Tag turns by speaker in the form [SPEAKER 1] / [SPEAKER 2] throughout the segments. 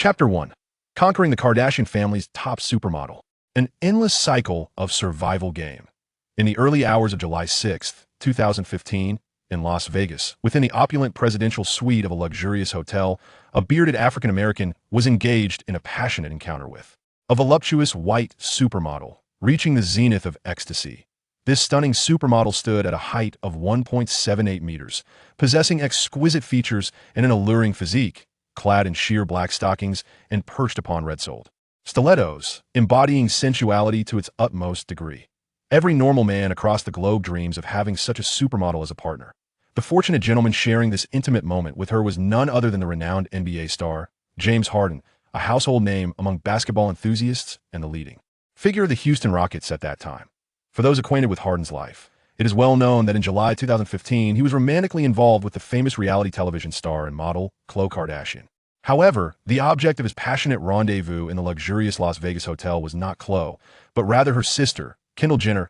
[SPEAKER 1] Chapter 1. Conquering the Kardashian family's top supermodel. An endless cycle of survival game. In the early hours of July 6, 2015, in Las Vegas, within the opulent presidential suite of a luxurious hotel, a bearded African-American was engaged in a passionate encounter with a voluptuous white supermodel, reaching the zenith of ecstasy. This stunning supermodel stood at a height of 1.78 meters, possessing exquisite features and an alluring physique, clad in sheer black stockings and perched upon red-soled stilettos, embodying sensuality to its utmost degree. Every normal man across the globe dreams of having such a supermodel as a partner. The fortunate gentleman sharing this intimate moment with her was none other than the renowned NBA star, James Harden, a household name among basketball enthusiasts and the leading figure of the Houston Rockets at that time. For those acquainted with Harden's life, it is well known that in July 2015, he was romantically involved with the famous reality television star and model, Khloe Kardashian. However, the object of his passionate rendezvous in the luxurious Las Vegas hotel was not Khloe, but rather her sister, Kendall Jenner,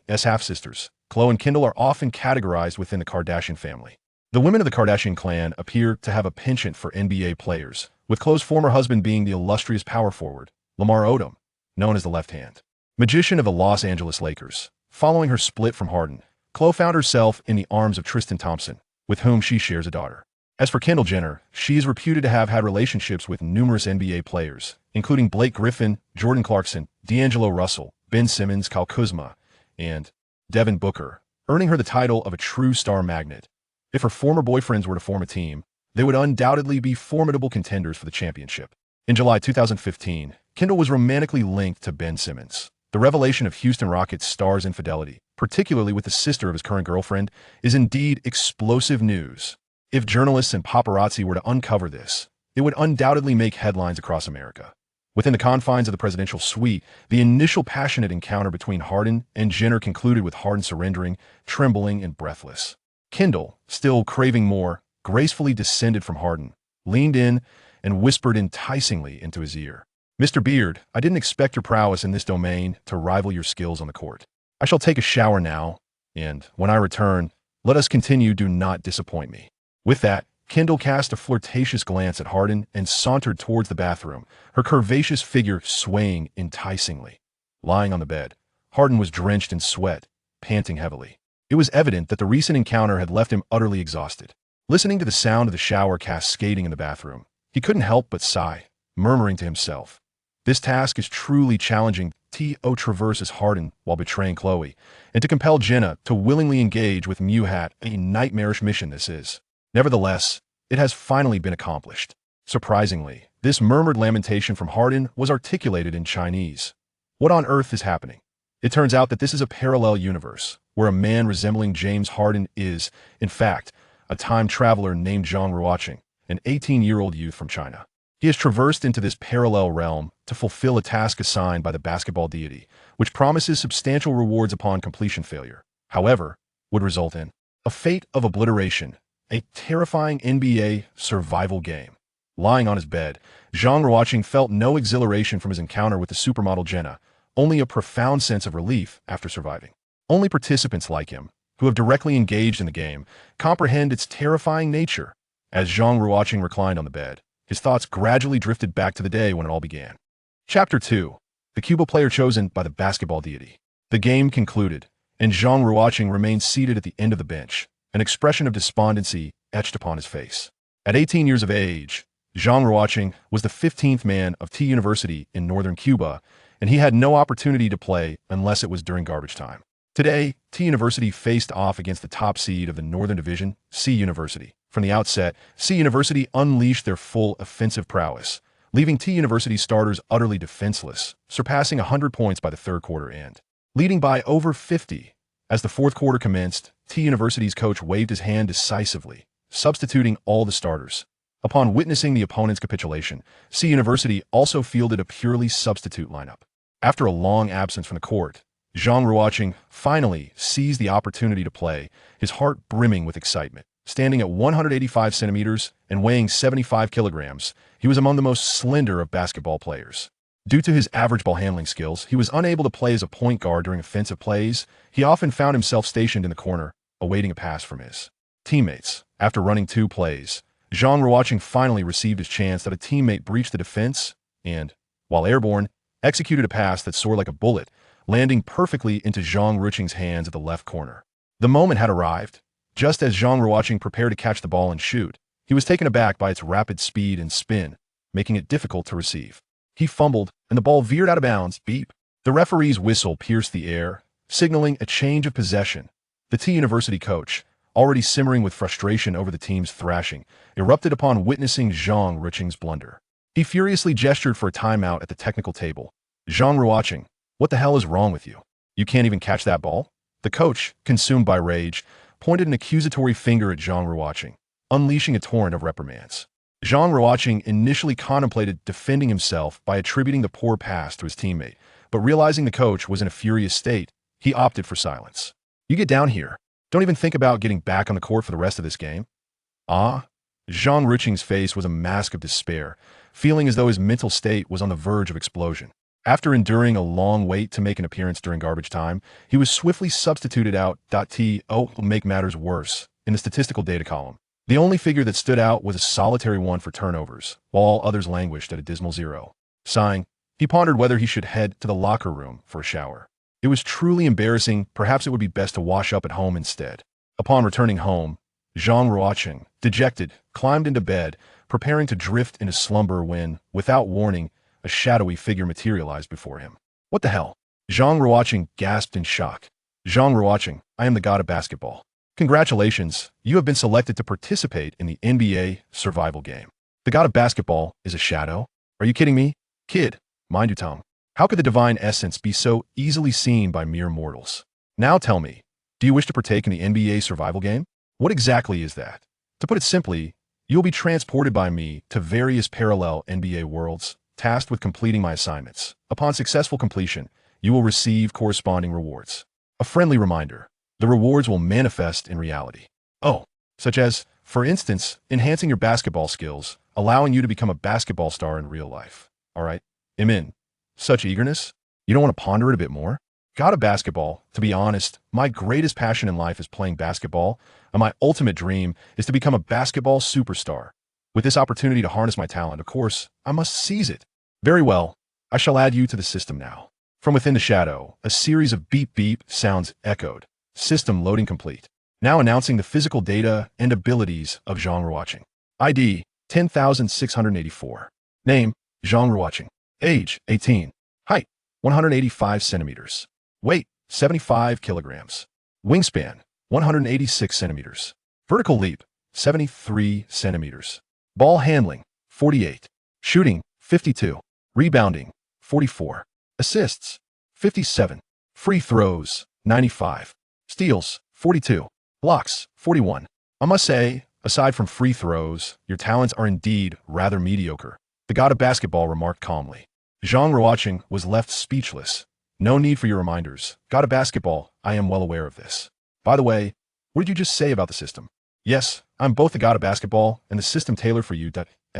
[SPEAKER 1] as half-sisters. Khloe and Kendall are often categorized within the Kardashian family. The women of the Kardashian clan appear to have a penchant for NBA players, with Khloe's former husband being the illustrious power forward, Lamar Odom, known as the Left Hand Magician of the Los Angeles Lakers. Following her split from Harden, Khloe found herself in the arms of Tristan Thompson, with whom she shares a daughter. As for Kendall Jenner, she is reputed to have had relationships with numerous NBA players, including Blake Griffin, Jordan Clarkson, D'Angelo Russell, Ben Simmons, Kyle Kuzma, and Devin Booker, earning her the title of a true star magnet. If her former boyfriends were to form a team, they would undoubtedly be formidable contenders for the championship. In July 2015, Kendall was romantically linked to Ben Simmons. The revelation of Houston Rockets star's infidelity, particularly with the sister of his current girlfriend, is indeed explosive news. If journalists and paparazzi were to uncover this, it would undoubtedly make headlines across America. Within the confines of the presidential suite, the initial passionate encounter between Harden and Jenner concluded with Harden surrendering, trembling, and breathless. Kendall, still craving more, gracefully descended from Harden, leaned in, and whispered enticingly into his ear. "Mr. Beard, I didn't expect your prowess in this domain to rival your skills on the court. I shall take a shower now, and when I return, let us continue. Do not disappoint me." With that, Kendall cast a flirtatious glance at Harden and sauntered towards the bathroom, her curvaceous figure swaying enticingly. Lying on the bed, Harden was drenched in sweat, panting heavily. It was evident that the recent encounter had left him utterly exhausted. Listening to the sound of the shower cascading in the bathroom, he couldn't help but sigh, murmuring to himself, "This task is truly challenging to traverse as Harden while betraying Khloe, and to compel Jenna to willingly engage with Muhat, a nightmarish mission this is." Nevertheless, it has finally been accomplished. Surprisingly, this murmured lamentation from Harden was articulated in Chinese. What on earth is happening? It turns out that this is a parallel universe, where a man resembling James Harden is, in fact, a time traveler named Zhang Ruocheng, an 18-year-old youth from China. He has traversed into this parallel realm to fulfill a task assigned by the basketball deity, which promises substantial rewards upon completion failure. However, would result in a fate of obliteration, a terrifying NBA survival game. Lying on his bed, Zhang Ruocheng felt no exhilaration from his encounter with the supermodel Jenna, only a profound sense of relief after surviving. Only participants like him, who have directly engaged in the game, comprehend its terrifying nature. As Zhang Ruocheng reclined on the bed, his thoughts gradually drifted back to the day when it all began. Chapter 2. The Cuba player chosen by the basketball deity. The game concluded, and Zhang Ruocheng remained seated at the end of the bench, an expression of despondency etched upon his face. At 18 years of age, Zhang Ruocheng was the 15th man of T University in northern Cuba, and he had no opportunity to play unless it was during garbage time. Today, T University faced off against the top seed of the Northern Division, C University. From the outset, C University unleashed their full offensive prowess, leaving T University starters utterly defenseless, surpassing 100 points by the third quarter end. Leading by over 50, as the fourth quarter commenced, T University's coach waved his hand decisively, substituting all the starters. Upon witnessing the opponent's capitulation, C University also fielded a purely substitute lineup. After a long absence from the court, Zhang Ruocheng finally seized the opportunity to play, his heart brimming with excitement. Standing at 185 centimeters and weighing 75 kilograms, he was among the most slender of basketball players. Due to his average ball handling skills, he was unable to play as a point guard during offensive plays. He often found himself stationed in the corner, awaiting a pass from his teammates. After running 2 plays, Zhang Ruocheng finally received his chance that a teammate breached the defense and, while airborne, executed a pass that soared like a bullet, landing perfectly into Zhang Ruocheng's hands at the left corner. The moment had arrived. Just as Zhang Ruocheng prepared to catch the ball and shoot, he was taken aback by its rapid speed and spin, making it difficult to receive. He fumbled, and the ball veered out of bounds. Beep. The referee's whistle pierced the air, signaling a change of possession. The T-University coach, already simmering with frustration over the team's thrashing, erupted upon witnessing Zhang Ruocheng's blunder. He furiously gestured for a timeout at the technical table. Zhang Ruocheng, what the hell is wrong with you? You can't even catch that ball? The coach, consumed by rage, pointed an accusatory finger at Zhang Ruocheng, unleashing a torrent of reprimands. Zhang Ruocheng initially contemplated defending himself by attributing the poor pass to his teammate, but realizing the coach was in a furious state, he opted for silence. You get down here. Don't even think about getting back on the court for the rest of this game. Ah? Zhang Ruocheng's face was a mask of despair, feeling as though his mental state was on the verge of explosion. After enduring a long wait to make an appearance during garbage time, he was swiftly substituted out. To make matters worse, in the statistical data column. The only figure that stood out was a solitary 1 for turnovers, while all others languished at a dismal 0. Sighing, he pondered whether he should head to the locker room for a shower. It was truly embarrassing. Perhaps it would be best to wash up at home instead. Upon returning home, Zhang Ruocheng, dejected, climbed into bed, preparing to drift into slumber when, without warning, a shadowy figure materialized before him. What the hell? Zhang Ruocheng gasped in shock. Zhang Ruocheng, I am the god of basketball. Congratulations, you have been selected to participate in the NBA Survival Game. The god of basketball is a shadow? Are you kidding me? Kid, mind your tongue. How could the divine essence be so easily seen by mere mortals? Now tell me, do you wish to partake in the NBA Survival Game? What exactly is that? To put it simply, you will be transported by me to various parallel NBA worlds, tasked with completing my assignments. Upon successful completion, you will receive corresponding rewards. A friendly reminder, the rewards will manifest in reality. Oh, such as, for instance, enhancing your basketball skills, allowing you to become a basketball star in real life. All right, I'm in. Such eagerness? You don't want to ponder it a bit more? God of basketball, to be honest, my greatest passion in life is playing basketball, and my ultimate dream is to become a basketball superstar. With this opportunity to harness my talent, of course, I must seize it. Very well, I shall add you to the system now. From within the shadow, a series of beep-beep sounds echoed. System loading complete. Now announcing the physical data and abilities of Zhang Ruocheng. ID, 10,684. Name, Zhang Ruocheng. Age, 18. Height, 185 centimeters. Weight, 75 kilograms. Wingspan, 186 centimeters. Vertical leap, 73 centimeters. Ball handling, 48. Shooting, 52. Rebounding, 44. Assists, 57. Free throws, 95. Steals, 42. Blocks, 41. I must say, aside from free throws, your talents are indeed rather mediocre, the god of basketball remarked calmly. Zhang Ruocheng was left speechless. No need for your reminders. God of basketball, I am well aware of this. By the way, what did you just say about the system? Yes, I'm both the god of basketball and the system tailored for you.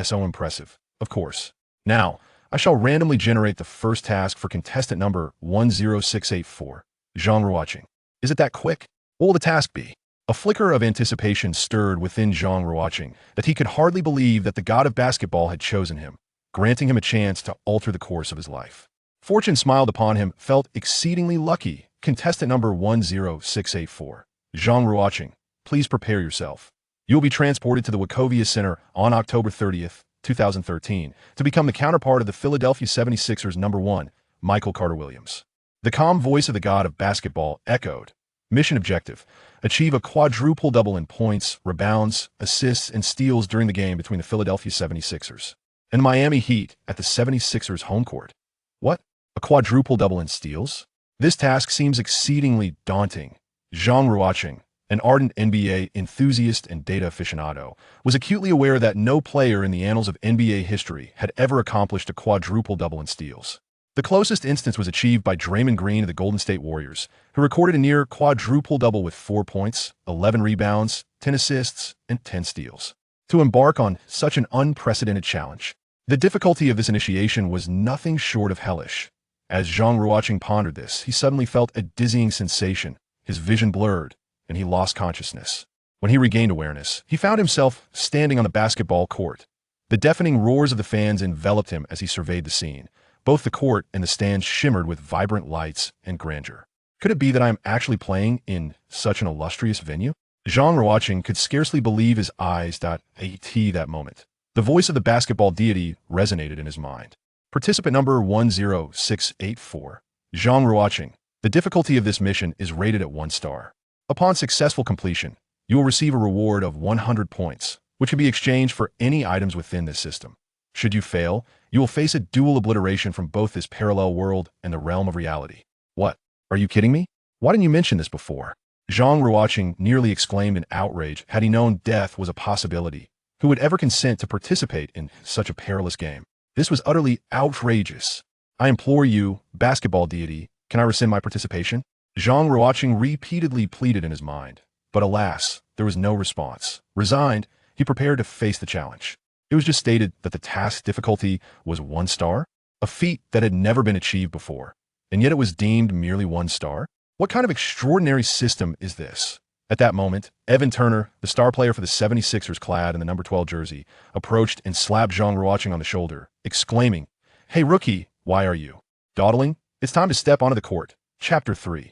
[SPEAKER 1] So impressive. Of course. Now, I shall randomly generate the first task for contestant number 10684, Zhang Ruocheng. Is it that quick? What will the task be? A flicker of anticipation stirred within Zhang Ruocheng that he could hardly believe that the god of basketball had chosen him, granting him a chance to alter the course of his life. Fortune smiled upon him, felt exceedingly lucky. Contestant number 10684, Zhang Ruocheng, please prepare yourself. You will be transported to the Wachovia Center on October 30th, 2013, to become the counterpart of the Philadelphia 76ers number 1, Michael Carter-Williams. The calm voice of the god of basketball echoed. Mission objective: achieve a quadruple double in points, rebounds, assists, and steals during the game between the Philadelphia 76ers and the Miami Heat at the 76ers home court. What? A quadruple double in steals? This task seems exceedingly daunting. Zhang Ruocheng, an ardent NBA enthusiast and data aficionado, was acutely aware that no player in the annals of NBA history had ever accomplished a quadruple double in steals. The closest instance was achieved by Draymond Green of the Golden State Warriors, who recorded a near quadruple double with 4 points, 11 rebounds, 10 assists, and 10 steals. To embark on such an unprecedented challenge, the difficulty of this initiation was nothing short of hellish. As Zhang Ruocheng pondered this, he suddenly felt a dizzying sensation, his vision blurred, and he lost consciousness. When he regained awareness, he found himself standing on the basketball court. The deafening roars of the fans enveloped him as he surveyed the scene. Both the court and the stands shimmered with vibrant lights and grandeur. Could it be that I am actually playing in such an illustrious venue? Zhang Ruocheng could scarcely believe his eyes. At that moment, the voice of the basketball deity resonated in his mind. Participant number 10684. Zhang Ruocheng. The difficulty of this mission is rated at 1 star. Upon successful completion, you will receive a reward of 100 points, which can be exchanged for any items within this system. Should you fail, you will face a dual obliteration from both this parallel world and the realm of reality. What? Are you kidding me? Why didn't you mention this before? Zhang Ruocheng nearly exclaimed in outrage had he known death was a possibility. Who would ever consent to participate in such a perilous game? This was utterly outrageous. I implore you, basketball deity, can I rescind my participation? Zhang Ruocheng repeatedly pleaded in his mind. But alas, there was no response. Resigned, he prepared to face the challenge. It was just stated that the task difficulty was 1 star, a feat that had never been achieved before, and yet it was deemed merely 1 star? What kind of extraordinary system is this? At that moment, Evan Turner, the star player for the 76ers clad in the number 12 jersey, approached and slapped Zhang Ruocheng on the shoulder, exclaiming, "Hey rookie, why are you dawdling? It's time to step onto the court." Chapter 3.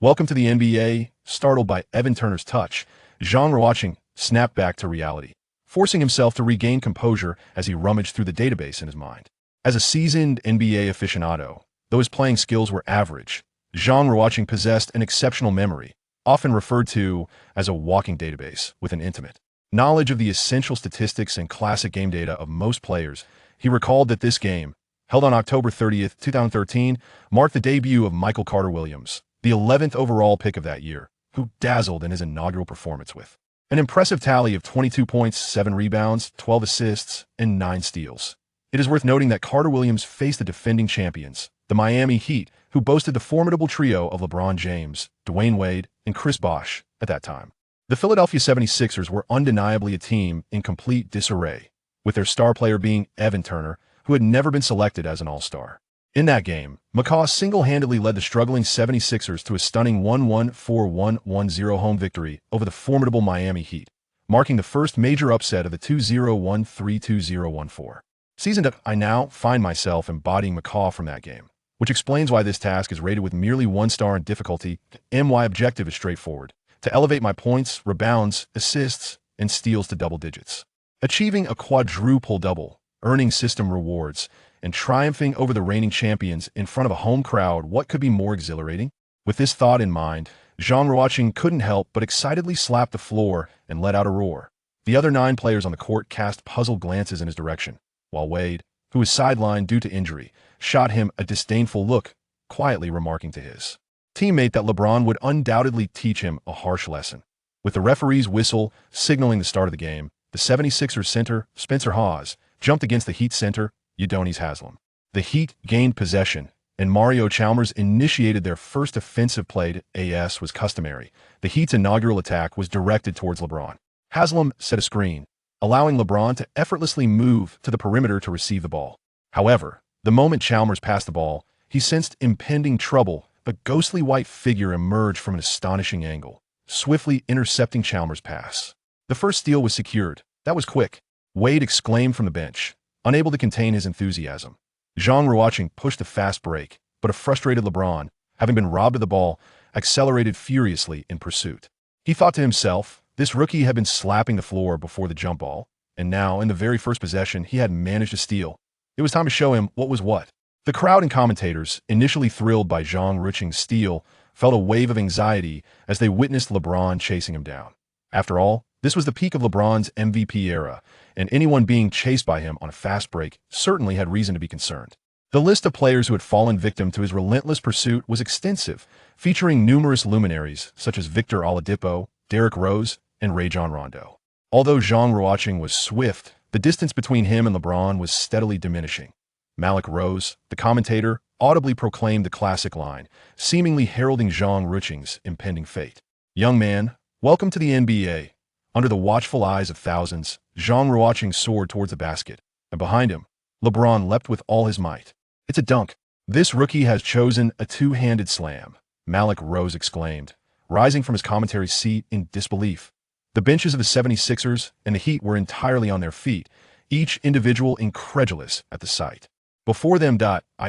[SPEAKER 1] Welcome to the NBA. Startled by Evan Turner's touch, Zhang Ruocheng snapped back to reality, forcing himself to regain composure as he rummaged through the database in his mind. As a seasoned NBA aficionado, though his playing skills were average, Zhang Ruocheng possessed an exceptional memory, often referred to as a walking database, with an intimate knowledge of the essential statistics and classic game data of most players. He recalled that this game, held on October 30th, 2013, marked the debut of Michael Carter-Williams, the 11th overall pick of that year, who dazzled in his inaugural performance with an impressive tally of 22 points, 7 rebounds, 12 assists, and 9 steals. It is worth noting that Carter-Williams faced the defending champions, the Miami Heat, who boasted the formidable trio of LeBron James, Dwayne Wade, and Chris Bosh at that time. The Philadelphia 76ers were undeniably a team in complete disarray, with their star player being Evan Turner, who had never been selected as an All-Star. In that game, McCaw single-handedly led the struggling 76ers to a stunning 1-1-4-1-1-0 home victory over the formidable Miami Heat, marking the first major upset of the 2013-2014 season. I now find myself embodying McCaw from that game, which explains why this task is rated with merely 1 star in difficulty. My objective is straightforward: to elevate my points, rebounds, assists, and steals to double digits, achieving a quadruple double, earning system rewards, and triumphing over the reigning champions in front of a home crowd. What could be more exhilarating? With this thought in mind, Zhang Ruocheng couldn't help but excitedly slap the floor and let out a roar. The other 9 players on the court cast puzzled glances in his direction, while Wade, who was sidelined due to injury, shot him a disdainful look, quietly remarking to his teammate that LeBron would undoubtedly teach him a harsh lesson. With the referee's whistle signaling the start of the game, the 76ers center, Spencer Hawes, jumped against the Heat center, Udonis Haslem. The Heat gained possession, and Mario Chalmers initiated their first offensive play. As was customary, the Heat's inaugural attack was directed towards LeBron. Haslem set a screen, allowing LeBron to effortlessly move to the perimeter to receive the ball. However, the moment Chalmers passed the ball, he sensed impending trouble. A ghostly white figure emerged from an astonishing angle, swiftly intercepting Chalmers' pass. The first steal was secured. That was quick, Wade exclaimed from the bench, unable to contain his enthusiasm. Zhang Ruocheng pushed a fast break, but a frustrated LeBron, having been robbed of the ball, accelerated furiously in pursuit. He thought to himself, this rookie had been slapping the floor before the jump ball, and now, in the very first possession, he had managed to steal. It was time to show him what was what. The crowd and commentators, initially thrilled by Zhang Ruocheng's steal, felt a wave of anxiety as they witnessed LeBron chasing him down. After all, this was the peak of LeBron's MVP era, and anyone being chased by him on a fast break certainly had reason to be concerned. The list of players who had fallen victim to his relentless pursuit was extensive, featuring numerous luminaries such as Victor Oladipo, Derrick Rose, and Rajon Rondo. Although Zhang Ruocheng was swift, the distance between him and LeBron was steadily diminishing. Malik Rose, the commentator, audibly proclaimed the classic line, seemingly heralding Zhang Ruocheng's impending fate. "Young man, welcome to the NBA." Under the watchful eyes of thousands, Zhang Ruocheng soared towards the basket, and behind him, LeBron leapt with all his might. "It's a dunk. This rookie has chosen a two-handed slam," Malik Rose exclaimed, rising from his commentary seat in disbelief. The benches of the 76ers and the Heat were entirely on their feet, each individual incredulous at the sight. Before them,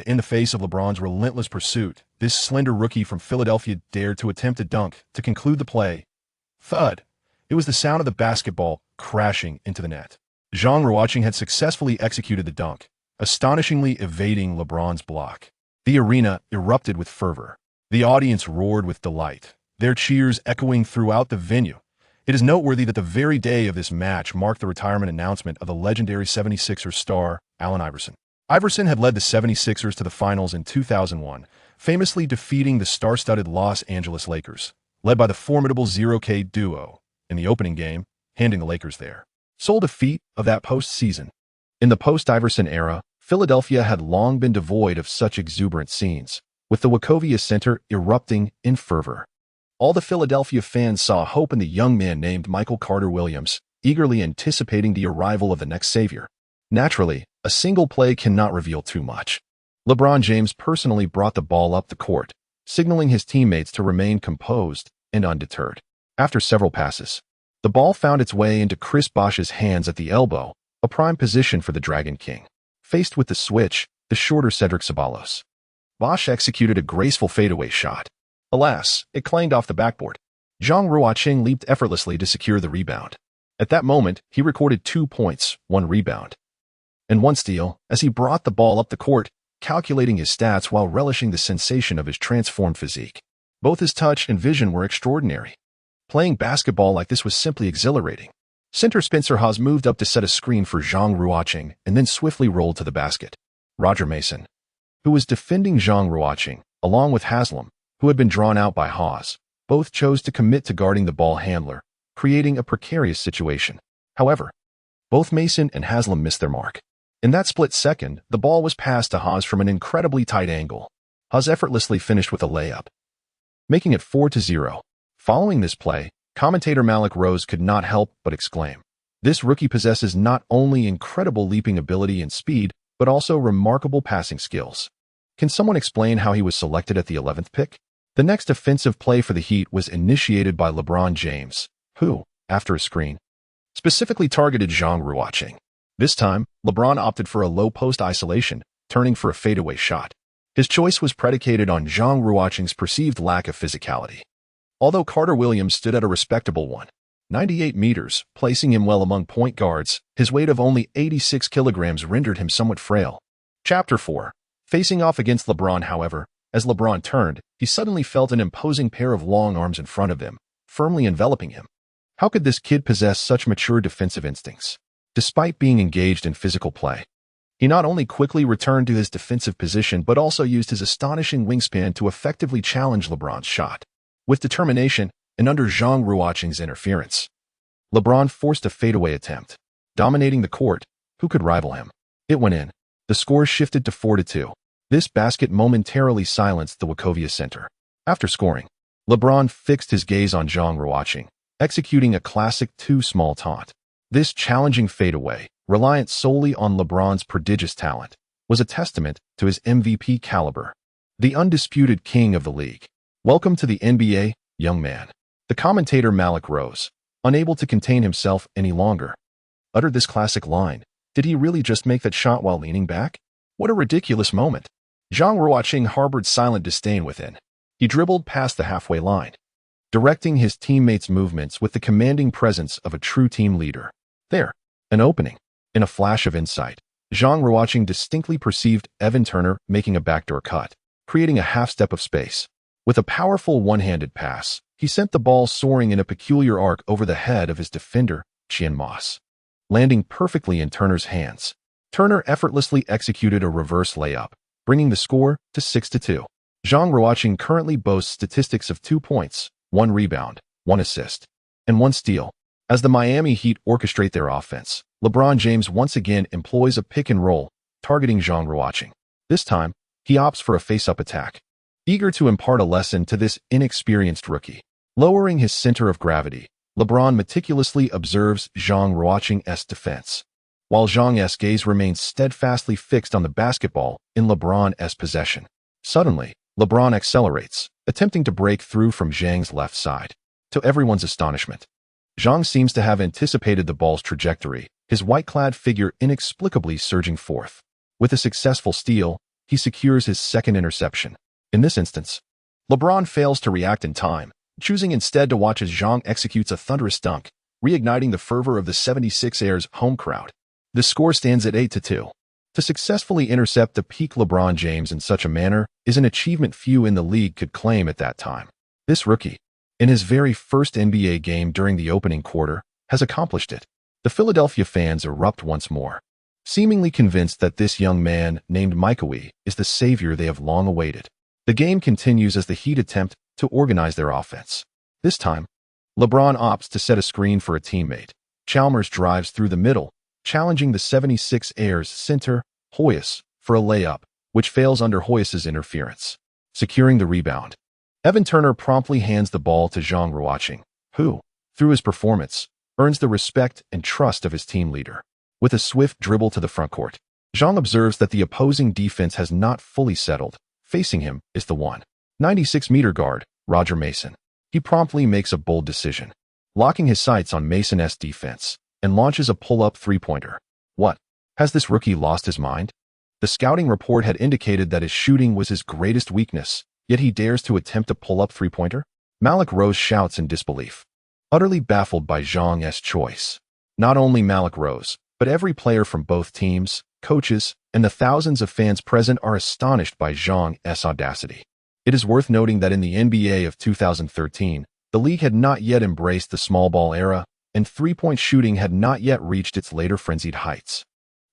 [SPEAKER 1] in the face of LeBron's relentless pursuit, this slender rookie from Philadelphia dared to attempt a dunk to conclude the play. Thud! It was the sound of the basketball crashing into the net. Zhang Ruocheng had successfully executed the dunk, astonishingly evading LeBron's block. The arena erupted with fervor. The audience roared with delight, their cheers echoing throughout the venue. It is noteworthy that the very day of this match marked the retirement announcement of the legendary 76ers star, Allen Iverson. Iverson had led the 76ers to the finals in 2001, famously defeating the star-studded Los Angeles Lakers, led by the formidable Zero-K duo, in the opening game, handing the Lakers their sole defeat of that postseason. In the post-Iverson era, Philadelphia had long been devoid of such exuberant scenes, with the Wachovia Center erupting in fervor. All the Philadelphia fans saw hope in the young man named Michael Carter Williams, eagerly anticipating the arrival of the next savior. Naturally, a single play cannot reveal too much. LeBron James personally brought the ball up the court, signaling his teammates to remain composed and undeterred. After several passes, the ball found its way into Chris Bosh's hands at the elbow, a prime position for the Dragon King. Faced with the switch, the shorter Cedric Ceballos. Bosh executed a graceful fadeaway shot. Alas, it clanged off the backboard. Zhang Ruocheng leaped effortlessly to secure the rebound. At that moment, he recorded 2 points, 1 rebound, and 1 steal as he brought the ball up the court, calculating his stats while relishing the sensation of his transformed physique. Both his touch and vision were extraordinary. Playing basketball like this was simply exhilarating. Center Spencer Hawes moved up to set a screen for Zhang Ruocheng and then swiftly rolled to the basket. Roger Mason, who was defending Zhang Ruocheng, along with Haslam, who had been drawn out by Hawes, both chose to commit to guarding the ball handler, creating a precarious situation. However, both Mason and Haslam missed their mark. In that split second, the ball was passed to Hawes from an incredibly tight angle. Hawes effortlessly finished with a layup, making it 4-0. Following this play, commentator Malik Rose could not help but exclaim, "This rookie possesses not only incredible leaping ability and speed, but also remarkable passing skills." Can someone explain how he was selected at the 11th pick? The next offensive play for the Heat was initiated by LeBron James, who, after a screen, specifically targeted Zhang Ruocheng. This time, LeBron opted for a low-post isolation, turning for a fadeaway shot. His choice was predicated on Zhang Ruocheng's perceived lack of physicality. Although Carter Williams stood at a respectable 198 meters, placing him well among point guards, his weight of only 86 kilograms rendered him somewhat frail. Chapter 4. Facing off against LeBron, however, as LeBron turned, he suddenly felt an imposing pair of long arms in front of him, firmly enveloping him. How could this kid possess such mature defensive instincts? Despite being engaged in physical play, he not only quickly returned to his defensive position but also used his astonishing wingspan to effectively challenge LeBron's shot. With determination, and under Zhang Ruocheng's interference, LeBron forced a fadeaway attempt. Dominating the court, who could rival him? It went in. The score shifted to 4-2. This basket momentarily silenced the Wachovia Center. After scoring, LeBron fixed his gaze on Zhang Ruocheng, executing a classic too-small taunt. This challenging fadeaway, reliant solely on LeBron's prodigious talent, was a testament to his MVP caliber. The undisputed king of the league. "Welcome to the NBA, young man." The commentator Malik Rose, unable to contain himself any longer, uttered this classic line. Did he really just make that shot while leaning back? What a ridiculous moment. Zhang Ruocheng harbored silent disdain within. He dribbled past the halfway line, directing his teammates' movements with the commanding presence of a true team leader. There, an opening. In a flash of insight, Zhang Ruocheng distinctly perceived Evan Turner making a backdoor cut, creating a half-step of space. With a powerful one-handed pass, he sent the ball soaring in a peculiar arc over the head of his defender, Chien Moss, landing perfectly in Turner's hands. Turner effortlessly executed a reverse layup, bringing the score to 6-2. Zhang Ruocheng currently boasts statistics of 2 points, 1 rebound, 1 assist, and 1 steal. As the Miami Heat orchestrate their offense, LeBron James once again employs a pick and roll, targeting Zhang Ruocheng. This time, he opts for a face-up attack, eager to impart a lesson to this inexperienced rookie. Lowering his center of gravity, LeBron meticulously observes Zhang Ruocheng's defense, while Zhang's gaze remains steadfastly fixed on the basketball in LeBron's possession. Suddenly, LeBron accelerates, attempting to break through from Zhang's left side. To everyone's astonishment, Zhang seems to have anticipated the ball's trajectory, his white-clad figure inexplicably surging forth. With a successful steal, he secures his second interception. In this instance, LeBron fails to react in time, choosing instead to watch as Zhang executes a thunderous dunk, reigniting the fervor of the 76ers home crowd. The score stands at 8-2. To successfully intercept the peak LeBron James in such a manner is an achievement few in the league could claim at that time. This rookie, in his very first NBA game during the opening quarter, has accomplished it. The Philadelphia fans erupt once more, seemingly convinced that this young man, named Mikawi, is the savior they have long awaited. The game continues as the Heat attempt to organize their offense. This time, LeBron opts to set a screen for a teammate. Chalmers drives through the middle, challenging the 76ers center, Hoyas, for a layup, which fails under Hoyas' interference. Securing the rebound, Evan Turner promptly hands the ball to Zhang Ruocheng, who, through his performance, earns the respect and trust of his team leader. With a swift dribble to the frontcourt, Zhang observes that the opposing defense has not fully settled. Facing him is the 196-meter guard, Roger Mason. He promptly makes a bold decision, locking his sights on Mason's defense, and launches a pull-up three-pointer. What? Has this rookie lost his mind? The scouting report had indicated that his shooting was his greatest weakness, yet he dares to attempt a pull-up three-pointer? Malik Rose shouts in disbelief, utterly baffled by Zhang's choice. Not only Malik Rose, but every player from both teams, coaches, and the thousands of fans present are astonished by Zhang's audacity. It is worth noting that in the NBA of 2013, the league had not yet embraced the small ball era, and three-point shooting had not yet reached its later frenzied heights.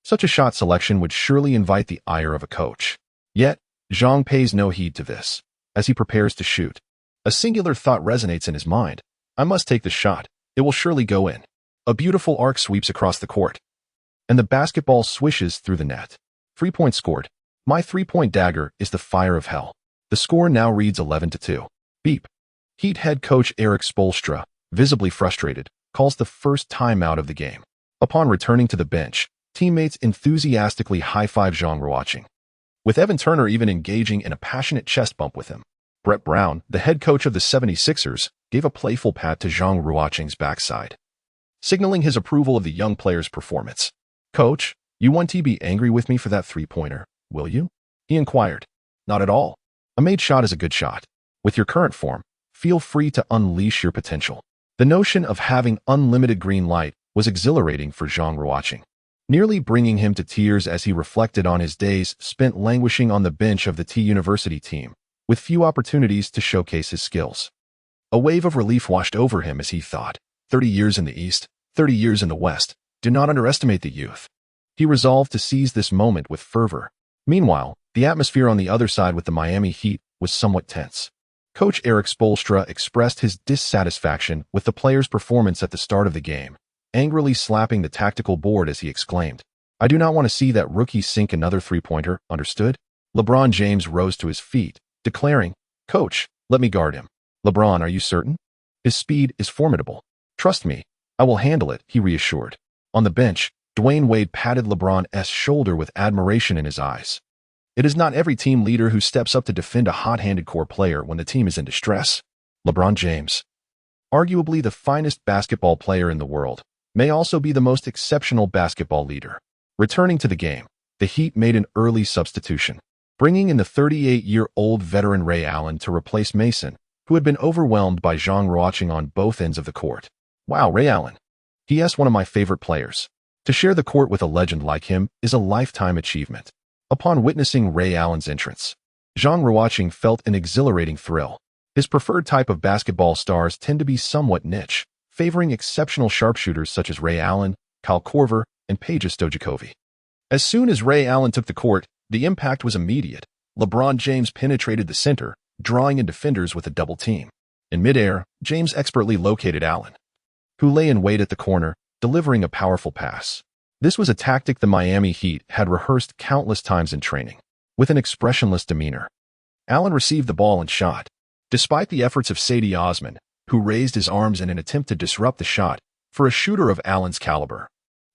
[SPEAKER 1] Such a shot selection would surely invite the ire of a coach. Yet, Zhang pays no heed to this. As he prepares to shoot, a singular thought resonates in his mind. I must take the shot. It will surely go in. A beautiful arc sweeps across the court, and the basketball swishes through the net. 3 points scored. My three-point dagger is the fire of hell. The score now reads 11-2. Beep. Heat head coach Erik Spoelstra, visibly frustrated, calls the first timeout of the game. Upon returning to the bench, teammates enthusiastically high-five Zhang Ruocheng, with Evan Turner even engaging in a passionate chest bump with him. Brett Brown, the head coach of the 76ers, gave a playful pat to Zhang Ruocheng's backside, signaling his approval of the young player's performance. Coach, you won't be angry with me for that three-pointer, will you? He inquired. Not at all. A made shot is a good shot. With your current form, feel free to unleash your potential. The notion of having unlimited green light was exhilarating for Zhang Ruocheng, nearly bringing him to tears as he reflected on his days spent languishing on the bench of the T University team, with few opportunities to showcase his skills. A wave of relief washed over him as he thought, 30 years in the East, 30 years in the West. Do not underestimate the youth. He resolved to seize this moment with fervor. Meanwhile, the atmosphere on the other side with the Miami Heat was somewhat tense. Coach Erik Spoelstra expressed his dissatisfaction with the players' performance at the start of the game, angrily slapping the tactical board as he exclaimed, I do not want to see that rookie sink another three-pointer, understood? LeBron James rose to his feet, declaring, Coach, let me guard him. LeBron, are you certain? His speed is formidable. Trust me, I will handle it, he reassured. On the bench, Dwayne Wade patted LeBron's shoulder with admiration in his eyes. It is not every team leader who steps up to defend a hot-handed core player when the team is in distress. LeBron James, arguably the finest basketball player in the world, may also be the most exceptional basketball leader. Returning to the game, the Heat made an early substitution, bringing in the 38-year-old veteran Ray Allen to replace Mason, who had been overwhelmed by Zhang Ruocheng on both ends of the court. Wow, Ray Allen. He is one of my favorite players. To share the court with a legend like him is a lifetime achievement. Upon witnessing Ray Allen's entrance, Zhang Ruocheng felt an exhilarating thrill. His preferred type of basketball stars tend to be somewhat niche, favoring exceptional sharpshooters such as Ray Allen, Kyle Korver, and Peja Stojakovic. As soon as Ray Allen took the court, the impact was immediate. LeBron James penetrated the center, drawing in defenders with a double team. In midair, James expertly located Allen, who lay in wait at the corner, delivering a powerful pass. This was a tactic the Miami Heat had rehearsed countless times in training. With an expressionless demeanor, Allen received the ball and shot. Despite the efforts of Sadie Osman, who raised his arms in an attempt to disrupt the shot, for a shooter of Allen's caliber,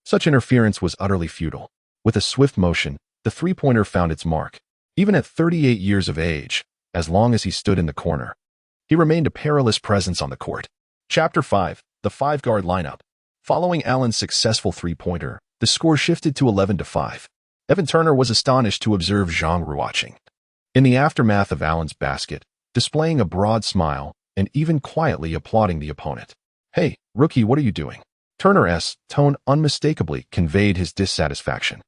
[SPEAKER 1] such interference was utterly futile. With a swift motion, the three-pointer found its mark. Even at 38 years of age, as long as he stood in the corner, he remained a perilous presence on the court. Chapter 5. the five-guard lineup. Following Allen's successful three-pointer, the score shifted to 11-5. Evan Turner was astonished to observe Zhang Ruocheng, in the aftermath of Allen's basket, displaying a broad smile and even quietly applauding the opponent. "Hey, rookie, what are you doing?" Turner's tone unmistakably conveyed his dissatisfaction.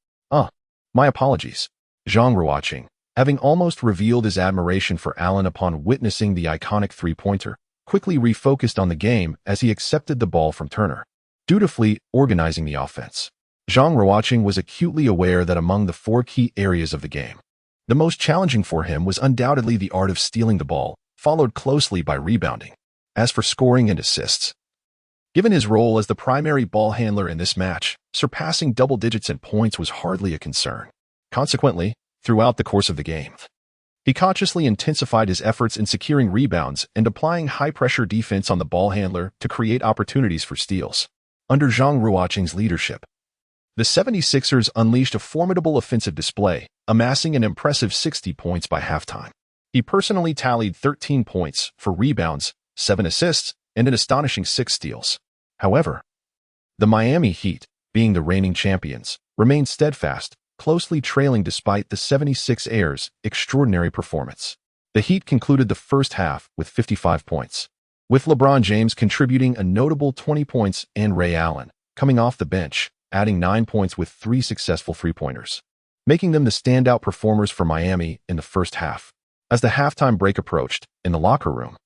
[SPEAKER 1] My apologies." Zhang Ruocheng, having almost revealed his admiration for Allen upon witnessing the iconic three-pointer, quickly refocused on the game as he accepted the ball from Turner, dutifully organizing the offense. Zhang Ruocheng was acutely aware that among the four key areas of the game, the most challenging for him was undoubtedly the art of stealing the ball, followed closely by rebounding. As for scoring and assists, given his role as the primary ball handler in this match, surpassing double digits in points was hardly a concern. Consequently, throughout the course of the game, he consciously intensified his efforts in securing rebounds and applying high-pressure defense on the ball handler to create opportunities for steals. Under Zhang Ruocheng's leadership, the 76ers unleashed a formidable offensive display, amassing an impressive 60 points by halftime. He personally tallied 13 points, 4 rebounds, 7 assists, and an astonishing 6 steals. However, the Miami Heat, being the reigning champions, remained steadfast, closely trailing despite the 76ers' extraordinary performance. The Heat concluded the first half with 55 points, with LeBron James contributing a notable 20 points and Ray Allen, coming off the bench, adding 9 points with 3 successful three-pointers, making them the standout performers for Miami in the first half. As the halftime break approached, in the locker room,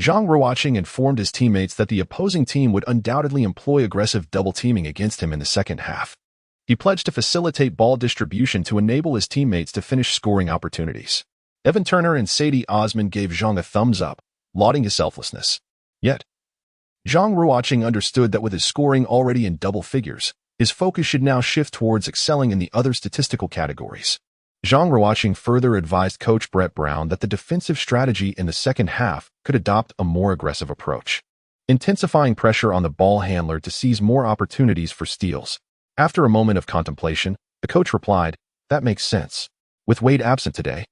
[SPEAKER 1] Zhang Ruocheng informed his teammates that the opposing team would undoubtedly employ aggressive double-teaming against him in the second half. He pledged to facilitate ball distribution to enable his teammates to finish scoring opportunities. Evan Turner and Sadie Osman gave Zhang a thumbs up, lauding his selflessness. Yet, Zhang Ruocheng understood that with his scoring already in double figures, his focus should now shift towards excelling in the other statistical categories. Zhang Ruocheng further advised coach Brett Brown that the defensive strategy in the second half could adopt a more aggressive approach, intensifying pressure on the ball handler to seize more opportunities for steals. After a moment of contemplation, the coach replied, "That makes sense. With Wade absent today,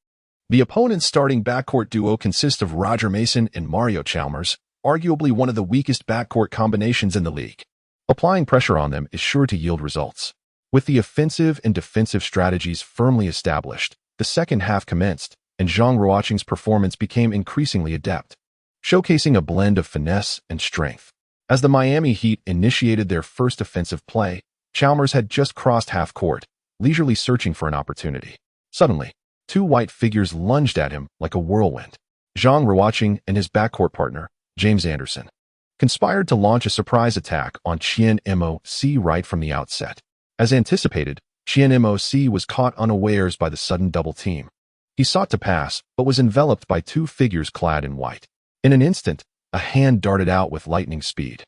[SPEAKER 1] the opponent's starting backcourt duo consists of Roger Mason and Mario Chalmers, arguably one of the weakest backcourt combinations in the league. Applying pressure on them is sure to yield results." With the offensive and defensive strategies firmly established, the second half commenced, and Zhang Ruocheng's performance became increasingly adept, showcasing a blend of finesse and strength. As the Miami Heat initiated their first offensive play, Chalmers had just crossed half court, leisurely searching for an opportunity. Suddenly, 2 white figures lunged at him like a whirlwind. Zhang Ruocheng and his backcourt partner, James Anderson, conspired to launch a surprise attack on Chien Moc right from the outset. As anticipated, Chien Moc was caught unawares by the sudden double team. He sought to pass, but was enveloped by 2 figures clad in white. In an instant, a hand darted out with lightning speed,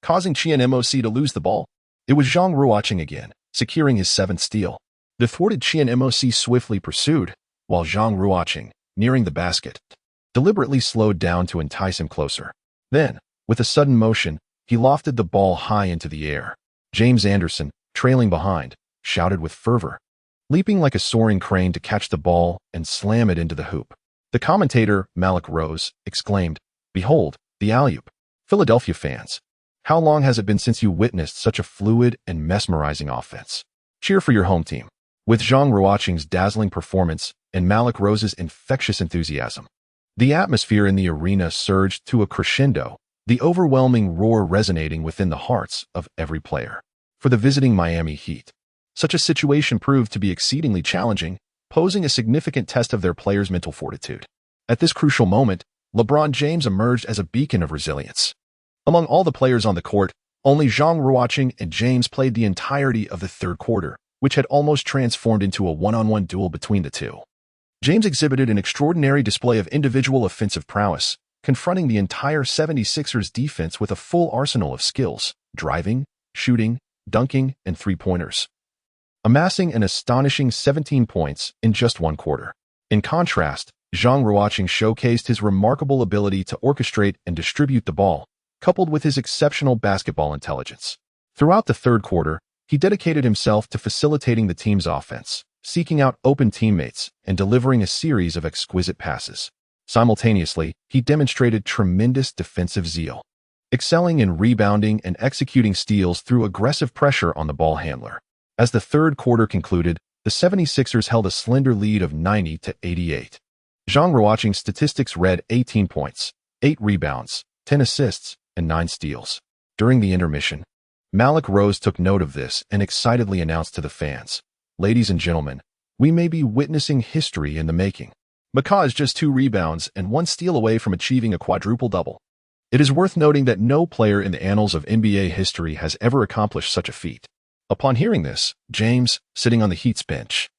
[SPEAKER 1] causing Chien Moc to lose the ball. It was Zhang Ruocheng again, securing his 7th steal. The thwarted Chien Moc swiftly pursued, while Zhang Ruocheng, nearing the basket, deliberately slowed down to entice him closer. Then, with a sudden motion, he lofted the ball high into the air. James Anderson, trailing behind, shouted with fervor, leaping like a soaring crane to catch the ball and slam it into the hoop. The commentator, Malik Rose, exclaimed, "Behold, the alley-oop. Philadelphia fans, how long has it been since you witnessed such a fluid and mesmerizing offense? Cheer for your home team." With Zhang Ruocheng's dazzling performance and Malik Rose's infectious enthusiasm, the atmosphere in the arena surged to a crescendo, the overwhelming roar resonating within the hearts of every player. For the visiting Miami Heat, such a situation proved to be exceedingly challenging, posing a significant test of their players' mental fortitude. At this crucial moment, LeBron James emerged as a beacon of resilience. Among all the players on the court, only Zhang Ruocheng and James played the entirety of the third quarter, which had almost transformed into a one-on-one duel between the two. James exhibited an extraordinary display of individual offensive prowess, confronting the entire 76ers defense with a full arsenal of skills, driving, shooting, dunking, and three-pointers, amassing an astonishing 17 points in just one quarter. In contrast, Zhang Ruocheng showcased his remarkable ability to orchestrate and distribute the ball, coupled with his exceptional basketball intelligence. Throughout the third quarter, he dedicated himself to facilitating the team's offense, seeking out open teammates, and delivering a series of exquisite passes. Simultaneously, he demonstrated tremendous defensive zeal, excelling in rebounding and executing steals through aggressive pressure on the ball handler. As the third quarter concluded, the 76ers held a slender lead of 90-88. Zhang Ruocheng's statistics read 18 points, 8 rebounds, 10 assists, and 9 steals. During the intermission, Malik Rose took note of this and excitedly announced to the fans, "Ladies and gentlemen, we may be witnessing history in the making. Maka is just 2 rebounds and 1 steal away from achieving a quadruple-double." It is worth noting that no player in the annals of NBA history has ever accomplished such a feat. Upon hearing this, James, sitting on the Heat's bench,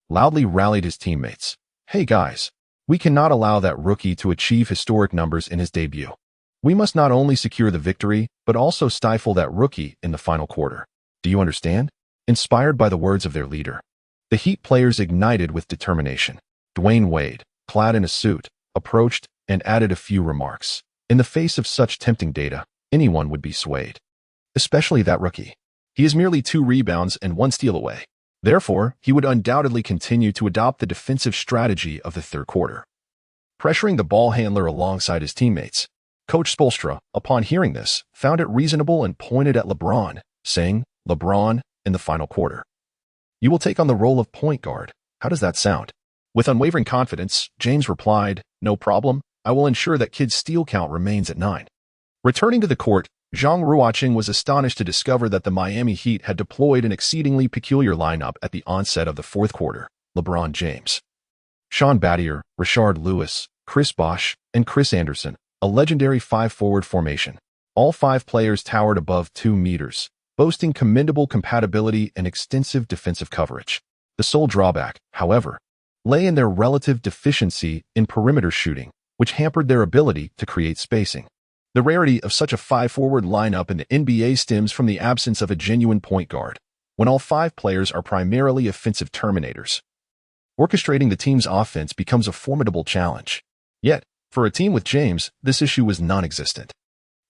[SPEAKER 1] loudly rallied his teammates. "Hey guys, we cannot allow that rookie to achieve historic numbers in his debut. We must not only secure the victory, but also stifle that rookie in the final quarter. Do you understand?" Inspired by the words of their leader, the Heat players ignited with determination. Dwayne Wade, clad in a suit, approached and added a few remarks. In the face of such tempting data, anyone would be swayed. Especially that rookie. He is merely 2 rebounds and 1 steal away. Therefore, he would undoubtedly continue to adopt the defensive strategy of the third quarter, pressuring the ball handler alongside his teammates. Coach Spoelstra, upon hearing this, found it reasonable and pointed at LeBron, saying, "LeBron, in the final quarter, you will take on the role of point guard. How does that sound?" With unwavering confidence, James replied, "No problem. I will ensure that kid's steal count remains at 9. Returning to the court, Zhang Ruocheng was astonished to discover that the Miami Heat had deployed an exceedingly peculiar lineup at the onset of the fourth quarter. LeBron James, Sean Battier, Rashard Lewis, Chris Bosh, and Chris Anderson, a legendary 5-forward formation. All 5 players towered above 2 meters, boasting commendable compatibility and extensive defensive coverage. The sole drawback, however, lay in their relative deficiency in perimeter shooting, which hampered their ability to create spacing. The rarity of such a 5-forward lineup in the NBA stems from the absence of a genuine point guard, when all 5 players are primarily offensive terminators. Orchestrating the team's offense becomes a formidable challenge. Yet, for a team with James, this issue was non-existent.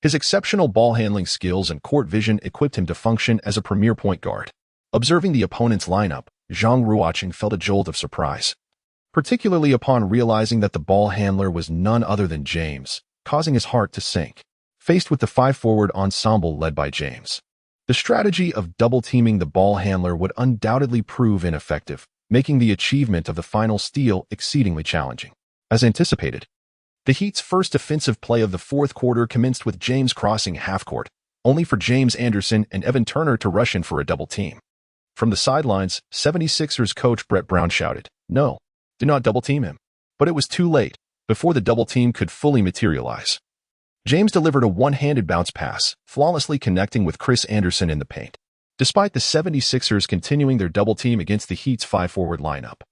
[SPEAKER 1] His exceptional ball-handling skills and court vision equipped him to function as a premier point guard. Observing the opponent's lineup, Zhang Ruocheng felt a jolt of surprise, particularly upon realizing that the ball handler was none other than James, causing his heart to sink. Faced with the 5-forward ensemble led by James, the strategy of double-teaming the ball handler would undoubtedly prove ineffective, making the achievement of the final steal exceedingly challenging. As anticipated, the Heat's first offensive play of the fourth quarter commenced with James crossing half-court, only for James Anderson and Evan Turner to rush in for a double team. From the sidelines, 76ers coach Brett Brown shouted, "No, do not double-team him." But it was too late. Before the double team could fully materialize, James delivered a one-handed bounce pass, flawlessly connecting with Chris Anderson in the paint. Despite the 76ers continuing their double team against the Heat's 5-forward lineup,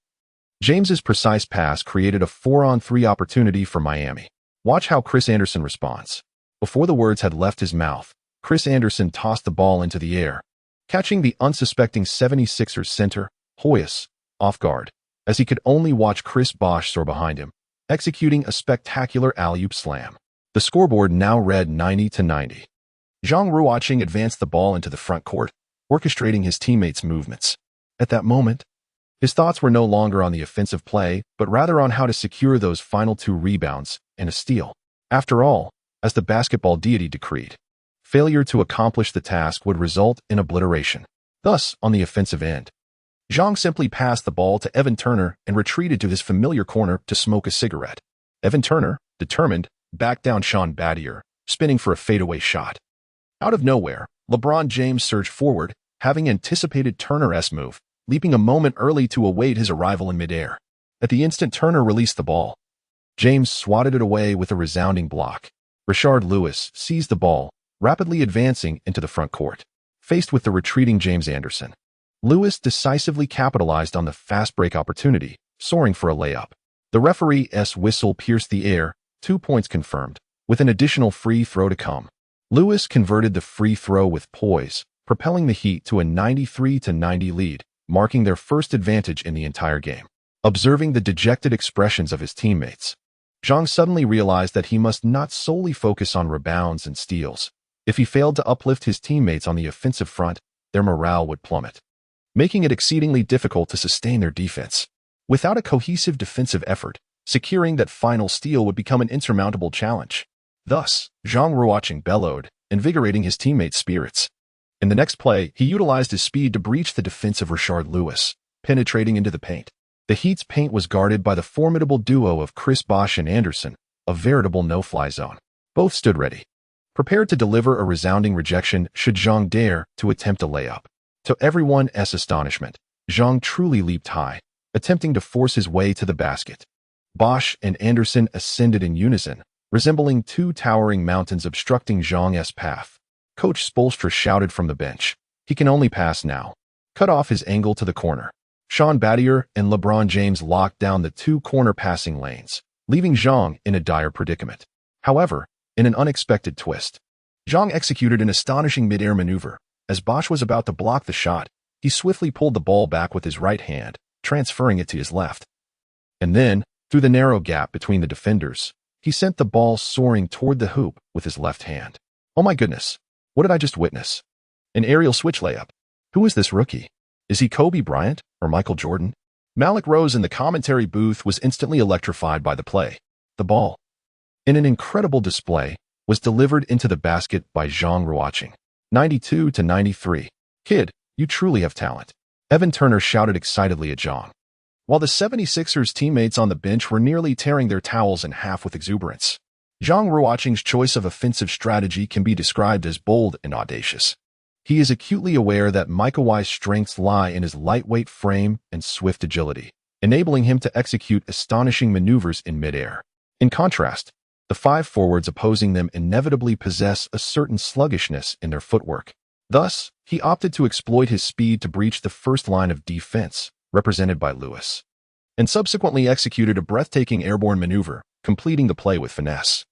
[SPEAKER 1] James's precise pass created a 4-on-3 opportunity for Miami. Watch how Chris Anderson responds. Before the words had left his mouth, Chris Anderson tossed the ball into the air, catching the unsuspecting 76ers center, Hoyas, off guard, as he could only watch Chris Bosh soar behind him, executing a spectacular alley-oop slam. The scoreboard now read 90-90. Zhang Ruocheng advanced the ball into the front court, orchestrating his teammates' movements. At that moment, his thoughts were no longer on the offensive play, but rather on how to secure those final 2 rebounds and a steal. After all, as the basketball deity decreed, failure to accomplish the task would result in obliteration. Thus, on the offensive end, Zhang simply passed the ball to Evan Turner and retreated to his familiar corner to smoke a cigarette. Evan Turner, determined, backed down Sean Battier, spinning for a fadeaway shot. Out of nowhere, LeBron James surged forward, having anticipated Turner's move, leaping a moment early to await his arrival in midair. At the instant Turner released the ball, James swatted it away with a resounding block. Rashard Lewis seized the ball, rapidly advancing into the front court. Faced with the retreating James Anderson, Lewis decisively capitalized on the fast break opportunity, soaring for a layup. The referee's whistle pierced the air, 2 points confirmed, with an additional free throw to come. Lewis converted the free throw with poise, propelling the Heat to a 93-90 lead, marking their first advantage in the entire game. Observing the dejected expressions of his teammates, Zhang suddenly realized that he must not solely focus on rebounds and steals. If he failed to uplift his teammates on the offensive front, their morale would plummet, making it exceedingly difficult to sustain their defense. Without a cohesive defensive effort, securing that final steal would become an insurmountable challenge. Thus, Zhang Ruocheng bellowed, invigorating his teammates' spirits. In the next play, he utilized his speed to breach the defense of Rashard Lewis, penetrating into the paint. The Heat's paint was guarded by the formidable duo of Chris Bosh and Anderson, a veritable no-fly zone. Both stood ready, prepared to deliver a resounding rejection should Zhang dare to attempt a layup. To everyone's astonishment, Zhang truly leaped high, attempting to force his way to the basket. Bosh and Anderson ascended in unison, resembling two towering mountains obstructing Zhang's path. Coach Spoelstra shouted from the bench, "He can only pass now." Cut off his angle to the corner. Sean Battier and LeBron James locked down the two corner passing lanes, leaving Zhang in a dire predicament. However, in an unexpected twist, Zhang executed an astonishing mid-air maneuver. As Bosh was about to block the shot, he swiftly pulled the ball back with his right hand, transferring it to his left. And then, through the narrow gap between the defenders, he sent the ball soaring toward the hoop with his left hand. Oh my goodness, what did I just witness? An aerial switch layup. Who is this rookie? Is he Kobe Bryant or Michael Jordan? Malik Rose in the commentary booth was instantly electrified by the play. The ball, in an incredible display, was delivered into the basket by Zhang Ruocheng. 92-93. Kid, you truly have talent. Evan Turner shouted excitedly at Zhang, while the 76ers teammates on the bench were nearly tearing their towels in half with exuberance. Zhang Ruocheng's choice of offensive strategy can be described as bold and audacious. He is acutely aware that Kawhi's strengths lie in his lightweight frame and swift agility, enabling him to execute astonishing maneuvers in midair. In contrast, the five forwards opposing them inevitably possess a certain sluggishness in their footwork. Thus, he opted to exploit his speed to breach the first line of defense, represented by Lewis, and subsequently executed a breathtaking airborne maneuver, completing the play with finesse.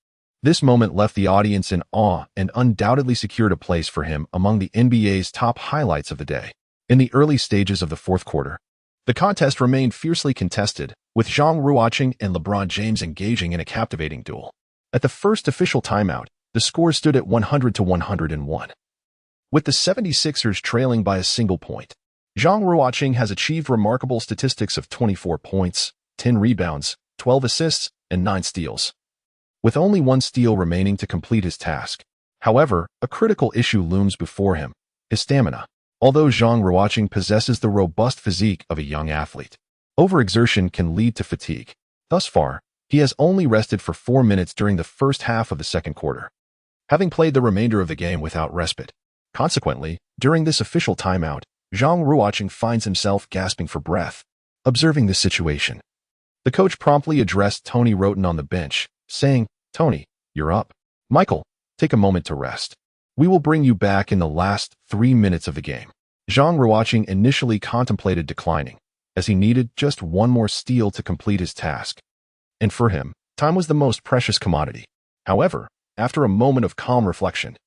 [SPEAKER 1] This moment left the audience in awe and undoubtedly secured a place for him among the NBA's top highlights of the day. In the early stages of the fourth quarter, the contest remained fiercely contested, with Zhang Ruocheng and LeBron James engaging in a captivating duel. At the first official timeout, the score stood at 100-101. With the 76ers trailing by a single point, Zhang Ruocheng has achieved remarkable statistics of 24 points, 10 rebounds, 12 assists, and 9 steals, with only one steal remaining to complete his task. However, a critical issue looms before him: his stamina. Although Zhang Ruocheng possesses the robust physique of a young athlete, overexertion can lead to fatigue. Thus far, he has only rested for 4 minutes during the first half of the second quarter, having played the remainder of the game without respite. Consequently, during this official timeout, Zhang Ruocheng finds himself gasping for breath. Observing this situation, the coach promptly addressed Tony Roten on the bench, saying, "Tony, you're up. Michael, take a moment to rest. We will bring you back in the last 3 minutes of the game." Zhang Ruocheng initially contemplated declining, as he needed just one more steal to complete his task. And for him, time was the most precious commodity. However, after a moment of calm reflection,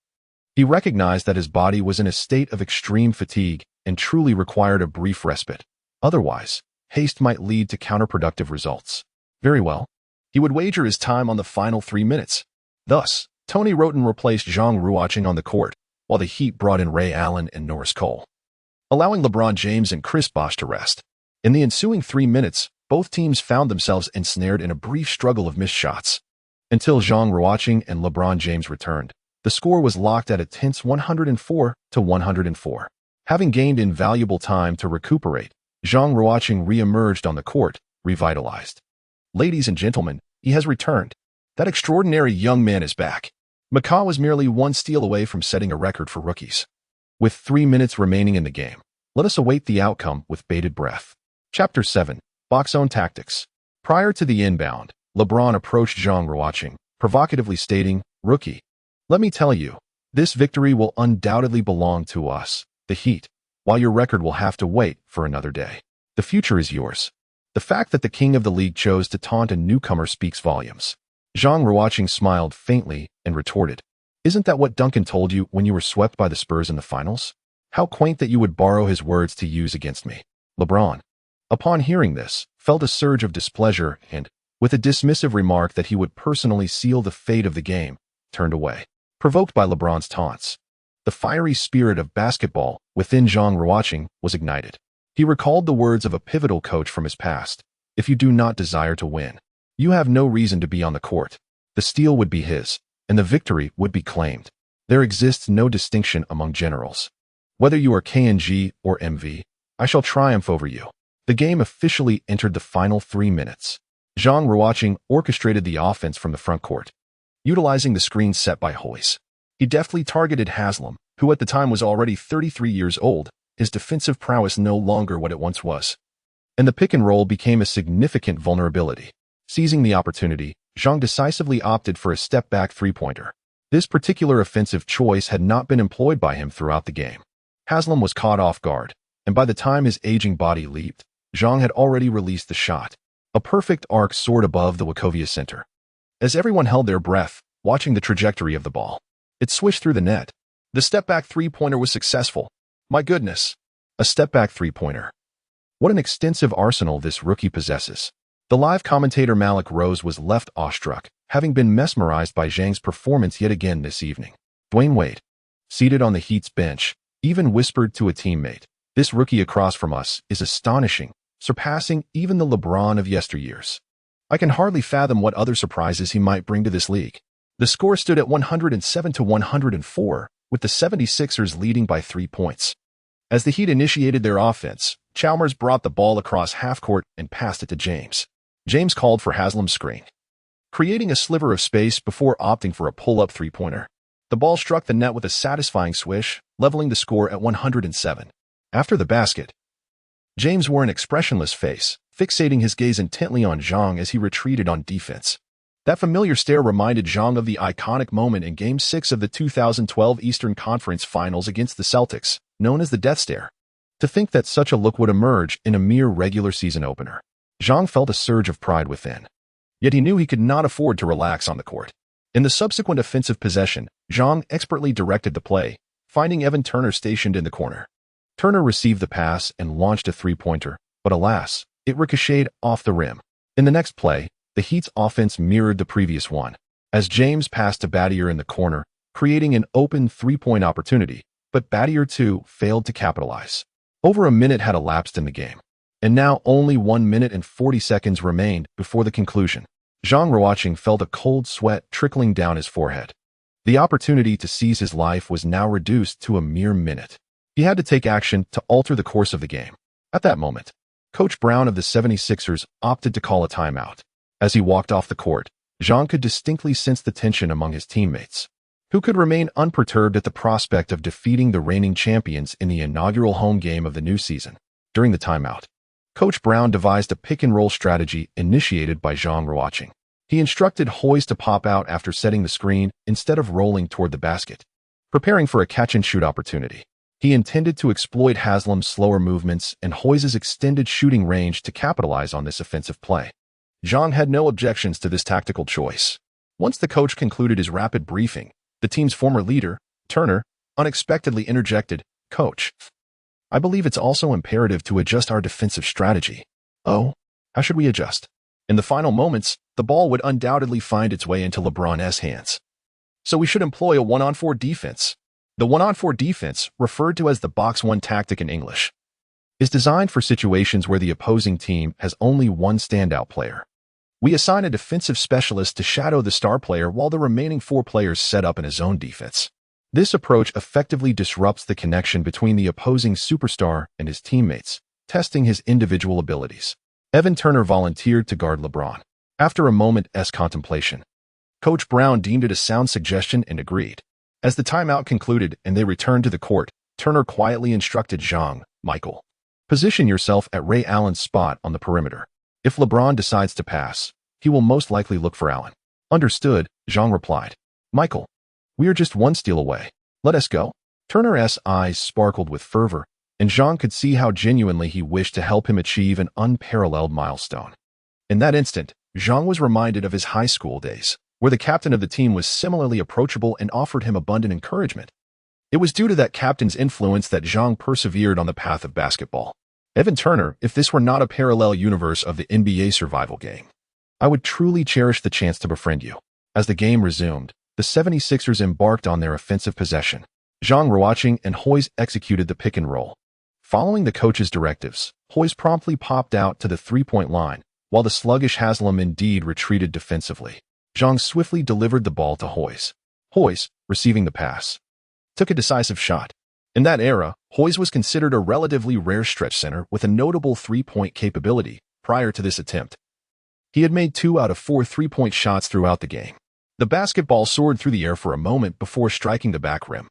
[SPEAKER 1] he recognized that his body was in a state of extreme fatigue and truly required a brief respite. Otherwise, haste might lead to counterproductive results. Very well. He would wager his time on the final 3 minutes. Thus, Tony Roten replaced Zhang Ruocheng on the court, while the Heat brought in Ray Allen and Norris Cole, allowing LeBron James and Chris Bosh to rest. In the ensuing 3 minutes, both teams found themselves ensnared in a brief struggle of missed shots. Until Zhang Ruocheng and LeBron James returned, the score was locked at a tense 104-104. Having gained invaluable time to recuperate, Zhang Ruocheng re-emerged on the court, revitalized. "Ladies and gentlemen, he has returned. That extraordinary young man is back." Maka was merely one steal away from setting a record for rookies. With 3 minutes remaining in the game, let us await the outcome with bated breath. Chapter 7. Box Zone Tactics. Prior to the inbound, LeBron approached Zhang Ruocheng, provocatively stating, "Rookie, let me tell you, this victory will undoubtedly belong to us, the Heat, while your record will have to wait for another day. The future is yours." The fact that the king of the league chose to taunt a newcomer speaks volumes. Zhang Ruocheng smiled faintly and retorted, "Isn't that what Duncan told you when you were swept by the Spurs in the finals? How quaint that you would borrow his words to use against me." LeBron, upon hearing this, felt a surge of displeasure and, with a dismissive remark that he would personally seal the fate of the game, turned away. Provoked by LeBron's taunts, the fiery spirit of basketball within Zhang Ruocheng was ignited. He recalled the words of a pivotal coach from his past: "If you do not desire to win, you have no reason to be on the court." The steal would be his. and the victory would be claimed. There exists no distinction among generals. Whether you are KNG or MV, I shall triumph over you. The game officially entered the final 3 minutes. Zhang Ruocheng orchestrated the offense from the front court, utilizing the screen set by Hoyes. He deftly targeted Haslam, who at the time was already 33 years old, his defensive prowess no longer what it once was. And the pick and roll became a significant vulnerability. Seizing the opportunity, Zhang decisively opted for a step-back three-pointer. This particular offensive choice had not been employed by him throughout the game. Haslam was caught off guard, and by the time his aging body leaped, Zhang had already released the shot. A perfect arc soared above the Wachovia center. As everyone held their breath, watching the trajectory of the ball, it swished through the net. The step-back three-pointer was successful. My goodness, a step-back three-pointer. What an extensive arsenal this rookie possesses. The live commentator Malik Rose was left awestruck, having been mesmerized by Zhang's performance yet again this evening. Dwayne Wade, seated on the Heat's bench, even whispered to a teammate, "This rookie across from us is astonishing, surpassing even the LeBron of yesteryears. I can hardly fathom what other surprises he might bring to this league." The score stood at 107-104, with the 76ers leading by 3 points. As the Heat initiated their offense, Chalmers brought the ball across half-court and passed it to James. James called for Haslam's screen, creating a sliver of space before opting for a pull-up three-pointer. The ball struck the net with a satisfying swish, leveling the score at 107. After the basket, James wore an expressionless face, fixating his gaze intently on Zhang as he retreated on defense. That familiar stare reminded Zhang of the iconic moment in Game 6 of the 2012 Eastern Conference Finals against the Celtics, known as the Death Stare. To think that such a look would emerge in a mere regular season opener. Zhang felt a surge of pride within. Yet he knew he could not afford to relax on the court. In the subsequent offensive possession, Zhang expertly directed the play, finding Evan Turner stationed in the corner. Turner received the pass and launched a three-pointer, but alas, it ricocheted off the rim. In the next play, the Heat's offense mirrored the previous one, as James passed to Battier in the corner, creating an open three-point opportunity, but Battier too failed to capitalize. Over a minute had elapsed in the game, and now only 1 minute and 40 seconds remained before the conclusion. Zhang Ruocheng felt a cold sweat trickling down his forehead. The opportunity to seize his life was now reduced to a mere minute. He had to take action to alter the course of the game. At that moment, Coach Brown of the 76ers opted to call a timeout. As he walked off the court, Zhang could distinctly sense the tension among his teammates, who could remain unperturbed at the prospect of defeating the reigning champions in the inaugural home game of the new season. During the timeout, Coach Brown devised a pick-and-roll strategy initiated by Zhang Ruocheng. He instructed Hoyes to pop out after setting the screen instead of rolling toward the basket, preparing for a catch-and-shoot opportunity. He intended to exploit Haslam's slower movements and Hoyes' extended shooting range to capitalize on this offensive play. Zhang had no objections to this tactical choice. Once the coach concluded his rapid briefing, the team's former leader, Turner, unexpectedly interjected, "Coach, I believe it's also imperative to adjust our defensive strategy." "Oh, how should we adjust?" In the final moments, the ball would undoubtedly find its way into LeBron's hands. "So we should employ a one-on-four defense." The one-on-four defense, referred to as the box-one tactic in English, is designed for situations where the opposing team has only one standout player. We assign a defensive specialist to shadow the star player while the remaining 4 players set up in a zone defense. This approach effectively disrupts the connection between the opposing superstar and his teammates, testing his individual abilities. Evan Turner volunteered to guard LeBron. After a moment's contemplation, Coach Brown deemed it a sound suggestion and agreed. As the timeout concluded and they returned to the court, Turner quietly instructed Zhang, "Michael, position yourself at Ray Allen's spot on the perimeter. If LeBron decides to pass, he will most likely look for Allen." "Understood," Zhang replied. "Michael, we are just one steal away. Let us go." Turner's eyes sparkled with fervor, and Zhang could see how genuinely he wished to help him achieve an unparalleled milestone. In that instant, Zhang was reminded of his high school days, where the captain of the team was similarly approachable and offered him abundant encouragement. It was due to that captain's influence that Zhang persevered on the path of basketball. Evan Turner, if this were not a parallel universe of the NBA Survival Game, I would truly cherish the chance to befriend you. As the game resumed, the 76ers embarked on their offensive possession. Zhang Ruocheng and Hoyes executed the pick and roll. Following the coach's directives, Hoyes promptly popped out to the three-point line, while the sluggish Haslam indeed retreated defensively. Zhang swiftly delivered the ball to Hoyes. Hoyes, receiving the pass, took a decisive shot. In that era, Hoyes was considered a relatively rare stretch center with a notable three-point capability prior to this attempt. He had made 2 out of 4 three-point shots throughout the game. The basketball soared through the air for a moment before striking the back rim.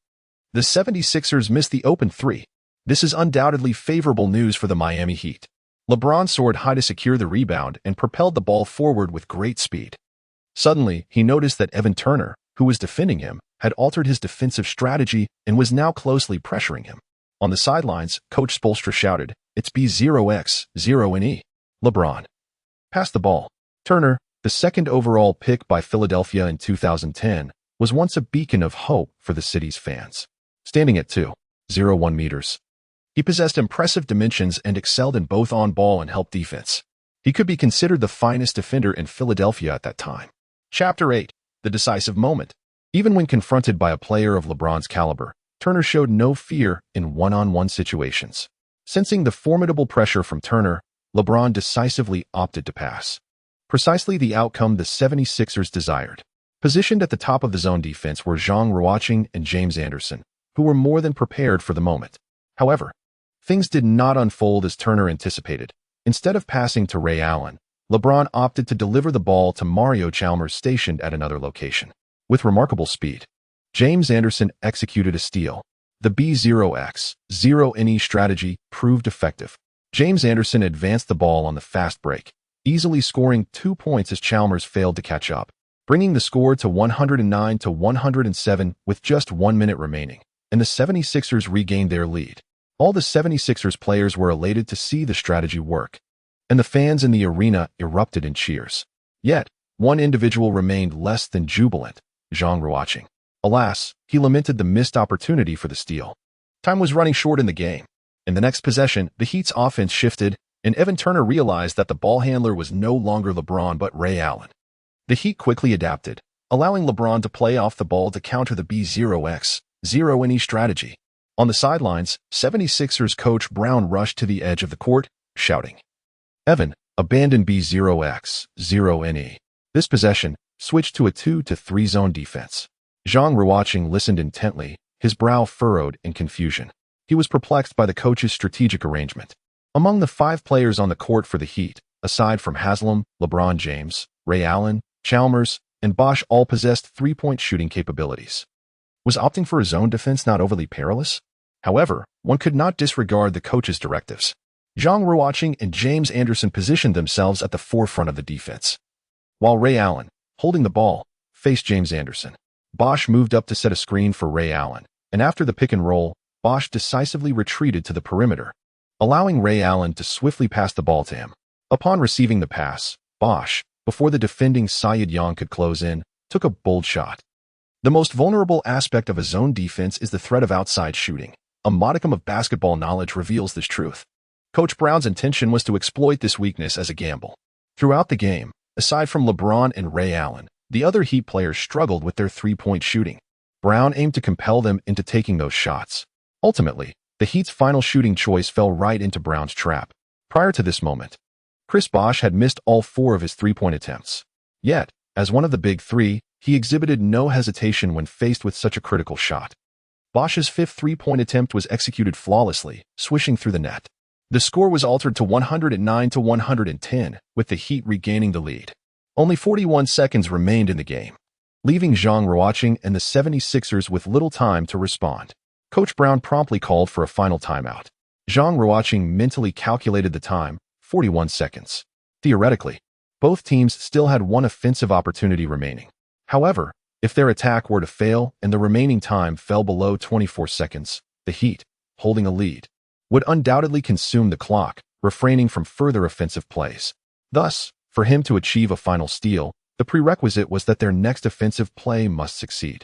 [SPEAKER 1] The 76ers missed the open three. This is undoubtedly favorable news for the Miami Heat. LeBron soared high to secure the rebound and propelled the ball forward with great speed. Suddenly, he noticed that Evan Turner, who was defending him, had altered his defensive strategy and was now closely pressuring him. On the sidelines, Coach Spoelstra shouted, "It's B0X0NE. LeBron. Pass the ball." Turner, the second overall pick by Philadelphia in 2010, was once a beacon of hope for the city's fans. Standing at 2.01 meters, he possessed impressive dimensions and excelled in both on-ball and help defense. He could be considered the finest defender in Philadelphia at that time. Chapter 8. The decisive moment. Even when confronted by a player of LeBron's caliber, Turner showed no fear in one-on-one situations. Sensing the formidable pressure from Turner, LeBron decisively opted to pass. Precisely the outcome the 76ers desired. Positioned at the top of the zone defense were Zhang Ruocheng and James Anderson, who were more than prepared for the moment. However, things did not unfold as Turner anticipated. Instead of passing to Ray Allen, LeBron opted to deliver the ball to Mario Chalmers stationed at another location. With remarkable speed, James Anderson executed a steal. The B0X0NE strategy proved effective. James Anderson advanced the ball on the fast break, easily scoring 2 points as Chalmers failed to catch up, bringing the score to 109-107 with just 1 minute remaining, and the 76ers regained their lead. All the 76ers players were elated to see the strategy work, and the fans in the arena erupted in cheers. Yet, one individual remained less than jubilant: Zhang Ruocheng. Alas, he lamented the missed opportunity for the steal. Time was running short in the game. In the next possession, the Heat's offense shifted, and Evan Turner realized that the ball handler was no longer LeBron but Ray Allen. The Heat quickly adapted, allowing LeBron to play off the ball to counter the B0X0NE strategy. On the sidelines, 76ers coach Brown rushed to the edge of the court, shouting, "Evan, abandon B0X0NE. This possession switched to a 2-3 zone defense." Zhang Ruocheng listened intently, his brow furrowed in confusion. He was perplexed by the coach's strategic arrangement. Among the 5 players on the court for the Heat, aside from Haslam, LeBron James, Ray Allen, Chalmers, and Bosh all possessed three-point shooting capabilities. Was opting for a zone defense not overly perilous? However, one could not disregard the coach's directives. Zhang Ruocheng and James Anderson positioned themselves at the forefront of the defense, while Ray Allen, holding the ball, faced James Anderson. Bosh moved up to set a screen for Ray Allen, and after the pick and roll, Bosh decisively retreated to the perimeter, allowing Ray Allen to swiftly pass the ball to him. Upon receiving the pass, Bosh, before the defending Syed Young could close in, took a bold shot. The most vulnerable aspect of a zone defense is the threat of outside shooting. A modicum of basketball knowledge reveals this truth. Coach Brown's intention was to exploit this weakness as a gamble. Throughout the game, aside from LeBron and Ray Allen, the other Heat players struggled with their three-point shooting. Brown aimed to compel them into taking those shots. Ultimately, the Heat's final shooting choice fell right into Brown's trap. Prior to this moment, Chris Bosh had missed all 4 of his three-point attempts. Yet, as one of the big 3, he exhibited no hesitation when faced with such a critical shot. Bosh's 5th three-point attempt was executed flawlessly, swishing through the net. The score was altered to 109-110, with the Heat regaining the lead. Only 41 seconds remained in the game, leaving Zhang Ruocheng and the 76ers with little time to respond. Coach Brown promptly called for a final timeout. Zhang Ruocheng mentally calculated the time, 41 seconds. Theoretically, both teams still had one offensive opportunity remaining. However, if their attack were to fail and the remaining time fell below 24 seconds, the Heat, holding a lead, would undoubtedly consume the clock, refraining from further offensive plays. Thus, for him to achieve a final steal, the prerequisite was that their next offensive play must succeed.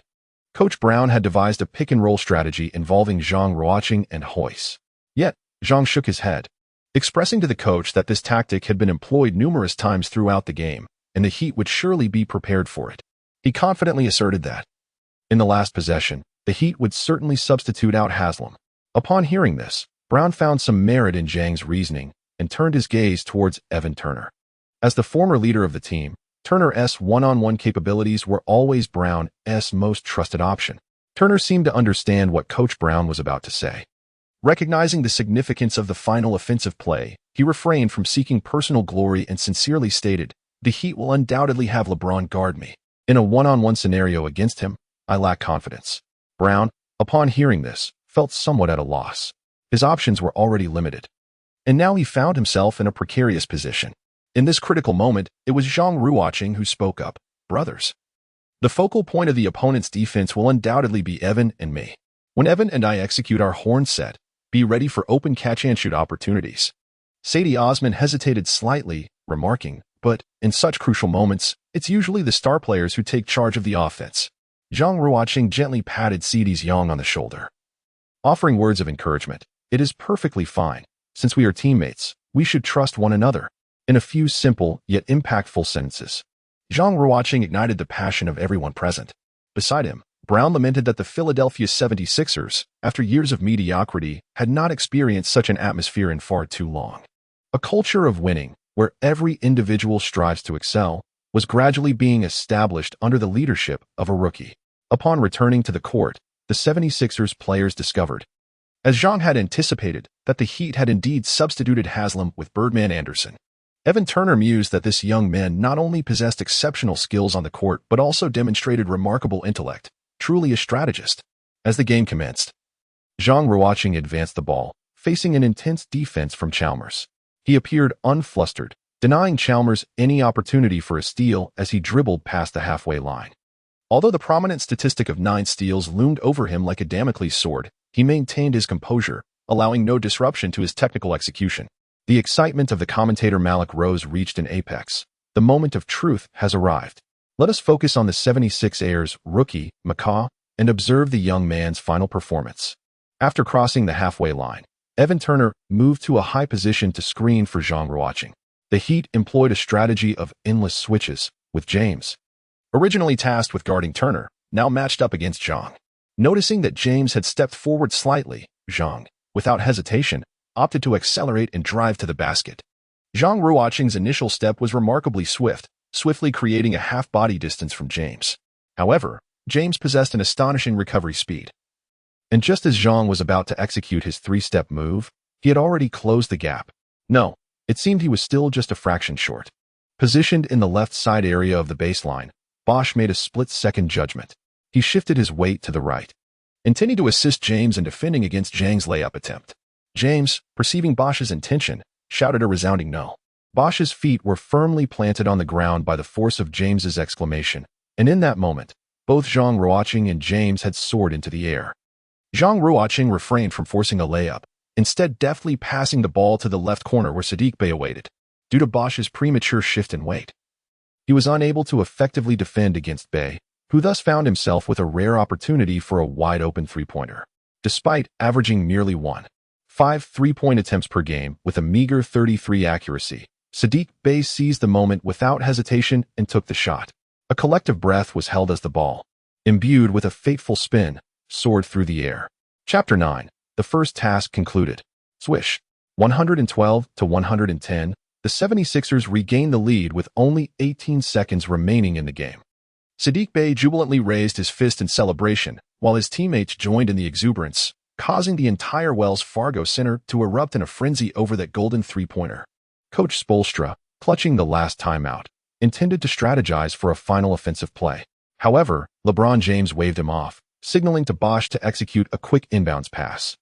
[SPEAKER 1] Coach Brown had devised a pick-and-roll strategy involving Zhang Ruocheng and Hoyes. Yet, Zhang shook his head, expressing to the coach that this tactic had been employed numerous times throughout the game, and the Heat would surely be prepared for it. He confidently asserted that, in the last possession, the Heat would certainly substitute out Haslam. Upon hearing this, Brown found some merit in Zhang's reasoning and turned his gaze towards Evan Turner. As the former leader of the team, Turner's one-on-one capabilities were always Brown's most trusted option. Turner seemed to understand what Coach Brown was about to say. Recognizing the significance of the final offensive play, he refrained from seeking personal glory and sincerely stated, "The Heat will undoubtedly have LeBron guard me. In a one-on-one scenario against him, I lack confidence." Brown, upon hearing this, felt somewhat at a loss. His options were already limited. And now he found himself in a precarious position. In this critical moment, it was Zhang Ruocheng who spoke up. "Brothers, the focal point of the opponent's defense will undoubtedly be Evan and me. When Evan and I execute our horn set, be ready for open catch-and-shoot opportunities." Sadie Osman hesitated slightly, remarking, "But in such crucial moments, it's usually the star players who take charge of the offense." Zhang Ruocheng gently patted Sadie's Yang on the shoulder, offering words of encouragement. "It is perfectly fine. Since we are teammates, we should trust one another." In a few simple yet impactful sentences, Zhang Ruocheng ignited the passion of everyone present. Beside him, Brown lamented that the Philadelphia 76ers, after years of mediocrity, had not experienced such an atmosphere in far too long. A culture of winning, where every individual strives to excel, was gradually being established under the leadership of a rookie. Upon returning to the court, the 76ers players discovered, as Zhang had anticipated, that the Heat had indeed substituted Haslam with Birdman Anderson. Evan Turner mused that this young man not only possessed exceptional skills on the court but also demonstrated remarkable intellect, truly a strategist. As the game commenced, Zhang Ruocheng advanced the ball, facing an intense defense from Chalmers. He appeared unflustered, denying Chalmers any opportunity for a steal as he dribbled past the halfway line. Although the prominent statistic of 9 steals loomed over him like a Damocles sword, he maintained his composure, allowing no disruption to his technical execution. The excitement of the commentator Malik Rose reached an apex. The moment of truth has arrived. Let us focus on the 76ers rookie, McCaw, and observe the young man's final performance. After crossing the halfway line, Evan Turner moved to a high position to screen for Zhang Ruocheng. The Heat employed a strategy of endless switches, with James, originally tasked with guarding Turner, now matched up against Zhang. Noticing that James had stepped forward slightly, Zhang, without hesitation, opted to accelerate and drive to the basket. Zhang Ruocheng's initial step was remarkably swiftly creating a half-body distance from James. However, James possessed an astonishing recovery speed. And just as Zhang was about to execute his 3-step move, he had already closed the gap. No, it seemed he was still just a fraction short. Positioned in the left side area of the baseline, Bosch made a split-second judgment. He shifted his weight to the right, intending to assist James in defending against Zhang's layup attempt. James, perceiving Bosch's intention, shouted a resounding no. Bosch's feet were firmly planted on the ground by the force of James's exclamation, and in that moment, both Zhang Ruocheng and James had soared into the air. Zhang Ruocheng refrained from forcing a layup, instead deftly passing the ball to the left corner where Saddiq Bey awaited. Due to Bosch's premature shift in weight, he was unable to effectively defend against Bey, who thus found himself with a rare opportunity for a wide-open three-pointer. Despite averaging merely 1.5 three-point attempts per game with a meager 33% accuracy, Saddiq Bey seized the moment without hesitation and took the shot. A collective breath was held as the ball, imbued with a fateful spin, soared through the air. Chapter 9. The first task concluded. Swish. 112-110, the 76ers regained the lead with only 18 seconds remaining in the game. Saddiq Bey jubilantly raised his fist in celebration, while his teammates joined in the exuberance, causing the entire Wells Fargo Center to erupt in a frenzy over that golden three-pointer. Coach Spoelstra, clutching the last timeout, intended to strategize for a final offensive play. However, LeBron James waved him off, signaling to Bosch to execute a quick inbounds pass.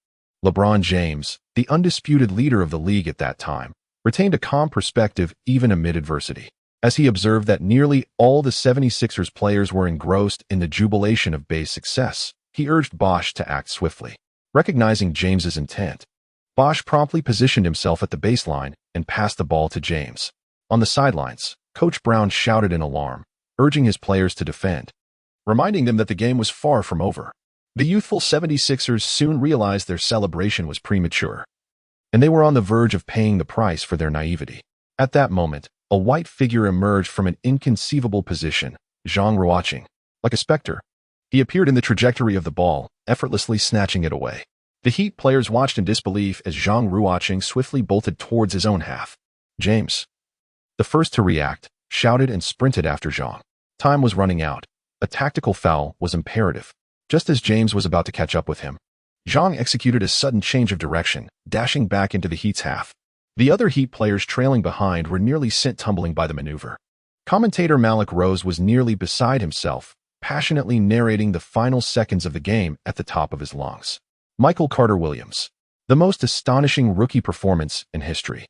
[SPEAKER 1] LeBron James, the undisputed leader of the league at that time, retained a calm perspective even amid adversity. As he observed that nearly all the 76ers players were engrossed in the jubilation of Bey's success, he urged Bosch to act swiftly. Recognizing James's intent, Bosch promptly positioned himself at the baseline and passed the ball to James. On the sidelines, Coach Brown shouted in alarm, urging his players to defend, reminding them that the game was far from over. The youthful 76ers soon realized their celebration was premature, and they were on the verge of paying the price for their naivety. At that moment, a white figure emerged from an inconceivable position, Zhang Ruocheng. Like a specter, he appeared in the trajectory of the ball, effortlessly snatching it away. The Heat players watched in disbelief as Zhang Ruocheng swiftly bolted towards his own half. James, the first to react, shouted and sprinted after Zhang. Time was running out. A tactical foul was imperative. Just as James was about to catch up with him, Zhang executed a sudden change of direction, dashing back into the Heat's half. The other Heat players trailing behind were nearly sent tumbling by the maneuver. Commentator Malik Rose was nearly beside himself, passionately narrating the final seconds of the game at the top of his lungs. Michael Carter-Williams. The most astonishing rookie performance in history.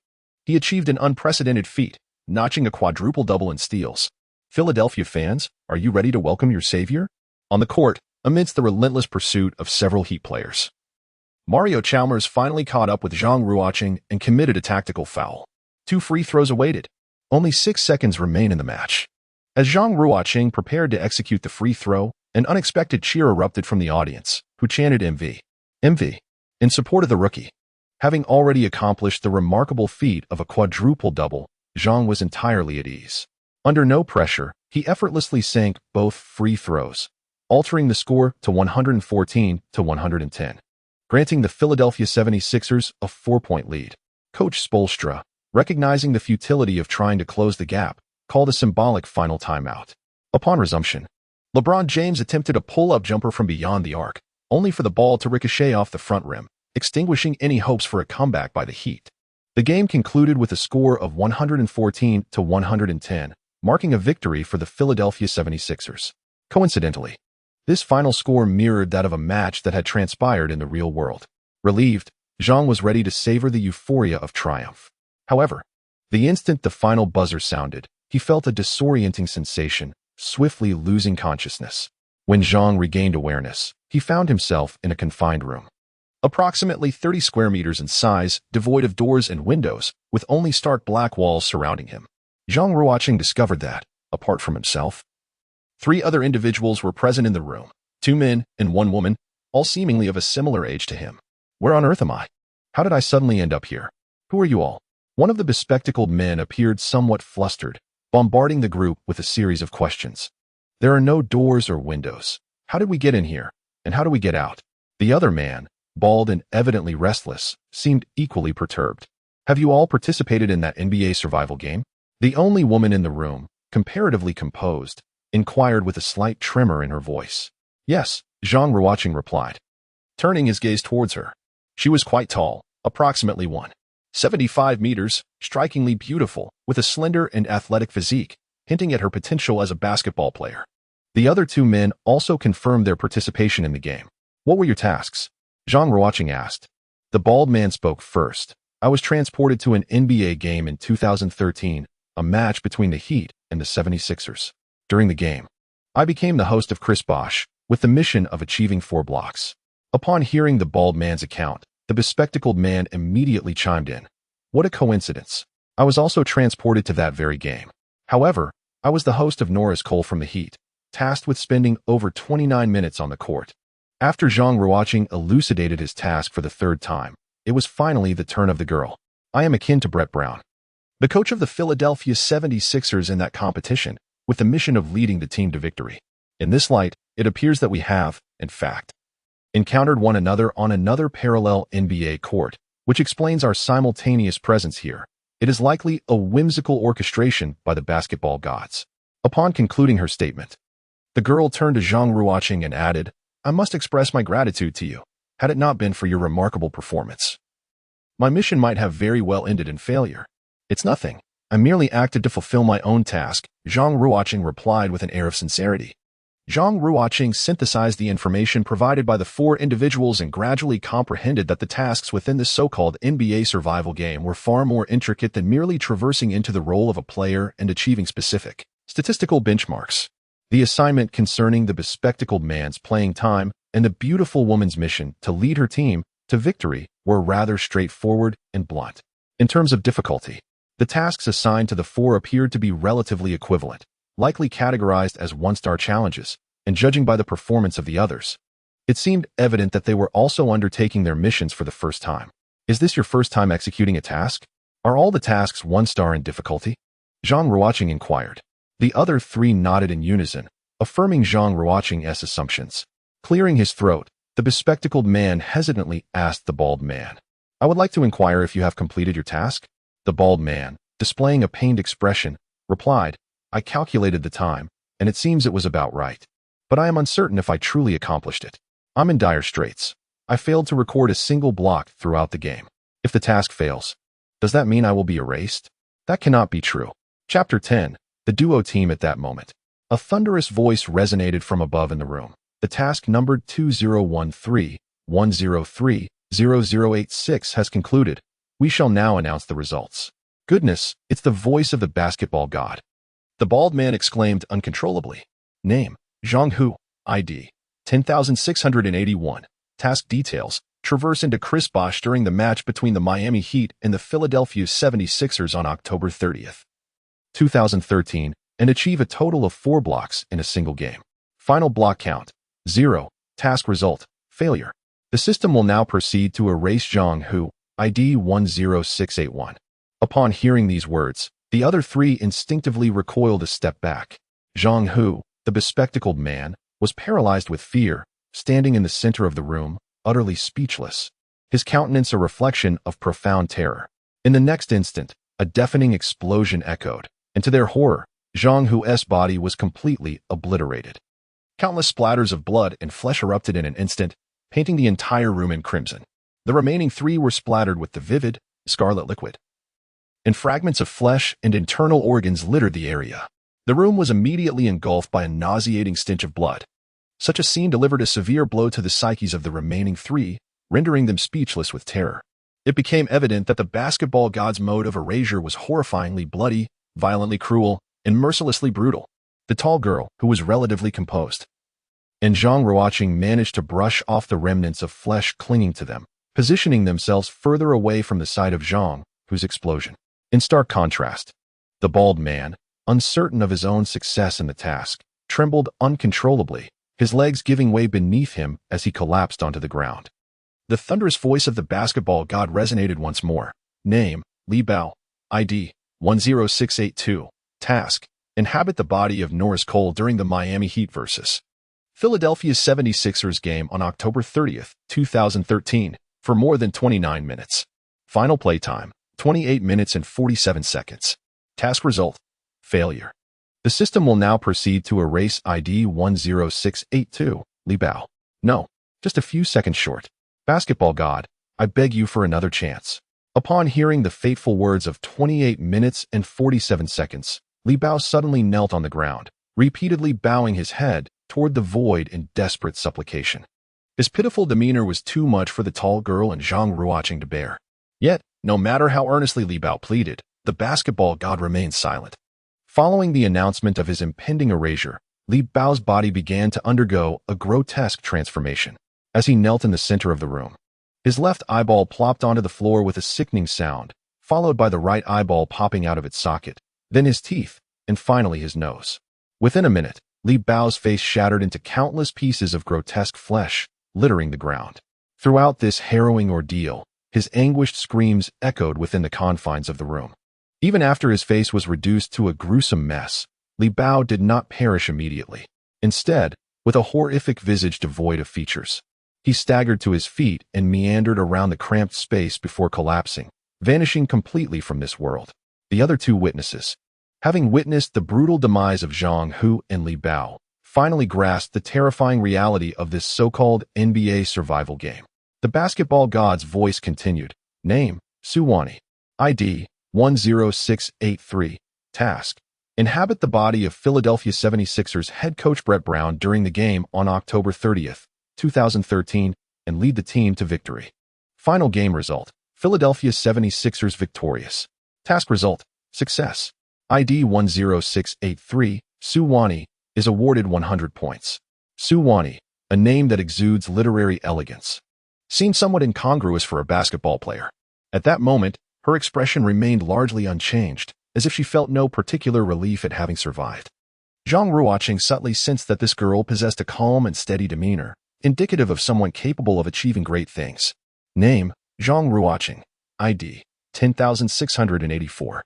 [SPEAKER 1] He achieved an unprecedented feat, notching a quadruple double in steals. Philadelphia fans, are you ready to welcome your savior? On the court, amidst the relentless pursuit of several Heat players, Mario Chalmers finally caught up with Zhang Ruocheng and committed a tactical foul. 2 free throws awaited. Only 6 seconds remain in the match. As Zhang Ruocheng prepared to execute the free throw, an unexpected cheer erupted from the audience, who chanted MV. MV. In support of the rookie. Having already accomplished the remarkable feat of a quadruple double, Zhang was entirely at ease. Under no pressure, he effortlessly sank both free throws, altering the score to 114-110, granting the Philadelphia 76ers a 4-point lead. Coach Spoelstra, recognizing the futility of trying to close the gap, called a symbolic final timeout. Upon resumption, LeBron James attempted a pull-up jumper from beyond the arc, only for the ball to ricochet off the front rim, extinguishing any hopes for a comeback by the Heat. The game concluded with a score of 114-110, marking a victory for the Philadelphia 76ers. Coincidentally, this final score mirrored that of a match that had transpired in the real world. Relieved, Zhang was ready to savor the euphoria of triumph. However, the instant the final buzzer sounded, he felt a disorienting sensation, swiftly losing consciousness. When Zhang regained awareness, he found himself in a confined room. Approximately 30 square meters in size, devoid of doors and windows, with only stark black walls surrounding him. Zhang Ruocheng discovered that, apart from himself, 3 other individuals were present in the room, 2 men and 1 woman, all seemingly of a similar age to him. Where on earth am I? How did I suddenly end up here? Who are you all? One of the bespectacled men appeared somewhat flustered, bombarding the group with a series of questions. There are no doors or windows. How did we get in here? And how do we get out? The other man, bald and evidently restless, seemed equally perturbed. Have you all participated in that NBA Survival game? The only woman in the room, comparatively composed, inquired with a slight tremor in her voice. Yes, Zhang Ruocheng replied, turning his gaze towards her. She was quite tall, approximately 175 meters, strikingly beautiful, with a slender and athletic physique, hinting at her potential as a basketball player. The other 2 men also confirmed their participation in the game. What were your tasks? Zhang Ruocheng asked. The bald man spoke first. I was transported to an NBA game in 2013, a match between the Heat and the 76ers. During the game, I became the host of Chris Bosh, with the mission of achieving 4 blocks. Upon hearing the bald man's account, the bespectacled man immediately chimed in. What a coincidence. I was also transported to that very game. However, I was the host of Norris Cole from the Heat, tasked with spending over 29 minutes on the court. After Zhang Ruocheng elucidated his task for the 3rd time, it was finally the turn of the girl. I am akin to Brett Brown, the coach of the Philadelphia 76ers in that competition, with the mission of leading the team to victory. In this light, it appears that we have, in fact, encountered one another on another parallel NBA court, which explains our simultaneous presence here. It is likely a whimsical orchestration by the basketball gods. Upon concluding her statement, the girl turned to Zhang Ruocheng and added, I must express my gratitude to you, had it not been for your remarkable performance. My mission might have very well ended in failure. It's nothing. I merely acted to fulfill my own task, Zhang Ruocheng replied with an air of sincerity. Zhang Ruocheng synthesized the information provided by the 4 individuals and gradually comprehended that the tasks within the so-called NBA Survival game were far more intricate than merely traversing into the role of a player and achieving specific statistical benchmarks. The assignment concerning the bespectacled man's playing time and the beautiful woman's mission to lead her team to victory were rather straightforward and blunt. In terms of difficulty, the tasks assigned to the 4 appeared to be relatively equivalent, likely categorized as 1-star challenges, and judging by the performance of the others, it seemed evident that they were also undertaking their missions for the first time. Is this your first time executing a task? Are all the tasks 1-star in difficulty? Zhang Ruocheng inquired. The other 3 nodded in unison, affirming Zhang Ruocheng's assumptions. Clearing his throat, the bespectacled man hesitantly asked the bald man, I would like to inquire if you have completed your task? The bald man, displaying a pained expression, replied, I calculated the time, and it seems it was about right. But I am uncertain if I truly accomplished it. I'm in dire straits. I failed to record a single block throughout the game. If the task fails, does that mean I will be erased? That cannot be true. Chapter 10. The duo team at that moment. A thunderous voice resonated from above in the room. The task numbered 2013-103-0086 has concluded. We shall now announce the results. Goodness, it's the voice of the basketball god. The bald man exclaimed uncontrollably. Name, Zhang Hu, ID, 10,681. Task details, traverse into Chris Bosh during the match between the Miami Heat and the Philadelphia 76ers on October 30th, 2013, and achieve a total of 4 blocks in a single game. Final block count, 0. Task result, failure. The system will now proceed to erase Zhang Hu, ID 10681. Upon hearing these words, the other 3 instinctively recoiled a step back. Zhang Hu, the bespectacled man, was paralyzed with fear, standing in the center of the room, utterly speechless, his countenance a reflection of profound terror. In the next instant, a deafening explosion echoed, and to their horror, Zhang Hu's body was completely obliterated. Countless splatters of blood and flesh erupted in an instant, painting the entire room in crimson. The remaining 3 were splattered with the vivid, scarlet liquid, and fragments of flesh and internal organs littered the area. The room was immediately engulfed by a nauseating stench of blood. Such a scene delivered a severe blow to the psyches of the remaining 3, rendering them speechless with terror. It became evident that the basketball god's mode of erasure was horrifyingly bloody, violently cruel, and mercilessly brutal. The tall girl, who was relatively composed, and Zhang Ruocheng managed to brush off the remnants of flesh clinging to them, positioning themselves further away from the side of Zhang Hu's explosion. In stark contrast, the bald man, uncertain of his own success in the task, trembled uncontrollably, his legs giving way beneath him as he collapsed onto the ground. The thunderous voice of the basketball god resonated once more. Name, Li Bao, ID, 10682. Task, inhabit the body of Norris Cole during the Miami Heat vs. Philadelphia 76ers game on October 30th, 2013, for more than 29 minutes. Final playtime, 28 minutes and 47 seconds. Task result, failure. The system will now proceed to erase ID 10682, Li Bao. No, just a few seconds short. Basketball god, I beg you for another chance. Upon hearing the fateful words of 28 minutes and 47 seconds, Li Bao suddenly knelt on the ground, repeatedly bowing his head toward the void in desperate supplication. His pitiful demeanor was too much for the tall girl and Zhang Ruocheng to bear. Yet, no matter how earnestly Li Bao pleaded, the basketball god remained silent. Following the announcement of his impending erasure, Li Bao's body began to undergo a grotesque transformation. As he knelt in the center of the room, his left eyeball plopped onto the floor with a sickening sound, followed by the right eyeball popping out of its socket, then his teeth, and finally his nose. Within a minute, Li Bao's face shattered into countless pieces of grotesque flesh, littering the ground. Throughout this harrowing ordeal, his anguished screams echoed within the confines of the room. Even after his face was reduced to a gruesome mess, Li Bao did not perish immediately. Instead, with a horrific visage devoid of features, he staggered to his feet and meandered around the cramped space before collapsing, vanishing completely from this world. The other 2 witnesses, having witnessed the brutal demise of Zhang Hu and Li Bao, finally grasped the terrifying reality of this so-called NBA survival game. The basketball god's voice continued. Name, Suwani. ID, 10683. Task, inhabit the body of Philadelphia 76ers head coach Brett Brown during the game on October 30th, 2013, and lead the team to victory. Final game result, Philadelphia 76ers victorious. Task result, success. ID 10683, Suwani, is awarded 100 points. Suwani, a name that exudes literary elegance, seemed somewhat incongruous for a basketball player. At that moment, her expression remained largely unchanged, as if she felt no particular relief at having survived. Zhang Ruocheng subtly sensed that this girl possessed a calm and steady demeanor, indicative of someone capable of achieving great things. Name, Zhang Ruocheng. ID, 10,684.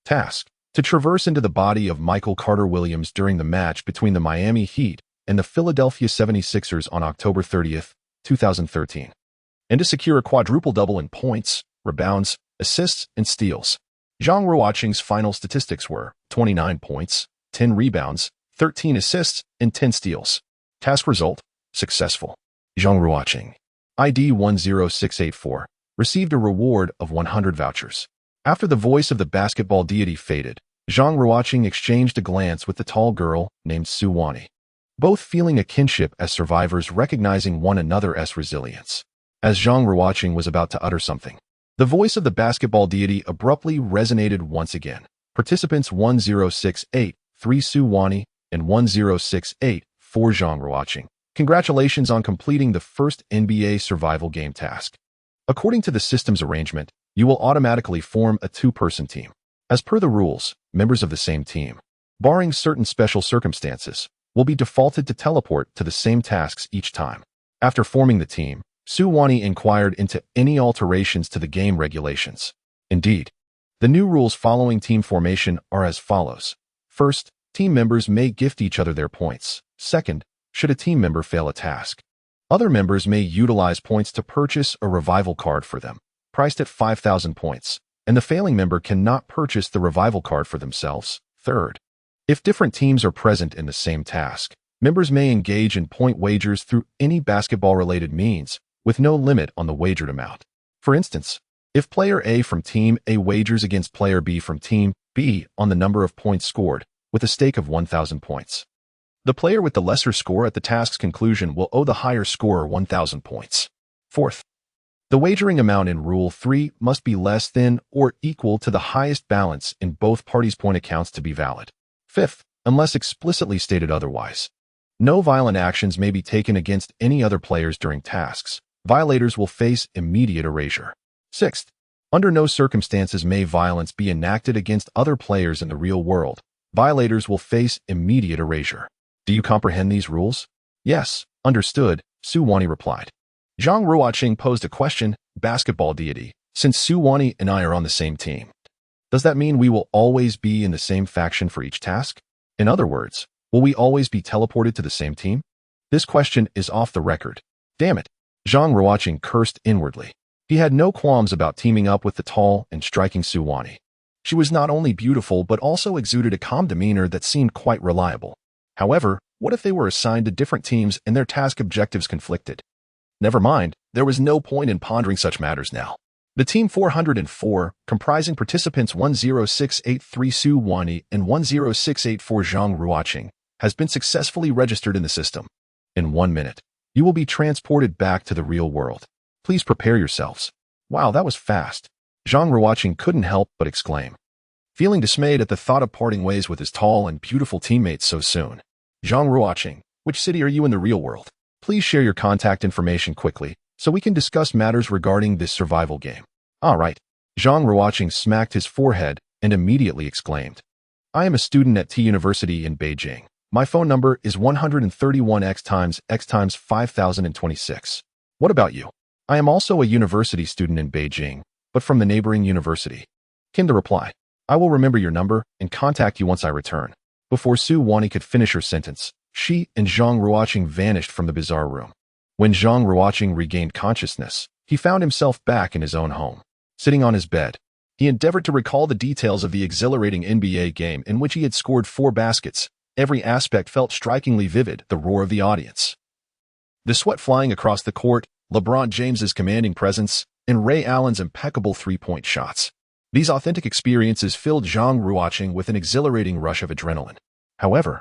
[SPEAKER 1] Task, to traverse into the body of Michael Carter Williams during the match between the Miami Heat and the Philadelphia 76ers on October 30th, 2013, and to secure a quadruple-double in points, rebounds, assists, and steals. Zhang Ruocheng's final statistics were 29 points, 10 rebounds, 13 assists, and 10 steals. Task result: successful. Zhang Ruocheng, ID 10684, received a reward of 100 vouchers. After the voice of the basketball deity faded, Zhang Ruocheng exchanged a glance with the tall girl named Su Wani, both feeling a kinship as survivors recognizing one another's resilience. As Zhang Ruocheng was about to utter something, the voice of the basketball deity abruptly resonated once again. Participants 10683 Su Wani and 10684 Zhang Ruocheng, congratulations on completing the first NBA Survival Game task. According to the system's arrangement, you will automatically form a two-person team. As per the rules, members of the same team, barring certain special circumstances, will be defaulted to teleport to the same tasks each time. After forming the team, Su Wani inquired into any alterations to the game regulations. Indeed, the new rules following team formation are as follows. First, team members may gift each other their points. Second, should a team member fail a task, other members may utilize points to purchase a revival card for them, priced at 5,000 points, and the failing member cannot purchase the revival card for themselves. Third, if different teams are present in the same task, members may engage in point wagers through any basketball-related means, with no limit on the wagered amount. For instance, if player A from Team A wagers against player B from Team B on the number of points scored, with a stake of 1,000 points, the player with the lesser score at the task's conclusion will owe the higher scorer 1,000 points. Fourth, the wagering amount in Rule 3 must be less than or equal to the highest balance in both parties' point accounts to be valid. Fifth, unless explicitly stated otherwise, no violent actions may be taken against any other players during tasks. Violators will face immediate erasure. Sixth, under no circumstances may violence be enacted against other players in the real world. Violators will face immediate erasure. Do you comprehend these rules? Yes, understood, Su Wani replied. Zhang Ruocheng posed a question. Basketball deity, since Su Wani and I are on the same team, does that mean we will always be in the same faction for each task? In other words, will we always be teleported to the same team? This question is off the record. Damn it. Zhang Ruocheng cursed inwardly. He had no qualms about teaming up with the tall and striking Su Wani. She was not only beautiful but also exuded a calm demeanor that seemed quite reliable. However, what if they were assigned to different teams and their task objectives conflicted? Never mind, there was no point in pondering such matters now. The Team 404, comprising participants 10683 Su Wani and 10684 Zhang Ruocheng, has been successfully registered in the system. In 1 minute, you will be transported back to the real world. Please prepare yourselves. Wow, that was fast. Zhang Ruocheng couldn't help but exclaim, feeling dismayed at the thought of parting ways with his tall and beautiful teammates so soon. Zhang Ruocheng, which city are you in the real world? Please share your contact information quickly, so we can discuss matters regarding this survival game. All right. Zhang Ruocheng smacked his forehead and immediately exclaimed, I am a student at T University in Beijing. My phone number is 131x × 5026. What about you? I am also a university student in Beijing, but from the neighboring university. Came the reply. I will remember your number and contact you once I return. Before Su Wani could finish her sentence, she and Zhang Ruocheng vanished from the bizarre room. When Zhang Ruocheng regained consciousness, he found himself back in his own home. Sitting on his bed, he endeavored to recall the details of the exhilarating NBA game in which he had scored 4 baskets. Every aspect felt strikingly vivid, the roar of the audience, the sweat flying across the court, LeBron James's commanding presence, and Ray Allen's impeccable three-point shots. These authentic experiences filled Zhang Ruocheng with an exhilarating rush of adrenaline. However,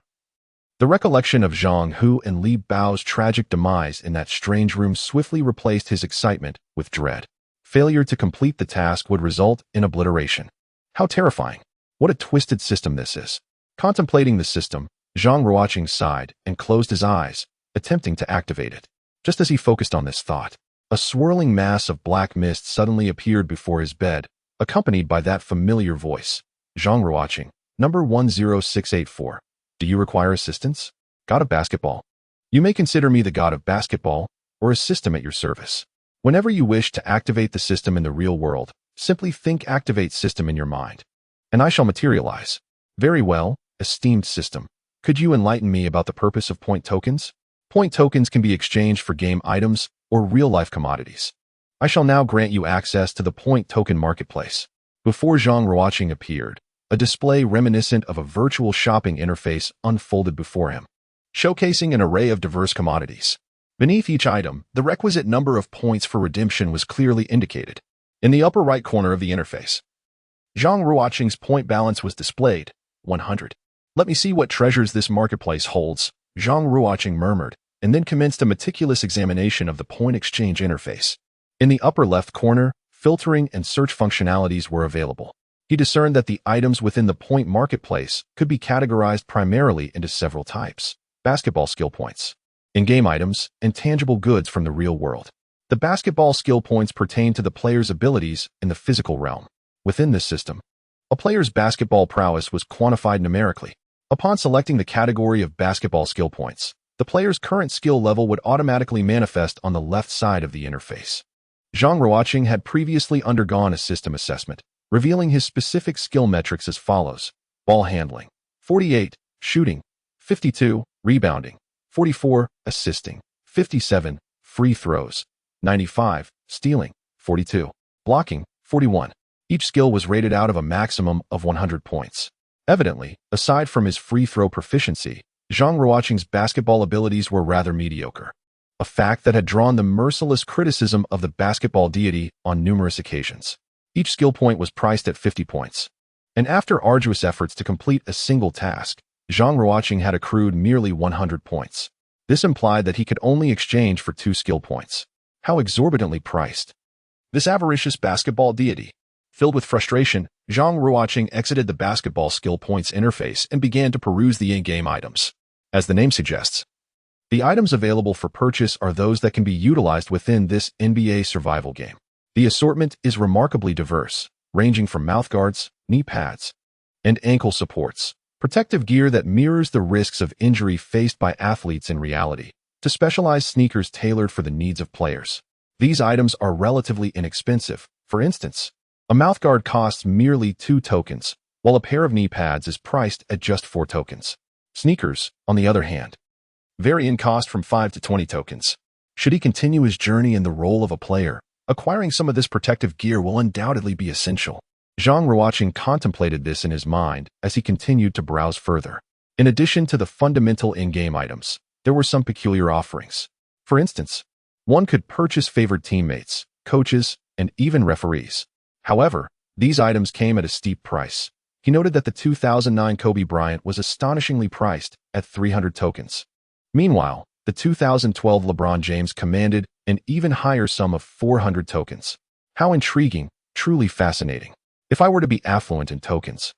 [SPEAKER 1] the recollection of Zhang Hu and Li Bao's tragic demise in that strange room swiftly replaced his excitement with dread. Failure to complete the task would result in obliteration. How terrifying. What a twisted system this is. Contemplating the system, Zhang Ruocheng sighed and closed his eyes, attempting to activate it. Just as he focused on this thought, a swirling mass of black mist suddenly appeared before his bed, accompanied by that familiar voice. Zhang Ruocheng, number 10684. Do you require assistance? God of basketball. You may consider me the god of basketball, or a system at your service. Whenever you wish to activate the system in the real world, simply think activate system in your mind, and I shall materialize. Very well, esteemed system. Could you enlighten me about the purpose of point tokens? Point tokens can be exchanged for game items or real-life commodities. I shall now grant you access to the point token marketplace. Before Zhang Ruocheng appeared, a display reminiscent of a virtual shopping interface unfolded before him, showcasing an array of diverse commodities. Beneath each item, the requisite number of points for redemption was clearly indicated. In the upper right corner of the interface, Zhang Ruocheng's point balance was displayed, 100. "Let me see what treasures this marketplace holds," Zhang Ruocheng murmured, and then commenced a meticulous examination of the point exchange interface. In the upper left corner, filtering and search functionalities were available. He discerned that the items within the point marketplace could be categorized primarily into several types: basketball skill points, in-game items, and tangible goods from the real world. The basketball skill points pertain to the player's abilities in the physical realm. Within this system, a player's basketball prowess was quantified numerically. Upon selecting the category of basketball skill points, the player's current skill level would automatically manifest on the left side of the interface. Zhang Ruocheng had previously undergone a system assessment, revealing his specific skill metrics as follows: ball handling, 48, shooting, 52, rebounding, 44, assisting, 57, free throws, 95, stealing, 42, blocking, 41. Each skill was rated out of a maximum of 100 points. Evidently, aside from his free throw proficiency, Zhang Ruocheng's basketball abilities were rather mediocre, a fact that had drawn the merciless criticism of the basketball deity on numerous occasions. Each skill point was priced at 50 points, and after arduous efforts to complete a single task, Zhang Ruocheng had accrued merely 100 points. This implied that he could only exchange for 2 skill points. How exorbitantly priced! This avaricious basketball deity. Filled with frustration, Zhang Ruocheng exited the basketball skill points interface and began to peruse the in-game items. As the name suggests, the items available for purchase are those that can be utilized within this NBA survival game. The assortment is remarkably diverse, ranging from mouthguards, knee pads, and ankle supports, protective gear that mirrors the risks of injury faced by athletes in reality, to specialized sneakers tailored for the needs of players. These items are relatively inexpensive. For instance, a mouthguard costs merely 2 tokens, while a pair of knee pads is priced at just 4 tokens. Sneakers, on the other hand, vary in cost from 5 to 20 tokens. Should he continue his journey in the role of a player, acquiring some of this protective gear will undoubtedly be essential. Zhang Ruocheng contemplated this in his mind as he continued to browse further. In addition to the fundamental in-game items, there were some peculiar offerings. For instance, one could purchase favored teammates, coaches, and even referees. However, these items came at a steep price. He noted that the 2009 Kobe Bryant was astonishingly priced at 300 tokens. Meanwhile, the 2012 LeBron James commanded an even higher sum of 400 tokens. How intriguing, truly fascinating. If I were to be affluent in tokens,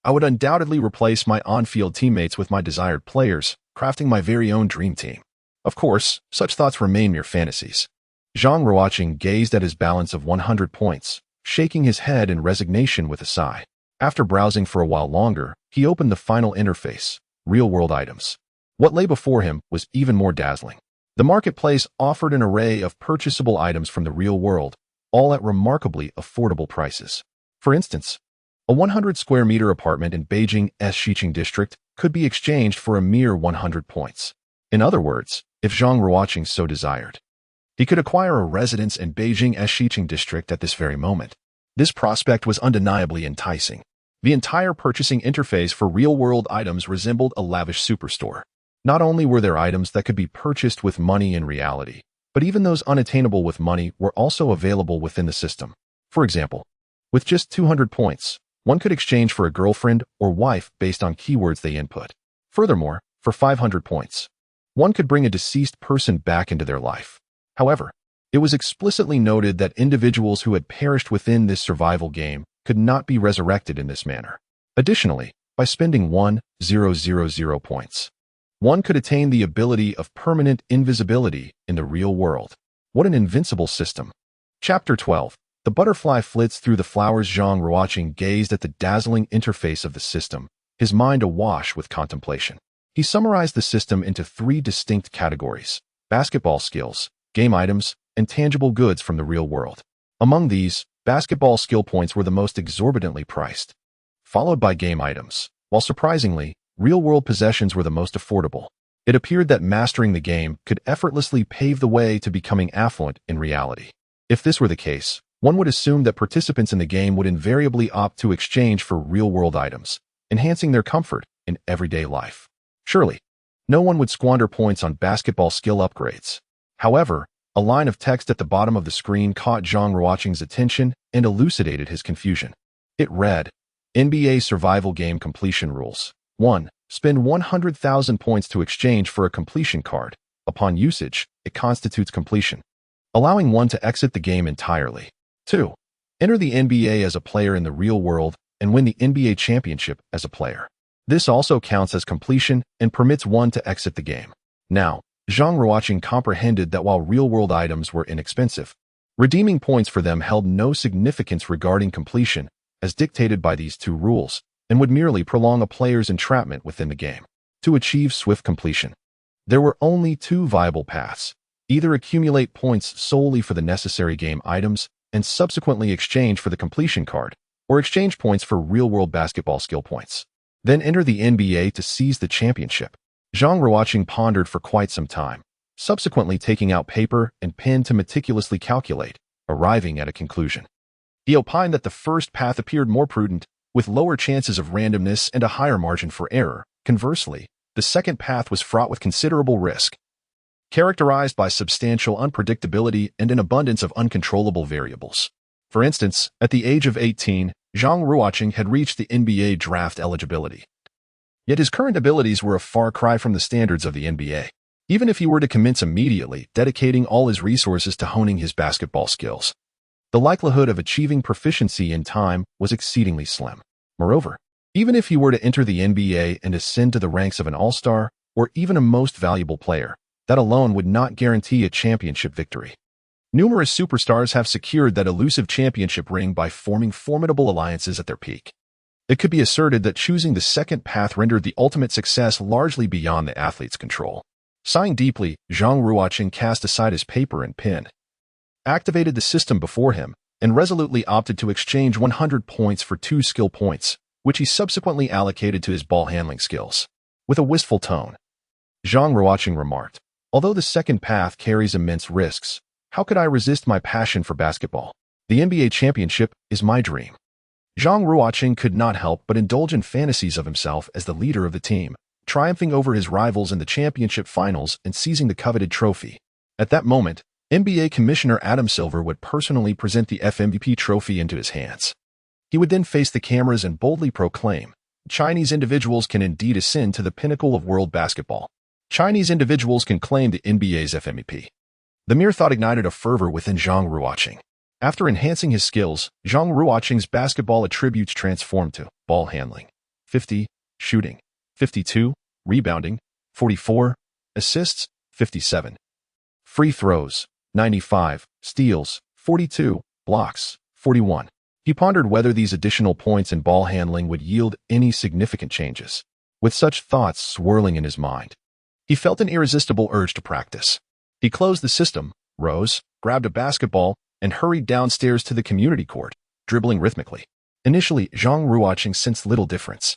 [SPEAKER 1] I would undoubtedly replace my on-field teammates with my desired players, crafting my very own dream team. Of course, such thoughts remain mere fantasies. Zhang Ruocheng gazed at his balance of 100 points, shaking his head in resignation with a sigh. After browsing for a while longer, he opened the final interface, real-world items. What lay before him was even more dazzling. The marketplace offered an array of purchasable items from the real world, all at remarkably affordable prices. For instance, a 100 square meter apartment in Beijing's Xiqing district could be exchanged for a mere 100 points. In other words, if Zhang Ruocheng so desired, he could acquire a residence in Beijing's Xiqing district at this very moment. This prospect was undeniably enticing. The entire purchasing interface for real-world items resembled a lavish superstore. Not only were there items that could be purchased with money in reality, but even those unattainable with money were also available within the system. For example, with just 200 points, one could exchange for a girlfriend or wife based on keywords they input. Furthermore, for 500 points, one could bring a deceased person back into their life. However, it was explicitly noted that individuals who had perished within this survival game could not be resurrected in this manner. Additionally, by spending 1,000 points, one could attain the ability of permanent invisibility in the real world. What an invincible system. Chapter 12. The butterfly flits through the flowers. Zhang Ruocheng gazed at the dazzling interface of the system, his mind awash with contemplation. He summarized the system into 3 distinct categories: basketball skills, game items, and tangible goods from the real world. Among these, basketball skill points were the most exorbitantly priced, followed by game items, while surprisingly, real-world possessions were the most affordable. It appeared that mastering the game could effortlessly pave the way to becoming affluent in reality. If this were the case, One would assume that participants in the game would invariably opt to exchange for real-world items, enhancing their comfort in everyday life. Surely, no one would squander points on basketball skill upgrades. However, a line of text at the bottom of the screen caught Zhang Ruocheng's attention and elucidated his confusion. It read, NBA Survival Game Completion Rules. 1. Spend 100,000 points to exchange for a completion card. Upon usage, it constitutes completion, allowing one to exit the game entirely. 2. Enter the NBA as a player in the real world and win the NBA championship as a player. This also counts as completion and permits one to exit the game. Now, Zhang Ruocheng comprehended that while real-world items were inexpensive, redeeming points for them held no significance regarding completion, as dictated by these two rules, and would merely prolong a player's entrapment within the game. To achieve swift completion, there were only two viable paths: either accumulate points solely for the necessary game items and subsequently exchange for the completion card, or exchange points for real-world basketball skill points. Then enter the NBA to seize the championship. Zhang Ruocheng pondered for quite some time, subsequently taking out paper and pen to meticulously calculate, arriving at a conclusion. He opined that the first path appeared more prudent, with lower chances of randomness and a higher margin for error. Conversely, the second path was fraught with considerable risk, characterized by substantial unpredictability and an abundance of uncontrollable variables. For instance, at the age of 18, Zhang Ruocheng had reached the NBA draft eligibility. Yet his current abilities were a far cry from the standards of the NBA. Even if he were to commence immediately, dedicating all his resources to honing his basketball skills, the likelihood of achieving proficiency in time was exceedingly slim. Moreover, even if he were to enter the NBA and ascend to the ranks of an all-star or even a most valuable player, that alone would not guarantee a championship victory. Numerous superstars have secured that elusive championship ring by forming formidable alliances at their peak. It could be asserted that choosing the second path rendered the ultimate success largely beyond the athlete's control. Sighing deeply, Zhang Ruocheng cast aside his paper and pen, activated the system before him, and resolutely opted to exchange 100 points for 2 skill points, which he subsequently allocated to his ball handling skills. With a wistful tone, Zhang Ruocheng remarked, "Although the second path carries immense risks, how could I resist my passion for basketball? The NBA championship is my dream." Zhang Ruocheng could not help but indulge in fantasies of himself as the leader of the team, triumphing over his rivals in the championship finals and seizing the coveted trophy. At that moment, NBA Commissioner Adam Silver would personally present the FMVP trophy into his hands. He would then face the cameras and boldly proclaim, "Chinese individuals can indeed ascend to the pinnacle of world basketball. Chinese individuals can claim the NBA's FMVP." The mere thought ignited a fervor within Zhang Ruocheng. After enhancing his skills, Zhang Ruocheng's basketball attributes transformed to ball handling, 50, shooting, 52, rebounding, 44, assists, 57, free throws, 95, steals, 42, blocks, 41. He pondered whether these additional points in ball handling would yield any significant changes. With such thoughts swirling in his mind, he felt an irresistible urge to practice. He closed the system, rose, grabbed a basketball, and hurried downstairs to the community court, dribbling rhythmically. Initially, Zhang Ruocheng sensed little difference.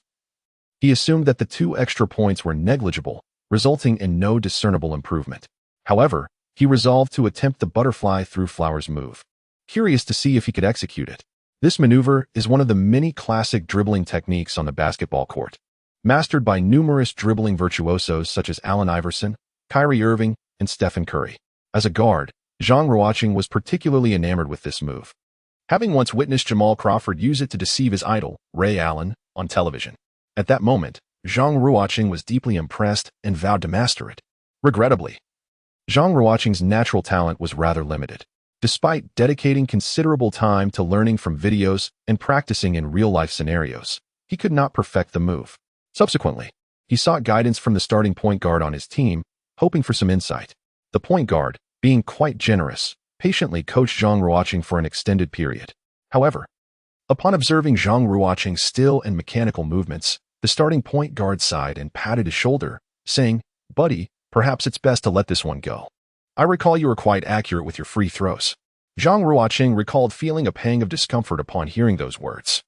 [SPEAKER 1] He assumed that the 2 extra points were negligible, resulting in no discernible improvement. However, he resolved to attempt the butterfly through flowers move, curious to see if he could execute it. This maneuver is one of the many classic dribbling techniques on the basketball court, mastered by numerous dribbling virtuosos such as Allen Iverson, Kyrie Irving, and Stephen Curry. As a guard, Zhang Ruocheng was particularly enamored with this move, having once witnessed Jamal Crawford use it to deceive his idol, Ray Allen, on television. At that moment, Zhang Ruocheng was deeply impressed and vowed to master it. Regrettably, Zhang Ruocheng's natural talent was rather limited. Despite dedicating considerable time to learning from videos and practicing in real-life scenarios, he could not perfect the move. Subsequently, he sought guidance from the starting point guard on his team, hoping for some insight. The point guard, being quite generous, patiently coached Zhang Ruocheng for an extended period. However, upon observing Zhang Ruocheng's still and mechanical movements, the starting point guard sighed and patted his shoulder, saying, "Buddy, perhaps it's best to let this one go. I recall you were quite accurate with your free throws." Zhang Ruocheng recalled feeling a pang of discomfort upon hearing those words.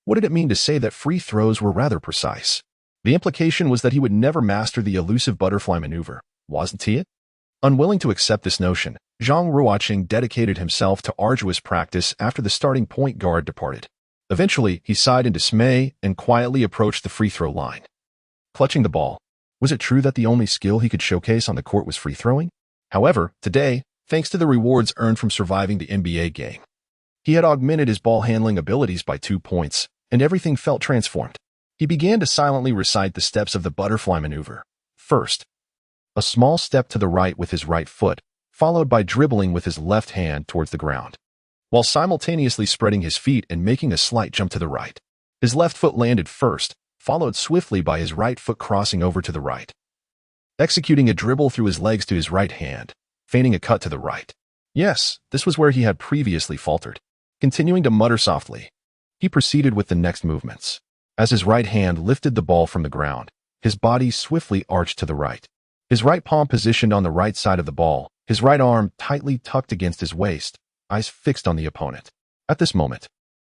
[SPEAKER 1] What did it mean to say that free throws were rather precise? The implication was that he would never master the elusive butterfly maneuver, wasn't he? Unwilling to accept this notion, Zhang Ruocheng dedicated himself to arduous practice after the starting point guard departed. Eventually, he sighed in dismay and quietly approached the free throw line. Clutching the ball. Was it true that the only skill he could showcase on the court was free throwing? However, today, thanks to the rewards earned from surviving the NBA game, he had augmented his ball handling abilities by 2 points, and everything felt transformed. He began to silently recite the steps of the butterfly maneuver. First, a small step to the right with his right foot, followed by dribbling with his left hand towards the ground, while simultaneously spreading his feet and making a slight jump to the right. His left foot landed first, followed swiftly by his right foot crossing over to the right, executing a dribble through his legs to his right hand, feigning a cut to the right. Yes, this was where he had previously faltered. Continuing to mutter softly, he proceeded with the next movements. As his right hand lifted the ball from the ground, his body swiftly arched to the right. His right palm positioned on the right side of the ball, his right arm tightly tucked against his waist, eyes fixed on the opponent. At this moment,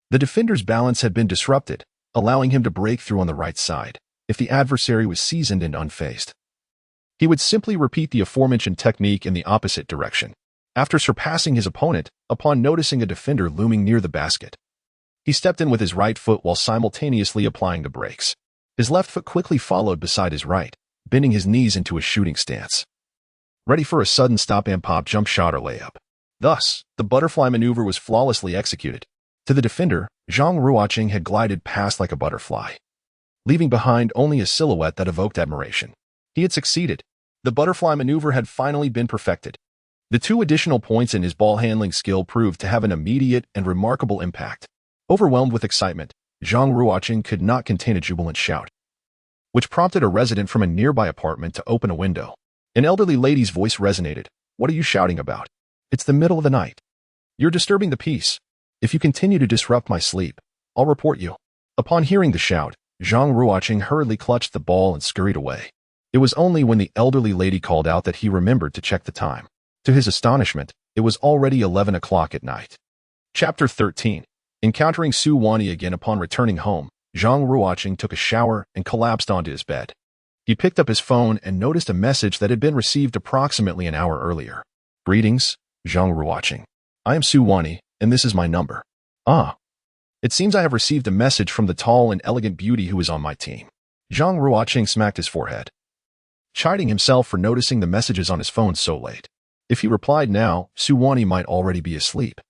[SPEAKER 1] the defender's balance had been disrupted, allowing him to break through on the right side. If the adversary was seasoned and unfazed, he would simply repeat the aforementioned technique in the opposite direction. After surpassing his opponent, upon noticing a defender looming near the basket, he stepped in with his right foot while simultaneously applying the brakes. His left foot quickly followed beside his right, bending his knees into a shooting stance, ready for a sudden stop and pop jump shot or layup. Thus, the butterfly maneuver was flawlessly executed. To the defender, Zhang Ruocheng had glided past like a butterfly, leaving behind only a silhouette that evoked admiration. He had succeeded. The butterfly maneuver had finally been perfected. The 2 additional points in his ball handling skill proved to have an immediate and remarkable impact. Overwhelmed with excitement, Zhang Ruocheng could not contain a jubilant shout, which prompted a resident from a nearby apartment to open a window. An elderly lady's voice resonated. "What are you shouting about? It's the middle of the night. You're disturbing the peace. If you continue to disrupt my sleep, I'll report you." Upon hearing the shout, Zhang Ruocheng hurriedly clutched the ball and scurried away. It was only when the elderly lady called out that he remembered to check the time. To his astonishment, it was already 11 o'clock at night. Chapter 13. Encountering Su Wani again upon returning home, Zhang Ruocheng took a shower and collapsed onto his bed. He picked up his phone and noticed a message that had been received approximately an hour earlier. "Greetings, Zhang Ruocheng. I am Su Wani, and this is my number." "Ah. It seems I have received a message from the tall and elegant beauty who is on my team." Zhang Ruocheng smacked his forehead, chiding himself for noticing the messages on his phone so late. If he replied now, Su Wani might already be asleep.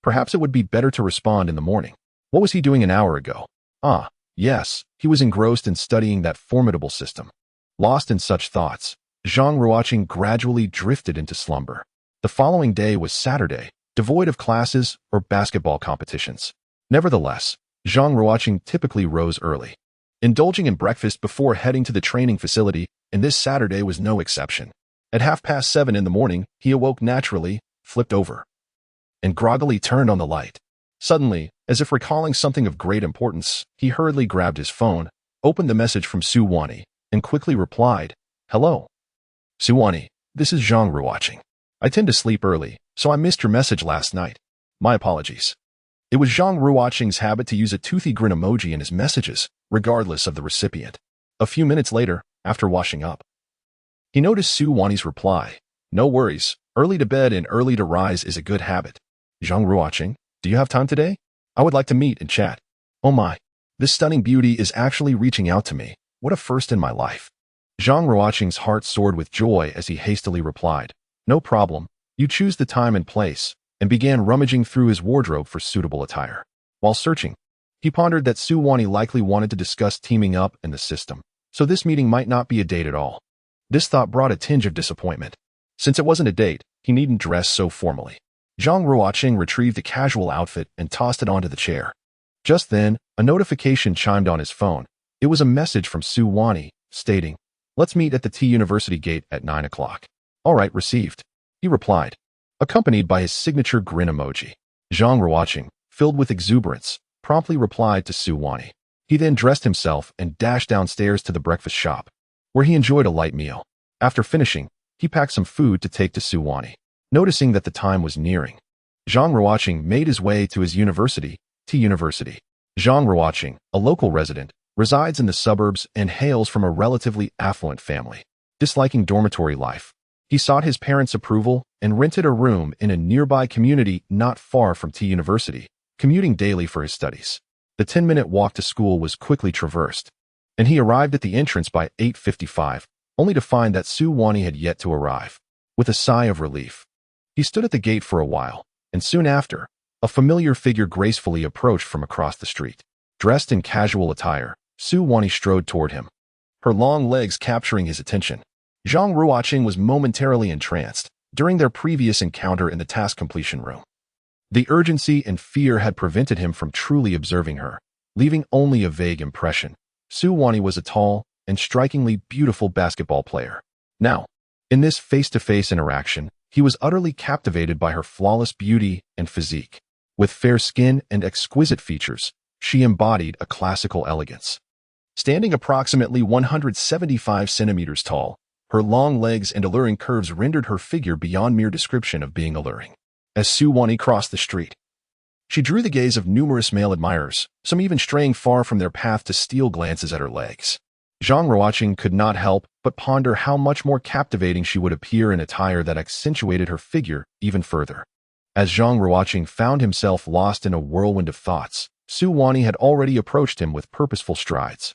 [SPEAKER 1] Perhaps it would be better to respond in the morning. What was he doing an hour ago? Ah, yes, he was engrossed in studying that formidable system. Lost in such thoughts, Zhang Ruocheng gradually drifted into slumber. The following day was Saturday, devoid of classes or basketball competitions. Nevertheless, Zhang Ruocheng typically rose early, indulging in breakfast before heading to the training facility, and this Saturday was no exception. At 7:30 in the morning, he awoke naturally, flipped over, and groggily turned on the light. Suddenly, as if recalling something of great importance, he hurriedly grabbed his phone, opened the message from Su Wani, and quickly replied, "Hello. Su Wani, this is Zhang Ruocheng. I tend to sleep early, so I missed your message last night. My apologies." It was Zhang Ruocheng's habit to use a toothy grin emoji in his messages, regardless of the recipient. A few minutes later, after washing up, he noticed Su Wani's reply. "No worries, early to bed and early to rise is a good habit. Zhang Ruocheng, do you have time today? I would like to meet and chat." Oh my, this stunning beauty is actually reaching out to me. What a first in my life. Zhang Ruocheng's heart soared with joy as he hastily replied, "No problem, you choose the time and place," and began rummaging through his wardrobe for suitable attire. While searching, he pondered that Su Wani likely wanted to discuss teaming up in the system, so this meeting might not be a date at all. This thought brought a tinge of disappointment. Since it wasn't a date, he needn't dress so formally. Zhang Ruocheng retrieved a casual outfit and tossed it onto the chair. Just then, a notification chimed on his phone. It was a message from Su Wani, stating, "Let's meet at the T University gate at 9 o'clock. "All right, received," he replied, accompanied by his signature grin emoji. Zhang Ruocheng, filled with exuberance, promptly replied to Su Wani. He then dressed himself and dashed downstairs to the breakfast shop, where he enjoyed a light meal. After finishing, he packed some food to take to Su Wani. Noticing that the time was nearing, Zhang Ruocheng made his way to his university, T University. Zhang Ruocheng, a local resident, resides in the suburbs and hails from a relatively affluent family. Disliking dormitory life, He sought his parents' approval and rented a room in a nearby community not far from T University, commuting daily for his studies. The 10-minute walk to school was quickly traversed, and he arrived at the entrance by 8:55, only to find that Su Wani had yet to arrive. With a sigh of relief, he stood at the gate for a while, and soon after, a familiar figure gracefully approached from across the street. Dressed in casual attire, Su Wani strode toward him, her long legs capturing his attention. Zhang Ruocheng was momentarily entranced during their previous encounter in the task completion room. The urgency and fear had prevented him from truly observing her, leaving only a vague impression. Su Wani was a tall and strikingly beautiful basketball player. Now, in this face-to-face interaction, he was utterly captivated by her flawless beauty and physique. With fair skin and exquisite features, she embodied a classical elegance. Standing approximately 175 centimeters tall, her long legs and alluring curves rendered her figure beyond mere description of being alluring. As Su Wani crossed the street, she drew the gaze of numerous male admirers, some even straying far from their path to steal glances at her legs. Zhang Ruocheng could not help but ponder how much more captivating she would appear in attire that accentuated her figure even further. As Zhang Ruocheng found himself lost in a whirlwind of thoughts, Su Wani had already approached him with purposeful strides.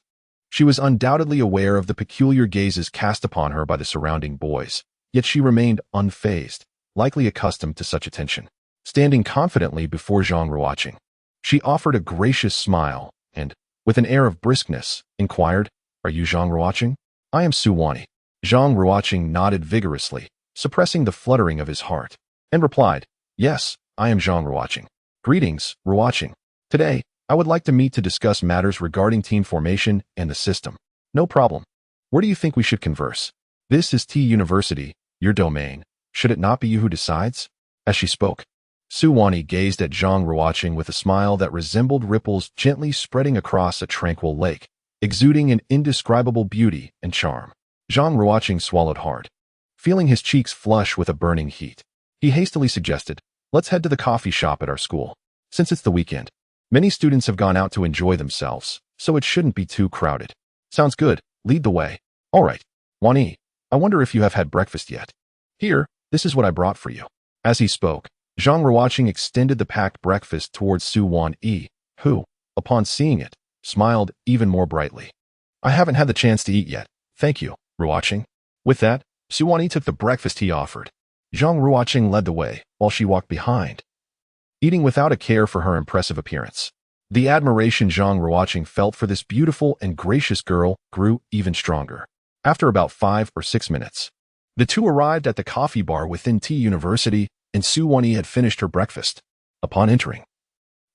[SPEAKER 1] She was undoubtedly aware of the peculiar gazes cast upon her by the surrounding boys, yet she remained unfazed, likely accustomed to such attention. Standing confidently before Zhang Ruocheng, she offered a gracious smile and, with an air of briskness, inquired, "Are you Zhang Ruocheng?" "I am Su Wani." Zhang Ruocheng nodded vigorously, suppressing the fluttering of his heart, and replied, "Yes, I am Zhang Ruocheng." "Greetings, Ruocheng. Today, I would like to meet to discuss matters regarding team formation and the system." "No problem. Where do you think we should converse?" "This is T University, your domain. Should it not be you who decides?" As she spoke, Su Wani gazed at Zhang Ruocheng with a smile that resembled ripples gently spreading across a tranquil lake, exuding an indescribable beauty and charm. Zhang Ruocheng swallowed hard, feeling his cheeks flush with a burning heat. He hastily suggested, "Let's head to the coffee shop at our school. Since it's the weekend, many students have gone out to enjoy themselves, so it shouldn't be too crowded." "Sounds good. Lead the way." "All right. Wani, I wonder if you have had breakfast yet. Here, this is what I brought for you." As he spoke, Zhang Ruocheng extended the packed breakfast towards Su Wani, who, upon seeing it, smiled even more brightly. "I haven't had the chance to eat yet. Thank you, Ruocheng." With that, Su Wani took the breakfast he offered. Zhang Ruocheng led the way, while she walked behind, eating without a care for her impressive appearance. The admiration Zhang Ruocheng felt for this beautiful and gracious girl grew even stronger. After about 5 or 6 minutes, the two arrived at the coffee bar within T University, and Su Wani had finished her breakfast. Upon entering,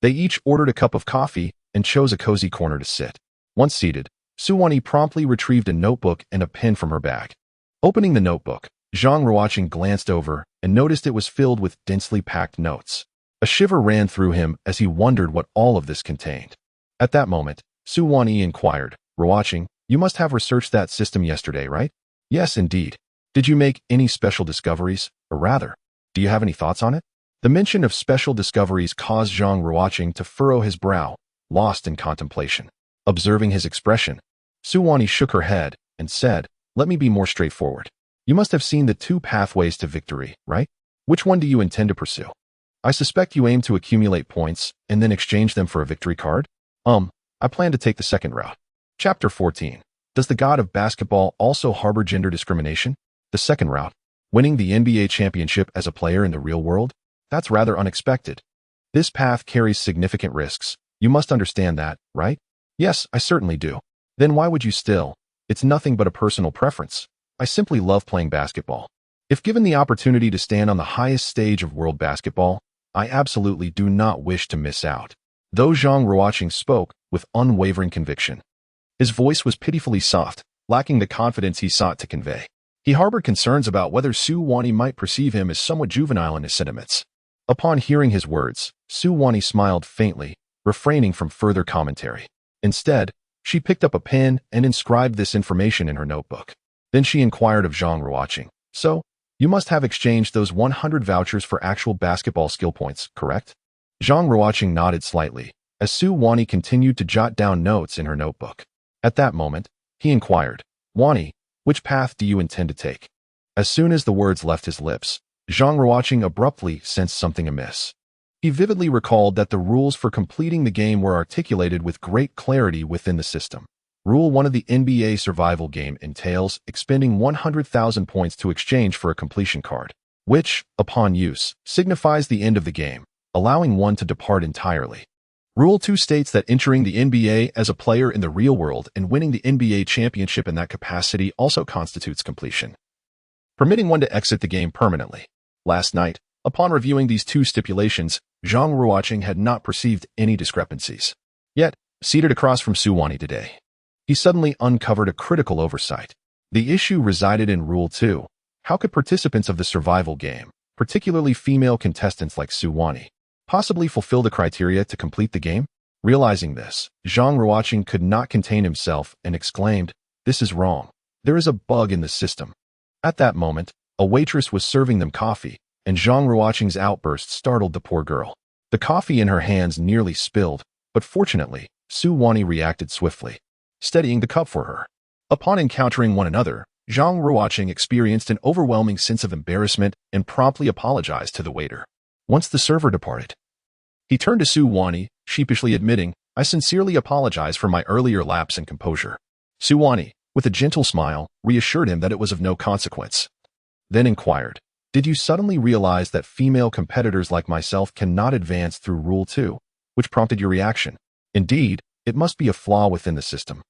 [SPEAKER 1] they each ordered a cup of coffee and chose a cozy corner to sit. Once seated, Su Wani promptly retrieved a notebook and a pen from her bag. Opening the notebook, Zhang Ruocheng glanced over and noticed it was filled with densely packed notes. A shiver ran through him as he wondered what all of this contained. At that moment, Su Wani inquired, "Ruocheng, you must have researched that system yesterday, right?" "Yes, indeed. Did you make any special discoveries, or rather, do you have any thoughts on it?" The mention of special discoveries caused Zhang Ruocheng to furrow his brow, lost in contemplation. Observing his expression, Su Wani shook her head and said, "Let me be more straightforward. You must have seen the 2 pathways to victory, right? Which one do you intend to pursue?" "I suspect you aim to accumulate points and then exchange them for a victory card." I plan to take the second route." Chapter 14. Does the god of basketball also harbor gender discrimination? The second route. Winning the NBA championship as a player in the real world? That's rather unexpected. This path carries significant risks. You must understand that, right? "Yes, I certainly do." "Then why would you still?" "It's nothing but a personal preference. I simply love playing basketball. If given the opportunity to stand on the highest stage of world basketball, I absolutely do not wish to miss out." Though Zhang Ruocheng spoke with unwavering conviction, his voice was pitifully soft, lacking the confidence he sought to convey. He harbored concerns about whether Su Wani might perceive him as somewhat juvenile in his sentiments. Upon hearing his words, Su Wani smiled faintly, refraining from further commentary. Instead, she picked up a pen and inscribed this information in her notebook. Then she inquired of Zhang Ruocheng, "So, you must have exchanged those 100 vouchers for actual basketball skill points, correct?" Zhang Ruocheng nodded slightly, as Su Wani continued to jot down notes in her notebook. At that moment, he inquired, "Wani, which path do you intend to take?" As soon as the words left his lips, Zhang Ruocheng abruptly sensed something amiss. He vividly recalled that the rules for completing the game were articulated with great clarity within the system. Rule 1 of the NBA Survival Game entails expending 100,000 points to exchange for a completion card, which, upon use, signifies the end of the game, allowing one to depart entirely. Rule 2 states that entering the NBA as a player in the real world and winning the NBA championship in that capacity also constitutes completion, permitting one to exit the game permanently. Last night, upon reviewing these two stipulations, Zhang Ruocheng had not perceived any discrepancies. Yet, seated across from Su Wani today, he suddenly uncovered a critical oversight. The issue resided in Rule 2. How could participants of the survival game, particularly female contestants like Su Wani, possibly fulfill the criteria to complete the game? Realizing this, Zhang Ruocheng could not contain himself and exclaimed, "This is wrong. There is a bug in the system." At that moment, a waitress was serving them coffee, and Zhang Ruocheng's outburst startled the poor girl. The coffee in her hands nearly spilled, but fortunately, Su Wani reacted swiftly, steadying the cup for her. Upon encountering one another, Zhang Ruocheng experienced an overwhelming sense of embarrassment and promptly apologized to the waiter. Once the server departed, he turned to Su Wani, sheepishly admitting, "I sincerely apologize for my earlier lapse in composure." Su Wani, with a gentle smile, reassured him that it was of no consequence. Then inquired, "Did you suddenly realize that female competitors like myself cannot advance through Rule 2, which prompted your reaction? Indeed, it must be a flaw within the system.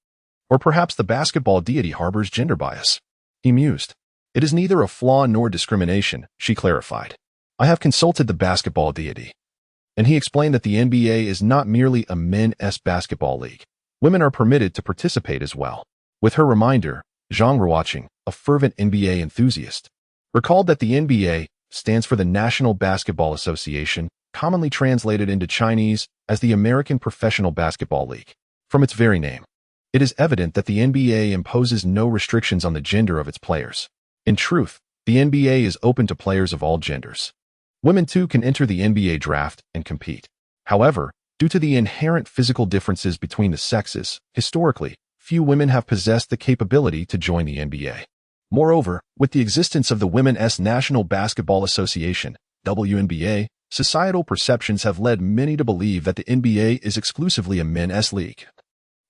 [SPEAKER 1] Or perhaps the basketball deity harbors gender bias." He mused. "It is neither a flaw nor discrimination," she clarified. "I have consulted the basketball deity, and he explained that the NBA is not merely a men's basketball league. Women are permitted to participate as well." With her reminder, Zhang Ruocheng, a fervent NBA enthusiast, recalled that the NBA stands for the National Basketball Association, commonly translated into Chinese as the American Professional Basketball League. From its very name, it is evident that the NBA imposes no restrictions on the gender of its players. In truth, the NBA is open to players of all genders. Women too can enter the NBA draft and compete. However, due to the inherent physical differences between the sexes, historically, few women have possessed the capability to join the NBA. Moreover, with the existence of the Women's National Basketball Association, WNBA, societal perceptions have led many to believe that the NBA is exclusively a men's league,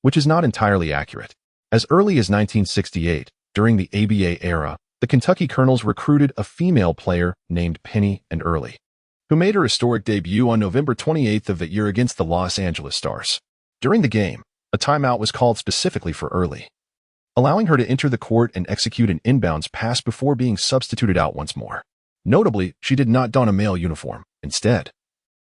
[SPEAKER 1] which is not entirely accurate. As early as 1968, during the ABA era, the Kentucky Colonels recruited a female player named Penny and Early, who made her historic debut on November 28th of that year against the Los Angeles Stars. During the game, a timeout was called specifically for Early, allowing her to enter the court and execute an inbounds pass before being substituted out once more. Notably, she did not don a male uniform. Instead,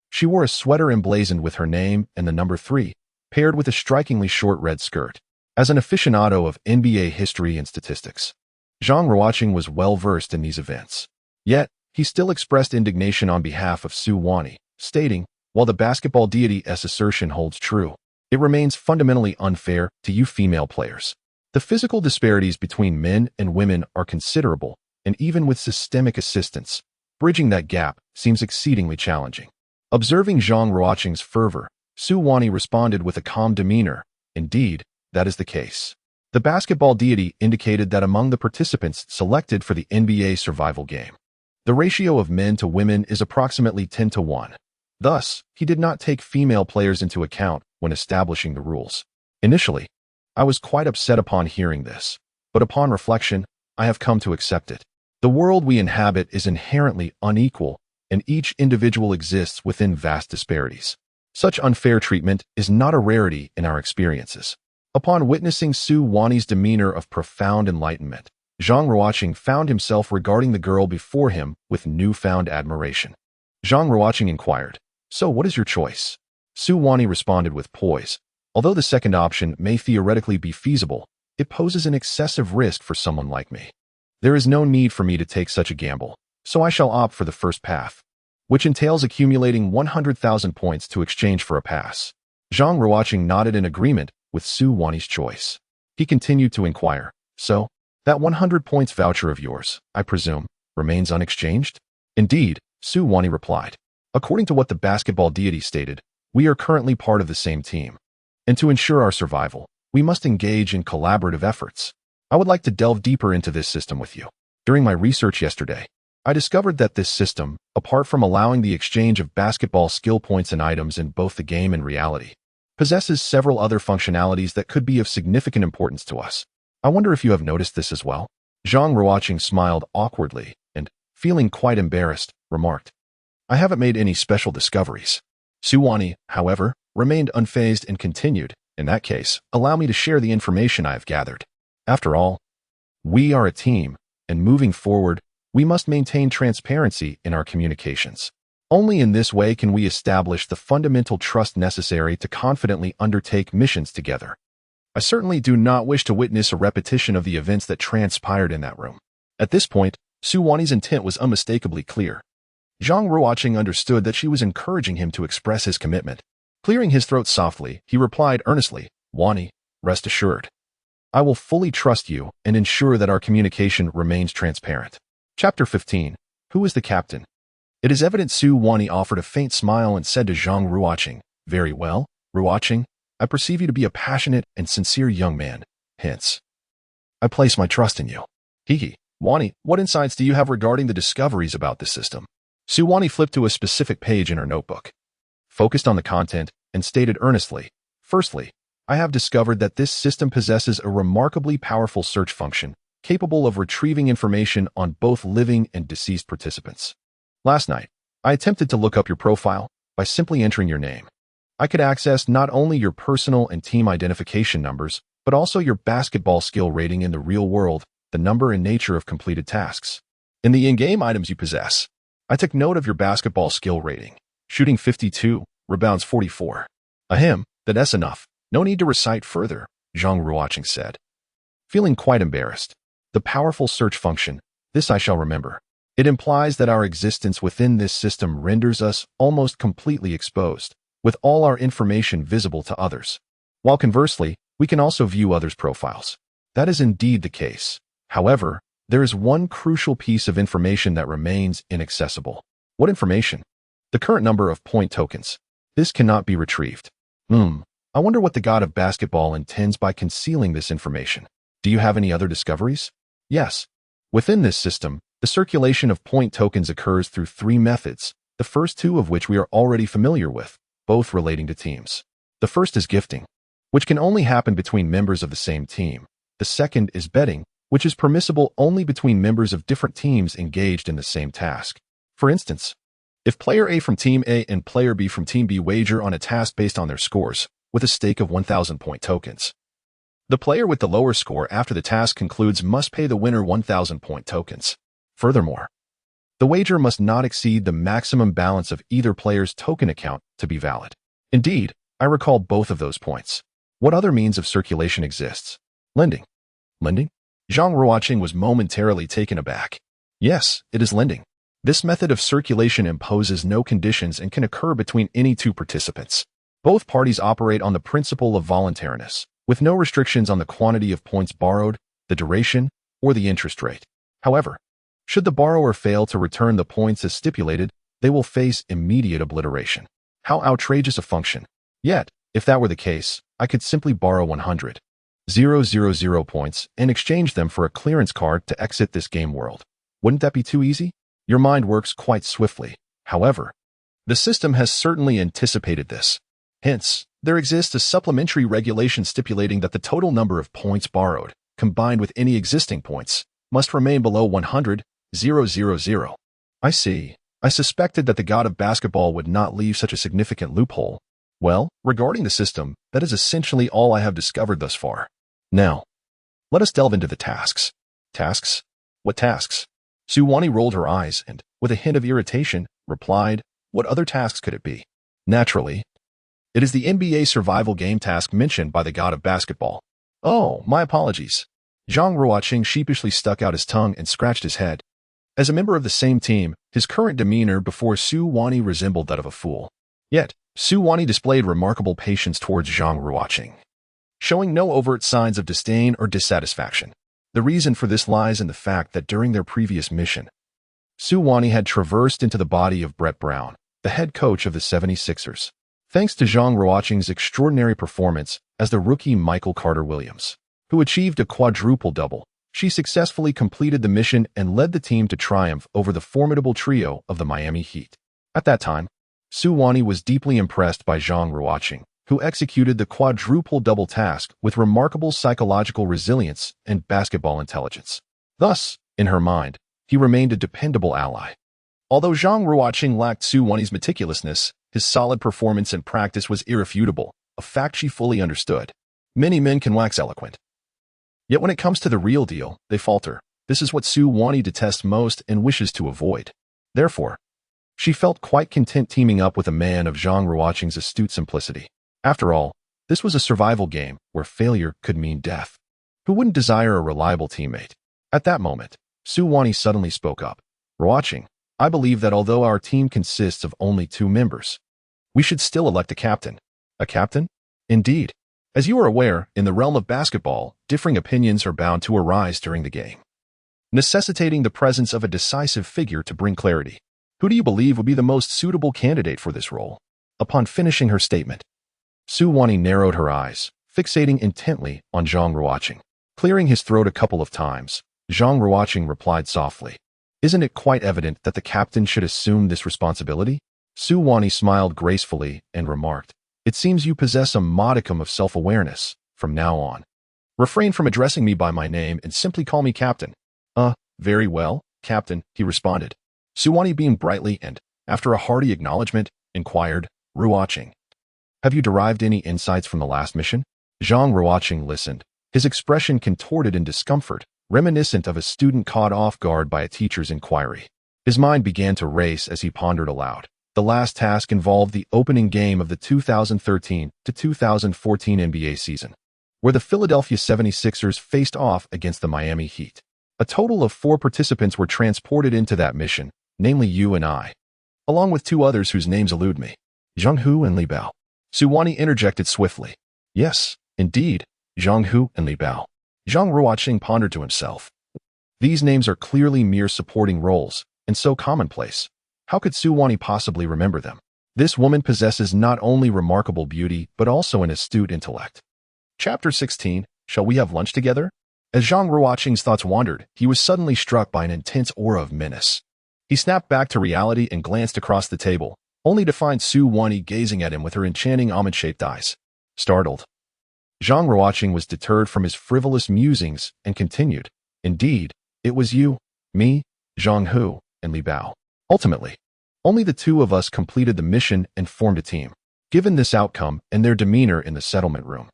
[SPEAKER 1] she wore a sweater emblazoned with her name and the number 3, paired with a strikingly short red skirt. As an aficionado of NBA history and statistics, Zhang Ruocheng was well versed in these events. Yet, he still expressed indignation on behalf of Su Wani, stating, "While the basketball deity's assertion holds true, it remains fundamentally unfair to you female players. The physical disparities between men and women are considerable, and even with systemic assistance, bridging that gap seems exceedingly challenging." Observing Zhang Ruocheng's fervor, Su Wani responded with a calm demeanor, "Indeed, that is the case." The basketball deity indicated that among the participants selected for the NBA Survival Game, the ratio of men to women is approximately 10-1. Thus, he did not take female players into account when establishing the rules. Initially, I was quite upset upon hearing this, but upon reflection, I have come to accept it. The world we inhabit is inherently unequal, and each individual exists within vast disparities. Such unfair treatment is not a rarity in our experiences. Upon witnessing Su Wani's demeanor of profound enlightenment, Zhang Ruocheng found himself regarding the girl before him with newfound admiration. Zhang Ruocheng inquired, "So what is your choice?" Su Wani responded with poise, "Although the second option may theoretically be feasible, it poses an excessive risk for someone like me. There is no need for me to take such a gamble, so I shall opt for the first path, which entails accumulating 100,000 points to exchange for a pass." Zhang Ruocheng nodded in agreement with Su Wani's choice. He continued to inquire, "So, that 100 points voucher of yours, I presume, remains unexchanged?" "Indeed," Su Wani replied. "According to what the basketball deity stated, we are currently part of the same team, and to ensure our survival, we must engage in collaborative efforts. I would like to delve deeper into this system with you." During my research yesterday, I discovered that this system, apart from allowing the exchange of basketball skill points and items in both the game and reality, possesses several other functionalities that could be of significant importance to us. I wonder if you have noticed this as well? Zhang Ruocheng smiled awkwardly and, feeling quite embarrassed, remarked, I haven't made any special discoveries. Su Wani, however, remained unfazed and continued, in that case, allow me to share the information I have gathered. After all, we are a team, and moving forward, we must maintain transparency in our communications. Only in this way can we establish the fundamental trust necessary to confidently undertake missions together. I certainly do not wish to witness a repetition of the events that transpired in that room. At this point, Su Wani's intent was unmistakably clear. Zhang Ruocheng understood that she was encouraging him to express his commitment. Clearing his throat softly, he replied earnestly, Wani, rest assured. I will fully trust you and ensure that our communication remains transparent. Chapter 15. Who is the captain? It is evident Su Wani offered a faint smile and said to Zhang Ruocheng, Very well, Ruocheng, I perceive you to be a passionate and sincere young man. Hence, I place my trust in you. Hee. Wani, what insights do you have regarding the discoveries about this system? Su Wani flipped to a specific page in her notebook, focused on the content, and stated earnestly, Firstly, I have discovered that this system possesses a remarkably powerful search function, capable of retrieving information on both living and deceased participants. Last night, I attempted to look up your profile by simply entering your name. I could access not only your personal and team identification numbers, but also your basketball skill rating in the real world, the number and nature of completed tasks. In the in-game items you possess, I took note of your basketball skill rating, shooting 52, rebounds 44. Ahem, that's enough. No need to recite further, Zhang Ruocheng said. Feeling quite embarrassed. The powerful search function, this I shall remember. It implies that our existence within this system renders us almost completely exposed, with all our information visible to others. While conversely, we can also view others' profiles. That is indeed the case. However, there is one crucial piece of information that remains inaccessible. What information? The current number of point tokens. This cannot be retrieved. I wonder what the god of basketball intends by concealing this information. Do you have any other discoveries? Yes. Within this system, the circulation of point tokens occurs through three methods, the first two of which we are already familiar with, both relating to teams. The first is gifting, which can only happen between members of the same team. The second is betting, which is permissible only between members of different teams engaged in the same task. For instance, if player A from Team A and player B from Team B wager on a task based on their scores, with a stake of 1,000 point tokens, the player with the lower score after the task concludes must pay the winner 1,000 point tokens. Furthermore, the wager must not exceed the maximum balance of either player's token account to be valid. Indeed, I recall both of those points. What other means of circulation exists? Lending. Lending? Zhang Ruocheng was momentarily taken aback. Yes, it is lending. This method of circulation imposes no conditions and can occur between any two participants. Both parties operate on the principle of voluntariness, with no restrictions on the quantity of points borrowed, the duration, or the interest rate. However, should the borrower fail to return the points as stipulated, they will face immediate obliteration. How outrageous a function. Yet, if that were the case, I could simply borrow 100,000 points and exchange them for a clearance card to exit this game world. Wouldn't that be too easy? Your mind works quite swiftly. However, the system has certainly anticipated this. Hence, there exists a supplementary regulation stipulating that the total number of points borrowed, combined with any existing points, must remain below 100,000. I see. I suspected that the god of basketball would not leave such a significant loophole. Well, regarding the system, that is essentially all I have discovered thus far. Now, let us delve into the tasks. Tasks? What tasks? Su Wani rolled her eyes and, with a hint of irritation, replied, What other tasks could it be? Naturally, it is the NBA Survival Game task mentioned by the god of basketball. Oh, my apologies. Zhang Ruocheng sheepishly stuck out his tongue and scratched his head. As a member of the same team, his current demeanor before Su Wani resembled that of a fool. Yet, Su Wani displayed remarkable patience towards Zhang Ruocheng, showing no overt signs of disdain or dissatisfaction. The reason for this lies in the fact that during their previous mission, Su Wani had traversed into the body of Brett Brown, the head coach of the 76ers, thanks to Zhang Ruocheng's extraordinary performance as the rookie Michael Carter Williams, who achieved a quadruple-double, She successfully completed the mission and led the team to triumph over the formidable trio of the Miami Heat. At that time, Su Wani was deeply impressed by Zhang Ruocheng, who executed the quadruple double task with remarkable psychological resilience and basketball intelligence. Thus, in her mind, he remained a dependable ally. Although Zhang Ruocheng lacked Su Wani's meticulousness, his solid performance and practice was irrefutable, a fact she fully understood. Many men can wax eloquent. Yet when it comes to the real deal, they falter. This is what Su Wani detests most and wishes to avoid. Therefore, she felt quite content teaming up with a man of Zhang Ruocheng's astute simplicity. After all, this was a survival game where failure could mean death. Who wouldn't desire a reliable teammate? At that moment, Su Wani suddenly spoke up. Ruocheng, I believe that although our team consists of only 2 members, we should still elect a captain. A captain? Indeed. As you are aware, in the realm of basketball, differing opinions are bound to arise during the game, necessitating the presence of a decisive figure to bring clarity. Who do you believe would be the most suitable candidate for this role? Upon finishing her statement, Su Wani narrowed her eyes, fixating intently on Zhang Ruocheng. Clearing his throat a couple of times, Zhang Ruocheng replied softly, Isn't it quite evident that the captain should assume this responsibility? Su Wani smiled gracefully and remarked, It seems you possess a modicum of self-awareness. From now on, refrain from addressing me by my name and simply call me Captain. Very well, Captain, he responded. Su Wani beamed brightly and, after a hearty acknowledgement, inquired, Ruocheng, have you derived any insights from the last mission? Zhang Ruocheng listened, his expression contorted in discomfort, reminiscent of a student caught off guard by a teacher's inquiry. His mind began to race as he pondered aloud. The last task involved the opening game of the 2013 to 2014 NBA season, where the Philadelphia 76ers faced off against the Miami Heat. A total of 4 participants were transported into that mission, namely you and I, along with 2 others whose names elude me, Zhang Hu and Li Bao. Su Wani interjected swiftly. Yes, indeed, Zhang Hu and Li Bao. Zhang Ruocheng pondered to himself. These names are clearly mere supporting roles, and so commonplace. How could Su Wani possibly remember them? This woman possesses not only remarkable beauty, but also an astute intellect. Chapter 16, Shall we have lunch together? As Zhang Ruocheng's thoughts wandered, he was suddenly struck by an intense aura of menace. He snapped back to reality and glanced across the table, only to find Su Wani gazing at him with her enchanting almond-shaped eyes. Startled, Zhang Ruocheng was deterred from his frivolous musings and continued, Indeed, it was you, me, Zhang Hu, and Li Bao. Ultimately, only the 2 of us completed the mission and formed a team. Given this outcome and their demeanor in the settlement room,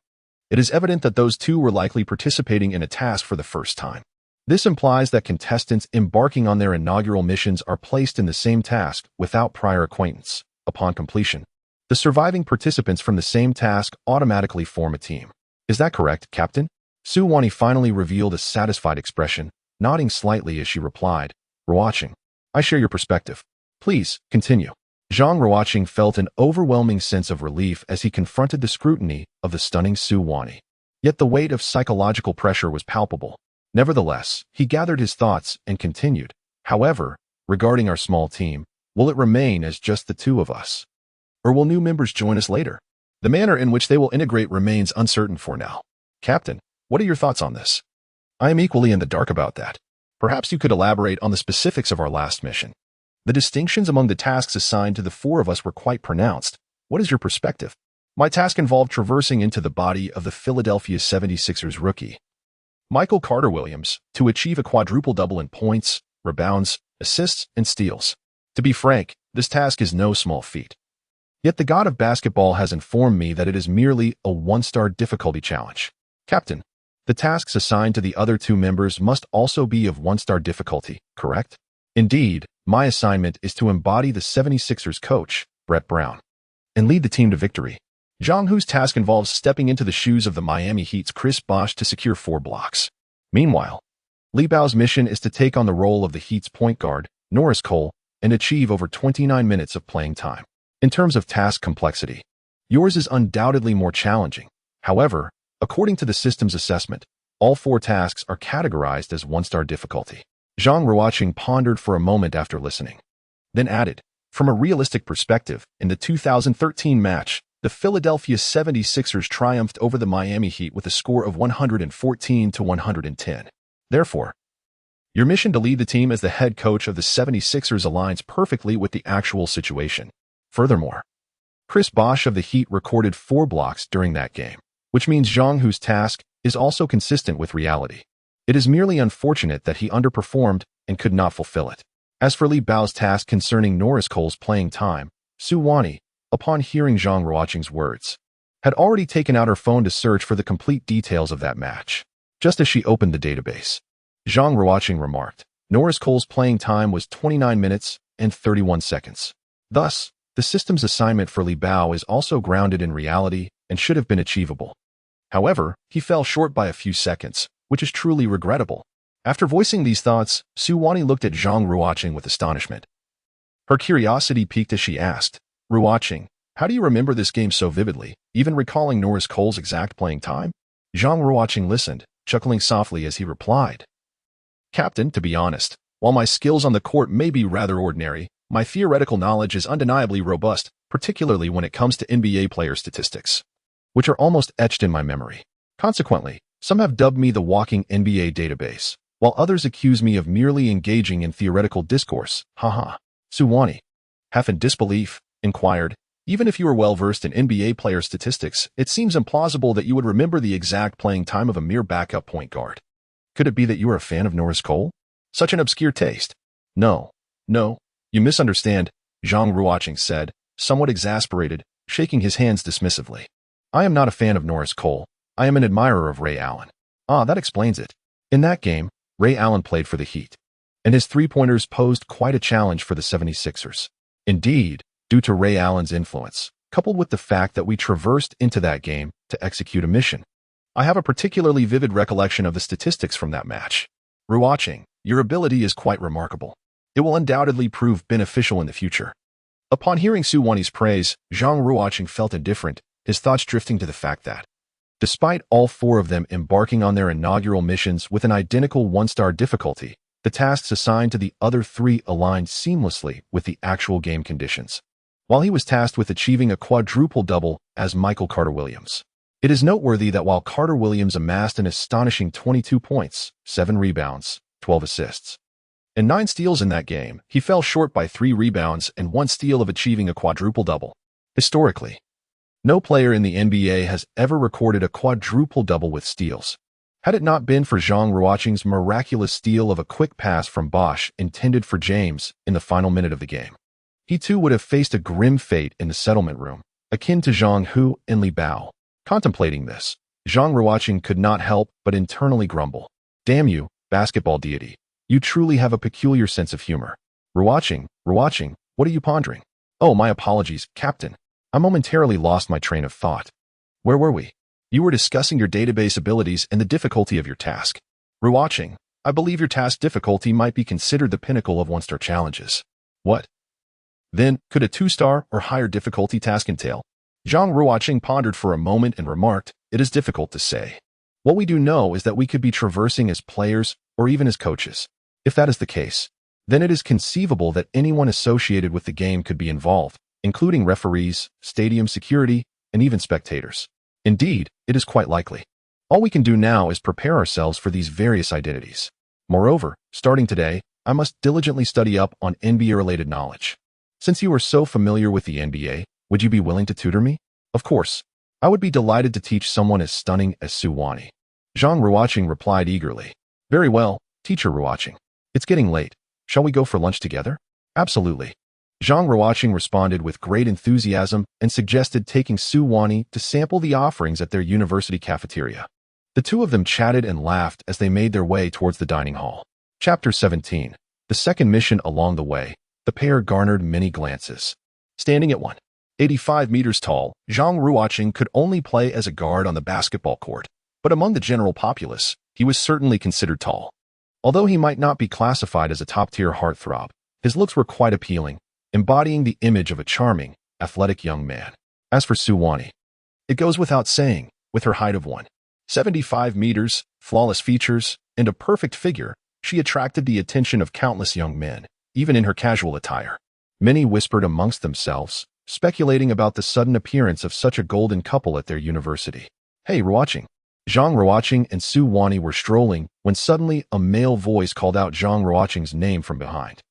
[SPEAKER 1] it is evident that those 2 were likely participating in a task for the first time. This implies that contestants embarking on their inaugural missions are placed in the same task without prior acquaintance. Upon completion, the surviving participants from the same task automatically form a team. Is that correct, Captain? Su Wani finally revealed a satisfied expression, nodding slightly as she replied, Ruocheng, I share your perspective. Please, continue. Zhang Ruocheng felt an overwhelming sense of relief as he confronted the scrutiny of the stunning Su Wani. Yet the weight of psychological pressure was palpable. Nevertheless, he gathered his thoughts and continued, However, regarding our small team, will it remain as just the 2 of us? Or will new members join us later? The manner in which they will integrate remains uncertain for now. Captain, what are your thoughts on this? I am equally in the dark about that. Perhaps you could elaborate on the specifics of our last mission. The distinctions among the tasks assigned to the 4 of us were quite pronounced. What is your perspective? My task involved traversing into the body of the Philadelphia 76ers rookie, Michael Carter-Williams, to achieve a quadruple double in points, rebounds, assists, and steals. To be frank, this task is no small feat. Yet the god of basketball has informed me that it is merely a 1-star difficulty challenge. Captain, the tasks assigned to the other 2 members must also be of 1-star difficulty, correct? Indeed, my assignment is to embody the 76ers coach, Brett Brown, and lead the team to victory. Zhang Hu's task involves stepping into the shoes of the Miami Heat's Chris Bosh to secure 4 blocks. Meanwhile, Li Bao's mission is to take on the role of the Heat's point guard, Norris Cole, and achieve over 29 minutes of playing time. In terms of task complexity, yours is undoubtedly more challenging. However, according to the system's assessment, all 4 tasks are categorized as 1-star difficulty. Zhang Ruocheng pondered for a moment after listening, then added, From a realistic perspective, in the 2013 match, the Philadelphia 76ers triumphed over the Miami Heat with a score of 114 to 110. Therefore, your mission to lead the team as the head coach of the 76ers aligns perfectly with the actual situation. Furthermore, Chris Bosh of the Heat recorded 4 blocks during that game, which means Zhang Ruocheng's task is also consistent with reality. It is merely unfortunate that he underperformed and could not fulfill it. As for Li Bao's task concerning Norris Cole's playing time, Su Wani, upon hearing Zhang Ruocheng's words, had already taken out her phone to search for the complete details of that match. Just as she opened the database, Zhang Ruocheng remarked, Norris Cole's playing time was 29 minutes and 31 seconds. Thus, the system's assignment for Li Bao is also grounded in reality and should have been achievable. However, he fell short by a few seconds, which is truly regrettable. After voicing these thoughts, Su Wani looked at Zhang Ruocheng with astonishment. Her curiosity piqued as she asked, Ruocheng, how do you remember this game so vividly, even recalling Norris Cole's exact playing time? Zhang Ruocheng listened, chuckling softly as he replied, Captain, to be honest, while my skills on the court may be rather ordinary, my theoretical knowledge is undeniably robust, particularly when it comes to NBA player statistics, which are almost etched in my memory. Consequently, some have dubbed me the walking NBA database, while others accuse me of merely engaging in theoretical discourse. Haha. Su Wani, half in disbelief, inquired, even if you are well-versed in NBA player statistics, it seems implausible that you would remember the exact playing time of a mere backup point guard. Could it be that you are a fan of Norris Cole? Such an obscure taste. No, you misunderstand, Zhang Ruocheng said, somewhat exasperated, shaking his hands dismissively. I am not a fan of Norris Cole. I am an admirer of Ray Allen. Ah, that explains it. In that game, Ray Allen played for the Heat, and his three-pointers posed quite a challenge for the 76ers. Indeed, due to Ray Allen's influence, coupled with the fact that we traversed into that game to execute a mission. I have a particularly vivid recollection of the statistics from that match. Ruocheng, your ability is quite remarkable. It will undoubtedly prove beneficial in the future. Upon hearing Su Wani's praise, Zhang Ruocheng felt indifferent, his thoughts drifting to the fact that, despite all 4 of them embarking on their inaugural missions with an identical 1-star difficulty, the tasks assigned to the other 3 aligned seamlessly with the actual game conditions. While he was tasked with achieving a quadruple-double as Michael Carter-Williams. It is noteworthy that while Carter-Williams amassed an astonishing 22 points, 7 rebounds, 12 assists, and 9 steals in that game, he fell short by 3 rebounds and 1 steal of achieving a quadruple-double. Historically, no player in the NBA has ever recorded a quadruple-double with steals. Had it not been for Zhang Ruocheng's miraculous steal of a quick pass from Bosh intended for James in the final minute of the game, he too would have faced a grim fate in the settlement room, akin to Zhang Hu and Li Bao. Contemplating this, Zhang Ruocheng could not help but internally grumble. Damn you, basketball deity. You truly have a peculiar sense of humor. Ruocheng, what are you pondering? Oh, my apologies, Captain. I momentarily lost my train of thought. Where were we? You were discussing your database abilities and the difficulty of your task. Ruocheng, I believe your task difficulty might be considered the pinnacle of 1-star challenges. What? Then, could a 2-star or higher difficulty task entail? Zhang Ruocheng pondered for a moment and remarked, it is difficult to say. What we do know is that we could be traversing as players or even as coaches. If that is the case, then it is conceivable that anyone associated with the game could be involved, including referees, stadium security, and even spectators. Indeed, it is quite likely. All we can do now is prepare ourselves for these various identities. Moreover, starting today, I must diligently study up on NBA-related knowledge. Since you are so familiar with the NBA, would you be willing to tutor me? Of course. I would be delighted to teach someone as stunning as Su Wani. Zhang Ruocheng replied eagerly. Very well, teacher Ruocheng. It's getting late. Shall we go for lunch together? Absolutely. Zhang Ruocheng responded with great enthusiasm and suggested taking Su Wani to sample the offerings at their university cafeteria. The 2 of them chatted and laughed as they made their way towards the dining hall. Chapter 17. The second mission along the way, the pair garnered many glances. Standing at 185 meters tall, Zhang Ruocheng could only play as a guard on the basketball court, but among the general populace, he was certainly considered tall. Although he might not be classified as a top-tier heartthrob, his looks were quite appealing, embodying the image of a charming, athletic young man. As for Su Wani, it goes without saying, with her height of 175 meters, flawless features, and a perfect figure, she attracted the attention of countless young men, even in her casual attire. Many whispered amongst themselves, speculating about the sudden appearance of such a golden couple at their university. Hey, Ruocheng, Zhang Ruocheng and Su Wani were strolling when suddenly a male voice called out Zhang Ruocheng's name from behind.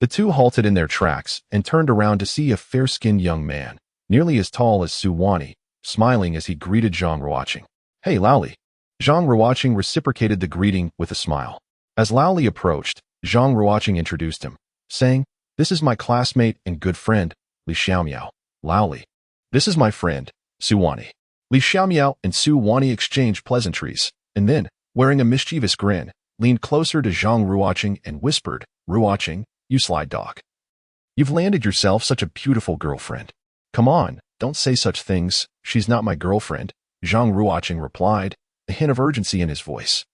[SPEAKER 1] The two halted in their tracks and turned around to see a fair-skinned young man, nearly as tall as Su Wani, smiling as he greeted Zhang Ruocheng. "Hey, Laoli." Zhang Ruocheng reciprocated the greeting with a smile. As Laoli approached, Zhang Ruocheng introduced him, saying, "This is my classmate and good friend, Li Xiaomiao." "Laoli." "This is my friend, Su Wani." Li Xiaomiao and Su Wani exchanged pleasantries, and then, wearing a mischievous grin, leaned closer to Zhang Ruocheng and whispered, "Ruocheng, you sly dog. You've landed yourself such a beautiful girlfriend." "Come on, don't say such things. She's not my girlfriend," Zhang Ruocheng replied, a hint of urgency in his voice.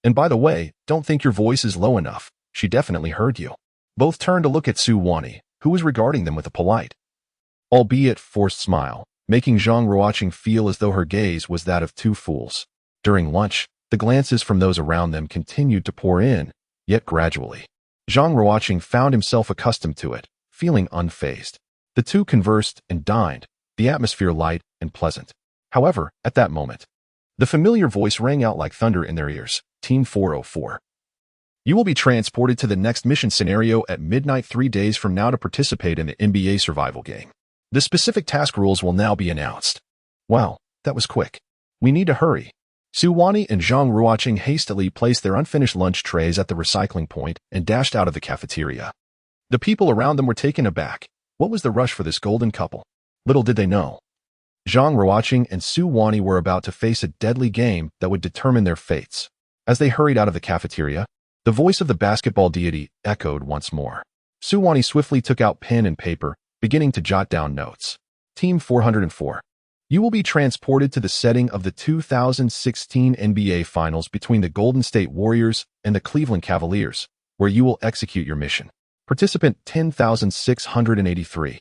[SPEAKER 1] "And by the way, don't think your voice is low enough. She definitely heard you." Both turned to look at Su Wani, who was regarding them with a polite, albeit forced smile, making Zhang Ruocheng feel as though her gaze was that of two fools. During lunch, the glances from those around them continued to pour in, yet gradually. Zhang Ruocheng found himself accustomed to it, feeling unfazed. The two conversed and dined, the atmosphere light and pleasant. However, at that moment, the familiar voice rang out like thunder in their ears. Team 404. You will be transported to the next mission scenario at midnight 3 days from now to participate in the NBA Survival Game. The specific task rules will now be announced. Wow, that was quick. We need to hurry. Su Wani and Zhang Ruocheng hastily placed their unfinished lunch trays at the recycling point and dashed out of the cafeteria. The people around them were taken aback. What was the rush for this golden couple? Little did they know. Zhang Ruocheng and Su Wani were about to face a deadly game that would determine their fates. As they hurried out of the cafeteria, the voice of the basketball deity echoed once more. Su Wani swiftly took out pen and paper, beginning to jot down notes. Team 404. You will be transported to the setting of the 2016 NBA Finals between the Golden State Warriors and the Cleveland Cavaliers, where you will execute your mission. Participant 10,683.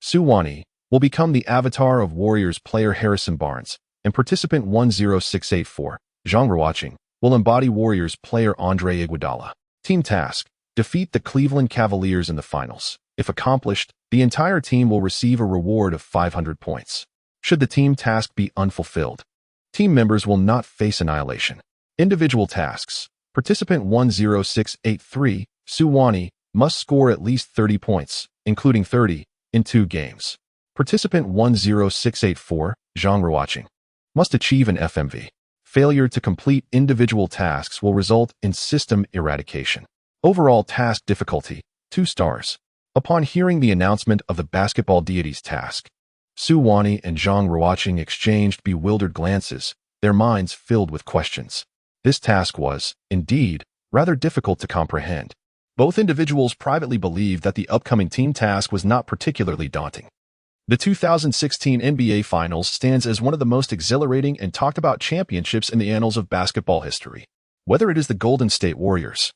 [SPEAKER 1] Su Wani will become the avatar of Warriors player Harrison Barnes, and participant 10684, Zhang Ruocheng, will embody Warriors player Andre Iguodala. Team task: defeat the Cleveland Cavaliers in the finals. If accomplished, the entire team will receive a reward of 500 points. Should the team task be unfulfilled, team members will not face annihilation. Individual tasks: participant 10683, Su Wani, must score at least 30 points, including 30, in 2 games. Participant 10684, Zhang Ruocheng, must achieve an FMV. Failure to complete individual tasks will result in system eradication. Overall task difficulty, 2 stars. Upon hearing the announcement of the basketball deity's task, Su Wani and Zhang Ruocheng exchanged bewildered glances, their minds filled with questions. This task was, indeed, rather difficult to comprehend. Both individuals privately believed that the upcoming team task was not particularly daunting. The 2016 NBA Finals stands as one of the most exhilarating and talked about championships in the annals of basketball history. Whether it is the Golden State Warriors,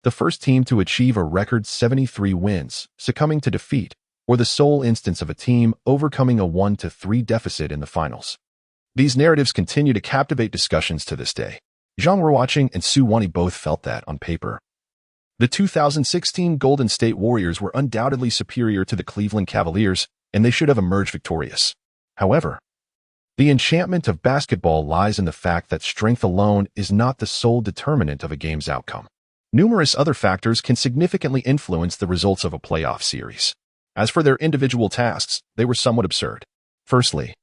[SPEAKER 1] the first team to achieve a record 73 wins, succumbing to defeat, or the sole instance of a team overcoming a 1-3 deficit in the finals. These narratives continue to captivate discussions to this day. Zhang Ruocheng and Su Wani both felt that, on paper, the 2016 Golden State Warriors were undoubtedly superior to the Cleveland Cavaliers, and they should have emerged victorious. However, the enchantment of basketball lies in the fact that strength alone is not the sole determinant of a game's outcome. Numerous other factors can significantly influence the results of a playoff series. As for their individual tasks, they were somewhat absurd. Firstly,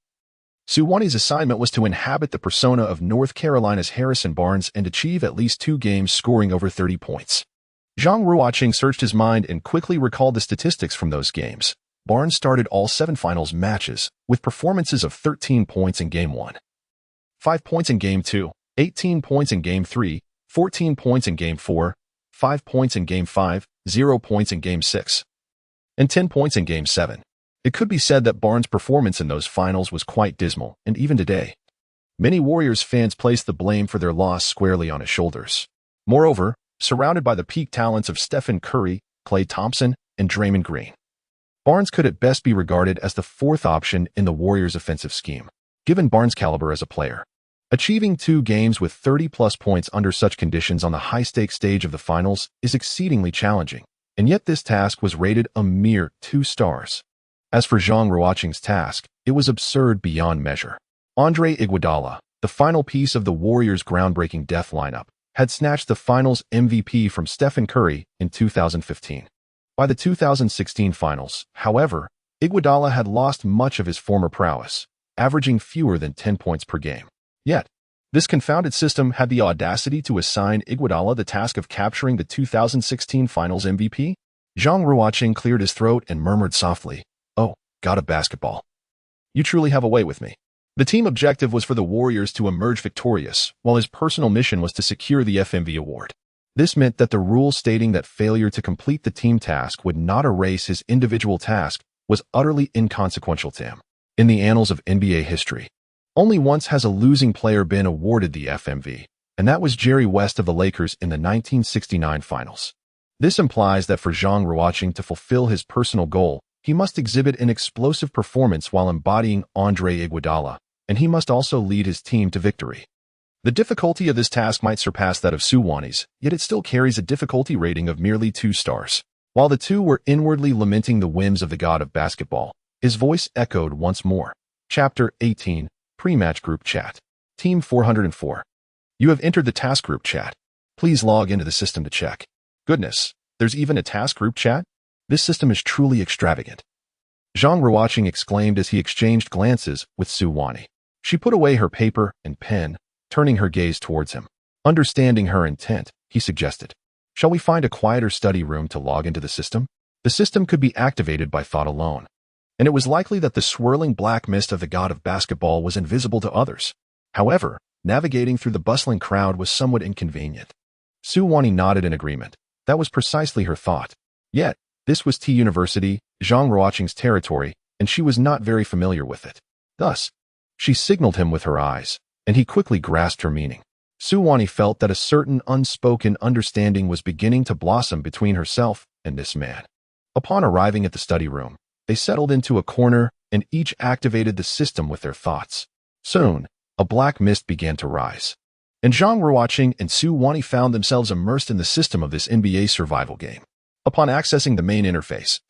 [SPEAKER 1] Su Wani's assignment was to inhabit the persona of North Carolina's Harrison Barnes and achieve at least 2 games scoring over 30 points. Zhang Ruocheng searched his mind and quickly recalled the statistics from those games. Barnes started all 7 finals matches, with performances of 13 points in Game 1, 5 points in Game 2, 18 points in Game 3, 14 points in Game 4, 5 points in Game 5, 0 points in Game 6, and 10 points in Game 7. It could be said that Barnes' performance in those finals was quite dismal, and even today, many Warriors fans place the blame for their loss squarely on his shoulders. Moreover, surrounded by the peak talents of Stephen Curry, Klay Thompson, and Draymond Green, Barnes could at best be regarded as the 4th option in the Warriors' offensive scheme. Given Barnes' caliber as a player, achieving 2 games with 30-plus points under such conditions on the high-stakes stage of the finals is exceedingly challenging, and yet this task was rated a mere 2 stars. As for Zhang Ruocheng's task, it was absurd beyond measure. Andre Iguodala, the final piece of the Warriors' groundbreaking death lineup, had snatched the Finals MVP from Stephen Curry in 2015. By the 2016 Finals, however, Iguodala had lost much of his former prowess, averaging fewer than 10 points per game. Yet, this confounded system had the audacity to assign Iguodala the task of capturing the 2016 Finals MVP? Zhang Ruocheng cleared his throat and murmured softly, "Oh, God of basketball. You truly have a way with me." The team objective was for the Warriors to emerge victorious, while his personal mission was to secure the FMV award. This meant that the rule stating that failure to complete the team task would not erase his individual task was utterly inconsequential to him. In the annals of NBA history, only once has a losing player been awarded the FMV, and that was Jerry West of the Lakers in the 1969 Finals. This implies that for Zhang Ruocheng to fulfill his personal goal, he must exhibit an explosive performance while embodying Andre Iguodala, and he must also lead his team to victory. The difficulty of this task might surpass that of Suwani's, yet it still carries a difficulty rating of merely 2 stars. While the two were inwardly lamenting the whims of the god of basketball, his voice echoed once more. Chapter 18, Pre-Match Group Chat. Team 404. You have entered the task group chat. Please log into the system to check. Goodness, there's even a task group chat? This system is truly extravagant. Zhang Ruocheng exclaimed as he exchanged glances with Suwani. She put away her paper and pen, turning her gaze towards him. Understanding her intent, he suggested, "Shall we find a quieter study room to log into the system?" The system could be activated by thought alone, and it was likely that the swirling black mist of the god of basketball was invisible to others. However, navigating through the bustling crowd was somewhat inconvenient. Suwani nodded in agreement. That was precisely her thought. Yet, this was T University, Zhang Ruocheng's territory, and she was not very familiar with it. Thus, she signaled him with her eyes, and he quickly grasped her meaning. Suwani felt that a certain unspoken understanding was beginning to blossom between herself and this man. Upon arriving at the study room, they settled into a corner and each activated the system with their thoughts. Soon, a black mist began to rise, and Zhang Ruocheng and Suwani found themselves immersed in the system of this NBA survival game. Upon accessing the main interface,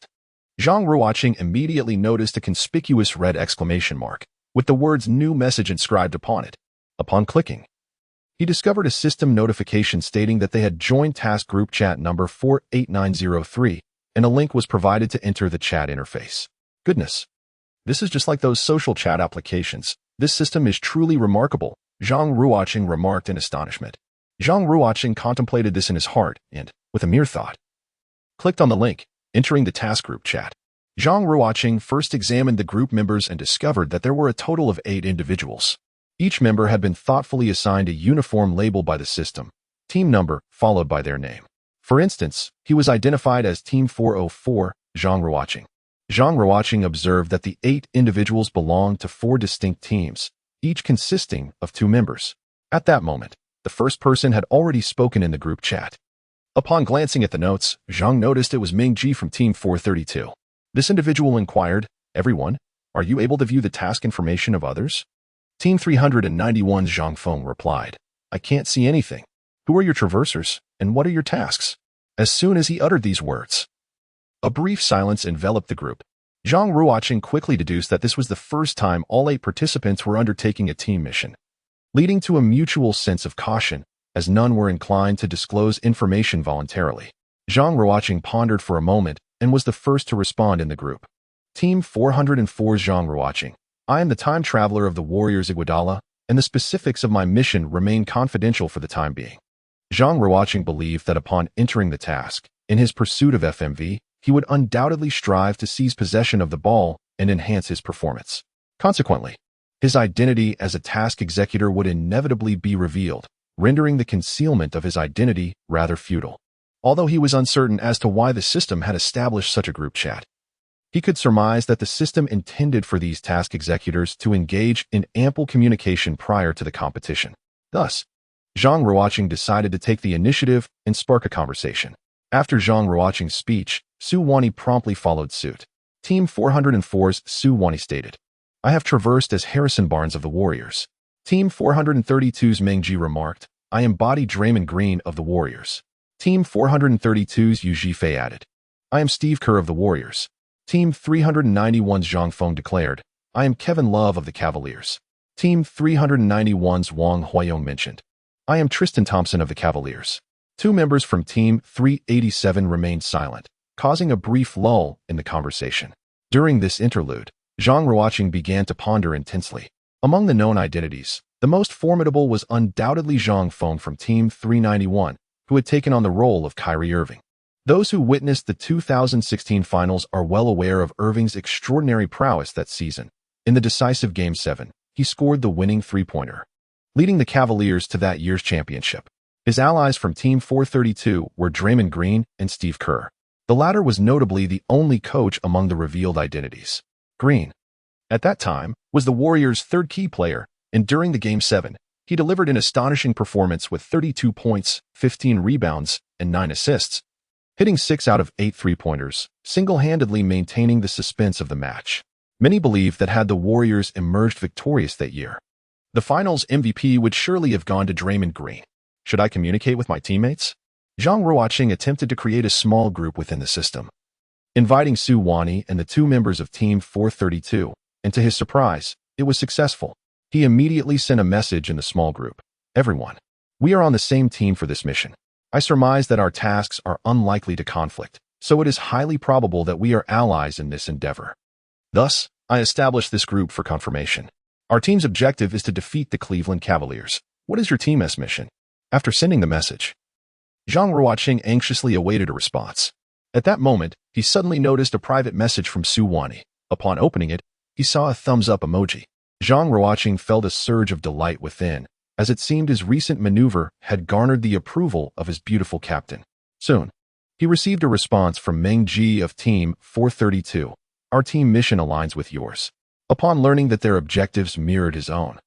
[SPEAKER 1] Zhang Ruocheng immediately noticed a conspicuous red exclamation mark, with the words "new message" inscribed upon it. Upon clicking, he discovered a system notification stating that they had joined task group chat number 48903, and a link was provided to enter the chat interface. Goodness, this is just like those social chat applications. This system is truly remarkable, Zhang Ruocheng remarked in astonishment. Zhang Ruocheng contemplated this in his heart and, with a mere thought, clicked on the link, entering the task group chat. Zhang Ruocheng first examined the group members and discovered that there were a total of 8 individuals. Each member had been thoughtfully assigned a uniform label by the system, team number followed by their name. For instance, he was identified as Team 404, Zhang Ruocheng. Zhang Ruocheng observed that the 8 individuals belonged to 4 distinct teams, each consisting of 2 members. At that moment, the first person had already spoken in the group chat. Upon glancing at the notes, Zhang noticed it was Ming Ji from Team 432. This individual inquired, "Everyone, are you able to view the task information of others?" Team 391 Zhang Feng replied, "I can't see anything. Who are your traversers, and what are your tasks?" As soon as he uttered these words, a brief silence enveloped the group. Zhang Ruocheng quickly deduced that this was the first time all 8 participants were undertaking a team mission, leading to a mutual sense of caution, as none were inclined to disclose information voluntarily. Zhang Ruocheng pondered for a moment and was the first to respond in the group. Team 404 Zhang Ruocheng. I am the time traveler of the Warriors Iguodala, and the specifics of my mission remain confidential for the time being. Zhang Ruocheng believed that upon entering the task, in his pursuit of FMV, he would undoubtedly strive to seize possession of the ball and enhance his performance. Consequently, his identity as a task executor would inevitably be revealed, rendering the concealment of his identity rather futile. Although he was uncertain as to why the system had established such a group chat, he could surmise that the system intended for these task executors to engage in ample communication prior to the competition. Thus, Zhang Ruocheng decided to take the initiative and spark a conversation. After Zhang Ruocheng's speech, Suwani promptly followed suit. Team 404's Suwani stated, "I have traversed as Harrison Barnes of the Warriors." Team 432's Meng Ji remarked, "I embody Draymond Green of the Warriors." Team 432's Yu Zhifei added, "I am Steve Kerr of the Warriors." Team 391's Zhang Feng declared, "I am Kevin Love of the Cavaliers." Team 391's Wang Huayong mentioned. I am Tristan Thompson of the Cavaliers. Two members from Team 387 remained silent, causing a brief lull in the conversation. During this interlude, Zhang Ruocheng began to ponder intensely. Among the known identities, the most formidable was undoubtedly Zhang Feng from Team 391, who had taken on the role of Kyrie Irving. Those who witnessed the 2016 finals are well aware of Irving's extraordinary prowess that season. In the decisive Game 7, he scored the winning three-pointer, leading the Cavaliers to that year's championship. His allies from Team 432 were Draymond Green and Steve Kerr. The latter was notably the only coach among the revealed identities. Green, at that time, was the Warriors' third key player, and during the Game 7, he delivered an astonishing performance with 32 points, 15 rebounds, and 9 assists, hitting 6 out of 8 three-pointers, single-handedly maintaining the suspense of the match. Many believe that had the Warriors emerged victorious that year, the finals MVP would surely have gone to Draymond Green. Should I communicate with my teammates? Zhang Ruocheng attempted to create a small group within the system, inviting Su Wani and the two members of Team 432, and to his surprise, it was successful. He immediately sent a message in the small group. Everyone, we are on the same team for this mission. I surmise that our tasks are unlikely to conflict, so it is highly probable that we are allies in this endeavor. Thus, I established this group for confirmation. Our team's objective is to defeat the Cleveland Cavaliers. What is your team's mission? After sending the message, Zhang Ruocheng anxiously awaited a response. At that moment, he suddenly noticed a private message from Su Wani. Upon opening it, he saw a thumbs-up emoji. Zhang Ruocheng felt a surge of delight within, as it seemed his recent maneuver had garnered the approval of his beautiful captain. Soon, he received a response from Meng Ji of Team 432. Our team mission aligns with yours. Upon learning that their objectives mirrored his own,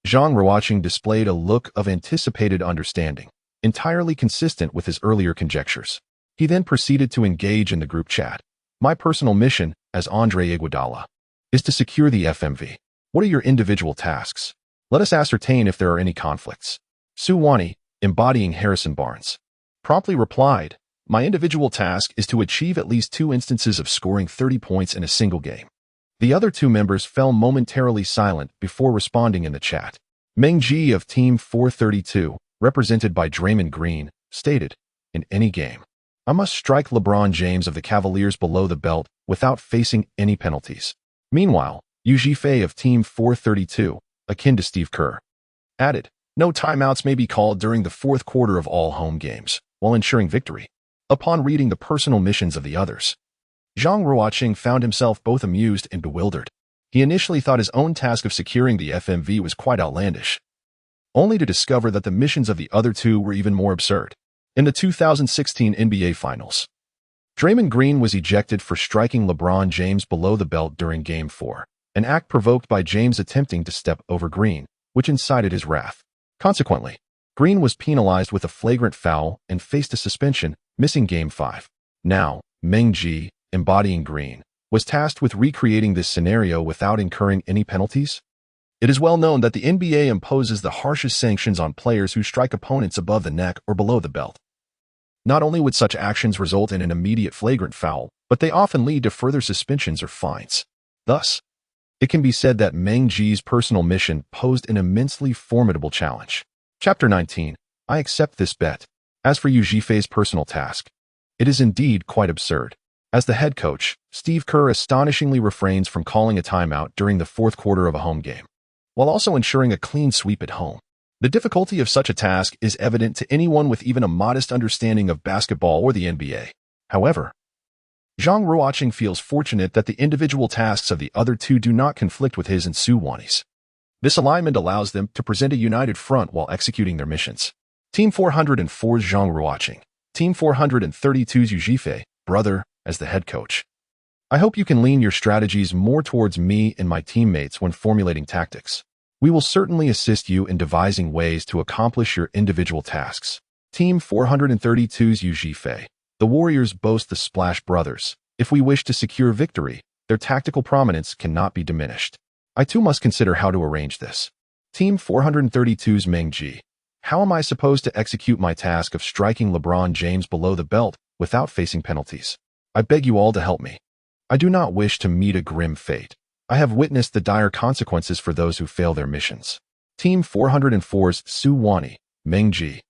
[SPEAKER 1] Zhang Ruocheng displayed a look of anticipated understanding, entirely consistent with his earlier conjectures. He then proceeded to engage in the group chat. My personal mission, as Andre Iguodala, is to secure the FMV. What are your individual tasks? Let us ascertain if there are any conflicts. Su Wani, embodying Harrison Barnes, promptly replied, my individual task is to achieve at least 2 instances of scoring 30 points in a single game. The other two members fell momentarily silent before responding in the chat. Meng Ji of Team 432, represented by Draymond Green, stated, in any game, I must strike LeBron James of the Cavaliers below the belt without facing any penalties. Meanwhile, Yu Zhifei of Team 432, akin to Steve Kerr, added, no timeouts may be called during the fourth quarter of all home games, while ensuring victory. Upon reading the personal missions of the others, Zhang Ruocheng found himself both amused and bewildered. He initially thought his own task of securing the FMV was quite outlandish, only to discover that the missions of the other two were even more absurd. In the 2016 NBA Finals, Draymond Green was ejected for striking LeBron James below the belt during Game 4, an act provoked by James attempting to step over Green, which incited his wrath. Consequently, Green was penalized with a flagrant foul and faced a suspension, missing Game 5. Now, Meng Ji, embodying Green, was tasked with recreating this scenario without incurring any penalties. It is well known that the NBA imposes the harshest sanctions on players who strike opponents above the neck or below the belt. Not only would such actions result in an immediate flagrant foul, but they often lead to further suspensions or fines. Thus, it can be said that Meng Ji's personal mission posed an immensely formidable challenge. Chapter 19. I accept this bet. As for Yu Zhifei's personal task, it is indeed quite absurd. As the head coach, Steve Kerr astonishingly refrains from calling a timeout during the fourth quarter of a home game, while also ensuring a clean sweep at home. The difficulty of such a task is evident to anyone with even a modest understanding of basketball or the NBA. However, Zhang Ruocheng feels fortunate that the individual tasks of the other two do not conflict with his and Su Wani's. This alignment allows them to present a united front while executing their missions. Team 404's Zhang Ruocheng, Team 432's Yu Zhifei, brother, as the head coach. I hope you can lean your strategies more towards me and my teammates when formulating tactics. We will certainly assist you in devising ways to accomplish your individual tasks. Team 432's Yu Zhifei. The Warriors boast the Splash Brothers. If we wish to secure victory, their tactical prominence cannot be diminished. I too must consider how to arrange this. Team 432's Meng Ji. How am I supposed to execute my task of striking LeBron James below the belt without facing penalties? I beg you all to help me. I do not wish to meet a grim fate. I have witnessed the dire consequences for those who fail their missions. Team 404's Su Wani, Meng Ji.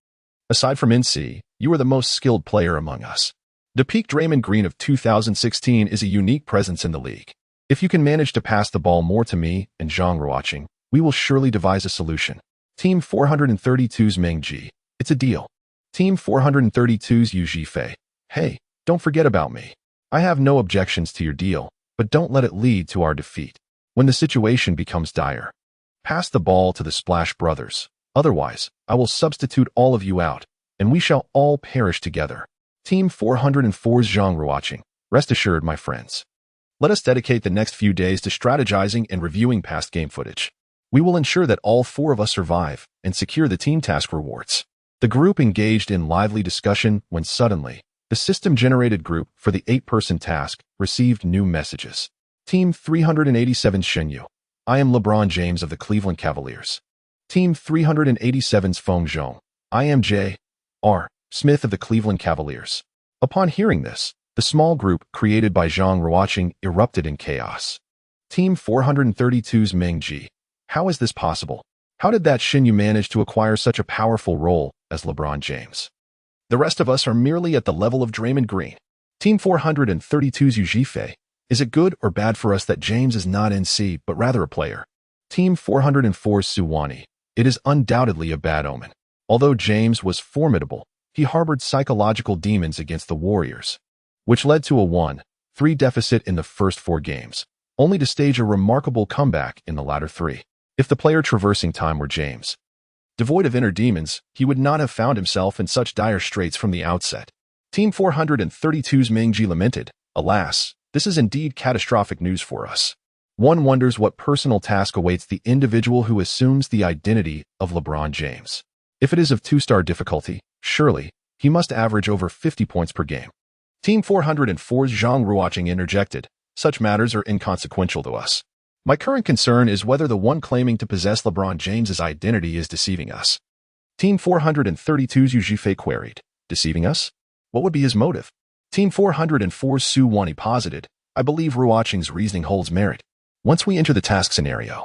[SPEAKER 1] Aside from NC, you are the most skilled player among us. The peak Draymond Green of 2016 is a unique presence in the league. If you can manage to pass the ball more to me and Zhang Ruocheng, we will surely devise a solution. Team 432's Meng Ji. It's a deal. Team 432's Yu Zhifei. Hey, don't forget about me. I have no objections to your deal, but don't let it lead to our defeat. When the situation becomes dire, pass the ball to the Splash Brothers. Otherwise, I will substitute all of you out, and we shall all perish together. Team 404's Zhang Ruocheng. Rest assured, my friends. Let us dedicate the next few days to strategizing and reviewing past game footage. We will ensure that all four of us survive and secure the team task rewards. The group engaged in lively discussion when suddenly, the system-generated group for the 8-person task received new messages. Team 387's Shenyu. I am LeBron James of the Cleveland Cavaliers. Team 387's Feng Zhong. I am J.R. Smith of the Cleveland Cavaliers. Upon hearing this, the small group created by Zhang Ruocheng erupted in chaos. Team 432's Meng Ji. How is this possible? How did that Shenyu manage to acquire such a powerful role as LeBron James? The rest of us are merely at the level of Draymond Green. Team 432's Yu Zhifei. Is it good or bad for us that James is not NC but rather a player? Team 404's Su Wani. It is undoubtedly a bad omen. Although James was formidable, he harbored psychological demons against the Warriors, which led to a 1-3 deficit in the first 4 games, only to stage a remarkable comeback in the latter 3. If the player traversing time were James, devoid of inner demons, he would not have found himself in such dire straits from the outset. Team 432's Meng Ji lamented, alas, this is indeed catastrophic news for us. One wonders what personal task awaits the individual who assumes the identity of LeBron James. If it is of 2-star difficulty, surely, he must average over 50 points per game. Team 404's Zhang Ruocheng interjected, such matters are inconsequential to us. My current concern is whether the one claiming to possess LeBron James's identity is deceiving us. Team 432's Yu Zhifei queried, deceiving us? What would be his motive? Team 404's Su Wani posited, I believe Ruocheng's reasoning holds merit. Once we enter the task scenario,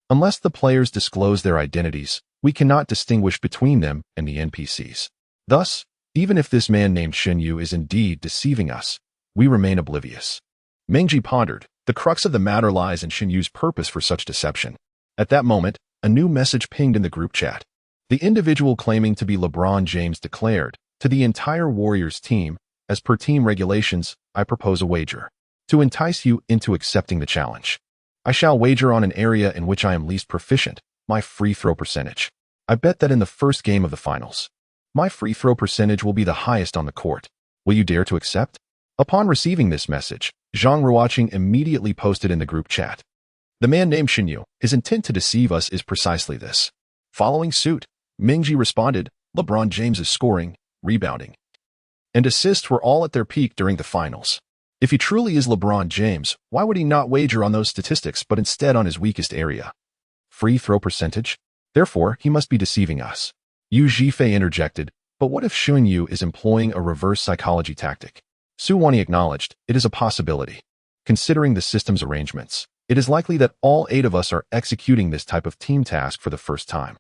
[SPEAKER 1] unless the players disclose their identities, we cannot distinguish between them and the NPCs. Thus, even if this man named Shenyu is indeed deceiving us, we remain oblivious. Meng Ji pondered, the crux of the matter lies in Shenyu's purpose for such deception. At that moment, a new message pinged in the group chat. The individual claiming to be LeBron James declared, to the entire Warriors team, as per team regulations, I propose a wager. To entice you into accepting the challenge, I shall wager on an area in which I am least proficient, my free throw percentage. I bet that in the first game of the finals, my free throw percentage will be the highest on the court. Will you dare to accept? Upon receiving this message, Zhang Ruocheng immediately posted in the group chat. The man named Shenyu, his intent to deceive us is precisely this. Following suit, Meng Ji responded, LeBron James's scoring, rebounding, and assists were all at their peak during the finals. If he truly is LeBron James, why would he not wager on those statistics but instead on his weakest area? Free throw percentage? Therefore, he must be deceiving us. Yu Zhifei interjected, but what if Shenyu is employing a reverse psychology tactic? Su Wani acknowledged, it is a possibility. Considering the system's arrangements, it is likely that all 8 of us are executing this type of team task for the first time.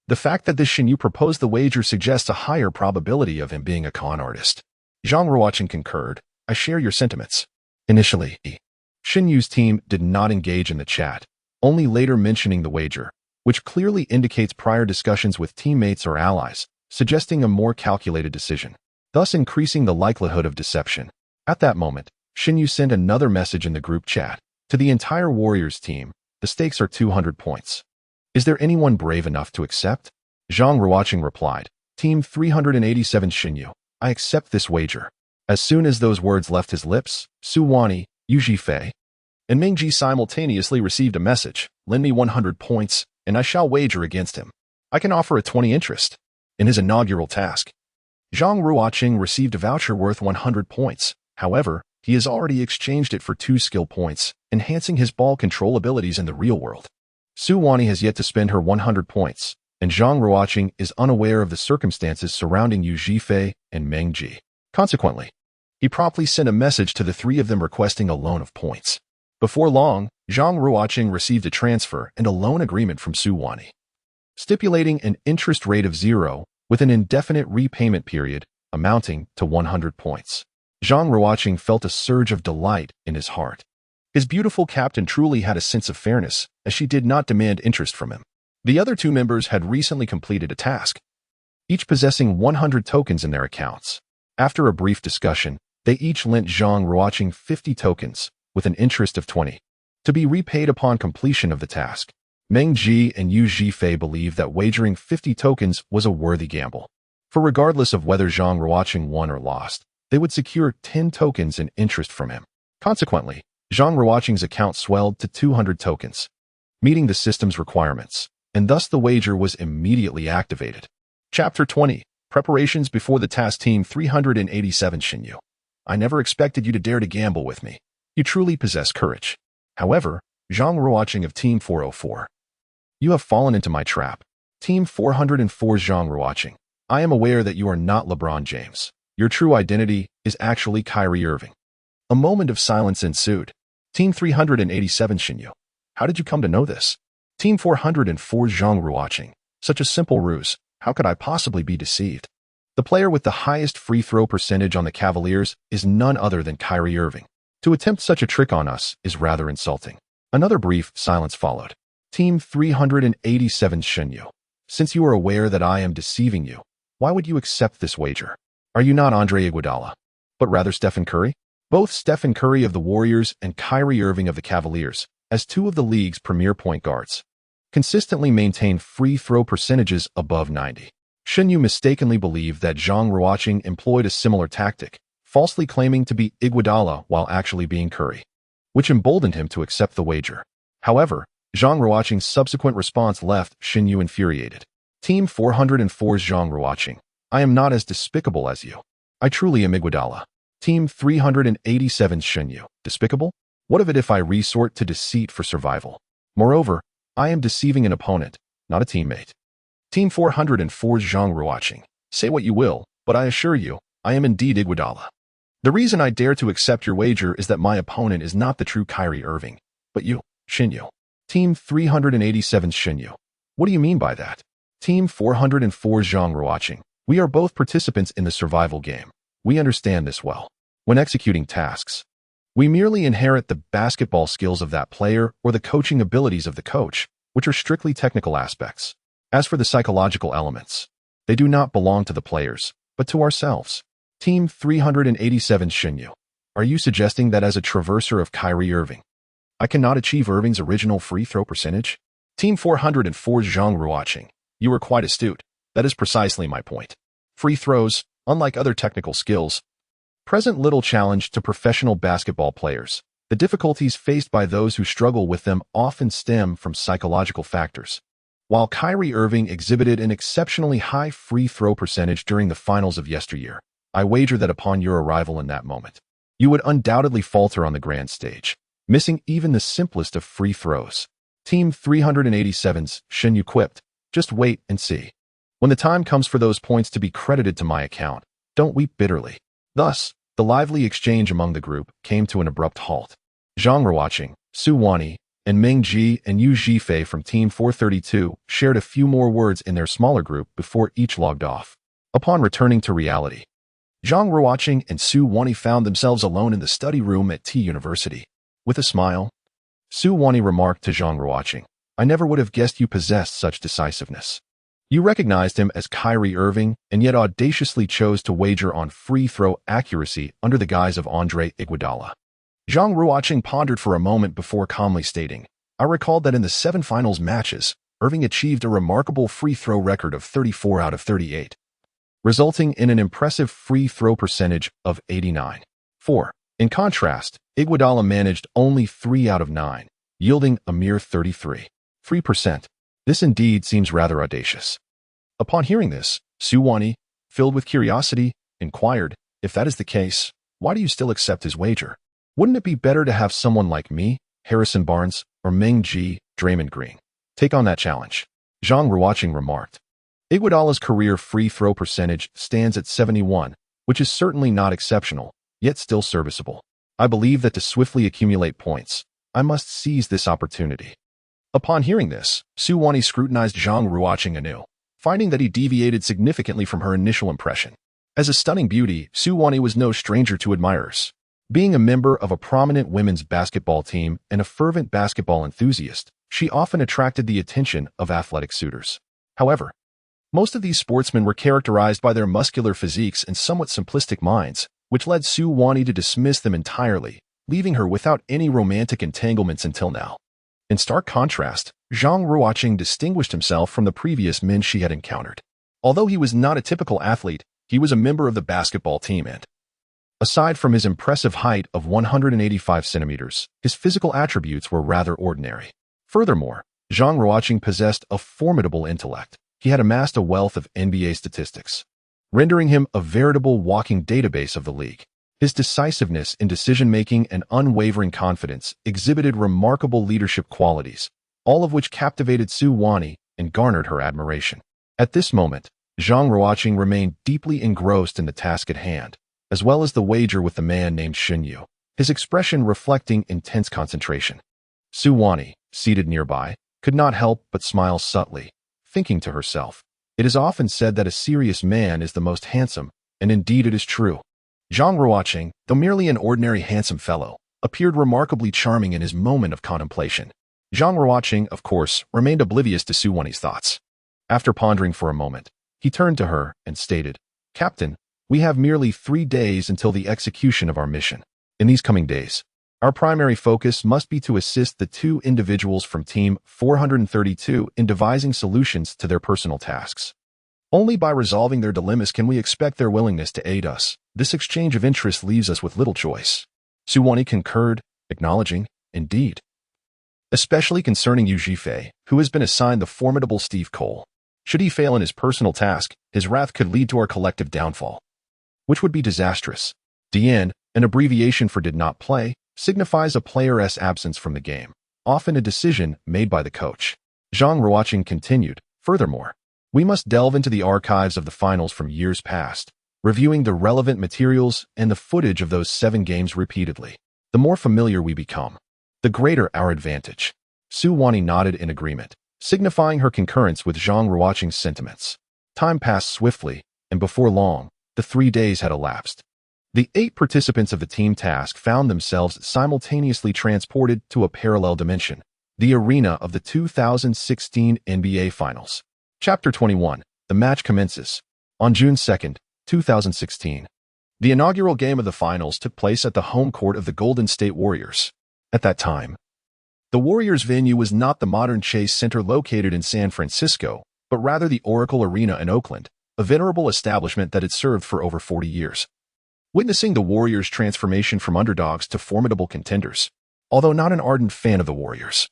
[SPEAKER 1] The fact that this Shenyu proposed the wager suggests a higher probability of him being a con artist. Zhang Ruocheng concurred, I share your sentiments. Initially, Shenyu's team did not engage in the chat, only later mentioning the wager, which clearly indicates prior discussions with teammates or allies, suggesting a more calculated decision, thus increasing the likelihood of deception. At that moment, Shenyu sent another message in the group chat. To the entire Warriors team, the stakes are 200 points. Is there anyone brave enough to accept? Zhang Ruocheng replied, Team 387 Shenyu, I accept this wager. As soon as those words left his lips, Su Wani, Yu Zhifei, and Meng Ji simultaneously received a message, lend me 100 points, and I shall wager against him. I can offer a 20 interest. In his inaugural task, Zhang Ruocheng received a voucher worth 100 points. However, he has already exchanged it for 2 skill points, enhancing his ball control abilities in the real world. Su Wani has yet to spend her 100 points, and Zhang Ruocheng is unaware of the circumstances surrounding Yu Zhifei and Meng Ji. Consequently, he promptly sent a message to the 3 of them requesting a loan of points. Before long, Zhang Ruocheng received a transfer and a loan agreement from Su Wani, stipulating an interest rate of 0 with an indefinite repayment period amounting to 100 points. Zhang Ruocheng felt a surge of delight in his heart. His beautiful captain truly had a sense of fairness, as she did not demand interest from him. The other two members had recently completed a task, each possessing 100 tokens in their accounts. After a brief discussion, they each lent Zhang Ruocheng 50 tokens, with an interest of 20, to be repaid upon completion of the task. Meng Ji and Yu Zhifei believed that wagering 50 tokens was a worthy gamble, for regardless of whether Zhang Ruocheng won or lost, they would secure 10 tokens in interest from him. Consequently, Zhang Ruocheng's account swelled to 200 tokens, meeting the system's requirements, and thus the wager was immediately activated. Chapter 20. Preparations before the task. Team 387 Xinyu. I never expected you to dare to gamble with me. You truly possess courage. However, Zhang Ruocheng of Team 404. You have fallen into my trap. Team 404 Zhang Ruocheng. I am aware that you are not LeBron James. Your true identity is actually Kyrie Irving. A moment of silence ensued. Team 387 Xinyu. How did you come to know this? Team 404 Zhang Ruocheng. Such a simple ruse. How could I possibly be deceived? The player with the highest free throw percentage on the Cavaliers is none other than Kyrie Irving. To attempt such a trick on us is rather insulting. Another brief silence followed. Team 387 Xinyu. Since you are aware that I am deceiving you, why would you accept this wager? Are you not Andre Iguodala, but rather Stephen Curry? Both Stephen Curry of the Warriors and Kyrie Irving of the Cavaliers, as two of the league's premier point guards, consistently maintain free throw percentages above 90. Xinyu mistakenly believed that Zhang Ruocheng employed a similar tactic, falsely claiming to be Iguodala while actually being Curry, which emboldened him to accept the wager. However, Zhang Ruocheng's subsequent response left Xinyu infuriated. Team 404's Zhang Ruocheng. I am not as despicable as you. I truly am Iguodala. Team 387's Xinyu. Despicable? What of it if I resort to deceit for survival? Moreover, I am deceiving an opponent, not a teammate. Team 404's Zhang Ruocheng. Say what you will, but I assure you, I am indeed Iguodala. The reason I dare to accept your wager is that my opponent is not the true Kyrie Irving, but you, Xinyu. Team 387's Xinyu. What do you mean by that? Team 404 Zhang Ruocheng. We are both participants in the survival game. We understand this well. When executing tasks, we merely inherit the basketball skills of that player or the coaching abilities of the coach, which are strictly technical aspects. As for the psychological elements, they do not belong to the players, but to ourselves. Team 387 Xinyu. Are you suggesting that as a traverser of Kyrie Irving, I cannot achieve Irving's original free throw percentage? Team 404 Zhang Ruocheng. You are quite astute. That is precisely my point. Free throws, unlike other technical skills, present little challenge to professional basketball players. The difficulties faced by those who struggle with them often stem from psychological factors. While Kyrie Irving exhibited an exceptionally high free throw percentage during the finals of yesteryear, I wager that upon your arrival in that moment, you would undoubtedly falter on the grand stage, missing even the simplest of free throws. Team 387's Xinyu quipped, just wait and see. When the time comes for those points to be credited to my account, don't weep bitterly. Thus, the lively exchange among the group came to an abrupt halt. Zhang Ruocheng, Su Wani, and Meng Ji and Yu Zhifei from Team 432 shared a few more words in their smaller group before each logged off. Upon returning to reality, Zhang Ruocheng and Su Wani found themselves alone in the study room at T University. With a smile, Su Wani remarked to Zhang Ruocheng, I never would have guessed you possessed such decisiveness. You recognized him as Kyrie Irving and yet audaciously chose to wager on free throw accuracy under the guise of Andre Iguodala. Zhang Ruocheng pondered for a moment before calmly stating, I recalled that in the 7 finals matches, Irving achieved a remarkable free throw record of 34 out of 38, resulting in an impressive free throw percentage of 89.4. In contrast, Iguodala managed only 3 out of 9, yielding a mere 33.3%. This indeed seems rather audacious. Upon hearing this, Su Wani, filled with curiosity, inquired, if that is the case, why do you still accept his wager? Wouldn't it be better to have someone like me, Harrison Barnes, or Meng Ji, Draymond Green, take on that challenge? Zhang Ruocheng remarked. Iguodala's career free throw percentage stands at 71, which is certainly not exceptional, yet still serviceable. I believe that to swiftly accumulate points, I must seize this opportunity. Upon hearing this, Su Wani scrutinized Zhang Ruocheng anew, finding that he deviated significantly from her initial impression. As a stunning beauty, Su Wani was no stranger to admirers. Being a member of a prominent women's basketball team and a fervent basketball enthusiast, she often attracted the attention of athletic suitors. However, most of these sportsmen were characterized by their muscular physiques and somewhat simplistic minds, which led Su Wani to dismiss them entirely, leaving her without any romantic entanglements until now. In stark contrast, Zhang Ruocheng distinguished himself from the previous men she had encountered. Although he was not a typical athlete, he was a member of the basketball team and, aside from his impressive height of 185 centimeters, his physical attributes were rather ordinary. Furthermore, Zhang Ruocheng possessed a formidable intellect. He had amassed a wealth of NBA statistics, rendering him a veritable walking database of the league. His decisiveness in decision-making and unwavering confidence exhibited remarkable leadership qualities, all of which captivated Su Wani and garnered her admiration. At this moment, Zhang Ruocheng remained deeply engrossed in the task at hand, as well as the wager with the man named Xinyu, his expression reflecting intense concentration. Su Wani, seated nearby, could not help but smile subtly, thinking to herself, "It is often said that a serious man is the most handsome, and indeed it is true." Zhang Ruocheng, though merely an ordinary handsome fellow, appeared remarkably charming in his moment of contemplation. Zhang Ruocheng, of course, remained oblivious to Su Wani's thoughts. After pondering for a moment, he turned to her and stated, "Captain, we have merely 3 days until the execution of our mission. In these coming days, our primary focus must be to assist the 2 individuals from Team 432 in devising solutions to their personal tasks. Only by resolving their dilemmas can we expect their willingness to aid us. This exchange of interests leaves us with little choice." Su Wani concurred, acknowledging, "Indeed. Especially concerning Yu Zhifei, who has been assigned the formidable Steve Cole. Should he fail in his personal task, his wrath could lead to our collective downfall, which would be disastrous." DN, an abbreviation for did not play, signifies a player's absence from the game, often a decision made by the coach. Zhang Ruocheng continued, "Furthermore, we must delve into the archives of the finals from years past, reviewing the relevant materials and the footage of those 7 games repeatedly. The more familiar we become, the greater our advantage." Su Wani nodded in agreement, signifying her concurrence with Zhang Ruocheng's sentiments. Time passed swiftly, and before long, the 3 days had elapsed. The 8 participants of the team task found themselves simultaneously transported to a parallel dimension, the arena of the 2016 NBA Finals. Chapter 21. The match commences. On June 2nd, 2016. The inaugural game of the finals took place at the home court of the Golden State Warriors. At that time, the Warriors' venue was not the modern Chase Center located in San Francisco, but rather the Oracle Arena in Oakland, a venerable establishment that had served for over 40 years. Witnessing the Warriors' transformation from underdogs to formidable contenders, although not an ardent fan of the Warriors,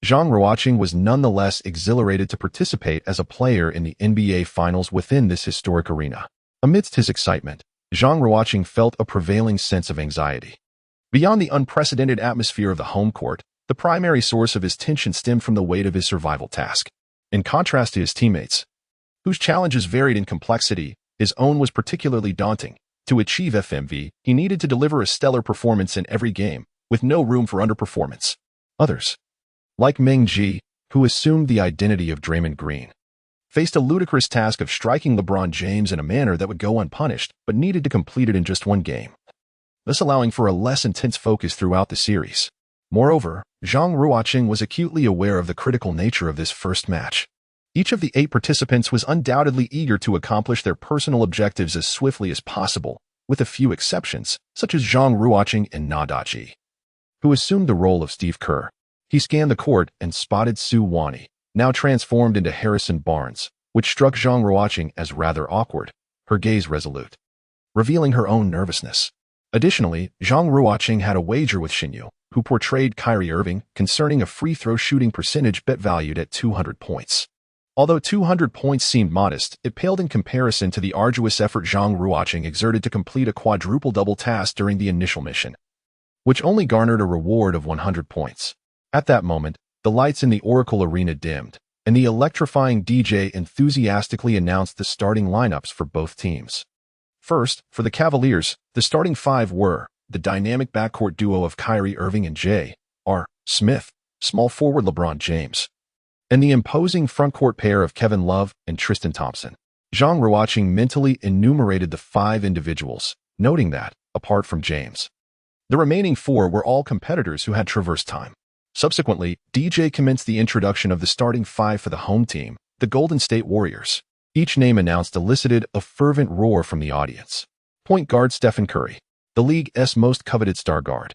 [SPEAKER 1] Zhang Ruocheng was nonetheless exhilarated to participate as a player in the NBA Finals within this historic arena. Amidst his excitement, Zhang Ruocheng felt a prevailing sense of anxiety. Beyond the unprecedented atmosphere of the home court, the primary source of his tension stemmed from the weight of his survival task. In contrast to his teammates, whose challenges varied in complexity, his own was particularly daunting. To achieve FMV, he needed to deliver a stellar performance in every game, with no room for underperformance. Others, like Meng Ji, who assumed the identity of Draymond Green, faced a ludicrous task of striking LeBron James in a manner that would go unpunished, but needed to complete it in just 1 game, thus allowing for a less intense focus throughout the series. Moreover, Zhang Ruocheng was acutely aware of the critical nature of this first match. Each of the 8 participants was undoubtedly eager to accomplish their personal objectives as swiftly as possible, with a few exceptions, such as Zhang Ruocheng and Na Daji, who assumed the role of Steve Kerr. He scanned the court and spotted Su Wani, now transformed into Harrison Barnes, which struck Zhang Ruocheng as rather awkward, her gaze resolute, revealing her own nervousness. Additionally, Zhang Ruocheng had a wager with Xinyu, who portrayed Kyrie Irving, concerning a free throw shooting percentage bet valued at 200 points. Although 200 points seemed modest, it paled in comparison to the arduous effort Zhang Ruocheng exerted to complete a quadruple-double task during the initial mission, which only garnered a reward of 100 points. At that moment, the lights in the Oracle Arena dimmed, and the electrifying DJ enthusiastically announced the starting lineups for both teams. First, for the Cavaliers, the starting 5 were the dynamic backcourt duo of Kyrie Irving and J.R. Smith, small forward LeBron James, and the imposing frontcourt pair of Kevin Love and Tristan Thompson. Zhang Ruocheng mentally enumerated the 5 individuals, noting that, apart from James, the remaining 4 were all competitors who had traversed time. Subsequently, DJ commenced the introduction of the starting 5 for the home team, the Golden State Warriors. Each name announced elicited a fervent roar from the audience. Point guard Stephen Curry, the league's most coveted star guard.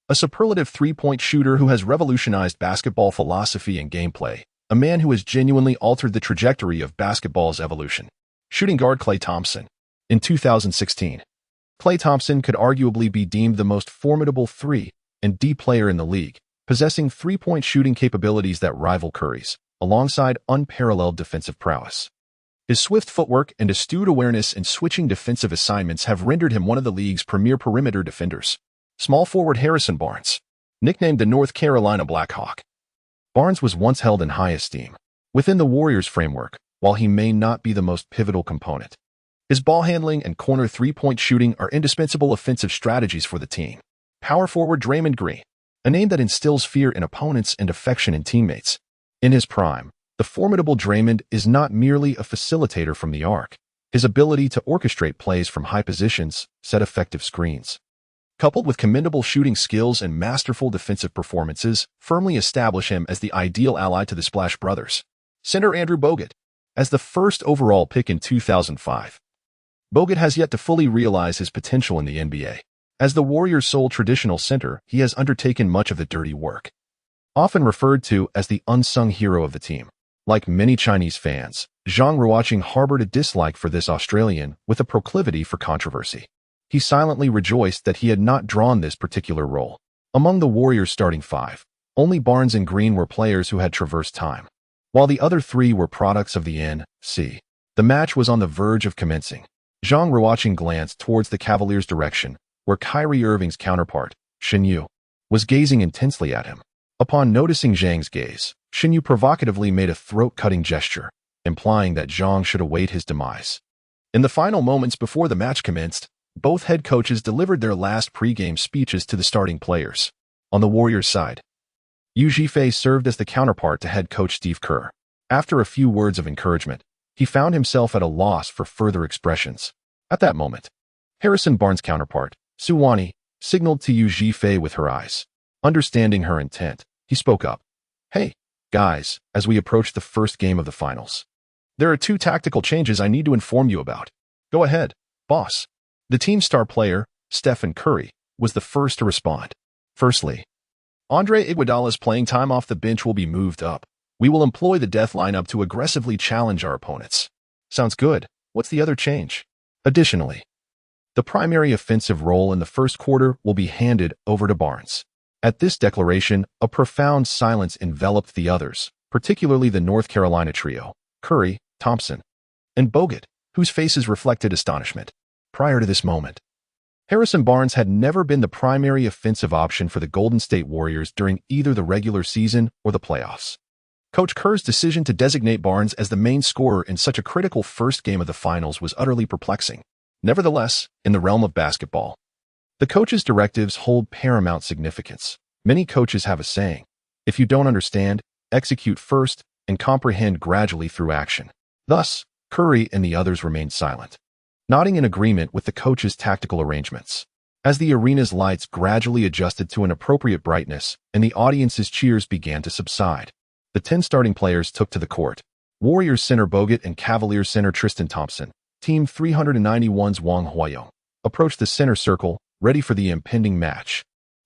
[SPEAKER 1] A superlative three-point shooter who has revolutionized basketball philosophy and gameplay, a man who has genuinely altered the trajectory of basketball's evolution. Shooting guard Klay Thompson. In 2016, Klay Thompson could arguably be deemed the most formidable 3-and-D player in the league, possessing three-point shooting capabilities that rival Curry's, alongside unparalleled defensive prowess. His swift footwork and astute awareness in switching defensive assignments have rendered him one of the league's premier perimeter defenders. Small forward Harrison Barnes, nicknamed the North Carolina Blackhawk. Barnes was once held in high esteem within the Warriors framework, while he may not be the most pivotal component. His ball handling and corner three-point shooting are indispensable offensive strategies for the team. Power forward Draymond Green, a name that instills fear in opponents and affection in teammates. In his prime, the formidable Draymond is not merely a facilitator from the arc. His ability to orchestrate plays from high positions, set effective screens, coupled with commendable shooting skills and masterful defensive performances, firmly establish him as the ideal ally to the Splash Brothers. Center Andrew Bogut. As the first overall pick in 2005, Bogut has yet to fully realize his potential in the NBA. As the Warriors' sole traditional center, he has undertaken much of the dirty work. Often referred to as the unsung hero of the team. Like many Chinese fans, Zhang Ruocheng harbored a dislike for this Australian with a proclivity for controversy. He silently rejoiced that he had not drawn this particular role. Among the Warriors' starting 5, only Barnes and Green were players who had traversed time, while the other 3 were products of the NC. The match was on the verge of commencing. Zhang Ruocheng glanced towards the Cavaliers' direction, where Kyrie Irving's counterpart, Shen Yu, was gazing intensely at him. Upon noticing Zhang's gaze, Shen Yu provocatively made a throat-cutting gesture, implying that Zhang should await his demise. In the final moments before the match commenced, both head coaches delivered their last pre-game speeches to the starting players. On the Warriors' side, Yu Zhifei served as the counterpart to head coach Steve Kerr. After a few words of encouragement, he found himself at a loss for further expressions. At that moment, Harrison Barnes' counterpart, Su Wani, signaled to Yu Zhifei with her eyes. Understanding her intent, he spoke up. "Hey, guys, as we approach the first game of the finals, there are 2 tactical changes I need to inform you about." "Go ahead, boss." The team's star player, Stephen Curry, was the first to respond. "Firstly, Andre Iguodala's playing time off the bench will be moved up. We will employ the death lineup to aggressively challenge our opponents." "Sounds good. What's the other change?" "Additionally, the primary offensive role in the first quarter will be handed over to Barnes." At this declaration, a profound silence enveloped the others, particularly the North Carolina trio, Curry, Thompson, and Bogut, whose faces reflected astonishment. Prior to this moment, Harrison Barnes had never been the primary offensive option for the Golden State Warriors during either the regular season or the playoffs. Coach Kerr's decision to designate Barnes as the main scorer in such a critical first game of the finals was utterly perplexing. Nevertheless, in the realm of basketball, the coach's directives hold paramount significance. Many coaches have a saying: if you don't understand, execute first and comprehend gradually through action. Thus, Curry and the others remained silent, nodding in agreement with the coach's tactical arrangements. As the arena's lights gradually adjusted to an appropriate brightness and the audience's cheers began to subside, the 10 starting players took to the court. Warriors center Bogut and Cavaliers center Tristan Thompson, Team 391's Wang Huayong, approached the center circle, ready for the impending match.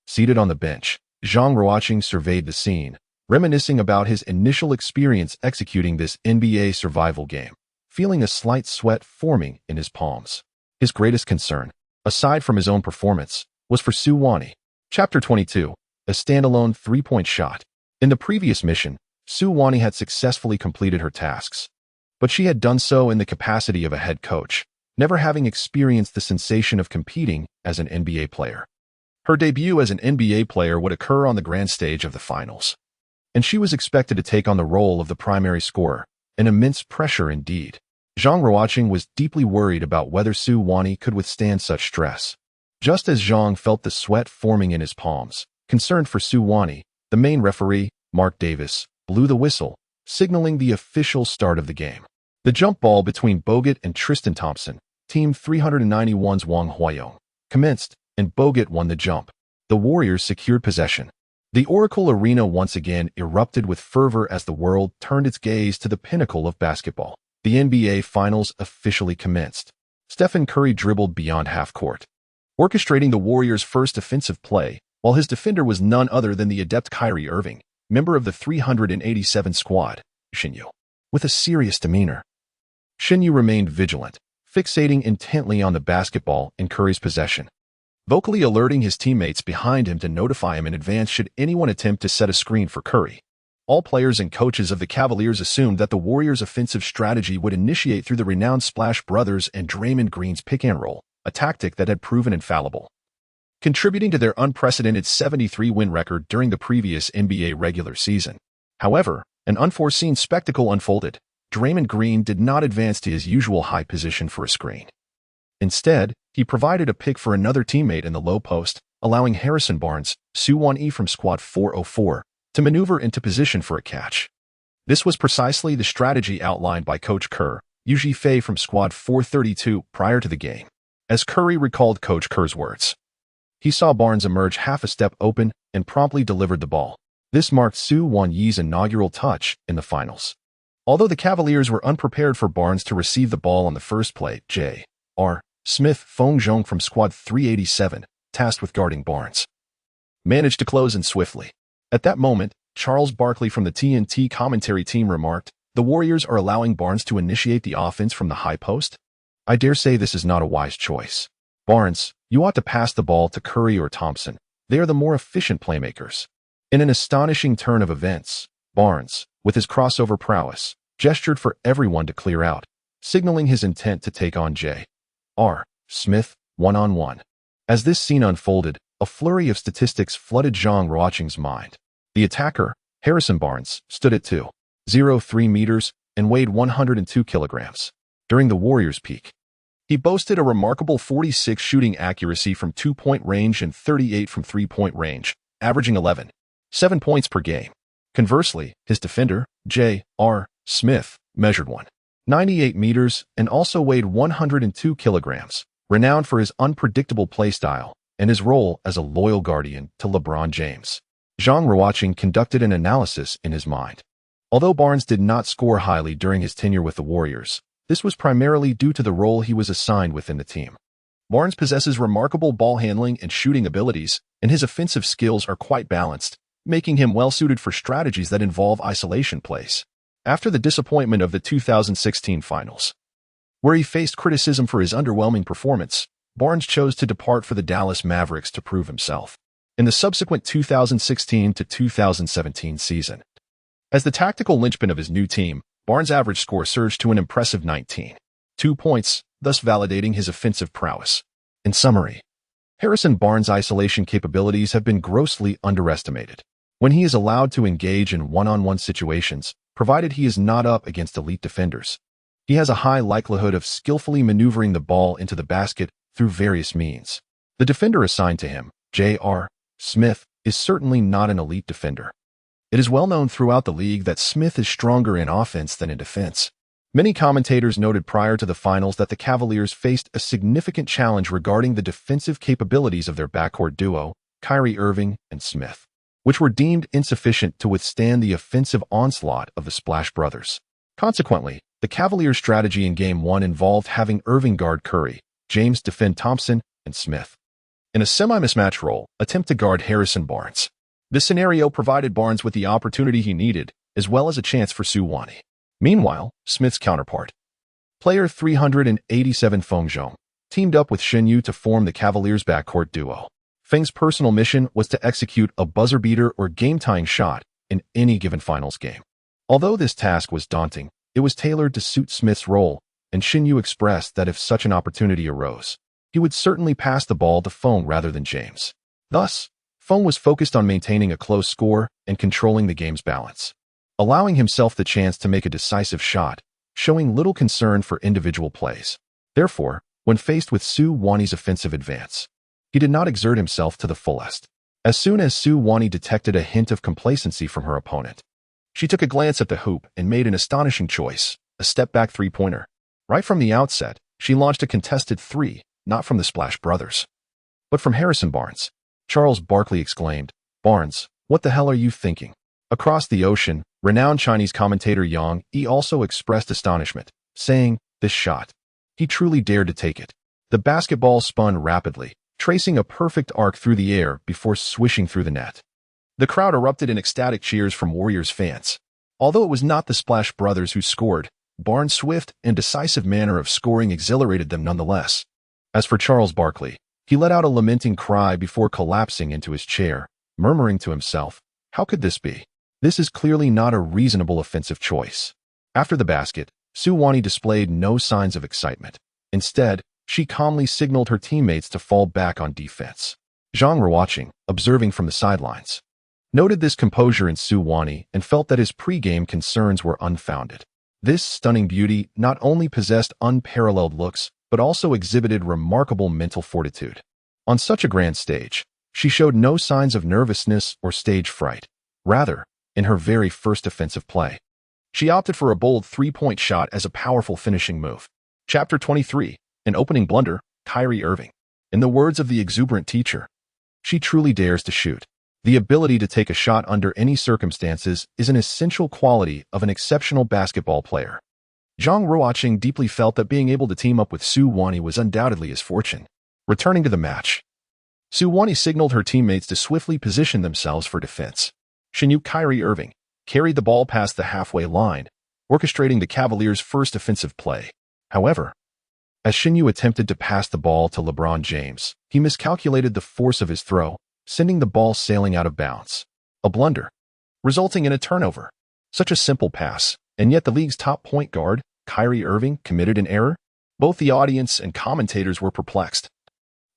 [SPEAKER 1] Seated on the bench, Zhang Ruocheng surveyed the scene, reminiscing about his initial experience executing this NBA survival game, feeling a slight sweat forming in his palms. His greatest concern, aside from his own performance, was for Su Wani. Chapter 22, a standalone three-point shot. In the previous mission, Su Wani had successfully completed her tasks, but she had done so in the capacity of a head coach, never having experienced the sensation of competing as an NBA player. Her debut as an NBA player would occur on the grand stage of the finals, and she was expected to take on the role of the primary scorer, an immense pressure indeed. Zhang Ruocheng was deeply worried about whether Su Wani could withstand such stress. Just as Zhang felt the sweat forming in his palms, concerned for Su Wani, The main referee, Mark Davis, blew the whistle, signaling the official start of the game. The jump ball between Bogut and Tristan Thompson, Team 391's Zhang Ruocheng, commenced, and Bogut won the jump. The Warriors secured possession. The Oracle Arena once again erupted with fervor as the world turned its gaze to the pinnacle of basketball. The NBA Finals officially commenced. Stephen Curry dribbled beyond half-court, orchestrating the Warriors' first offensive play, while his defender was none other than the adept Kyrie Irving, member of the 387 squad, Shinyu. With a serious demeanor, Shinyu remained vigilant, fixating intently on the basketball in Curry's possession, vocally alerting his teammates behind him to notify him in advance should anyone attempt to set a screen for Curry. All players and coaches of the Cavaliers assumed that the Warriors' offensive strategy would initiate through the renowned Splash Brothers and Draymond Green's pick-and-roll, a tactic that had proven infallible, contributing to their unprecedented 73-win record during the previous NBA regular season. However, an unforeseen spectacle unfolded. Draymond Green did not advance to his usual high position for a screen. Instead, he provided a pick for another teammate in the low post, allowing Harrison Barnes, Suwon from Squad 404, to maneuver into position for a catch. This was precisely the strategy outlined by Coach Kerr, Yuji Fei from Squad 432, prior to the game. As Curry recalled Coach Kerr's words, he saw Barnes emerge half a step open and promptly delivered the ball. This marked Suwon's inaugural touch in the finals. Although the Cavaliers were unprepared for Barnes to receive the ball on the first play, J.R. Smith Fong-jong from Squad 387, tasked with guarding Barnes, managed to close in swiftly. At that moment, Charles Barkley from the TNT commentary team remarked, "The Warriors are allowing Barnes to initiate the offense from the high post? I dare say this is not a wise choice. Barnes, you ought to pass the ball to Curry or Thompson. They are the more efficient playmakers." In an astonishing turn of events, Barnes, with his crossover prowess, gestured for everyone to clear out, signaling his intent to take on J.R. Smith one-on-one. As this scene unfolded, a flurry of statistics flooded Zhang Ruocheng's mind. The attacker, Harrison Barnes, stood at 2.03 meters and weighed 102 kilograms. During the Warriors' peak, he boasted a remarkable 46 shooting accuracy from two-point range and 38 from three-point range, averaging 11.7 points per game. Conversely, his defender, J.R. Smith, measured 1.98 meters and also weighed 102 kilograms, renowned for his unpredictable play style and his role as a loyal guardian to LeBron James. Zhang Ruocheng conducted an analysis in his mind. Although Barnes did not score highly during his tenure with the Warriors, this was primarily due to the role he was assigned within the team. Barnes possesses remarkable ball handling and shooting abilities, and his offensive skills are quite balanced, making him well-suited for strategies that involve isolation plays. After the disappointment of the 2016 finals, where he faced criticism for his underwhelming performance, Barnes chose to depart for the Dallas Mavericks to prove himself in the subsequent 2016 to 2017 season. As the tactical linchpin of his new team, Barnes' average score surged to an impressive 19.2 points, thus validating his offensive prowess. In summary, Harrison Barnes' isolation capabilities have been grossly underestimated. When he is allowed to engage in one-on-one situations, provided he is not up against elite defenders, he has a high likelihood of skillfully maneuvering the ball into the basket through various means. The defender assigned to him, J.R. Smith, is certainly not an elite defender. It is well known throughout the league that Smith is stronger in offense than in defense. Many commentators noted prior to the finals that the Cavaliers faced a significant challenge regarding the defensive capabilities of their backcourt duo, Kyrie Irving and Smith, which were deemed insufficient to withstand the offensive onslaught of the Splash Brothers. Consequently, the Cavaliers' strategy in Game 1 involved having Irving guard Curry, James defend Thompson, and Smith, in a semi-mismatch role, attempt to guard Harrison Barnes. This scenario provided Barnes with the opportunity he needed, as well as a chance for Suwon. Meanwhile, Smith's counterpart, player 387 Fong-jong, teamed up with Shinyu to form the Cavaliers' backcourt duo. Feng's personal mission was to execute a buzzer-beater or game-tying shot in any given finals game. Although this task was daunting, it was tailored to suit Smith's role, and Shinyu expressed that if such an opportunity arose, he would certainly pass the ball to Feng rather than James. Thus, Feng was focused on maintaining a close score and controlling the game's balance, allowing himself the chance to make a decisive shot, showing little concern for individual plays. Therefore, when faced with Suwon's offensive advance, he did not exert himself to the fullest. As soon as Su Wani detected a hint of complacency from her opponent, she took a glance at the hoop and made an astonishing choice, a step-back three-pointer. Right from the outset, she launched a contested three, not from the Splash Brothers, but from Harrison Barnes. Charles Barkley exclaimed, "Barnes, what the hell are you thinking?" Across the ocean, renowned Chinese commentator Yang Yi also expressed astonishment, saying, "This shot. He truly dared to take it." The basketball spun rapidly, tracing a perfect arc through the air before swishing through the net. The crowd erupted in ecstatic cheers from Warriors fans. Although it was not the Splash Brothers who scored, Barnes' swift and decisive manner of scoring exhilarated them nonetheless. As for Charles Barkley, he let out a lamenting cry before collapsing into his chair, murmuring to himself, "How could this be? This is clearly not a reasonable offensive choice." After the basket, Su Wani displayed no signs of excitement. Instead, she calmly signaled her teammates to fall back on defense. Zhang Ruocheng, observing from the sidelines, noted this composure in Su Wani and felt that his pre-game concerns were unfounded. This stunning beauty not only possessed unparalleled looks, but also exhibited remarkable mental fortitude. On such a grand stage, she showed no signs of nervousness or stage fright. Rather, in her very first offensive play, she opted for a bold three-point shot as a powerful finishing move. Chapter 23, An Opening Blunder, Kyrie Irving. In the words of the exuberant teacher, she truly dares to shoot. The ability to take a shot under any circumstances is an essential quality of an exceptional basketball player. Zhang Ruocheng deeply felt that being able to team up with Su Wani was undoubtedly his fortune. Returning to the match, Su Wani signaled her teammates to swiftly position themselves for defense. She knew Kyrie Irving carried the ball past the halfway line, orchestrating the Cavaliers' first offensive play. However, as Shinyu attempted to pass the ball to LeBron James, he miscalculated the force of his throw, sending the ball sailing out of bounds. A blunder, resulting in a turnover. Such a simple pass, and yet the league's top point guard, Kyrie Irving, committed an error? Both the audience and commentators were perplexed.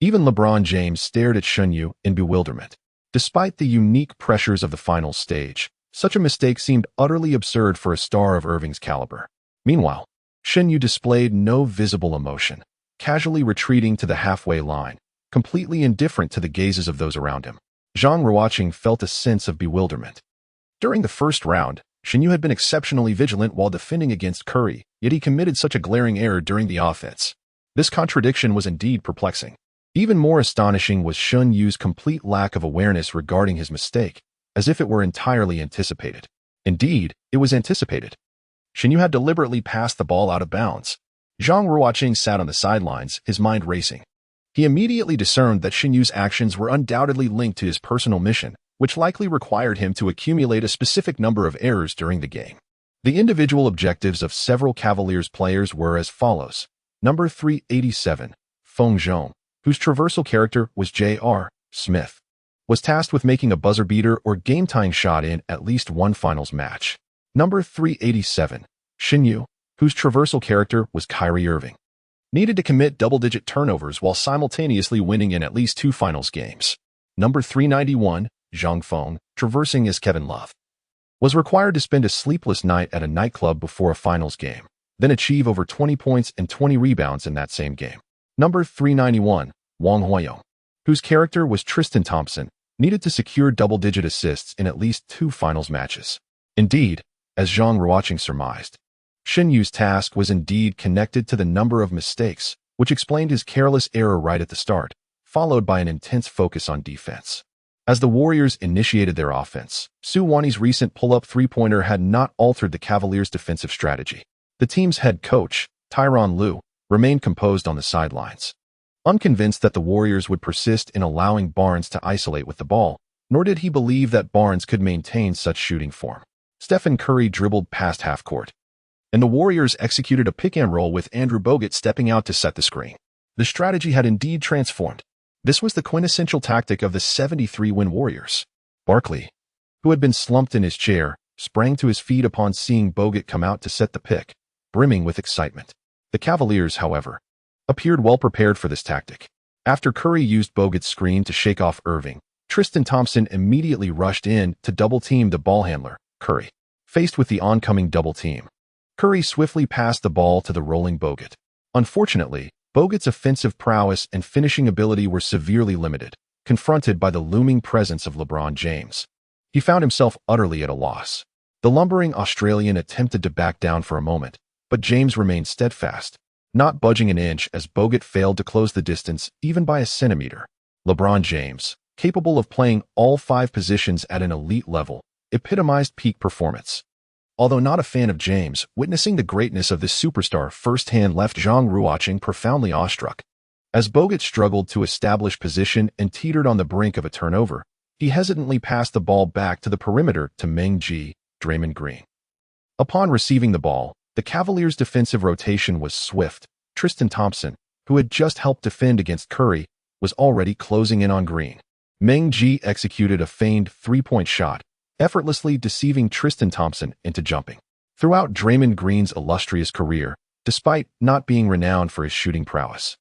[SPEAKER 1] Even LeBron James stared at Shinyu in bewilderment. Despite the unique pressures of the final stage, such a mistake seemed utterly absurd for a star of Irving's caliber. Meanwhile, Shinyu displayed no visible emotion, casually retreating to the halfway line, completely indifferent to the gazes of those around him. Zhang Ruocheng felt a sense of bewilderment. During the first round, Shinyu had been exceptionally vigilant while defending against Curry, yet he committed such a glaring error during the offense. This contradiction was indeed perplexing. Even more astonishing was Shinyu's complete lack of awareness regarding his mistake, as if it were entirely anticipated. Indeed, it was anticipated. Shinyu had deliberately passed the ball out of bounds. Zhang Ruocheng sat on the sidelines, his mind racing. He immediately discerned that Shinyu's actions were undoubtedly linked to his personal mission, which likely required him to accumulate a specific number of errors during the game. The individual objectives of several Cavaliers players were as follows. Number 387, Feng Zhong, whose traversal character was J.R. Smith, was tasked with making a buzzer-beater or game-tying shot in at least one finals match. Number 387, Shinyu, whose traversal character was Kyrie Irving, needed to commit double-digit turnovers while simultaneously winning in at least two finals games. Number 391, Zhang Feng, traversing as Kevin Love, was required to spend a sleepless night at a nightclub before a finals game, then achieve over 20 points and 20 rebounds in that same game. Number 391, Wang Huiyong, whose character was Tristan Thompson, needed to secure double-digit assists in at least two finals matches. Indeed, as Zhang Ruocheng surmised, Shinyu's task was indeed connected to the number of mistakes, which explained his careless error right at the start, followed by an intense focus on defense. As the Warriors initiated their offense, Su Wani's recent pull-up three-pointer had not altered the Cavaliers' defensive strategy. The team's head coach, Tyronn Lue, remained composed on the sidelines, unconvinced that the Warriors would persist in allowing Barnes to isolate with the ball, nor did he believe that Barnes could maintain such shooting form. Stephen Curry dribbled past half-court, and the Warriors executed a pick-and-roll with Andrew Bogut stepping out to set the screen. The strategy had indeed transformed. This was the quintessential tactic of the 73-win Warriors. Barkley, who had been slumped in his chair, sprang to his feet upon seeing Bogut come out to set the pick, brimming with excitement. The Cavaliers, however, appeared well prepared for this tactic. After Curry used Bogut's screen to shake off Irving, Tristan Thompson immediately rushed in to double-team the ball handler, Curry. Faced with the oncoming double team, Curry swiftly passed the ball to the rolling Bogut. Unfortunately, Bogut's offensive prowess and finishing ability were severely limited, confronted by the looming presence of LeBron James. He found himself utterly at a loss. The lumbering Australian attempted to back down for a moment, but James remained steadfast, not budging an inch as Bogut failed to close the distance even by a centimeter. LeBron James, capable of playing all 5 positions at an elite level, epitomized peak performance. Although not a fan of James, witnessing the greatness of this superstar firsthand left Zhang Ruocheng profoundly awestruck. As Bogut struggled to establish position and teetered on the brink of a turnover, he hesitantly passed the ball back to the perimeter to Meng Ji, Draymond Green. Upon receiving the ball, the Cavaliers' defensive rotation was swift. Tristan Thompson, who had just helped defend against Curry, was already closing in on Green. Meng Ji executed a feigned 3-point shot, effortlessly deceiving Tristan Thompson into jumping. Throughout Draymond Green's illustrious career, despite not being renowned for his shooting prowess,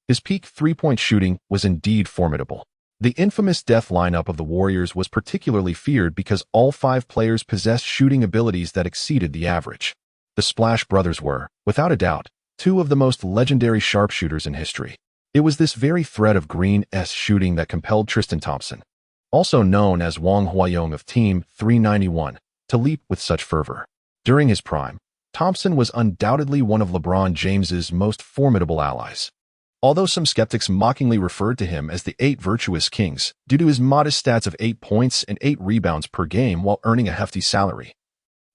[SPEAKER 1] his peak 3-point shooting was indeed formidable. The infamous death lineup of the Warriors was particularly feared because all 5 players possessed shooting abilities that exceeded the average. The Splash Brothers were, without a doubt, 2 of the most legendary sharpshooters in history. It was this very threat of Green's shooting that compelled Tristan Thompson, also known as Zhang Ruocheng of Team 391, to leap with such fervor. During his prime, Thompson was undoubtedly one of LeBron James's most formidable allies. Although some skeptics mockingly referred to him as the 8 virtuous kings due to his modest stats of 8 points and 8 rebounds per game while earning a hefty salary,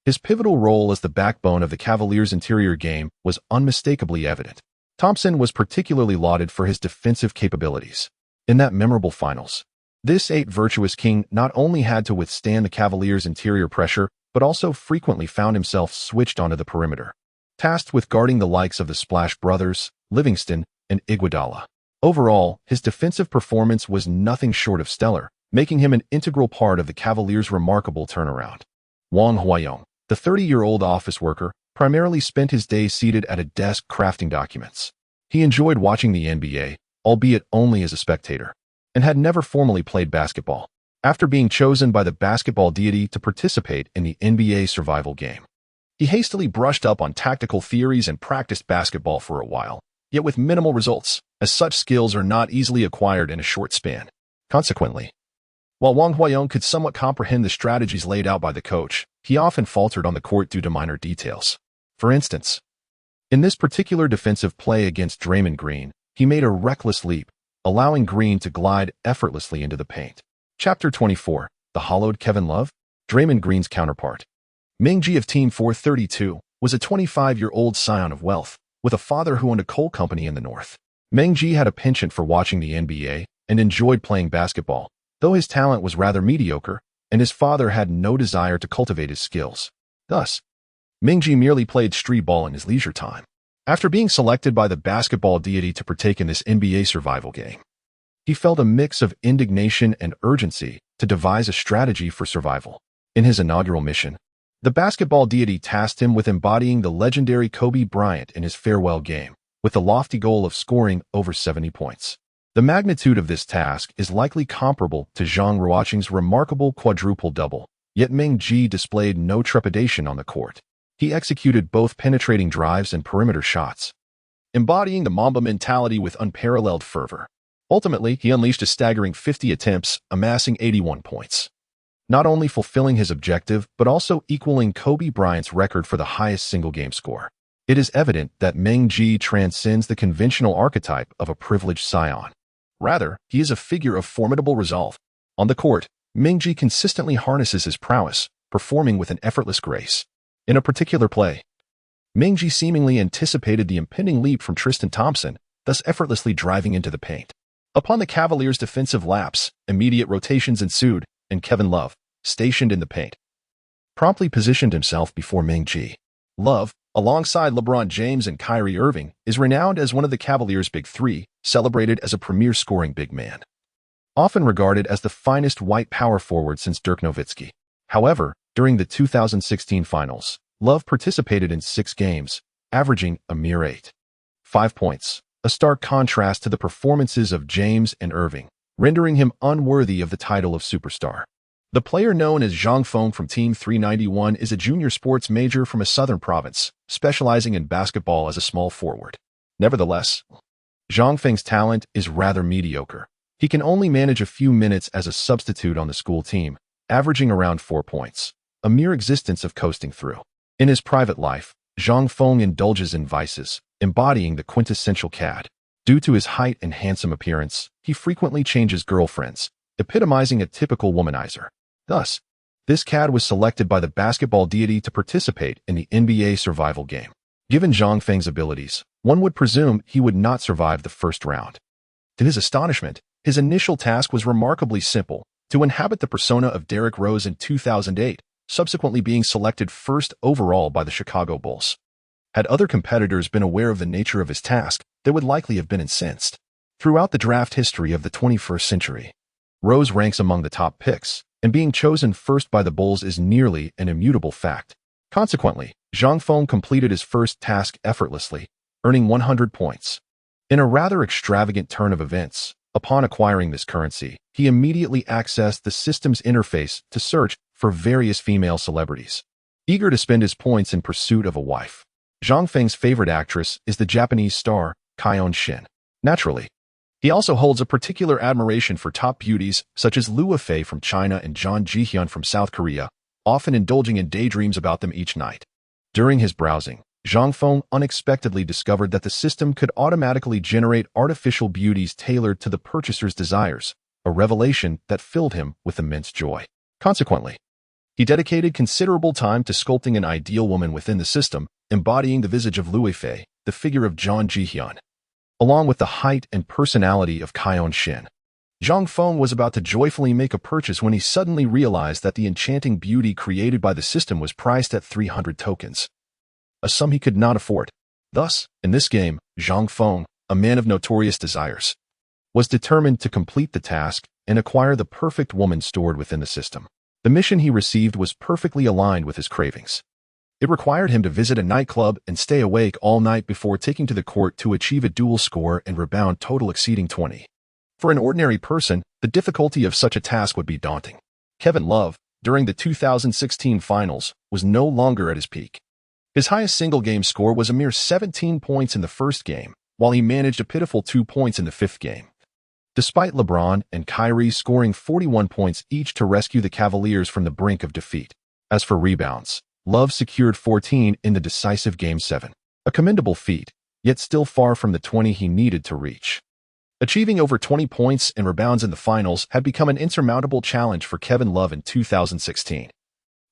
[SPEAKER 1] his pivotal role as the backbone of the Cavaliers' interior game was unmistakably evident. Thompson was particularly lauded for his defensive capabilities. In that memorable finals, this 8 virtuous king not only had to withstand the Cavaliers' interior pressure, but also frequently found himself switched onto the perimeter, tasked with guarding the likes of the Splash Brothers, Livingston, and Iguodala. Overall, his defensive performance was nothing short of stellar, making him an integral part of the Cavaliers' remarkable turnaround. Zhang Ruocheng, the 30-year-old office worker, primarily spent his days seated at a desk crafting documents. He enjoyed watching the NBA, albeit only as a spectator, and had never formally played basketball. After being chosen by the basketball deity to participate in the NBA Survival Game, he hastily brushed up on tactical theories and practiced basketball for a while, yet with minimal results, as such skills are not easily acquired in a short span. Consequently, while Zhang Ruocheng could somewhat comprehend the strategies laid out by the coach, he often faltered on the court due to minor details. For instance, in this particular defensive play against Draymond Green, he made a reckless leap, allowing Green to glide effortlessly into the paint. Chapter 24, The Hollowed Kevin Love, Draymond Green's counterpart. Meng Ji of Team 432 was a 25-year-old scion of wealth, with a father who owned a coal company in the north. Meng Ji had a penchant for watching the NBA and enjoyed playing basketball, though his talent was rather mediocre, and his father had no desire to cultivate his skills. Thus, Meng Ji merely played street ball in his leisure time. After being selected by the basketball deity to partake in this NBA survival game, he felt a mix of indignation and urgency to devise a strategy for survival. In his inaugural mission, the basketball deity tasked him with embodying the legendary Kobe Bryant in his farewell game, with the lofty goal of scoring over 70 points. The magnitude of this task is likely comparable to Zhang Ruocheng's remarkable quadruple-double, yet Meng Ji displayed no trepidation on the court. He executed both penetrating drives and perimeter shots, embodying the Mamba mentality with unparalleled fervor. Ultimately, he unleashed a staggering 50 attempts, amassing 81 points, not only fulfilling his objective, but also equaling Kobe Bryant's record for the highest single-game score. It is evident that Meng Ji transcends the conventional archetype of a privileged scion. Rather, he is a figure of formidable resolve. On the court, Meng Ji consistently harnesses his prowess, performing with an effortless grace. In a particular play, Meng Ji seemingly anticipated the impending leap from Tristan Thompson, thus effortlessly driving into the paint. Upon the Cavaliers' defensive lapse, immediate rotations ensued, and Kevin Love, stationed in the paint, promptly positioned himself before Meng Ji. Love, alongside LeBron James and Kyrie Irving, is renowned as one of the Cavaliers' Big Three, celebrated as a premier scoring big man, often regarded as the finest white power forward since Dirk Nowitzki. However, during the 2016 finals, Love participated in 6 games, averaging a mere 5 points, a stark contrast to the performances of James and Irving, rendering him unworthy of the title of superstar. The player known as Zhang Feng from Team 391 is a junior sports major from a southern province, specializing in basketball as a small forward. Nevertheless, Zhang Feng's talent is rather mediocre. He can only manage a few minutes as a substitute on the school team, averaging around 4 points, a mere existence of coasting through. In his private life, Zhang Feng indulges in vices, embodying the quintessential cad. Due to his height and handsome appearance, he frequently changes girlfriends, epitomizing a typical womanizer. Thus, this cad was selected by the basketball deity to participate in the NBA Survival Game. Given Zhang Feng's abilities, one would presume he would not survive the first round. To his astonishment, his initial task was remarkably simple: to inhabit the persona of Derrick Rose in 2008, subsequently being selected first overall by the Chicago Bulls. Had other competitors been aware of the nature of his task, they would likely have been incensed. Throughout the draft history of the 21st century, Rose ranks among the top picks, and being chosen first by the Bulls is nearly an immutable fact. Consequently, Zhang Feng completed his first task effortlessly, earning 100 points. In a rather extravagant turn of events, upon acquiring this currency, he immediately accessed the system's interface to search for various female celebrities. Eager to spend his points in pursuit of a wife, Zhang Feng's favorite actress is the Japanese star Kaion Shin. Naturally, he also holds a particular admiration for top beauties such as Liu Fei from China and Jang Jihyun from South Korea, often indulging in daydreams about them each night. During his browsing, Zhang Feng unexpectedly discovered that the system could automatically generate artificial beauties tailored to the purchaser's desires, a revelation that filled him with immense joy. Consequently, he dedicated considerable time to sculpting an ideal woman within the system, embodying the visage of Liu Fei, the figure of Jang Jihyun, along with the height and personality of Kaion Shin. Zhang Feng was about to joyfully make a purchase when he suddenly realized that the enchanting beauty created by the system was priced at 300 tokens, a sum he could not afford. Thus, in this game, Zhang Feng, a man of notorious desires, was determined to complete the task and acquire the perfect woman stored within the system. The mission he received was perfectly aligned with his cravings. It required him to visit a nightclub and stay awake all night before taking to the court to achieve a duel score and rebound total exceeding 20. For an ordinary person, the difficulty of such a task would be daunting. Kevin Love, during the 2016 finals, was no longer at his peak. His highest single-game score was a mere 17 points in the first game, while he managed a pitiful 2 points in the fifth game. Despite LeBron and Kyrie scoring 41 points each to rescue the Cavaliers from the brink of defeat. As for rebounds, Love secured 14 in the decisive Game 7, a commendable feat, yet still far from the 20 he needed to reach. Achieving over 20 points and rebounds in the finals had become an insurmountable challenge for Kevin Love in 2016,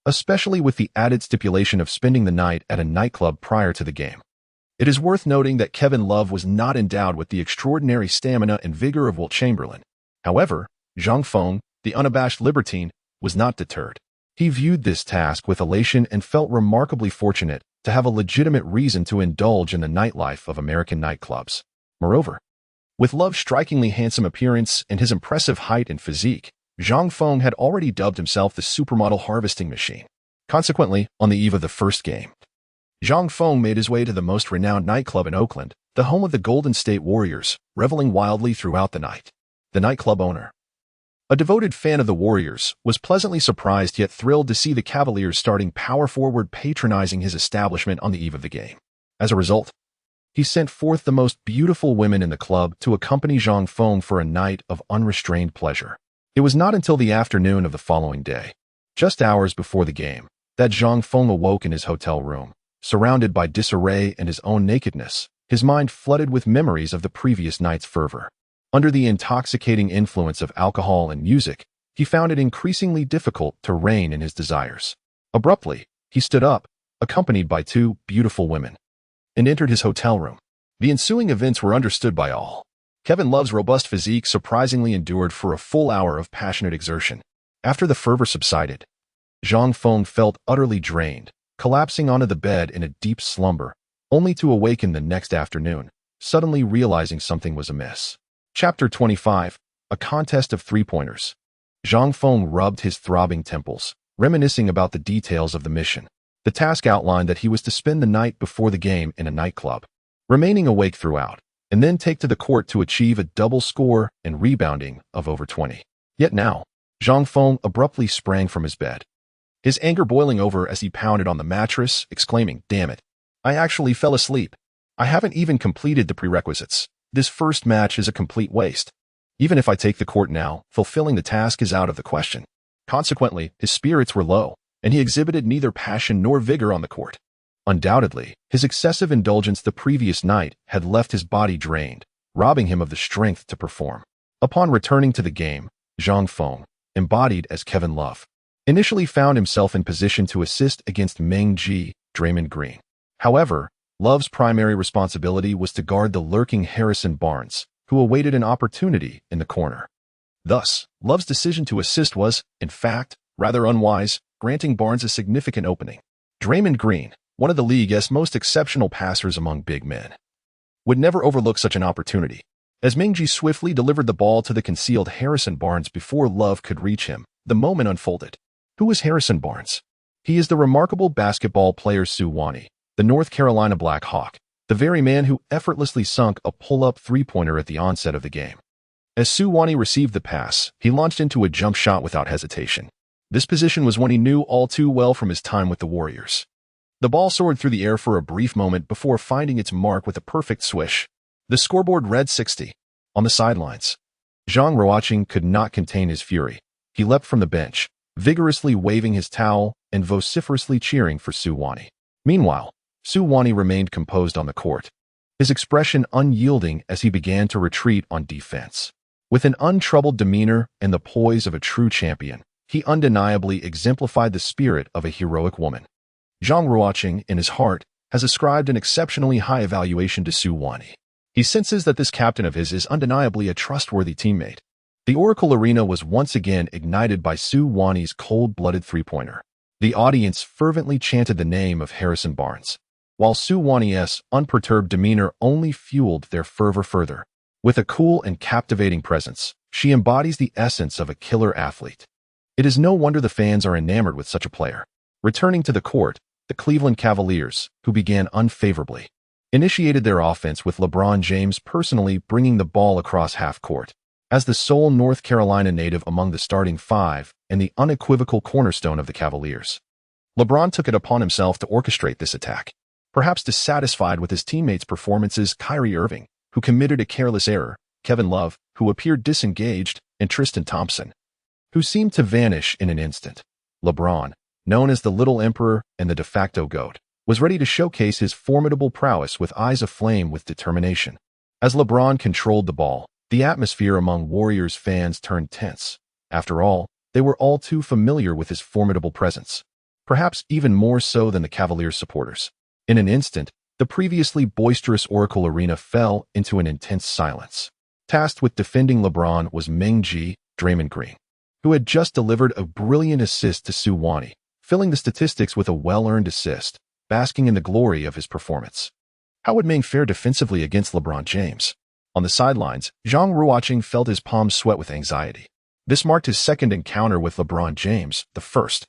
[SPEAKER 1] especially with the added stipulation of spending the night at a nightclub prior to the game. It is worth noting that Kevin Love was not endowed with the extraordinary stamina and vigor of Wilt Chamberlain. However, Zhang Feng, the unabashed libertine, was not deterred. He viewed this task with elation and felt remarkably fortunate to have a legitimate reason to indulge in the nightlife of American nightclubs. Moreover, with Love's strikingly handsome appearance and his impressive height and physique, Zhang Feng had already dubbed himself the supermodel harvesting machine. Consequently, on the eve of the first game, Zhang Feng made his way to the most renowned nightclub in Oakland, the home of the Golden State Warriors, reveling wildly throughout the night. The nightclub owner, a devoted fan of the Warriors, was pleasantly surprised yet thrilled to see the Cavaliers starting power forward patronizing his establishment on the eve of the game. As a result, he sent forth the most beautiful women in the club to accompany Zhang Feng for a night of unrestrained pleasure. It was not until the afternoon of the following day, just hours before the game, that Zhang Feng awoke in his hotel room, surrounded by disarray and his own nakedness, his mind flooded with memories of the previous night's fervor. Under the intoxicating influence of alcohol and music, he found it increasingly difficult to rein in his desires. Abruptly, he stood up, accompanied by 2 beautiful women, and entered his hotel room. The ensuing events were understood by all. Kevin Love's robust physique surprisingly endured for a full hour of passionate exertion. After the fervor subsided, Zhang Feng felt utterly drained, collapsing onto the bed in a deep slumber, only to awaken the next afternoon, suddenly realizing something was amiss. Chapter 25, A Contest of Three-Pointers. Zhang Feng rubbed his throbbing temples, reminiscing about the details of the mission. The task outlined that he was to spend the night before the game in a nightclub, remaining awake throughout, and then take to the court to achieve a double score and rebounding of over 20. Yet now, Zhang Feng abruptly sprang from his bed, his anger boiling over as he pounded on the mattress, exclaiming, "Damn it! I actually fell asleep. I haven't even completed the prerequisites. This first match is a complete waste." Even if I take the court now, fulfilling the task is out of the question. Consequently, his spirits were low, and he exhibited neither passion nor vigor on the court. Undoubtedly, his excessive indulgence the previous night had left his body drained, robbing him of the strength to perform. Upon returning to the game, Zhang Feng, embodied as Kevin Love, initially found himself in position to assist against Meng Ji, Draymond Green. However, Love's primary responsibility was to guard the lurking Harrison Barnes, who awaited an opportunity in the corner. Thus, Love's decision to assist was, in fact, rather unwise, granting Barnes a significant opening. Draymond Green, one of the league's most exceptional passers among big men, would never overlook such an opportunity. As Meng Ji swiftly delivered the ball to the concealed Harrison Barnes before Love could reach him, the moment unfolded. Who is Harrison Barnes? He is the remarkable basketball player Su Wani, the North Carolina Black Hawk, the very man who effortlessly sunk a pull-up three-pointer at the onset of the game. As Su Wani received the pass, he launched into a jump shot without hesitation. This position was one he knew all too well from his time with the Warriors. The ball soared through the air for a brief moment before finding its mark with a perfect swish. The scoreboard read 60. On the sidelines, Zhang Ruocheng could not contain his fury. He leapt from the bench, vigorously waving his towel and vociferously cheering for Su Wani. Meanwhile, Su Wani remained composed on the court, his expression unyielding as he began to retreat on defense. With an untroubled demeanor and the poise of a true champion, he undeniably exemplified the spirit of a heroic woman. Zhang Ruocheng, in his heart, has ascribed an exceptionally high evaluation to Su Wani. He senses that this captain of his is undeniably a trustworthy teammate. The Oracle Arena was once again ignited by Su Wani's cold-blooded three-pointer. The audience fervently chanted the name of Harrison Barnes, while Su Wani's unperturbed demeanor only fueled their fervor further. With a cool and captivating presence, she embodies the essence of a killer athlete. It is no wonder the fans are enamored with such a player. Returning to the court, the Cleveland Cavaliers, who began unfavorably, initiated their offense with LeBron James personally bringing the ball across half-court. As the sole North Carolina native among the starting five and the unequivocal cornerstone of the Cavaliers, LeBron took it upon himself to orchestrate this attack. Perhaps dissatisfied with his teammates' performances, Kyrie Irving, who committed a careless error, Kevin Love, who appeared disengaged, and Tristan Thompson, who seemed to vanish in an instant. LeBron, known as the Little Emperor and the de facto GOAT, was ready to showcase his formidable prowess with eyes aflame with determination. As LeBron controlled the ball, the atmosphere among Warriors fans turned tense. After all, they were all too familiar with his formidable presence, perhaps even more so than the Cavaliers supporters. In an instant, the previously boisterous Oracle Arena fell into an intense silence. Tasked with defending LeBron was Meng Ji, Draymond Green, who had just delivered a brilliant assist to Su Wani, filling the statistics with a well-earned assist, basking in the glory of his performance. How would Meng fare defensively against LeBron James? On the sidelines, Zhang Ruocheng felt his palms sweat with anxiety. This marked his second encounter with LeBron James, the first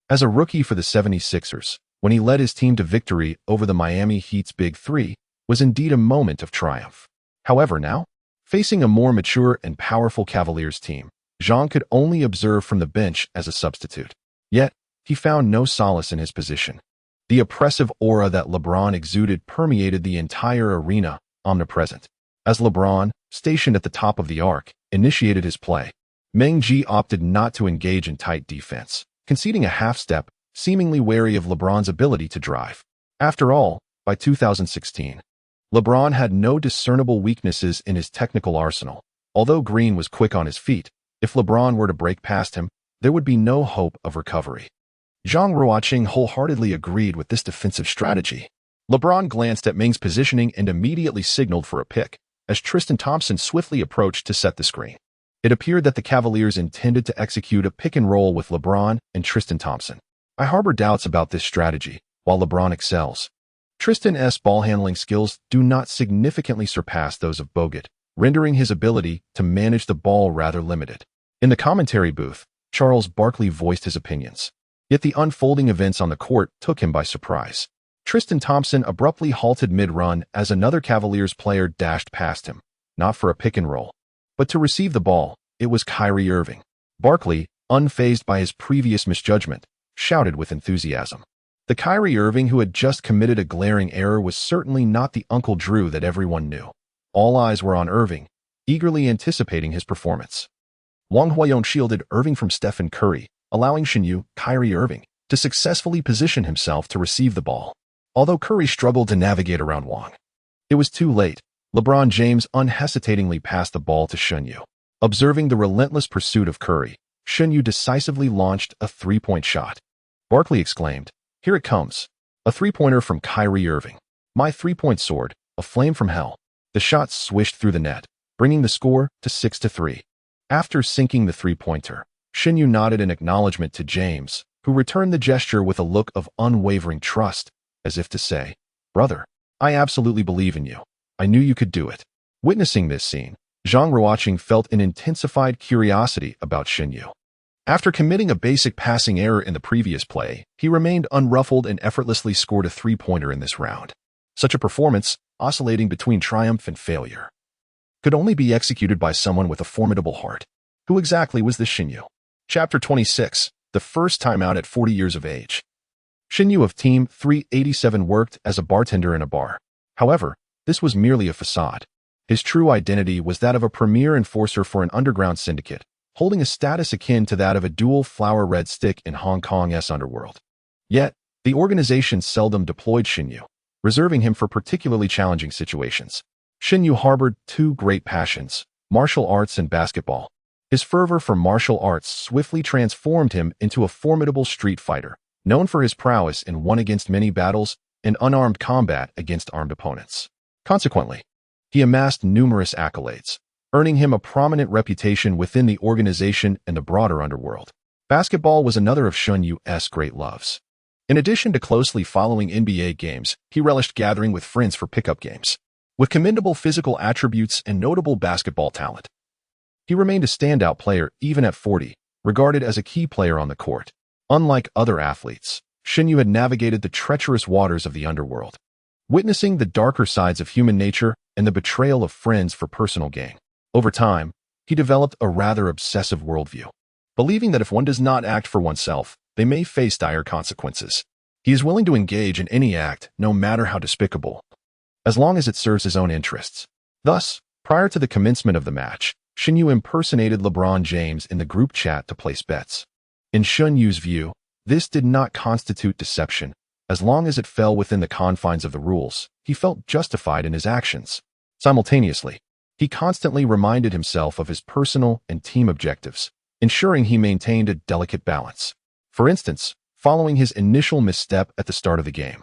[SPEAKER 1] as a rookie for the 76ers, when he led his team to victory over the Miami Heat's Big Three, was indeed a moment of triumph. However, now, facing a more mature and powerful Cavaliers team, Zhang could only observe from the bench as a substitute. Yet, he found no solace in his position. The oppressive aura that LeBron exuded permeated the entire arena, omnipresent. As LeBron, stationed at the top of the arc, initiated his play, Meng Ji opted not to engage in tight defense, conceding a half-step, seemingly wary of LeBron's ability to drive. After all, by 2016, LeBron had no discernible weaknesses in his technical arsenal. Although Green was quick on his feet, if LeBron were to break past him, there would be no hope of recovery. Zhang Ruocheng wholeheartedly agreed with this defensive strategy. LeBron glanced at Meng's positioning and immediately signaled for a pick, as Tristan Thompson swiftly approached to set the screen. It appeared that the Cavaliers intended to execute a pick-and-roll with LeBron and Tristan Thompson. I harbor doubts about this strategy, while LeBron excels. Tristan's ball-handling skills do not significantly surpass those of Bogut, rendering his ability to manage the ball rather limited. In the commentary booth, Charles Barkley voiced his opinions. Yet the unfolding events on the court took him by surprise. Tristan Thompson abruptly halted mid-run as another Cavaliers player dashed past him, not for a pick-and-roll, but to receive the ball. It was Kyrie Irving. Barkley, unfazed by his previous misjudgment, shouted with enthusiasm. The Kyrie Irving who had just committed a glaring error was certainly not the Uncle Drew that everyone knew. All eyes were on Irving, eagerly anticipating his performance. Wang Huayong shielded Irving from Stephen Curry, allowing Kyrie Irving to successfully position himself to receive the ball. Although Curry struggled to navigate around Wang, it was too late. LeBron James unhesitatingly passed the ball to Shunyu. Observing the relentless pursuit of Curry, Shunyu decisively launched a three-point shot. Barkley exclaimed, "Here it comes. A three-pointer from Kyrie Irving. My three-point sword, a flame from hell." The shot swished through the net, bringing the score to 6-3. After sinking the three-pointer, Shunyu nodded in acknowledgement to James, who returned the gesture with a look of unwavering trust, as if to say, "Brother, I absolutely believe in you. I knew you could do it." Witnessing this scene, Zhang Ruocheng felt an intensified curiosity about Shunyu. After committing a basic passing error in the previous play, he remained unruffled and effortlessly scored a three-pointer in this round. Such a performance, oscillating between triumph and failure, could only be executed by someone with a formidable heart. Who exactly was this Shunyu? Chapter 26, the first time out at 40 years of age. Shunyu of Team 387 worked as a bartender in a bar. However, this was merely a facade. His true identity was that of a premier enforcer for an underground syndicate, holding a status akin to that of a dual flower red stick in Hong Kong's underworld. Yet, the organization seldom deployed Shunyu, reserving him for particularly challenging situations. Shunyu harbored two great passions, martial arts and basketball. His fervor for martial arts swiftly transformed him into a formidable street fighter, known for his prowess in one-against-many battles and unarmed combat against armed opponents. Consequently, he amassed numerous accolades, earning him a prominent reputation within the organization and the broader underworld. Basketball was another of Shunyu's great loves. In addition to closely following NBA games, he relished gathering with friends for pickup games. With commendable physical attributes and notable basketball talent, he remained a standout player even at 40, regarded as a key player on the court. Unlike other athletes, Shunyu had navigated the treacherous waters of the underworld, witnessing the darker sides of human nature and the betrayal of friends for personal gain. Over time, he developed a rather obsessive worldview, believing that if one does not act for oneself, they may face dire consequences. He is willing to engage in any act, no matter how despicable, as long as it serves his own interests. Thus, prior to the commencement of the match, Shunyu impersonated LeBron James in the group chat to place bets. In Shunyu's view, this did not constitute deception. As long as it fell within the confines of the rules, he felt justified in his actions. Simultaneously, he constantly reminded himself of his personal and team objectives, ensuring he maintained a delicate balance. For instance, following his initial misstep at the start of the game,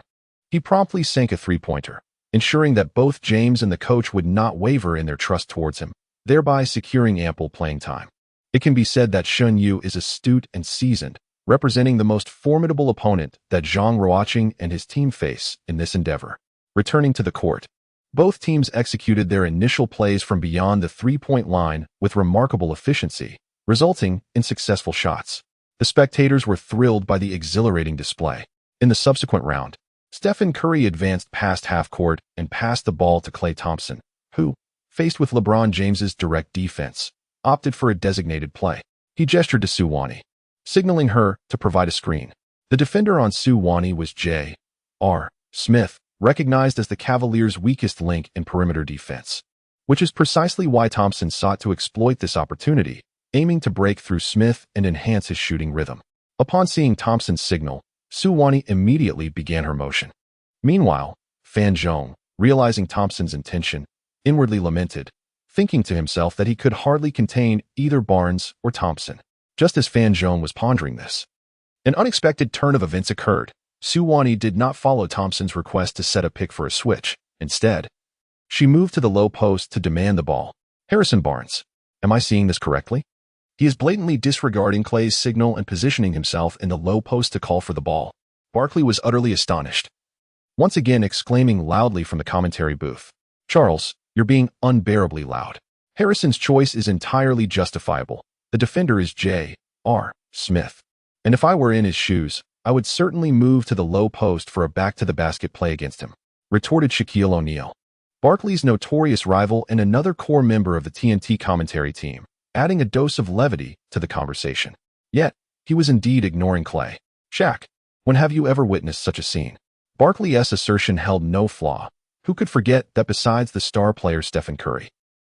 [SPEAKER 1] he promptly sank a three-pointer, ensuring that both James and the coach would not waver in their trust towards him, thereby securing ample playing time. It can be said that Shunyu is astute and seasoned, representing the most formidable opponent that Zhang Ruocheng and his team face in this endeavor. Returning to the court, both teams executed their initial plays from beyond the three-point line with remarkable efficiency, resulting in successful shots. The spectators were thrilled by the exhilarating display. In the subsequent round, Stephen Curry advanced past half-court and passed the ball to Klay Thompson, who, faced with LeBron James's direct defense, opted for a designated play. He gestured to Sue Wani, signaling her to provide a screen. The defender on Sue Wani was J.R. Smith, recognized as the Cavaliers' weakest link in perimeter defense, which is precisely why Thompson sought to exploit this opportunity, aiming to break through Smith and enhance his shooting rhythm. Upon seeing Thompson's signal, Sue Wani immediately began her motion. Meanwhile, Fan Zhong, realizing Thompson's intention, inwardly lamented, thinking to himself that he could hardly contain either Barnes or Thompson. Just as Fan Zhong was pondering this, an unexpected turn of events occurred. Sue Wani did not follow Thompson's request to set a pick for a switch. Instead, she moved to the low post to demand the ball. Harrison Barnes, am I seeing this correctly? He is blatantly disregarding Klay's signal and positioning himself in the low post to call for the ball. Barkley was utterly astonished, once again exclaiming loudly from the commentary booth, "Charles, you're being unbearably loud. Harrison's choice is entirely justifiable. The defender is J.R. Smith. And if I were in his shoes, I would certainly move to the low post for a back-to-the-basket play against him," retorted Shaquille O'Neal, Barkley's notorious rival and another core member of the TNT commentary team, adding a dose of levity to the conversation. Yet, he was indeed ignoring Klay. "Shaq, when have you ever witnessed such a scene?" Barkley's assertion held no flaw. Who could forget that besides the star player Stephen Curry,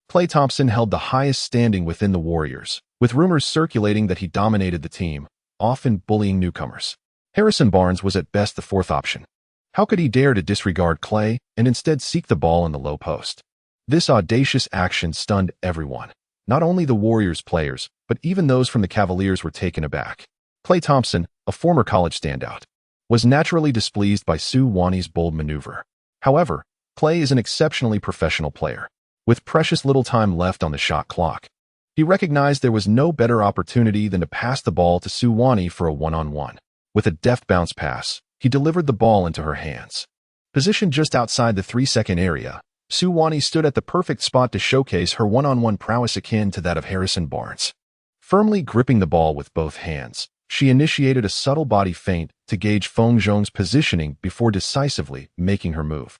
[SPEAKER 1] Klay Thompson held the highest standing within the Warriors, with rumors circulating that he dominated the team, often bullying newcomers. Harrison Barnes was at best the fourth option. How could he dare to disregard Klay and instead seek the ball in the low post? This audacious action stunned everyone. Not only the Warriors players, but even those from the Cavaliers were taken aback. Klay Thompson, a former college standout, was naturally displeased by Sue Wani's bold maneuver. However, Klay is an exceptionally professional player, with precious little time left on the shot clock. He recognized there was no better opportunity than to pass the ball to Sue Wani for a one-on-one. With a deft bounce pass, he delivered the ball into her hands. Positioned just outside the 3-second area, Sue Wani stood at the perfect spot to showcase her one-on-one prowess akin to that of Harrison Barnes. Firmly gripping the ball with both hands, she initiated a subtle body feint to gauge Feng Zhong's positioning before decisively making her move.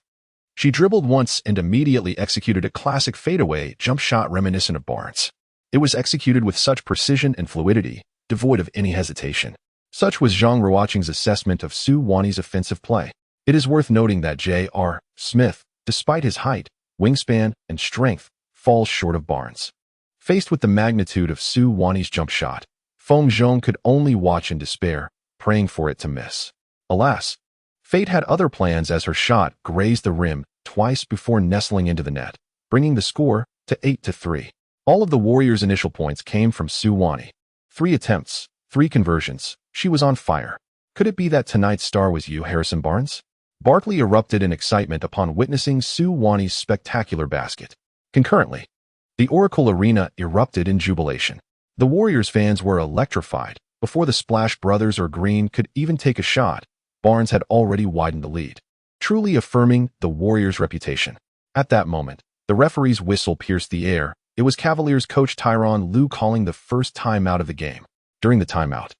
[SPEAKER 1] She dribbled once and immediately executed a classic fadeaway jump shot reminiscent of Barnes. It was executed with such precision and fluidity, devoid of any hesitation. Such was Zhang Ruocheng's assessment of Sue Wani's offensive play. It is worth noting that J.R. Smith, despite his height, wingspan, and strength, falls short of Barnes. Faced with the magnitude of Sue Wani's jump shot, Feng Zhong could only watch in despair, praying for it to miss. Alas, fate had other plans as her shot grazed the rim twice before nestling into the net, bringing the score to 8-3. All of the Warriors' initial points came from Sue Wani. 3 attempts, 3 conversions. She was on fire. Could it be that tonight's star was you, Harrison Barnes? Barkley erupted in excitement upon witnessing Sue Wani's spectacular basket. Concurrently, the Oracle Arena erupted in jubilation. The Warriors fans were electrified. Before the Splash Brothers or Green could even take a shot, Barnes had already widened the lead, truly affirming the Warriors' reputation. At that moment, the referee's whistle pierced the air. It was Cavaliers coach Tyronn Lue calling the first timeout of the game. During the timeout,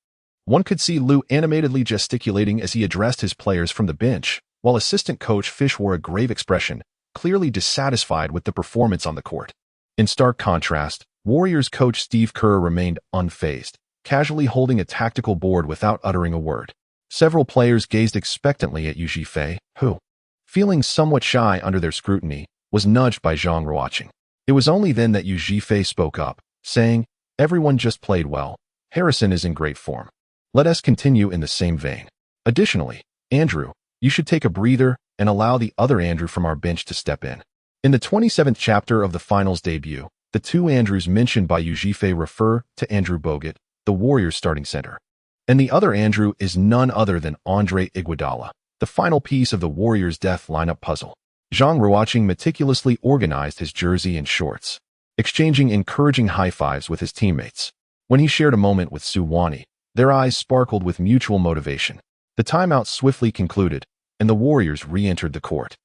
[SPEAKER 1] one could see Lue animatedly gesticulating as he addressed his players from the bench, while assistant coach Fish wore a grave expression, clearly dissatisfied with the performance on the court. In stark contrast, Warriors coach Steve Kerr remained unfazed, casually holding a tactical board without uttering a word. Several players gazed expectantly at Yu Zhifei, who, feeling somewhat shy under their scrutiny, was nudged by Zhang Ruocheng. It was only then that Yu Zhifei spoke up, saying, "Everyone just played well. Harrison is in great form. Let us continue in the same vein. Additionally, Andrew, you should take a breather and allow the other Andrew from our bench to step in." In the 27th chapter of the finals debut, the 2 Andrews mentioned by Yu Zhifei refer to Andrew Bogut, the Warriors starting center. And the other Andrew is none other than Andre Iguodala, the final piece of the Warriors' death lineup puzzle. Zhang Ruocheng meticulously organized his jersey and shorts, exchanging encouraging high-fives with his teammates. When he shared a moment with Sue Wani, their eyes sparkled with mutual motivation. The timeout swiftly concluded, and the Warriors re-entered the court.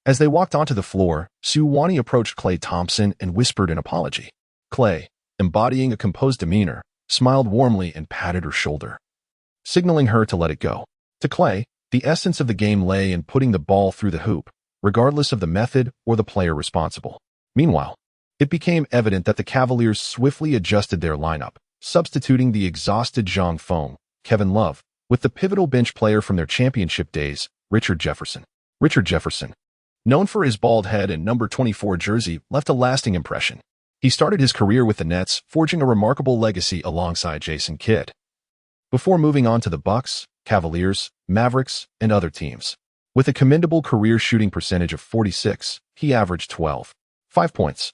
[SPEAKER 1] As they walked onto the floor, Sue Wani approached Klay Thompson and whispered an apology. Klay, embodying a composed demeanor, smiled warmly and patted her shoulder, signaling her to let it go. To Klay, the essence of the game lay in putting the ball through the hoop, regardless of the method or the player responsible. Meanwhile, it became evident that the Cavaliers swiftly adjusted their lineup, substituting the exhausted Zhang Feng, Kevin Love, with the pivotal bench player from their championship days, Richard Jefferson. Richard Jefferson, known for his bald head and number 24 jersey, left a lasting impression. He started his career with the Nets, forging a remarkable legacy alongside Jason Kidd, before moving on to the Bucks, Cavaliers, Mavericks, and other teams. With a commendable career shooting percentage of 46, he averaged 12.5 points,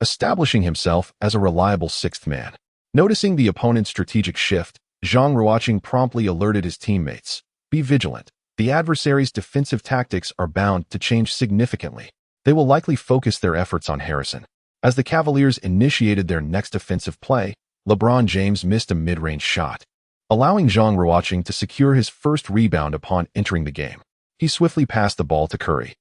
[SPEAKER 1] establishing himself as a reliable sixth man. Noticing the opponent's strategic shift, Zhang Ruocheng promptly alerted his teammates, "Be vigilant. The adversary's defensive tactics are bound to change significantly. They will likely focus their efforts on Harrison." As the Cavaliers initiated their next offensive play, LeBron James missed a mid-range shot, allowing Zhang Ruocheng to secure his first rebound upon entering the game. He swiftly passed the ball to Curry,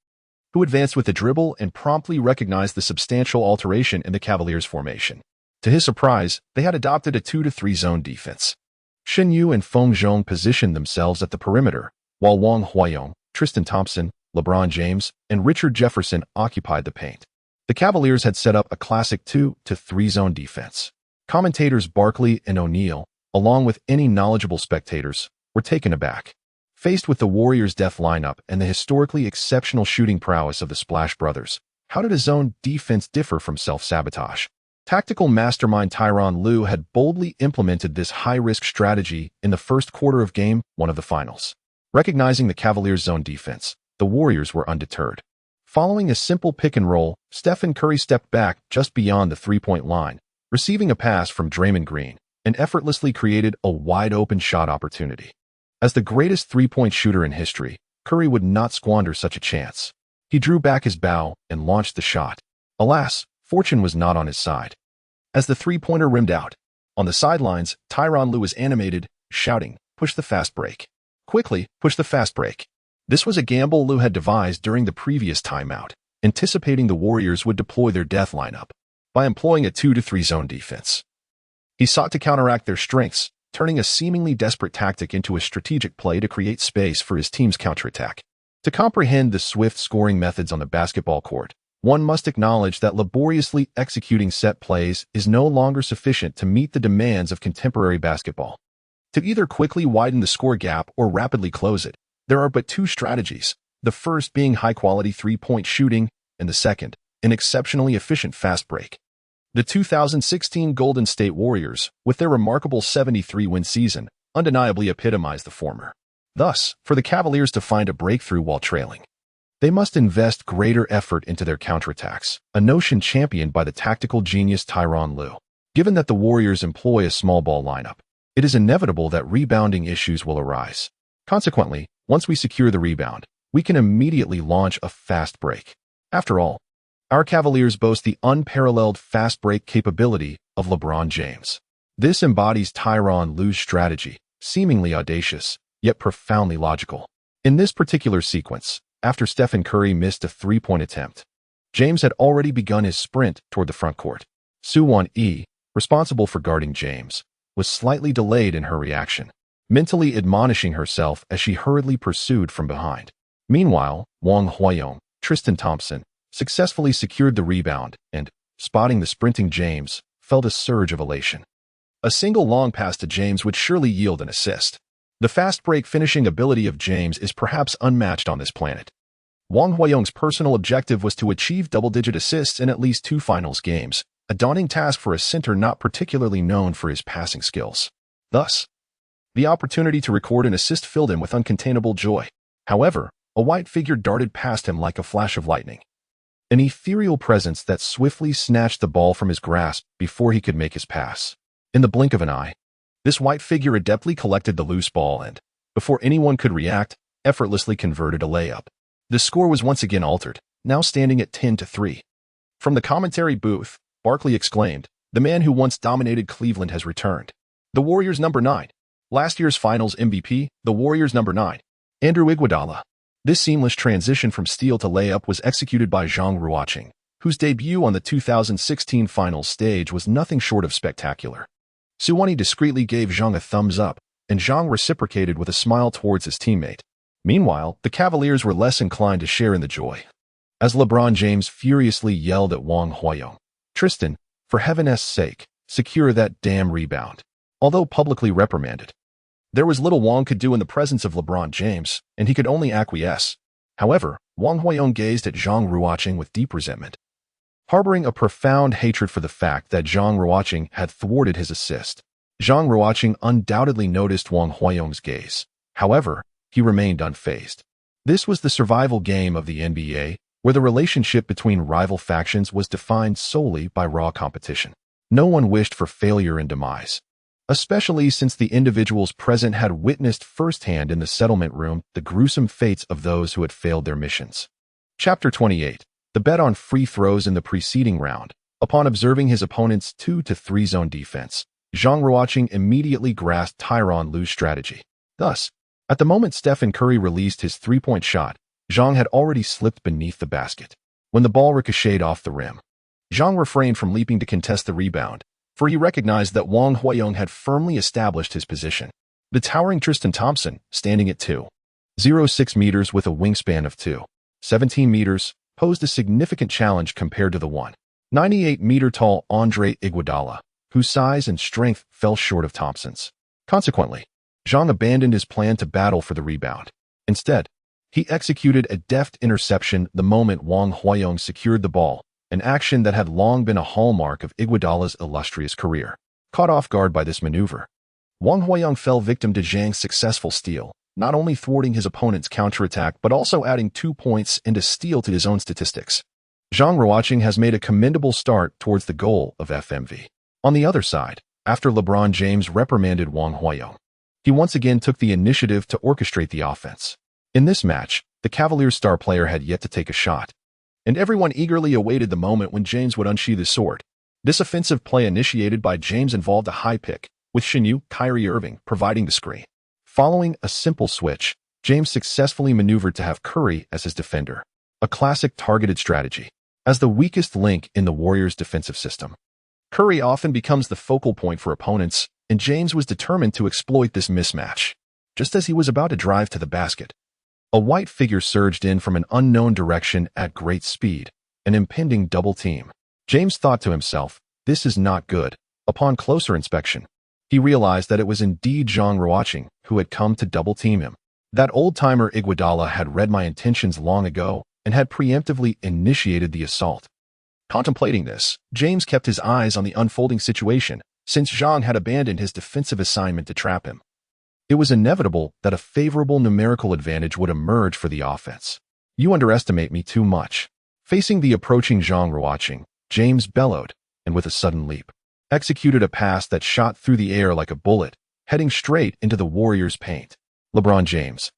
[SPEAKER 1] who advanced with a dribble and promptly recognized the substantial alteration in the Cavaliers' formation. To his surprise, they had adopted a 2-3 zone defense. Shen Yu and Feng Zhong positioned themselves at the perimeter, while Wang Huayong, Tristan Thompson, LeBron James, and Richard Jefferson occupied the paint. The Cavaliers had set up a classic 2-3 zone defense. Commentators Barkley and O'Neal, along with any knowledgeable spectators, were taken aback. Faced with the Warriors' death lineup and the historically exceptional shooting prowess of the Splash Brothers, How did a zone defense differ from self-sabotage? Tactical mastermind Tyronn Lue had boldly implemented this high-risk strategy in the first quarter of Game 1 of the finals. Recognizing the Cavaliers' zone defense, the Warriors were undeterred. Following a simple pick-and-roll, Stephen Curry stepped back just beyond the three-point line, receiving a pass from Draymond Green, and effortlessly created a wide-open shot opportunity. As the greatest three-point shooter in history, Curry would not squander such a chance. He drew back his bow and launched the shot. Alas, fortune was not on his side. As the three-pointer rimmed out, on the sidelines, Tyronn Lue was animated, shouting, "Push the fast break. Quickly, push the fast break." This was a gamble Lue had devised during the previous timeout, anticipating the Warriors would deploy their death lineup by employing a 2-3 zone defense. He sought to counteract their strengths, turning a seemingly desperate tactic into a strategic play to create space for his team's counterattack. To comprehend the swift scoring methods on the basketball court, one must acknowledge that laboriously executing set plays is no longer sufficient to meet the demands of contemporary basketball. To either quickly widen the score gap or rapidly close it, there are but two strategies, the first being high-quality three-point shooting, and the second, an exceptionally efficient fast break. The 2016 Golden State Warriors, with their remarkable 73-win season, undeniably epitomized the former. Thus, for the Cavaliers to find a breakthrough while trailing, they must invest greater effort into their counterattacks, a notion championed by the tactical genius Tyronn Lue. Given that the Warriors employ a small ball lineup, it is inevitable that rebounding issues will arise. Consequently, once we secure the rebound, we can immediately launch a fast break. After all, our Cavaliers boast the unparalleled fast break capability of LeBron James. This embodies Tyronn Lue's strategy, seemingly audacious, yet profoundly logical. In this particular sequence, after Stephen Curry missed a three-point attempt, James had already begun his sprint toward the front court. Suwon, responsible for guarding James, was slightly delayed in her reaction, mentally admonishing herself as she hurriedly pursued from behind. Meanwhile, Wang Huayong, Tristan Thompson, successfully secured the rebound and, spotting the sprinting James, felt a surge of elation. A single long pass to James would surely yield an assist. The fast break finishing ability of James is perhaps unmatched on this planet. Wang Huayong's personal objective was to achieve double-digit assists in at least 2 finals games, a daunting task for a center not particularly known for his passing skills. Thus, the opportunity to record an assist filled him with uncontainable joy. However, a white figure darted past him like a flash of lightning, an ethereal presence that swiftly snatched the ball from his grasp before he could make his pass. In the blink of an eye, this white figure adeptly collected the loose ball and, before anyone could react, effortlessly converted a layup. The score was once again altered, now standing at 10-3. From the commentary booth, Barkley exclaimed, "The man who once dominated Cleveland has returned. The Warriors number 9. Last year's finals MVP, the Warriors number 9. Andrew Iguodala." This seamless transition from steal to layup was executed by Zhang Ruocheng, whose debut on the 2016 finals stage was nothing short of spectacular. Suwon discreetly gave Zhang a thumbs up, and Zhang reciprocated with a smile towards his teammate. Meanwhile, the Cavaliers were less inclined to share in the joy, as LeBron James furiously yelled at Wang Huayong, "Tristan, for heaven's sake, secure that damn rebound." Although publicly reprimanded, there was little Wang could do in the presence of LeBron James, and he could only acquiesce. However, Wang Huayong gazed at Zhang Ruocheng with deep resentment, harboring a profound hatred for the fact that Zhang Ruocheng had thwarted his assist. Zhang Ruocheng undoubtedly noticed Wang Huayong's gaze. However, he remained unfazed. This was the survival game of the NBA, where the relationship between rival factions was defined solely by raw competition. No one wished for failure and demise, especially since the individuals present had witnessed firsthand in the settlement room the gruesome fates of those who had failed their missions. Chapter 28. The bet on free throws in the preceding round. Upon observing his opponent's 2-3 zone defense, Zhang Ruocheng immediately grasped Tyronn Lue's strategy. Thus, at the moment Stephen Curry released his three-point shot, Zhang had already slipped beneath the basket. When the ball ricocheted off the rim, Zhang refrained from leaping to contest the rebound, for he recognized that Wang Huayong had firmly established his position. The towering Tristan Thompson, standing at 2.06 meters with a wingspan of 2.17 meters, posed a significant challenge compared to the 1.98-meter tall Andre Iguodala, whose size and strength fell short of Thompson's. Consequently, Zhang abandoned his plan to battle for the rebound. Instead, He executed a deft interception the moment Wang Huayong secured the ball, an action that had long been a hallmark of Iguodala's illustrious career. Caught off guard by this maneuver, Wang Huayong fell victim to Zhang's successful steal, not only thwarting his opponent's counterattack but also adding 2 points and a steal to his own statistics. Zhang Ruocheng has made a commendable start towards the goal of FMV. On the other side, after LeBron James reprimanded Wang Huayong, he once again took the initiative to orchestrate the offense. In this match, the Cavaliers' star player had yet to take a shot, and everyone eagerly awaited the moment when James would unsheath his sword. This offensive play initiated by James involved a high pick, with Kyrie Irving providing the screen. Following a simple switch, James successfully maneuvered to have Curry as his defender, a classic targeted strategy. As the weakest link in the Warriors' defensive system, Curry often becomes the focal point for opponents, and James was determined to exploit this mismatch. Just as he was about to drive to the basket, a white figure surged in from an unknown direction at great speed, an impending double team. James thought to himself, "This is not good." Upon closer inspection, he realized that it was indeed Zhang Ruocheng who had come to double team him. That old-timer Iguodala had read my intentions long ago and had preemptively initiated the assault. Contemplating this, James kept his eyes on the unfolding situation, since Zhang had abandoned his defensive assignment to trap him. It was inevitable that a favorable numerical advantage would emerge for the offense. "You underestimate me too much." Facing the approaching Zhang Ruocheng, James bellowed, and with a sudden leap, executed a pass that shot through the air like a bullet, heading straight into the Warriors' paint. LeBron James,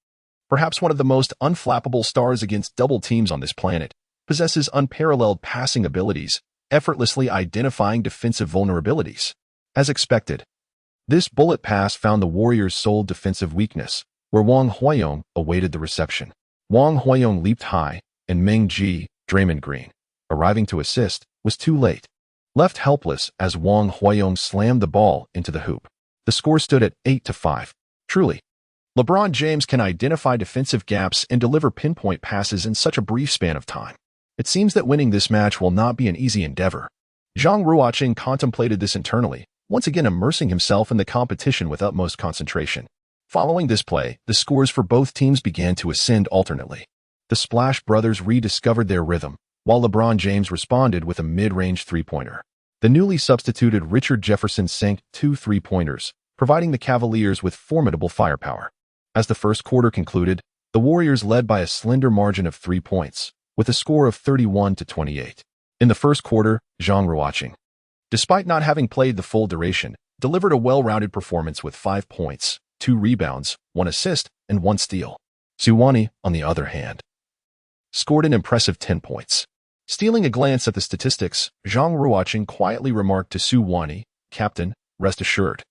[SPEAKER 1] perhaps one of the most unflappable stars against double teams on this planet, possesses unparalleled passing abilities, effortlessly identifying defensive vulnerabilities. As expected, this bullet pass found the Warriors' sole defensive weakness, where Wang Huayong awaited the reception. Wang Huayong leaped high, and Meng Ji, Draymond Green, arriving to assist, was too late. Left helpless as Wang Huayong slammed the ball into the hoop. The score stood at 8-5. Truly, LeBron James can identify defensive gaps and deliver pinpoint passes in such a brief span of time. It seems that winning this match will not be an easy endeavor. Zhang Ruocheng contemplated this internally, once again immersing himself in the competition with utmost concentration. Following this play, the scores for both teams began to ascend alternately. The Splash Brothers rediscovered their rhythm, while LeBron James responded with a mid-range three-pointer. The newly substituted Richard Jefferson sank 2 three-pointers, providing the Cavaliers with formidable firepower. As the first quarter concluded, the Warriors led by a slender margin of 3 points, with a score of 31-28. In the first quarter, Zhang Ruocheng, despite not having played the full duration, delivered a well-rounded performance with 5 points, 2 rebounds, 1 assist, and 1 steal. Suwani, on the other hand, scored an impressive 10 points. Stealing a glance at the statistics, Zhang Ruocheng quietly remarked to Suwani, "Captain, rest assured,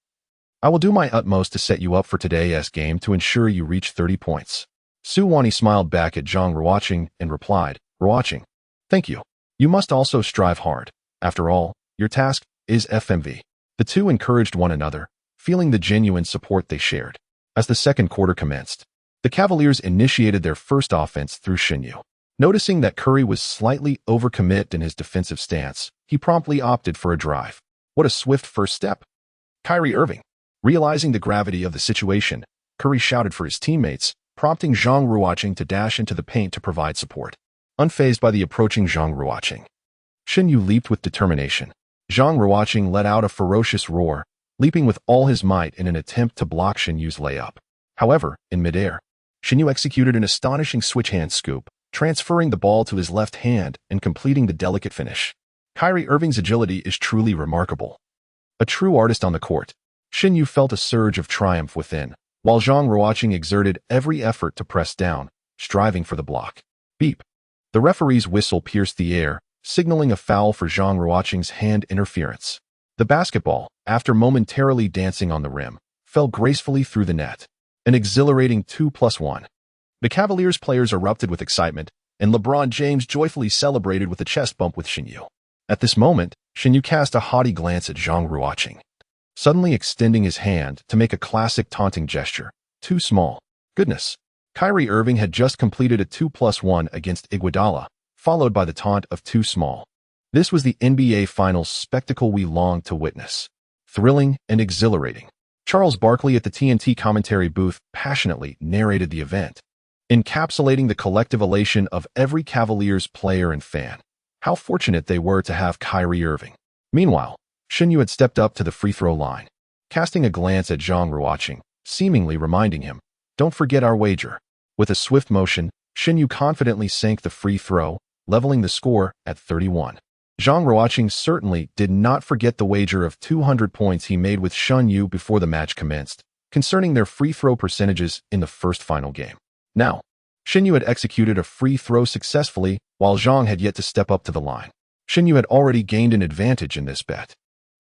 [SPEAKER 1] I will do my utmost to set you up for today's game to ensure you reach 30 points. Suwani smiled back at Zhang Ruocheng and replied, "Ruocheng, thank you. You must also strive hard. After all, your task is FMV." The two encouraged one another, feeling the genuine support they shared. As the second quarter commenced, the Cavaliers initiated their first offense through Shinyu. Noticing that Curry was slightly overcommit in his defensive stance, he promptly opted for a drive. What a swift first step! Kyrie Irving. Realizing the gravity of the situation, Curry shouted for his teammates, prompting Zhang Ruocheng to dash into the paint to provide support. Unfazed by the approaching Zhang Ruocheng, Shinyu leaped with determination. Zhang Ruocheng let out a ferocious roar, leaping with all his might in an attempt to block Shinyu's layup. However, in midair, Shinyu executed an astonishing switch-hand scoop, transferring the ball to his left hand and completing the delicate finish. Kyrie Irving's agility is truly remarkable. A true artist on the court, Shinyu felt a surge of triumph within, while Zhang Ruocheng exerted every effort to press down, striving for the block. Beep. The referee's whistle pierced the air, signaling a foul for Zhang Ruocheng's hand interference. The basketball, after momentarily dancing on the rim, fell gracefully through the net. An exhilarating 2+1. The Cavaliers players erupted with excitement, and LeBron James joyfully celebrated with a chest bump with Shinyu. At this moment, Shinyu cast a haughty glance at Zhang Ruocheng, suddenly extending his hand to make a classic taunting gesture. Too small. Goodness. Kyrie Irving had just completed a 2+1 against Iguodala, followed by the taunt of too small. This was the NBA Finals spectacle we longed to witness. Thrilling and exhilarating. Charles Barkley at the TNT commentary booth passionately narrated the event. encapsulating the collective elation of every Cavaliers player and fan. How fortunate they were to have Kyrie Irving. Meanwhile, Shen Yu had stepped up to the free throw line, casting a glance at Zhang Ruocheng, seemingly reminding him, "Don't forget our wager." With a swift motion, Shen Yu confidently sank the free throw, leveling the score at 31. Zhang Ruocheng certainly did not forget the wager of 200 points he made with Shen Yu before the match commenced, concerning their free throw percentages in the first final game. Now, Shen Yu had executed a free throw successfully, while Zhang had yet to step up to the line. Shen Yu had already gained an advantage in this bet.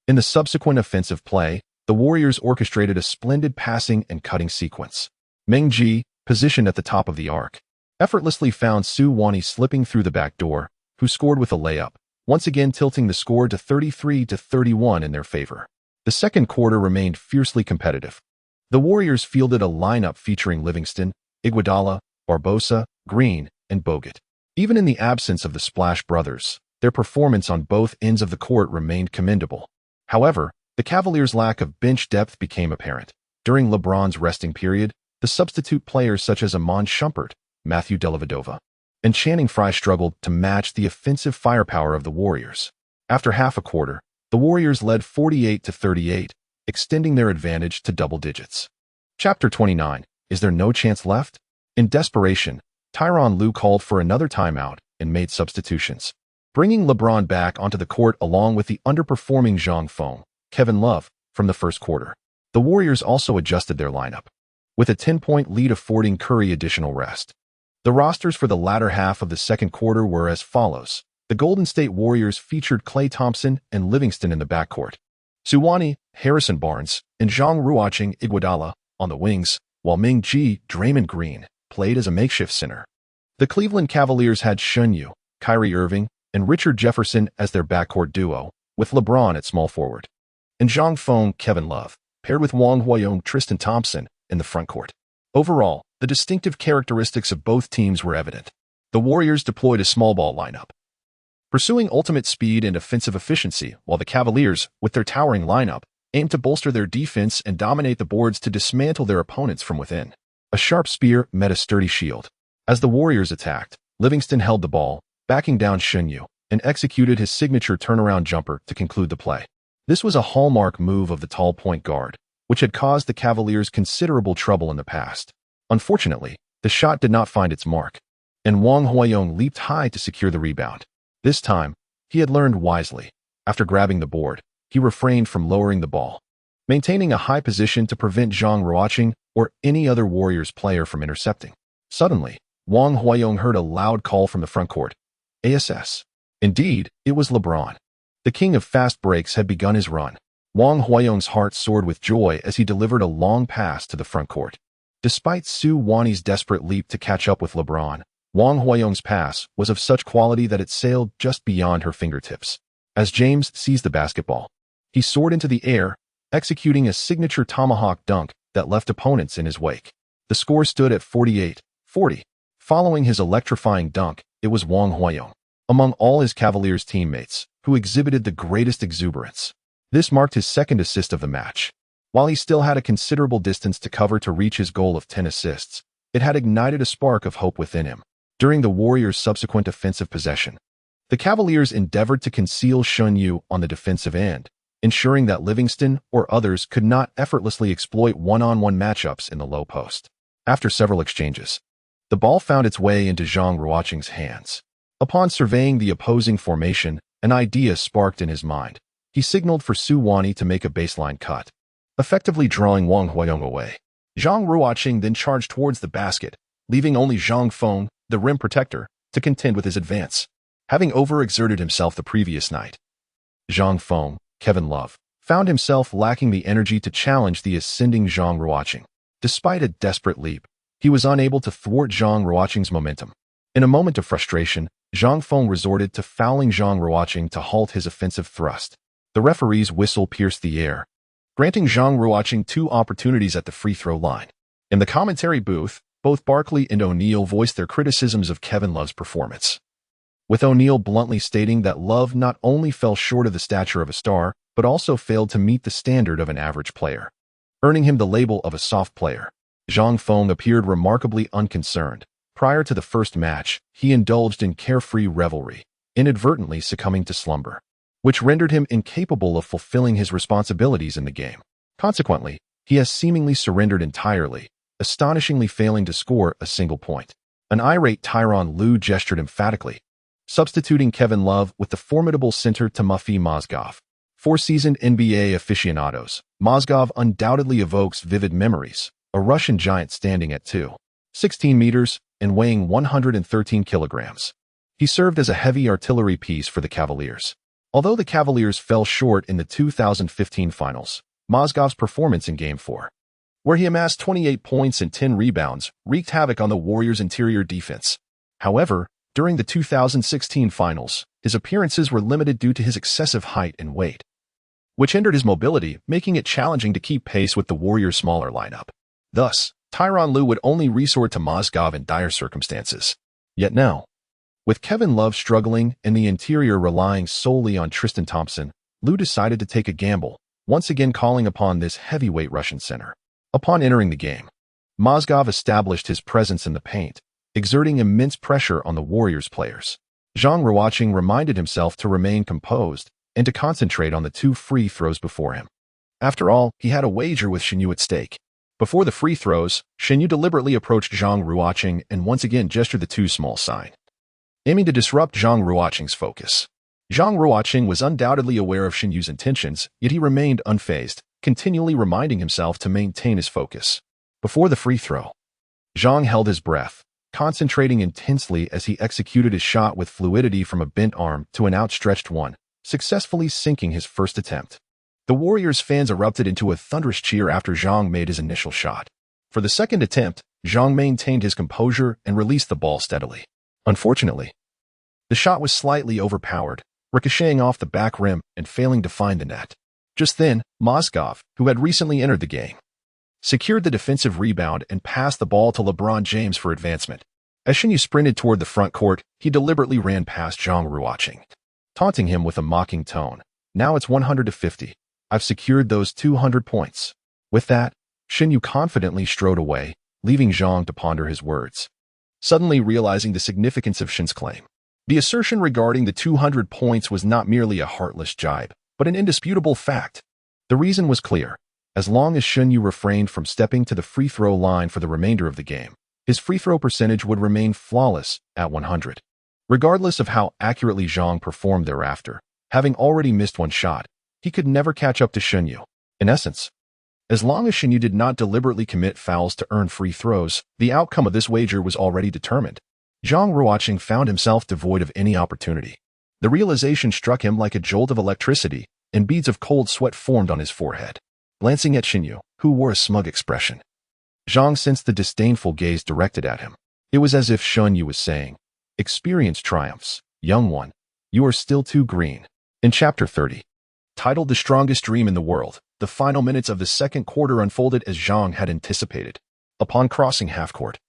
[SPEAKER 1] In the subsequent offensive play, the Warriors orchestrated a splendid passing and cutting sequence. Meng Ji, positioned at the top of the arc, effortlessly found Su Wani slipping through the back door, who scored with a layup, once again tilting the score to 33-31 in their favor. The second quarter remained fiercely competitive. The Warriors fielded a lineup featuring Livingston, Iguodala, Barbosa, Green, and Bogut. Even in the absence of the Splash Brothers, their performance on both ends of the court remained commendable. However, the Cavaliers' lack of bench depth became apparent. During LeBron's resting period, the substitute players such as Iman Shumpert, Matthew Dellavedova, and Channing Frye struggled to match the offensive firepower of the Warriors. After half a quarter, the Warriors led 48-38, extending their advantage to double digits. Chapter 29. Is there no chance left? In desperation, Tyronn Lue called for another timeout and made substitutions, bringing LeBron back onto the court along with the underperforming Zhang Feng, Kevin Love, from the first quarter. The Warriors also adjusted their lineup, with a 10-point lead affording Curry additional rest. The rosters for the latter half of the second quarter were as follows. The Golden State Warriors featured Klay Thompson and Livingston in the backcourt, Su Wani, Harrison Barnes, and Zhang Ruocheng Iguodala on the wings, while Meng Ji, Draymond Green, played as a makeshift center. The Cleveland Cavaliers had Shen Yu, Kyrie Irving, and Richard Jefferson as their backcourt duo, with LeBron at small forward, and Zhang Feng, Kevin Love, paired with Wang Huayong, Tristan Thompson in the frontcourt. Overall, the distinctive characteristics of both teams were evident. The Warriors deployed a small ball lineup, pursuing ultimate speed and offensive efficiency, while the Cavaliers, with their towering lineup, aimed to bolster their defense and dominate the boards to dismantle their opponents from within. A sharp spear met a sturdy shield. As the Warriors attacked, Livingston held the ball, backing down Shen Yu, and executed his signature turnaround jumper to conclude the play. This was a hallmark move of the tall point guard, which had caused the Cavaliers considerable trouble in the past. Unfortunately, the shot did not find its mark, and Wang Huayong leaped high to secure the rebound. This time, he had learned wisely. After grabbing the board, he refrained from lowering the ball, maintaining a high position to prevent Zhang Ruocheng or any other Warriors player from intercepting. Suddenly, Wang Huayong heard a loud call from the frontcourt. ASS. Indeed, it was LeBron. The king of fast breaks had begun his run. Wang Huayong's heart soared with joy as he delivered a long pass to the frontcourt. Despite Su Wani's desperate leap to catch up with LeBron, Wang Huayong's pass was of such quality that it sailed just beyond her fingertips. As James seized the basketball, he soared into the air, executing a signature tomahawk dunk that left opponents in his wake. The score stood at 48-40. Following his electrifying dunk, it was Wang Huayong, among all his Cavaliers teammates, who exhibited the greatest exuberance. This marked his second assist of the match. While he still had a considerable distance to cover to reach his goal of 10 assists, it had ignited a spark of hope within him. During the Warriors' subsequent offensive possession, the Cavaliers endeavored to conceal Shen Yu on the defensive end, ensuring that Livingston or others could not effortlessly exploit one-on-one matchups in the low post. After several exchanges, the ball found its way into Zhang Ruocheng's hands. Upon surveying the opposing formation, an idea sparked in his mind. He signaled for Su Wani to make a baseline cut, effectively drawing Wang Huayong away. Zhang Ruocheng then charged towards the basket, leaving only Zhang Feng, the rim protector, to contend with his advance. Having overexerted himself the previous night, Zhang Feng, Kevin Love, found himself lacking the energy to challenge the ascending Zhang Ruocheng. Despite a desperate leap, he was unable to thwart Zhang Ruocheng's momentum. In a moment of frustration, Zhang Feng resorted to fouling Zhang Ruocheng to halt his offensive thrust. The referee's whistle pierced the air, granting Zhang Ruocheng 2 opportunities at the free throw line. In the commentary booth, both Barkley and O'Neal voiced their criticisms of Kevin Love's performance, with O'Neal bluntly stating that Love not only fell short of the stature of a star, but also failed to meet the standard of an average player, earning him the label of a soft player. Zhang Feng appeared remarkably unconcerned, Prior to the first match, he indulged in carefree revelry, inadvertently succumbing to slumber, which rendered him incapable of fulfilling his responsibilities in the game. Consequently, he has seemingly surrendered entirely, astonishingly failing to score a single point. An irate Tyronn Lue gestured emphatically, substituting Kevin Love with the formidable center Timofey Mozgov. For seasoned NBA aficionados, Mozgov undoubtedly evokes vivid memories, a Russian giant standing at 2.16 meters and weighing 113 kilograms. He served as a heavy artillery piece for the Cavaliers. Although the Cavaliers fell short in the 2015 finals, Mozgov's performance in Game 4, where he amassed 28 points and 10 rebounds, wreaked havoc on the Warriors' interior defense. However, during the 2016 finals, his appearances were limited due to his excessive height and weight, which hindered his mobility, making it challenging to keep pace with the Warriors' smaller lineup. Thus, Tyronn Lue would only resort to Mozgov in dire circumstances. Yet now, with Kevin Love struggling and the interior relying solely on Tristan Thompson, Lue decided to take a gamble, once again calling upon this heavyweight Russian center. Upon entering the game, Mozgov established his presence in the paint, exerting immense pressure on the Warriors players. Zhang Ruocheng reminded himself to remain composed and to concentrate on the 2 free throws before him. After all, he had a wager with Shen Yu at stake. Before the free throws, Shen Yu deliberately approached Zhang Ruocheng and once again gestured the 2 small sign, aiming to disrupt Zhang Ruocheng's focus. Zhang Ruocheng was undoubtedly aware of Shen Yu's intentions, yet he remained unfazed, continually reminding himself to maintain his focus. Before the free throw, Zhang held his breath, concentrating intensely as he executed his shot with fluidity from a bent arm to an outstretched one, successfully sinking his first attempt. The Warriors fans erupted into a thunderous cheer after Zhang made his initial shot. For the second attempt, Zhang maintained his composure and released the ball steadily. Unfortunately, the shot was slightly overpowered, ricocheting off the back rim and failing to find the net. Just then, Mozgov, who had recently entered the game, secured the defensive rebound and passed the ball to LeBron James for advancement. As Shen Yu sprinted toward the front court, he deliberately ran past Zhang Ruocheng, taunting him with a mocking tone. "Now it's 100-50. I've secured those 200 points." With that, Shen Yu confidently strode away, leaving Zhang to ponder his words. Suddenly realizing the significance of Shen's claim, the assertion regarding the 200 points was not merely a heartless jibe, but an indisputable fact. The reason was clear. As long as Shen Yu refrained from stepping to the free throw line for the remainder of the game, his free throw percentage would remain flawless at 100. Regardless of how accurately Zhang performed thereafter, having already missed one shot, he could never catch up to Shen Yu. In essence, as long as Shen Yu did not deliberately commit fouls to earn free throws, the outcome of this wager was already determined. Zhang Ruocheng found himself devoid of any opportunity. The realization struck him like a jolt of electricity, and beads of cold sweat formed on his forehead. Glancing at Shen Yu, who wore a smug expression, Zhang sensed the disdainful gaze directed at him. It was as if Shen Yu was saying, "Experience triumphs, young one. You are still too green." In Chapter 30, titled The Strongest Dream in the World, the final minutes of the second quarter unfolded as Zhang had anticipated. Upon crossing half-court,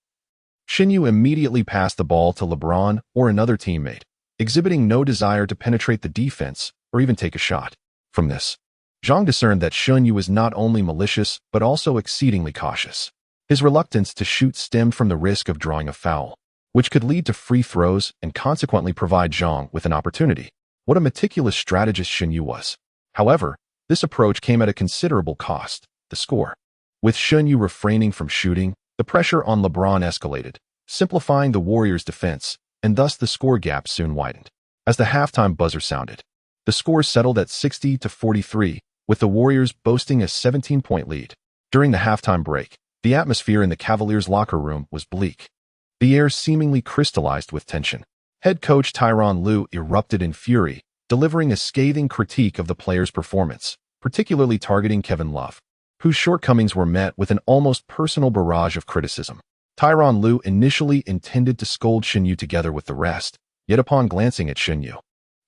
[SPEAKER 1] Shen Yu immediately passed the ball to LeBron or another teammate, exhibiting no desire to penetrate the defense or even take a shot. From this, Zhang discerned that Shen Yu was not only malicious but also exceedingly cautious. His reluctance to shoot stemmed from the risk of drawing a foul, which could lead to free throws and consequently provide Zhang with an opportunity. What a meticulous strategist Shen Yu was. However, this approach came at a considerable cost: the score. With Shen Yu refraining from shooting, the pressure on LeBron escalated, simplifying the Warriors' defense, and thus the score gap soon widened. As the halftime buzzer sounded, the score settled at 60-43, with the Warriors boasting a 17-point lead. During the halftime break, the atmosphere in the Cavaliers' locker room was bleak. The air seemingly crystallized with tension. Head coach Tyronn Lue erupted in fury, delivering a scathing critique of the players' performance, particularly targeting Kevin Love, whose shortcomings were met with an almost personal barrage of criticism. Tyronn Lue initially intended to scold Shen Yu together with the rest, yet upon glancing at Shen Yu,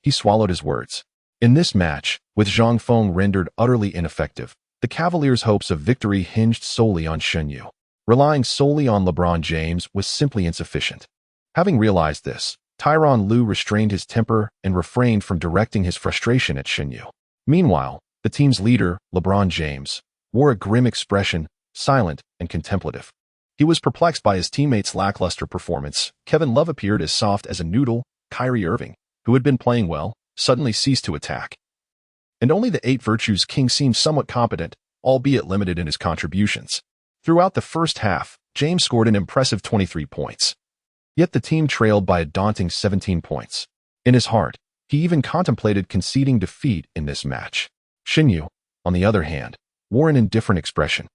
[SPEAKER 1] he swallowed his words. In this match, with Zhang Feng rendered utterly ineffective, the Cavaliers' hopes of victory hinged solely on Shen Yu. Relying solely on LeBron James was simply insufficient. Having realized this, Tyronn Lue restrained his temper and refrained from directing his frustration at Shen Yu. Meanwhile, the team's leader, LeBron James, wore a grim expression, silent and contemplative. He was perplexed by his teammates' lackluster performance. Kevin Love appeared as soft as a noodle. Kyrie Irving, who had been playing well, suddenly ceased to attack. And only the 8 Virtues King seemed somewhat competent, albeit limited in his contributions. Throughout the first half, James scored an impressive 23 points. Yet the team trailed by a daunting 17 points. In his heart, he even contemplated conceding defeat in this match. Shinyu, on the other hand, wore an indifferent expression.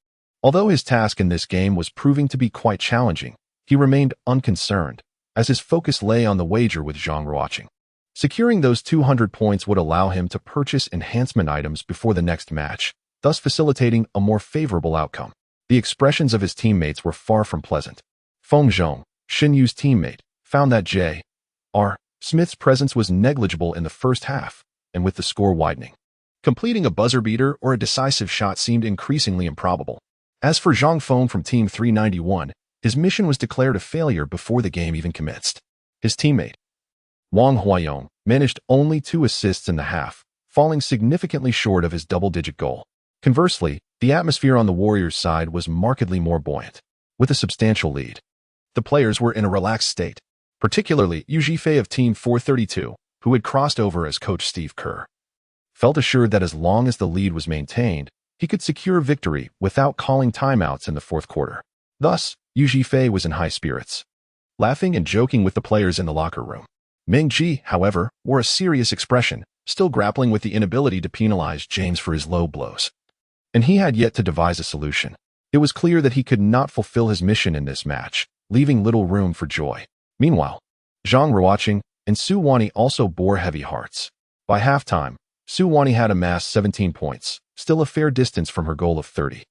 [SPEAKER 1] Although his task in this game was proving to be quite challenging, he remained unconcerned, as his focus lay on the wager with Zhang Ruocheng. Securing those 200 points would allow him to purchase enhancement items before the next match, thus facilitating a more favorable outcome. The expressions of his teammates were far from pleasant. Feng Zhong, Shinyu's teammate, found that J.R. Smith's presence was negligible in the first half, and with the score widening, completing a buzzer beater or a decisive shot seemed increasingly improbable. As for Zhang Feng from Team 391, his mission was declared a failure before the game even commenced. His teammate, Wang Huayong, managed only 2 assists in the half, falling significantly short of his double-digit goal. Conversely, the atmosphere on the Warriors' side was markedly more buoyant. With a substantial lead, the players were in a relaxed state, particularly Yu Zhifei of Team 432, who had crossed over as coach Steve Kerr. Felt assured that as long as the lead was maintained, he could secure victory without calling timeouts in the fourth quarter. Thus, Yu Zhifei was in high spirits, laughing and joking with the players in the locker room. Ming Ji, however, wore a serious expression, still grappling with the inability to penalize James for his low blows. And he had yet to devise a solution. It was clear that he could not fulfill his mission in this match, leaving little room for joy. Meanwhile, Zhang Ruocheng and Su Wani also bore heavy hearts. By halftime, Su Wani had amassed 17 points, still a fair distance from her goal of 30.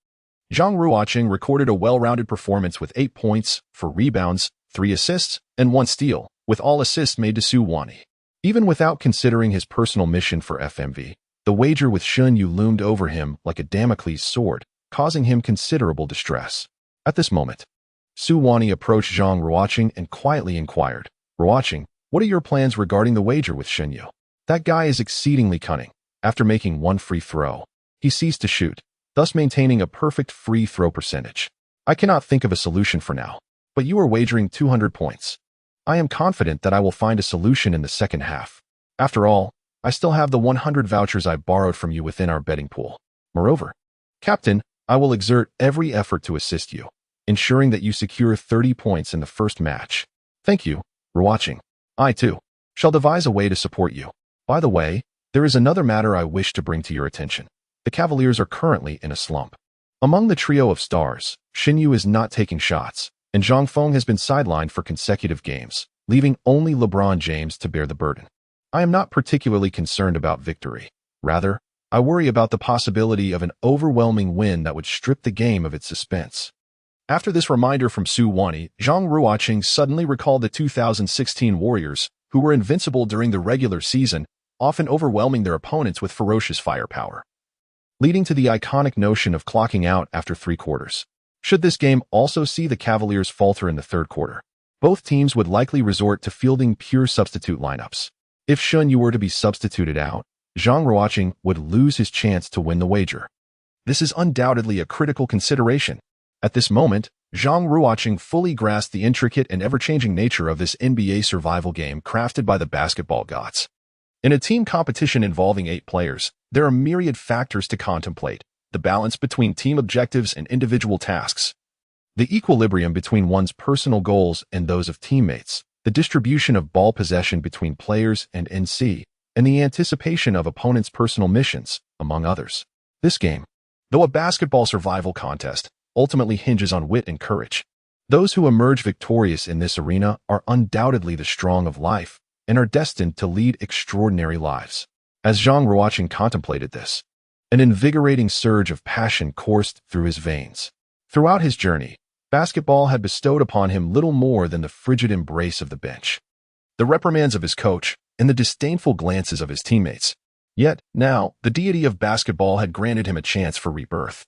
[SPEAKER 1] Zhang Ruocheng recorded a well-rounded performance with 8 points, 4 rebounds, 3 assists, and 1 steal, with all assists made to Su Wani. Even without considering his personal mission for FMV, the wager with Shun Yu loomed over him like a Damocles sword, causing him considerable distress. At this moment, Su Wani approached Zhang Ruocheng and quietly inquired, "Ruocheng, what are your plans regarding the wager with Shun Yu? That guy is exceedingly cunning. After making 1 free throw, he ceased to shoot, thus maintaining a perfect free throw percentage. I cannot think of a solution for now, but you are wagering 200 points. I am confident that I will find a solution in the second half. After all, I still have the 100 vouchers I borrowed from you within our betting pool. Moreover, Captain, I will exert every effort to assist you, ensuring that you secure 30 points in the first match. Thank you, Ruocheng. I, too, shall devise a way to support you. By the way, there is another matter I wish to bring to your attention. The Cavaliers are currently in a slump. Among the trio of stars, Shinyu is not taking shots, and Zhang Feng has been sidelined for consecutive games, leaving only LeBron James to bear the burden. I am not particularly concerned about victory. Rather, I worry about the possibility of an overwhelming win that would strip the game of its suspense. After this reminder from Su Wani, Zhang Ruocheng suddenly recalled the 2016 Warriors, who were invincible during the regular season, often overwhelming their opponents with ferocious firepower, leading to the iconic notion of clocking out after 3 quarters. Should this game also see the Cavaliers falter in the third quarter, both teams would likely resort to fielding pure substitute lineups. If Shun Yu were to be substituted out, Zhang Ruocheng would lose his chance to win the wager. This is undoubtedly a critical consideration. At this moment, Zhang Ruocheng fully grasped the intricate and ever-changing nature of this NBA survival game crafted by the basketball gods. In a team competition involving 8 players, there are myriad factors to contemplate: the balance between team objectives and individual tasks, the equilibrium between one's personal goals and those of teammates, the distribution of ball possession between players and NC, and the anticipation of opponents' personal missions, among others. This game, though a basketball survival contest, ultimately hinges on wit and courage. Those who emerge victorious in this arena are undoubtedly the strong of life and are destined to lead extraordinary lives. As Zhang Ruocheng contemplated this, an invigorating surge of passion coursed through his veins. Throughout his journey, basketball had bestowed upon him little more than the frigid embrace of the bench, the reprimands of his coach, and the disdainful glances of his teammates. Yet, now, the deity of basketball had granted him a chance for rebirth.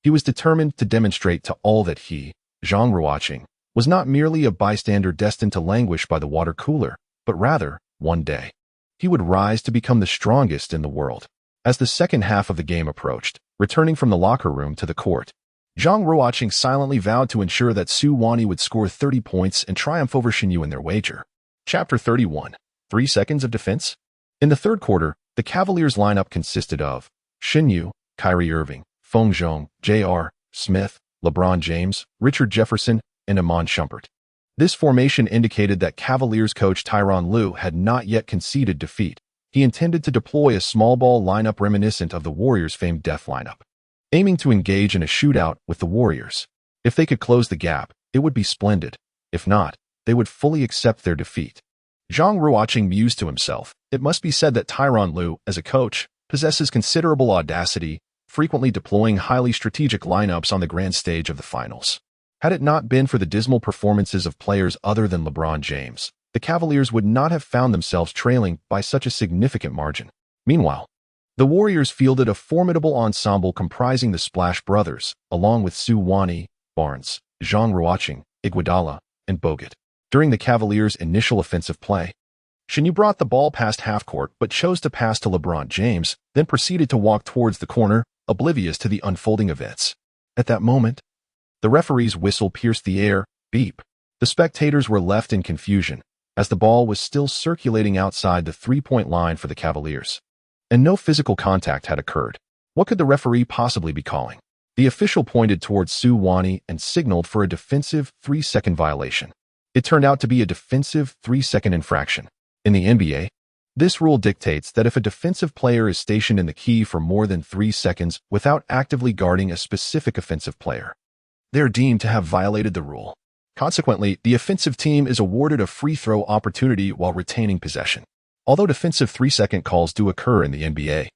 [SPEAKER 1] He was determined to demonstrate to all that he, Zhang Ruocheng, was not merely a bystander destined to languish by the water cooler, but rather, one day, he would rise to become the strongest in the world. As the second half of the game approached, returning from the locker room to the court, Zhang Ruocheng silently vowed to ensure that Su Wani would score 30 points and triumph over Shin Yu in their wager. Chapter 31. 3 Seconds of Defense. In the third quarter, the Cavaliers' lineup consisted of Shin Yu, Kyrie Irving, Feng Zhong, J.R. Smith, LeBron James, Richard Jefferson, and Iman Shumpert. This formation indicated that Cavaliers coach Tyronn Lue had not yet conceded defeat. He intended to deploy a small ball lineup reminiscent of the Warriors' famed death lineup, aiming to engage in a shootout with the Warriors. If they could close the gap, it would be splendid. If not, they would fully accept their defeat. Zhang Ruocheng mused to himself. It must be said that Tyronn Lue, as a coach, possesses considerable audacity, frequently deploying highly strategic lineups on the grand stage of the finals. Had it not been for the dismal performances of players other than LeBron James, the Cavaliers would not have found themselves trailing by such a significant margin. Meanwhile, the Warriors fielded a formidable ensemble comprising the Splash Brothers, along with Su Wani, Barnes, Zhang Ruocheng, Iguodala, and Bogut. During the Cavaliers' initial offensive play, Shin Yu brought the ball past half-court but chose to pass to LeBron James, then proceeded to walk towards the corner, oblivious to the unfolding events. At that moment, the referee's whistle pierced the air, beep. The spectators were left in confusion, as the ball was still circulating outside the three-point line for the Cavaliers, and no physical contact had occurred. What could the referee possibly be calling? The official pointed towards Su Wani and signaled for a defensive 3-second violation. It turned out to be a defensive 3-second infraction. In the NBA, this rule dictates that if a defensive player is stationed in the key for more than 3 seconds without actively guarding a specific offensive player, they are deemed to have violated the rule. Consequently, the offensive team is awarded a free throw opportunity while retaining possession. Although defensive 3-second calls do occur in the NBA,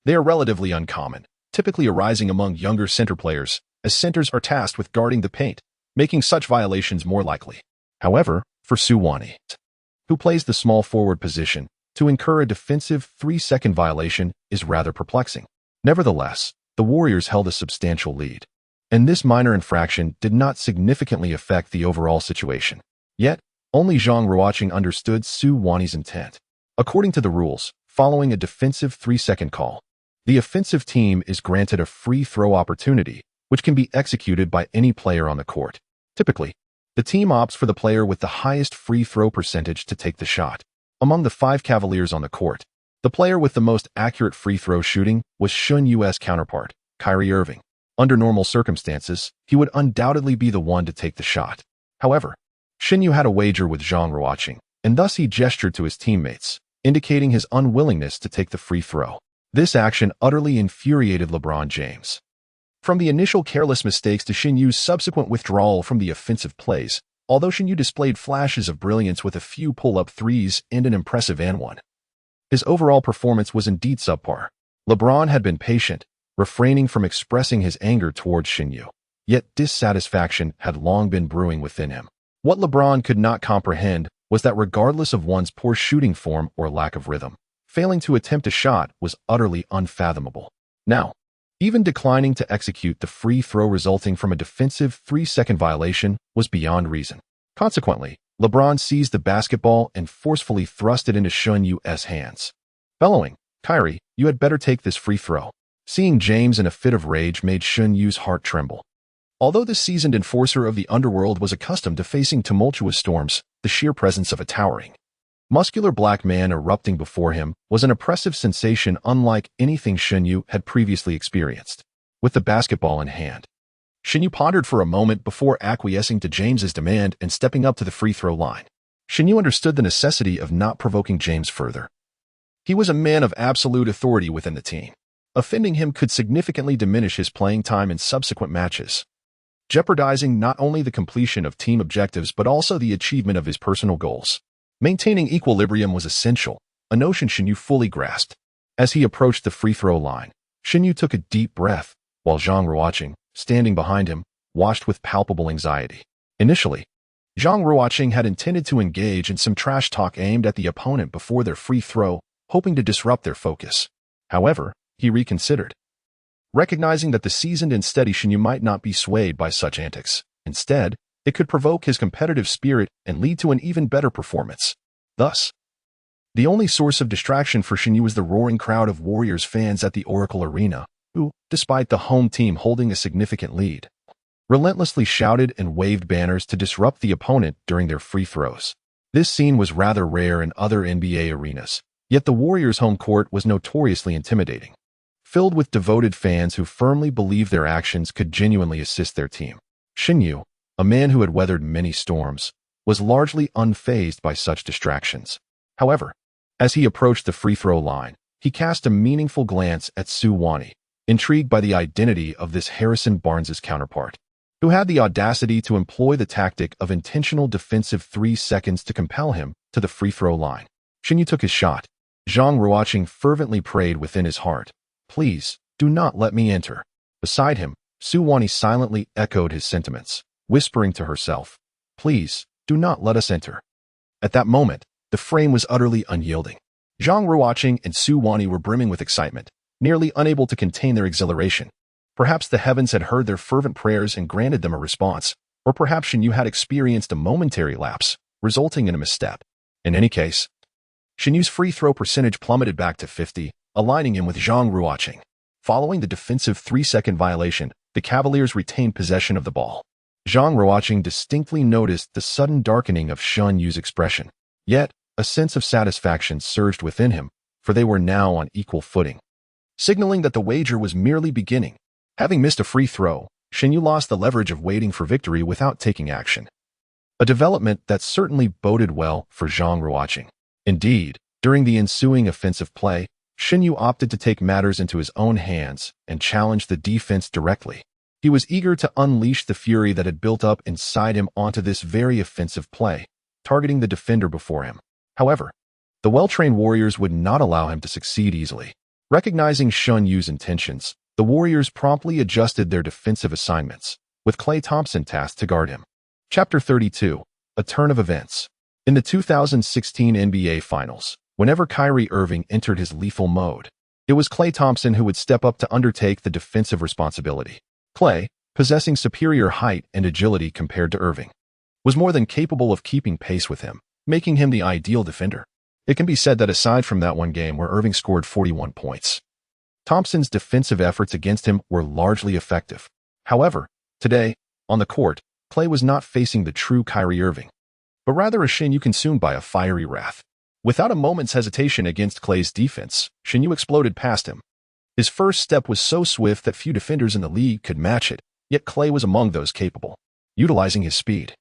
[SPEAKER 1] they are relatively uncommon, typically arising among younger center players, as centers are tasked with guarding the paint, making such violations more likely. However, for Su Wani, who plays the small forward position, to incur a defensive 3-second violation is rather perplexing. Nevertheless, the Warriors held a substantial lead, and this minor infraction did not significantly affect the overall situation. Yet, only Zhang Ruocheng understood Su Wani's intent. According to the rules, following a defensive 3-second call, the offensive team is granted a free throw opportunity, which can be executed by any player on the court. Typically, the team opts for the player with the highest free throw percentage to take the shot. Among the 5 Cavaliers on the court, the player with the most accurate free throw shooting was Shin Yu's counterpart, Kyrie Irving. Under normal circumstances, he would undoubtedly be the one to take the shot. However, Shin Yu had a wager with Zhang Ruocheng, and thus he gestured to his teammates, indicating his unwillingness to take the free throw. This action utterly infuriated LeBron James. From the initial careless mistakes to Shin Yu's subsequent withdrawal from the offensive plays, although Shin Yu displayed flashes of brilliance with a few pull-up threes and an impressive and-one, his overall performance was indeed subpar. LeBron had been patient, refraining from expressing his anger towards Shin Yu. Yet dissatisfaction had long been brewing within him. What LeBron could not comprehend was that regardless of one's poor shooting form or lack of rhythm, failing to attempt a shot was utterly unfathomable. Now, even declining to execute the free throw resulting from a defensive 3-second violation was beyond reason. Consequently, LeBron seized the basketball and forcefully thrust it into Shin Yu's hands, bellowing, "Kyrie, you had better take this free throw." Seeing James in a fit of rage made Shin Yu's heart tremble. Although the seasoned enforcer of the underworld was accustomed to facing tumultuous storms, the sheer presence of a towering, muscular black man erupting before him was an oppressive sensation unlike anything Shin Yu had previously experienced. With the basketball in hand, Shin Yu pondered for a moment before acquiescing to James's demand and stepping up to the free throw line. Shin Yu understood the necessity of not provoking James further. He was a man of absolute authority within the team. Offending him could significantly diminish his playing time in subsequent matches, jeopardizing not only the completion of team objectives but also the achievement of his personal goals. Maintaining equilibrium was essential, a notion Shin Yu fully grasped. As he approached the free throw line, Shin Yu took a deep breath, while Zhang Ruocheng, standing behind him, watched with palpable anxiety. Initially, Zhang Ruocheng had intended to engage in some trash talk aimed at the opponent before their free throw, hoping to disrupt their focus. However, he reconsidered, recognizing that the seasoned and steady Shin Yu might not be swayed by such antics. Instead, it could provoke his competitive spirit and lead to an even better performance. Thus, the only source of distraction for Shin Yu was the roaring crowd of Warriors fans at the Oracle Arena, who, despite the home team holding a significant lead, relentlessly shouted and waved banners to disrupt the opponent during their free throws. This scene was rather rare in other NBA arenas, yet the Warriors' home court was notoriously intimidating, filled with devoted fans who firmly believed their actions could genuinely assist their team. Xinyu, a man who had weathered many storms, was largely unfazed by such distractions. However, as he approached the free throw line, he cast a meaningful glance at Su Wani, intrigued by the identity of this Harrison Barnes's counterpart, who had the audacity to employ the tactic of intentional defensive 3 seconds to compel him to the free throw line. Xinyu took his shot. Zhang Ruocheng fervently prayed within his heart, "Please, do not let me enter." Beside him, Su Wani silently echoed his sentiments, whispering to herself, "Please, do not let us enter." At that moment, the frame was utterly unyielding. Zhang Ruocheng and Su Wani were brimming with excitement, nearly unable to contain their exhilaration. Perhaps the heavens had heard their fervent prayers and granted them a response, or perhaps Xinyu had experienced a momentary lapse, resulting in a misstep. In any case, Xinyu's free throw percentage plummeted back to 50, aligning him with Zhang Ruocheng. Following the defensive 3-second violation, the Cavaliers retained possession of the ball. Zhang Ruocheng distinctly noticed the sudden darkening of Xinyu's expression. Yet, a sense of satisfaction surged within him, for they were now on equal footing, signaling that the wager was merely beginning. Having missed a free throw, Xinyu lost the leverage of waiting for victory without taking action, a development that certainly boded well for Zhang Ruocheng. Indeed, during the ensuing offensive play, Xinyu opted to take matters into his own hands and challenge the defense directly. He was eager to unleash the fury that had built up inside him onto this very offensive play, targeting the defender before him. However, the well-trained Warriors would not allow him to succeed easily. Recognizing Xinyu's intentions, the Warriors promptly adjusted their defensive assignments, with Klay Thompson tasked to guard him. Chapter 32, A Turn of Events. In the 2016 NBA Finals, whenever Kyrie Irving entered his lethal mode, it was Klay Thompson who would step up to undertake the defensive responsibility. Klay, possessing superior height and agility compared to Irving, was more than capable of keeping pace with him, making him the ideal defender. It can be said that aside from that one game where Irving scored 41 points, Thompson's defensive efforts against him were largely effective. However, today, on the court, Klay was not facing the true Kyrie Irving, but rather a Xinyu consumed by a fiery wrath. Without a moment's hesitation against Klay's defense, Xinyu exploded past him. His first step was so swift that few defenders in the league could match it, yet Klay was among those capable. Utilizing his speed,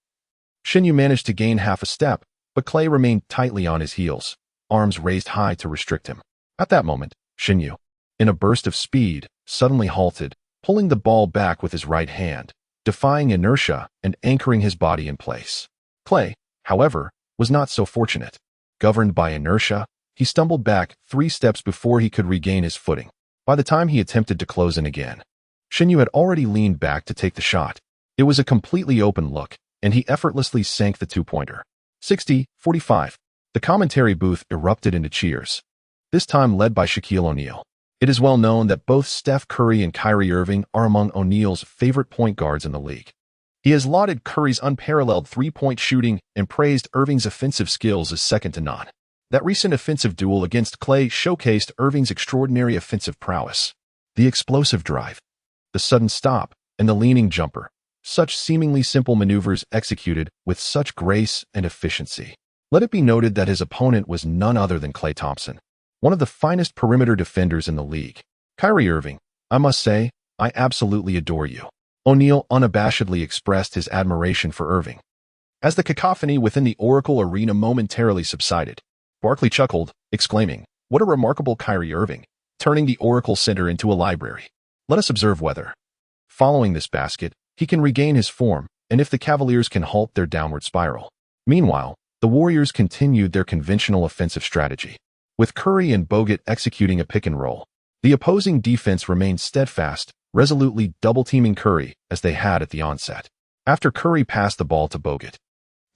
[SPEAKER 1] Xinyu managed to gain half a step, but Klay remained tightly on his heels, arms raised high to restrict him. At that moment, Xinyu, in a burst of speed, suddenly halted, pulling the ball back with his right hand, defying inertia and anchoring his body in place. Klay, however, was not so fortunate. Governed by inertia, he stumbled back 3 steps before he could regain his footing. By the time he attempted to close in again, Xinyu had already leaned back to take the shot. It was a completely open look, and he effortlessly sank the two-pointer. 60-45. The commentary booth erupted into cheers, this time led by Shaquille O'Neal. It is well known that both Steph Curry and Kyrie Irving are among O'Neal's favorite point guards in the league. He has lauded Curry's unparalleled three-point shooting and praised Irving's offensive skills as second to none. That recent offensive duel against Klay showcased Irving's extraordinary offensive prowess. The explosive drive, the sudden stop, and the leaning jumper. Such seemingly simple maneuvers executed with such grace and efficiency. Let it be noted that his opponent was none other than Klay Thompson, one of the finest perimeter defenders in the league. Kyrie Irving, I must say, I absolutely adore you. O'Neal unabashedly expressed his admiration for Irving. As the cacophony within the Oracle Arena momentarily subsided, Barkley chuckled, exclaiming, "What a remarkable Kyrie Irving," turning the Oracle Center into a library. Let us observe whether, following this basket, he can regain his form, and if the Cavaliers can halt their downward spiral. Meanwhile, the Warriors continued their conventional offensive strategy. With Curry and Bogut executing a pick and roll, the opposing defense remained steadfast, resolutely double-teaming Curry as they had at the onset. After Curry passed the ball to Bogut,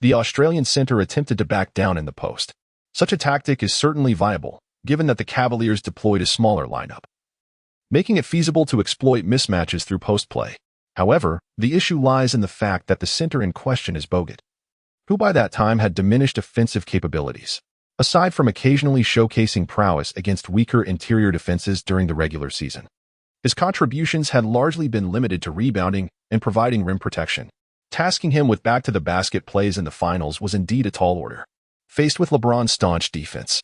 [SPEAKER 1] the Australian center attempted to back down in the post. Such a tactic is certainly viable, given that the Cavaliers deployed a smaller lineup, making it feasible to exploit mismatches through post play. However, the issue lies in the fact that the center in question is Bogut, who by that time had diminished offensive capabilities. Aside from occasionally showcasing prowess against weaker interior defenses during the regular season, His contributions had largely been limited to rebounding and providing rim protection. Tasking him with back-to-the-basket plays in the finals was indeed a tall order. Faced with LeBron's staunch defense,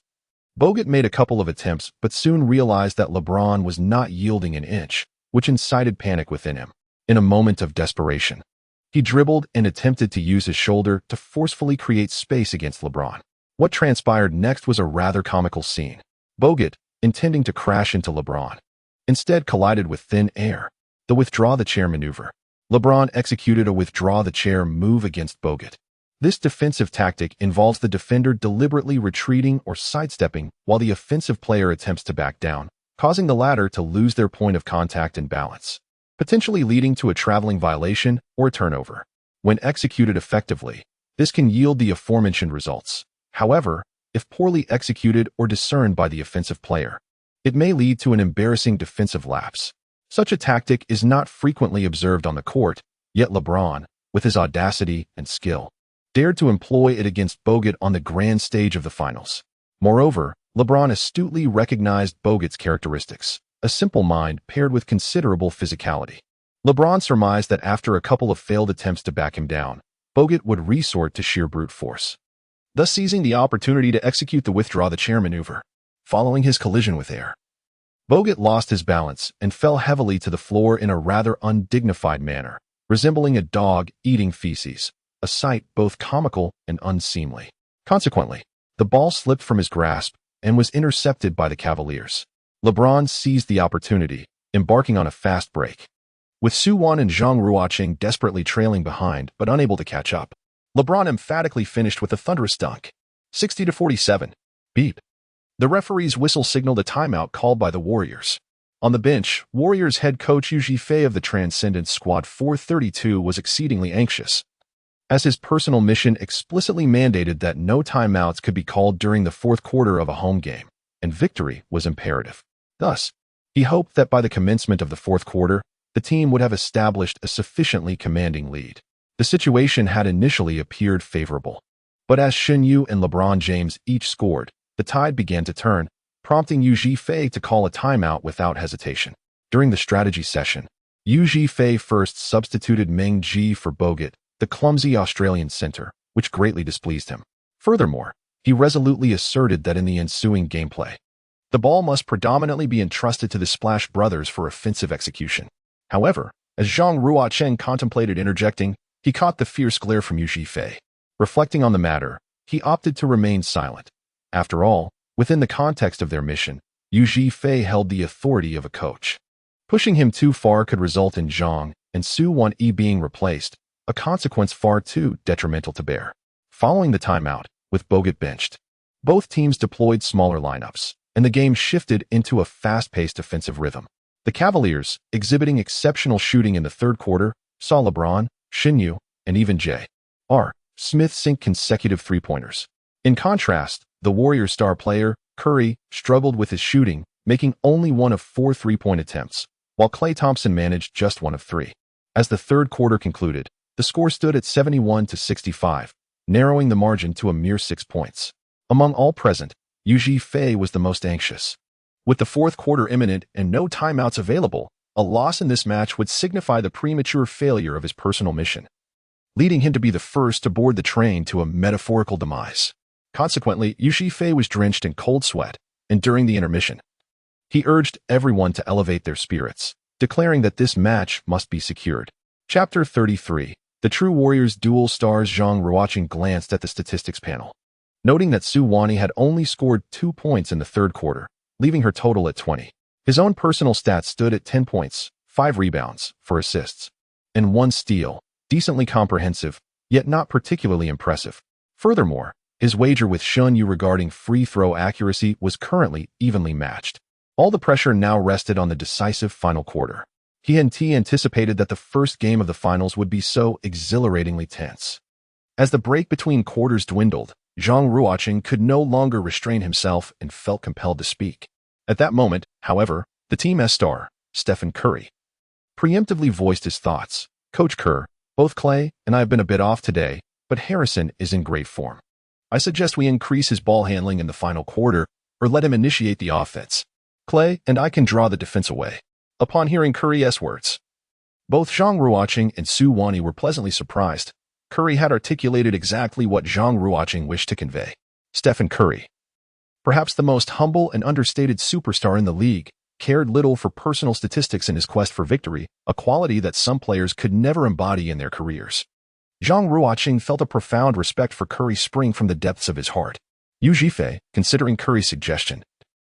[SPEAKER 1] Bogut made a couple of attempts but soon realized that LeBron was not yielding an inch, which incited panic within him. In a moment of desperation, he dribbled and attempted to use his shoulder to forcefully create space against LeBron. What transpired next was a rather comical scene. Bogut, intending to crash into LeBron, instead collided with thin air. The withdraw-the-chair maneuver. LeBron executed a withdraw-the-chair move against Bogut. This defensive tactic involves the defender deliberately retreating or sidestepping while the offensive player attempts to back down, causing the latter to lose their point of contact and balance, potentially leading to a traveling violation or a turnover. When executed effectively, this can yield the aforementioned results. However, if poorly executed or discerned by the offensive player, it may lead to an embarrassing defensive lapse. Such a tactic is not frequently observed on the court, yet LeBron, with his audacity and skill, dared to employ it against Bogut on the grand stage of the finals. Moreover, LeBron astutely recognized Bogut's characteristics, a simple mind paired with considerable physicality. LeBron surmised that after a couple of failed attempts to back him down, Bogut would resort to sheer brute force, thus seizing the opportunity to execute the withdraw-the-chair maneuver. Following his collision with air, Bogut lost his balance and fell heavily to the floor in a rather undignified manner, resembling a dog eating feces, a sight both comical and unseemly. Consequently, the ball slipped from his grasp and was intercepted by the Cavaliers. LeBron seized the opportunity, embarking on a fast break. With Suwon and Zhang Ruocheng desperately trailing behind but unable to catch up, LeBron emphatically finished with a thunderous dunk. 60-47. Beep. The referee's whistle signaled a timeout called by the Warriors. On the bench, Warriors head coach Yu Jifei of the Transcendence Squad 432 was exceedingly anxious, as his personal mission explicitly mandated that no timeouts could be called during the fourth quarter of a home game, and victory was imperative. Thus, he hoped that by the commencement of the fourth quarter, the team would have established a sufficiently commanding lead. The situation had initially appeared favorable, but as Shin-Yu and LeBron James each scored, the tide began to turn, prompting Yu Jifei to call a timeout without hesitation. During the strategy session, Yu Jifei first substituted Meng Ji for Bogut, the clumsy Australian center, which greatly displeased him. Furthermore, he resolutely asserted that in the ensuing gameplay, the ball must predominantly be entrusted to the Splash Brothers for offensive execution. However, as Zhang Ruocheng contemplated interjecting, he caught the fierce glare from Yu Jifei. Reflecting on the matter, he opted to remain silent. After all, within the context of their mission, Yu Jifei held the authority of a coach. Pushing him too far could result in Zhang and Suwon being replaced, a consequence far too detrimental to bear. Following the timeout, with Bogut benched, both teams deployed smaller lineups, and the game shifted into a fast-paced offensive rhythm. The Cavaliers, exhibiting exceptional shooting in the third quarter, saw LeBron, Shin-Yu, and even J.R. Smith sink consecutive three-pointers. In contrast, the Warriors' star player, Curry, struggled with his shooting, making only one of 4 three-point attempts, while Klay Thompson managed just 1 of 3. As the third quarter concluded, the score stood at 71-65, narrowing the margin to a mere 6 points. Among all present, Yu Jifei was the most anxious. With the fourth quarter imminent and no timeouts available, a loss in this match would signify the premature failure of his personal mission, leading him to be the first to board the train to a metaphorical demise. Consequently, Yu Jifei was drenched in cold sweat, and during the intermission, he urged everyone to elevate their spirits, declaring that this match must be secured. Chapter 33. The True Warriors dual stars. Zhang Ruocheng glanced at the statistics panel, noting that Suwon had only scored 2 points in the third quarter, leaving her total at 20. His own personal stats stood at 10 points, 5 rebounds, 4 assists, and 1 steal, decently comprehensive, yet not particularly impressive. Furthermore, his wager with Shin-Yu regarding free throw accuracy was currently evenly matched. All the pressure now rested on the decisive final quarter. He anticipated that the first game of the finals would be so exhilaratingly tense. As the break between quarters dwindled, Zhang Ruocheng could no longer restrain himself and felt compelled to speak. At that moment, however, the team star, Stephen Curry, preemptively voiced his thoughts. Coach Kerr, both Klay and I have been a bit off today, but Harrison is in great form. I suggest we increase his ball handling in the final quarter or let him initiate the offense. Klay and I can draw the defense away. Upon hearing Curry's words, both Zhang Ruocheng and Su Wani were pleasantly surprised. Curry had articulated exactly what Zhang Ruocheng wished to convey. Stephen Curry, perhaps the most humble and understated superstar in the league, cared little for personal statistics in his quest for victory, a quality that some players could never embody in their careers. Zhang Ruocheng felt a profound respect for Curry spring from the depths of his heart. Yu Zhifei, considering Curry's suggestion,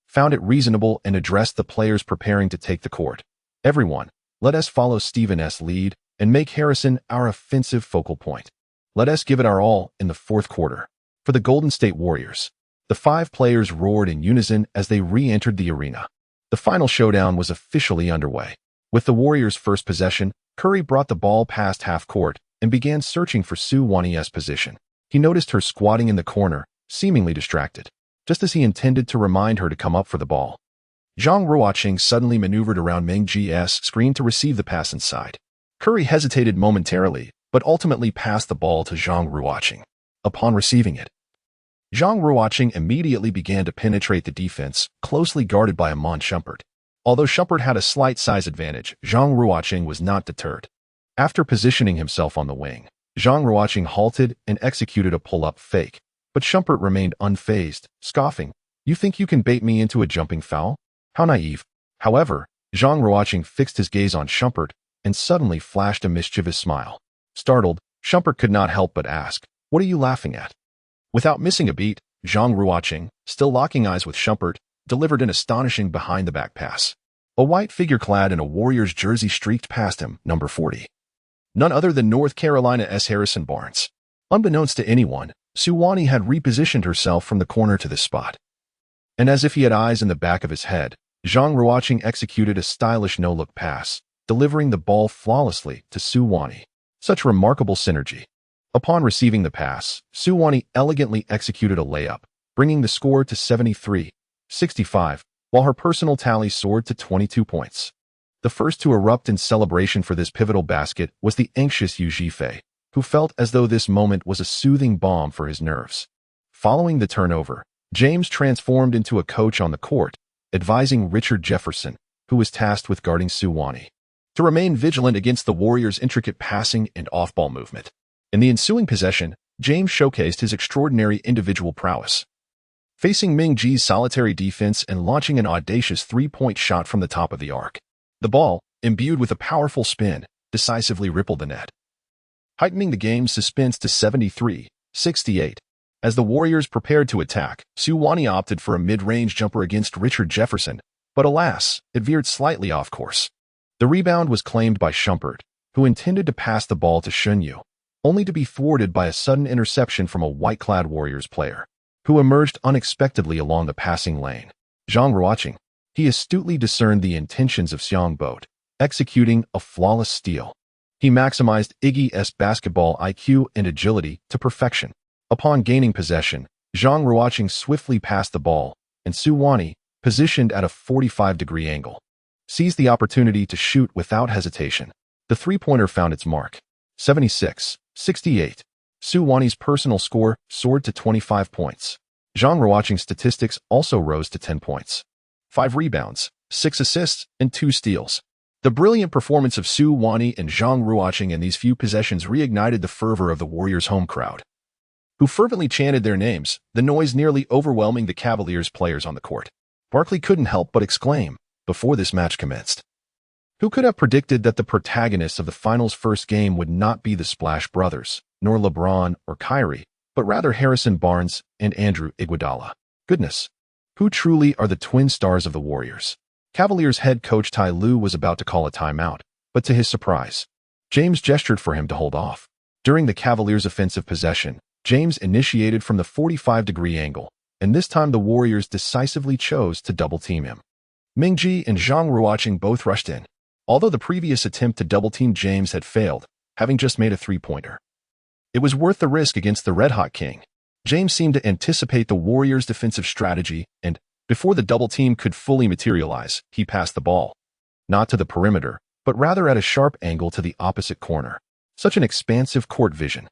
[SPEAKER 1] found it reasonable and addressed the players preparing to take the court. Everyone, let us follow Stephen's lead and make Harrison our offensive focal point. Let us give it our all in the fourth quarter. For the Golden State Warriors, the 5 players roared in unison as they re-entered the arena. The final showdown was officially underway. With the Warriors' first possession, Curry brought the ball past half court and began searching for Su Wani's position. He noticed her squatting in the corner, seemingly distracted, just as he intended to remind her to come up for the ball. Zhang Ruocheng suddenly maneuvered around Meng Ji's screen to receive the pass inside. Curry hesitated momentarily, but ultimately passed the ball to Zhang Ruocheng. Upon receiving it, Zhang Ruocheng immediately began to penetrate the defense, closely guarded by Iman Shumpert. Although Shumpert had a slight size advantage, Zhang Ruocheng was not deterred. After positioning himself on the wing, Zhang Ruocheng halted and executed a pull-up fake, but Shumpert remained unfazed, scoffing, "You think you can bait me into a jumping foul? How naive." However, Zhang Ruocheng fixed his gaze on Shumpert and suddenly flashed a mischievous smile. Startled, Shumpert could not help but ask, "What are you laughing at?" Without missing a beat, Zhang Ruocheng, still locking eyes with Shumpert, delivered an astonishing behind-the-back pass. A white figure clad in a Warriors jersey streaked past him, number 40. None other than North Carolina's Harrison Barnes. Unbeknownst to anyone, Su Wani had repositioned herself from the corner to this spot. And as if he had eyes in the back of his head, Zhang Ruocheng executed a stylish no-look pass, delivering the ball flawlessly to Su Wani. Such remarkable synergy. Upon receiving the pass, Su Wani elegantly executed a layup, bringing the score to 73-65, while her personal tally soared to 22 points. The first to erupt in celebration for this pivotal basket was the anxious Yu Zhifei, who felt as though this moment was a soothing balm for his nerves. Following the turnover, James transformed into a coach on the court, advising Richard Jefferson, who was tasked with guarding Su Wani, to remain vigilant against the Warriors' intricate passing and off-ball movement. In the ensuing possession, James showcased his extraordinary individual prowess, facing Meng Ji's solitary defense and launching an audacious three-point shot from the top of the arc. The ball, imbued with a powerful spin, decisively rippled the net, heightening the game's suspense to 73-68. As the Warriors prepared to attack, Su Wani opted for a mid-range jumper against Richard Jefferson, but alas, it veered slightly off course. The rebound was claimed by Shumpert, who intended to pass the ball to Shunyu, only to be thwarted by a sudden interception from a white-clad Warriors player, who emerged unexpectedly along the passing lane. Zhang Ruocheng. He astutely discerned the intentions of Xiang Boat, executing a flawless steal. He maximized Iggy's basketball IQ and agility to perfection. Upon gaining possession, Zhang Ruocheng swiftly passed the ball, and Su Wani, positioned at a 45-degree angle, seized the opportunity to shoot without hesitation. The three-pointer found its mark. 76-68. Su Wani's personal score soared to 25 points. Zhang Ruocheng's statistics also rose to 10 points. 5 rebounds, 6 assists, and 2 steals. The brilliant performance of Su Wani and Zhang Ruocheng in these few possessions reignited the fervor of the Warriors' home crowd, who fervently chanted their names, the noise nearly overwhelming the Cavaliers' players on the court. Barkley couldn't help but exclaim, before this match commenced, "Who could have predicted that the protagonists of the finals' first game would not be the Splash Brothers, nor LeBron or Kyrie, but rather Harrison Barnes and Andrew Iguodala? Goodness, who truly are the twin stars of the Warriors?" Cavaliers head coach Ty Lue was about to call a timeout, but to his surprise, James gestured for him to hold off. During the Cavaliers' offensive possession, James initiated from the 45-degree angle, and this time the Warriors decisively chose to double-team him. Meng Ji and Zhang Ruocheng both rushed in, although the previous attempt to double-team James had failed, having just made a three-pointer. It was worth the risk against the Red-Hot King. James seemed to anticipate the Warriors' defensive strategy, and, before the double-team could fully materialize, he passed the ball, not to the perimeter, but rather at a sharp angle to the opposite corner. Such an expansive court vision.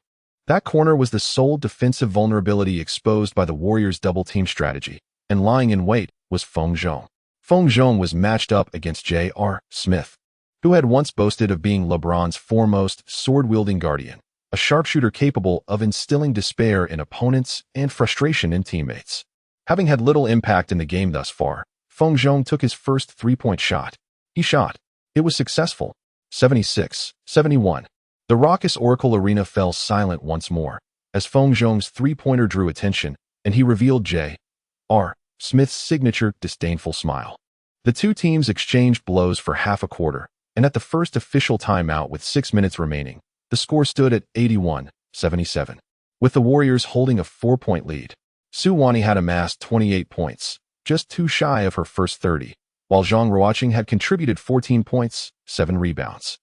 [SPEAKER 1] That corner was the sole defensive vulnerability exposed by the Warriors' double-team strategy, and lying in wait was Feng Zhou. Feng Zhong was matched up against J.R. Smith, who had once boasted of being LeBron's foremost sword-wielding guardian, a sharpshooter capable of instilling despair in opponents and frustration in teammates. Having had little impact in the game thus far, Feng Zhong took his first three-point shot. He shot. It was successful. 76-71. The raucous Oracle Arena fell silent once more, as Feng Zhong's three-pointer drew attention, and he revealed J.R. Smith's signature disdainful smile. The two teams exchanged blows for half a quarter, and at the first official timeout with 6 minutes remaining, the score stood at 81-77. With the Warriors holding a 4-point lead, Su Wani had amassed 28 points, just too shy of her first 30, while Zhang Ruocheng had contributed 14 points, 7 rebounds,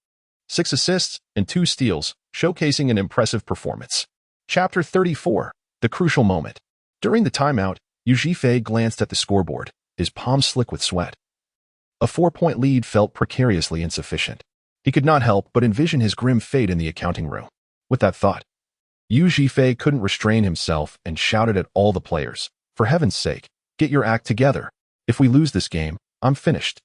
[SPEAKER 1] 6 assists, and 2 steals, showcasing an impressive performance. Chapter 34. The Crucial Moment. During the timeout, Yu Zhifei glanced at the scoreboard, his palms slick with sweat. A 4-point lead felt precariously insufficient. He could not help but envision his grim fate in the accounting room. With that thought, Yu Zhifei couldn't restrain himself and shouted at all the players, "For heaven's sake, get your act together. If we lose this game, I'm finished."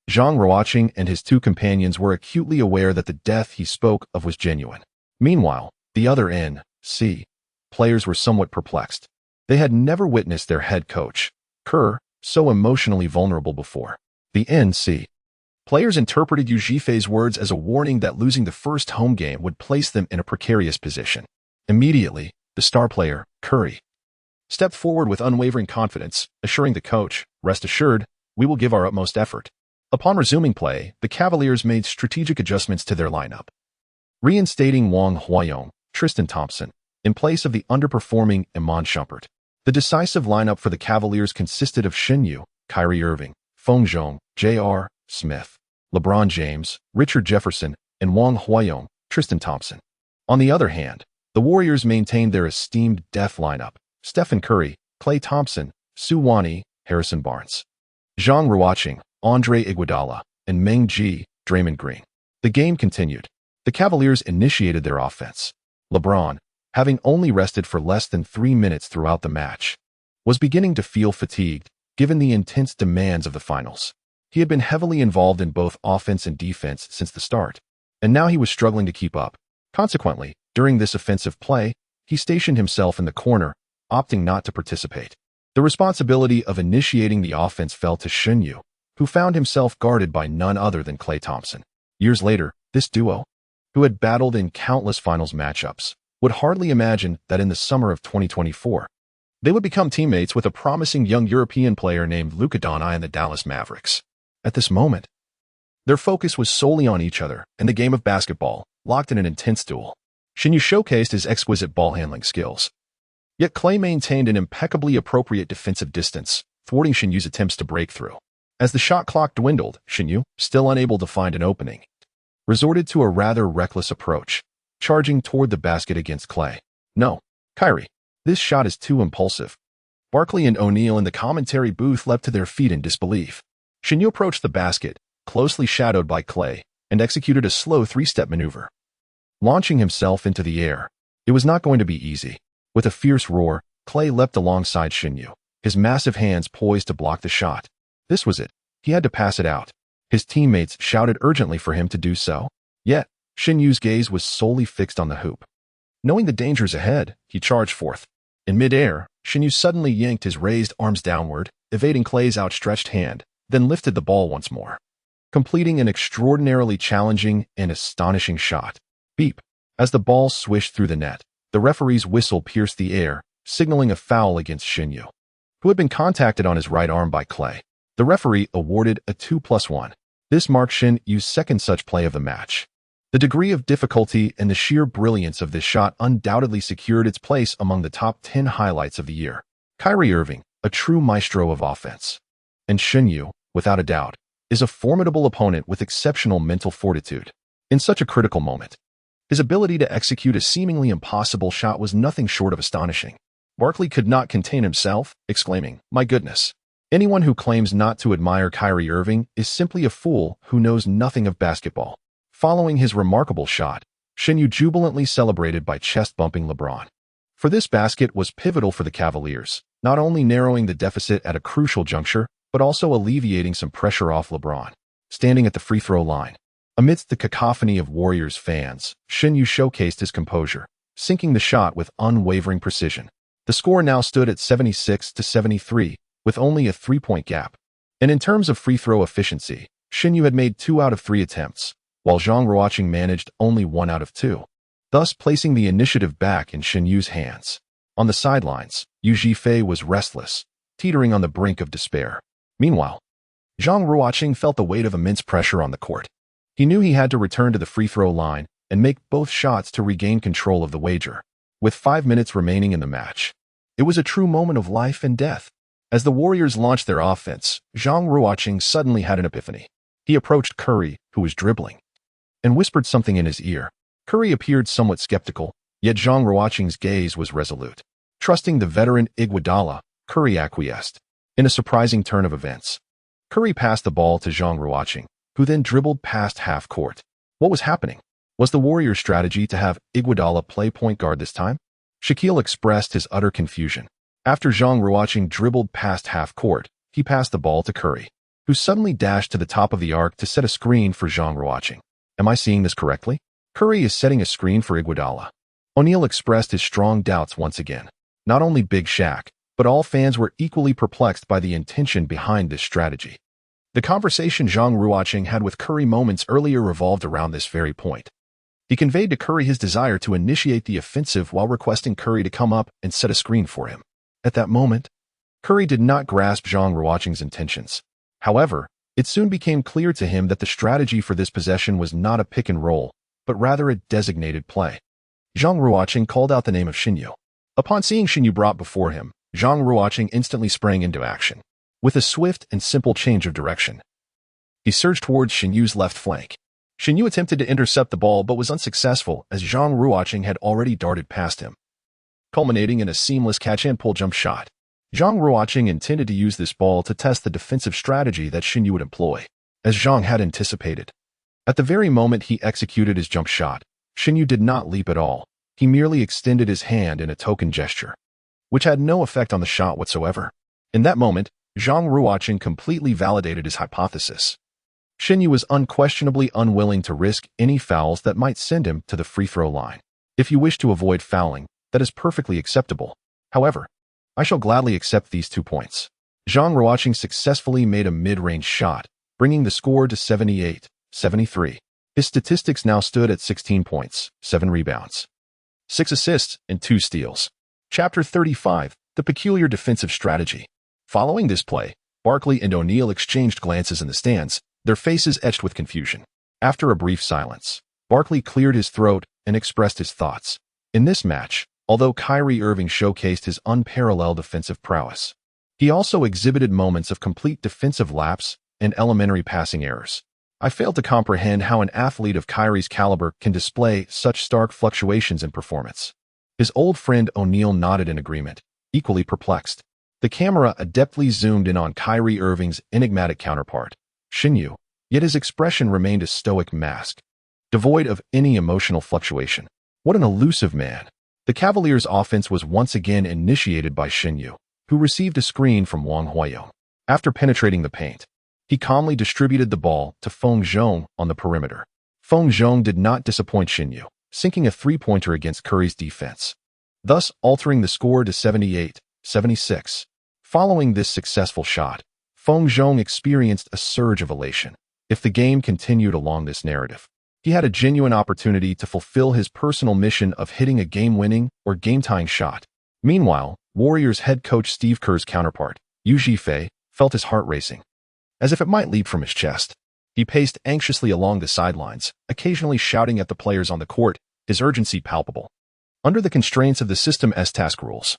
[SPEAKER 1] Zhang Ruocheng and his two companions were acutely aware that the death he spoke of was genuine. Meanwhile, the other NC players were somewhat perplexed. They had never witnessed their head coach, Kerr, so emotionally vulnerable before. The NC players interpreted Yu Zhifei's words as a warning that losing the first home game would place them in a precarious position. Immediately, the star player, Curry, stepped forward with unwavering confidence, assuring the coach, "Rest assured, we will give our utmost effort." Upon resuming play, the Cavaliers made strategic adjustments to their lineup, reinstating Wang Huayong, Tristan Thompson, in place of the underperforming Iman Shumpert. The decisive lineup for the Cavaliers consisted of Shin Yu, Kyrie Irving, Feng Zhong, J.R. Smith, LeBron James, Richard Jefferson, and Wang Huayong, Tristan Thompson. On the other hand, the Warriors maintained their esteemed death lineup: Stephen Curry, Klay Thompson, Su Wani, Harrison Barnes, Zhang Ruocheng, Andre Iguodala, and Meng Ji, Draymond Green. The game continued. The Cavaliers initiated their offense. LeBron, having only rested for less than 3 minutes throughout the match, was beginning to feel fatigued, given the intense demands of the finals. He had been heavily involved in both offense and defense since the start, and now he was struggling to keep up. Consequently, during this offensive play, he stationed himself in the corner, opting not to participate. The responsibility of initiating the offense fell to Shin Yu, who found himself guarded by none other than Klay Thompson. Years later, this duo, who had battled in countless finals matchups, would hardly imagine that in the summer of 2024, they would become teammates with a promising young European player named Luka Doncic and the Dallas Mavericks. At this moment, their focus was solely on each other and the game of basketball, locked in an intense duel. Shin Yu showcased his exquisite ball-handling skills. Yet Klay maintained an impeccably appropriate defensive distance, thwarting Shin Yu's attempts to break through. As the shot clock dwindled, Shin Yu, still unable to find an opening, resorted to a rather reckless approach, charging toward the basket against Klay. "No, Kyrie, this shot is too impulsive." Barkley and O'Neal in the commentary booth leapt to their feet in disbelief. Shin Yu approached the basket, closely shadowed by Klay, and executed a slow 3-step maneuver, launching himself into the air. It was not going to be easy. With a fierce roar, Klay leapt alongside Shin Yu, his massive hands poised to block the shot. This was it. He had to pass it out. His teammates shouted urgently for him to do so. Yet, Shin Yu's gaze was solely fixed on the hoop. Knowing the dangers ahead, he charged forth. In mid-air, Shin Yu suddenly yanked his raised arms downward, evading Klay's outstretched hand, then lifted the ball once more, completing an extraordinarily challenging and astonishing shot. Beep. As the ball swished through the net, the referee's whistle pierced the air, signaling a foul against Shin Yu, who had been contacted on his right arm by Klay. The referee awarded a 2+1. This marked Shin Yu's second such play of the match. The degree of difficulty and the sheer brilliance of this shot undoubtedly secured its place among the top 10 highlights of the year. Kyrie Irving, a true maestro of offense. And Shin Yu, without a doubt, is a formidable opponent with exceptional mental fortitude. In such a critical moment, his ability to execute a seemingly impossible shot was nothing short of astonishing. Barkley could not contain himself, exclaiming, "My goodness. Anyone who claims not to admire Kyrie Irving is simply a fool who knows nothing of basketball." Following his remarkable shot, Shin Yu jubilantly celebrated by chest-bumping LeBron. For this basket was pivotal for the Cavaliers, not only narrowing the deficit at a crucial juncture, but also alleviating some pressure off LeBron. Standing at the free throw line, amidst the cacophony of Warriors fans, Shin Yu showcased his composure, sinking the shot with unwavering precision. The score now stood at 76-73, with only a 3-point gap. And in terms of free throw efficiency, Shin Yu had made 2 out of 3 attempts, while Zhang Ruocheng managed only 1 out of 2, thus placing the initiative back in Shin Yu's hands. On the sidelines, Yu Zhifei was restless, teetering on the brink of despair. Meanwhile, Zhang Ruocheng felt the weight of immense pressure on the court. He knew he had to return to the free throw line and make both shots to regain control of the wager. With 5 minutes remaining in the match, it was a true moment of life and death. As the Warriors launched their offense, Zhang Ruocheng suddenly had an epiphany. He approached Curry, who was dribbling, and whispered something in his ear. Curry appeared somewhat skeptical, yet Zhang Ruocheng's gaze was resolute. Trusting the veteran Iguodala, Curry acquiesced. In a surprising turn of events, Curry passed the ball to Zhang Ruocheng, who then dribbled past half court. What was happening? Was the Warriors' strategy to have Iguodala play point guard this time? Shaquille expressed his utter confusion. After Zhang Ruocheng dribbled past half court, he passed the ball to Curry, who suddenly dashed to the top of the arc to set a screen for Zhang Ruocheng. Am I seeing this correctly? Curry is setting a screen for Iguodala. O'Neal expressed his strong doubts once again. Not only Big Shaq, but all fans were equally perplexed by the intention behind this strategy. The conversation Zhang Ruocheng had with Curry moments earlier revolved around this very point. He conveyed to Curry his desire to initiate the offensive while requesting Curry to come up and set a screen for him. At that moment, Curry did not grasp Zhang Ruocheng's intentions. However, it soon became clear to him that the strategy for this possession was not a pick and roll, but rather a designated play. Zhang Ruocheng called out the name of Shin Yu. Upon seeing Shin Yu brought before him, Zhang Ruocheng instantly sprang into action. With a swift and simple change of direction, he surged towards Shin Yu's left flank. Shin Yu attempted to intercept the ball but was unsuccessful as Zhang Ruocheng had already darted past him, culminating in a seamless catch-and-pull jump shot. Zhang Ruocheng intended to use this ball to test the defensive strategy that Shin Yu would employ, as Zhang had anticipated. At the very moment he executed his jump shot, Shin Yu did not leap at all. He merely extended his hand in a token gesture, which had no effect on the shot whatsoever. In that moment, Zhang Ruocheng completely validated his hypothesis. Shin Yu was unquestionably unwilling to risk any fouls that might send him to the free throw line. If you wish to avoid fouling, that is perfectly acceptable. However, I shall gladly accept these 2 points. Zhang Ruocheng successfully made a mid-range shot, bringing the score to 78-73. His statistics now stood at 16 points, 7 rebounds, 6 assists, and 2 steals. Chapter 35, The Peculiar Defensive Strategy. Following this play, Barkley and O'Neal exchanged glances in the stands, their faces etched with confusion. After a brief silence, Barkley cleared his throat and expressed his thoughts. In this match, although Kyrie Irving showcased his unparalleled defensive prowess, he also exhibited moments of complete defensive lapse and elementary passing errors. I failed to comprehend how an athlete of Kyrie's caliber can display such stark fluctuations in performance. His old friend O'Neal nodded in agreement, equally perplexed. The camera adeptly zoomed in on Kyrie Irving's enigmatic counterpart, Shin Yu, yet his expression remained a stoic mask, devoid of any emotional fluctuation. What an elusive man. The Cavaliers' offense was once again initiated by Shin Yu, who received a screen from Wang Huayong. After penetrating the paint, he calmly distributed the ball to Feng Zhong on the perimeter. Feng Zhong did not disappoint Shin Yu, sinking a 3-pointer against Curry's defense, thus altering the score to 78-76. Following this successful shot, Feng Zhong experienced a surge of elation. If the game continued along this narrative, he had a genuine opportunity to fulfill his personal mission of hitting a game-winning or game-tying shot. Meanwhile, Warriors head coach Steve Kerr's counterpart, Yu Zhifei, felt his heart racing, as if it might leap from his chest. He paced anxiously along the sidelines, occasionally shouting at the players on the court, his urgency palpable. Under the constraints of the System-S task rules,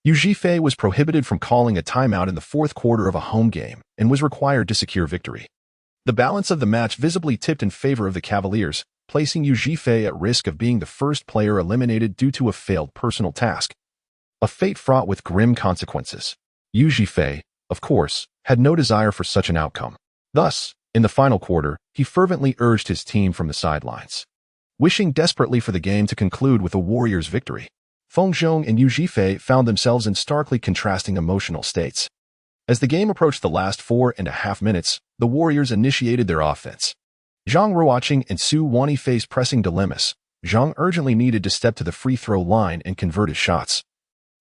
[SPEAKER 1] Yu Zhifei was prohibited from calling a timeout in the 4th quarter of a home game and was required to secure victory. The balance of the match visibly tipped in favor of the Cavaliers, placing Yu Zhifei at risk of being the first player eliminated due to a failed personal task. A fate fraught with grim consequences. Yu Zhifei, of course, had no desire for such an outcome. Thus, in the final quarter, he fervently urged his team from the sidelines, wishing desperately for the game to conclude with a Warriors' victory. Feng Zhong and Yu Zhifei found themselves in starkly contrasting emotional states. As the game approached the last 4.5 minutes, the Warriors initiated their offense. Zhang Ruocheng and Su Wani faced pressing dilemmas. Zhang urgently needed to step to the free throw line and convert his shots,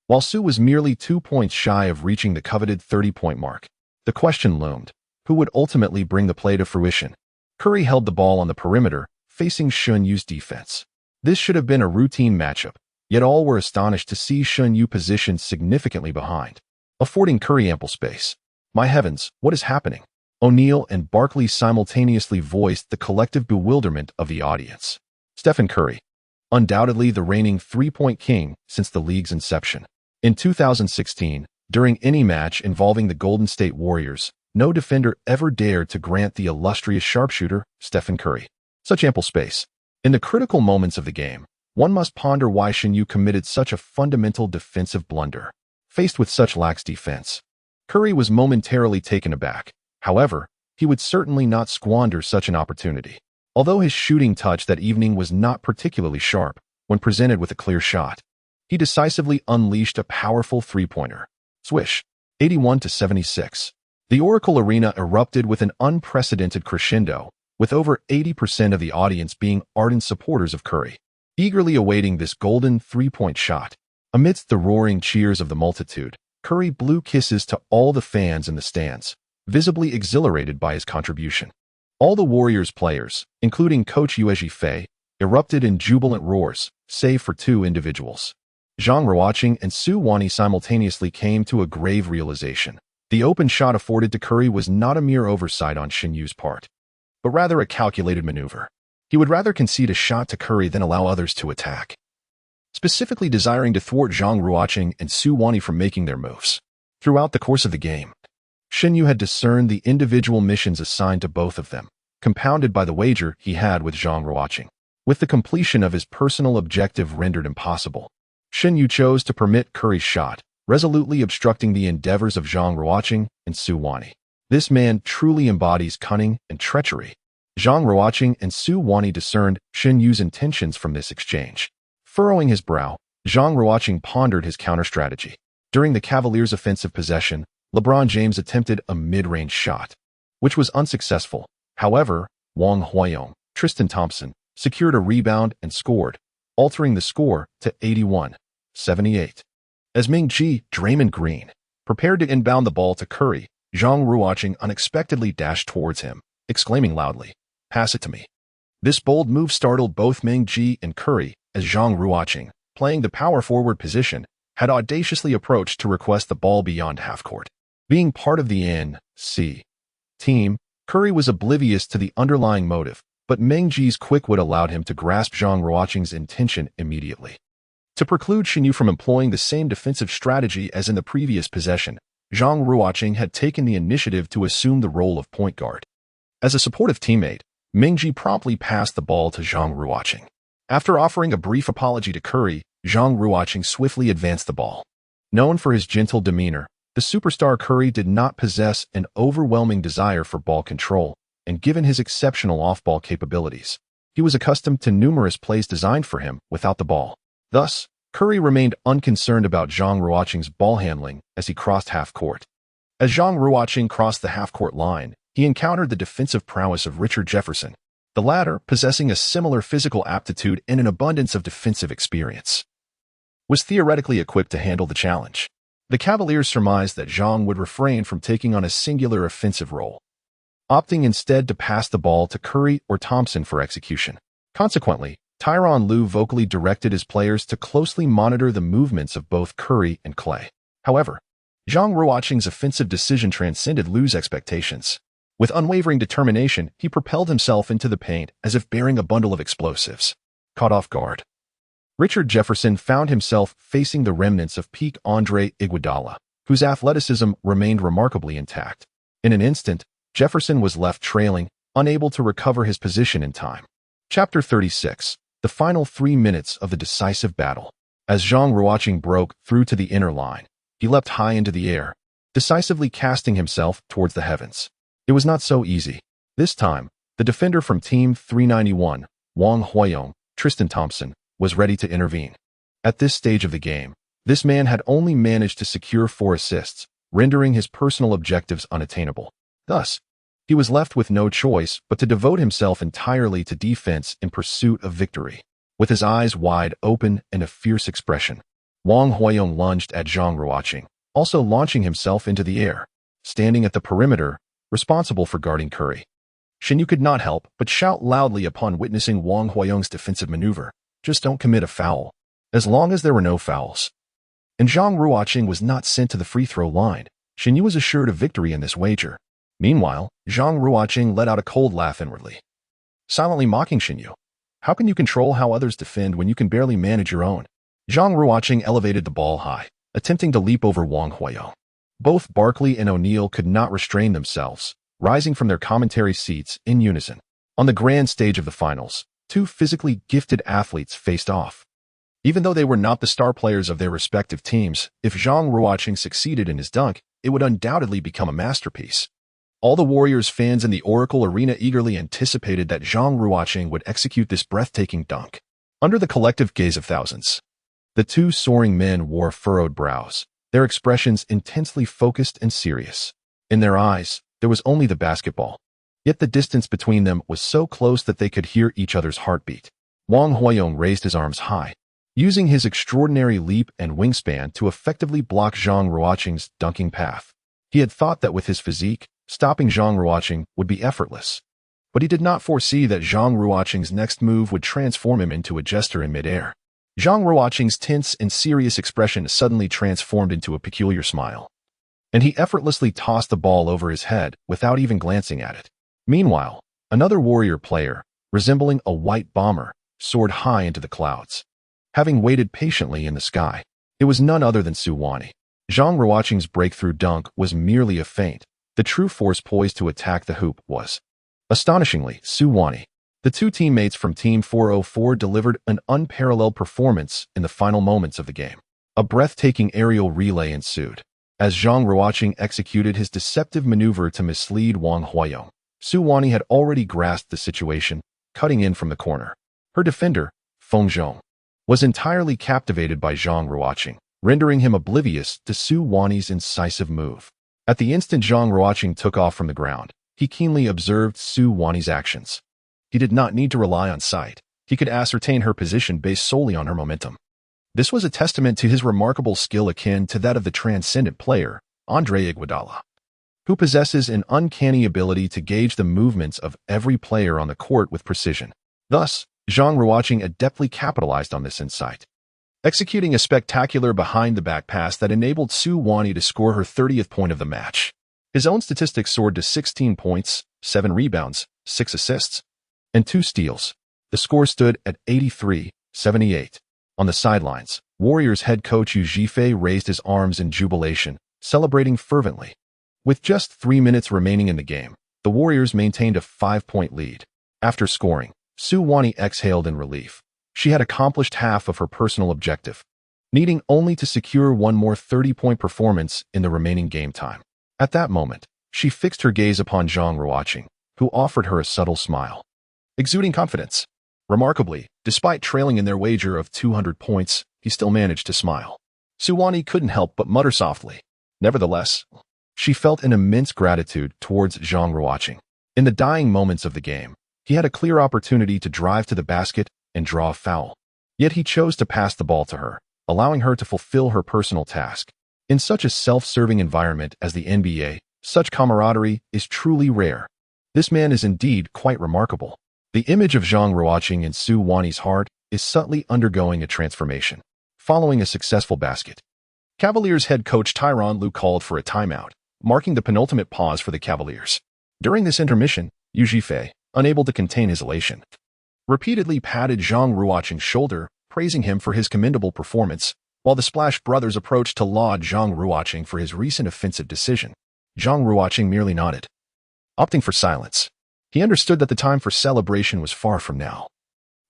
[SPEAKER 1] while Su was merely 2 points shy of reaching the coveted 30-point mark. The question loomed: who would ultimately bring the play to fruition? Curry held the ball on the perimeter, facing Shun Yu's defense. This should have been a routine matchup, yet all were astonished to see Shun Yu positioned significantly behind, affording Curry ample space. My heavens, what is happening? O'Neal and Barkley simultaneously voiced the collective bewilderment of the audience. Stephen Curry, undoubtedly the reigning three-point king since the league's inception. In 2016, during any match involving the Golden State Warriors, no defender ever dared to grant the illustrious sharpshooter, Stephen Curry, such ample space. In the critical moments of the game, one must ponder why Shun Yu committed such a fundamental defensive blunder. Faced with such lax defense, Curry was momentarily taken aback. However, he would certainly not squander such an opportunity. Although his shooting touch that evening was not particularly sharp, when presented with a clear shot, he decisively unleashed a powerful three-pointer. Swish, 81-76. The Oracle Arena erupted with an unprecedented crescendo, with over 80% of the audience being ardent supporters of Curry, eagerly awaiting this golden three-point shot. Amidst the roaring cheers of the multitude, Curry blew kisses to all the fans in the stands, visibly exhilarated by his contribution. All the Warriors players, including coach Yue Fei, erupted in jubilant roars, save for two individuals. Zhang Ruocheng and Su Wani simultaneously came to a grave realization. The open shot afforded to Curry was not a mere oversight on Shun Yu's part, but rather a calculated maneuver. He would rather concede a shot to Curry than allow others to attack, specifically desiring to thwart Zhang Ruocheng and Su Wani from making their moves. Throughout the course of the game, Shun Yu had discerned the individual missions assigned to both of them, compounded by the wager he had with Zhang Ruocheng. With the completion of his personal objective rendered impossible, Shun Yu chose to permit Curry's shot, resolutely obstructing the endeavors of Zhang Ruocheng and Su Wani. This man truly embodies cunning and treachery. Zhang Ruocheng and Su Wani discerned Shun Yu's intentions from this exchange. Furrowing his brow, Zhang Ruocheng pondered his counter-strategy. During the Cavaliers' offensive possession, LeBron James attempted a mid-range shot, which was unsuccessful. However, Wang Huiyong, Tristan Thompson, secured a rebound and scored, altering the score to 81-78. As Ming Ji, Draymond Green, prepared to inbound the ball to Curry, Zhang Ruocheng unexpectedly dashed towards him, exclaiming loudly, "Pass it to me." This bold move startled both Ming Ji and Curry, as Zhang Ruocheng, playing the power forward position, had audaciously approached to request the ball beyond half-court. Being part of the NC team, Curry was oblivious to the underlying motive, but Meng Ji's quick wit allowed him to grasp Zhang Ruocheng's intention immediately. To preclude Shun Yu from employing the same defensive strategy as in the previous possession, Zhang Ruocheng had taken the initiative to assume the role of point guard. As a supportive teammate, Meng Ji promptly passed the ball to Zhang Ruocheng. After offering a brief apology to Curry, Zhang Ruocheng swiftly advanced the ball. Known for his gentle demeanor, the superstar Curry did not possess an overwhelming desire for ball control, and given his exceptional off-ball capabilities, he was accustomed to numerous plays designed for him without the ball. Thus, Curry remained unconcerned about Zhang Ruocheng's ball handling as he crossed half-court. As Zhang Ruocheng crossed the half-court line, he encountered the defensive prowess of Richard Jefferson, the latter possessing a similar physical aptitude and an abundance of defensive experience, was theoretically equipped to handle the challenge. The Cavaliers surmised that Zhang would refrain from taking on a singular offensive role, opting instead to pass the ball to Curry or Thompson for execution. Consequently, Tyronn Lue vocally directed his players to closely monitor the movements of both Curry and Clay. However, Zhang Ruocheng's offensive decision transcended Lue's expectations. With unwavering determination, he propelled himself into the paint as if bearing a bundle of explosives. Caught off guard, Richard Jefferson found himself facing the remnants of peak Andre Iguodala, whose athleticism remained remarkably intact. In an instant, Jefferson was left trailing, unable to recover his position in time. Chapter 36. The final 3 minutes of the decisive battle. As Zhang Ruocheng broke through to the inner line, he leapt high into the air, decisively casting himself towards the heavens. It was not so easy. This time, the defender from Team 391, Wang Huiyong, Tristan Thompson, was ready to intervene. At this stage of the game, this man had only managed to secure 4 assists, rendering his personal objectives unattainable. Thus, he was left with no choice but to devote himself entirely to defense in pursuit of victory. With his eyes wide open and a fierce expression, Wang Huiyong lunged at Zhang Ruocheng, also launching himself into the air, standing at the perimeter, responsible for guarding Curry. Shen Yu could not help but shout loudly upon witnessing Wang Huiyong's defensive maneuver, "Just don't commit a foul." As long as there were no fouls, and Zhang Ruocheng was not sent to the free throw line, Shen Yu was assured of victory in this wager. Meanwhile, Zhang Ruocheng let out a cold laugh inwardly, silently mocking Shen Yu. How can you control how others defend when you can barely manage your own? Zhang Ruocheng elevated the ball high, attempting to leap over Wang Huiyong. Both Barkley and O'Neal could not restrain themselves, rising from their commentary seats in unison. On the grand stage of the finals, two physically gifted athletes faced off. Even though they were not the star players of their respective teams, if Zhang Ruocheng succeeded in his dunk, it would undoubtedly become a masterpiece. All the Warriors fans in the Oracle Arena eagerly anticipated that Zhang Ruocheng would execute this breathtaking dunk. Under the collective gaze of thousands, the two soaring men wore furrowed brows, their expressions intensely focused and serious. In their eyes, there was only the basketball. Yet the distance between them was so close that they could hear each other's heartbeat. Wang Huiyong raised his arms high, using his extraordinary leap and wingspan to effectively block Zhang Ruocheng's dunking path. He had thought that with his physique, stopping Zhang Ruocheng would be effortless. But he did not foresee that Zhang Ruocheng's next move would transform him into a jester in midair. Zhang Ruocheng's tense and serious expression suddenly transformed into a peculiar smile, and he effortlessly tossed the ball over his head without even glancing at it. Meanwhile, another Warrior player, resembling a white bomber, soared high into the clouds. Having waited patiently in the sky, it was none other than Su Wani. Zhang Ruocheng's breakthrough dunk was merely a feint. The true force poised to attack the hoop was, astonishingly, Su Wani. The two teammates from Team 404 delivered an unparalleled performance in the final moments of the game. A breathtaking aerial relay ensued, as Zhang Ruocheng executed his deceptive maneuver to mislead Wang Huiyong. Su Wani had already grasped the situation, cutting in from the corner. Her defender, Feng Zhong, was entirely captivated by Zhang Ruocheng, rendering him oblivious to Su Wani's incisive move. At the instant Zhang Ruocheng took off from the ground, he keenly observed Su Wani's actions. He did not need to rely on sight. He could ascertain her position based solely on her momentum. This was a testament to his remarkable skill akin to that of the transcendent player, Andre Iguodala, who possesses an uncanny ability to gauge the movements of every player on the court with precision. Thus, Zhang Ruocheng adeptly capitalized on this insight, executing a spectacular behind-the-back pass that enabled Su Wani to score her 30th point of the match. His own statistics soared to 16 points, 7 rebounds, 6 assists, and 2 steals. The score stood at 83-78. On the sidelines, Warriors head coach Yu Zhifei raised his arms in jubilation, celebrating fervently. With just 3 minutes remaining in the game, the Warriors maintained a 5-point lead. After scoring, Su Wani exhaled in relief. She had accomplished half of her personal objective, needing only to secure one more 30-point performance in the remaining game time. At that moment, she fixed her gaze upon Zhang Ruocheng, who offered her a subtle smile, exuding confidence. Remarkably, despite trailing in their wager of 200 points, he still managed to smile. Su Wani couldn't help but mutter softly. Nevertheless, she felt an immense gratitude towards Zhang Ruocheng. In the dying moments of the game, he had a clear opportunity to drive to the basket and draw a foul. Yet he chose to pass the ball to her, allowing her to fulfill her personal task. In such a self-serving environment as the NBA, such camaraderie is truly rare. This man is indeed quite remarkable. The image of Zhang Ruocheng in Su Wani's heart is subtly undergoing a transformation. Following a successful basket, Cavaliers head coach Tyronn Lue called for a timeout, marking the penultimate pause for the Cavaliers. During this intermission, Yu Zhifei, unable to contain his elation, repeatedly patted Zhang Ruocheng's shoulder, praising him for his commendable performance, while the Splash brothers approached to laud Zhang Ruocheng for his recent offensive decision. Zhang Ruocheng merely nodded, opting for silence. He understood that the time for celebration was far from now.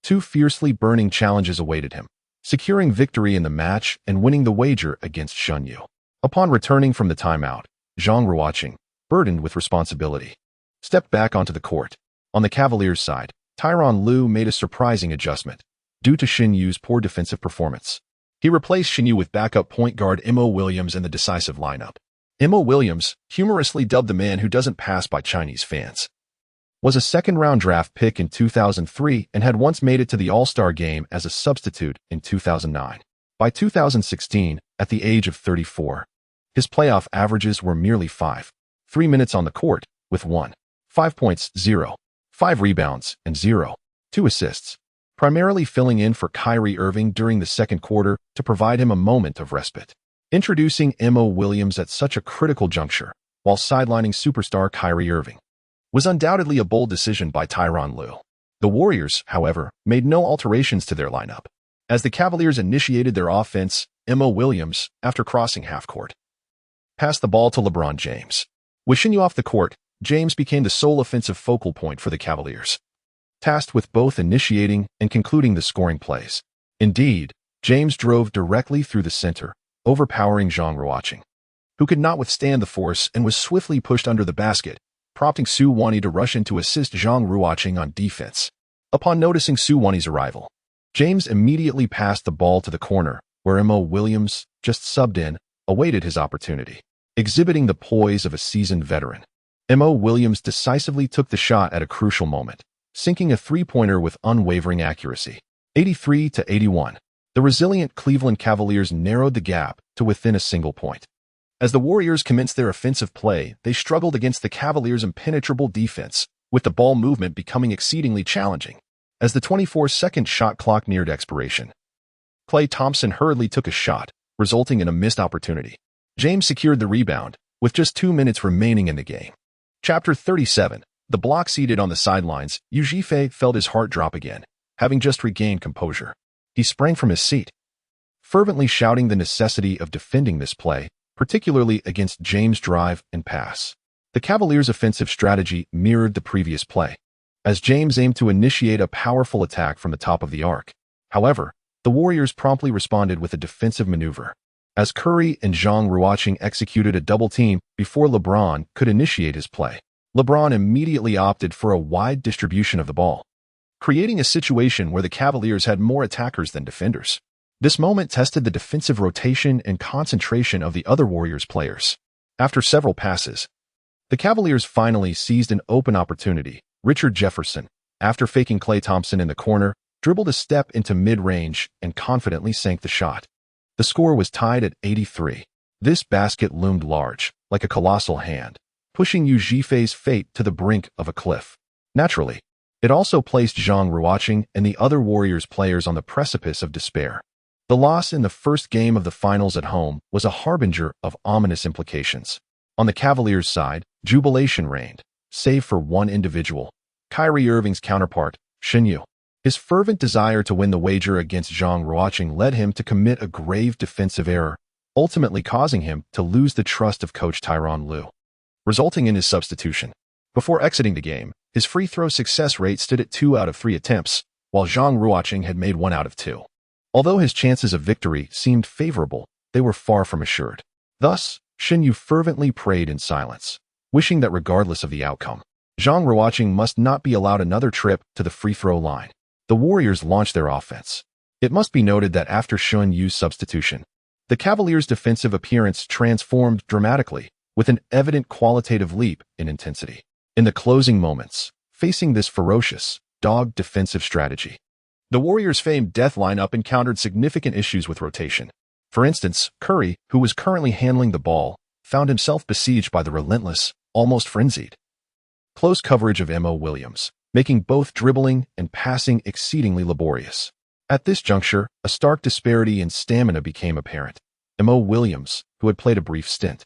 [SPEAKER 1] 2 fiercely burning challenges awaited him, securing victory in the match and winning the wager against Shen Yu. Upon returning from the timeout, Zhang Ruocheng, burdened with responsibility, stepped back onto the court. On the Cavaliers' side, Tyronn Lue made a surprising adjustment, due to Shen Yu's poor defensive performance. He replaced Shen Yu with backup point guard Mo Williams in the decisive lineup. Mo Williams, humorously dubbed the man who doesn't pass by Chinese fans, was a second-round draft pick in 2003 and had once made it to the All-Star game as a substitute in 2009. By 2016, at the age of 34, his playoff averages were merely 5.3 minutes on the court, with 1.5 points, 0.5 rebounds, and 0.2 assists, primarily filling in for Kyrie Irving during the second quarter to provide him a moment of respite. Introducing Mo Williams at such a critical juncture, while sidelining superstar Kyrie Irving, was undoubtedly a bold decision by Tyronn Lue. The Warriors, however, made no alterations to their lineup. As the Cavaliers initiated their offense, Mo Williams, after crossing half-court, passed the ball to LeBron James. With Shin Yu off the court, James became the sole offensive focal point for the Cavaliers, tasked with both initiating and concluding the scoring plays. Indeed, James drove directly through the center, overpowering Zhang Ruocheng, who could not withstand the force and was swiftly pushed under the basket, prompting Su Wani to rush in to assist Zhang Ruocheng on defense. Upon noticing Su Wani's arrival, James immediately passed the ball to the corner, where Mo Williams, just subbed in, awaited his opportunity. Exhibiting the poise of a seasoned veteran, Mo Williams decisively took the shot at a crucial moment, sinking a three-pointer with unwavering accuracy. 83-81. The resilient Cleveland Cavaliers narrowed the gap to within a single point. As the Warriors commenced their offensive play, they struggled against the Cavaliers' impenetrable defense, with the ball movement becoming exceedingly challenging. As the 24-second shot clock neared expiration, Klay Thompson hurriedly took a shot, resulting in a missed opportunity. James secured the rebound, with just 2 minutes remaining in the game. Chapter 37. The block seated on the sidelines, Yu Zhifei felt his heart drop again, having just regained composure. He sprang from his seat, fervently shouting the necessity of defending this play, particularly against James' drive and pass. The Cavaliers' offensive strategy mirrored the previous play, as James aimed to initiate a powerful attack from the top of the arc. However, the Warriors promptly responded with a defensive maneuver, as Curry and Zhang Ruocheng executed a double team before LeBron could initiate his play. LeBron immediately opted for a wide distribution of the ball, creating a situation where the Cavaliers had more attackers than defenders. This moment tested the defensive rotation and concentration of the other Warriors players. After several passes, the Cavaliers finally seized an open opportunity. Richard Jefferson, after faking Klay Thompson in the corner, dribbled a step into mid-range and confidently sank the shot. The score was tied at 83. This basket loomed large, like a colossal hand, pushing Yu Zhifei's fate to the brink of a cliff. Naturally, it also placed Zhang Ruocheng and the other Warriors players on the precipice of despair. The loss in the first game of the finals at home was a harbinger of ominous implications. On the Cavaliers' side, jubilation reigned, save for one individual, Kyrie Irving's counterpart, Shin Yu. His fervent desire to win the wager against Zhang Ruocheng led him to commit a grave defensive error, ultimately causing him to lose the trust of coach Tyronn Lue, resulting in his substitution. Before exiting the game, his free throw success rate stood at 2 out of 3 attempts, while Zhang Ruocheng had made 1 out of 2. Although his chances of victory seemed favorable, they were far from assured. Thus, Shin Yu fervently prayed in silence, wishing that regardless of the outcome, Zhang Ruocheng must not be allowed another trip to the free throw line. The Warriors launched their offense. It must be noted that after Shin Yu's substitution, the Cavaliers' defensive appearance transformed dramatically, with an evident qualitative leap in intensity. In the closing moments, facing this ferocious, dogged defensive strategy, the Warriors' famed death lineup encountered significant issues with rotation. For instance, Curry, who was currently handling the ball, found himself besieged by the relentless, almost frenzied, close coverage of Mo Williams, making both dribbling and passing exceedingly laborious. At this juncture, a stark disparity in stamina became apparent. Mo Williams, who had played a brief stint,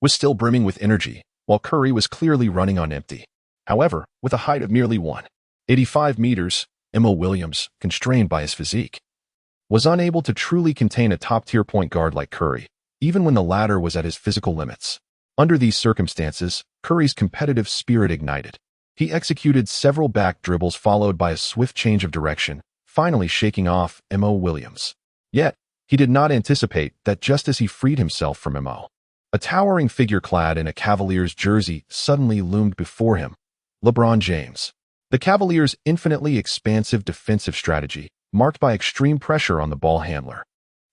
[SPEAKER 1] was still brimming with energy, while Curry was clearly running on empty. However, with a height of merely 1.85 meters, Mo Williams, constrained by his physique, was unable to truly contain a top-tier point guard like Curry, even when the latter was at his physical limits. Under these circumstances, Curry's competitive spirit ignited. He executed several back dribbles followed by a swift change of direction, finally shaking off Mo Williams. Yet, he did not anticipate that just as he freed himself from Mo, a towering figure clad in a Cavaliers jersey suddenly loomed before him, LeBron James. The Cavaliers' infinitely expansive defensive strategy, marked by extreme pressure on the ball handler,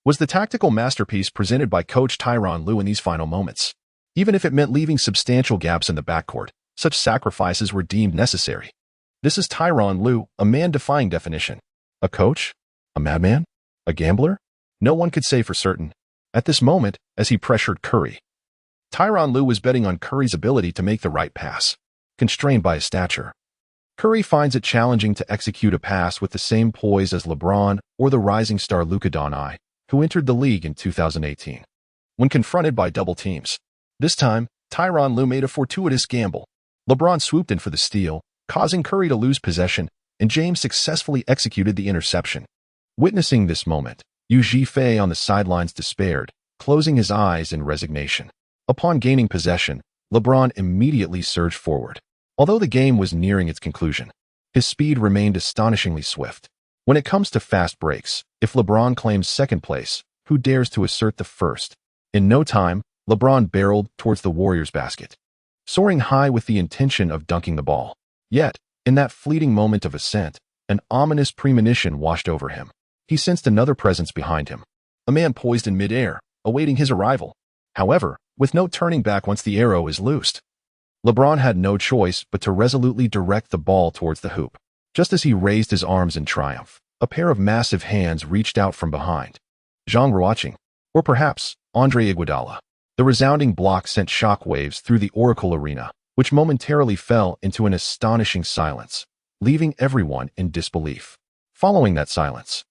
[SPEAKER 1] was the tactical masterpiece presented by coach Tyronn Lue in these final moments. Even if it meant leaving substantial gaps in the backcourt, such sacrifices were deemed necessary. This is Tyronn Lue, a man defying definition. A coach? A madman? A gambler? No one could say for certain. At this moment, as he pressured Curry, Tyronn Lue was betting on Curry's ability to make the right pass, constrained by his stature. Curry finds it challenging to execute a pass with the same poise as LeBron or the rising star Luka Doncic, who entered the league in 2018. When confronted by double teams, this time, Tyronn Lue made a fortuitous gamble. LeBron swooped in for the steal, causing Curry to lose possession, and James successfully executed the interception. Witnessing this moment, Yu Zhifei on the sidelines despaired, closing his eyes in resignation. Upon gaining possession, LeBron immediately surged forward. Although the game was nearing its conclusion, his speed remained astonishingly swift. When it comes to fast breaks, if LeBron claims second place, who dares to assert the first? In no time, LeBron barreled towards the Warriors' basket, soaring high with the intention of dunking the ball. Yet, in that fleeting moment of ascent, an ominous premonition washed over him. He sensed another presence behind him, a man poised in midair, awaiting his arrival. However, with no turning back once the arrow is loosed, LeBron had no choice but to resolutely direct the ball towards the hoop. Just as he raised his arms in triumph, a pair of massive hands reached out from behind. Zhang Ruocheng, or perhaps Andre Iguodala. The resounding block sent shockwaves through the Oracle Arena, which momentarily fell into an astonishing silence, leaving everyone in disbelief. Following that silence,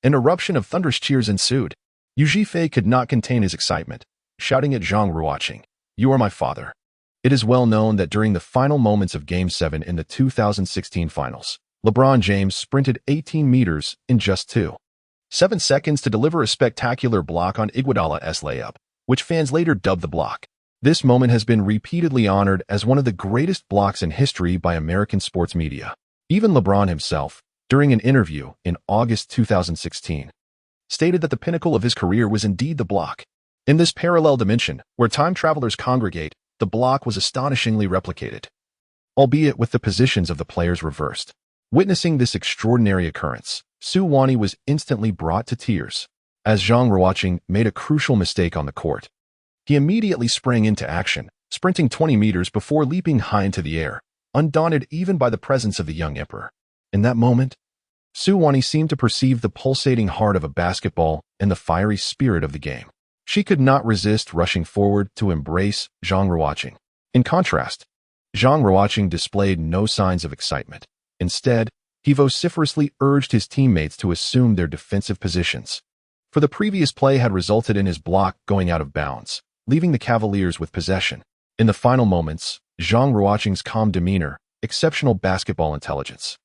[SPEAKER 1] an eruption of thunderous cheers ensued. Yu Zhifei could not contain his excitement, shouting at Zhang Ruocheng, "You are my father." It is well known that during the final moments of Game 7 in the 2016 Finals, LeBron James sprinted 18 meters in just 2.7 seconds to deliver a spectacular block on Iguodala's layup, which fans later dubbed the block. This moment has been repeatedly honored as one of the greatest blocks in history by American sports media. Even LeBron himself, during an interview in August 2016, stated that the pinnacle of his career was indeed the block. In this parallel dimension, where time travelers congregate, the block was astonishingly replicated, albeit with the positions of the players reversed. Witnessing this extraordinary occurrence, Su Wani was instantly brought to tears, as Zhang Ruocheng made a crucial mistake on the court. He immediately sprang into action, sprinting 20 meters before leaping high into the air, undaunted even by the presence of the young emperor. In that moment, Su Wani seemed to perceive the pulsating heart of a basketball and the fiery spirit of the game. She could not resist rushing forward to embrace Zhang Ruocheng. In contrast, Zhang Ruocheng displayed no signs of excitement. Instead, he vociferously urged his teammates to assume their defensive positions, for the previous play had resulted in his block going out of bounds, leaving the Cavaliers with possession. In the final moments, Zhang Ruocheng's calm demeanor, exceptional basketball intelligence,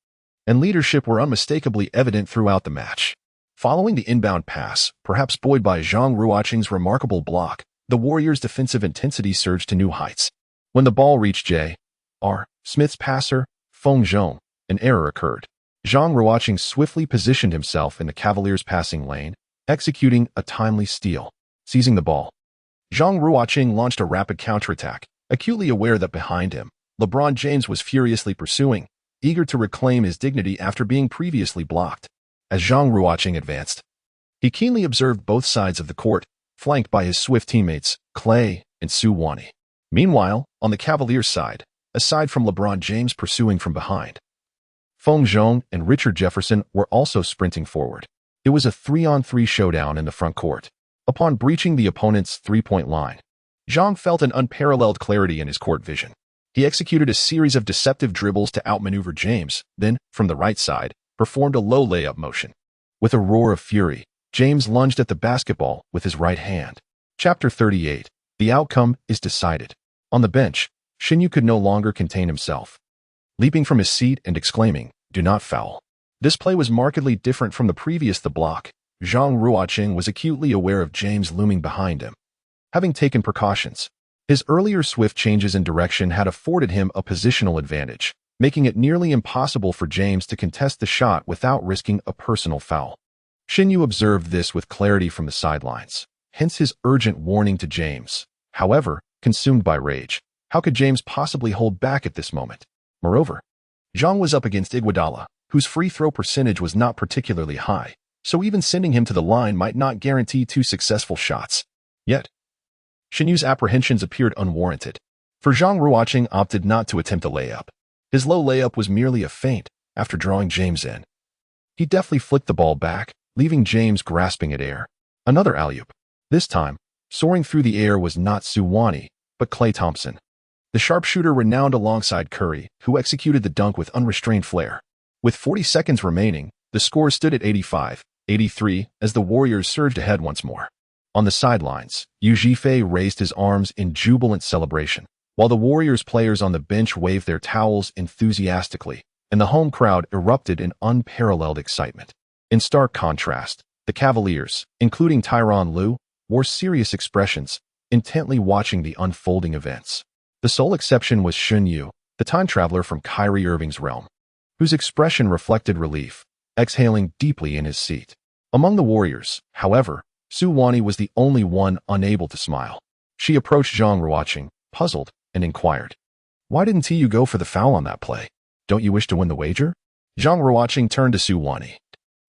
[SPEAKER 1] and leadership were unmistakably evident throughout the match. Following the inbound pass, perhaps buoyed by Zhang Ruocheng's remarkable block, the Warriors' defensive intensity surged to new heights. When the ball reached J.R. Smith's passer, Feng Zhong, an error occurred. Zhang Ruocheng swiftly positioned himself in the Cavaliers' passing lane, executing a timely steal. Seizing the ball, Zhang Ruocheng launched a rapid counterattack, acutely aware that behind him, LeBron James was furiously pursuing, eager to reclaim his dignity after being previously blocked. As Zhang Ruocheng advanced, he keenly observed both sides of the court, flanked by his swift teammates, Clay and Su Wani. Meanwhile, on the Cavaliers' side, aside from LeBron James pursuing from behind, Feng Zhong and Richard Jefferson were also sprinting forward. It was a 3-on-3 showdown in the front court. Upon breaching the opponent's three-point line, Zhang felt an unparalleled clarity in his court vision. He executed a series of deceptive dribbles to outmaneuver James, then, from the right side, performed a low layup motion. With a roar of fury, James lunged at the basketball with his right hand. Chapter 38. The outcome is decided. On the bench, Shinyu could no longer contain himself, leaping from his seat and exclaiming, "Do not foul." This play was markedly different from the previous block. Zhang Ruocheng was acutely aware of James looming behind him. Having taken precautions, his earlier swift changes in direction had afforded him a positional advantage, making it nearly impossible for James to contest the shot without risking a personal foul. Shinyu observed this with clarity from the sidelines, hence his urgent warning to James. However, consumed by rage, how could James possibly hold back at this moment? Moreover, Zhang was up against Iguodala, whose free throw percentage was not particularly high, so even sending him to the line might not guarantee 2 successful shots. Yet, Shen Yu's apprehensions appeared unwarranted. For Zhang Ruocheng opted not to attempt a layup. His low layup was merely a feint after drawing James in. He deftly flicked the ball back, leaving James grasping at air. Another alley-oop. This time, soaring through the air was not Suwani, but Klay Thompson, the sharpshooter renowned alongside Curry, who executed the dunk with unrestrained flair. With 40 seconds remaining, the score stood at 85-83 as the Warriors surged ahead once more. On the sidelines, Yu Zhifei raised his arms in jubilant celebration, while the Warriors players on the bench waved their towels enthusiastically, and the home crowd erupted in unparalleled excitement. In stark contrast, the Cavaliers, including Tyronn Lue, wore serious expressions, intently watching the unfolding events. The sole exception was Shen Yu, the time traveler from Kyrie Irving's realm, whose expression reflected relief, exhaling deeply in his seat. Among the Warriors, however, Suwani was the only one unable to smile. She approached Zhang Ruocheng, puzzled, and inquired, "Why didn't you go for the foul on that play? Don't you wish to win the wager?" Zhang Ruocheng turned to Suwani,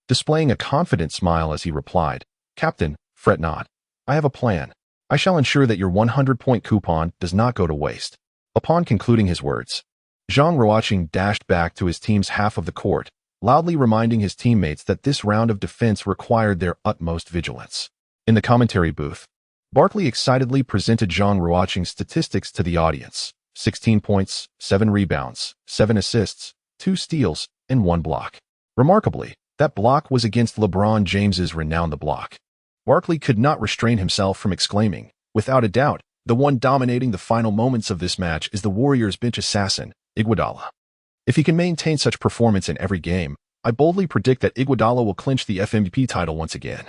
[SPEAKER 1] displaying a confident smile as he replied, "Captain, fret not. I have a plan. I shall ensure that your 100-point coupon does not go to waste." Upon concluding his words, Zhang Ruocheng dashed back to his team's half of the court, loudly reminding his teammates that this round of defense required their utmost vigilance. In the commentary booth, Barkley excitedly presented Zhang Ruocheng's statistics to the audience: 16 points, 7 rebounds, 7 assists, 2 steals, and 1 block. Remarkably, that block was against LeBron James's renowned The Block. Barkley could not restrain himself from exclaiming, "Without a doubt, the one dominating the final moments of this match is the Warriors' bench assassin, Iguodala. If he can maintain such performance in every game, I boldly predict that Iguodala will clinch the MVP title once again."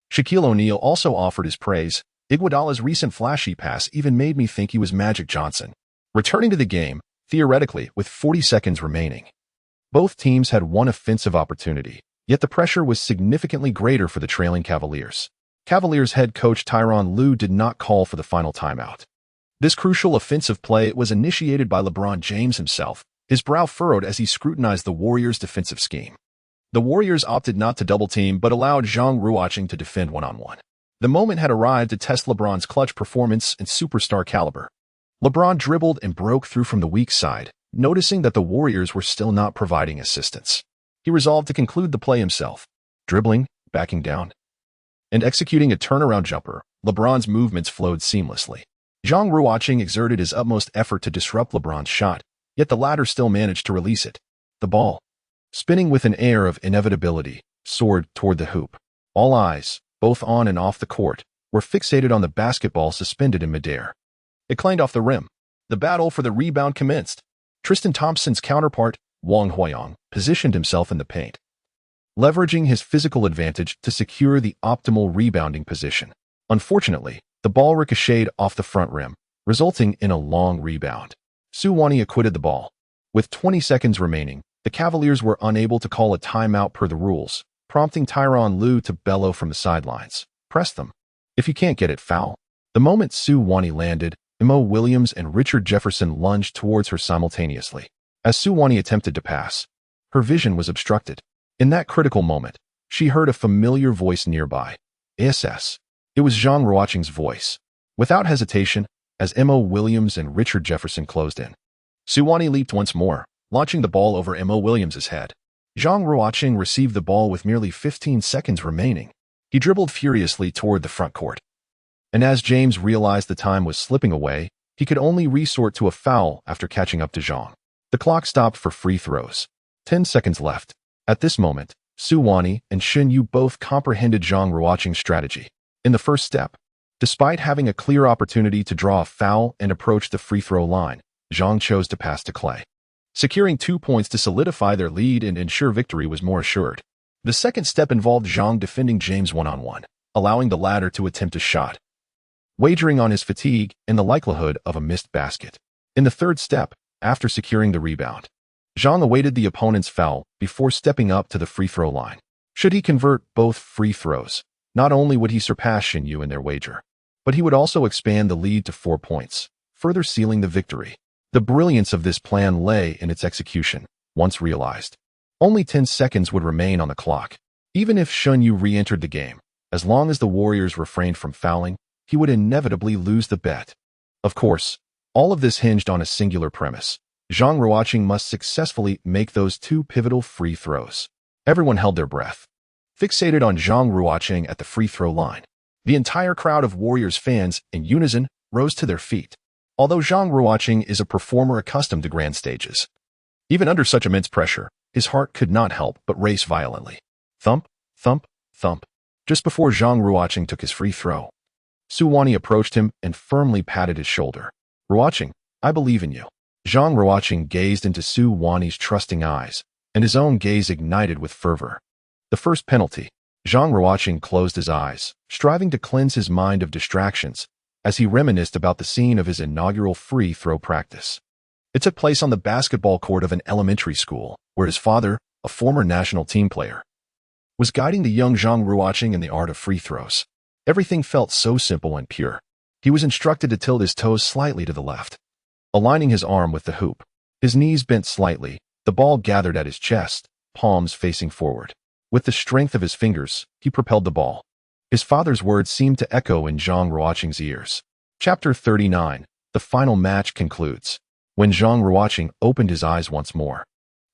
[SPEAKER 1] Shaquille O'Neal also offered his praise. "Iguodala's recent flashy pass even made me think he was Magic Johnson." Returning to the game, theoretically, with 40 seconds remaining, both teams had one offensive opportunity, yet the pressure was significantly greater for the trailing Cavaliers. Cavaliers head coach Tyronn Lue did not call for the final timeout. This crucial offensive play was initiated by LeBron James himself, his brow furrowed as he scrutinized the Warriors' defensive scheme. The Warriors opted not to double-team but allowed Zhang Ruocheng to defend one-on-one. The moment had arrived to test LeBron's clutch performance and superstar caliber. LeBron dribbled and broke through from the weak side, noticing that the Warriors were still not providing assistance. He resolved to conclude the play himself, dribbling, backing down, and executing a turnaround jumper. LeBron's movements flowed seamlessly. Zhang Ruocheng exerted his utmost effort to disrupt LeBron's shot, yet the latter still managed to release it. The ball, spinning with an air of inevitability, soared toward the hoop. All eyes, both on and off the court, were fixated on the basketball suspended in midair. It clanged off the rim. The battle for the rebound commenced. Tristan Thompson's counterpart, Wang Huiyang, positioned himself in the paint, leveraging his physical advantage to secure the optimal rebounding position. Unfortunately, the ball ricocheted off the front rim, resulting in a long rebound. Suwani acquitted the ball. With 20 seconds remaining, the Cavaliers were unable to call a timeout per the rules, prompting Tyronn Lue to bellow from the sidelines, "Press them. If you can't get it, foul." The moment Suwani landed, Mo Williams and Richard Jefferson lunged towards her simultaneously. As Suwani attempted to pass, her vision was obstructed. In that critical moment, she heard a familiar voice nearby. "ASS." It was Zhang Ruocheng's voice. Without hesitation, as Mo Williams and Richard Jefferson closed in, Suwani leaped once more, launching the ball over Mo Williams' head. Zhang Ruocheng received the ball with merely 15 seconds remaining. He dribbled furiously toward the front court. And as James realized the time was slipping away, he could only resort to a foul after catching up to Zhang. The clock stopped for free throws. 10 seconds left. At this moment, Suwani and Shen Yu both comprehended Zhang Ruocheng's strategy. In the first step, despite having a clear opportunity to draw a foul and approach the free throw line, Zhang chose to pass to Klay. Securing 2 points to solidify their lead and ensure victory was more assured. The second step involved Zhang defending James one-on-one, allowing the latter to attempt a shot, wagering on his fatigue and the likelihood of a missed basket. In the third step, after securing the rebound, Zhang awaited the opponent's foul before stepping up to the free throw line. Should he convert both free throws, not only would he surpass Shen Yu in their wager, but he would also expand the lead to 4 points, further sealing the victory. The brilliance of this plan lay in its execution. Once realized, only 10 seconds would remain on the clock. Even if Shen Yu re-entered the game, as long as the Warriors refrained from fouling, he would inevitably lose the bet. Of course, all of this hinged on a singular premise. Zhang Ruocheng must successfully make those two pivotal free throws. Everyone held their breath, fixated on Zhang Ruocheng at the free throw line. The entire crowd of Warriors fans, in unison, rose to their feet. Although Zhang Ruocheng is a performer accustomed to grand stages, even under such immense pressure, his heart could not help but race violently. Thump, thump, thump. Just before Zhang Ruocheng took his free throw, Su Wani approached him and firmly patted his shoulder. "Ruocheng, I believe in you." Zhang Ruocheng gazed into Su Wani's trusting eyes, and his own gaze ignited with fervor. The first penalty. Zhang Ruocheng closed his eyes, striving to cleanse his mind of distractions, as he reminisced about the scene of his inaugural free throw practice. It took place on the basketball court of an elementary school, where his father, a former national team player, was guiding the young Zhang Ruocheng in the art of free throws. Everything felt so simple and pure. He was instructed to tilt his toes slightly to the left, aligning his arm with the hoop. His knees bent slightly, the ball gathered at his chest, palms facing forward. With the strength of his fingers, he propelled the ball. His father's words seemed to echo in Zhang Ruocheng's ears. Chapter 39. The final match concludes. When Zhang Ruocheng opened his eyes once more,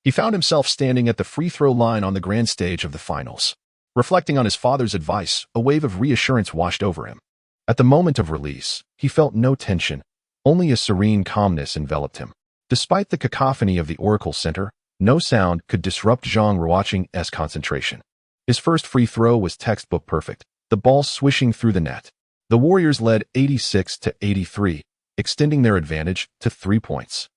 [SPEAKER 1] he found himself standing at the free throw line on the grand stage of the finals. Reflecting on his father's advice, a wave of reassurance washed over him. At the moment of release, he felt no tension, only a serene calmness enveloped him. Despite the cacophony of the Oracle Center, no sound could disrupt Zhang Ruocheng's concentration. His first free throw was textbook perfect, the ball swishing through the net. The Warriors led 86-83, extending their advantage to 3 points.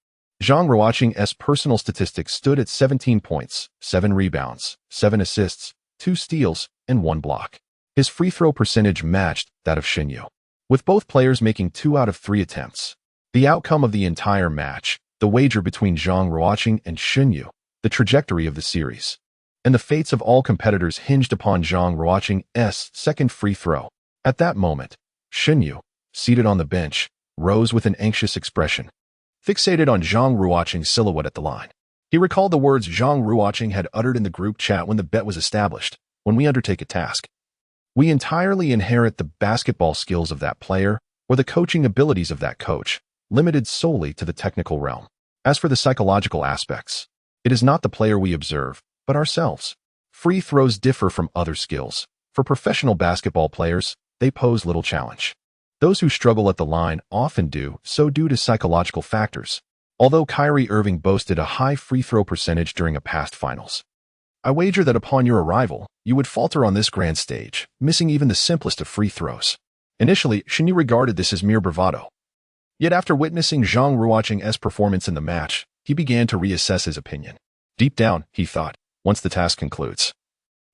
[SPEAKER 1] Zhang Ruocheng's personal statistics stood at 17 points, 7 rebounds, 7 assists, 2 steals, and 1 block. His free throw percentage matched that of Xinyu, with both players making 2 out of 3 attempts. The outcome of the entire match, the wager between Zhang Ruocheng and Xinyu, the trajectory of the series, and the fates of all competitors hinged upon Zhang Ruocheng's second free throw. At that moment, Xinyu, seated on the bench, rose with an anxious expression, fixated on Zhang Ruocheng's silhouette at the line. He recalled the words Zhang Ruocheng had uttered in the group chat when the bet was established. "When we undertake a task, we entirely inherit the basketball skills of that player or the coaching abilities of that coach, limited solely to the technical realm. As for the psychological aspects, it is not the player we observe, but ourselves." Free throws differ from other skills. For professional basketball players, they pose little challenge. Those who struggle at the line often do so due to psychological factors. Although Kyrie Irving boasted a high free throw percentage during a past finals, I wager that upon your arrival, you would falter on this grand stage, missing even the simplest of free throws. Initially, Xinyu regarded this as mere bravado. Yet after witnessing Zhang Ruocheng's performance in the match, he began to reassess his opinion. Deep down, he thought, once the task concludes,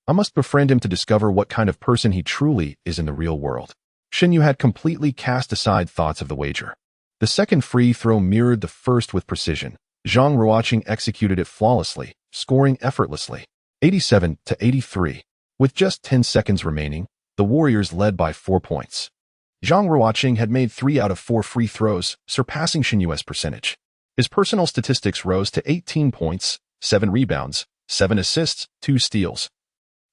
[SPEAKER 1] I must befriend him to discover what kind of person he truly is in the real world. Xinyu had completely cast aside thoughts of the wager. The second free throw mirrored the first with precision. Zhang Ruocheng executed it flawlessly, scoring effortlessly. 87-83. With just 10 seconds remaining, the Warriors led by 4 points. Zhang Ruocheng had made 3 out of 4 free throws, surpassing Xinyu's percentage. His personal statistics rose to 18 points, 7 rebounds, 7 assists, 2 steals,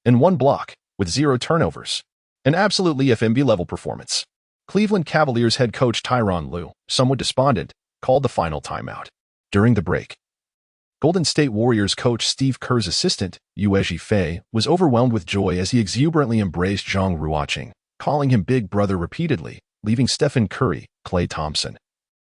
[SPEAKER 1] and 1 block, with 0 turnovers. An absolutely FMB-level performance. Cleveland Cavaliers head coach Tyronn Lue, somewhat despondent, called the final timeout. During the break, Golden State Warriors coach Steve Kerr's assistant, Yue Fei, was overwhelmed with joy as he exuberantly embraced Zhang Ruocheng, calling him Big Brother repeatedly, leaving Stephen Curry, Klay Thompson,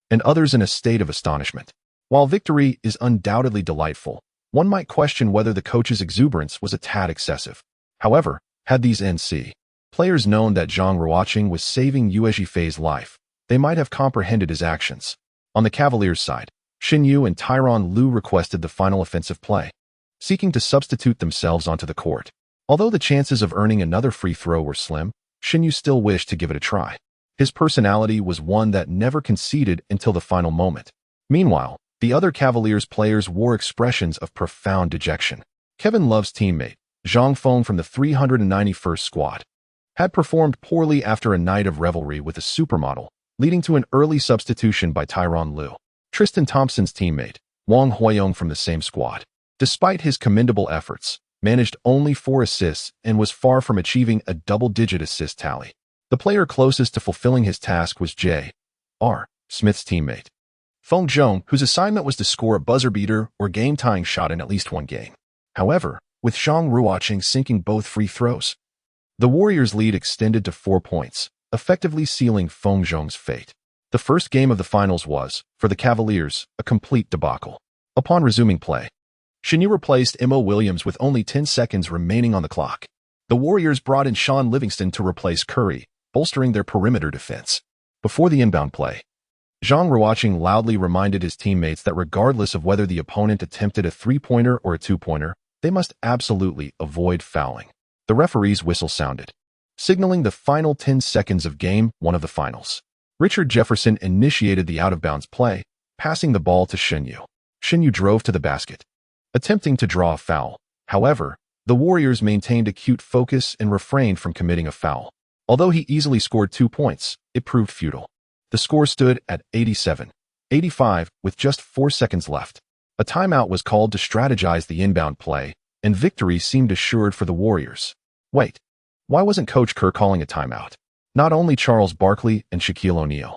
[SPEAKER 1] and others in a state of astonishment. While victory is undoubtedly delightful, one might question whether the coach's exuberance was a tad excessive. However, had these NC players known that Zhang Ruocheng was saving Yue Fei's life, they might have comprehended his actions. On the Cavaliers' side, Xinyu and Tyronn Lue requested the final offensive play, seeking to substitute themselves onto the court. Although the chances of earning another free throw were slim, Xinyu still wished to give it a try. His personality was one that never conceded until the final moment. Meanwhile, the other Cavaliers players wore expressions of profound dejection. Kevin Love's teammate, Zhang Feng from the 391st squad, had performed poorly after a night of revelry with a supermodel, leading to an early substitution by Tyronn Lue. Tristan Thompson's teammate, Wang Huiyong from the same squad, despite his commendable efforts, managed only 4 assists and was far from achieving a double-digit assist tally. The player closest to fulfilling his task was J.R. Smith's teammate, Feng Zhong, whose assignment was to score a buzzer-beater or game-tying shot in at least one game. However, with Zhang Ruocheng sinking both free throws, the Warriors' lead extended to 4 points, effectively sealing Feng Zhong's fate. The first game of the finals was, for the Cavaliers, a complete debacle. Upon resuming play, Shin Yu replaced Mo Williams with only 10 seconds remaining on the clock. The Warriors brought in Sean Livingston to replace Curry, bolstering their perimeter defense. Before the inbound play, Zhang Ruocheng loudly reminded his teammates that regardless of whether the opponent attempted a three-pointer or a two-pointer, they must absolutely avoid fouling. The referee's whistle sounded, signaling the final 10 seconds of Game 1 of the finals. Richard Jefferson initiated the out-of-bounds play, passing the ball to Shin Yu. Shin Yu drove to the basket, attempting to draw a foul. However, the Warriors maintained acute focus and refrained from committing a foul. Although he easily scored 2 points, it proved futile. The score stood at 87-85 with just 4 seconds left. A timeout was called to strategize the inbound play, and victory seemed assured for the Warriors. Wait, why wasn't Coach Kerr calling a timeout? Not only Charles Barkley and Shaquille O'Neal,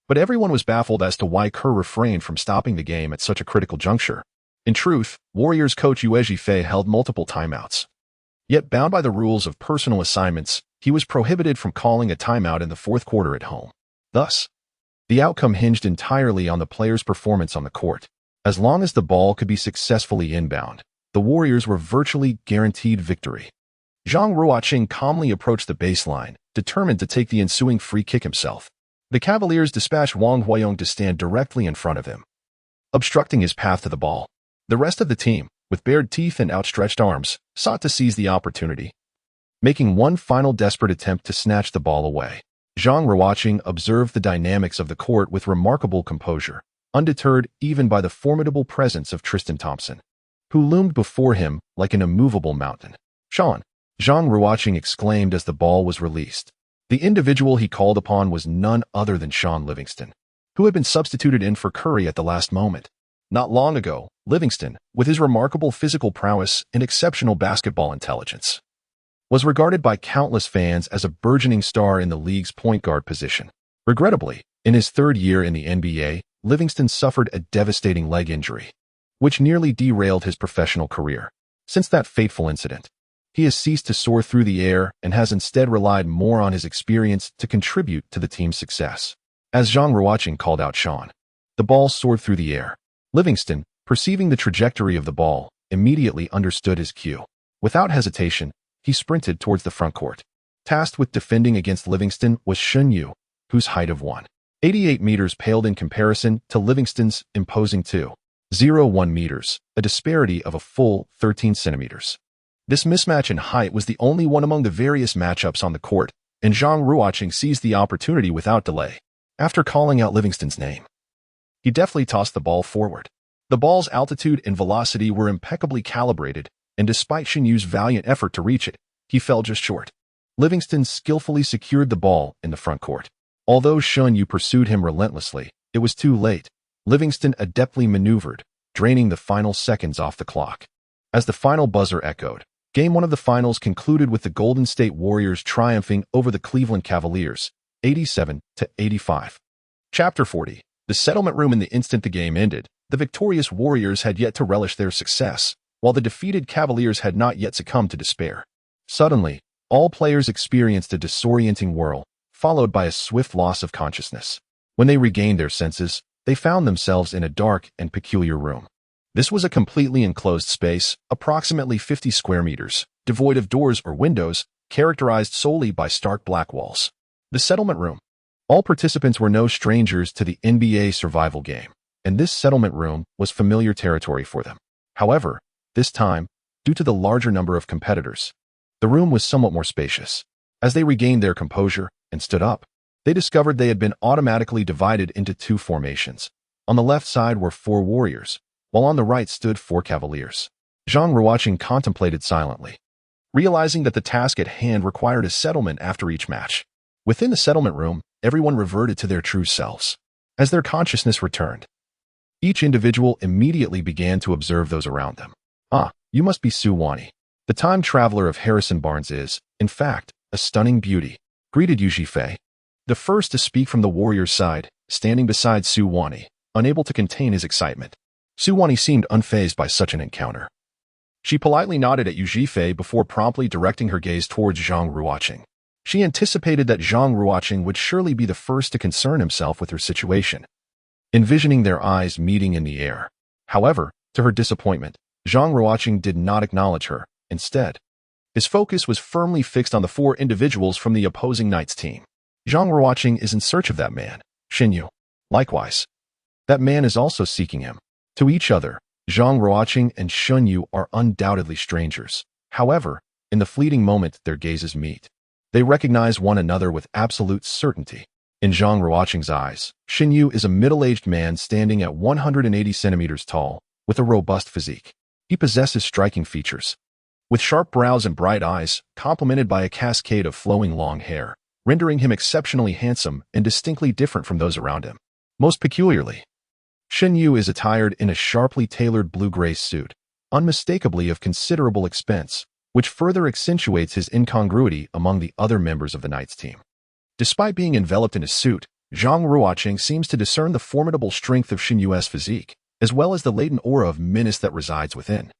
[SPEAKER 1] but everyone was baffled as to why Kerr refrained from stopping the game at such a critical juncture. In truth, Warriors coach Yue Zhifei held multiple timeouts. Yet bound by the rules of personal assignments, he was prohibited from calling a timeout in the fourth quarter at home. Thus, the outcome hinged entirely on the player's performance on the court. As long as the ball could be successfully inbound, the Warriors were virtually guaranteed victory. Zhang Ruocheng calmly approached the baseline, determined to take the ensuing free kick himself. The Cavaliers dispatched Wang Huayong to stand directly in front of him, obstructing his path to the ball. The rest of the team, with bared teeth and outstretched arms, sought to seize the opportunity, making one final desperate attempt to snatch the ball away. Zhang Ruocheng observed the dynamics of the court with remarkable composure, undeterred even by the formidable presence of Tristan Thompson, who loomed before him like an immovable mountain. Zhang Ruocheng exclaimed as the ball was released. The individual he called upon was none other than Sean Livingston, who had been substituted in for Curry at the last moment. Not long ago, Livingston, with his remarkable physical prowess and exceptional basketball intelligence, was regarded by countless fans as a burgeoning star in the league's point guard position. Regrettably, in his third year in the NBA, Livingston suffered a devastating leg injury, which nearly derailed his professional career. Since that fateful incident, he has ceased to soar through the air and has instead relied more on his experience to contribute to the team's success. As Zhang Ruocheng called out Sean, the ball soared through the air. Livingston, perceiving the trajectory of the ball, immediately understood his cue. Without hesitation, he sprinted towards the front court. Tasked with defending against Livingston was Shin Yu, whose height of 1.88 meters paled in comparison to Livingston's imposing 2.01 meters, a disparity of a full 13 centimeters. This mismatch in height was the only one among the various matchups on the court, and Zhang Ruocheng seized the opportunity without delay. After calling out Livingston's name, he deftly tossed the ball forward. The ball's altitude and velocity were impeccably calibrated, and despite Shin Yu's valiant effort to reach it, he fell just short. Livingston skillfully secured the ball in the front court. Although Shin Yu pursued him relentlessly, it was too late. Livingston adeptly maneuvered, draining the final seconds off the clock. As the final buzzer echoed, Game 1 of the finals concluded with the Golden State Warriors triumphing over the Cleveland Cavaliers, 87-85. Chapter 40. The settlement room. In the instant the game ended, the victorious Warriors had yet to relish their success, while the defeated Cavaliers had not yet succumbed to despair. Suddenly, all players experienced a disorienting whirl, followed by a swift loss of consciousness. When they regained their senses, they found themselves in a dark and peculiar room. This was a completely enclosed space, approximately 50 square meters, devoid of doors or windows, characterized solely by stark black walls. The settlement room. All participants were no strangers to the NBA Survival Game, and this settlement room was familiar territory for them. However, this time, due to the larger number of competitors, the room was somewhat more spacious. As they regained their composure and stood up, they discovered they had been automatically divided into 2 formations. On the left side were 4 warriors, while on the right stood 4 cavaliers. Zhang Ruocheng contemplated silently, realizing that the task at hand required a settlement after each match. Within the settlement room, everyone reverted to their true selves. As their consciousness returned, each individual immediately began to observe those around them. Ah, you must be Sue Wani. The time traveler of Harrison Barnes is, in fact, a stunning beauty. greeted Yu Zhifei, the first to speak from the warrior's side, standing beside Su Wani, unable to contain his excitement. Su Wani seemed unfazed by such an encounter. She politely nodded at Yu Zhifei before promptly directing her gaze towards Zhang Ruocheng. She anticipated that Zhang Ruocheng would surely be the first to concern himself with her situation, envisioning their eyes meeting in the air. However, to her disappointment, Zhang Ruocheng did not acknowledge her. Instead, his focus was firmly fixed on the 4 individuals from the opposing knight's team. Zhang Ruocheng is in search of that man, Xin Yu. Likewise, that man is also seeking him. To each other, Zhang Ruocheng and Xin Yu are undoubtedly strangers. However, in the fleeting moment their gazes meet, they recognize one another with absolute certainty. In Zhang Ruocheng's eyes, Xin Yu is a middle-aged man standing at 180 centimeters tall, with a robust physique. He possesses striking features, with sharp brows and bright eyes, complemented by a cascade of flowing long hair, rendering him exceptionally handsome and distinctly different from those around him. Most peculiarly, Xin Yu is attired in a sharply tailored blue-gray suit, unmistakably of considerable expense, which further accentuates his incongruity among the other members of the knight's team. Despite being enveloped in a suit, Zhang Ruocheng seems to discern the formidable strength of Xin Yu's physique, as well as the latent aura of menace that resides within.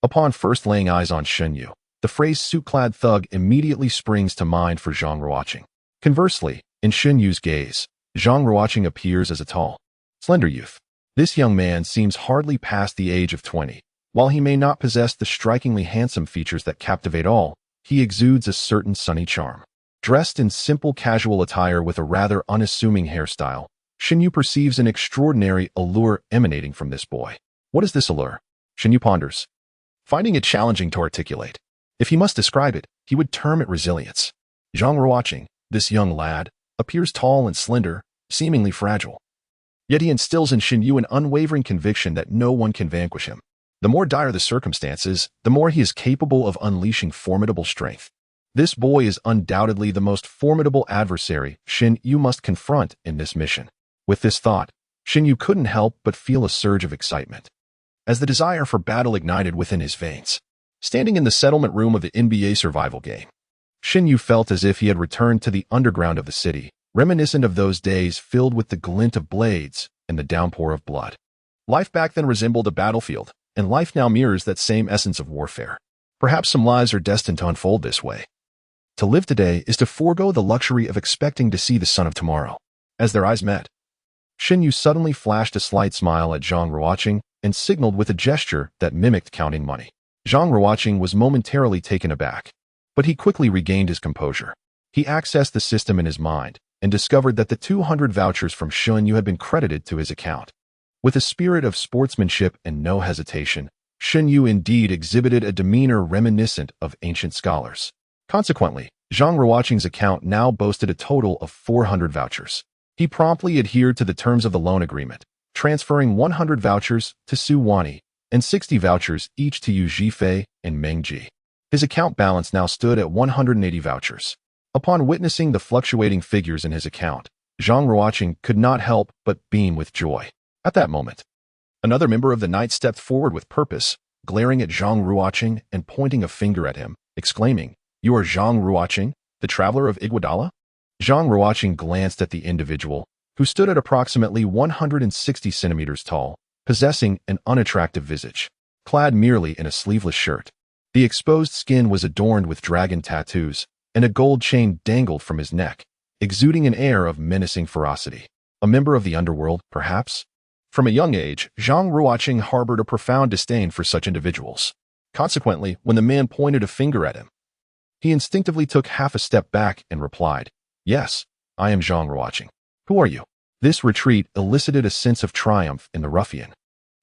[SPEAKER 1] Upon first laying eyes on Xin Yu, the phrase suit-clad thug immediately springs to mind for Zhang Ruocheng. Conversely, in Xin Yu's gaze, Zhang Ruocheng appears as a tall, slender youth. This young man seems hardly past the age of 20. While he may not possess the strikingly handsome features that captivate all, he exudes a certain sunny charm. Dressed in simple casual attire with a rather unassuming hairstyle, Xin Yu perceives an extraordinary allure emanating from this boy. What is this allure? Xin Yu ponders, finding it challenging to articulate. If he must describe it, he would term it resilience. Zhang Ruocheng, this young lad, appears tall and slender, seemingly fragile. Yet he instills in Xin Yu an unwavering conviction that no one can vanquish him. The more dire the circumstances, the more he is capable of unleashing formidable strength. This boy is undoubtedly the most formidable adversary Xin Yu must confront in this mission. With this thought, Xin Yu couldn't help but feel a surge of excitement, as the desire for battle ignited within his veins. Standing in the settlement room of the NBA Survival Game, Xin Yu felt as if he had returned to the underground of the city, reminiscent of those days filled with the glint of blades and the downpour of blood. Life back then resembled a battlefield, and life now mirrors that same essence of warfare. Perhaps some lives are destined to unfold this way. To live today is to forego the luxury of expecting to see the sun of tomorrow. As their eyes met, Xin Yu suddenly flashed a slight smile at Zhang Ruocheng and signaled with a gesture that mimicked counting money. Zhang Ruocheng was momentarily taken aback, but he quickly regained his composure. He accessed the system in his mind and discovered that the 200 vouchers from Xin Yu had been credited to his account. With a spirit of sportsmanship and no hesitation, Xin Yu indeed exhibited a demeanor reminiscent of ancient scholars. Consequently, Zhang Ruocheng's account now boasted a total of 400 vouchers. He promptly adhered to the terms of the loan agreement, transferring 100 vouchers to Su Wani and 60 vouchers each to Yu Zhifei and Meng Ji. His account balance now stood at 180 vouchers. Upon witnessing the fluctuating figures in his account, Zhang Ruocheng could not help but beam with joy. At that moment, another member of the Knight stepped forward with purpose, glaring at Zhang Ruocheng and pointing a finger at him, exclaiming, "You are Zhang Ruocheng, the traveler of Iguodala?" Zhang Ruocheng glanced at the individual, who stood at approximately 160 centimeters tall, possessing an unattractive visage. Clad merely in a sleeveless shirt, the exposed skin was adorned with dragon tattoos, and a gold chain dangled from his neck, exuding an air of menacing ferocity. A member of the underworld, perhaps? From a young age, Zhang Ruocheng harbored a profound disdain for such individuals. Consequently, when the man pointed a finger at him, he instinctively took half a step back and replied, "Yes, I am Zhang Ruocheng. Who are you?" This retreat elicited a sense of triumph in the ruffian,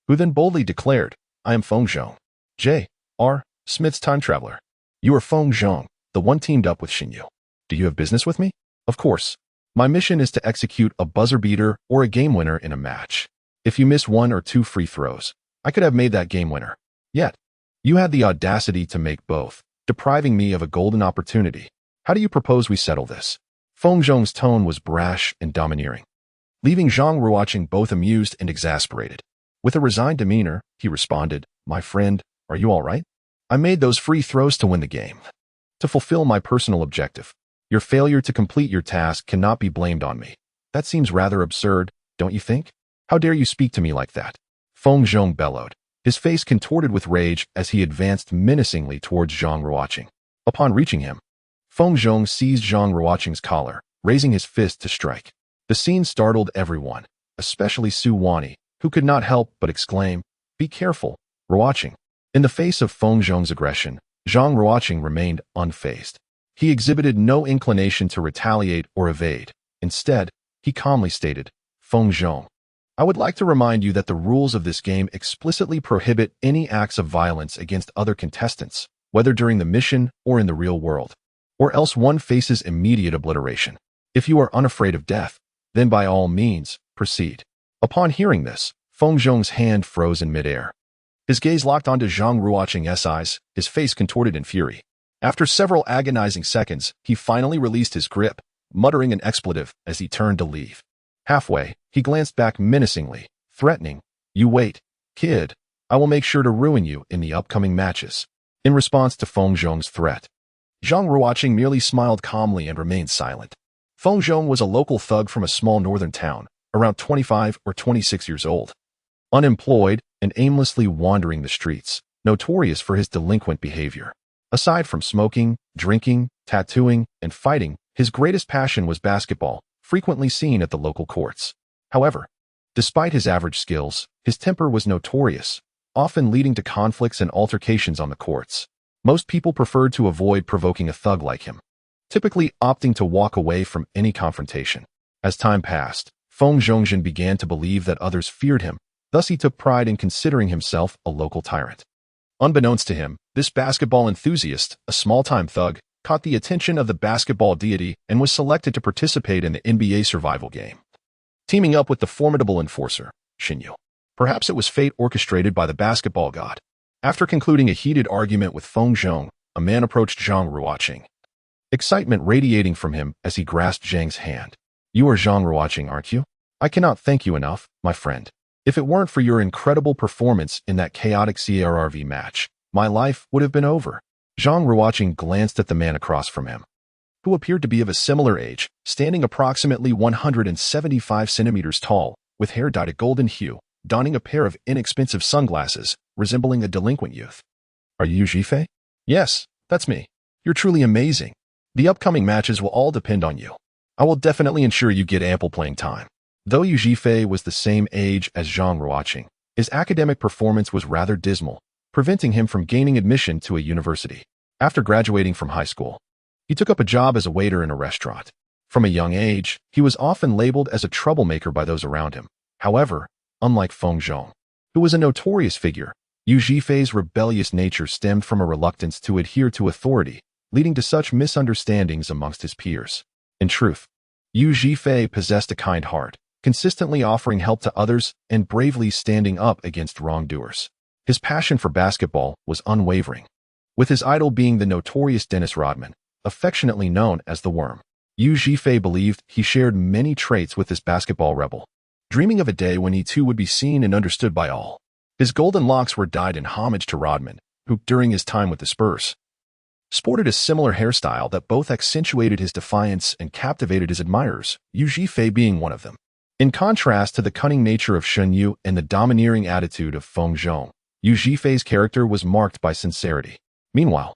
[SPEAKER 1] who then boldly declared, "I am Feng Zhong, J.R. Smith's time traveler. You are Feng Zhong, the one teamed up with Xin Yu. Do you have business with me?" "Of course. My mission is to execute a buzzer beater or a game winner in a match. If you miss 1 or 2 free throws, I could have made that game winner. Yet, you had the audacity to make both, depriving me of a golden opportunity. How do you propose we settle this?" Feng Zhong's tone was brash and domineering, leaving Zhang Ruocheng both amused and exasperated. With a resigned demeanor, he responded, "My friend, are you all right? I made those free throws to win the game, to fulfill my personal objective. Your failure to complete your task cannot be blamed on me. That seems rather absurd, don't you think? How dare you speak to me like that? Feng Zhong bellowed, his face contorted with rage as he advanced menacingly towards Zhang Ruocheng. Upon reaching him, Feng Zhong seized Zhang Ruocheng's collar, raising his fist to strike. The scene startled everyone, especially Su Wani, who could not help but exclaim, "Be careful, Ruocheng." In the face of Feng Zhong's aggression, Zhang Ruocheng remained unfazed. He exhibited no inclination to retaliate or evade. Instead, he calmly stated, "Feng Zhong, I would like to remind you that the rules of this game explicitly prohibit any acts of violence against other contestants, whether during the mission or in the real world, or else one faces immediate obliteration. If you are unafraid of death, then by all means, proceed." Upon hearing this, Feng Zhong's hand froze in midair. His gaze locked onto Zhang Ruocheng's eyes, his face contorted in fury. After several agonizing seconds, he finally released his grip, muttering an expletive as he turned to leave. Halfway, he glanced back menacingly, threatening, "You wait, kid. I will make sure to ruin you in the upcoming matches." In response to Feng Zhong's threat, Zhang Ruocheng merely smiled calmly and remained silent. Feng Zhong was a local thug from a small northern town, around 25 or 26 years old. Unemployed and aimlessly wandering the streets, notorious for his delinquent behavior. Aside from smoking, drinking, tattooing, and fighting, his greatest passion was basketball, frequently seen at the local courts. However, despite his average skills, his temper was notorious, often leading to conflicts and altercations on the courts. Most people preferred to avoid provoking a thug like him, typically opting to walk away from any confrontation. As time passed, Feng Zhongzhen began to believe that others feared him, thus he took pride in considering himself a local tyrant. Unbeknownst to him, this basketball enthusiast, a small-time thug, caught the attention of the basketball deity and was selected to participate in the NBA Survival Game, teaming up with the formidable enforcer, Xinyu. Perhaps it was fate orchestrated by the basketball god. After concluding a heated argument with Feng Zhong, a man approached Zhang Ruocheng, excitement radiating from him as he grasped Zhang's hand. "You are Zhang Ruocheng, aren't you? I cannot thank you enough, my friend. If it weren't for your incredible performance in that chaotic CRV match, my life would have been over." Zhang Ruocheng glanced at the man across from him, who appeared to be of a similar age, standing approximately 175 centimeters tall, with hair dyed a golden hue, donning a pair of inexpensive sunglasses, resembling a delinquent youth. "Are you Zhifei?" "Yes, that's me. You're truly amazing. The upcoming matches will all depend on you. I will definitely ensure you get ample playing time." Though Yu Zhifei was the same age as Zhang Ruocheng, his academic performance was rather dismal, preventing him from gaining admission to a university. After graduating from high school, he took up a job as a waiter in a restaurant. From a young age, he was often labeled as a troublemaker by those around him. However, unlike Feng Zhong, who was a notorious figure, Yu Zhifei's rebellious nature stemmed from a reluctance to adhere to authority, leading to such misunderstandings amongst his peers. In truth, Yu Zhifei possessed a kind heart, consistently offering help to others and bravely standing up against wrongdoers. His passion for basketball was unwavering, with his idol being the notorious Dennis Rodman, affectionately known as the Worm. Yu Zhifei believed he shared many traits with this basketball rebel, dreaming of a day when he too would be seen and understood by all. His golden locks were dyed in homage to Rodman, who, during his time with the Spurs, sported a similar hairstyle that both accentuated his defiance and captivated his admirers, Yu Zhifei being one of them. In contrast to the cunning nature of Xinyu and the domineering attitude of Feng Zhong, Yu Zhifei's character was marked by sincerity. Meanwhile,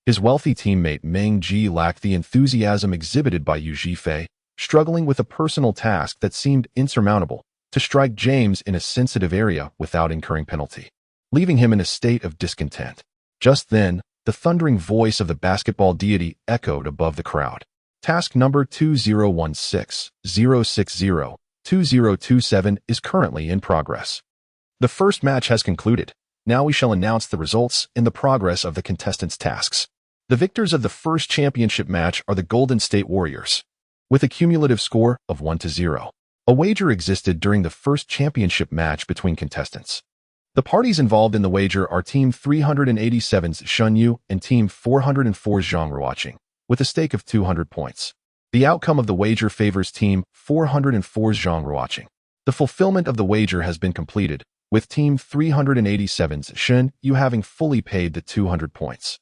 [SPEAKER 1] his wealthy teammate Meng Ji lacked the enthusiasm exhibited by Yu Zhifei, struggling with a personal task that seemed insurmountable, to strike James in a sensitive area without incurring penalty, leaving him in a state of discontent. Just then, the thundering voice of the basketball deity echoed above the crowd. Task number 2016-060-2027 is currently in progress. The first match has concluded. Now we shall announce the results and the progress of the contestants' tasks. The victors of the first championship match are the Golden State Warriors, with a cumulative score of 1-0. A wager existed during the first championship match between contestants. The parties involved in the wager are Team 387's Xinyu and Team 404's Zhang Ruocheng, with a stake of 200 points. The outcome of the wager favors Team 404's Zhang Ruocheng. The fulfillment of the wager has been completed, with Team 387's Xinyu having fully paid the 200 points.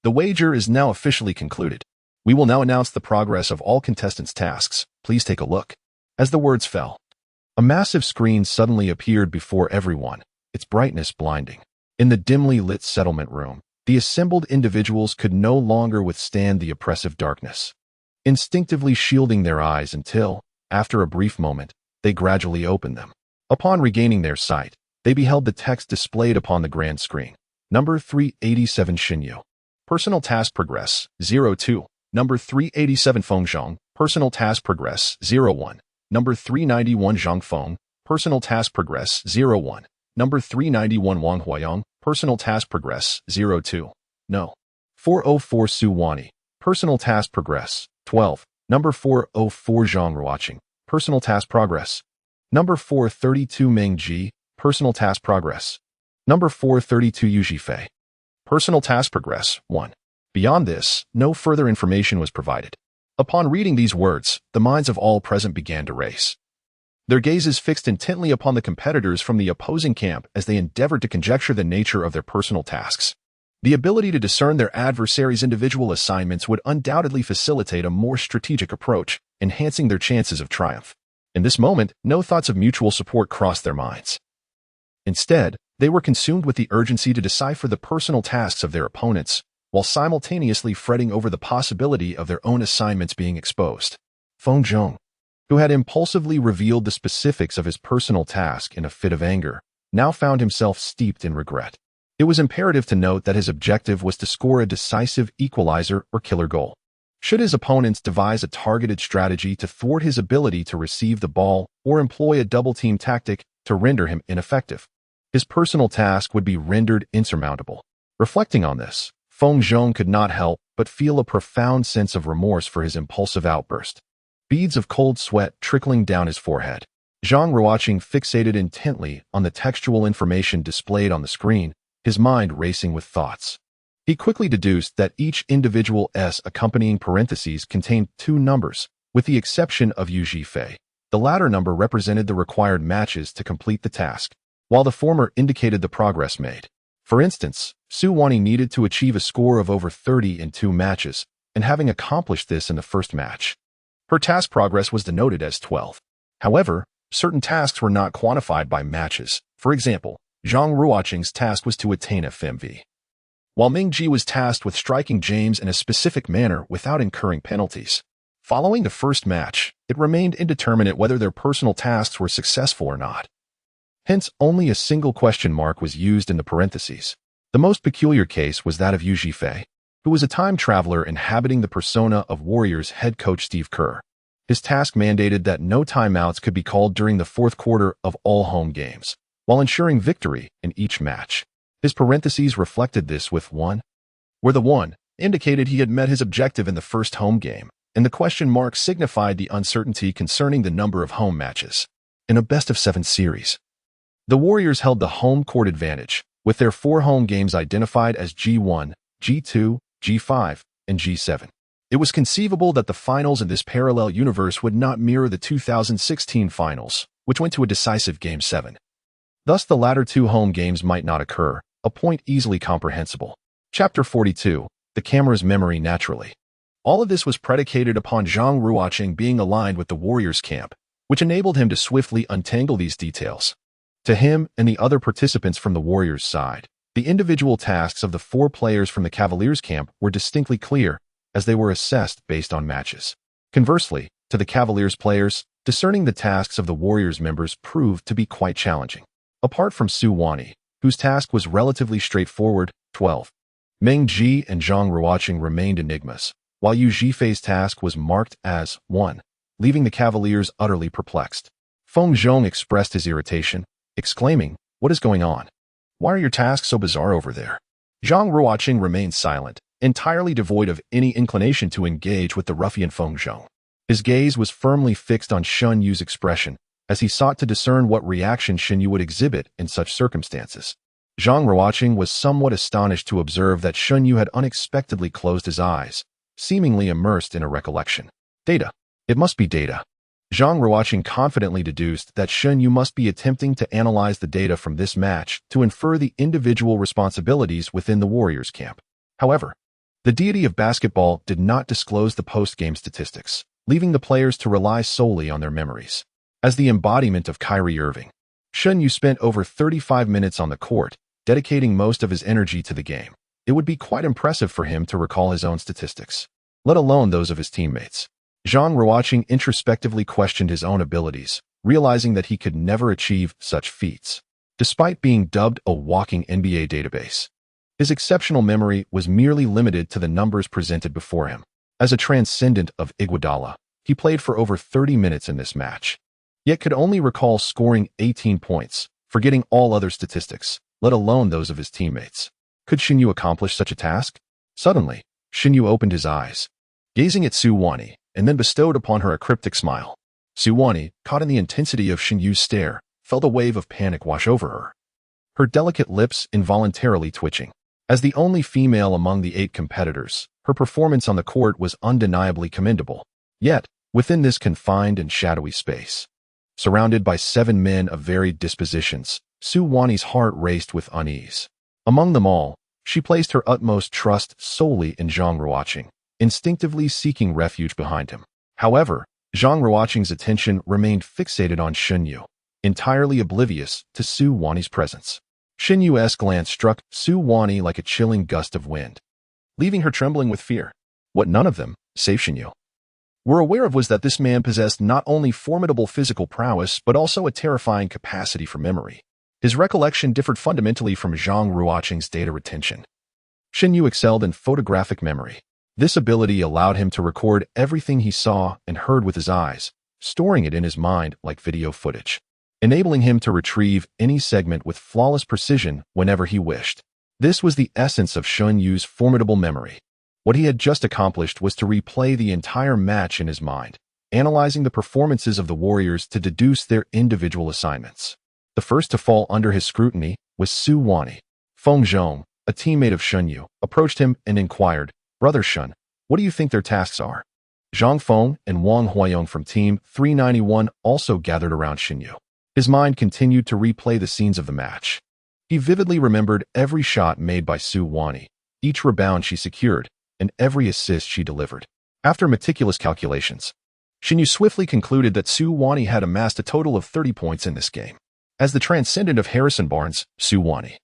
[SPEAKER 1] The wager is now officially concluded. We will now announce the progress of all contestants' tasks. Please take a look. As the words fell, a massive screen suddenly appeared before everyone, its brightness blinding. In the dimly lit settlement room, the assembled individuals could no longer withstand the oppressive darkness, instinctively shielding their eyes until, after a brief moment, they gradually opened them. Upon regaining their sight, they beheld the text displayed upon the grand screen. Number 387 Xinyu. Personal task progress, 02. Number 387 Feng Zhang. Personal task progress, 01. Number 391 Zhang Feng. Personal task progress, 01. Number 391 Wang Huayang. Personal task progress, 02. No. 404 Su Wani. Personal task progress, 12. Number 404 Zhang Ruocheng. Personal task progress. Number 432 Meng Ji. Personal task progress. Number 432 Yu Zhifei. Personal task progress, 1. Beyond this, no further information was provided. Upon reading these words, the minds of all present began to race. Their gazes fixed intently upon the competitors from the opposing camp as they endeavored to conjecture the nature of their personal tasks. The ability to discern their adversaries' individual assignments would undoubtedly facilitate a more strategic approach, enhancing their chances of triumph. In this moment, no thoughts of mutual support crossed their minds. Instead, they were consumed with the urgency to decipher the personal tasks of their opponents, while simultaneously fretting over the possibility of their own assignments being exposed. Feng Zhang, who had impulsively revealed the specifics of his personal task in a fit of anger, now found himself steeped in regret. It was imperative to note that his objective was to score a decisive equalizer or killer goal. Should his opponents devise a targeted strategy to thwart his ability to receive the ball or employ a double-team tactic to render him ineffective, his personal task would be rendered insurmountable. Reflecting on this, Feng Zhang could not help but feel a profound sense of remorse for his impulsive outburst. Beads of cold sweat trickling down his forehead. Zhang Ruocheng fixated intently on the textual information displayed on the screen, his mind racing with thoughts. He quickly deduced that each individual S accompanying parentheses contained 2 numbers, with the exception of Yu Zhifei. The latter number represented the required matches to complete the task, while the former indicated the progress made. For instance, Su Wani needed to achieve a score of over 30 in 2 matches, and having accomplished this in the first match, her task progress was denoted as 12. However, certain tasks were not quantified by matches. For example, Zhang Ruocheng's task was to attain FMV, while Ming Ji was tasked with striking James in a specific manner without incurring penalties. Following the first match, it remained indeterminate whether their personal tasks were successful or not. Hence, only a single question mark was used in the parentheses. The most peculiar case was that of Yu Zhifei, who was a time traveler inhabiting the persona of Warriors head coach Steve Kerr. His task mandated that no timeouts could be called during the 4th quarter of all home games, while ensuring victory in each match. His parentheses reflected this with 1, where the 1 indicated he had met his objective in the first home game, and the question mark signified the uncertainty concerning the number of home matches. In a best-of-7 series, the Warriors held the home court advantage, with their 4 home games identified as G1, G2, G5, and G7. It was conceivable that the finals in this parallel universe would not mirror the 2016 finals, which went to a decisive Game 7. Thus, the latter 2 home games might not occur, a point easily comprehensible. Chapter 42. The camera's memory naturally. All of this was predicated upon Zhang Ruocheng being aligned with the Warriors camp, which enabled him to swiftly untangle these details. To him and the other participants from the Warriors' side, the individual tasks of the 4 players from the Cavaliers' camp were distinctly clear, as they were assessed based on matches. Conversely, to the Cavaliers players, discerning the tasks of the Warriors members proved to be quite challenging. Apart from Su Wani, whose task was relatively straightforward, 12. Meng Ji and Zhang Ruocheng remained enigmas, while Yu Zhifei's task was marked as 1, leaving the Cavaliers utterly perplexed. Feng Zhang expressed his irritation, exclaiming, "What is going on? Why are your tasks so bizarre over there?" Zhang Ruocheng remained silent, entirely devoid of any inclination to engage with the ruffian Feng Zhang. His gaze was firmly fixed on Shun Yu's expression, as he sought to discern what reaction Shun Yu would exhibit in such circumstances. Zhang Ruocheng was somewhat astonished to observe that Shun Yu had unexpectedly closed his eyes, seemingly immersed in a recollection. Data. It must be data. Zhang Ruocheng confidently deduced that Shun Yu must be attempting to analyze the data from this match to infer the individual responsibilities within the Warriors camp. However, The deity of basketball did not disclose the post-game statistics, leaving the players to rely solely on their memories. As the embodiment of Kyrie Irving, Shen Yu spent over 35 minutes on the court, dedicating most of his energy to the game. It would be quite impressive for him to recall his own statistics, let alone those of his teammates. Zhang Ruocheng introspectively questioned his own abilities, realizing that he could never achieve such feats. Despite being dubbed a walking NBA database, his exceptional memory was merely limited to the numbers presented before him. As a transcendent of Iguodala, he played for over 30 minutes in this match, yet could only recall scoring 18 points, forgetting all other statistics, let alone those of his teammates. Could Shen Yu accomplish such a task? Suddenly, Shen Yu opened his eyes, gazing at Su Wani, and then bestowed upon her a cryptic smile. Su Wani, caught in the intensity of Shen Yu's stare, felt a wave of panic wash over her, her delicate lips involuntarily twitching. As the only female among the 8 competitors, her performance on the court was undeniably commendable. Yet, within this confined and shadowy space, surrounded by 7 men of varied dispositions, Su Wani's heart raced with unease. Among them all, she placed her utmost trust solely in Zhang Ruocheng, instinctively seeking refuge behind him. However, Zhang Ruocheng's attention remained fixated on Shen Yu, entirely oblivious to Su Wani's presence. Shen Yu's glance struck Su Wani like a chilling gust of wind, leaving her trembling with fear. What none of them, save Shen Yu, were aware of was that this man possessed not only formidable physical prowess but also a terrifying capacity for memory. His recollection differed fundamentally from Zhang Ruocheng's data retention. Shen Yu excelled in photographic memory. This ability allowed him to record everything he saw and heard with his eyes, storing it in his mind like video footage, enabling him to retrieve any segment with flawless precision whenever he wished. This was the essence of Shen Yu's formidable memory. What he had just accomplished was to replay the entire match in his mind, analyzing the performances of the Warriors to deduce their individual assignments. The first to fall under his scrutiny was Su Wani. Feng Zhong, a teammate of Shen Yu, approached him and inquired, "Brother Shen, what do you think their tasks are?" Zhang Feng and Wang Huayong from Team 391 also gathered around Shen Yu. His mind continued to replay the scenes of the match. He vividly remembered every shot made by Su Wani, each rebound she secured, and every assist she delivered. After meticulous calculations, Shen Yu swiftly concluded that Su Wani had amassed a total of 30 points in this game. As the transcendent of Harrison Barnes, Su Wani,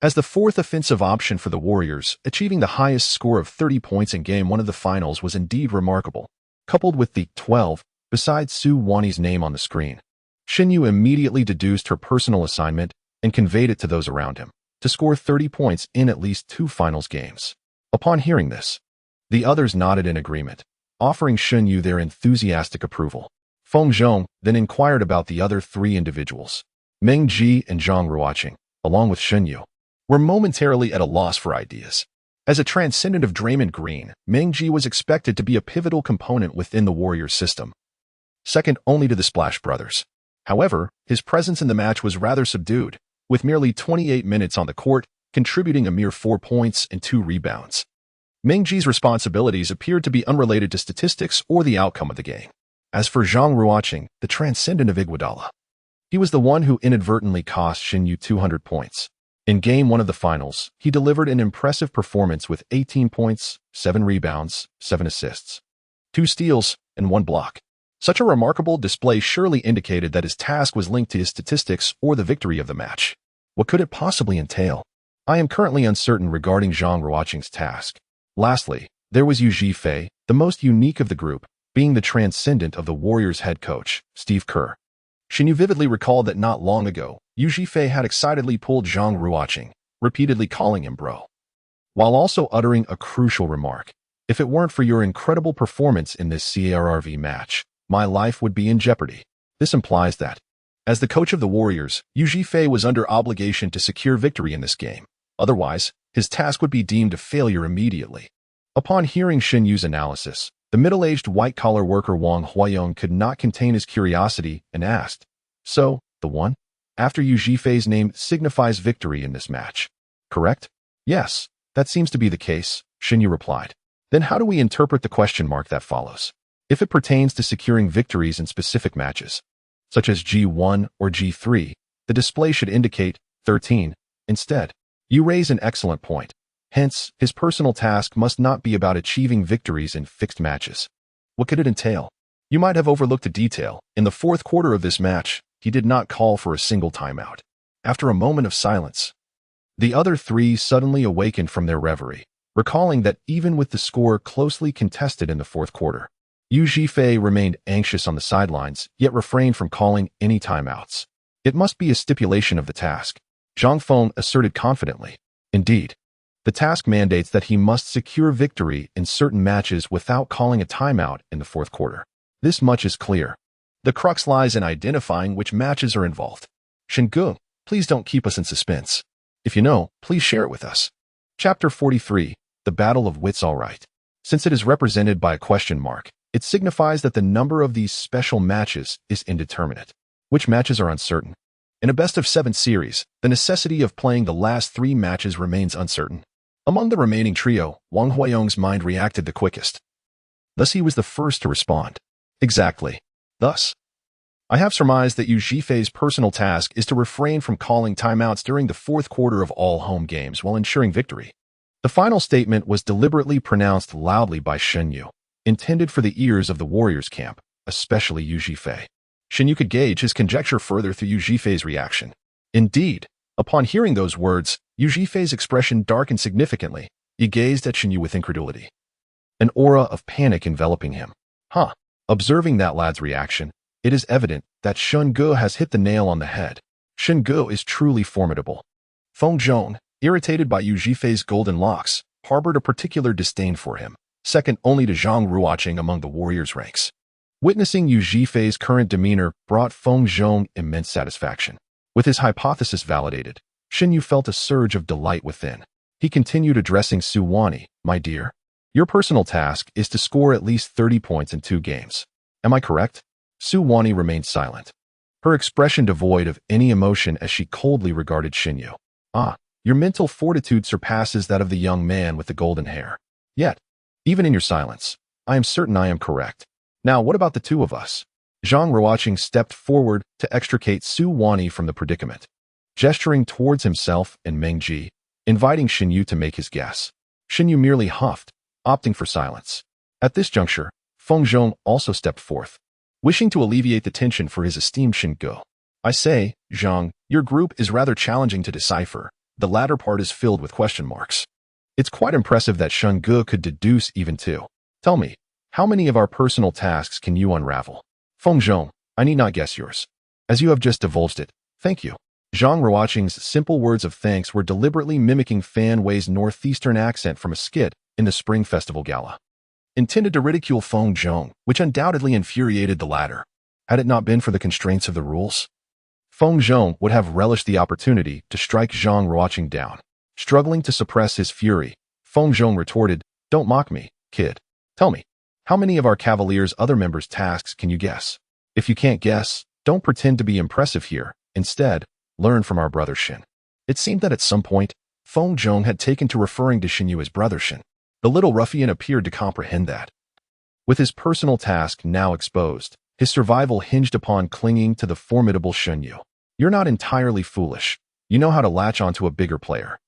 [SPEAKER 1] as the 4th offensive option for the Warriors, achieving the highest score of 30 points in Game 1 of the finals was indeed remarkable. Coupled with the 12 beside Su Wani's name on the screen, Shen Yu immediately deduced her personal assignment and conveyed it to those around him, to score 30 points in at least 2 finals games. Upon hearing this, the others nodded in agreement, offering Shen Yu their enthusiastic approval. Feng Zhong then inquired about the other 3 individuals. Meng Ji and Zhang Ruocheng, along with Shen Yu, were momentarily at a loss for ideas. As a transcendent of Draymond Green, Meng Ji was expected to be a pivotal component within the Warriors system, second only to the Splash Brothers. However, his presence in the match was rather subdued, with merely 28 minutes on the court, contributing a mere 4 points and 2 rebounds. Meng Ji's responsibilities appeared to be unrelated to statistics or the outcome of the game. As for Zhang Ruocheng, the transcendent of Iguodala, he was the one who inadvertently cost Shen Yu 200 points. In Game 1 of the finals, he delivered an impressive performance with 18 points, 7 rebounds, 7 assists, 2 steals, and 1 block. Such a remarkable display surely indicated that his task was linked to his statistics or the victory of the match. What could it possibly entail? I am currently uncertain regarding Zhang Ruocheng's task. Lastly, there was Yu Zhifei, the most unique of the group, being the transcendent of the Warriors' head coach, Steve Kerr. Shen Yu vividly recalled that not long ago, Yu Zhifei had excitedly pulled Zhang Ruocheng, repeatedly calling him bro, while also uttering a crucial remark. "If it weren't for your incredible performance in this CRRV match, my life would be in jeopardy." This implies that, as the coach of the Warriors, Yu Zhifei was under obligation to secure victory in this game. Otherwise, his task would be deemed a failure immediately. Upon hearing Shen Yu's analysis, the middle-aged white-collar worker Wang Huayong could not contain his curiosity and asked, "So, the one after Yu Zhifei's name signifies victory in this match, correct?" "Yes, that seems to be the case," Shen Yu replied. "Then how do we interpret the question mark that follows? If it pertains to securing victories in specific matches, such as G1 or G3, the display should indicate 13 instead." You raise an excellent point. Hence, his personal task must not be about achieving victories in fixed matches. What could it entail? You might have overlooked a detail. In the fourth quarter of this match, he did not call for a single timeout. After a moment of silence, the other three suddenly awakened from their reverie, recalling that even with the score closely contested in the fourth quarter, Yu Zhifei remained anxious on the sidelines, yet refrained from calling any timeouts. It must be a stipulation of the task, Zhang Feng asserted confidently. Indeed, the task mandates that he must secure victory in certain matches without calling a timeout in the fourth quarter. This much is clear. The crux lies in identifying which matches are involved. Shingu, please don't keep us in suspense. If you know, please share it with us. Chapter 43, The Battle of Wits. All right. Since it is represented by a question mark, it signifies that the number of these special matches is indeterminate. Which matches are uncertain? In a best-of-7 series, the necessity of playing the last 3 matches remains uncertain. Among the remaining trio, Wang Huayong's mind reacted the quickest. Thus he was the first to respond. Exactly. Thus, I have surmised that Yu Zhifei's personal task is to refrain from calling timeouts during the fourth quarter of all home games while ensuring victory. The final statement was deliberately pronounced loudly by Shen Yu, intended for the ears of the warriors' camp, especially Yu Zhifei. Shen Yu could gauge his conjecture further through Yu Zhifei's reaction. Indeed, upon hearing those words, Yu Zhifei's expression darkened significantly. He gazed at Shen Yu with incredulity, an aura of panic enveloping him. Observing that lad's reaction, it is evident that Shen Ge has hit the nail on the head. Shen Ge is truly formidable. Feng Zhong, irritated by Yu Zhifei's golden locks, harbored a particular disdain for him, second only to Zhang Ruocheng among the warriors' ranks. Witnessing Yu Zhifei's current demeanor brought Feng Zhong immense satisfaction. With his hypothesis validated, Shen Yu felt a surge of delight within. He continued addressing Su Wani, "My dear, your personal task is to score at least 30 points in 2 games. Am I correct?" Su Wani remained silent, her expression devoid of any emotion as she coldly regarded Shen Yu. Your mental fortitude surpasses that of the young man with the golden hair. Yet, even in your silence, I am certain I am correct. Now, what about the two of us? Zhang Ruocheng stepped forward to extricate Su Wani from the predicament, gesturing towards himself and Meng Ji, inviting Shen Yu to make his guess. Shen Yu merely huffed, opting for silence. At this juncture, Feng Zhong also stepped forth, wishing to alleviate the tension for his esteemed Shen Ge. "I say, Zhang, your group is rather challenging to decipher. The latter part is filled with question marks. It's quite impressive that Shen Ge could deduce even 2. Tell me, how many of our personal tasks can you unravel?" Feng Zhong, I need not guess yours, as you have just divulged it. Thank you. Zhang Ruocheng's simple words of thanks were deliberately mimicking Fan Wei's northeastern accent from a skit in the Spring Festival Gala, intended to ridicule Feng Zhong, which undoubtedly infuriated the latter. Had it not been for the constraints of the rules, Feng Zhong would have relished the opportunity to strike Zhang Ruocheng down. Struggling to suppress his fury, Feng Zhong retorted, "Don't mock me, kid. Tell me, how many of our Cavalier's other members' tasks can you guess? If you can't guess, don't pretend to be impressive here. Instead, learn from our brother Shen." It seemed that at some point, Feng Zhong had taken to referring to Shen Yu as brother Shen. The little ruffian appeared to comprehend that. With his personal task now exposed, his survival hinged upon clinging to the formidable Shen Yu. You're not entirely foolish. You know how to latch onto a bigger player.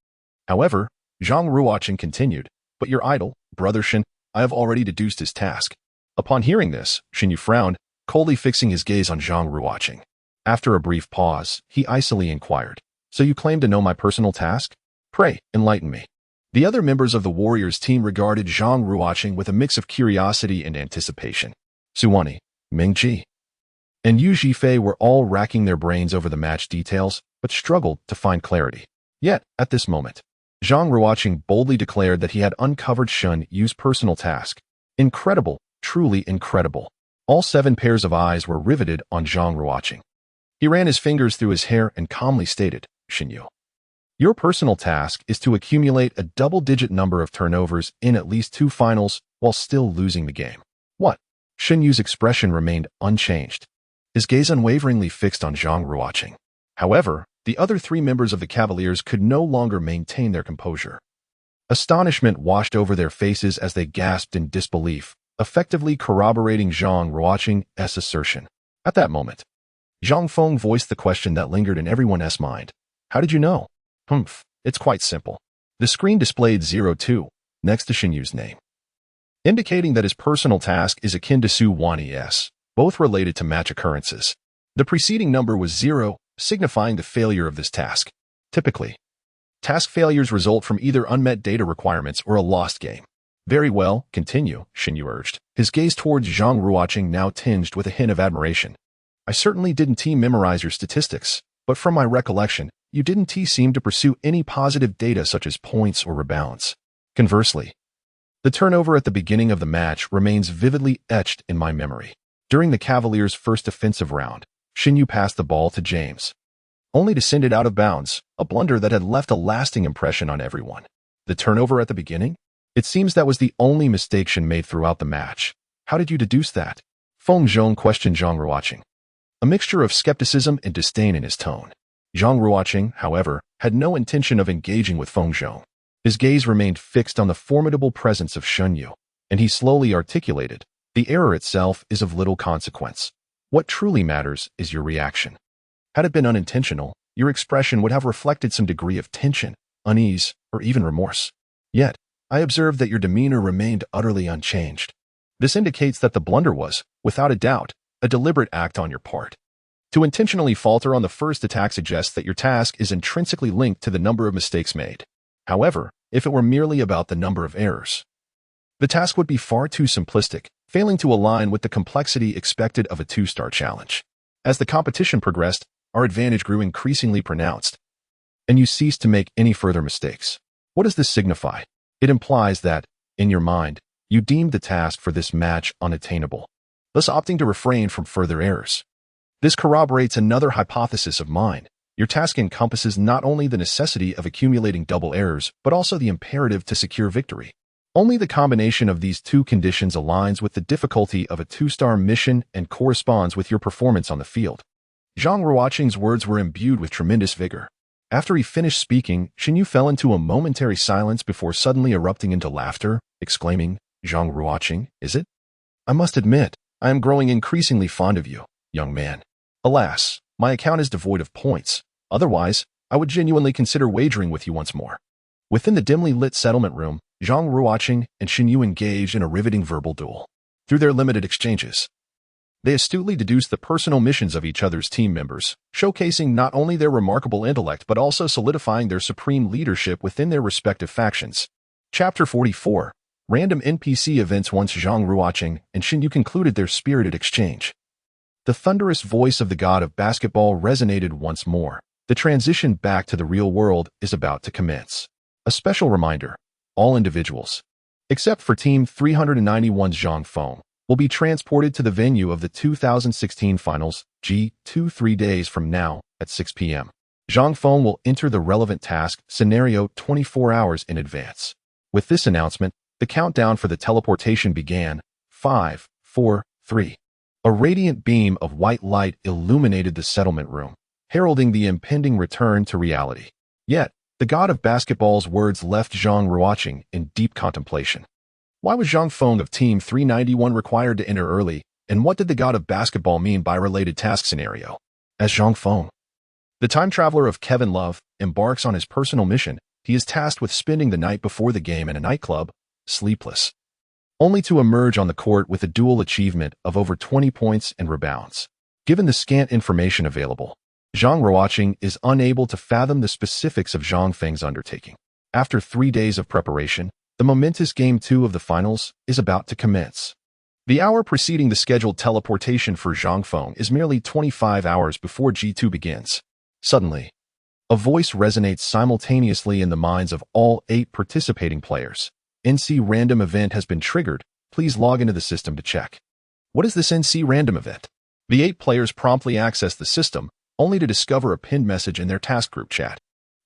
[SPEAKER 1] However, Zhang Ruocheng continued, but your idol, brother Shen, I have already deduced his task. Upon hearing this, Shen Yu frowned, coldly fixing his gaze on Zhang Ruocheng. After a brief pause, he icily inquired, "So you claim to know my personal task? Pray, enlighten me." The other members of the Warriors team regarded Zhang Ruocheng with a mix of curiosity and anticipation. Su Wani, Meng Ji, and Yu Zhifei were all racking their brains over the match details, but struggled to find clarity. Yet, at this moment, Zhang Ruocheng boldly declared that he had uncovered Shen Yu's personal task. Incredible, truly incredible. All 7 pairs of eyes were riveted on Zhang Ruocheng. He ran his fingers through his hair and calmly stated, "Shen Yu, your personal task is to accumulate a double-digit number of turnovers in at least 2 finals while still losing the game." What? Shen Yu's expression remained unchanged, his gaze unwaveringly fixed on Zhang Ruocheng. However, the other 3 members of the Cavaliers could no longer maintain their composure. Astonishment washed over their faces as they gasped in disbelief, effectively corroborating Zhang Ruocheng's assertion. At that moment, Zhang Feng voiced the question that lingered in everyone's mind. "How did you know?" It's quite simple. The screen displayed 02 next to Xinyu's name, indicating that his personal task is akin to Su Wanyi's, both related to match occurrences. The preceding number was 0, signifying the failure of this task. Typically, task failures result from either unmet data requirements or a lost game. Very well, continue, Xinyu urged, his gaze towards Zhang Ruocheng now tinged with a hint of admiration. I certainly didn't memorize your statistics, but from my recollection, you didn't seem to pursue any positive data such as points or rebounds. Conversely, the turnover at the beginning of the match remains vividly etched in my memory. During the Cavaliers' first offensive round, Xinyu passed the ball to James, only to send it out of bounds, a blunder that had left a lasting impression on everyone. The turnover at the beginning? It seems that was the only mistake Xin made throughout the match. How did you deduce that? Feng Zhong questioned Zhang Ruocheng, a mixture of skepticism and disdain in his tone. Zhang Ruocheng, however, had no intention of engaging with Feng Zhong. His gaze remained fixed on the formidable presence of Xinyu, and he slowly articulated, the error itself is of little consequence. What truly matters is your reaction. Had it been unintentional, your expression would have reflected some degree of tension, unease, or even remorse. Yet, I observed that your demeanor remained utterly unchanged. This indicates that the blunder was, without a doubt, a deliberate act on your part. To intentionally falter on the first attack suggests that your task is intrinsically linked to the number of mistakes made. However, if it were merely about the number of errors, the task would be far too simplistic, failing to align with the complexity expected of a two-star challenge. As the competition progressed, our advantage grew increasingly pronounced, and you ceased to make any further mistakes. What does this signify? It implies that, in your mind, you deemed the task for this match unattainable, thus opting to refrain from further errors. This corroborates another hypothesis of mine. Your task encompasses not only the necessity of accumulating double errors, but also the imperative to secure victory. Only the combination of these two conditions aligns with the difficulty of a two-star mission and corresponds with your performance on the field. Zhang Ruocheng's words were imbued with tremendous vigor. After he finished speaking, Xinyu fell into a momentary silence before suddenly erupting into laughter, exclaiming, Zhang Ruocheng, is it? I must admit, I am growing increasingly fond of you, young man. Alas, my account is devoid of points. Otherwise, I would genuinely consider wagering with you once more. Within the dimly lit settlement room, Zhang Ruocheng and Xinyu engaged in a riveting verbal duel. Through their limited exchanges, they astutely deduced the personal missions of each other's team members, showcasing not only their remarkable intellect but also solidifying their supreme leadership within their respective factions. Chapter 44. Random NPC events. Once Zhang Ruocheng and Xinyu concluded their spirited exchange, the thunderous voice of the god of basketball resonated once more. The transition back to the real world is about to commence. A special reminder, all individuals, except for Team 391's Zhang Feng, will be transported to the venue of the 2016 Finals, G2 3 days from now, at 6 p.m. Zhang Feng will enter the relevant task scenario 24 hours in advance. With this announcement, the countdown for the teleportation began. 5, 4, 3. A radiant beam of white light illuminated the settlement room, heralding the impending return to reality. Yet, the god of basketball's words left Zhang Ruocheng in deep contemplation. Why was Zhang Feng of Team 391 required to enter early, and what did the god of basketball mean by related task scenario? As Zhang Feng, the time traveler of Kevin Love, embarks on his personal mission, he is tasked with spending the night before the game in a nightclub, sleepless, only to emerge on the court with a dual achievement of over 20 points and rebounds. Given the scant information available, Zhang Ruocheng is unable to fathom the specifics of Zhang Feng's undertaking. After 3 days of preparation, the momentous Game 2 of the Finals is about to commence. The hour preceding the scheduled teleportation for Zhang Feng is merely 25 hours before G2 begins. Suddenly, a voice resonates simultaneously in the minds of all 8 participating players. NC random event has been triggered. Please log into the system to check. What is this NC random event? The 8 players promptly access the system, only to discover a pinned message in their task group chat.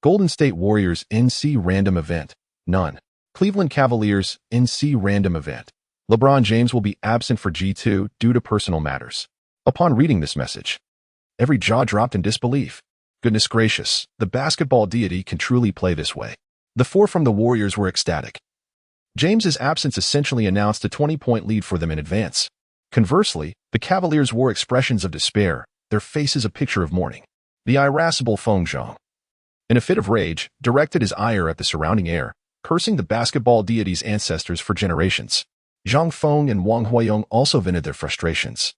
[SPEAKER 1] Golden State Warriors NC random event, none. Cleveland Cavaliers NC random event. LeBron James will be absent for G2 due to personal matters. Upon reading this message, every jaw dropped in disbelief. Goodness gracious, the basketball deity can truly play this way. The 4 from the Warriors were ecstatic. James's absence essentially announced a 20-point lead for them in advance. Conversely, the Cavaliers wore expressions of despair, their faces a picture of mourning. The irascible Feng Zhong, In a fit of rage, directed his ire at the surrounding air, cursing the basketball deity's ancestors for generations. Zhang Feng and Wang Huayong also vented their frustrations,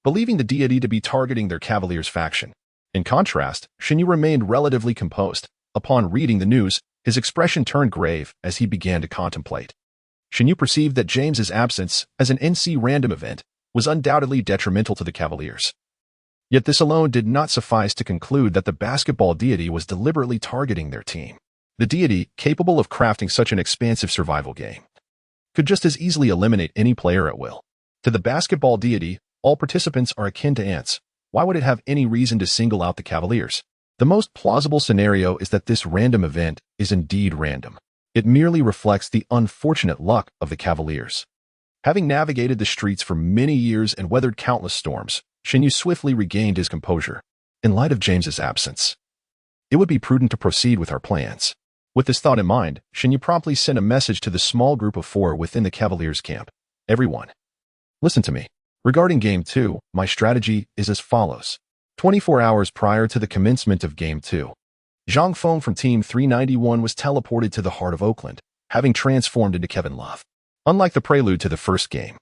[SPEAKER 1] believing the deity to be targeting their Cavaliers faction. In contrast, Shen remained relatively composed. Upon reading the news, his expression turned grave as he began to contemplate. Shen perceived that James's absence as an NC random event was undoubtedly detrimental to the Cavaliers. Yet this alone did not suffice to conclude that the basketball deity was deliberately targeting their team. The deity, capable of crafting such an expansive survival game, could just as easily eliminate any player at will. To the basketball deity, all participants are akin to ants. Why would it have any reason to single out the Cavaliers? The most plausible scenario is that this random event is indeed random. It merely reflects the unfortunate luck of the Cavaliers. Having navigated the streets for many years and weathered countless storms, Shen swiftly regained his composure. In light of James's absence, it would be prudent to proceed with our plans. With this thought in mind, Shen promptly sent a message to the small group of 4 within the Cavaliers' camp. Everyone, listen to me. Regarding Game 2, my strategy is as follows. 24 hours prior to the commencement of Game 2, Zhang Feng from Team 391 was teleported to the heart of Oakland, having transformed into Kevin Love. Unlike the prelude to the first game,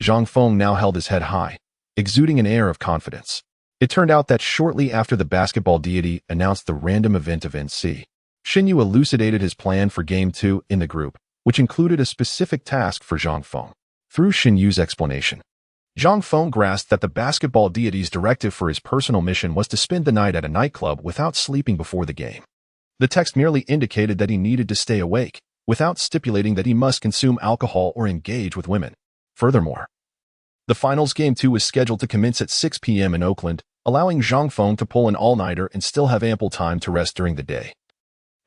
[SPEAKER 1] Zhang Feng now held his head high, exuding an air of confidence. It turned out that shortly after the basketball deity announced the random event of NC, Shen elucidated his plan for Game 2 in the group, which included a specific task for Zhang Feng. Through Shen explanation, Zhang Feng grasped that the basketball deity's directive for his personal mission was to spend the night at a nightclub without sleeping before the game. The text merely indicated that he needed to stay awake, without stipulating that he must consume alcohol or engage with women. Furthermore, the finals Game 2 was scheduled to commence at 6 p.m. in Oakland, allowing Zhang Feng to pull an all-nighter and still have ample time to rest during the day,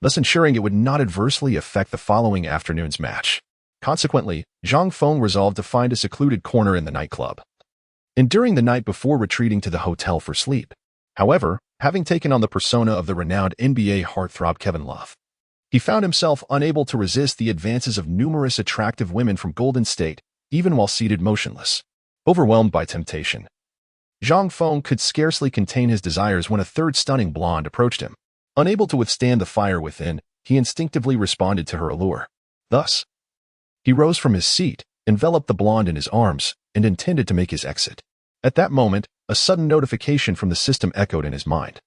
[SPEAKER 1] thus ensuring it would not adversely affect the following afternoon's match. Consequently, Zhang Feng resolved to find a secluded corner in the nightclub, enduring the night before retreating to the hotel for sleep. However, having taken on the persona of the renowned NBA heartthrob Kevin Love, he found himself unable to resist the advances of numerous attractive women from Golden State, even while seated motionless. Overwhelmed by temptation, Zhang Feng could scarcely contain his desires when a third stunning blonde approached him. Unable to withstand the fire within, he instinctively responded to her allure. Thus, he rose from his seat, enveloped the blonde in his arms, and intended to make his exit. At that moment, a sudden notification from the system echoed in his mind,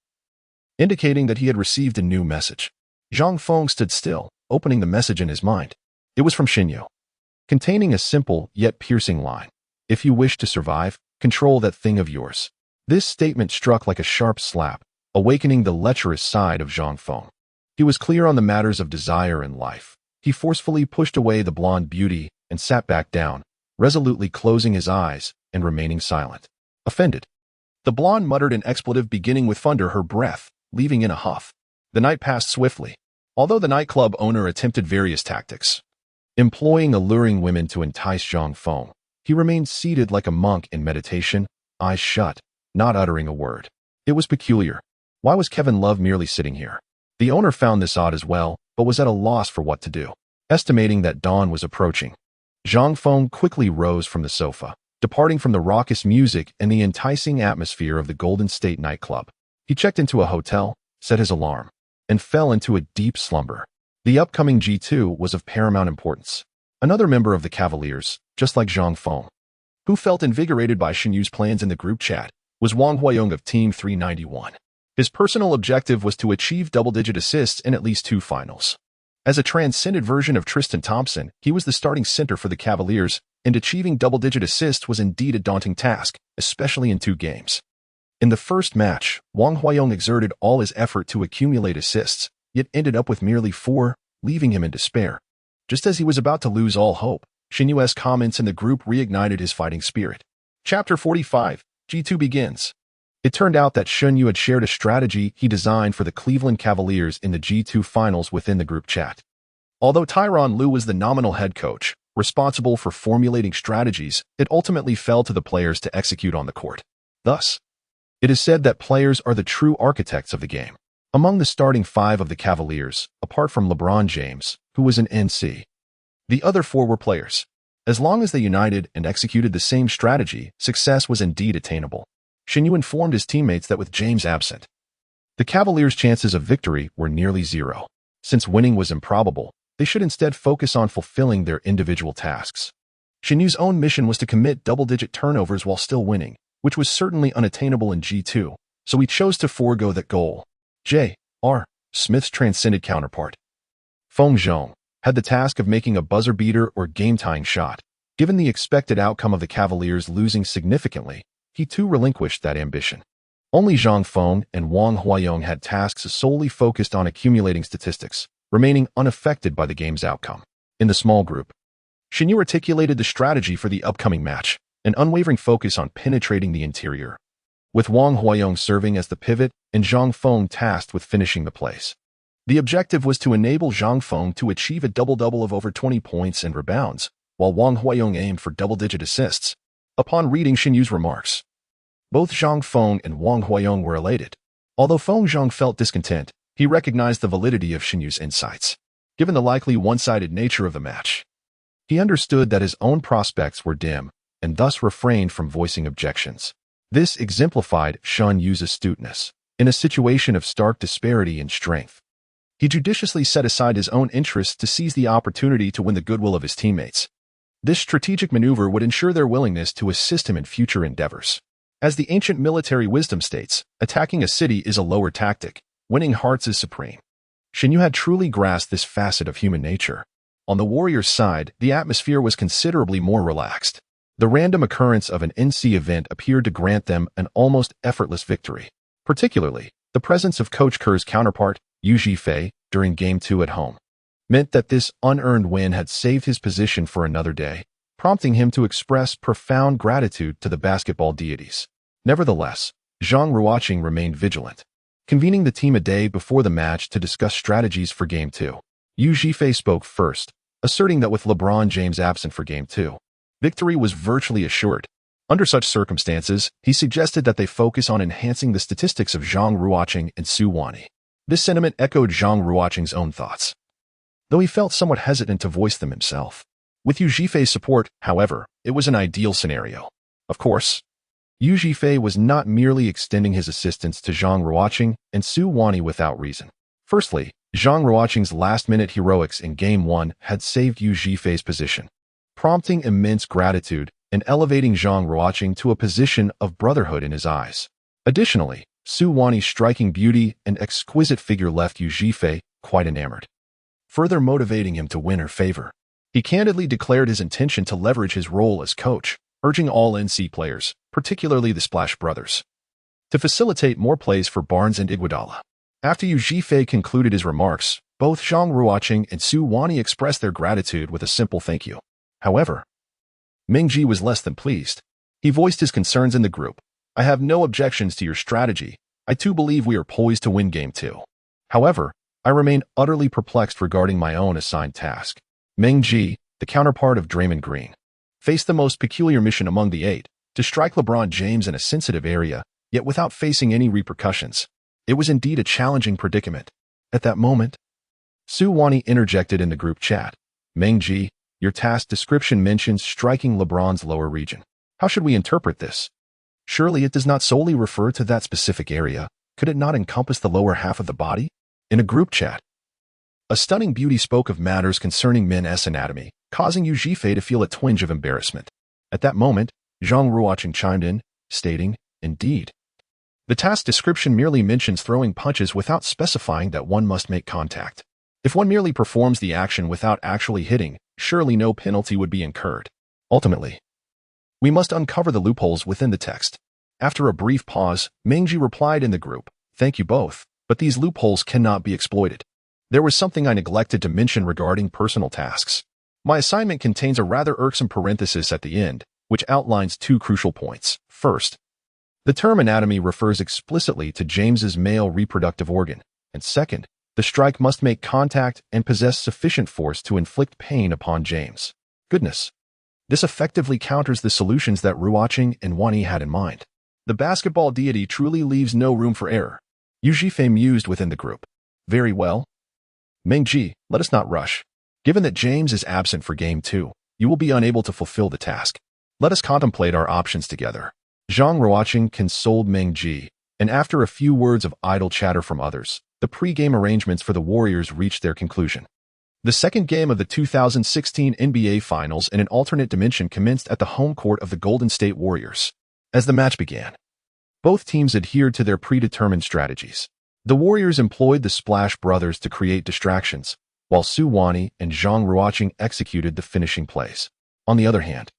[SPEAKER 1] indicating that he had received a new message. Zhang Feng stood still, opening the message in his mind. It was from Shen, containing a simple yet piercing line. If you wish to survive, control that thing of yours. This statement struck like a sharp slap, awakening the lecherous side of Zhang Feng. He was clear on the matters of desire and life. He forcefully pushed away the blonde beauty and sat back down, resolutely closing his eyes and remaining silent. Offended, the blonde muttered an expletive beginning with under her breath, leaving in a huff. The night passed swiftly. Although the nightclub owner attempted various tactics, employing alluring women to entice Zhang Feng, he remained seated like a monk in meditation, eyes shut, not uttering a word. It was peculiar. Why was Kevin Love merely sitting here? The owner found this odd as well, but was at a loss for what to do. Estimating that dawn was approaching, Zhang Feng quickly rose from the sofa, departing from the raucous music and the enticing atmosphere of the Golden State nightclub. He checked into a hotel, set his alarm, and fell into a deep slumber. The upcoming G2 was of paramount importance. Another member of the Cavaliers, just like Zhang Feng, who felt invigorated by Shen plans in the group chat, was Wang Huayong of Team 391. His personal objective was to achieve double-digit assists in at least 2 finals. As a transcended version of Tristan Thompson, he was the starting center for the Cavaliers, and achieving double-digit assists was indeed a daunting task, especially in 2 games. In the first match, Wang Huayong exerted all his effort to accumulate assists, yet ended up with merely 4, leaving him in despair. Just as he was about to lose all hope, Shen comments in the group reignited his fighting spirit. Chapter 45, G2 begins. It turned out that Shen had shared a strategy he designed for the Cleveland Cavaliers in the G2 finals within the group chat. Although Tyronn Lue was the nominal head coach, responsible for formulating strategies, it ultimately fell to the players to execute on the court. Thus, it is said that players are the true architects of the game. Among the starting 5 of the Cavaliers, apart from LeBron James, who was an NC, the other 4 were players. As long as they united and executed the same strategy, success was indeed attainable. Shen informed his teammates that with James absent, The Cavaliers' chances of victory were nearly zero. Since winning was improbable, they should instead focus on fulfilling their individual tasks. Shin Yu's own mission was to commit double-digit turnovers while still winning, which was certainly unattainable in G2, so he chose to forego that goal. J.R. Smith's transcended counterpart, Feng Zhong, had the task of making a buzzer-beater or game-tying shot. Given the expected outcome of the Cavaliers losing significantly, he too relinquished that ambition. Only Zhang Feng and Wang Huayong had tasks solely focused on accumulating statistics, remaining unaffected by the game's outcome. In the small group, Shin Yu articulated the strategy for the upcoming match, an unwavering focus on penetrating the interior, with Wang Huayong serving as the pivot and Zhang Feng tasked with finishing the plays. The objective was to enable Zhang Feng to achieve a double-double of over 20 points and rebounds, while Wang Huayong aimed for double-digit assists. Upon reading Shin Yu's remarks, both Zhang Feng and Wang Huayong were elated. Although Feng Zhang felt discontent, he recognized the validity of Shin Yu's insights. Given the likely one-sided nature of the match, he understood that his own prospects were dim, and thus refrained from voicing objections. This exemplified Shin Yu's astuteness. In a situation of stark disparity in strength, he judiciously set aside his own interests to seize the opportunity to win the goodwill of his teammates. This strategic maneuver would ensure their willingness to assist him in future endeavors. As the ancient military wisdom states, attacking a city is a lower tactic, winning hearts is supreme. Shin Yu had truly grasped this facet of human nature. On the Warriors' side, the atmosphere was considerably more relaxed. The random occurrence of an NC event appeared to grant them an almost effortless victory. Particularly, the presence of Coach Kerr's counterpart, Yu Zhifei, during Game 2 at home, meant that this unearned win had saved his position for another day, prompting him to express profound gratitude to the basketball deities. Nevertheless, Zhang Ruocheng remained vigilant, convening the team a day before the match to discuss strategies for Game 2. Yu Zhifei spoke first, asserting that with LeBron James absent for Game 2, victory was virtually assured. Under such circumstances, he suggested that they focus on enhancing the statistics of Zhang Ruocheng and Su Wani. This sentiment echoed Zhang Ruocheng's own thoughts, though he felt somewhat hesitant to voice them himself. With Yu Zhifei's support, however, it was an ideal scenario. Of course, Yu Zhifei was not merely extending his assistance to Zhang Ruocheng and Su Wani without reason. Firstly, Zhang Ruocheng's last-minute heroics in Game 1 had saved Yu Zhifei's position, prompting immense gratitude and elevating Zhang Ruocheng to a position of brotherhood in his eyes. Additionally, Su Wani's striking beauty and exquisite figure left Yu Zhifei quite enamored, further motivating him to win her favor. He candidly declared his intention to leverage his role as coach, urging all NC players, particularly the Splash Brothers, to facilitate more plays for Barnes and Iguodala. After Yu Zhifei concluded his remarks, both Zhang Ruocheng and Su Wani expressed their gratitude with a simple thank you. However, Mengji was less than pleased. He voiced his concerns in the group. I have no objections to your strategy. I too believe we are poised to win Game 2. However, I remain utterly perplexed regarding my own assigned task. Mengji, the counterpart of Draymond Green, faced the most peculiar mission among the 8, to strike LeBron James in a sensitive area, yet without facing any repercussions. It was indeed a challenging predicament. At that moment, Su Wani interjected in the group chat. Mengji, your task description mentions striking LeBron's lower region. How should we interpret this? Surely it does not solely refer to that specific area. Could it not encompass the lower half of the body? In a group chat, a stunning beauty spoke of matters concerning men's anatomy, causing Yu Zhifei to feel a twinge of embarrassment. At that moment, Zhang Ruocheng chimed in, stating, indeed. The task description merely mentions throwing punches without specifying that one must make contact. If one merely performs the action without actually hitting, surely no penalty would be incurred. Ultimately, we must uncover the loopholes within the text. After a brief pause, Mengji replied in the group, thank you both, but these loopholes cannot be exploited. There was something I neglected to mention regarding personal tasks. My assignment contains a rather irksome parenthesis at the end, which outlines 2 crucial points. First, the term anatomy refers explicitly to James's male reproductive organ, and second, the strike must make contact and possess sufficient force to inflict pain upon James. Goodness. This effectively counters the solutions that Ruocheng and Wani had in mind. The basketball deity truly leaves no room for error. Yu Zhifei mused within the group. Very well. Mengji, let us not rush. Given that James is absent for Game 2, you will be unable to fulfill the task. Let us contemplate our options together. Zhang Ruocheng consoled Mengji, and after a few words of idle chatter from others, the pre-game arrangements for the Warriors reached their conclusion. The second game of the 2016 NBA Finals in an alternate dimension commenced at the home court of the Golden State Warriors. As the match began, both teams adhered to their predetermined strategies. The Warriors employed the Splash Brothers to create distractions, while Su Wani and Zhang Ruocheng executed the finishing plays. On the other hand,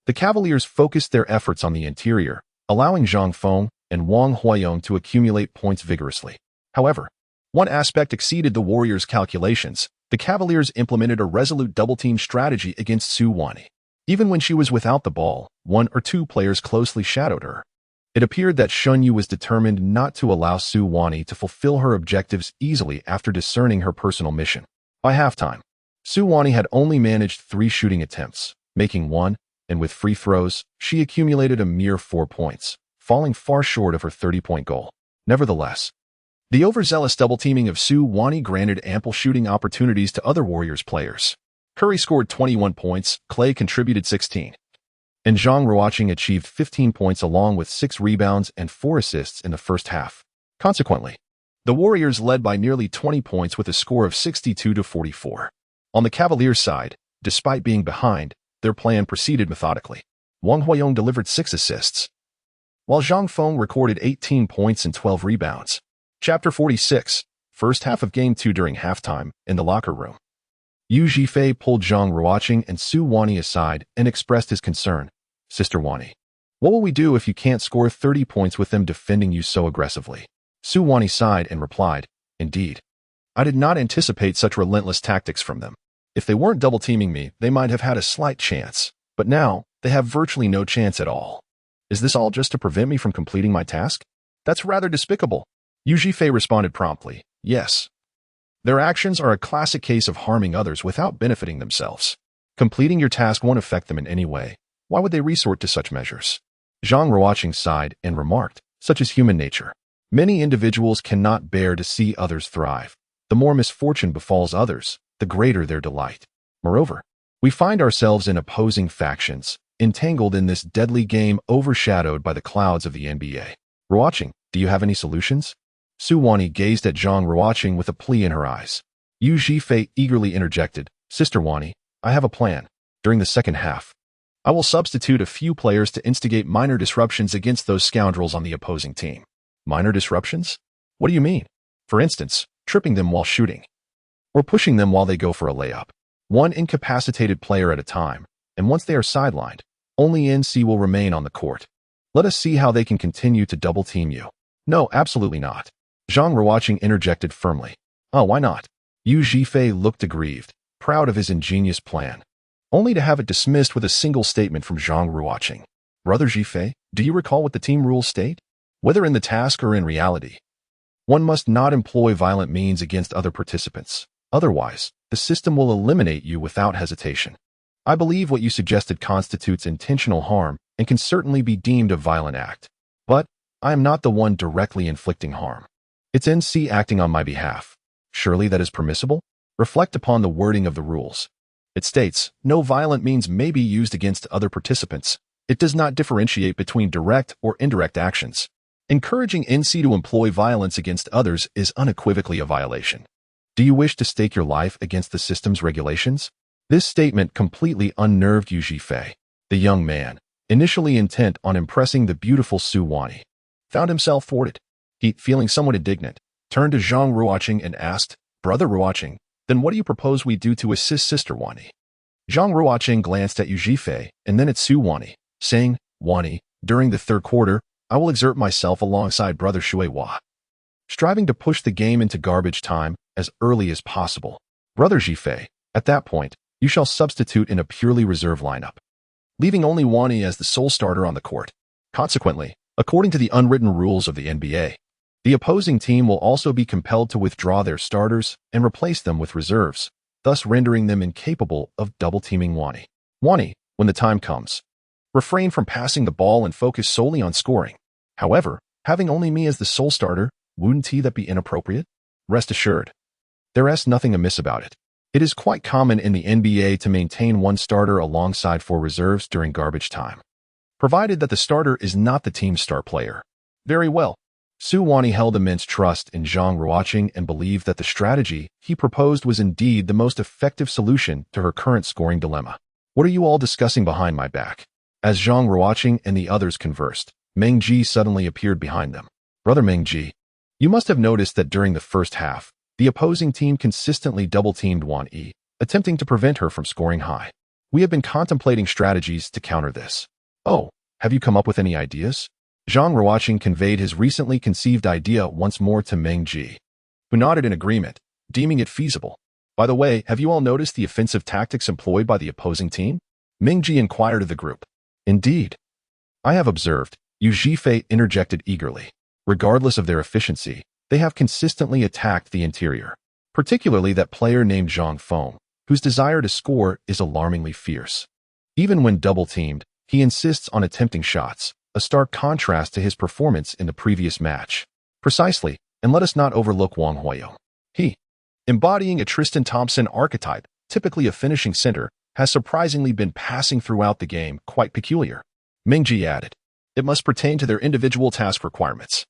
[SPEAKER 1] the Cavaliers focused their efforts on the interior, allowing Zhang Feng and Wang Huayong to accumulate points vigorously. However, one aspect exceeded the Warriors' calculations. The Cavaliers implemented a resolute double-team strategy against Su Wani. Even when she was without the ball, one or two players closely shadowed her. It appeared that Shun Yu was determined not to allow Su Wani to fulfill her objectives easily after discerning her personal mission. By halftime, Su Wani had only managed 3 shooting attempts, making 1, and with free throws, she accumulated a mere 4 points, falling far short of her 30-point goal. Nevertheless, the overzealous double-teaming of Su Wani granted ample shooting opportunities to other Warriors players. Curry scored 21 points, Clay contributed 16, and Zhang Ruocheng achieved 15 points along with 6 rebounds and 4 assists in the first half. Consequently, the Warriors led by nearly 20 points with a score of 62-44. On the Cavaliers' side, despite being behind, their plan proceeded methodically. Wang Huayong delivered 6 assists, while Zhang Feng recorded 18 points and 12 rebounds. Chapter 46, First half of Game 2 during halftime, in the locker room. Yu Zhifei pulled Zhang Ruocheng and Su Wani aside and expressed his concern. Sister Wani, what will we do if you can't score 30 points with them defending you so aggressively? Su Wani sighed and replied, Indeed. I did not anticipate such relentless tactics from them. If they weren't double-teaming me, they might have had a slight chance. But now, they have virtually no chance at all. Is this all just to prevent me from completing my task? That's rather despicable. Yu Zhifei responded promptly, Yes. Their actions are a classic case of harming others without benefiting themselves. Completing your task won't affect them in any way. Why would they resort to such measures? Zhang Ruocheng sighed and remarked, Such is human nature. Many individuals cannot bear to see others thrive. The more misfortune befalls others, the greater their delight. Moreover, we find ourselves in opposing factions, entangled in this deadly game overshadowed by the clouds of the NBA. Ruocheng, do you have any solutions? Su Wani gazed at Zhang Ruocheng with a plea in her eyes. Yu Zhifei eagerly interjected, Sister Wani, I have a plan. During the second half, I will substitute a few players to instigate minor disruptions against those scoundrels on the opposing team. Minor disruptions? What do you mean? For instance, tripping them while shooting, or pushing them while they go for a layup. One incapacitated player at a time, and once they are sidelined, only NC will remain on the court. Let us see how they can continue to double-team you. No, absolutely not. Zhang Ruocheng interjected firmly. Oh, why not? Yu Zhifei looked aggrieved, proud of his ingenious plan, only to have it dismissed with a single statement from Zhang Ruocheng. Brother Zhifei, do you recall what the team rules state? Whether in the task or in reality, one must not employ violent means against other participants. Otherwise, the system will eliminate you without hesitation. I believe what you suggested constitutes intentional harm and can certainly be deemed a violent act. But I am not the one directly inflicting harm. It's NC acting on my behalf. Surely that is permissible? Reflect upon the wording of the rules. It states, no violent means may be used against other participants. It does not differentiate between direct or indirect actions. Encouraging NC to employ violence against others is unequivocally a violation. Do you wish to stake your life against the system's regulations? This statement completely unnerved Yu Zhifei. The young man, initially intent on impressing the beautiful Su Wani, found himself thwarted. He, feeling somewhat indignant, turned to Zhang Ruocheng and asked, Brother Ruocheng, then what do you propose we do to assist Sister Wani? Zhang Ruocheng glanced at Yu Zhifei and then at Su Wani, saying, Wani, during the third quarter, I will exert myself alongside Brother Shueihua, striving to push the game into garbage time as early as possible. Brother Zhifei, at that point, you shall substitute in a purely reserve lineup, leaving only Wani as the sole starter on the court. Consequently, according to the unwritten rules of the NBA, the opposing team will also be compelled to withdraw their starters and replace them with reserves, thus rendering them incapable of double-teaming Wani. Wani, when the time comes, refrain from passing the ball and focus solely on scoring. However, having only me as the sole starter, wouldn't that be inappropriate? Rest assured, there's nothing amiss about it. It is quite common in the NBA to maintain one starter alongside 4 reserves during garbage time, provided that the starter is not the team's star player. Very well. Su Wani held immense trust in Zhang Ruocheng and believed that the strategy he proposed was indeed the most effective solution to her current scoring dilemma. What are you all discussing behind my back? As Zhang Ruocheng and the others conversed, Meng Ji suddenly appeared behind them. Brother Meng Ji, you must have noticed that during the first half, the opposing team consistently double-teamed Wan Yi, attempting to prevent her from scoring high. We have been contemplating strategies to counter this. Oh, have you come up with any ideas? Zhang Ruocheng conveyed his recently conceived idea once more to Meng Ji, who nodded in agreement, deeming it feasible. By the way, have you all noticed the offensive tactics employed by the opposing team? Meng Ji inquired of the group. Indeed. I have observed, Yu Zhifei interjected eagerly. Regardless of their efficiency, they have consistently attacked the interior, particularly that player named Zhang Feng, whose desire to score is alarmingly fierce. Even when double-teamed, he insists on attempting shots, a stark contrast to his performance in the previous match. Precisely, and let us not overlook Wang Huoyong. He, embodying a Tristan Thompson archetype, typically a finishing center, has surprisingly been passing throughout the game, quite peculiar. Meng Ji added, it must pertain to their individual task requirements.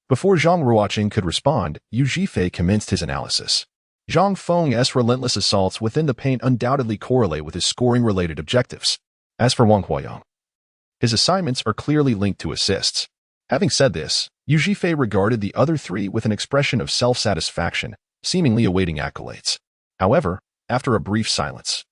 [SPEAKER 1] Before Zhang Ruocheng could respond, Yu Zhifei commenced his analysis. Zhang Feng's relentless assaults within the paint undoubtedly correlate with his scoring-related objectives. As for Wang Huoyong, his assignments are clearly linked to assists. Having said this, Yu Zhifei regarded the other three with an expression of self-satisfaction, seemingly awaiting accolades. However, after a brief silence,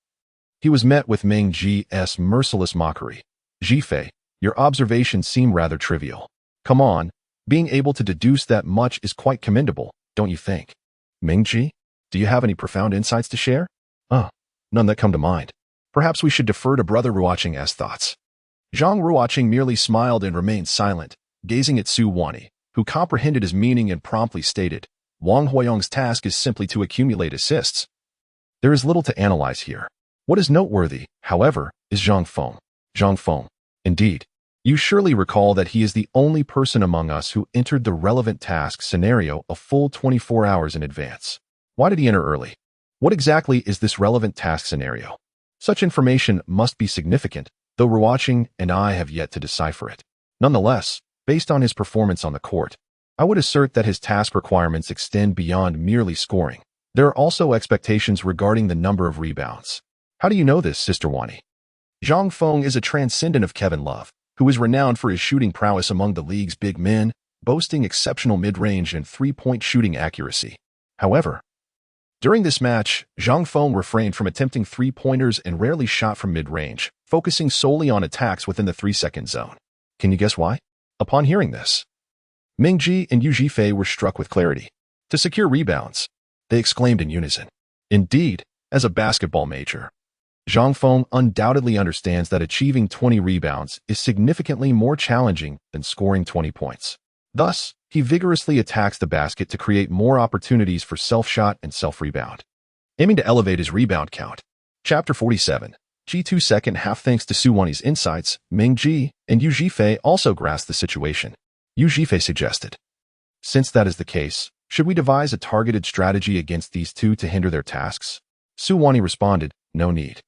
[SPEAKER 1] he was met with Meng Ji's merciless mockery. Zhifei, your observations seem rather trivial. Come on, being able to deduce that much is quite commendable, don't you think? Meng Ji, do you have any profound insights to share? None that come to mind. Perhaps we should defer to Brother Ruocheng's thoughts. Zhang Ruocheng merely smiled and remained silent, gazing at Su Wani, who comprehended his meaning and promptly stated, Wang Huoyong's task is simply to accumulate assists. There is little to analyze here. What is noteworthy, however, is Zhang Feng. Zhang Feng, indeed. You surely recall that he is the only person among us who entered the relevant task scenario a full 24 hours in advance. Why did he enter early? What exactly is this relevant task scenario? Such information must be significant, though Ruocheng and I have yet to decipher it. Nonetheless, based on his performance on the court, I would assert that his task requirements extend beyond merely scoring. There are also expectations regarding the number of rebounds. How do you know this, Sister Wani? Zhang Feng is a transcendent of Kevin Love, who is renowned for his shooting prowess among the league's big men, boasting exceptional mid-range and three-point shooting accuracy. However, during this match, Zhang Feng refrained from attempting three-pointers and rarely shot from mid-range, focusing solely on attacks within the 3-second zone. Can you guess why? Upon hearing this, Meng Ji and Yu Zhifei were struck with clarity. To secure rebounds, they exclaimed in unison. Indeed, as a basketball major, Zhang Feng undoubtedly understands that achieving 20 rebounds is significantly more challenging than scoring 20 points. Thus, he vigorously attacks the basket to create more opportunities for self-shot and self-rebound, aiming to elevate his rebound count. Chapter 47. G2 second half. Thanks to Su Wani's insights, Meng Ji and Yu Zhifei also grasped the situation. Yu Zhifei suggested, since that is the case, should we devise a targeted strategy against these two to hinder their tasks? Su Wani responded, no need.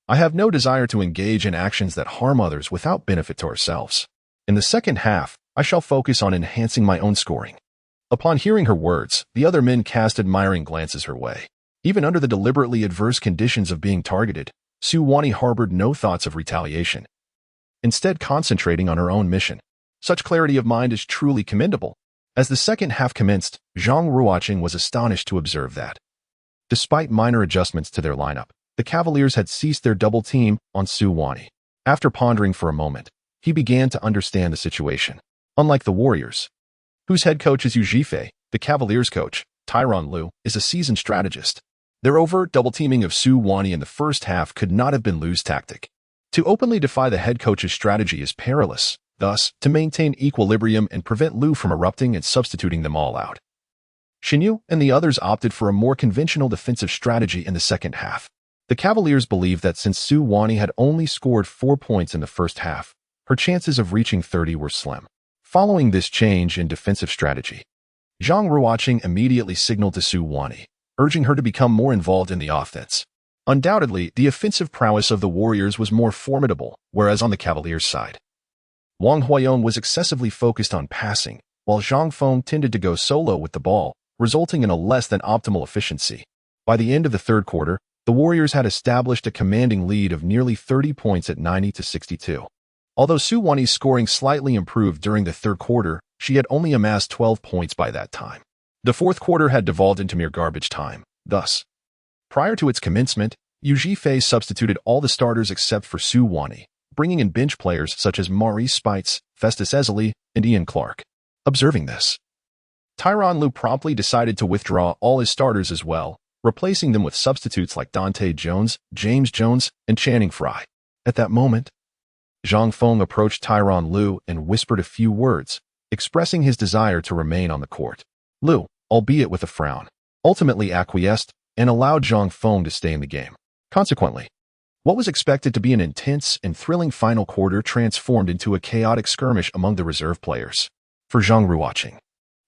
[SPEAKER 1] I have no desire to engage in actions that harm others without benefit to ourselves. In the second half, I shall focus on enhancing my own scoring. Upon hearing her words, the other men cast admiring glances her way. Even under the deliberately adverse conditions of being targeted, Su Wani harbored no thoughts of retaliation, instead concentrating on her own mission. Such clarity of mind is truly commendable. As the second half commenced, Zhang Ruocheng was astonished to observe that, despite minor adjustments to their lineup, the Cavaliers had ceased their double team on Su Wani. After pondering for a moment, he began to understand the situation. Unlike the Warriors, whose head coach is Yu Zhifei, the Cavaliers' coach, Tyronn Lue, is a seasoned strategist. Their overt double-teaming of Su Wani in the first half could not have been Lue's tactic. To openly defy the head coach's strategy is perilous. Thus, to maintain equilibrium and prevent Lue from erupting and substituting them all out, Shinyu and the others opted for a more conventional defensive strategy in the second half. The Cavaliers believed that since Su Wani had only scored 4 points in the first half, her chances of reaching 30 were slim. Following this change in defensive strategy, Zhang Ruocheng immediately signaled to Su Wani, urging her to become more involved in the offense. Undoubtedly, the offensive prowess of the Warriors was more formidable, whereas on the Cavaliers' side, Wang Huoyong was excessively focused on passing, while Zhang Feng tended to go solo with the ball, resulting in a less than optimal efficiency. By the end of the third quarter, the Warriors had established a commanding lead of nearly 30 points at 90-62. Although Su Wani's scoring slightly improved during the third quarter, she had only amassed 12 points by that time. The fourth quarter had devolved into mere garbage time. Thus, prior to its commencement, Yu Zhifei substituted all the starters except for Su Wani, bringing in bench players such as Maurice Spites, Festus Ezeli, and Ian Clark. Observing this, Tyronn Lue promptly decided to withdraw all his starters as well, replacing them with substitutes like Dante Jones, James Jones, and Channing Frye. At that moment, Zhang Feng approached Tyronn Lue and whispered a few words, expressing his desire to remain on the court. Lue, albeit with a frown, ultimately acquiesced and allowed Zhang Feng to stay in the game. Consequently, what was expected to be an intense and thrilling final quarter transformed into a chaotic skirmish among the reserve players. For Zhang Ruocheng,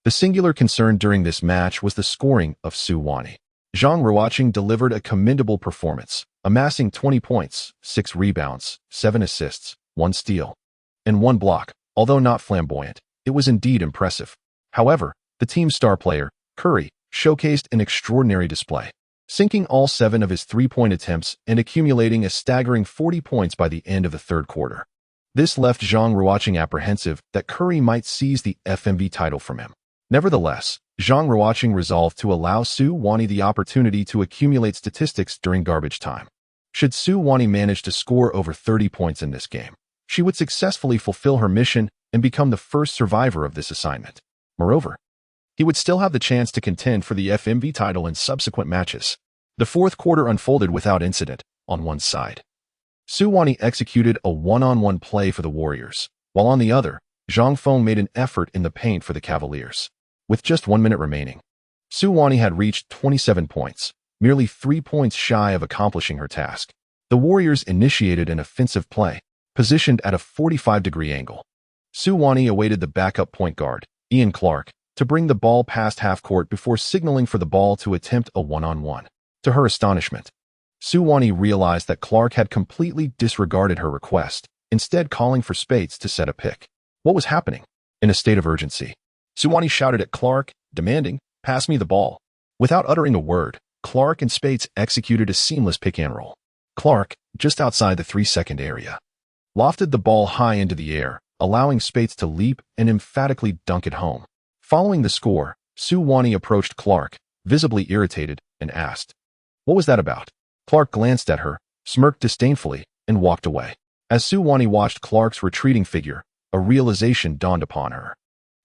[SPEAKER 1] the singular concern during this match was the scoring of Su Wani. Zhang Ruocheng delivered a commendable performance, amassing 20 points, 6 rebounds, 7 assists, 1 steal, and 1 block. Although not flamboyant, it was indeed impressive. However, the team's star player, Curry, showcased an extraordinary display, sinking all 7 of his three-point attempts and accumulating a staggering 40 points by the end of the third quarter. This left Zhang Ruocheng apprehensive that Curry might seize the FMV title from him. Nevertheless, Zhang Ruocheng resolved to allow Su Wani the opportunity to accumulate statistics during garbage time. Should Su Wani manage to score over 30 points in this game, she would successfully fulfill her mission and become the first survivor of this assignment. Moreover, he would still have the chance to contend for the FMV title in subsequent matches. The fourth quarter unfolded without incident. On one side, Su Wani executed a one-on-one play for the Warriors, while on the other, Zhang Feng made an effort in the paint for the Cavaliers. With just 1 minute remaining, Su Wani had reached 27 points, merely 3 points shy of accomplishing her task. The Warriors initiated an offensive play, positioned at a 45-degree angle. Su Wani awaited the backup point guard, Ian Clark, to bring the ball past half-court before signaling for the ball to attempt a one-on-one. To her astonishment, Su Wani realized that Clark had completely disregarded her request, instead calling for Spates to set a pick. What was happening? In a state of urgency, Su Wani shouted at Clark, demanding, "Pass me the ball." Without uttering a word, Clark and Spates executed a seamless pick-and-roll. Clark, just outside the 3-second area, lofted the ball high into the air, allowing Spates to leap and emphatically dunk it home. Following the score, Su Wani approached Clark, visibly irritated, and asked, "What was that about?" Clark glanced at her, smirked disdainfully, and walked away. As Su Wani watched Clark's retreating figure, a realization dawned upon her.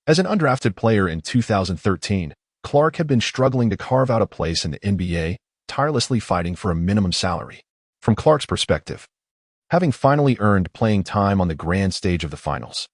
[SPEAKER 1] As an undrafted player in 2013, Clark had been struggling to carve out a place in the NBA, tirelessly fighting for a minimum salary. From Clark's perspective, having finally earned playing time on the grand stage of the finals,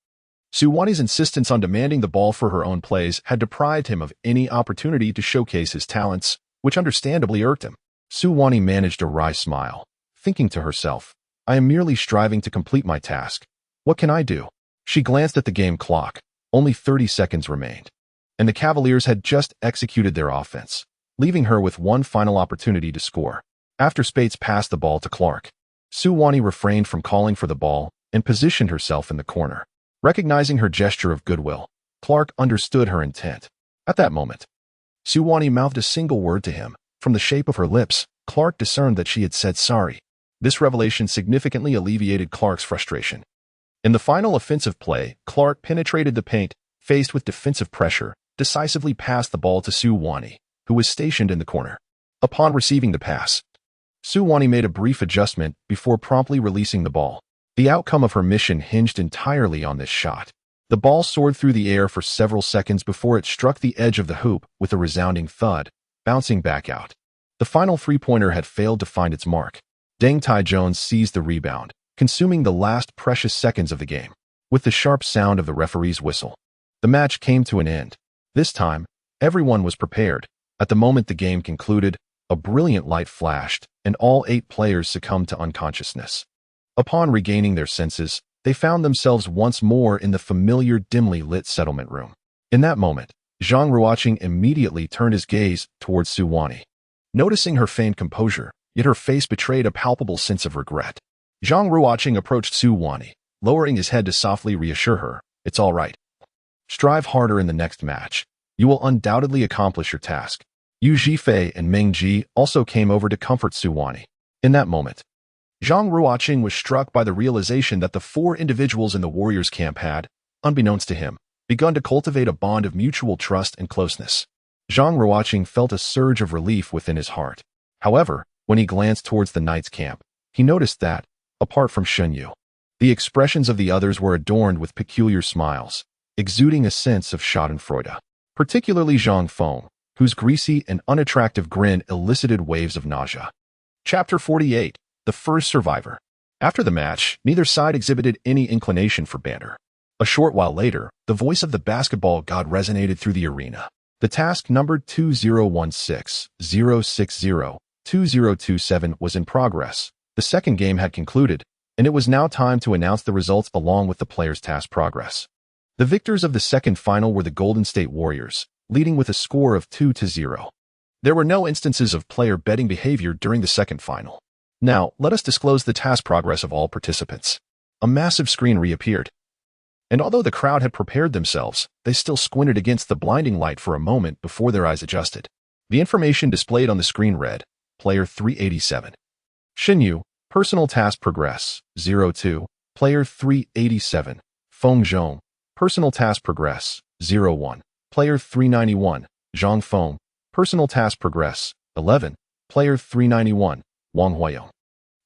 [SPEAKER 1] Su Wani's insistence on demanding the ball for her own plays had deprived him of any opportunity to showcase his talents, which understandably irked him. Su Wani managed a wry smile, thinking to herself, "I am merely striving to complete my task. What can I do?" She glanced at the game clock. Only 30 seconds remained, and the Cavaliers had just executed their offense, leaving her with one final opportunity to score. After Spates passed the ball to Clark, Su Wani refrained from calling for the ball and positioned herself in the corner. Recognizing her gesture of goodwill, Clark understood her intent. At that moment, Su Wani mouthed a single word to him. From the shape of her lips, Clark discerned that she had said sorry. This revelation significantly alleviated Clark's frustration. In the final offensive play, Clark penetrated the paint, faced with defensive pressure, decisively passed the ball to Su Wani, who was stationed in the corner. Upon receiving the pass, Su Wani made a brief adjustment before promptly releasing the ball. The outcome of her mission hinged entirely on this shot. The ball soared through the air for several seconds before it struck the edge of the hoop with a resounding thud, bouncing back out. The final three-pointer had failed to find its mark. Dante Jones seized the rebound, consuming the last precious seconds of the game. With the sharp sound of the referee's whistle, the match came to an end. This time, everyone was prepared. At the moment the game concluded, a brilliant light flashed, and all 8 players succumbed to unconsciousness. Upon regaining their senses, they found themselves once more in the familiar dimly lit settlement room. In that moment, Zhang Ruocheng immediately turned his gaze towards Su Wani. Noticing her feigned composure, yet her face betrayed a palpable sense of regret, Zhang Ruocheng approached Su Wani, lowering his head to softly reassure her, "It's all right." Strive harder in the next match. You will undoubtedly accomplish your task. Yu Zhifei and Meng Ji also came over to comfort Su Wani. In that moment, Zhang Ruocheng was struck by the realization that the 4 individuals in the warriors' camp had, unbeknownst to him, begun to cultivate a bond of mutual trust and closeness. Zhang Ruocheng felt a surge of relief within his heart. However, when he glanced towards the knight's camp, he noticed that, apart from Shen Yu, the expressions of the others were adorned with peculiar smiles, exuding a sense of schadenfreude. Particularly Zhang Feng, whose greasy and unattractive grin elicited waves of nausea. Chapter 48. The First Survivor. After the match, neither side exhibited any inclination for banter. A short while later, the voice of the basketball god resonated through the arena. The task numbered 2016-060-2027 was in progress. The second game had concluded, and it was now time to announce the results along with the players' task progress. The victors of the second final were the Golden State Warriors, leading with a score of 2-0. There were no instances of player betting behavior during the second final. Now, let us disclose the task progress of all participants. A massive screen reappeared. And although the crowd had prepared themselves, they still squinted against the blinding light for a moment before their eyes adjusted. The information displayed on the screen read, Player 387. Shen Yu, Personal Task Progress, 02. Player 387. Feng Zhong, Personal Task Progress, 01. Player 391. Zhang Feng, Personal Task Progress, 11. Player 391. Wang Huayong.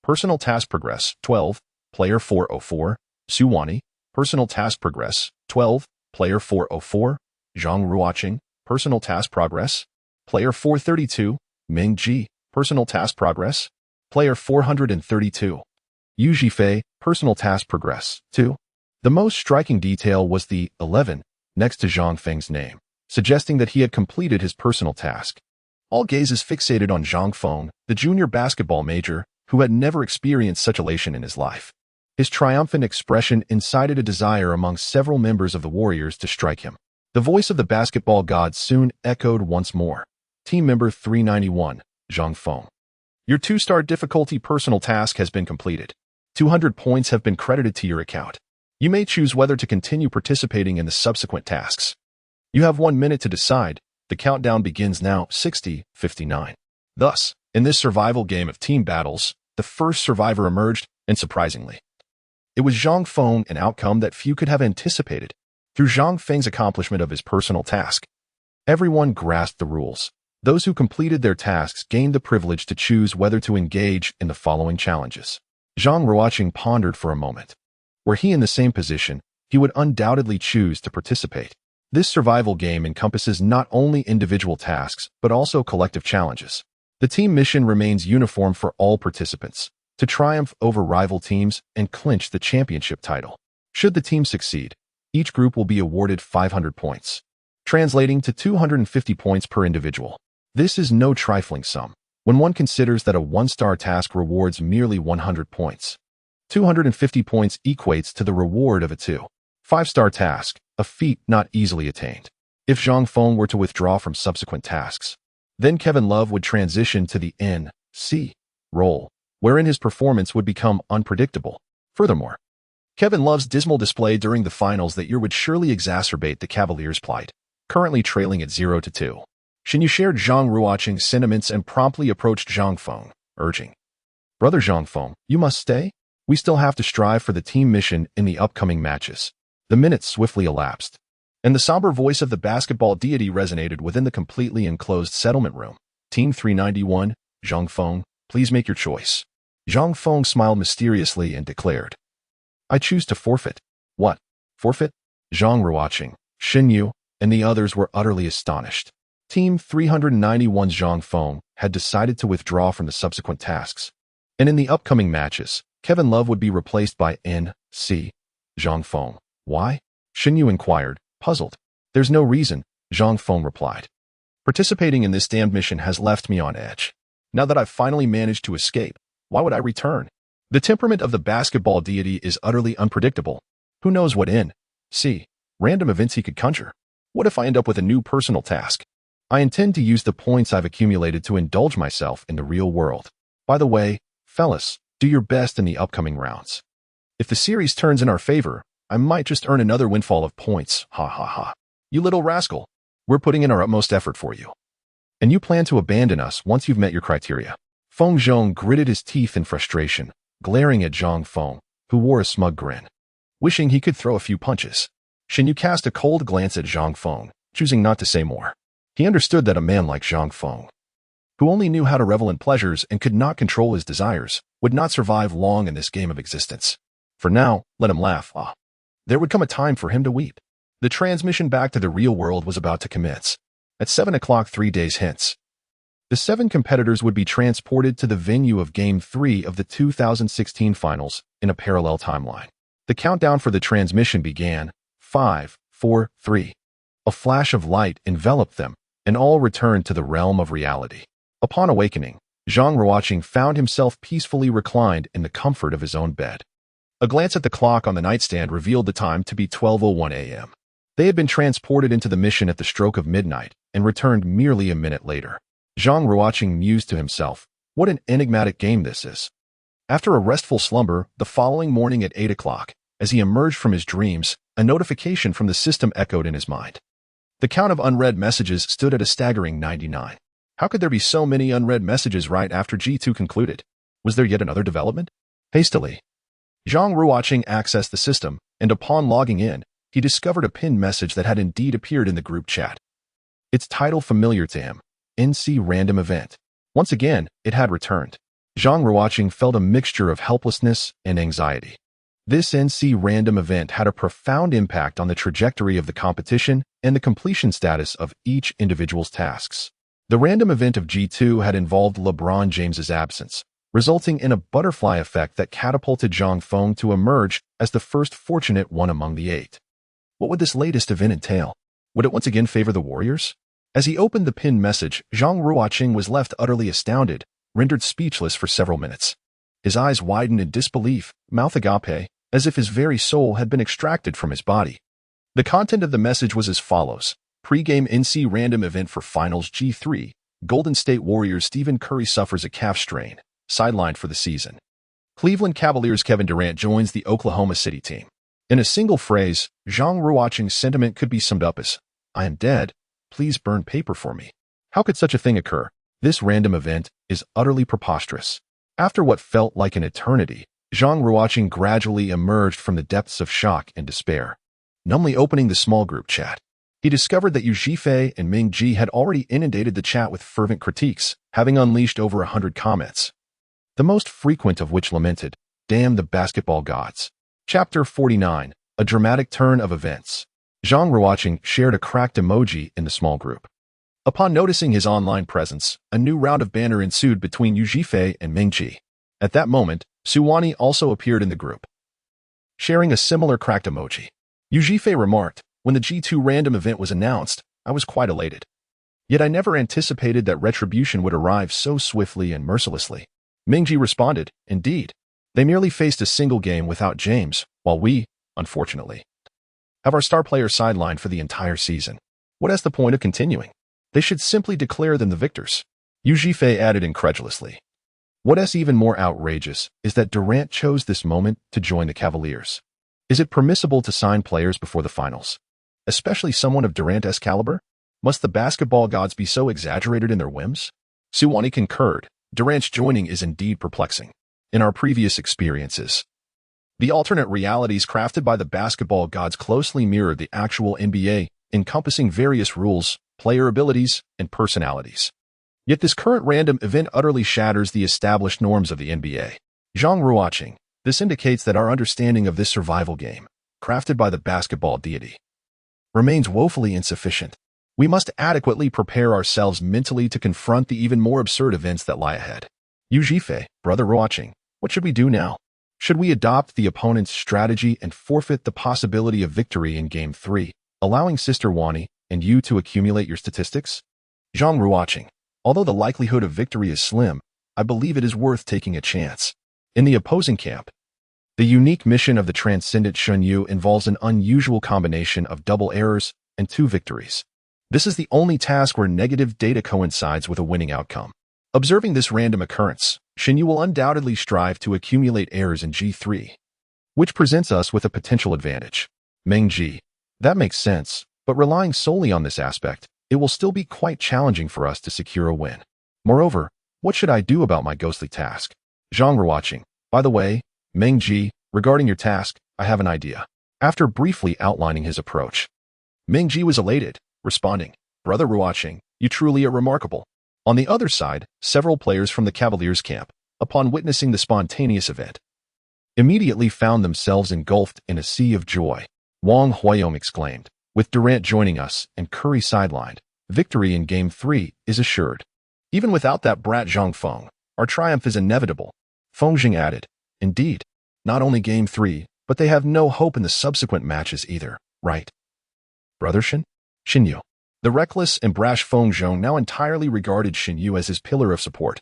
[SPEAKER 1] Personal Task Progress, 12. Player 404. Su Wani, Personal Task Progress, 12. Player 404. Zhang Ruocheng, Personal Task Progress. Player 432. Meng Ji, Personal Task Progress. Player 432. Yu Zhifei, Personal Task Progress, 2. The most striking detail was the 11 next to Zhang Feng's name, suggesting that he had completed his personal task. All gazes fixated on Zhang Feng, the junior basketball major, who had never experienced such elation in his life. His triumphant expression incited a desire among several members of the Warriors to strike him. The voice of the basketball god soon echoed once more. Team member 391, Zhang Feng. Your 2-star difficulty personal task has been completed. 200 points have been credited to your account. You may choose whether to continue participating in the subsequent tasks. You have 1 minute to decide. The countdown begins now, 60, 59. Thus, in this survival game of team battles, the first survivor emerged, and surprisingly, it was Zhang Feng, an outcome that few could have anticipated. Through Zhang Feng's accomplishment of his personal task, everyone grasped the rules. Those who completed their tasks gained the privilege to choose whether to engage in the following challenges. Zhang Ruocheng pondered for a moment. Were he in the same position, he would undoubtedly choose to participate. This survival game encompasses not only individual tasks, but also collective challenges. The team mission remains uniform for all participants, to triumph over rival teams and clinch the championship title. Should the team succeed, each group will be awarded 500 points, translating to 250 points per individual. This is no trifling sum, when one considers that a 1-star task rewards merely 100 points. 250 points equates to the reward of a 5-star task, a feat not easily attained. If Zhang Feng were to withdraw from subsequent tasks, then Kevin Love would transition to the NC role, wherein his performance would become unpredictable. Furthermore, Kevin Love's dismal display during the finals that year would surely exacerbate the Cavaliers' plight, currently trailing at 0-2. Shen Yu shared Zhang Ruocheng's sentiments and promptly approached Zhang Feng, urging, Brother Zhang Feng, you must stay? We still have to strive for the team mission in the upcoming matches. The minutes swiftly elapsed, and the somber voice of the basketball deity resonated within the completely enclosed settlement room. Team 391, Zhang Feng, please make your choice. Zhang Feng smiled mysteriously and declared, I choose to forfeit. What? Forfeit? Zhang Ruocheng, Shen Yu, and the others were utterly astonished. Team 391's Zhang Feng had decided to withdraw from the subsequent tasks, and in the upcoming matches, Kevin Love would be replaced by N.C. Zhang Feng. Why? Shen Yu inquired, puzzled. There's no reason, Zhang Feng replied. Participating in this damned mission has left me on edge. Now that I've finally managed to escape, why would I return? The temperament of the basketball deity is utterly unpredictable. Who knows what N.C. random events he could conjure? What if I end up with a new personal task? I intend to use the points I've accumulated to indulge myself in the real world. By the way, fellas, do your best in the upcoming rounds. If the series turns in our favor, I might just earn another windfall of points. Ha ha ha. You little rascal. We're putting in our utmost effort for you. And you plan to abandon us once you've met your criteria. Feng Zhong gritted his teeth in frustration, glaring at Zhang Feng, who wore a smug grin, wishing he could throw a few punches. Shin Yu cast a cold glance at Zhang Feng, choosing not to say more. He understood that a man like Zhang Feng, who only knew how to revel in pleasures and could not control his desires, would not survive long in this game of existence. For now, let him laugh. There would come a time for him to weep. The transmission back to the real world was about to commence. At 7 o'clock 3 days hence, the 7 competitors would be transported to the venue of Game 3 of the 2016 finals in a parallel timeline. The countdown for the transmission began. 5, 4, 3. A flash of light enveloped them, and all returned to the realm of reality. Upon awakening, Zhang Ruocheng found himself peacefully reclined in the comfort of his own bed. A glance at the clock on the nightstand revealed the time to be 12:01 a.m. They had been transported into the mission at the stroke of midnight and returned merely a minute later. Zhang Ruocheng mused to himself, what an enigmatic game this is. After a restful slumber, the following morning at 8 o'clock, as he emerged from his dreams, a notification from the system echoed in his mind. The count of unread messages stood at a staggering 99. How could there be so many unread messages right after G2 concluded? Was there yet another development? Hastily, Zhang Ruocheng accessed the system, and upon logging in, he discovered a pinned message that had indeed appeared in the group chat. Its title familiar to him, NC Random Event. Once again, it had returned. Zhang Ruocheng felt a mixture of helplessness and anxiety. This NC Random Event had a profound impact on the trajectory of the competition and the completion status of each individual's tasks. The random event of G2 had involved LeBron James's absence, resulting in a butterfly effect that catapulted Zhang Feng to emerge as the first fortunate one among the 8. What would this latest event entail? Would it once again favor the Warriors? As he opened the pinned message, Zhang Ruocheng was left utterly astounded, rendered speechless for several minutes. His eyes widened in disbelief, mouth agape, as if his very soul had been extracted from his body. The content of the message was as follows. Pre-game NC random event for Finals G3. Golden State Warriors Stephen Curry suffers a calf strain, sidelined for the season. Cleveland Cavaliers Kevin Durant joins the Oklahoma City team. In a single phrase, Zhang Ruocheng's sentiment could be summed up as, I am dead. Please burn paper for me. How could such a thing occur? This random event is utterly preposterous. After what felt like an eternity, Zhang Ruocheng gradually emerged from the depths of shock and despair. Numbly opening the small group chat, he discovered that Yu Zhifei and Ming Ji had already inundated the chat with fervent critiques, having unleashed over 100 comments, the most frequent of which lamented, "Damn the basketball gods." Chapter 49, A Dramatic Turn of Events. Zhang Ruocheng shared a cracked emoji in the small group. Upon noticing his online presence, a new round of banter ensued between Yu Zhifei and Ming Ji. At that moment, Suwani also appeared in the group, sharing a similar cracked emoji. Yu Zhifei remarked, when the G2 random event was announced, I was quite elated. Yet I never anticipated that retribution would arrive so swiftly and mercilessly. Ming Ji responded, indeed. They merely faced a single game without James, while we, unfortunately, have our star player sidelined for the entire season. What is the point of continuing? They should simply declare them the victors. Yu Zhifei added incredulously. What is even more outrageous is that Durant chose this moment to join the Cavaliers. Is it permissible to sign players before the finals? Especially someone of Durant's caliber? Must the basketball gods be so exaggerated in their whims? Suwani concurred. Durant's joining is indeed perplexing. In our previous experiences, the alternate realities crafted by the basketball gods closely mirrored the actual NBA, encompassing various rules, player abilities, and personalities. Yet this current random event utterly shatters the established norms of the NBA. Zhang Ruocheng, this indicates that our understanding of this survival game, crafted by the basketball deity, remains woefully insufficient. We must adequately prepare ourselves mentally to confront the even more absurd events that lie ahead. Yu Zhifei, Brother Ruocheng, what should we do now? Should we adopt the opponent's strategy and forfeit the possibility of victory in Game 3, allowing Sister Wani and you to accumulate your statistics? Zhang Ruocheng, although the likelihood of victory is slim, I believe it is worth taking a chance. In the opposing camp, the unique mission of the transcendent Shun Yu involves an unusual combination of double errors and 2 victories. This is the only task where negative data coincides with a winning outcome. Observing this random occurrence, Shin Yu will undoubtedly strive to accumulate errors in G3. which presents us with a potential advantage. Meng Ji. That makes sense, but relying solely on this aspect, it will still be quite challenging for us to secure a win. Moreover, what should I do about my ghostly task? Zhang Ruocheng. By the way, Meng Ji, regarding your task, I have an idea. After briefly outlining his approach, Meng Ji was elated, responding, Brother Ruocheng, you truly are remarkable. On the other side, several players from the Cavaliers camp, upon witnessing the spontaneous event, immediately found themselves engulfed in a sea of joy. Wang Huayong exclaimed, with Durant joining us and Curry sidelined, victory in Game 3 is assured. Even without that brat Zhang Feng, our triumph is inevitable. Feng Jing added, indeed, not only Game 3, but they have no hope in the subsequent matches either, right? Brother Shin? Shin Yu. The reckless and brash Feng Zhong now entirely regarded Shin Yu as his pillar of support,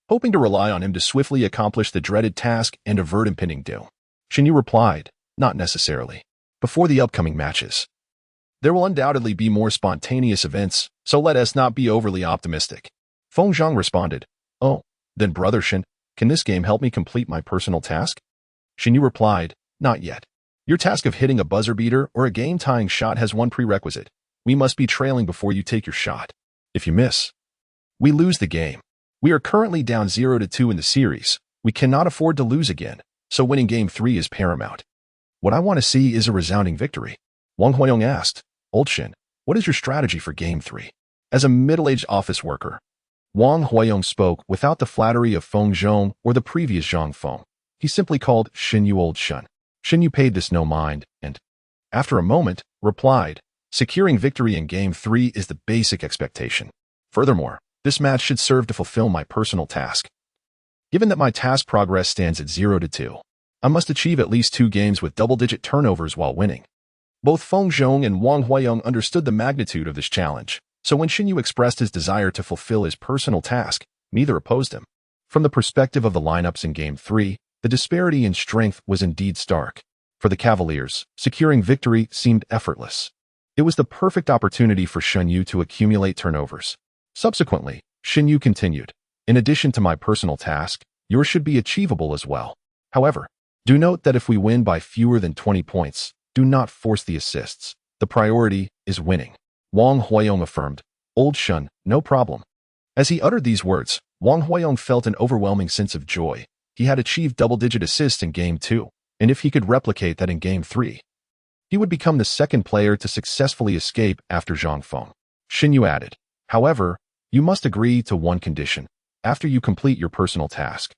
[SPEAKER 1] hoping to rely on him to swiftly accomplish the dreaded task and avert impending doom. Shin Yu replied, not necessarily. Before the upcoming matches, there will undoubtedly be more spontaneous events, so let us not be overly optimistic. Feng Zhang responded, oh, then Brother Shin, can this game help me complete my personal task? Shin Yu replied, not yet. Your task of hitting a buzzer beater or a game-tying shot has one prerequisite. We must be trailing before you take your shot. If you miss, we lose the game. We are currently down 0-2 in the series. We cannot afford to lose again, so winning Game 3 is paramount. What I want to see is a resounding victory. Wang Huayong asked, Old Shin, what is your strategy for Game 3? As a middle-aged office worker, Wang Huayong spoke without the flattery of Feng Zhong or the previous Zhang Feng. He simply called Shin Yu Old Shun. Shin Yu paid this no mind and, after a moment, replied, securing victory in Game 3 is the basic expectation. Furthermore, this match should serve to fulfill my personal task. Given that my task progress stands at 0-2, I must achieve at least 2 games with double-digit turnovers while winning. Both Feng Zhong and Wang Huayong understood the magnitude of this challenge, so when Shin Yu expressed his desire to fulfill his personal task, neither opposed him. From the perspective of the lineups in Game 3, the disparity in strength was indeed stark. For the Cavaliers, securing victory seemed effortless. It was the perfect opportunity for Shin Yu to accumulate turnovers. Subsequently, Shin Yu continued, in addition to my personal task, yours should be achievable as well. However, do note that if we win by fewer than 20 points, do not force the assists. The priority is winning. Wang Huayong affirmed, Old Shun, no problem. As he uttered these words, Wang Huayong felt an overwhelming sense of joy. He had achieved double-digit assists in Game 2, and if he could replicate that in Game 3, he would become the second player to successfully escape after Zhang Feng. Shin Yu added, however, you must agree to one condition. After you complete your personal task,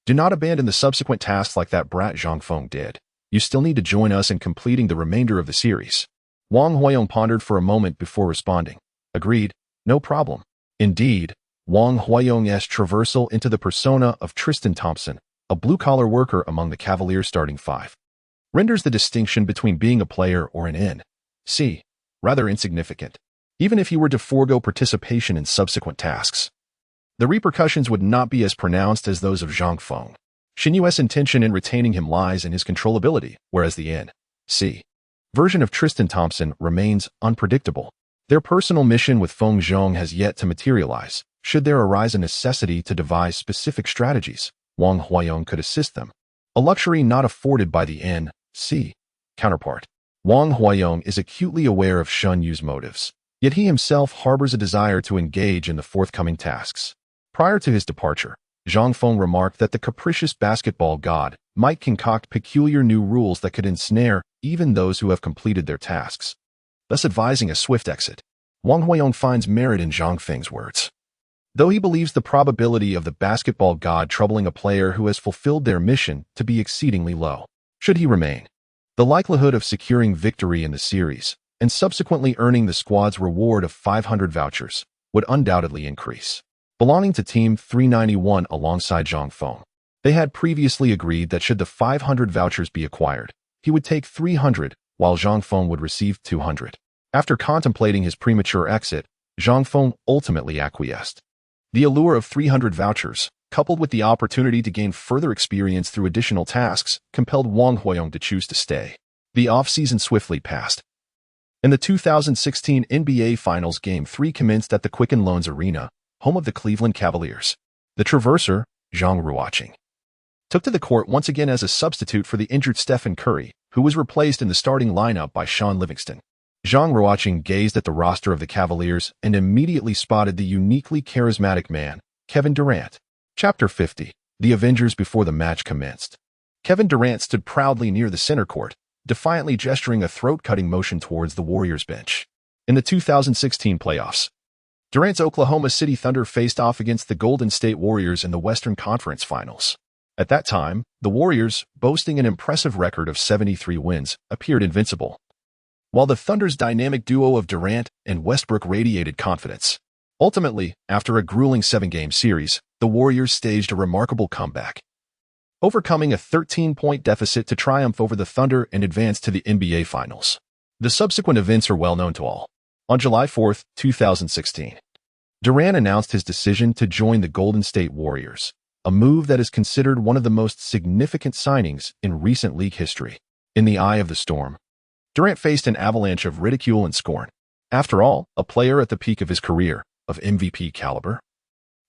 [SPEAKER 1] do not abandon the subsequent tasks like that brat Zhang Feng did. You still need to join us in completing the remainder of the series. Wang Huayong pondered for a moment before responding. Agreed, no problem. Indeed, Wang Huayong's traversal into the persona of Tristan Thompson, a blue-collar worker among the Cavaliers' starting 5, renders the distinction between being a player or an N.C. rather insignificant. Even if he were to forego participation in subsequent tasks, the repercussions would not be as pronounced as those of Zhang Feng. Shin Yu's intention in retaining him lies in his controllability, whereas the N.C. version of Tristan Thompson remains unpredictable. Their personal mission with Feng Zhong has yet to materialize. Should there arise a necessity to devise specific strategies, Wang Huayong could assist them, a luxury not afforded by the N.C. counterpart. Wang Huayong is acutely aware of Shin Yu's motives, yet he himself harbors a desire to engage in the forthcoming tasks. Prior to his departure, Zhang Feng remarked that the capricious basketball god might concoct peculiar new rules that could ensnare even those who have completed their tasks, thus advising a swift exit. Wang Huayong finds merit in Zhang Feng's words, though he believes the probability of the basketball god troubling a player who has fulfilled their mission to be exceedingly low. Should he remain, the likelihood of securing victory in the series and subsequently earning the squad's reward of 500 vouchers would undoubtedly increase. Belonging to Team 391 alongside Zhang Feng, they had previously agreed that should the 500 vouchers be acquired, he would take 300, while Zhang Feng would receive 200. After contemplating his premature exit, Zhang Feng ultimately acquiesced. The allure of 300 vouchers, coupled with the opportunity to gain further experience through additional tasks, compelled Wang Huayong to choose to stay. The off-season swiftly passed. In the 2016 NBA Finals Game 3 commenced at the Quicken Loans Arena, home of the Cleveland Cavaliers. The traverser, Zhang Ruocheng, took to the court once again as a substitute for the injured Stephen Curry, who was replaced in the starting lineup by Shaun Livingston. Zhang Ruocheng gazed at the roster of the Cavaliers and immediately spotted the uniquely charismatic man, Kevin Durant. Chapter 50. The Avengers before the match commenced. Kevin Durant stood proudly near the center court, defiantly gesturing a throat-cutting motion towards the Warriors bench. In the 2016 playoffs, Durant's Oklahoma City Thunder faced off against the Golden State Warriors in the Western Conference Finals. At that time, the Warriors, boasting an impressive record of 73 wins, appeared invincible, while the Thunder's dynamic duo of Durant and Westbrook radiated confidence. Ultimately, after a grueling 7-game series, the Warriors staged a remarkable comeback, overcoming a 13-point deficit to triumph over the Thunder and advance to the NBA Finals. The subsequent events are well known to all. On July 4, 2016, Durant announced his decision to join the Golden State Warriors, a move that is considered one of the most significant signings in recent league history. In the eye of the storm, Durant faced an avalanche of ridicule and scorn. After all, a player at the peak of his career, of MVP caliber,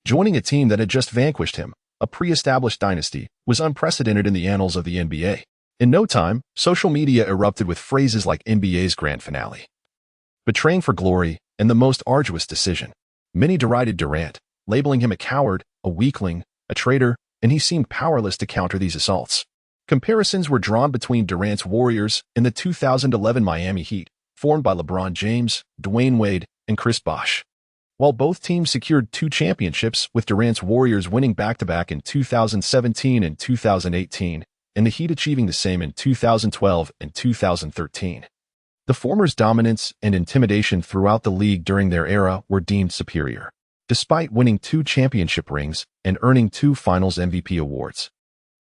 [SPEAKER 1] joining a team that had just vanquished him, a pre-established dynasty, was unprecedented in the annals of the NBA. In no time, social media erupted with phrases like NBA's grand finale, betraying for glory, and the most arduous decision. Many derided Durant, labeling him a coward, a weakling, a traitor, and he seemed powerless to counter these assaults. Comparisons were drawn between Durant's Warriors and the 2011 Miami Heat, formed by LeBron James, Dwayne Wade, and Chris Bosh. While both teams secured 2 championships, with Durant's Warriors winning back-to-back in 2017 and 2018, and the Heat achieving the same in 2012 and 2013. The former's dominance and intimidation throughout the league during their era were deemed superior, despite winning 2 championship rings and earning 2 Finals MVP awards.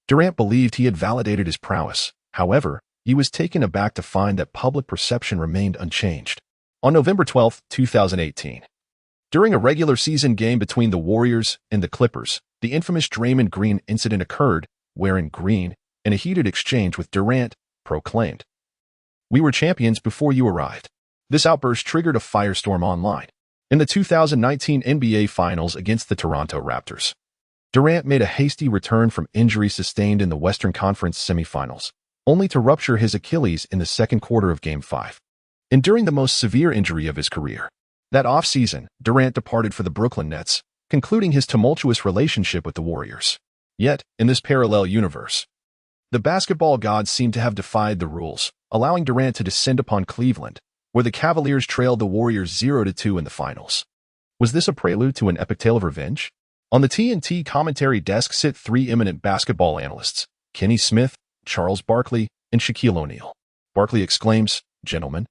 [SPEAKER 1] Durant believed he had validated his prowess. However, he was taken aback to find that public perception remained unchanged. On November 12, 2018, during a regular season game between the Warriors and the Clippers, the infamous Draymond Green incident occurred, wherein Green, in a heated exchange with Durant, proclaimed, "We were champions before you arrived." This outburst triggered a firestorm online. In the 2019 NBA Finals against the Toronto Raptors, Durant made a hasty return from injury sustained in the Western Conference semifinals, only to rupture his Achilles in the second quarter of Game 5, enduring the most severe injury of his career. That off-season, Durant departed for the Brooklyn Nets, concluding his tumultuous relationship with the Warriors. Yet, in this parallel universe, the basketball gods seem to have defied the rules, allowing Durant to descend upon Cleveland, where the Cavaliers trailed the Warriors 0-2 in the finals. Was this a prelude to an epic tale of revenge? On the TNT commentary desk sit 3 eminent basketball analysts, Kenny Smith, Charles Barkley, and Shaquille O'Neal. Barkley exclaims, "Gentlemen,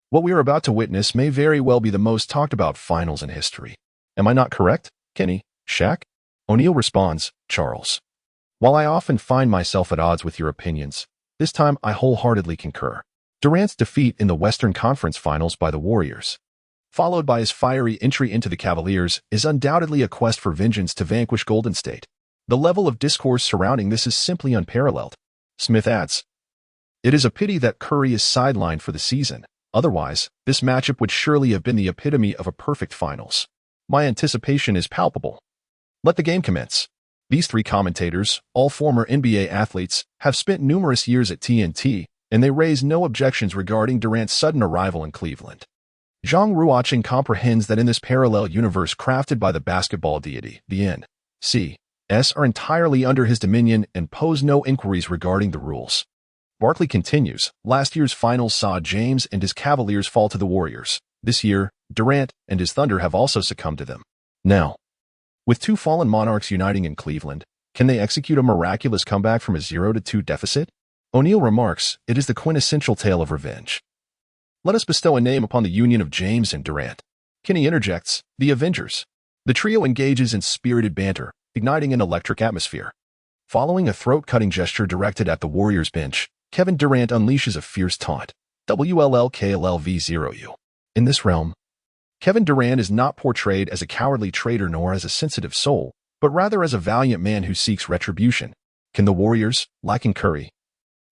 [SPEAKER 1] what we are about to witness may very well be the most talked about finals in history. Am I not correct, Kenny? Shaq?" O'Neal responds, "Charles, while I often find myself at odds with your opinions, this time I wholeheartedly concur." Durant's defeat in the Western Conference Finals by the Warriors, followed by his fiery entry into the Cavaliers, is undoubtedly a quest for vengeance to vanquish Golden State. The level of discourse surrounding this is simply unparalleled. Smith adds, "It is a pity that Curry is sidelined for the season. Otherwise, this matchup would surely have been the epitome of a perfect finals. My anticipation is palpable. Let the game commence." These 3 commentators, all former NBA athletes, have spent numerous years at TNT, and they raise no objections regarding Durant's sudden arrival in Cleveland. Zhang Ruocheng comprehends that in this parallel universe crafted by the basketball deity, the N.C.S. are entirely under his dominion and pose no inquiries regarding the rules. Barkley continues, "Last year's finals saw James and his Cavaliers fall to the Warriors. This year, Durant and his Thunder have also succumbed to them. Now, with 2 fallen monarchs uniting in Cleveland, can they execute a miraculous comeback from a 0-2 deficit?" O'Neal remarks, "It is the quintessential tale of revenge. Let us bestow a name upon the union of James and Durant." Kenny interjects, "The Avengers." The trio engages in spirited banter, igniting an electric atmosphere. Following a throat-cutting gesture directed at the Warriors bench, Kevin Durant unleashes a fierce taunt, WLLKLLV0U. In this realm, Kevin Durant is not portrayed as a cowardly traitor nor as a sensitive soul, but rather as a valiant man who seeks retribution. Can the Warriors, lacking Curry,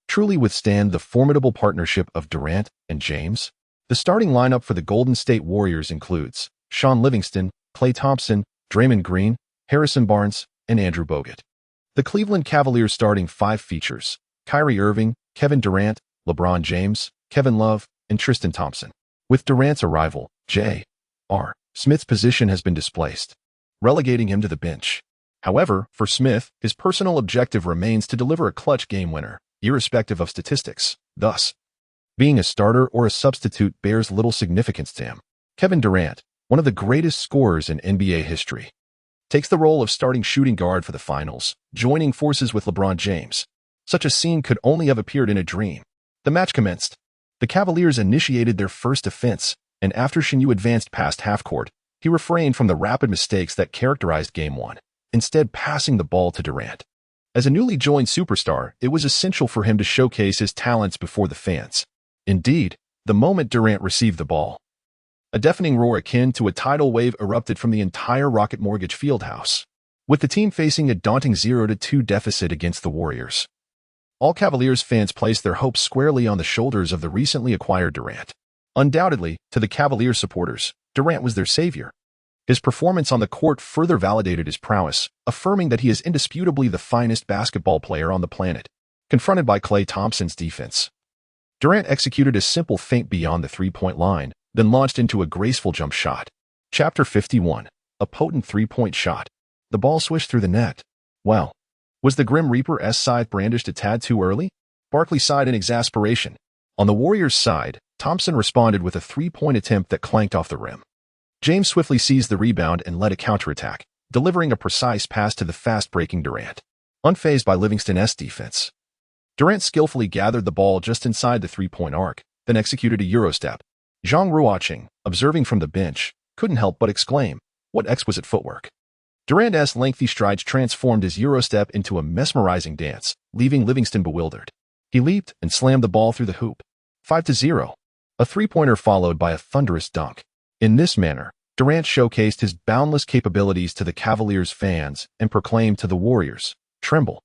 [SPEAKER 1] truly withstand the formidable partnership of Durant and James? The starting lineup for the Golden State Warriors includes Shaun Livingston, Klay Thompson, Draymond Green, Harrison Barnes, and Andrew Bogut. The Cleveland Cavaliers starting five features Kyrie Irving, Kevin Durant, LeBron James, Kevin Love, and Tristan Thompson. With Durant's arrival, J.R. Smith's position has been displaced, relegating him to the bench. However, for Smith, his personal objective remains to deliver a clutch game winner, irrespective of statistics. Thus, being a starter or a substitute bears little significance to him. Kevin Durant, one of the greatest scorers in NBA history, takes the role of starting shooting guard for the finals, joining forces with LeBron James. Such a scene could only have appeared in a dream. The match commenced. The Cavaliers initiated their first offense, and after Shinyu advanced past half-court, he refrained from the rapid mistakes that characterized Game 1, instead passing the ball to Durant. As a newly joined superstar, it was essential for him to showcase his talents before the fans. Indeed, the moment Durant received the ball, a deafening roar akin to a tidal wave erupted from the entire Rocket Mortgage Fieldhouse, with the team facing a daunting 0-2 deficit against the Warriors. All Cavaliers fans placed their hopes squarely on the shoulders of the recently acquired Durant. Undoubtedly, to the Cavaliers supporters, Durant was their savior. His performance on the court further validated his prowess, affirming that he is indisputably the finest basketball player on the planet. Confronted by Klay Thompson's defense, Durant executed a simple feint beyond the three-point line, then launched into a graceful jump shot. Chapter 51. A potent three-point shot. The ball swished through the net. Well, was the Grim Reaper's scythe brandished a tad too early? Barkley sighed in exasperation. On the Warriors' side, Thompson responded with a three-point attempt that clanked off the rim. James swiftly seized the rebound and led a counterattack, delivering a precise pass to the fast-breaking Durant. Unfazed by Livingston's defense, Durant skillfully gathered the ball just inside the three-point arc, then executed a Eurostep. Zhang Ruocheng, observing from the bench, couldn't help but exclaim, "What exquisite footwork." Durant's lengthy strides transformed his Eurostep into a mesmerizing dance, leaving Livingston bewildered. He leaped and slammed the ball through the hoop. 5-0. A three-pointer followed by a thunderous dunk. In this manner, Durant showcased his boundless capabilities to the Cavaliers fans and proclaimed to the Warriors, "Tremble,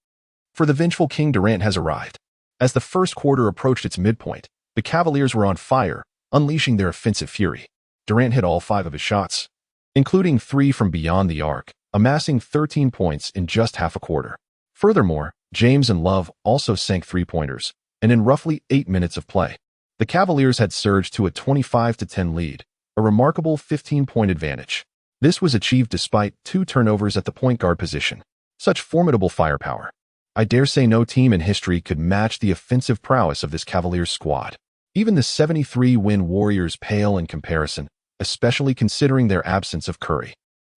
[SPEAKER 1] for the vengeful King Durant has arrived." As the first quarter approached its midpoint, the Cavaliers were on fire, unleashing their offensive fury. Durant hit all 5 of his shots, including 3 from beyond the arc, amassing 13 points in just half a quarter. Furthermore, James and Love also sank three-pointers, and in roughly 8 minutes of play, the Cavaliers had surged to a 25-10 lead, a remarkable 15-point advantage. This was achieved despite 2 turnovers at the point guard position. Such formidable firepower. I dare say no team in history could match the offensive prowess of this Cavaliers squad. Even the 73-win Warriors pale in comparison, especially considering their absence of Curry.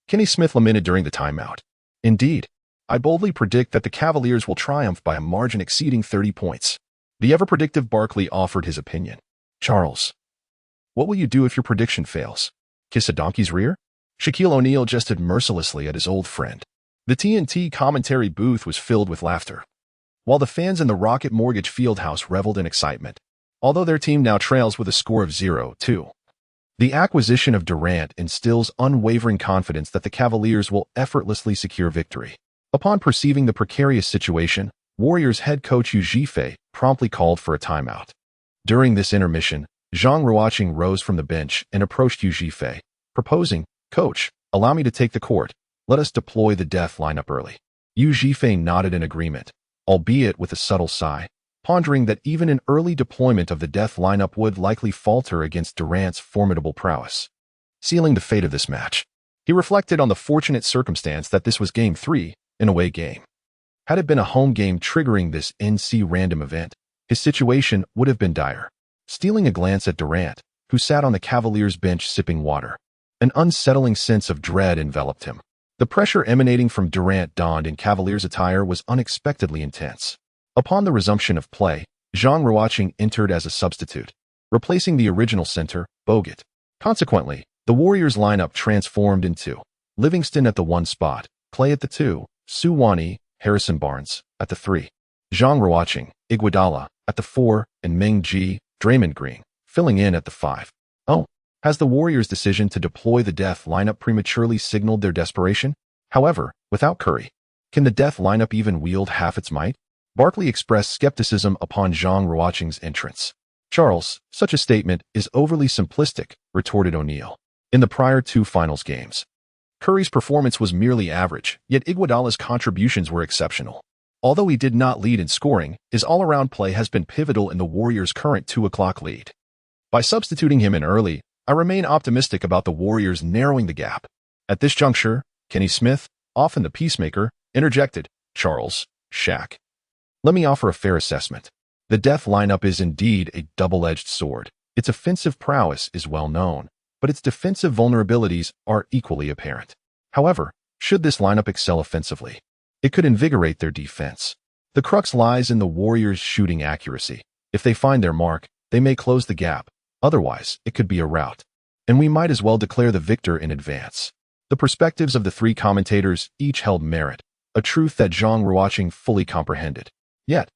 [SPEAKER 1] Kenny Smith lamented during the timeout. "Indeed, I boldly predict that the Cavaliers will triumph by a margin exceeding 30 points. The ever-predictive Barkley offered his opinion. "Charles, what will you do if your prediction fails? Kiss a donkey's rear?" Shaquille O'Neal jested mercilessly at his old friend. The TNT commentary booth was filled with laughter, while the fans in the Rocket Mortgage Fieldhouse reveled in excitement. Although their team now trails with a score of 0-2. The acquisition of Durant instills unwavering confidence that the Cavaliers will effortlessly secure victory. Upon perceiving the precarious situation, Warriors head coach Yu Zhifei promptly called for a timeout. During this intermission, Zhang Ruocheng rose from the bench and approached Yu Zhifei, proposing, "Coach, allow me to take the court. Let us deploy the death lineup early." Yu Zhifei nodded in agreement, albeit with a subtle sigh, pondering that even an early deployment of the death lineup would likely falter against Durant's formidable prowess. Sealing the fate of this match, he reflected on the fortunate circumstance that this was Game 3, an away game. Had it been a home game triggering this NC random event, his situation would have been dire. Stealing a glance at Durant, who sat on the Cavaliers bench sipping water, an unsettling sense of dread enveloped him. The pressure emanating from Durant donned in Cavaliers attire was unexpectedly intense. Upon the resumption of play, Zhang Ruocheng entered as a substitute, replacing the original center, Bogut. Consequently, the Warriors lineup transformed into Livingston at the 1 spot, Klay at the 2, Suwani, Harrison Barnes at the 3, Zhang Ruocheng, Iguodala at the 4, and Meng Ji, Draymond Green, filling in at the 5. Oh, has the Warriors' decision to deploy the death lineup prematurely signaled their desperation? However, without Curry, can the death lineup even wield half its might? Barkley expressed skepticism upon Zhang Ruocheng's entrance. "Charles, such a statement is overly simplistic," retorted O'Neal. "In the prior 2 finals games, Curry's performance was merely average, yet Iguodala's contributions were exceptional. Although he did not lead in scoring, his all-around play has been pivotal in the Warriors' current 2-o'clock lead. By substituting him in early, I remain optimistic about the Warriors narrowing the gap. At this juncture, Kenny Smith, often the peacemaker, interjected, "Charles, Shaq. Let me offer a fair assessment. The death lineup is indeed a double-edged sword. Its offensive prowess is well known, but its defensive vulnerabilities are equally apparent. However, should this lineup excel offensively, it could invigorate their defense. The crux lies in the Warriors' shooting accuracy. If they find their mark, they may close the gap. Otherwise, it could be a rout. And we might as well declare the victor in advance." The perspectives of the three commentators each held merit, a truth that Zhang Ruocheng fully comprehended. Yet,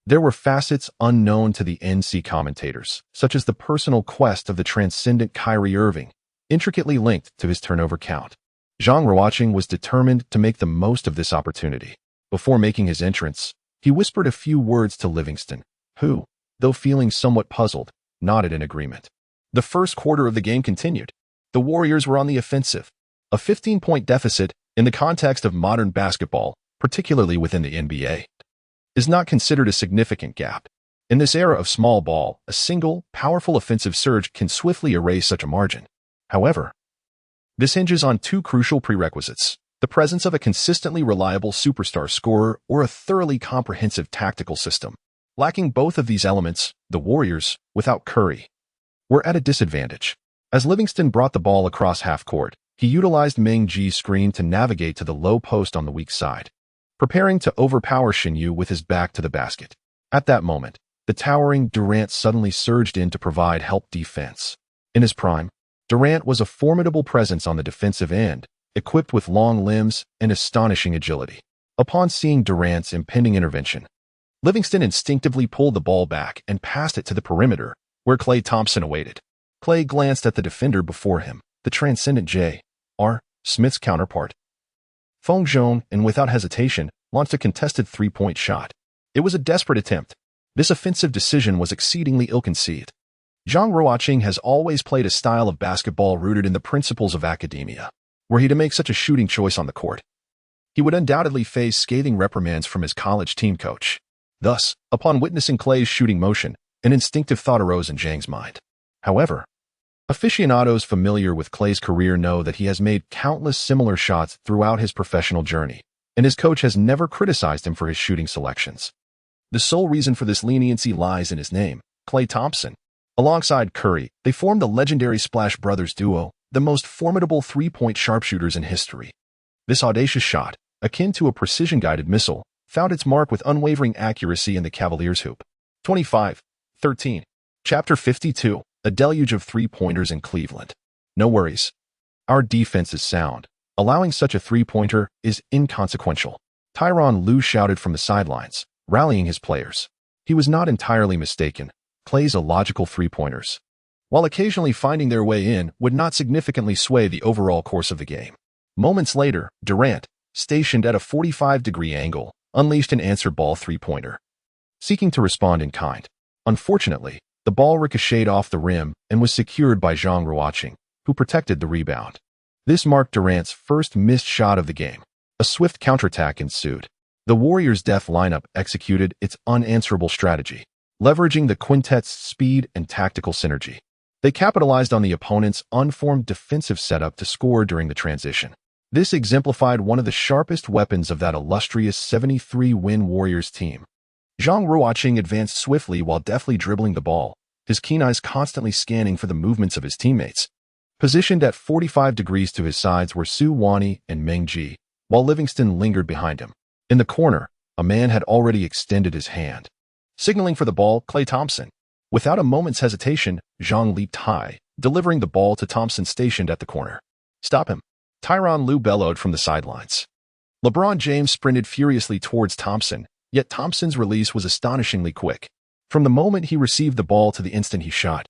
[SPEAKER 1] there were facets unknown to the NC commentators, such as the personal quest of the transcendent Kyrie Irving, intricately linked to his turnover count. Zhang Ruocheng was determined to make the most of this opportunity. Before making his entrance, he whispered a few words to Livingston, who, though feeling somewhat puzzled, nodded in agreement. The first quarter of the game continued. The Warriors were on the offensive. A 15-point deficit, in the context of modern basketball, particularly within the NBA, is not considered a significant gap. In this era of small ball, a single, powerful offensive surge can swiftly erase such a margin. However, this hinges on two crucial prerequisites: the presence of a consistently reliable superstar scorer or a thoroughly comprehensive tactical system. Lacking both of these elements, the Warriors, without Curry, were at a disadvantage. As Livingston brought the ball across half-court, he utilized Meng Ji's screen to navigate to the low post on the weak side, preparing to overpower Shinyu with his back to the basket. At that moment, the towering Durant suddenly surged in to provide help defense. In his prime, Durant was a formidable presence on the defensive end, equipped with long limbs and astonishing agility. Upon seeing Durant's impending intervention, Livingston instinctively pulled the ball back and passed it to the perimeter, where Klay Thompson awaited. Klay glanced at the defender before him, the transcendent J.R. Smith's counterpart, Feng Zhong, and without hesitation, launched a contested three-point shot. It was a desperate attempt. This offensive decision was exceedingly ill-conceived. Zhang Ruocheng has always played a style of basketball rooted in the principles of academia. Were he to make such a shooting choice on the court, he would undoubtedly face scathing reprimands from his college team coach. Thus, upon witnessing Klay's shooting motion, an instinctive thought arose in Zhang's mind. However, aficionados familiar with Klay's career know that he has made countless similar shots throughout his professional journey, and his coach has never criticized him for his shooting selections. The sole reason for this leniency lies in his name, Klay Thompson. Alongside Curry, they formed the legendary Splash Brothers duo, the most formidable three-point sharpshooters in history. This audacious shot, akin to a precision-guided missile, found its mark with unwavering accuracy in the Cavaliers' hoop. 25-13. Chapter 52. A deluge of three-pointers in Cleveland. No worries. Our defense is sound. Allowing such a three-pointer is inconsequential. Tyronn Lue shouted from the sidelines, rallying his players. He was not entirely mistaken. Klay's illogical three-pointers, while occasionally finding their way in, would not significantly sway the overall course of the game. Moments later, Durant, stationed at a 45-degree angle, unleashed an answer ball three-pointer, seeking to respond in kind. Unfortunately, the ball ricocheted off the rim and was secured by Zhang Ruocheng, who protected the rebound. This marked Durant's first missed shot of the game. A swift counterattack ensued. The Warriors' death lineup executed its unanswerable strategy, leveraging the quintet's speed and tactical synergy. They capitalized on the opponent's unformed defensive setup to score during the transition. This exemplified one of the sharpest weapons of that illustrious 73-win Warriors team. Zhang Ruocheng advanced swiftly while deftly dribbling the ball, his keen eyes constantly scanning for the movements of his teammates. Positioned at 45 degrees to his sides were Su Wani and Meng Ji, while Livingston lingered behind him. In the corner, a man had already extended his hand, signaling for the ball. Klay Thompson. Without a moment's hesitation, Zhang leaped high, delivering the ball to Thompson stationed at the corner. "Stop him!" Tyronn Lue bellowed from the sidelines. LeBron James sprinted furiously towards Thompson, yet Thompson's release was astonishingly quick. From the moment he received the ball to the instant he shot,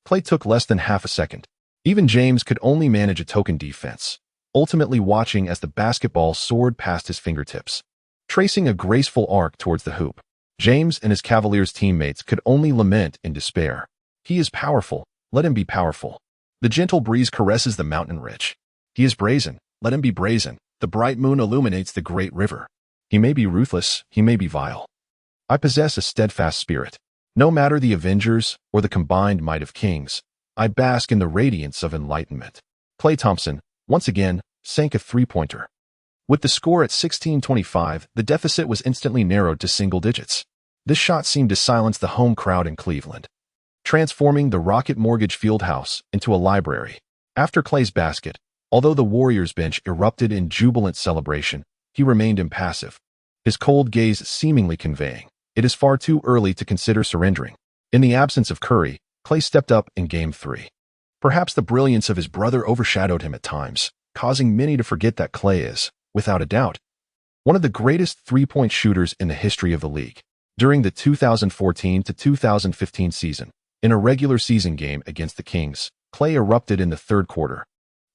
[SPEAKER 1] Klay took less than half a second. Even James could only manage a token defense, ultimately watching as the basketball soared past his fingertips, tracing a graceful arc towards the hoop. James and his Cavaliers teammates could only lament in despair. He is powerful, let him be powerful. The gentle breeze caresses the mountain ridge. He is brazen, let him be brazen. The bright moon illuminates the great river. He may be ruthless, he may be vile. I possess a steadfast spirit. No matter the avengers or the combined might of kings, I bask in the radiance of enlightenment. Klay Thompson, once again, sank a three-pointer. With the score at 16-25, the deficit was instantly narrowed to single digits. This shot seemed to silence the home crowd in Cleveland, transforming the Rocket Mortgage Fieldhouse into a library. After Klay's basket, although the Warriors bench erupted in jubilant celebration, he remained impassive, his cold gaze seemingly conveying, "It is far too early to consider surrendering." In the absence of Curry, Klay stepped up in Game 3. Perhaps the brilliance of his brother overshadowed him at times, causing many to forget that Klay is, without a doubt, one of the greatest three-point shooters in the history of the league. During the 2014-2015 season, in a regular season game against the Kings, Klay erupted in the third quarter,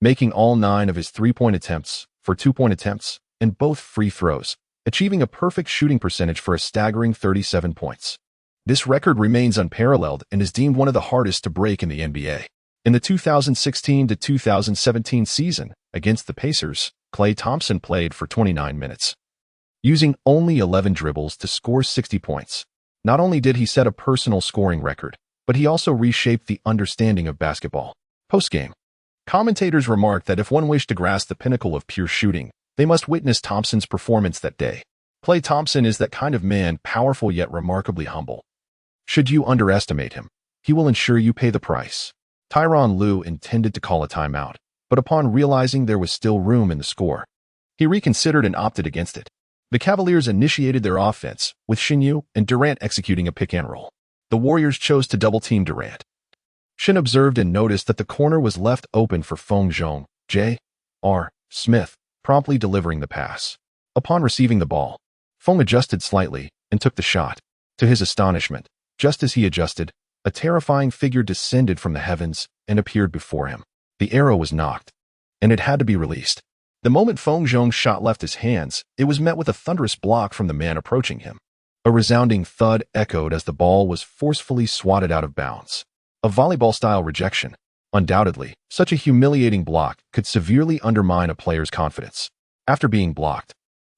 [SPEAKER 1] making all 9 of his three-point attempts for two-point attempts and both free throws, achieving a perfect shooting percentage for a staggering 37 points. This record remains unparalleled and is deemed one of the hardest to break in the NBA. In the 2016-2017 season against the Pacers, Klay Thompson played for 29 minutes, using only 11 dribbles to score 60 points. Not only did he set a personal scoring record, but he also reshaped the understanding of basketball. Post-game, commentators remarked that if one wished to grasp the pinnacle of pure shooting, they must witness Thompson's performance that day. Klay Thompson is that kind of man, powerful yet remarkably humble. Should you underestimate him, he will ensure you pay the price. Tyronn Lue intended to call a timeout, but upon realizing there was still room in the score, he reconsidered and opted against it. The Cavaliers initiated their offense, with Shin and Durant executing a pick-and-roll. The Warriors chose to double-team Durant. Shin observed and noticed that the corner was left open for Fong Zhong, J.R. Smith, promptly delivering the pass. Upon receiving the ball, Fong adjusted slightly and took the shot. To his astonishment, just as he adjusted, a terrifying figure descended from the heavens and appeared before him. The arrow was knocked, and it had to be released. The moment Fong Zhong's shot left his hands, it was met with a thunderous block from the man approaching him. A resounding thud echoed as the ball was forcefully swatted out of bounds. A volleyball-style rejection. Undoubtedly, such a humiliating block could severely undermine a player's confidence. After being blocked,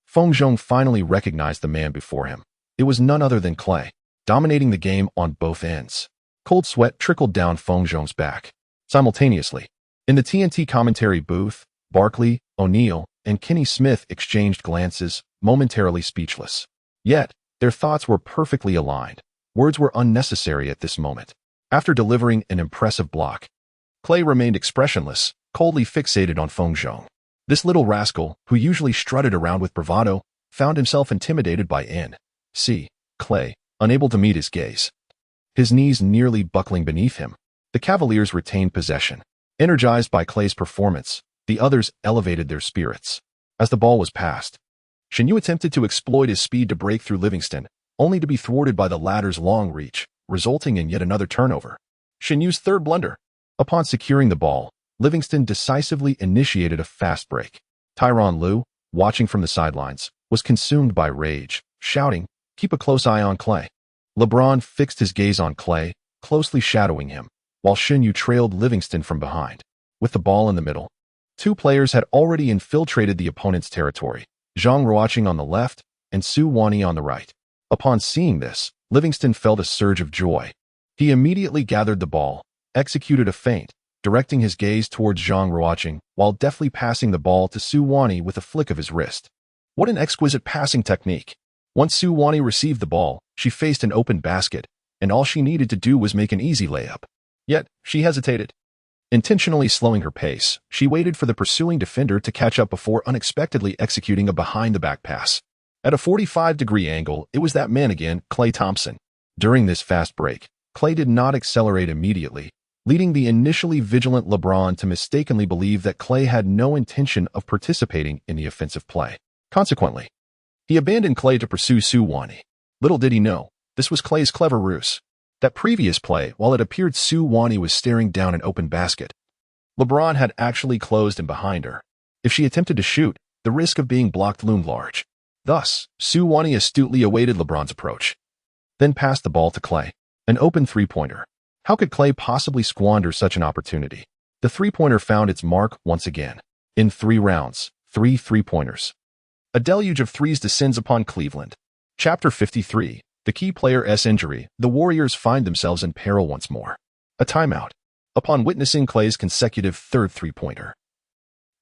[SPEAKER 1] Fong Zhong finally recognized the man before him. It was none other than Klay, dominating the game on both ends. Cold sweat trickled down Fong Zhong's back. Simultaneously, in the TNT commentary booth, Barkley, O'Neal, and Kenny Smith exchanged glances, momentarily speechless. Yet, their thoughts were perfectly aligned. Words were unnecessary at this moment. After delivering an impressive block, Klay remained expressionless, coldly fixated on Fong Zhong. This little rascal, who usually strutted around with bravado, found himself intimidated by N.C. Klay, unable to meet his gaze, his knees nearly buckling beneath him. The Cavaliers retained possession. Energized by Klay's performance, the others elevated their spirits. As the ball was passed, Shin attempted to exploit his speed to break through Livingston, only to be thwarted by the latter's long reach, resulting in yet another turnover. Shin's third blunder. Upon securing the ball, Livingston decisively initiated a fast break. Tyronn Lue, watching from the sidelines, was consumed by rage, shouting, "Keep a close eye on Klay." LeBron fixed his gaze on Klay, closely shadowing him, while Shin trailed Livingston from behind. With the ball in the middle, two players had already infiltrated the opponent's territory, Zhang Ruocheng on the left and Su Wani on the right. Upon seeing this, Livingston felt a surge of joy. He immediately gathered the ball, executed a feint, directing his gaze towards Zhang Ruocheng while deftly passing the ball to Su Wani with a flick of his wrist. What an exquisite passing technique! Once Su Wani received the ball, she faced an open basket, and all she needed to do was make an easy layup. Yet, she hesitated. Intentionally slowing her pace, she waited for the pursuing defender to catch up before unexpectedly executing a behind-the-back pass. At a 45-degree angle, it was that man again, Klay Thompson. During this fast break, Klay did not accelerate immediately, leading the initially vigilant LeBron to mistakenly believe that Klay had no intention of participating in the offensive play. Consequently, he abandoned Klay to pursue Su Wani. Little did he know, this was Klay's clever ruse. That previous play, while it appeared Su Wani was staring down an open basket, LeBron had actually closed in behind her. If she attempted to shoot, the risk of being blocked loomed large. Thus, Su Wani astutely awaited LeBron's approach, then passed the ball to Klay, an open three-pointer. How could Klay possibly squander such an opportunity? The three-pointer found its mark once again. In 3 rounds, 3 three-pointers. A deluge of threes descends upon Cleveland. Chapter 53. The key player's injury. The Warriors find themselves in peril once more. A timeout. Upon witnessing Clay's consecutive third three-pointer,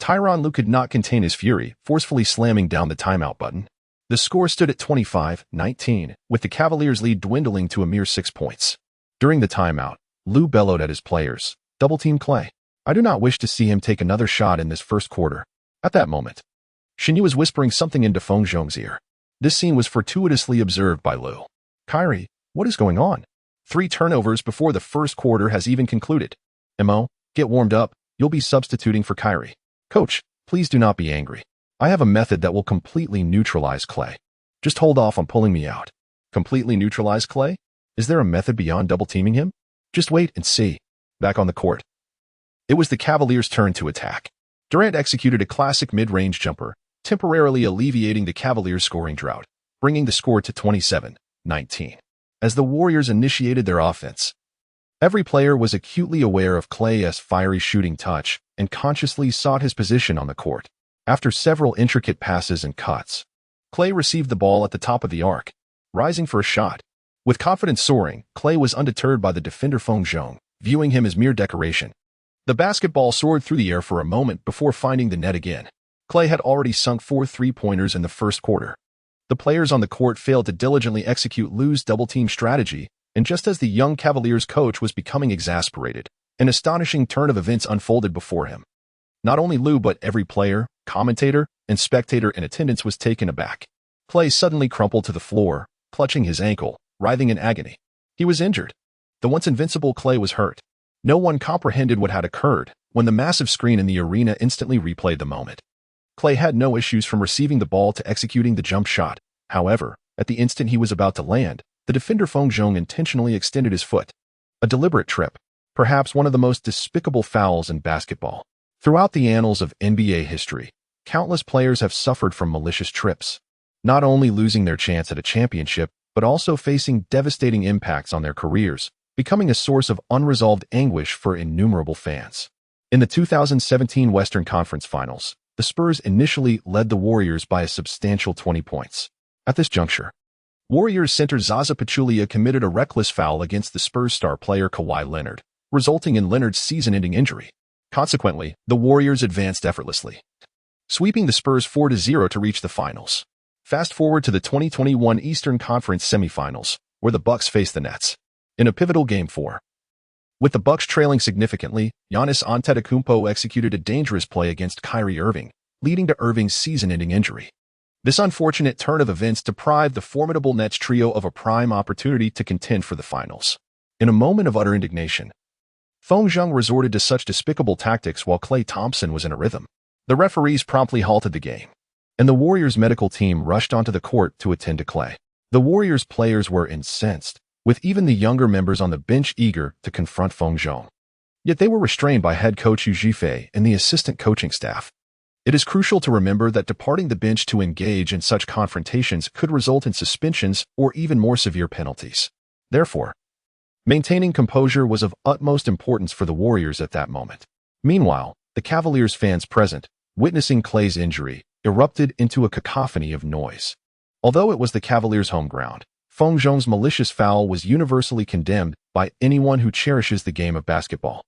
[SPEAKER 1] Tyronn Lue could not contain his fury, forcefully slamming down the timeout button. The score stood at 25-19, with the Cavaliers' lead dwindling to a mere 6 points. During the timeout, Lue bellowed at his players, "Double-team Clay. I do not wish to see him take another shot in this first quarter." At that moment, Shin Yu was whispering something into Feng Zhong's ear. This scene was fortuitously observed by Lue. "Kyrie, what is going on? 3 turnovers before the first quarter has even concluded. Mo, get warmed up. You'll be substituting for Kyrie." "Coach, please do not be angry. I have a method that will completely neutralize Clay. Just hold off on pulling me out." "Completely neutralize Clay? Is there a method beyond double-teaming him?" "Just wait and see." Back on the court, it was the Cavaliers' turn to attack. Durant executed a classic mid-range jumper, temporarily alleviating the Cavaliers' scoring drought, bringing the score to 27-19. As the Warriors initiated their offense, every player was acutely aware of Clay's fiery shooting touch and consciously sought his position on the court. After several intricate passes and cuts, Clay received the ball at the top of the arc, rising for a shot. With confidence soaring, Clay was undeterred by the defender Feng Zhong, viewing him as mere decoration. The basketball soared through the air for a moment before finding the net again. Clay had already sunk 4 three-pointers in the first quarter. The players on the court failed to diligently execute Lue's double-team strategy, and just as the young Cavaliers coach was becoming exasperated, an astonishing turn of events unfolded before him. Not only Lue but every player, commentator, and spectator in attendance was taken aback. Clay suddenly crumpled to the floor, clutching his ankle, writhing in agony. He was injured. The once invincible Clay was hurt. No one comprehended what had occurred when the massive screen in the arena instantly replayed the moment. Clay had no issues from receiving the ball to executing the jump shot. However, at the instant he was about to land, the defender Feng Zhong intentionally extended his foot. A deliberate trip, perhaps one of the most despicable fouls in basketball. Throughout the annals of NBA history, countless players have suffered from malicious trips, not only losing their chance at a championship, but also facing devastating impacts on their careers, becoming a source of unresolved anguish for innumerable fans. In the 2017 Western Conference Finals, the Spurs initially led the Warriors by a substantial 20 points. At this juncture, Warriors center Zaza Pachulia committed a reckless foul against the Spurs star player Kawhi Leonard, resulting in Leonard's season-ending injury. Consequently, the Warriors advanced effortlessly, sweeping the Spurs 4-0 to reach the finals. Fast forward to the 2021 Eastern Conference semifinals, where the Bucks faced the Nets. In a pivotal Game 4, with the Bucks trailing significantly, Giannis Antetokounmpo executed a dangerous play against Kyrie Irving, leading to Irving's season-ending injury. This unfortunate turn of events deprived the formidable Nets trio of a prime opportunity to contend for the finals. In a moment of utter indignation, Feng Zhong resorted to such despicable tactics while Klay Thompson was in a rhythm. The referees promptly halted the game, and the Warriors' medical team rushed onto the court to attend to Klay. The Warriors' players were incensed, with even the younger members on the bench eager to confront Feng Zhong. Yet they were restrained by head coach Yu Zhifei and the assistant coaching staff. It is crucial to remember that departing the bench to engage in such confrontations could result in suspensions or even more severe penalties. Therefore, maintaining composure was of utmost importance for the Warriors at that moment. Meanwhile, the Cavaliers fans present, witnessing Clay's injury, erupted into a cacophony of noise. Although it was the Cavaliers' home ground, Feng Zhong's malicious foul was universally condemned by anyone who cherishes the game of basketball.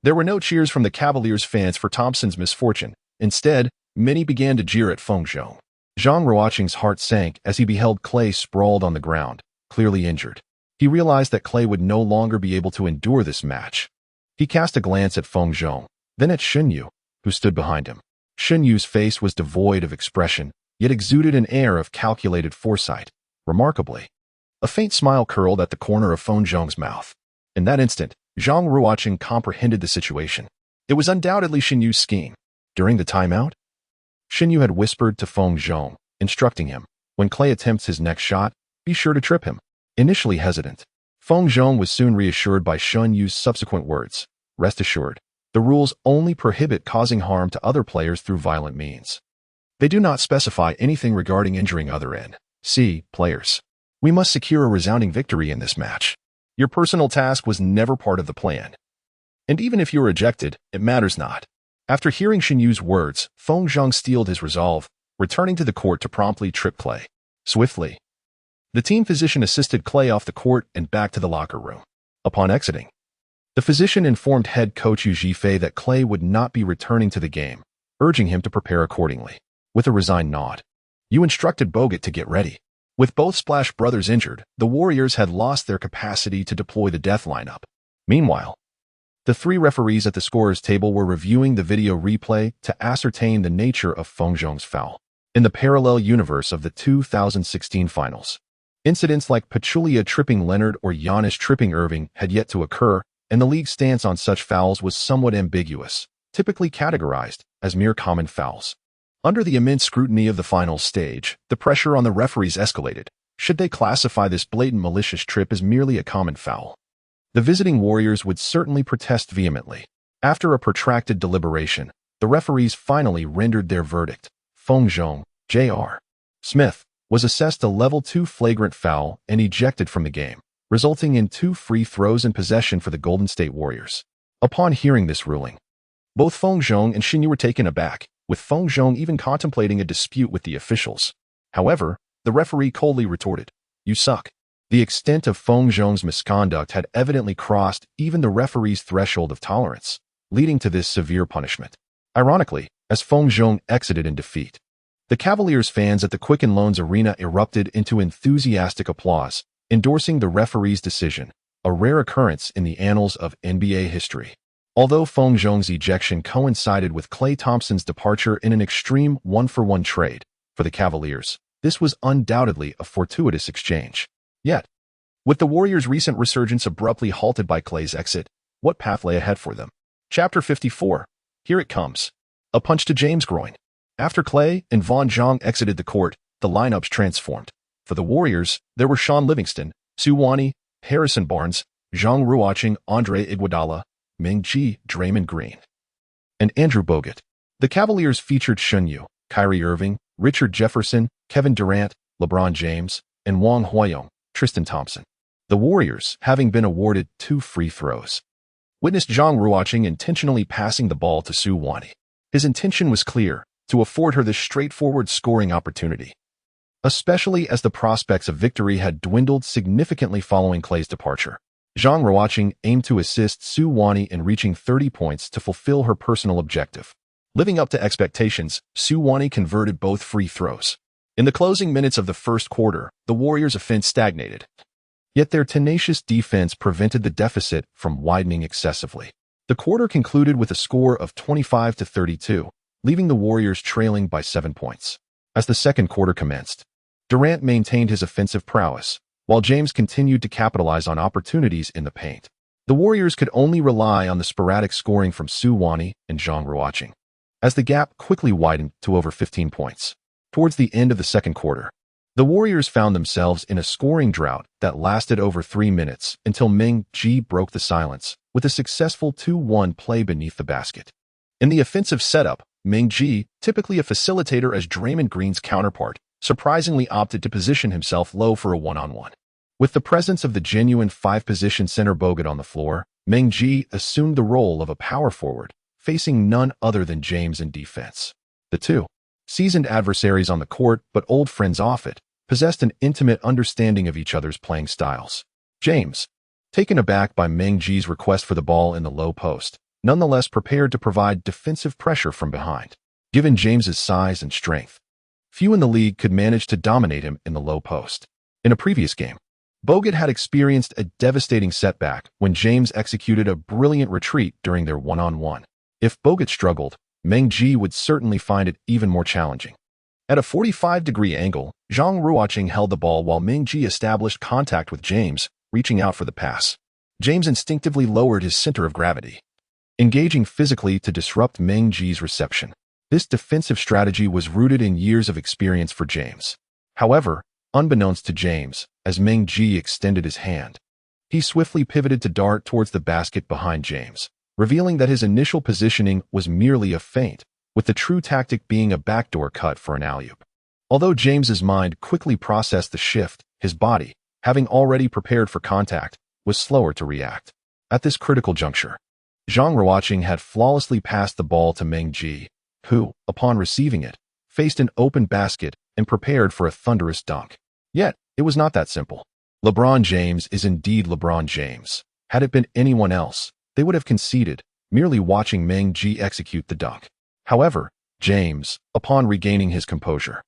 [SPEAKER 1] There were no cheers from the Cavaliers fans for Thompson's misfortune. Instead, many began to jeer at Feng Zhong. Zhang Ruocheng's heart sank as he beheld Clay sprawled on the ground, clearly injured. He realized that Clay would no longer be able to endure this match. He cast a glance at Feng Zhong, then at Shin Yu, who stood behind him. Shin Yu's face was devoid of expression, yet exuded an air of calculated foresight. Remarkably, a faint smile curled at the corner of Feng Zhong's mouth. In that instant, Zhang Ruocheng comprehended the situation. It was undoubtedly Shin Yu's scheme. During the timeout, Shin Yu had whispered to Feng Zhong, instructing him, when Clay attempts his next shot, be sure to trip him. Initially hesitant, Feng Zhong was soon reassured by Shin Yu's subsequent words. Rest assured, the rules only prohibit causing harm to other players through violent means. They do not specify anything regarding injuring other N.C. players. We must secure a resounding victory in this match. Your personal task was never part of the plan. And even if you were ejected, it matters not. After hearing Shin Yu's words, Feng Zhang steeled his resolve, returning to the court to promptly trip Clay. Swiftly, the team physician assisted Clay off the court and back to the locker room. Upon exiting, the physician informed head coach Yu Zhifei that Clay would not be returning to the game, urging him to prepare accordingly. With a resigned nod, Yu instructed Bogut to get ready. With both Splash brothers injured, the Warriors had lost their capacity to deploy the death lineup. Meanwhile, the three referees at the scorer's table were reviewing the video replay to ascertain the nature of Feng Zhang's foul. In the parallel universe of the 2016 finals, incidents like Pachulia tripping Leonard or Giannis tripping Irving had yet to occur, and the league's stance on such fouls was somewhat ambiguous, typically categorized as mere common fouls. Under the immense scrutiny of the final stage, the pressure on the referees escalated. Should they classify this blatant malicious trip as merely a common foul? The visiting Warriors would certainly protest vehemently. After a protracted deliberation, the referees finally rendered their verdict. Feng Zhang, J.R. Smith, was assessed a level 2 flagrant foul and ejected from the game, resulting in 2 free throws in possession for the Golden State Warriors. Upon hearing this ruling, both Feng Zhang and Shin Yu were taken aback, with Feng Zhang even contemplating a dispute with the officials. However, the referee coldly retorted, "You suck." The extent of Feng Zhang's misconduct had evidently crossed even the referee's threshold of tolerance, leading to this severe punishment. Ironically, as Feng Zhang exited in defeat, the Cavaliers fans at the Quicken Loans Arena erupted into enthusiastic applause, endorsing the referee's decision, a rare occurrence in the annals of NBA history. Although Feng Zhang's ejection coincided with Klay Thompson's departure in an extreme 1-for-1 trade for the Cavaliers, this was undoubtedly a fortuitous exchange. Yet, with the Warriors' recent resurgence abruptly halted by Klay's exit, what path lay ahead for them? Chapter 54. Here it comes. A punch to James' groin. After Klay and Von Zhang exited the court, the lineups transformed. For the Warriors, there were Sean Livingston, Su Wani, Harrison Barnes, Zhang Ruocheng, Andre Iguodala, Ming Ji, Draymond Green, and Andrew Bogut. The Cavaliers featured Shin Yu, Kyrie Irving, Richard Jefferson, Kevin Durant, LeBron James, and Wang Huayong, Tristan Thompson. The Warriors, having been awarded 2 free throws, witnessed Zhang Ruocheng intentionally passing the ball to Su Wani. His intention was clear, to afford her this straightforward scoring opportunity, especially as the prospects of victory had dwindled significantly following Klay's departure. Zhang Ruocheng aimed to assist Su Wani in reaching 30 points to fulfill her personal objective. Living up to expectations, Su Wani converted both free throws. In the closing minutes of the first quarter, the Warriors' offense stagnated. Yet their tenacious defense prevented the deficit from widening excessively. The quarter concluded with a score of 25-32, leaving the Warriors trailing by 7 points. As the second quarter commenced, Durant maintained his offensive prowess, while James continued to capitalize on opportunities in the paint. The Warriors could only rely on the sporadic scoring from Su Wani and Zhang Ruocheng, as the gap quickly widened to over 15 points. Towards the end of the second quarter, the Warriors found themselves in a scoring drought that lasted over 3 minutes until Ming Ji broke the silence with a successful 2-1 play beneath the basket. In the offensive setup, Ming Ji, typically a facilitator as Draymond Green's counterpart, surprisingly opted to position himself low for a one-on-one. With the presence of the genuine 5-position center Bogut on the floor, Ming Ji assumed the role of a power forward, facing none other than James in defense. The two, seasoned adversaries on the court but old friends off it, possessed an intimate understanding of each other's playing styles. James, taken aback by Ming Ji's request for the ball in the low post, nonetheless prepared to provide defensive pressure from behind. Given James's size and strength, few in the league could manage to dominate him in the low post. In a previous game, Bogut had experienced a devastating setback when James executed a brilliant retreat during their one-on-one. If Bogut struggled, Ming Ji would certainly find it even more challenging. At a 45-degree angle, Zhang Ruocheng held the ball while Ming Ji established contact with James, reaching out for the pass. James instinctively lowered his center of gravity, engaging physically to disrupt Ming Ji's reception. This defensive strategy was rooted in years of experience for James. However, unbeknownst to James, as Ming Ji extended his hand, he swiftly pivoted to dart towards the basket behind James, revealing that his initial positioning was merely a feint, with the true tactic being a backdoor cut for an alley-oop. Although James's mind quickly processed the shift, his body, having already prepared for contact, was slower to react. At this critical juncture, Zhang Ruocheng had flawlessly passed the ball to Meng Ji, who, upon receiving it, faced an open basket and prepared for a thunderous dunk. Yet, it was not that simple. LeBron James is indeed LeBron James. Had it been anyone else, they would have conceded, merely watching Meng Ji execute the dunk. However, James, upon regaining his composure,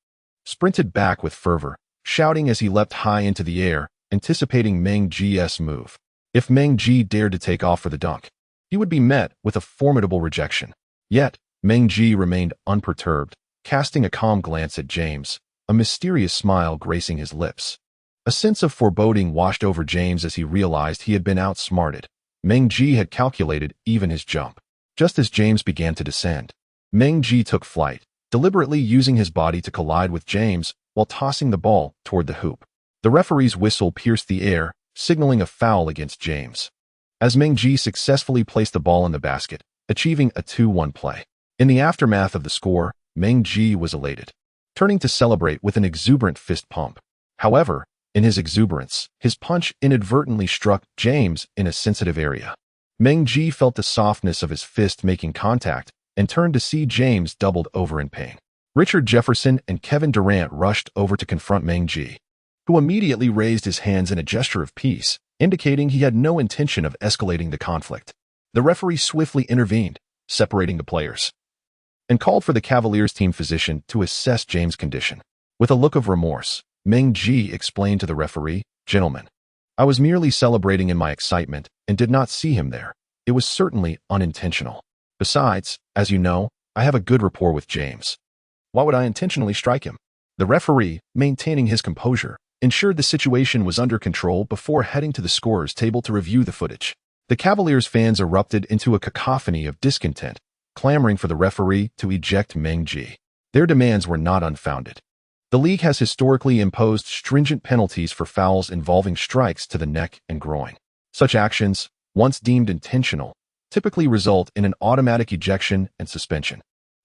[SPEAKER 1] sprinted back with fervor, shouting as he leapt high into the air, anticipating Meng Ji's move. If Meng Ji dared to take off for the dunk, he would be met with a formidable rejection. Yet, Meng Ji remained unperturbed, casting a calm glance at James, a mysterious smile gracing his lips. A sense of foreboding washed over James as he realized he had been outsmarted. Meng Ji had calculated even his jump. Just as James began to descend, Meng Ji took flight, deliberately using his body to collide with James while tossing the ball toward the hoop. The referee's whistle pierced the air, signaling a foul against James, as Meng Ji successfully placed the ball in the basket, achieving a 2-1 play. In the aftermath of the score, Meng Ji was elated, turning to celebrate with an exuberant fist pump. However, in his exuberance, his punch inadvertently struck James in a sensitive area. Meng Ji felt the softness of his fist making contact and turned to see James doubled over in pain. Richard Jefferson and Kevin Durant rushed over to confront Meng Ji, who immediately raised his hands in a gesture of peace, indicating he had no intention of escalating the conflict. The referee swiftly intervened, separating the players, and called for the Cavaliers team physician to assess James' condition. With a look of remorse, Meng Ji explained to the referee, "Gentlemen, I was merely celebrating in my excitement and did not see him there. It was certainly unintentional. Besides, as you know, I have a good rapport with James. Why would I intentionally strike him?" The referee, maintaining his composure, ensured the situation was under control before heading to the scorer's table to review the footage. The Cavaliers fans erupted into a cacophony of discontent, clamoring for the referee to eject Meng Ji. Their demands were not unfounded. The league has historically imposed stringent penalties for fouls involving strikes to the neck and groin. Such actions, once deemed intentional, typically result in an automatic ejection and suspension.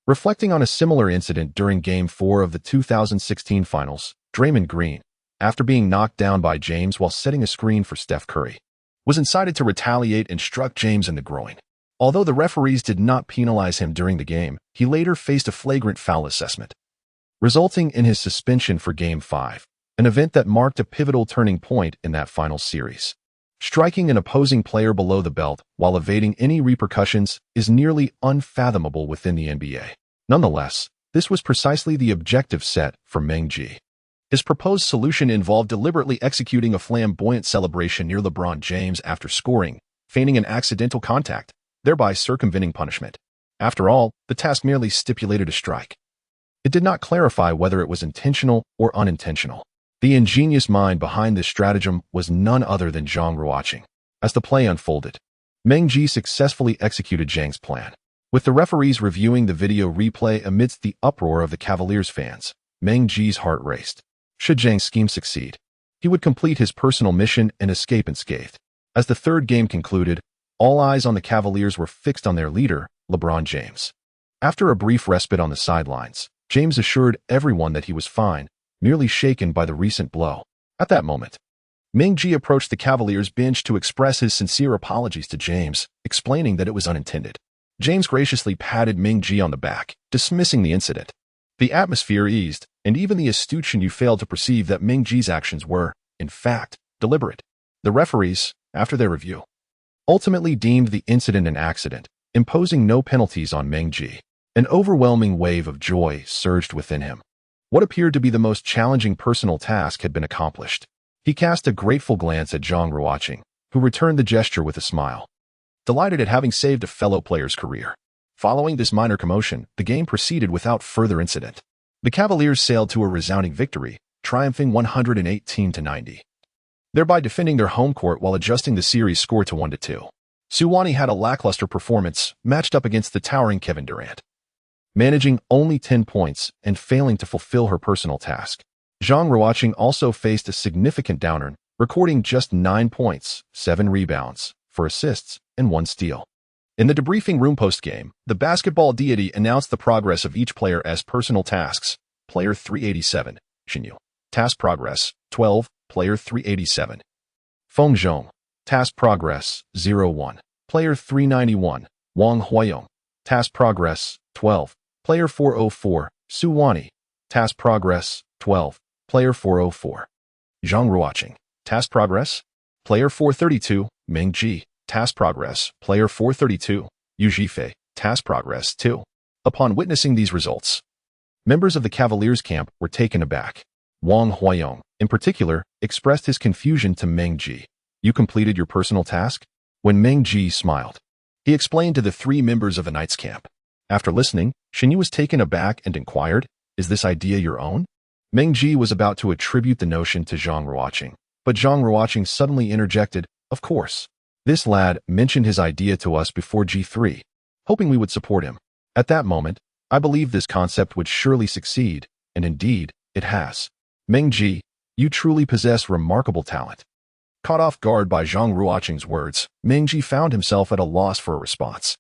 [SPEAKER 1] Reflecting on a similar incident during Game 4 of the 2016 Finals, Draymond Green, after being knocked down by James while setting a screen for Steph Curry, was incited to retaliate and struck James in the groin. Although the referees did not penalize him during the game, he later faced a flagrant foul assessment, resulting in his suspension for Game 5, an event that marked a pivotal turning point in that final series. Striking an opposing player below the belt while evading any repercussions is nearly unfathomable within the NBA. Nonetheless, this was precisely the objective set for Meng Ji. His proposed solution involved deliberately executing a flamboyant celebration near LeBron James after scoring, feigning an accidental contact, thereby circumventing punishment. After all, the task merely stipulated a strike. It did not clarify whether it was intentional or unintentional. The ingenious mind behind this stratagem was none other than Zhang Ruocheng. As the play unfolded, Meng Ji successfully executed Zhang's plan. With the referees reviewing the video replay amidst the uproar of the Cavaliers fans, Meng Ji's heart raced. Should Zhang's scheme succeed, he would complete his personal mission and escape unscathed. As the third game concluded, all eyes on the Cavaliers were fixed on their leader, LeBron James. After a brief respite on the sidelines, James assured everyone that he was fine, merely shaken by the recent blow. At that moment, Meng Ji approached the Cavaliers bench to express his sincere apologies to James, explaining that it was unintended. James graciously patted Meng Ji on the back, dismissing the incident. The atmosphere eased, and even the astute Shinyu failed to perceive that Meng Ji's actions were, in fact, deliberate. The referees, after their review, ultimately deemed the incident an accident, imposing no penalties on Meng Ji. An overwhelming wave of joy surged within him. What appeared to be the most challenging personal task had been accomplished. He cast a grateful glance at Zhang Ruocheng, who returned the gesture with a smile, delighted at having saved a fellow player's career. Following this minor commotion, the game proceeded without further incident. The Cavaliers sailed to a resounding victory, triumphing 118-90, thereby defending their home court while adjusting the series score to 1-2. Suwannee had a lackluster performance, matched up against the towering Kevin Durant, managing only 10 points and failing to fulfill her personal task. Zhang Ruocheng also faced a significant downturn, recording just 9 points, 7 rebounds, 4 assists, and 1 steal. In the debriefing room post-game, the basketball deity announced the progress of each player as personal tasks. Player 387, Shinyu. Task progress, 12, player 387. Feng Zhong. Task progress, 0-1. Player 391, Wang Huayong. Task progress, 12. Player 404, Su Wani. Task progress, 12. Player 404. Zhang Ruocheng. Task progress. Player 432, Meng Ji. Task progress. Player 432, Yu Zhifei. Task progress, 2. Upon witnessing these results, members of the Cavaliers camp were taken aback. Wang Huayong, in particular, expressed his confusion to Meng Ji. You completed your personal task? When Meng Ji smiled, he explained to the 3 members of the Knights camp. After listening, Shen Yu was taken aback and inquired, is this idea your own? Meng Ji was about to attribute the notion to Zhang Ruocheng, but Zhang Ruocheng suddenly interjected, of course. This lad mentioned his idea to us before G3, hoping we would support him. At that moment, I believed this concept would surely succeed, and indeed, it has. Meng Ji, you truly possess remarkable talent. Caught off guard by Zhang Ruocheng's words, Meng Ji found himself at a loss for a response.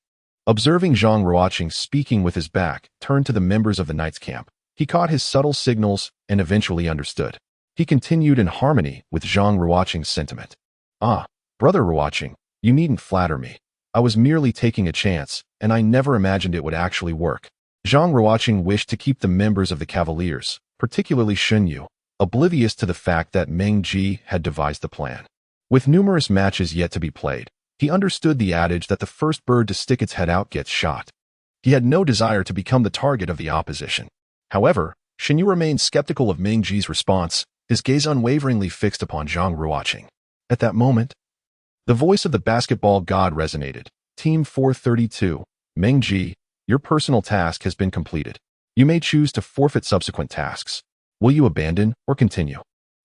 [SPEAKER 1] Observing Zhang Ruocheng speaking with his back turned to the members of the Knights camp, he caught his subtle signals and eventually understood. He continued in harmony with Zhang Ruocheng's sentiment. Ah, Brother Ruocheng, you needn't flatter me. I was merely taking a chance, and I never imagined it would actually work. Zhang Ruocheng wished to keep the members of the Cavaliers, particularly Shen Yu, oblivious to the fact that Meng Ji had devised the plan. With numerous matches yet to be played, he understood the adage that the first bird to stick its head out gets shot. He had no desire to become the target of the opposition. However, Shen Yu remained skeptical of Meng Ji's response, his gaze unwaveringly fixed upon Zhang Ruocheng. At that moment, the voice of the basketball god resonated. Team 432, Meng Ji, your personal task has been completed. You may choose to forfeit subsequent tasks. Will you abandon or continue?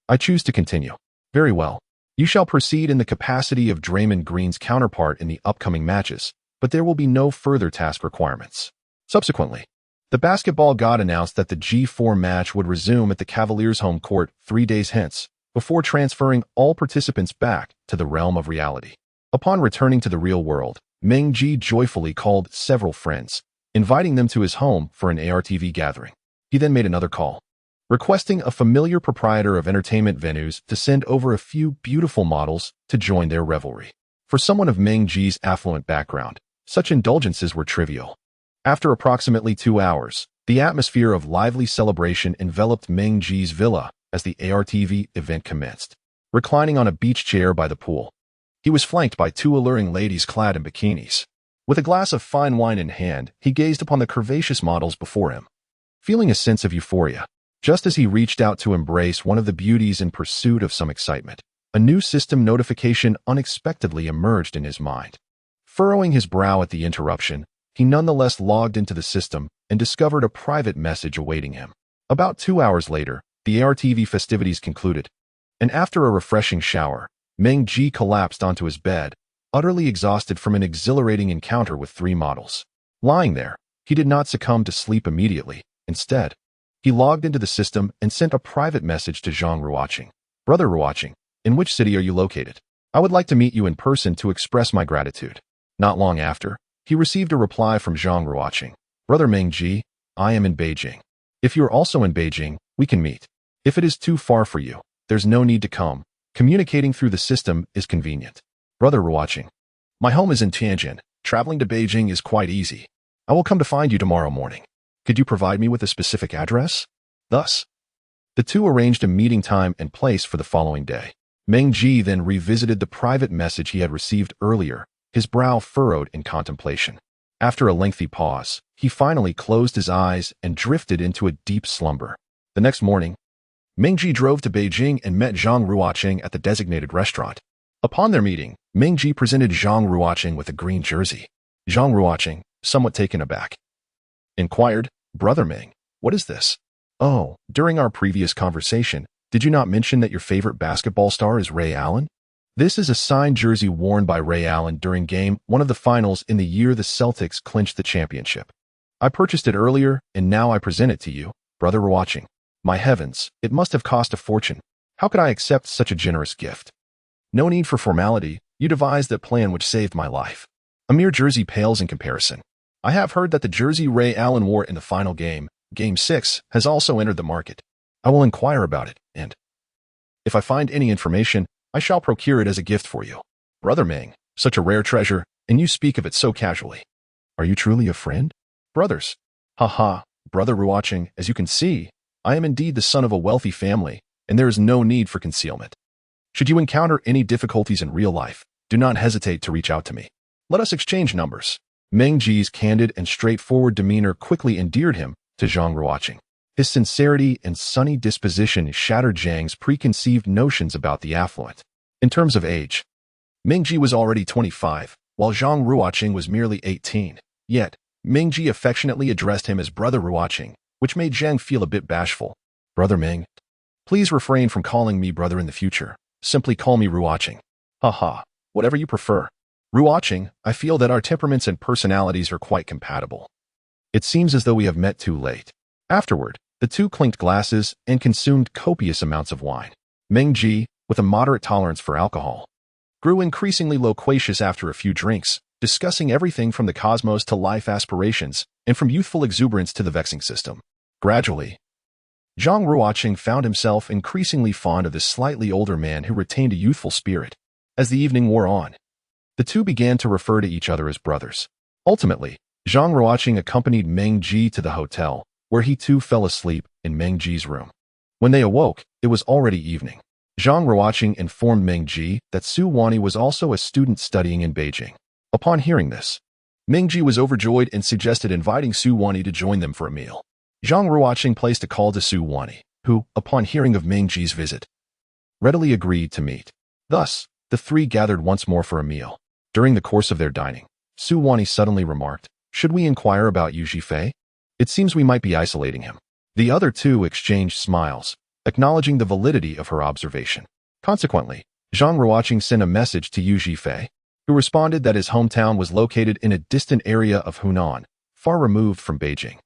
[SPEAKER 1] I choose to continue. Very well. You shall proceed in the capacity of Draymond Green's counterpart in the upcoming matches, but there will be no further task requirements. Subsequently, the basketball god announced that the G4 match would resume at the Cavaliers' home court 3 days hence, before transferring all participants back to the realm of reality. Upon returning to the real world, Meng Ji joyfully called several friends, inviting them to his home for an ARTV gathering. He then made another call, requesting a familiar proprietor of entertainment venues to send over a few beautiful models to join their revelry. For someone of Meng Ji's affluent background, such indulgences were trivial. After approximately 2 hours, the atmosphere of lively celebration enveloped Meng Ji's villa as the ARTV event commenced. Reclining on a beach chair by the pool, he was flanked by 2 alluring ladies clad in bikinis. With a glass of fine wine in hand, he gazed upon the curvaceous models before him, feeling a sense of euphoria. Just as he reached out to embrace one of the beauties in pursuit of some excitement, a new system notification unexpectedly emerged in his mind. Furrowing his brow at the interruption, he nonetheless logged into the system and discovered a private message awaiting him. About 2 hours later, the ARTV festivities concluded, and after a refreshing shower, Meng Ji collapsed onto his bed, utterly exhausted from an exhilarating encounter with 3 models. Lying there, he did not succumb to sleep immediately. Instead, he logged into the system and sent a private message to Zhang Ruocheng. Brother Ruocheng, in which city are you located? I would like to meet you in person to express my gratitude. Not long after, he received a reply from Zhang Ruocheng. Brother Meng Ji, I am in Beijing. If you're also in Beijing, we can meet. If it is too far for you, there's no need to come. Communicating through the system is convenient. Brother Ruocheng, my home is in Tianjin. Traveling to Beijing is quite easy. I will come to find you tomorrow morning. Could you provide me with a specific address? Thus, the 2 arranged a meeting time and place for the following day. Meng Ji then revisited the private message he had received earlier, his brow furrowed in contemplation. After a lengthy pause, he finally closed his eyes and drifted into a deep slumber. The next morning, Meng Ji drove to Beijing and met Zhang Ruocheng at the designated restaurant. Upon their meeting, Meng Ji presented Zhang Ruocheng with a green jersey. Zhang Ruocheng, somewhat taken aback, inquired, Brother Meng, what is this? Oh, during our previous conversation, did you not mention that your favorite basketball star is Ray Allen? This is a signed jersey worn by Ray Allen during Game 1 of the finals in the year the Celtics clinched the championship. I purchased it earlier, and now I present it to you, Brother Ruocheng. My heavens, it must have cost a fortune. How could I accept such a generous gift? No need for formality, you devised that plan which saved my life. A mere jersey pales in comparison. I have heard that the jersey Ray Allen wore in the final game, Game 6, has also entered the market. I will inquire about it, and if I find any information, I shall procure it as a gift for you. Brother Meng, such a rare treasure, and you speak of it so casually. Are you truly a friend? Brothers. Haha, Brother Ruocheng, as you can see, I am indeed the son of a wealthy family, and there is no need for concealment. Should you encounter any difficulties in real life, do not hesitate to reach out to me. Let us exchange numbers. Meng Ji's candid and straightforward demeanor quickly endeared him to Zhang Ruocheng. His sincerity and sunny disposition shattered Zhang's preconceived notions about the affluent. In terms of age, Meng Ji was already 25, while Zhang Ruocheng was merely 18. Yet, Meng Ji affectionately addressed him as Brother Ruocheng, which made Zhang feel a bit bashful. Brother Meng, please refrain from calling me brother in the future. Simply call me Ruocheng. Haha, whatever you prefer. Ruocheng, I feel that our temperaments and personalities are quite compatible. It seems as though we have met too late. Afterward, the two clinked glasses and consumed copious amounts of wine. Meng Ji, with a moderate tolerance for alcohol, grew increasingly loquacious after a few drinks, discussing everything from the cosmos to life aspirations, and from youthful exuberance to the vexing system. Gradually, Zhang Ruocheng found himself increasingly fond of this slightly older man who retained a youthful spirit. As the evening wore on, the two began to refer to each other as brothers. Ultimately, Zhang Ruocheng accompanied Meng Ji to the hotel, where he too fell asleep in Meng Ji's room. When they awoke, it was already evening. Zhang Ruocheng informed Meng Ji that Su Wani was also a student studying in Beijing. Upon hearing this, Meng Ji was overjoyed and suggested inviting Su Wani to join them for a meal. Zhang Ruocheng placed a call to Su Wani, who, upon hearing of Meng Ji's visit, readily agreed to meet. Thus, the three gathered once more for a meal. During the course of their dining, Su Wani suddenly remarked, "Should we inquire about Yu Zhifei? It seems we might be isolating him." The other two exchanged smiles, acknowledging the validity of her observation. Consequently, Zhang Ruocheng sent a message to Yu Zhifei, who responded that his hometown was located in a distant area of Hunan, far removed from Beijing.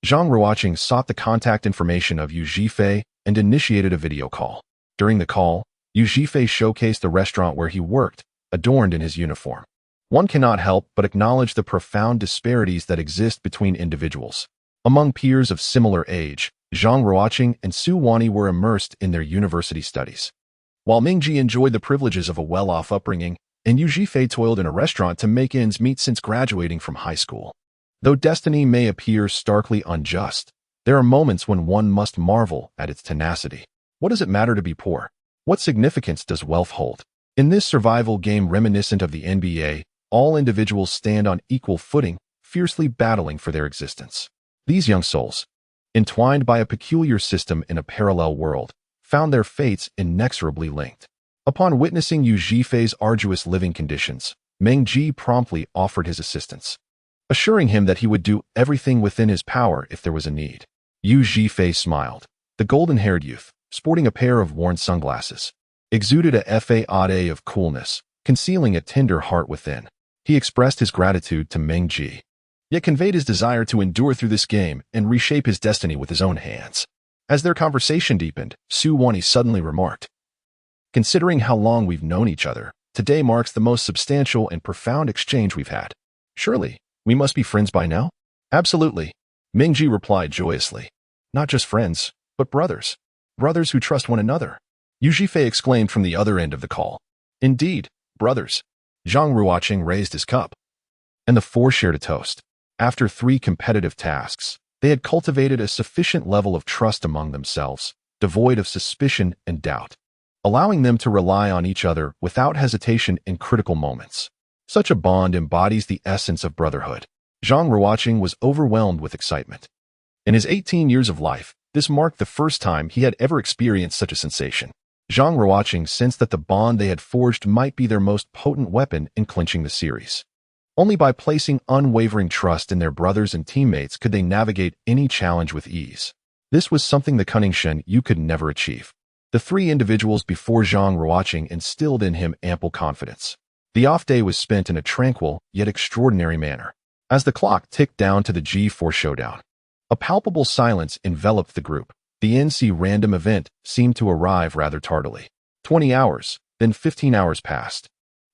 [SPEAKER 1] Zhang Ruocheng sought the contact information of Yu Zhifei and initiated a video call. During the call, Yu Zhifei showcased the restaurant where he worked, adorned in his uniform. One cannot help but acknowledge the profound disparities that exist between individuals. Among peers of similar age, Zhang Ruocheng and Su Wani were immersed in their university studies, while Meng Ji enjoyed the privileges of a well-off upbringing, and Yu Zhifei toiled in a restaurant to make ends meet since graduating from high school. Though destiny may appear starkly unjust, there are moments when one must marvel at its tenacity. What does it matter to be poor? What significance does wealth hold? In this survival game reminiscent of the NBA, all individuals stand on equal footing, fiercely battling for their existence. These young souls, entwined by a peculiar system in a parallel world, found their fates inexorably linked. Upon witnessing Yu Zhifei's arduous living conditions, Meng Ji promptly offered his assistance, assuring him that he would do everything within his power if there was a need. Yu Zhifei smiled. The golden-haired youth, sporting a pair of worn sunglasses, exuded a facade of coolness, concealing a tender heart within. He expressed his gratitude to Meng Ji, yet conveyed his desire to endure through this game and reshape his destiny with his own hands. As their conversation deepened, Su Wani suddenly remarked, "Considering how long we've known each other, today marks the most substantial and profound exchange we've had. Surely, we must be friends by now?" "Absolutely," Meng Ji replied joyously. "Not just friends, but brothers. Brothers who trust one another." Yu Zhifei exclaimed from the other end of the call. "Indeed, brothers." Zhang Ruocheng raised his cup, and the four shared a toast. After 3 competitive tasks, they had cultivated a sufficient level of trust among themselves, devoid of suspicion and doubt, allowing them to rely on each other without hesitation in critical moments. Such a bond embodies the essence of brotherhood. Zhang Ruocheng was overwhelmed with excitement. In his 18 years of life, this marked the first time he had ever experienced such a sensation. Zhang Ruocheng sensed that the bond they had forged might be their most potent weapon in clinching the series. Only by placing unwavering trust in their brothers and teammates could they navigate any challenge with ease. This was something the cunning Shen Yu could never achieve. The 3 individuals before Zhang Ruocheng instilled in him ample confidence. The off day was spent in a tranquil, yet extraordinary manner. As the clock ticked down to the G4 showdown, a palpable silence enveloped the group. The NC random event seemed to arrive rather tardily. 20 hours, then 15 hours passed,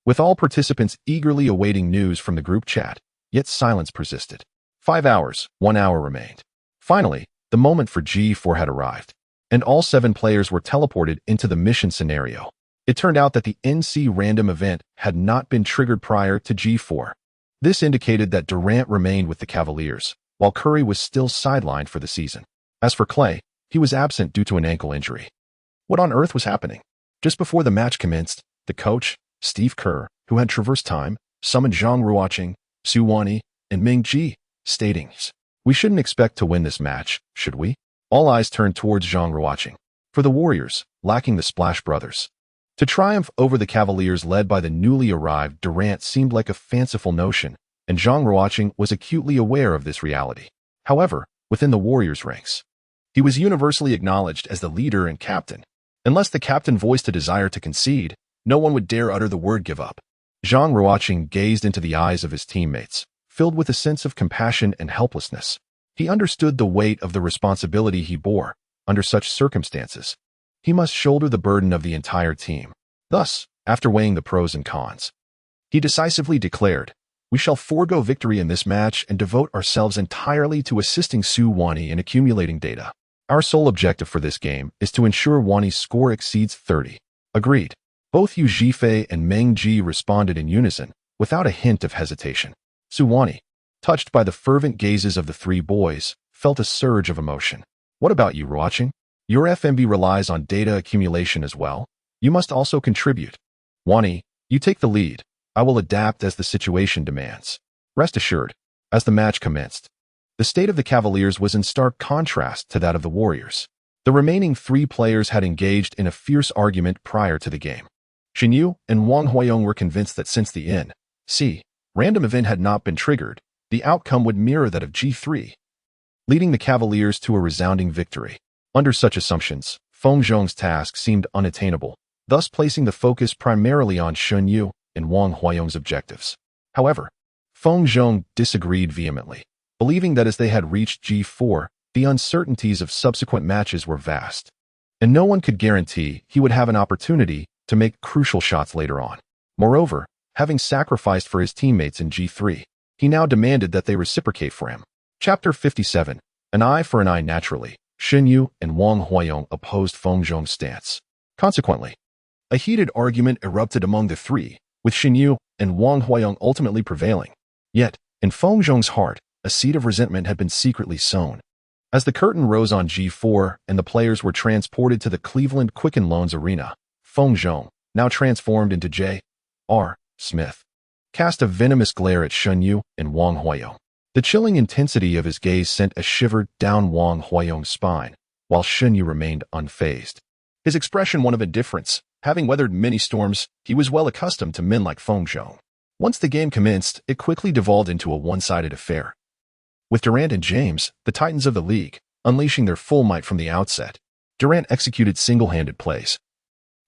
[SPEAKER 1] with all participants eagerly awaiting news from the group chat, yet silence persisted. 5 hours, 1 hour remained. Finally, the moment for G4 had arrived, and all 7 players were teleported into the mission scenario. It turned out that the NC random event had not been triggered prior to G4. This indicated that Durant remained with the Cavaliers, while Curry was still sidelined for the season. As for Clay, he was absent due to an ankle injury. What on earth was happening? Just before the match commenced, the coach, Steve Kerr, who had traversed time, summoned Zhang Ruocheng, Su Wani, and Ming Ji, stating, "We shouldn't expect to win this match, should we?" All eyes turned towards Zhang Ruocheng. For the Warriors, lacking the Splash Brothers, to triumph over the Cavaliers led by the newly arrived Durant seemed like a fanciful notion, and Zhang Ruocheng was acutely aware of this reality. However, within the Warriors' ranks, he was universally acknowledged as the leader and captain. Unless the captain voiced a desire to concede, no one would dare utter the word give up. Zhang Ruocheng gazed into the eyes of his teammates, filled with a sense of compassion and helplessness. He understood the weight of the responsibility he bore. Under such circumstances, he must shoulder the burden of the entire team. Thus, after weighing the pros and cons, he decisively declared, "We shall forego victory in this match and devote ourselves entirely to assisting Su Wani in accumulating data. Our sole objective for this game is to ensure Wani's score exceeds 30. Agreed. Both Yu Zhifei and Meng Ji responded in unison, without a hint of hesitation. Su Wani, touched by the fervent gazes of the three boys, felt a surge of emotion. "What about you, Ruocheng? Your FMB relies on data accumulation as well. You must also contribute. Wani, you take the lead. I will adapt as the situation demands." Rest assured, as the match commenced, the state of the Cavaliers was in stark contrast to that of the Warriors. The remaining three players had engaged in a fierce argument prior to the game. Xinyu and Wang Huayong were convinced that since the NC random event had not been triggered, the outcome would mirror that of G3, leading the Cavaliers to a resounding victory. Under such assumptions, Feng Zhong's task seemed unattainable, thus placing the focus primarily on Xinyu and Wang Huayong's objectives. However, Feng Zhong disagreed vehemently, believing that as they had reached G4, the uncertainties of subsequent matches were vast, and no one could guarantee he would have an opportunity to make crucial shots later on. Moreover, having sacrificed for his teammates in G3, he now demanded that they reciprocate for him. Chapter 57. An eye for an eye. Naturally, Xinyu and Wang Huayong opposed Feng Zhong's stance. Consequently, a heated argument erupted among the three, with Xinyu and Wang Huayong ultimately prevailing. Yet, in Feng Zhong's heart, a seed of resentment had been secretly sown. As the curtain rose on G4 and the players were transported to the Cleveland Quicken Loans Arena, Feng Zhong, now transformed into J.R. Smith, cast a venomous glare at Xinyu and Wang Huayong. The chilling intensity of his gaze sent a shiver down Wang Huayong's spine, while Xinyu remained unfazed. His expression one of indifference. Having weathered many storms, he was well accustomed to men like Feng Zhong. Once the game commenced, it quickly devolved into a one-sided affair, with Durant and James, the titans of the league, unleashing their full might from the outset. Durant executed single-handed plays,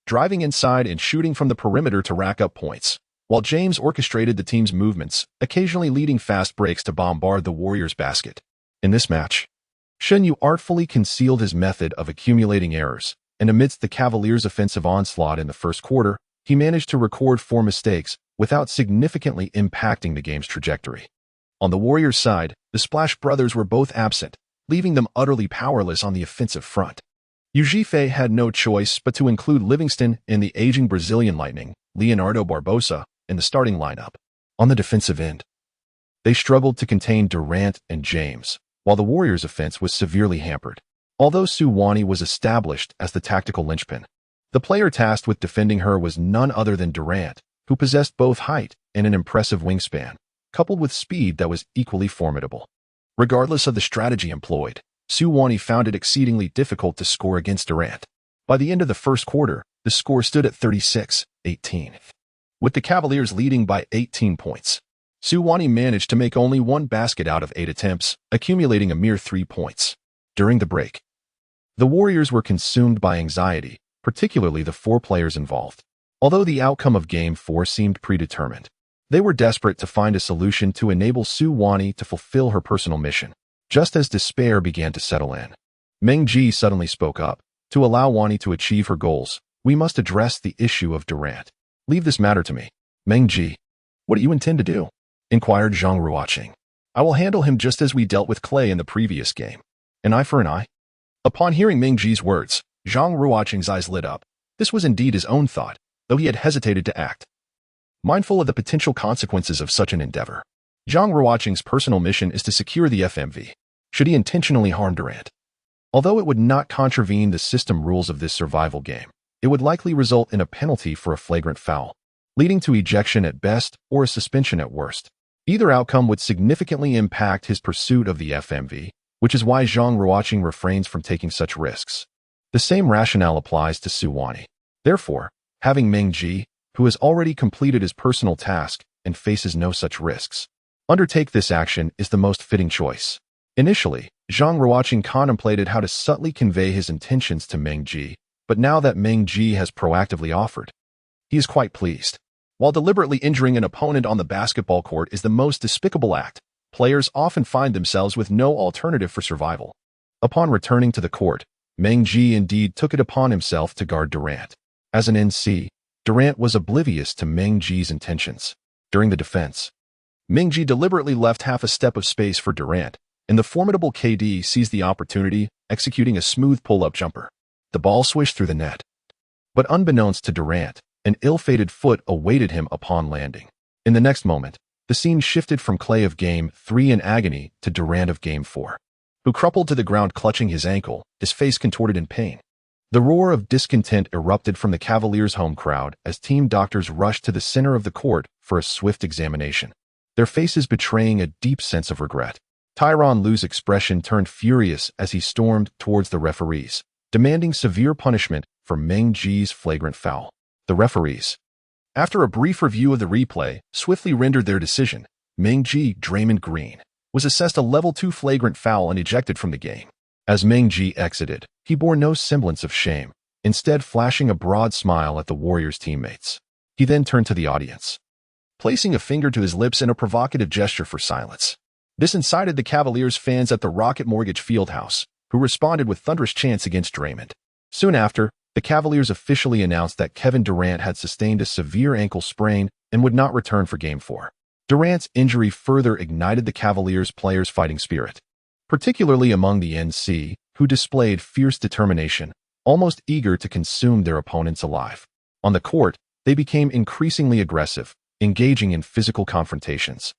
[SPEAKER 1] driving inside and shooting from the perimeter to rack up points, while James orchestrated the team's movements, occasionally leading fast breaks to bombard the Warriors' basket. In this match, Xinyu artfully concealed his method of accumulating errors, and amidst the Cavaliers' offensive onslaught in the first quarter, he managed to record 4 mistakes without significantly impacting the game's trajectory. On the Warriors' side, the Splash Brothers were both absent, leaving them utterly powerless on the offensive front. Yu Zhifei had no choice but to include Livingston and the aging Brazilian Lightning, Leonardo Barbosa, in the starting lineup. On the defensive end, they struggled to contain Durant and James, while the Warriors' offense was severely hampered. Although Su Wani was established as the tactical linchpin, the player tasked with defending her was none other than Durant, who possessed both height and an impressive wingspan, coupled with speed that was equally formidable. Regardless of the strategy employed, Su Wani found it exceedingly difficult to score against Durant. By the end of the first quarter, the score stood at 36-18. With the Cavaliers leading by 18 points, Su Wani managed to make only 1 basket out of 8 attempts, accumulating a mere 3 points. During the break, the Warriors were consumed by anxiety, particularly the 4 players involved. Although the outcome of Game 4 seemed predetermined, they were desperate to find a solution to enable Su Wani to fulfill her personal mission. Just as despair began to settle in, Meng Ji suddenly spoke up. "To allow Wani to achieve her goals, we must address the issue of Durant. Leave this matter to me." "Meng Ji, what do you intend to do?" inquired Zhang Ruocheng. "I will handle him just as we dealt with Clay in the previous game. An eye for an eye." Upon hearing Meng Ji's words, Zhang Ruocheng's eyes lit up. This was indeed his own thought. though he had hesitated to act. Mindful of the potential consequences of such an endeavor, Zhang Ruocheng's personal mission is to secure the FMV, should he intentionally harm Durant. Although it would not contravene the system rules of this survival game, it would likely result in a penalty for a flagrant foul, leading to ejection at best or a suspension at worst. Either outcome would significantly impact his pursuit of the FMV, which is why Zhang Ruocheng refrains from taking such risks. The same rationale applies to Su Wani. Therefore, having Meng Ji, who has already completed his personal task and faces no such risks, undertake this action is the most fitting choice. Initially, Zhang Ruocheng contemplated how to subtly convey his intentions to Meng Ji, but now that Meng Ji has proactively offered, he is quite pleased. While deliberately injuring an opponent on the basketball court is the most despicable act, players often find themselves with no alternative for survival. Upon returning to the court, Meng Ji indeed took it upon himself to guard Durant. As an NC, Durant was oblivious to Meng Ji's intentions. During the defense, Meng Ji deliberately left half a step of space for Durant, and the formidable KD seized the opportunity, executing a smooth pull-up jumper. The ball swished through the net. But unbeknownst to Durant, an ill-fated foot awaited him upon landing. In the next moment, the scene shifted from Clay of Game 3 in agony to Durant of Game 4, who crumpled to the ground clutching his ankle, his face contorted in pain. The roar of discontent erupted from the Cavaliers' home crowd as team doctors rushed to the center of the court for a swift examination, their faces betraying a deep sense of regret. Tyronn Lue's expression turned furious as he stormed towards the referees, demanding severe punishment for Meng Ji's flagrant foul. The referees, after a brief review of the replay, swiftly rendered their decision. Meng Ji, Draymond Green, was assessed a level 2 flagrant foul and ejected from the game. As Meng Ji exited, he bore no semblance of shame, instead flashing a broad smile at the Warriors' teammates. He then turned to the audience, placing a finger to his lips in a provocative gesture for silence. This incited the Cavaliers fans at the Rocket Mortgage Fieldhouse, who responded with thunderous chants against Draymond. Soon after, the Cavaliers officially announced that Kevin Durant had sustained a severe ankle sprain and would not return for Game 4. Durant's injury further ignited the Cavaliers' players' fighting spirit, particularly among the NC, who displayed fierce determination, almost eager to consume their opponents alive. On the court, they became increasingly aggressive, engaging in physical confrontations,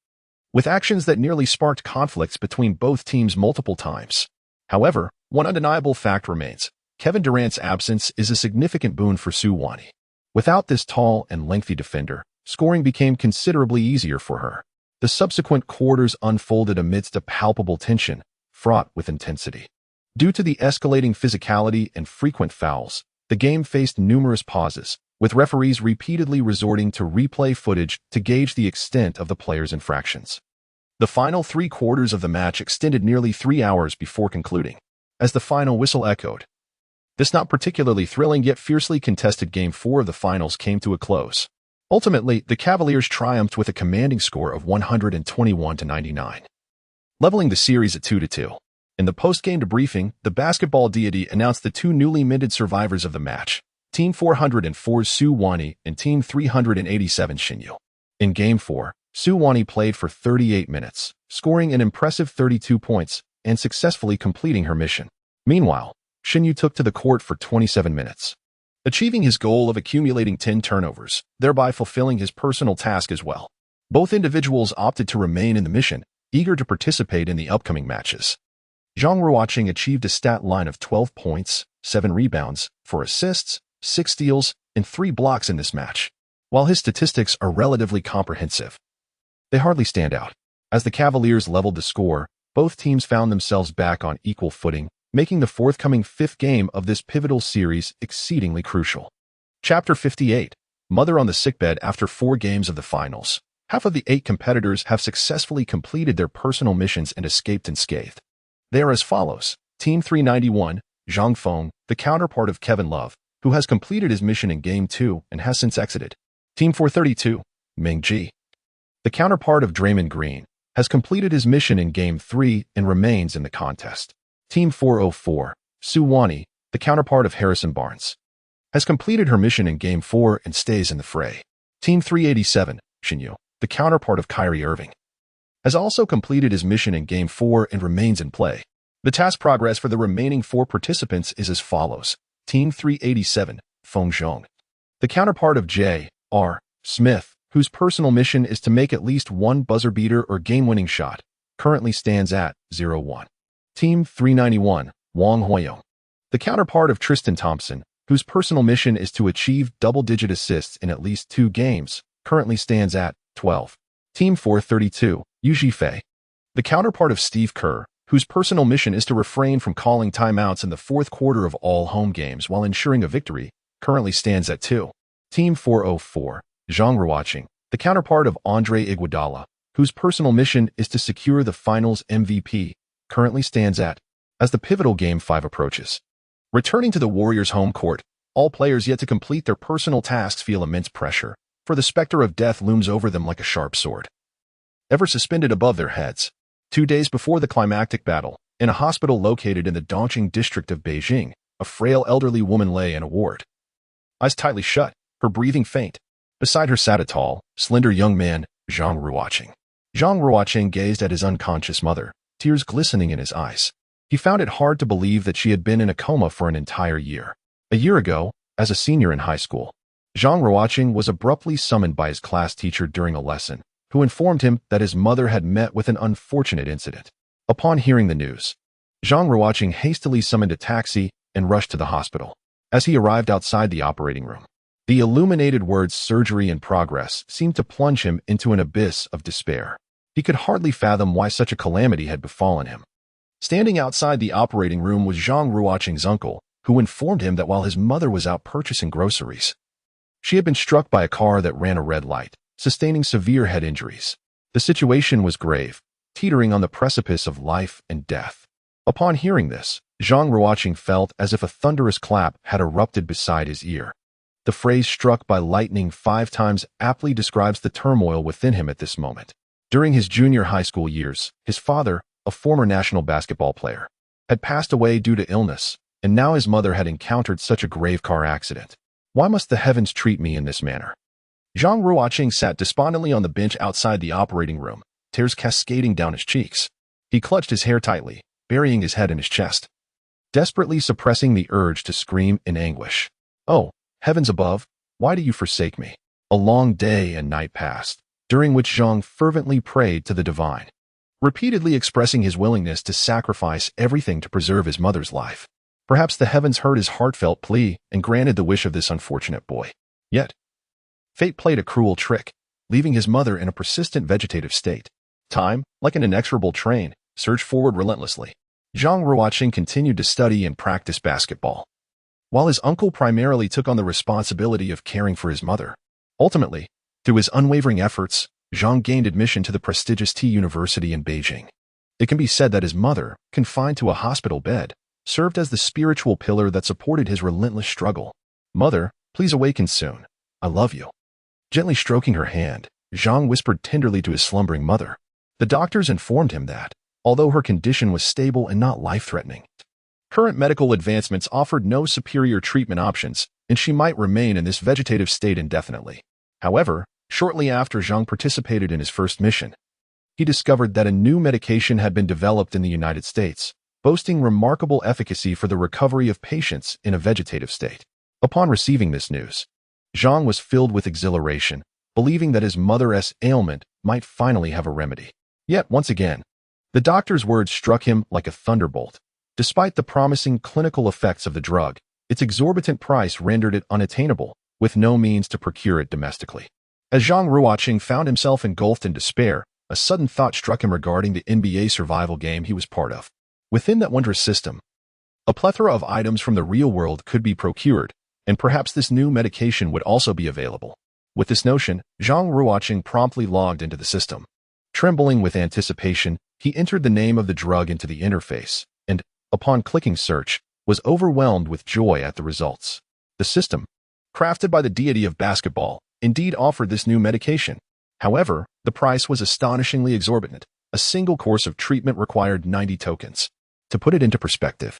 [SPEAKER 1] with actions that nearly sparked conflicts between both teams multiple times. However, one undeniable fact remains. Kevin Durant's absence is a significant boon for Su Wani. Without this tall and lengthy defender, scoring became considerably easier for her. The subsequent quarters unfolded amidst a palpable tension, fraught with intensity. Due to the escalating physicality and frequent fouls, the game faced numerous pauses, with referees repeatedly resorting to replay footage to gauge the extent of the players' infractions. The final 3 quarters of the match extended nearly 3 hours before concluding. As the final whistle echoed, this not particularly thrilling yet fiercely contested Game 4 of the finals came to a close. Ultimately, the Cavaliers triumphed with a commanding score of 121-99, leveling the series at 2-2. In the post-game debriefing, the basketball deity announced the 2 newly minted survivors of the match, Team 404's Su Wani and Team 387 Xinyu. In Game 4, Su Wani played for 38 minutes, scoring an impressive 32 points and successfully completing her mission. Meanwhile, Xinyu took to the court for 27 minutes, achieving his goal of accumulating 10 turnovers, thereby fulfilling his personal task as well. Both individuals opted to remain in the mission, eager to participate in the upcoming matches. Zhang Ruocheng achieved a stat line of 12 points, 7 rebounds, 4 assists, 6 steals, and 3 blocks in this match. While his statistics are relatively comprehensive, they hardly stand out. As the Cavaliers leveled the score, both teams found themselves back on equal footing, making the forthcoming 5th game of this pivotal series exceedingly crucial. Chapter 58. Mother on the sickbed. After 4 games of the finals, half of the 8 competitors have successfully completed their personal missions and escaped unscathed. They are as follows. Team 391, Zhang Feng, the counterpart of Kevin Love, who has completed his mission in Game 2 and has since exited. Team 432, Meng Ji, the counterpart of Draymond Green, has completed his mission in Game 3 and remains in the contest. Team 404, Su Wani, the counterpart of Harrison Barnes, has completed her mission in Game 4 and stays in the fray. Team 387, Xinyu, the counterpart of Kyrie Irving, has also completed his mission in Game 4 and remains in play. The task progress for the remaining 4 participants is as follows. Team 387, Feng Zhong, The counterpart of J.R. Smith, whose personal mission is to make at least one buzzer-beater or game-winning shot, currently stands at 0-1. Team 391, Wang Huiyong. The counterpart of Tristan Thompson, whose personal mission is to achieve double-digit assists in at least 2 games, currently stands at 12. Team 432, Yu Zhifei. The counterpart of Steve Kerr, whose personal mission is to refrain from calling timeouts in the 4th quarter of all home games while ensuring a victory, currently stands at 2. Team 404, Zhang Ruocheng. The counterpart of Andre Iguodala, whose personal mission is to secure the finals MVP, currently stands at, as the pivotal Game 5 approaches. Returning to the Warriors' home court, all players yet to complete their personal tasks feel immense pressure, for the specter of death looms over them like a sharp sword, ever suspended above their heads. 2 days before the climactic battle, in a hospital located in the Dongqing district of Beijing, a frail elderly woman lay in a ward. Eyes tightly shut, her breathing faint. Beside her sat a tall, slender young man, Zhang Ruocheng. Zhang Ruocheng gazed at his unconscious mother, tears glistening in his eyes. He found it hard to believe that she had been in a coma for an entire year. A year ago, as a senior in high school, Zhang Ruocheng was abruptly summoned by his class teacher during a lesson, who informed him that his mother had met with an unfortunate incident. Upon hearing the news, Zhang Ruocheng hastily summoned a taxi and rushed to the hospital. As he arrived outside the operating room, the illuminated words "surgery in progress" seemed to plunge him into an abyss of despair. He could hardly fathom why such a calamity had befallen him. Standing outside the operating room was Zhang Ruocheng's uncle, who informed him that while his mother was out purchasing groceries, she had been struck by a car that ran a red light, sustaining severe head injuries. The situation was grave, teetering on the precipice of life and death. Upon hearing this, Zhang Ruocheng felt as if a thunderous clap had erupted beside his ear. The phrase "struck by lightning 5 times" aptly describes the turmoil within him at this moment. During his junior high school years, his father, a former national basketball player, had passed away due to illness, and now his mother had encountered such a grave car accident. Why must the heavens treat me in this manner? Zhang Ruocheng sat despondently on the bench outside the operating room, tears cascading down his cheeks. He clutched his hair tightly, burying his head in his chest, desperately suppressing the urge to scream in anguish. Oh, heavens above, why do you forsake me? A long day and night passed, during which Zhang fervently prayed to the divine, repeatedly expressing his willingness to sacrifice everything to preserve his mother's life. Perhaps the heavens heard his heartfelt plea and granted the wish of this unfortunate boy. Yet, fate played a cruel trick, leaving his mother in a persistent vegetative state. Time, like an inexorable train, surged forward relentlessly. Zhang Ruocheng continued to study and practice basketball, while his uncle primarily took on the responsibility of caring for his mother. Ultimately, through his unwavering efforts, Zhang gained admission to the prestigious T University in Beijing. It can be said that his mother, confined to a hospital bed, served as the spiritual pillar that supported his relentless struggle. "Mother, please awaken soon. I love you." Gently stroking her hand, Zhang whispered tenderly to his slumbering mother. The doctors informed him that, although her condition was stable and not life-threatening, current medical advancements offered no superior treatment options, and she might remain in this vegetative state indefinitely. However, shortly after Zhang participated in his first mission, he discovered that a new medication had been developed in the United States, boasting remarkable efficacy for the recovery of patients in a vegetative state. Upon receiving this news, Zhang was filled with exhilaration, believing that his mother's ailment might finally have a remedy. Yet, once again, the doctor's words struck him like a thunderbolt. Despite the promising clinical effects of the drug, its exorbitant price rendered it unattainable, with no means to procure it domestically. As Zhang Ruocheng found himself engulfed in despair, a sudden thought struck him regarding the NBA Survival game he was part of. Within that wondrous system, a plethora of items from the real world could be procured, and perhaps this new medication would also be available. With this notion, Zhang Ruocheng promptly logged into the system. Trembling with anticipation, he entered the name of the drug into the interface, and, upon clicking search, was overwhelmed with joy at the results. The system, crafted by the deity of basketball, indeed offered this new medication. However, the price was astonishingly exorbitant. A single course of treatment required 90 tokens. To put it into perspective,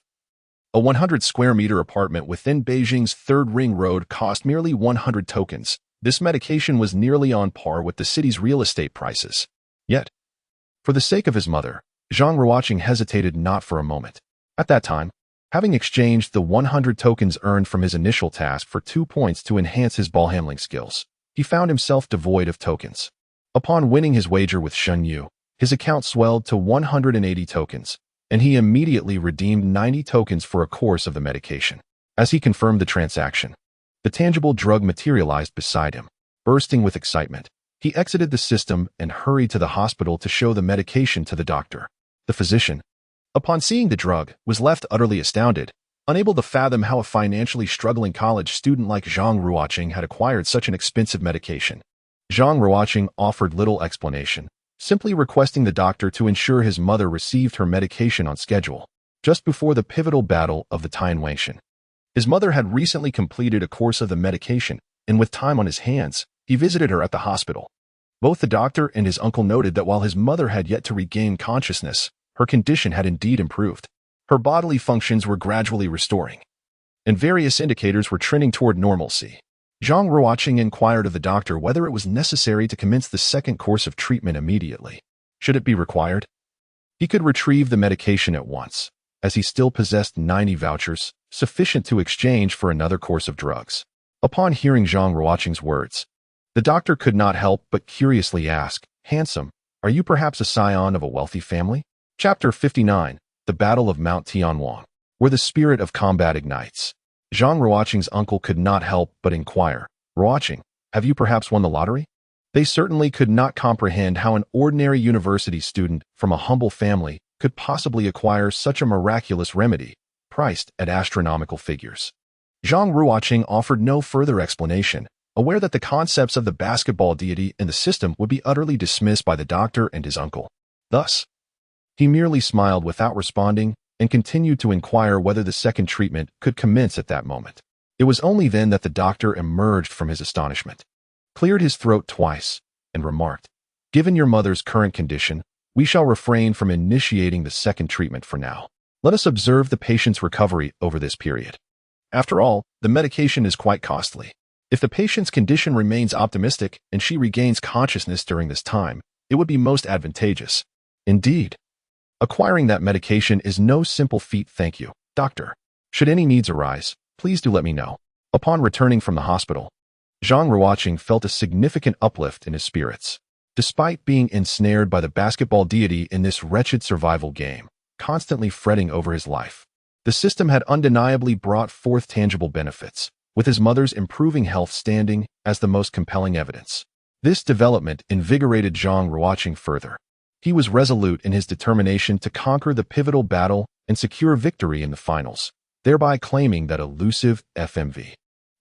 [SPEAKER 1] a 100 square meter apartment within Beijing's 3rd Ring Road cost merely 100 tokens. This medication was nearly on par with the city's real estate prices. Yet, for the sake of his mother, Zhang Ruocheng hesitated not for a moment. At that time, Having exchanged the 100 tokens earned from his initial task for 2 points to enhance his ball handling skills, he found himself devoid of tokens. Upon winning his wager with Shen Yu, his account swelled to 180 tokens, and he immediately redeemed 90 tokens for a course of the medication. As he confirmed the transaction, the tangible drug materialized beside him. Bursting with excitement, he exited the system and hurried to the hospital to show the medication to the doctor. The physician, upon seeing the drug, was left utterly astounded, unable to fathom how a financially struggling college student like Zhang Ruocheng had acquired such an expensive medication. Zhang Ruocheng offered little explanation, simply requesting the doctor to ensure his mother received her medication on schedule, just before the pivotal battle of the Tianwangshan. His mother had recently completed a course of the medication, and with time on his hands, he visited her at the hospital. Both the doctor and his uncle noted that while his mother had yet to regain consciousness, her condition had indeed improved. Her bodily functions were gradually restoring, and various indicators were trending toward normalcy. Zhang Ruocheng inquired of the doctor whether it was necessary to commence the second course of treatment immediately. Should it be required, he could retrieve the medication at once, as he still possessed 90 vouchers, sufficient to exchange for another course of drugs. Upon hearing Zhang Ruocheng's words, the doctor could not help but curiously ask, "Handsome, are you perhaps a scion of a wealthy family?" Chapter 59, The Battle of Mount Tianwang, where the spirit of combat ignites. Zhang Ruocheng's uncle could not help but inquire, "Ruocheng, have you perhaps won the lottery?" They certainly could not comprehend how an ordinary university student from a humble family could possibly acquire such a miraculous remedy, priced at astronomical figures. Zhang Ruocheng offered no further explanation, aware that the concepts of the basketball deity in the system would be utterly dismissed by the doctor and his uncle. Thus, he merely smiled without responding and continued to inquire whether the second treatment could commence at that moment. It was only then that the doctor emerged from his astonishment, cleared his throat twice, and remarked, "Given your mother's current condition, we shall refrain from initiating the second treatment for now. Let us observe the patient's recovery over this period. After all, the medication is quite costly. If the patient's condition remains optimistic and she regains consciousness during this time, it would be most advantageous. Indeed, acquiring that medication is no simple feat, thank you, doctor. Should any needs arise, please do let me know." Upon returning from the hospital, Zhang Ruocheng felt a significant uplift in his spirits. Despite being ensnared by the basketball deity in this wretched survival game, constantly fretting over his life, the system had undeniably brought forth tangible benefits, with his mother's improving health standing as the most compelling evidence. This development invigorated Zhang Ruocheng further. He was resolute in his determination to conquer the pivotal battle and secure victory in the finals, thereby claiming that elusive FMV.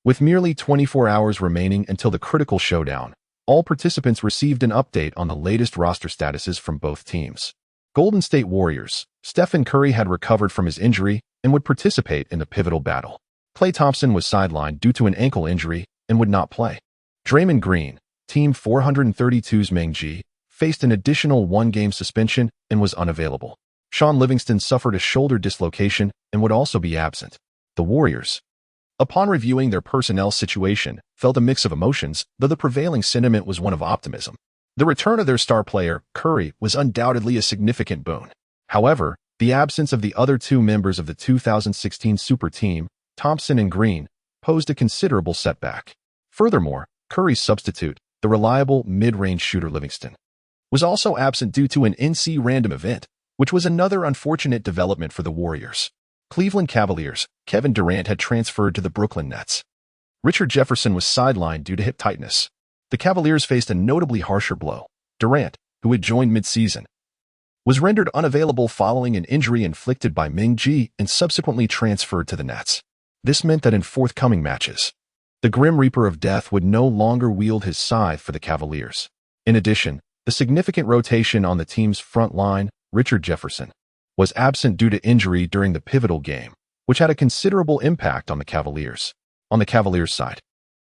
[SPEAKER 1] With merely 24 hours remaining until the critical showdown, all participants received an update on the latest roster statuses from both teams. Golden State Warriors, Stephen Curry had recovered from his injury and would participate in the pivotal battle. Klay Thompson was sidelined due to an ankle injury and would not play. Draymond Green, Team 432's Meng Ji, faced an additional one-game suspension and was unavailable. Sean Livingston suffered a shoulder dislocation and would also be absent. The Warriors, upon reviewing their personnel situation, felt a mix of emotions, though the prevailing sentiment was one of optimism. The return of their star player, Curry, was undoubtedly a significant boon. However, the absence of the other two members of the 2016 Super Team, Thompson and Green, posed a considerable setback. Furthermore, Curry's substitute, the reliable mid-range shooter Livingston, was also absent due to an NC random event, which was another unfortunate development for the Warriors. Cleveland Cavaliers, Kevin Durant had transferred to the Brooklyn Nets. Richard Jefferson was sidelined due to hip tightness. The Cavaliers faced a notably harsher blow. Durant, who had joined mid-season, was rendered unavailable following an injury inflicted by Meng Ji and subsequently transferred to the Nets. This meant that in forthcoming matches, the Grim Reaper of Death would no longer wield his scythe for the Cavaliers. In addition, the significant rotation on the team's front line, Richard Jefferson, was absent due to injury during the pivotal game, which had a considerable impact on the Cavaliers. On the Cavaliers' side,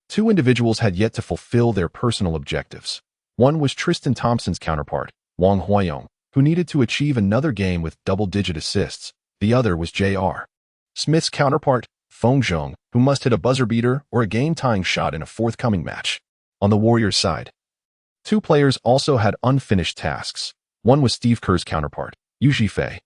[SPEAKER 1] two individuals had yet to fulfill their personal objectives. One was Tristan Thompson's counterpart, Wang Huayong, who needed to achieve another game with double-digit assists. The other was J.R. Smith's counterpart, Feng Zhong, who must hit a buzzer-beater or a game-tying shot in a forthcoming match. On the Warriors' side, two players also had unfinished tasks. One was Steve Kerr's counterpart, Yu Zhifei,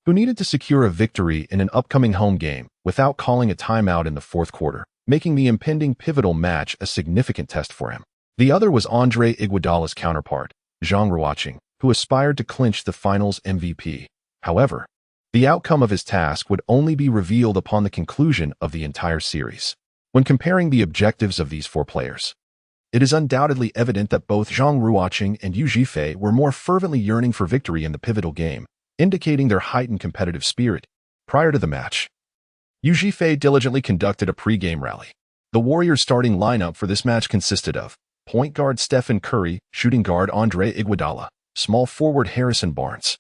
[SPEAKER 1] who needed to secure a victory in an upcoming home game without calling a timeout in the fourth quarter, making the impending pivotal match a significant test for him. The other was Andre Iguodala's counterpart, Zhang Ruocheng, who aspired to clinch the finals MVP. However, the outcome of his task would only be revealed upon the conclusion of the entire series. When comparing the objectives of these four players, it is undoubtedly evident that both Zhang Ruocheng and Yu Zhifei were more fervently yearning for victory in the pivotal game, indicating their heightened competitive spirit. Prior to the match, Yu Zhifei diligently conducted a pre-game rally. The Warriors' starting lineup for this match consisted of point guard Stephen Curry, shooting guard Andre Iguodala, small forward Harrison Barnes,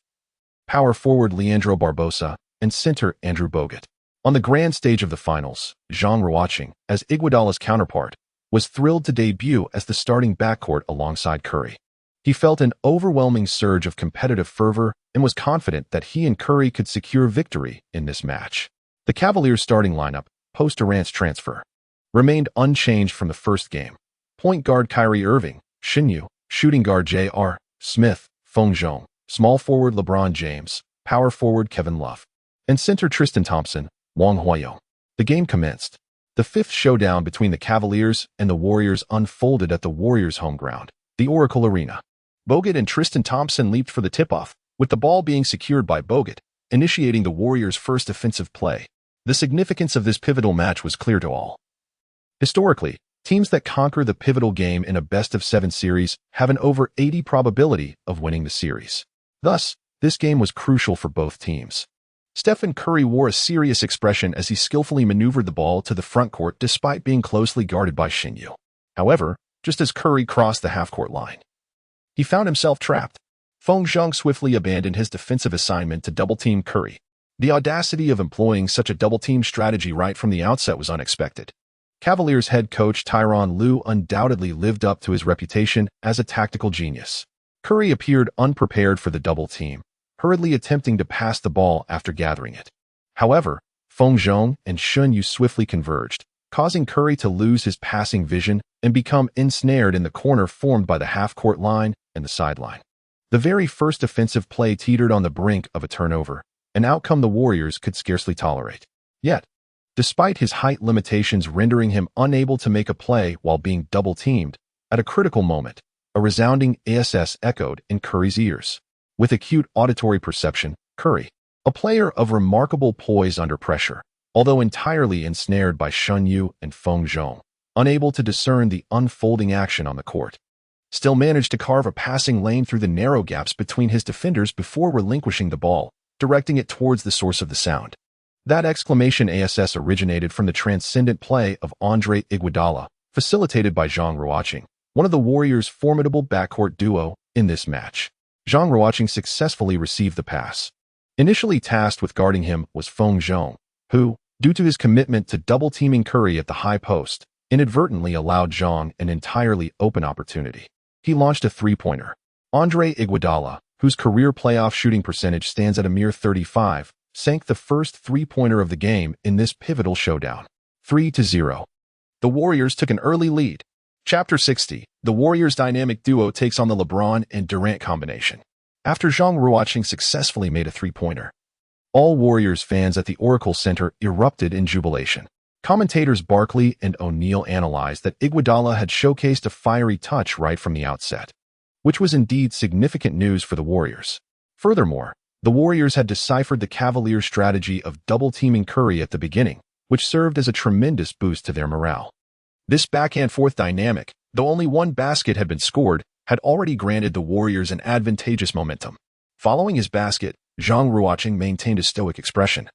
[SPEAKER 1] power forward Leandro Barbosa, and center Andrew Bogut. On the grand stage of the finals, Zhang Ruocheng, as Iguodala's counterpart, was thrilled to debut as the starting backcourt alongside Curry. He felt an overwhelming surge of competitive fervor and was confident that he and Curry could secure victory in this match. The Cavaliers' starting lineup, post-Durant's transfer, remained unchanged from the first game. Point guard Kyrie Irving, Shin Yu, shooting guard J.R. Smith, Feng Zhong, small forward LeBron James, power forward Kevin Love, and center Tristan Thompson, Wang Huayong. The game commenced. The fifth showdown between the Cavaliers and the Warriors unfolded at the Warriors' home ground, the Oracle Arena. Bogut and Tristan Thompson leaped for the tip-off, with the ball being secured by Bogut, initiating the Warriors' first offensive play. The significance of this pivotal match was clear to all. Historically, teams that conquer the pivotal game in a best-of-7 series have an over 80 probability of winning the series. Thus, this game was crucial for both teams. Stephen Curry wore a serious expression as he skillfully maneuvered the ball to the front court despite being closely guarded by Shin Yu. However, just as Curry crossed the half-court line, he found himself trapped. Feng Zhong swiftly abandoned his defensive assignment to double-team Curry. The audacity of employing such a double-team strategy right from the outset was unexpected. Cavaliers head coach Tyronn Lue undoubtedly lived up to his reputation as a tactical genius. Curry appeared unprepared for the double team, hurriedly attempting to pass the ball after gathering it. However, Feng Zhong and Shin Yu swiftly converged, causing Curry to lose his passing vision and become ensnared in the corner formed by the half-court line and the sideline. The very first offensive play teetered on the brink of a turnover, an outcome the Warriors could scarcely tolerate. Yet, despite his height limitations rendering him unable to make a play while being double-teamed, at a critical moment, a resounding ASS echoed in Curry's ears. With acute auditory perception, Curry, a player of remarkable poise under pressure, although entirely ensnared by Shin Yu and Feng Zhong, unable to discern the unfolding action on the court, still managed to carve a passing lane through the narrow gaps between his defenders before relinquishing the ball, directing it towards the source of the sound. That exclamation ASS originated from the transcendent play of Andre Iguodala, facilitated by Zhang Ruocheng, one of the Warriors' formidable backcourt duo in this match. Zhang Ruocheng successfully received the pass. Initially tasked with guarding him was Feng Zhong, who, due to his commitment to double-teaming Curry at the high post, inadvertently allowed Zhang an entirely open opportunity. He launched a three-pointer. Andre Iguodala, whose career playoff shooting percentage stands at a mere 35, sank the first three-pointer of the game in this pivotal showdown. 3-0. The Warriors took an early lead. Chapter 60. The Warriors' dynamic duo takes on the LeBron and Durant combination. After Zhang Ruocheng successfully made a three-pointer, all Warriors fans at the Oracle Center erupted in jubilation. Commentators Barkley and O'Neal analyzed that Iguodala had showcased a fiery touch right from the outset, which was indeed significant news for the Warriors. Furthermore, the Warriors had deciphered the Cavaliers' strategy of double-teaming Curry at the beginning, which served as a tremendous boost to their morale. This back-and-forth dynamic, though only one basket had been scored, had already granted the Warriors an advantageous momentum. Following his basket, Zhang Ruocheng maintained a stoic expression,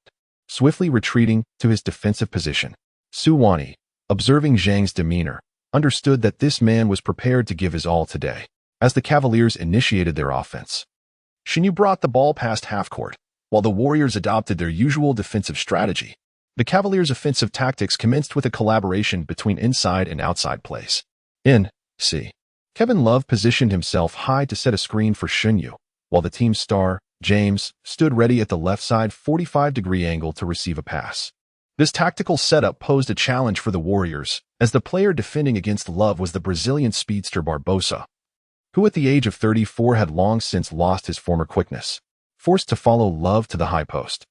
[SPEAKER 1] swiftly retreating to his defensive position. Su Wani, observing Zhang's demeanor, understood that this man was prepared to give his all today. As the Cavaliers initiated their offense, Shin Yu brought the ball past half-court, while the Warriors adopted their usual defensive strategy. The Cavaliers' offensive tactics commenced with a collaboration between inside and outside plays. In-C. Kevin Love positioned himself high to set a screen for Shin Yu, while the team's star, James, stood ready at the left side 45-degree angle to receive a pass. This tactical setup posed a challenge for the Warriors, as the player defending against Love was the Brazilian speedster Barbosa, who at the age of 34 had long since lost his former quickness. forced to follow Love to the high post.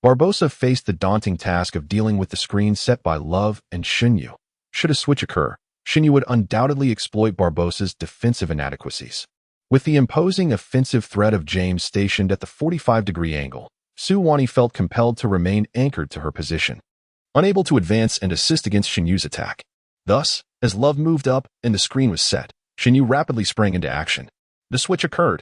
[SPEAKER 1] Barbosa faced the daunting task of dealing with the screen set by Love and Xinyu. Should a switch occur, Xinyu would undoubtedly exploit Barbosa's defensive inadequacies. With the imposing offensive threat of James stationed at the 45-degree angle, Su Wani felt compelled to remain anchored to her position, unable to advance and assist against Xinyu's attack. Thus, as Love moved up and the screen was set, Xinyu rapidly sprang into action. The switch occurred.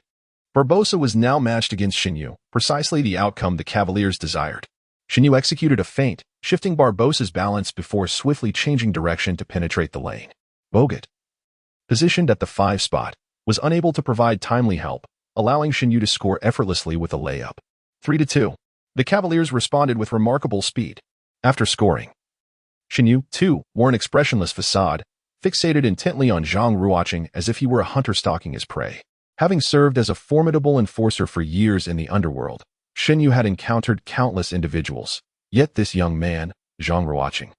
[SPEAKER 1] Barbosa was now matched against Xinyu, precisely the outcome the Cavaliers desired. Xinyu executed a feint, shifting Barbosa's balance before swiftly changing direction to penetrate the lane. Bogut, positioned at the 5 spot, was unable to provide timely help, allowing Xinyu to score effortlessly with a layup. 3-2. The Cavaliers responded with remarkable speed. After scoring, Xinyu, too, wore an expressionless facade, fixated intently on Zhang Ruocheng as if he were a hunter stalking his prey. Having served as a formidable enforcer for years in the underworld, Xinyu had encountered countless individuals. Yet this young man, Zhang Ruocheng,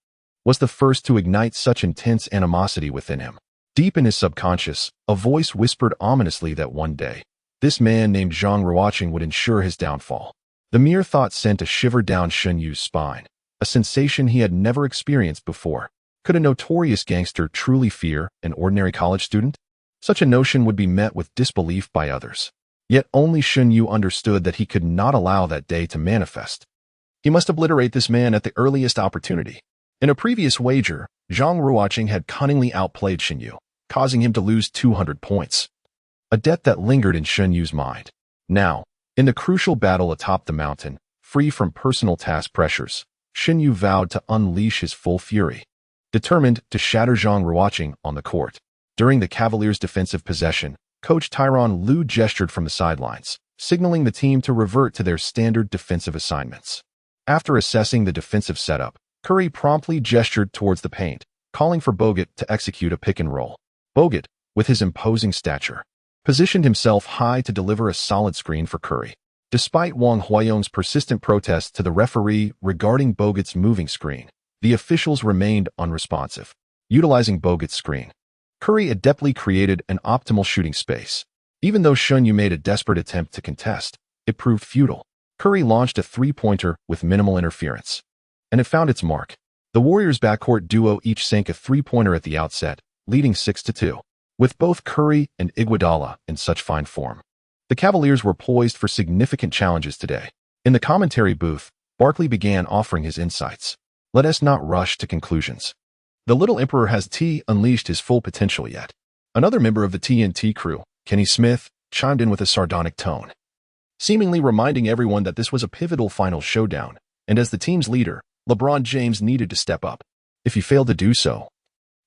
[SPEAKER 1] was the first to ignite such intense animosity within him. Deep in his subconscious, a voice whispered ominously that one day, this man named Zhang Ruocheng would ensure his downfall. The mere thought sent a shiver down Xinyu's spine, a sensation he had never experienced before. Could a notorious gangster truly fear an ordinary college student? Such a notion would be met with disbelief by others. Yet only Xinyu understood that he could not allow that day to manifest. He must obliterate this man at the earliest opportunity. In a previous wager, Zhang Ruocheng had cunningly outplayed Xinyu, causing him to lose 200 points. A debt that lingered in Xinyu's mind. Now, in the crucial battle atop the mountain, free from personal task pressures, Xinyu vowed to unleash his full fury, determined to shatter Zhang Ruocheng on the court. During the Cavaliers' defensive possession, Coach Tyronn Lue gestured from the sidelines, signaling the team to revert to their standard defensive assignments. After assessing the defensive setup, Curry promptly gestured towards the paint, calling for Bogut to execute a pick and roll. Bogut, with his imposing stature, positioned himself high to deliver a solid screen for Curry. Despite Wang Huayong's persistent protests to the referee regarding Bogut's moving screen, the officials remained unresponsive. Utilizing Bogut's screen, Curry adeptly created an optimal shooting space. Even though Xinyu made a desperate attempt to contest, it proved futile. Curry launched a three-pointer with minimal interference, and it found its mark. The Warriors' backcourt duo each sank a three-pointer at the outset, leading 6-2. With both Curry and Iguodala in such fine form, the Cavaliers were poised for significant challenges today. In the commentary booth, Barkley began offering his insights. Let us not rush to conclusions. The Little Emperor has unleashed his full potential yet. Another member of the TNT crew, Kenny Smith, chimed in with a sardonic tone, seemingly reminding everyone that this was a pivotal final showdown, and as the team's leader, LeBron James needed to step up. If he failed to do so,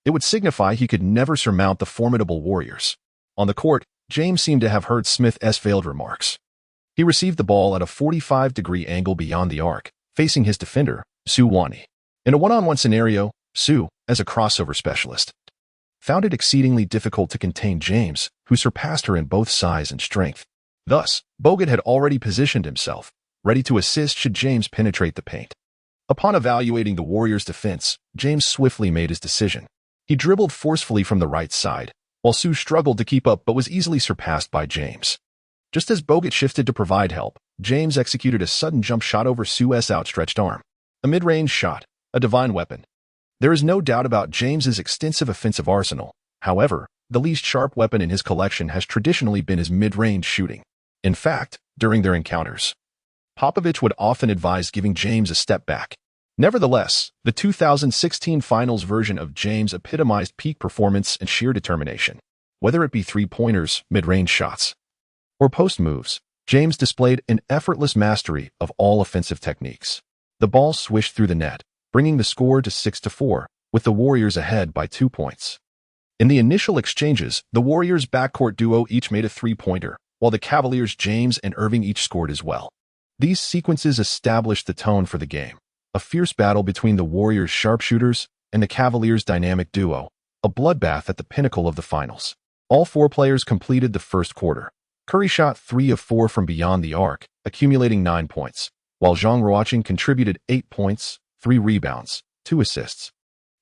[SPEAKER 1] it would signify he could never surmount the formidable Warriors. On the court, James seemed to have heard Smith's veiled remarks. He received the ball at a 45-degree angle beyond the arc, facing his defender, Su Wani. In a one-on-one scenario, Su, as a crossover specialist, found it exceedingly difficult to contain James, who surpassed her in both size and strength. Thus, Bogut had already positioned himself, ready to assist should James penetrate the paint. Upon evaluating the Warriors' defense, James swiftly made his decision. He dribbled forcefully from the right side, while Su struggled to keep up but was easily surpassed by James. Just as Bogut shifted to provide help, James executed a sudden jump shot over Su's outstretched arm. A mid-range shot, a divine weapon. There is no doubt about James's extensive offensive arsenal. However, the least sharp weapon in his collection has traditionally been his mid-range shooting. In fact, during their encounters, Popovich would often advise giving James a step back. Nevertheless, the 2016 finals version of James epitomized peak performance and sheer determination. Whether it be three-pointers, mid-range shots, or post moves, James displayed an effortless mastery of all offensive techniques. The ball swished through the net, bringing the score to 6-4, with the Warriors ahead by 2 points. In the initial exchanges, the Warriors' backcourt duo each made a three-pointer, while the Cavaliers' James and Irving each scored as well. These sequences established the tone for the game, a fierce battle between the Warriors' sharpshooters and the Cavaliers' dynamic duo, a bloodbath at the pinnacle of the finals. All four players completed the first quarter. Curry shot 3 of 4 from beyond the arc, accumulating 9 points, while Zhang Ruocheng contributed 8 points, 3 rebounds, 2 assists,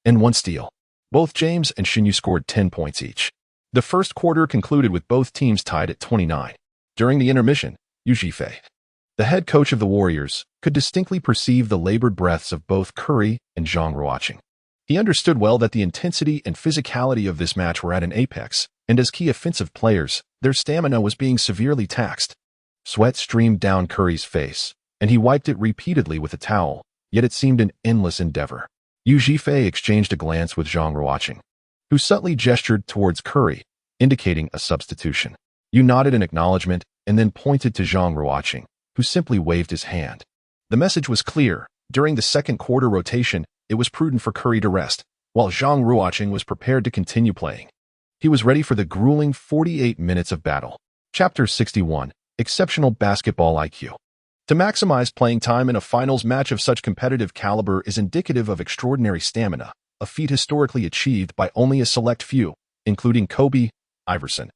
[SPEAKER 1] and 1 steal. Both James and Xinyu scored 10 points each. The first quarter concluded with both teams tied at 29. During the intermission, Yu Zhifei, The head coach of the Warriors could distinctly perceive the labored breaths of both Curry and Zhang Ruocheng. He understood well that the intensity and physicality of this match were at an apex, and as key offensive players, their stamina was being severely taxed. Sweat streamed down Curry's face, and he wiped it repeatedly with a towel, yet it seemed an endless endeavor. Yu Zhifei exchanged a glance with Zhang Ruocheng, who subtly gestured towards Curry, indicating a substitution. Yu nodded in acknowledgement and then pointed to Zhang Ruocheng, who simply waved his hand. The message was clear. During the second quarter rotation, it was prudent for Curry to rest, while Zhang Ruocheng was prepared to continue playing. He was ready for the grueling 48 minutes of battle. Chapter 61. Exceptional Basketball IQ. To maximize playing time in a finals match of such competitive caliber is indicative of extraordinary stamina, a feat historically achieved by only a select few, including Kobe, Iverson,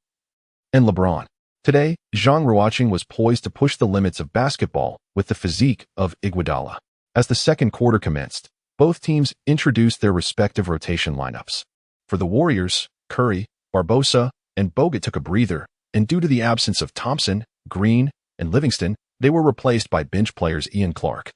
[SPEAKER 1] and LeBron. Today, Zhang Ruocheng was poised to push the limits of basketball with the physique of Iguodala. As the second quarter commenced, both teams introduced their respective rotation lineups. For the Warriors, Curry, Barbosa, and Bogut took a breather, and due to the absence of Thompson, Green, and Livingston, they were replaced by bench players Ian Clark,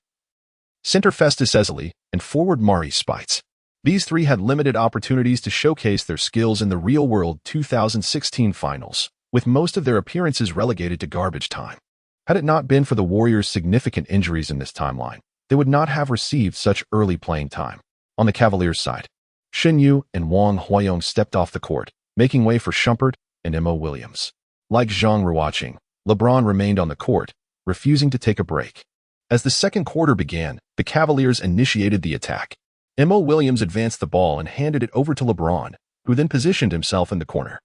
[SPEAKER 1] center Festus Ezeli, and forward Mari Spites. These three had limited opportunities to showcase their skills in the real-world 2016 finals, with most of their appearances relegated to garbage time. Had it not been for the Warriors' significant injuries in this timeline, they would not have received such early playing time. On the Cavaliers' side, Shin Yu and Wang Huayong stepped off the court, making way for Shumpert and Mo Williams. Like Zhang Ruocheng, LeBron remained on the court, refusing to take a break. As the second quarter began, the Cavaliers initiated the attack. Mo Williams advanced the ball and handed it over to LeBron, who then positioned himself in the corner.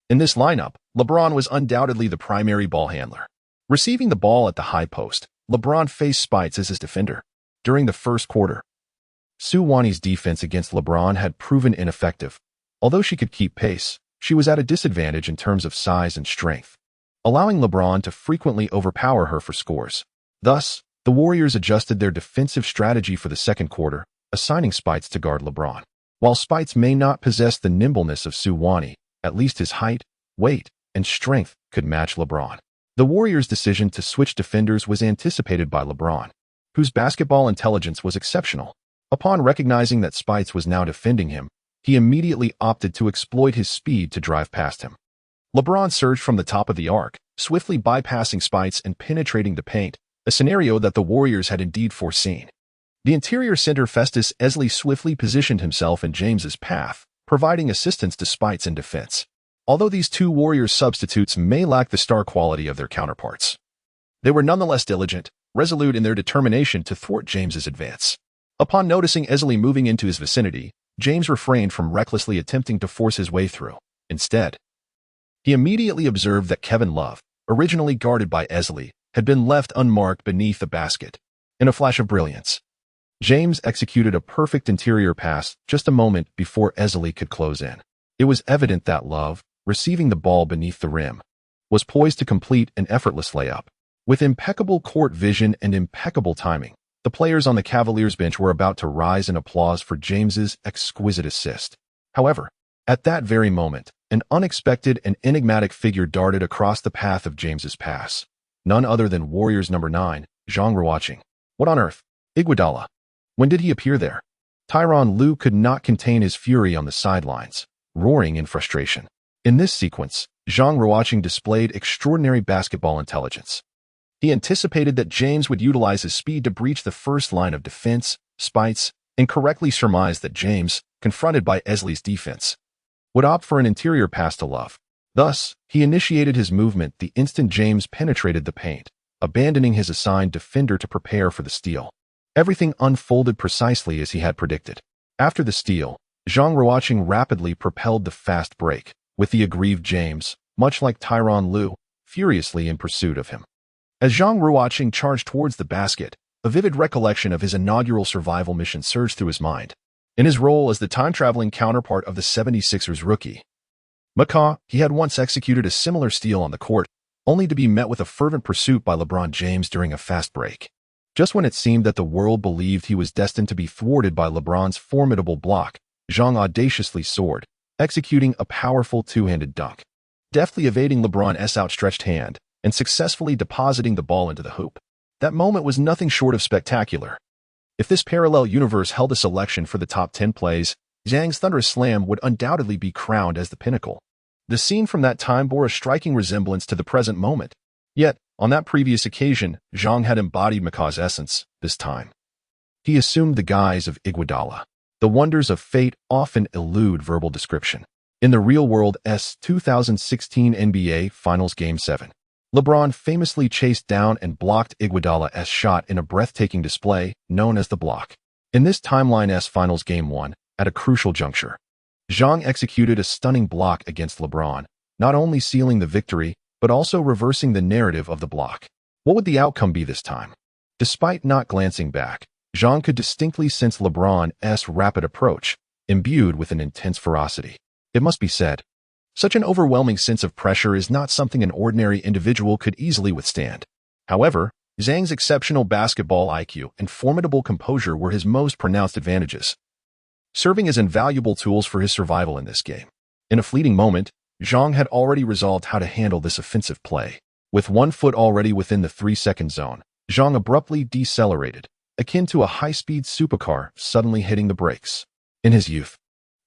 [SPEAKER 1] In this lineup, LeBron was undoubtedly the primary ball handler. Receiving the ball at the high post, LeBron faced Spites as his defender. During the first quarter, Su Wani's defense against LeBron had proven ineffective. Although she could keep pace, she was at a disadvantage in terms of size and strength, allowing LeBron to frequently overpower her for scores. Thus, the Warriors adjusted their defensive strategy for the second quarter, assigning Spites to guard LeBron. While Spites may not possess the nimbleness of Su Wani, at least his height, weight, and strength could match LeBron. The Warriors' decision to switch defenders was anticipated by LeBron, whose basketball intelligence was exceptional. Upon recognizing that Spites was now defending him, he immediately opted to exploit his speed to drive past him. LeBron surged from the top of the arc, swiftly bypassing Spites and penetrating the paint, a scenario that the Warriors had indeed foreseen. The interior center Festus Ezeli swiftly positioned himself in James's path, providing assistance to Spites in defense. Although these two Warriors substitutes may lack the star quality of their counterparts, they were nonetheless diligent, resolute in their determination to thwart James's advance. Upon noticing Ezeli moving into his vicinity, James refrained from recklessly attempting to force his way through. Instead, he immediately observed that Kevin Love, originally guarded by Ezeli, had been left unmarked beneath the basket. In a flash of brilliance, James executed a perfect interior pass just a moment before Ezeli could close in. It was evident that Love, receiving the ball beneath the rim, was poised to complete an effortless layup. With impeccable court vision and impeccable timing, the players on the Cavaliers bench were about to rise in applause for James's exquisite assist. However, at that very moment, an unexpected and enigmatic figure darted across the path of James's pass. None other than Warriors number 9, Zhang Ruocheng. What on earth? Iguodala. When did he appear there? Tyronn Lue could not contain his fury on the sidelines, roaring in frustration. In this sequence, Zhang Ruocheng displayed extraordinary basketball intelligence. He anticipated that James would utilize his speed to breach the first line of defense, Spites, and correctly surmised that James, confronted by Ezeli's defense, would opt for an interior pass to Love. Thus, he initiated his movement the instant James penetrated the paint, abandoning his assigned defender to prepare for the steal. Everything unfolded precisely as he had predicted. After the steal, Zhang Ruocheng rapidly propelled the fast break, with the aggrieved James, much like Tyronn Lue, furiously in pursuit of him. As Zhang Ruocheng charged towards the basket, a vivid recollection of his inaugural survival mission surged through his mind. In his role as the time-traveling counterpart of the 76ers rookie McCaw, he had once executed a similar steal on the court, only to be met with a fervent pursuit by LeBron James during a fast break. Just when it seemed that the world believed he was destined to be thwarted by LeBron's formidable block, Zhang audaciously soared, executing a powerful two-handed dunk, deftly evading LeBron's outstretched hand and successfully depositing the ball into the hoop. That moment was nothing short of spectacular. If this parallel universe held a selection for the top 10 plays, Zhang's thunderous slam would undoubtedly be crowned as the pinnacle. The scene from that time bore a striking resemblance to the present moment. Yet, on that previous occasion, Zhang had embodied Maka's essence, this time. He assumed the guise of Iguodala. The wonders of fate often elude verbal description. In the real world's 2016 NBA Finals Game 7, LeBron famously chased down and blocked Iguodala's shot in a breathtaking display known as the block. In this timeline's Finals Game 1, at a crucial juncture, Zhang executed a stunning block against LeBron, not only sealing the victory, but also reversing the narrative of the block. What would the outcome be this time? Despite not glancing back, Zhang could distinctly sense LeBron's rapid approach, imbued with an intense ferocity. It must be said, such an overwhelming sense of pressure is not something an ordinary individual could easily withstand. However, Zhang's exceptional basketball IQ and formidable composure were his most pronounced advantages, serving as invaluable tools for his survival in this game. In a fleeting moment, Zhang had already resolved how to handle this offensive play. With 1 foot already within the 3-second zone, Zhang abruptly decelerated, akin to a high-speed supercar suddenly hitting the brakes. In his youth,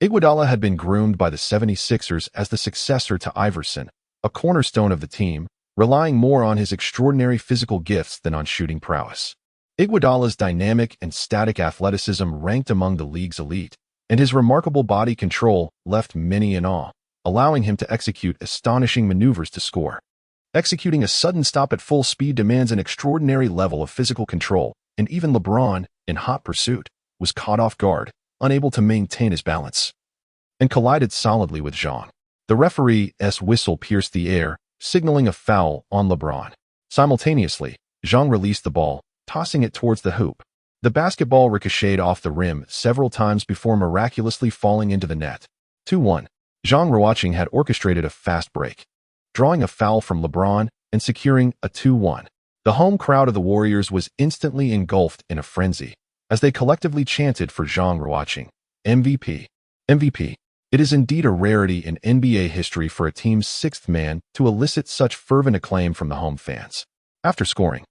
[SPEAKER 1] Iguodala had been groomed by the 76ers as the successor to Iverson, a cornerstone of the team, relying more on his extraordinary physical gifts than on shooting prowess. Iguodala's dynamic and static athleticism ranked among the league's elite, and his remarkable body control left many in awe, allowing him to execute astonishing maneuvers to score. Executing a sudden stop at full speed demands an extraordinary level of physical control, and even LeBron, in hot pursuit, was caught off guard, unable to maintain his balance, and collided solidly with Zhang. The referee's whistle pierced the air, signaling a foul on LeBron. Simultaneously, Zhang released the ball, tossing it towards the hoop. The basketball ricocheted off the rim several times before miraculously falling into the net. 2-1. Zhang Ruocheng had orchestrated a fast break, drawing a foul from LeBron and securing a 2-1. The home crowd of the Warriors was instantly engulfed in a frenzy, as they collectively chanted for Zhang Ruocheng, MVP. MVP. It is indeed a rarity in NBA history for a team's sixth man to elicit such fervent acclaim from the home fans. After scoring,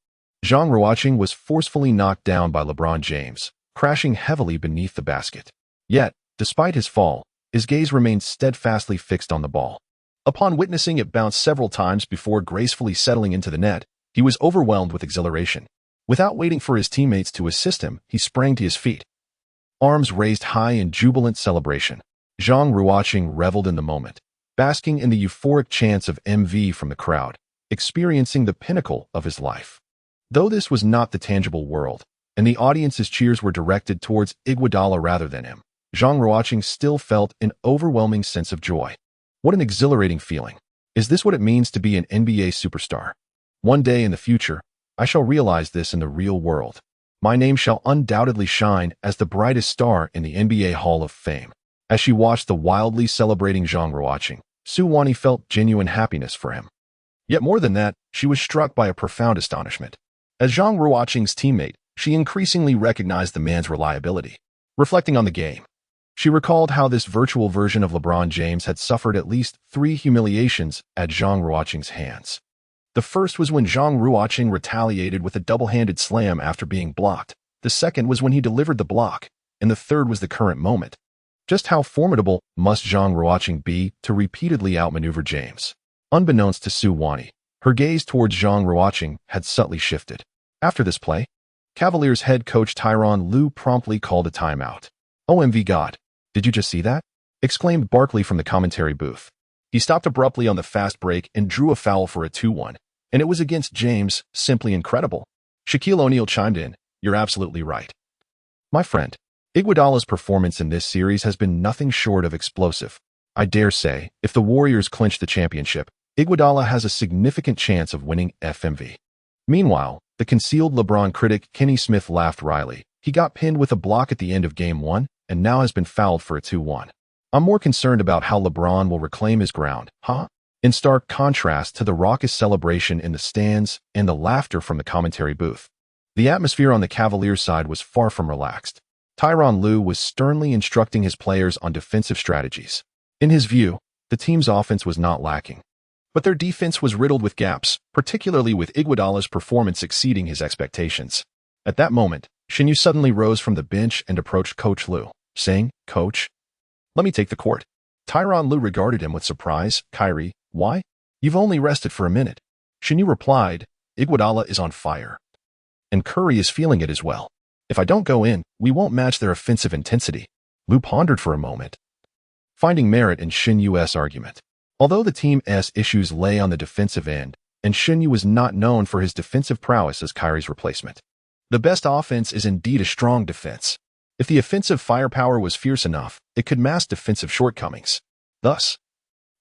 [SPEAKER 1] Zhang Ruocheng was forcefully knocked down by LeBron James, crashing heavily beneath the basket. Yet, despite his fall, his gaze remained steadfastly fixed on the ball. Upon witnessing it bounce several times before gracefully settling into the net, he was overwhelmed with exhilaration. Without waiting for his teammates to assist him, he sprang to his feet, arms raised high in jubilant celebration. Zhang Ruocheng reveled in the moment, basking in the euphoric chants of MV from the crowd, experiencing the pinnacle of his life. Though this was not the tangible world, and the audience's cheers were directed towards Iguodala rather than him, Zhang Ruocheng still felt an overwhelming sense of joy. What an exhilarating feeling. Is this what it means to be an NBA superstar? One day in the future, I shall realize this in the real world. My name shall undoubtedly shine as the brightest star in the NBA Hall of Fame. As she watched the wildly celebrating Zhang Ruocheng, Su Wani felt genuine happiness for him. Yet more than that, she was struck by a profound astonishment. As Zhang Ruocheng's teammate, she increasingly recognized the man's reliability. Reflecting on the game, she recalled how this virtual version of LeBron James had suffered at least 3 humiliations at Zhang Ruocheng's hands. The first was when Zhang Ruocheng retaliated with a double-handed slam after being blocked. The second was when he delivered the block, and the third was the current moment. Just how formidable must Zhang Ruocheng be to repeatedly outmaneuver James? Unbeknownst to Su Wani, her gaze towards Zhang Ruocheng had subtly shifted. After this play, Cavaliers head coach Tyronn Lue promptly called a timeout. OMG God, did you just see that? Exclaimed Barkley from the commentary booth. He stopped abruptly on the fast break and drew a foul for a 2-1, and it was against James, simply incredible. Shaquille O'Neal chimed in, "You're absolutely right. My friend, Iguodala's performance in this series has been nothing short of explosive. I dare say, if the Warriors clinch the championship, Iguodala has a significant chance of winning FMV." Meanwhile, the concealed LeBron critic Kenny Smith laughed wryly. He got pinned with a block at the end of Game 1, and now has been fouled for a 2-1. I'm more concerned about how LeBron will reclaim his ground, huh? In stark contrast to the raucous celebration in the stands and the laughter from the commentary booth, the atmosphere on the Cavaliers side was far from relaxed. Tyronn Lue was sternly instructing his players on defensive strategies. In his view, the team's offense was not lacking. But their defense was riddled with gaps, particularly with Iguodala's performance exceeding his expectations. At that moment, Shin Yu suddenly rose from the bench and approached Coach Liu, saying, "Coach, let me take the court." Tyronn Lue regarded him with surprise. "Kyrie, why? You've only rested for a minute." Shin Yu replied, "Iguodala is on fire. And Curry is feeling it as well. If I don't go in, we won't match their offensive intensity." Lue pondered for a moment, finding merit in Shin Yu's argument. Although the team's issues lay on the defensive end, and Shin Yu was not known for his defensive prowess as Kyrie's replacement. The best offense is indeed a strong defense. If the offensive firepower was fierce enough, it could mask defensive shortcomings. Thus,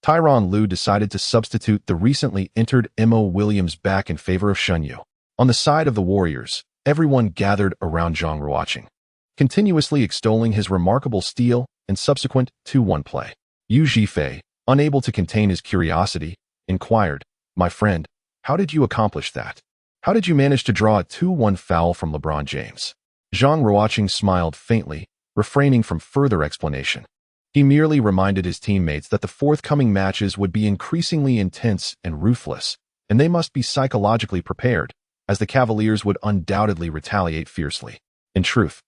[SPEAKER 1] Tyronn Lue decided to substitute the recently entered Mo Williams back in favor of Shin Yu. On the side of the Warriors, everyone gathered around Zhang Ruocheng, continuously extolling his remarkable steal and subsequent 2-1 play. Yu Zhifei, unable to contain his curiosity, inquired, "My friend, how did you accomplish that? How did you manage to draw a 2-1 foul from LeBron James?" Zhang Ruocheng smiled faintly, refraining from further explanation. He merely reminded his teammates that the forthcoming matches would be increasingly intense and ruthless, and they must be psychologically prepared, as the Cavaliers would undoubtedly retaliate fiercely. In truth,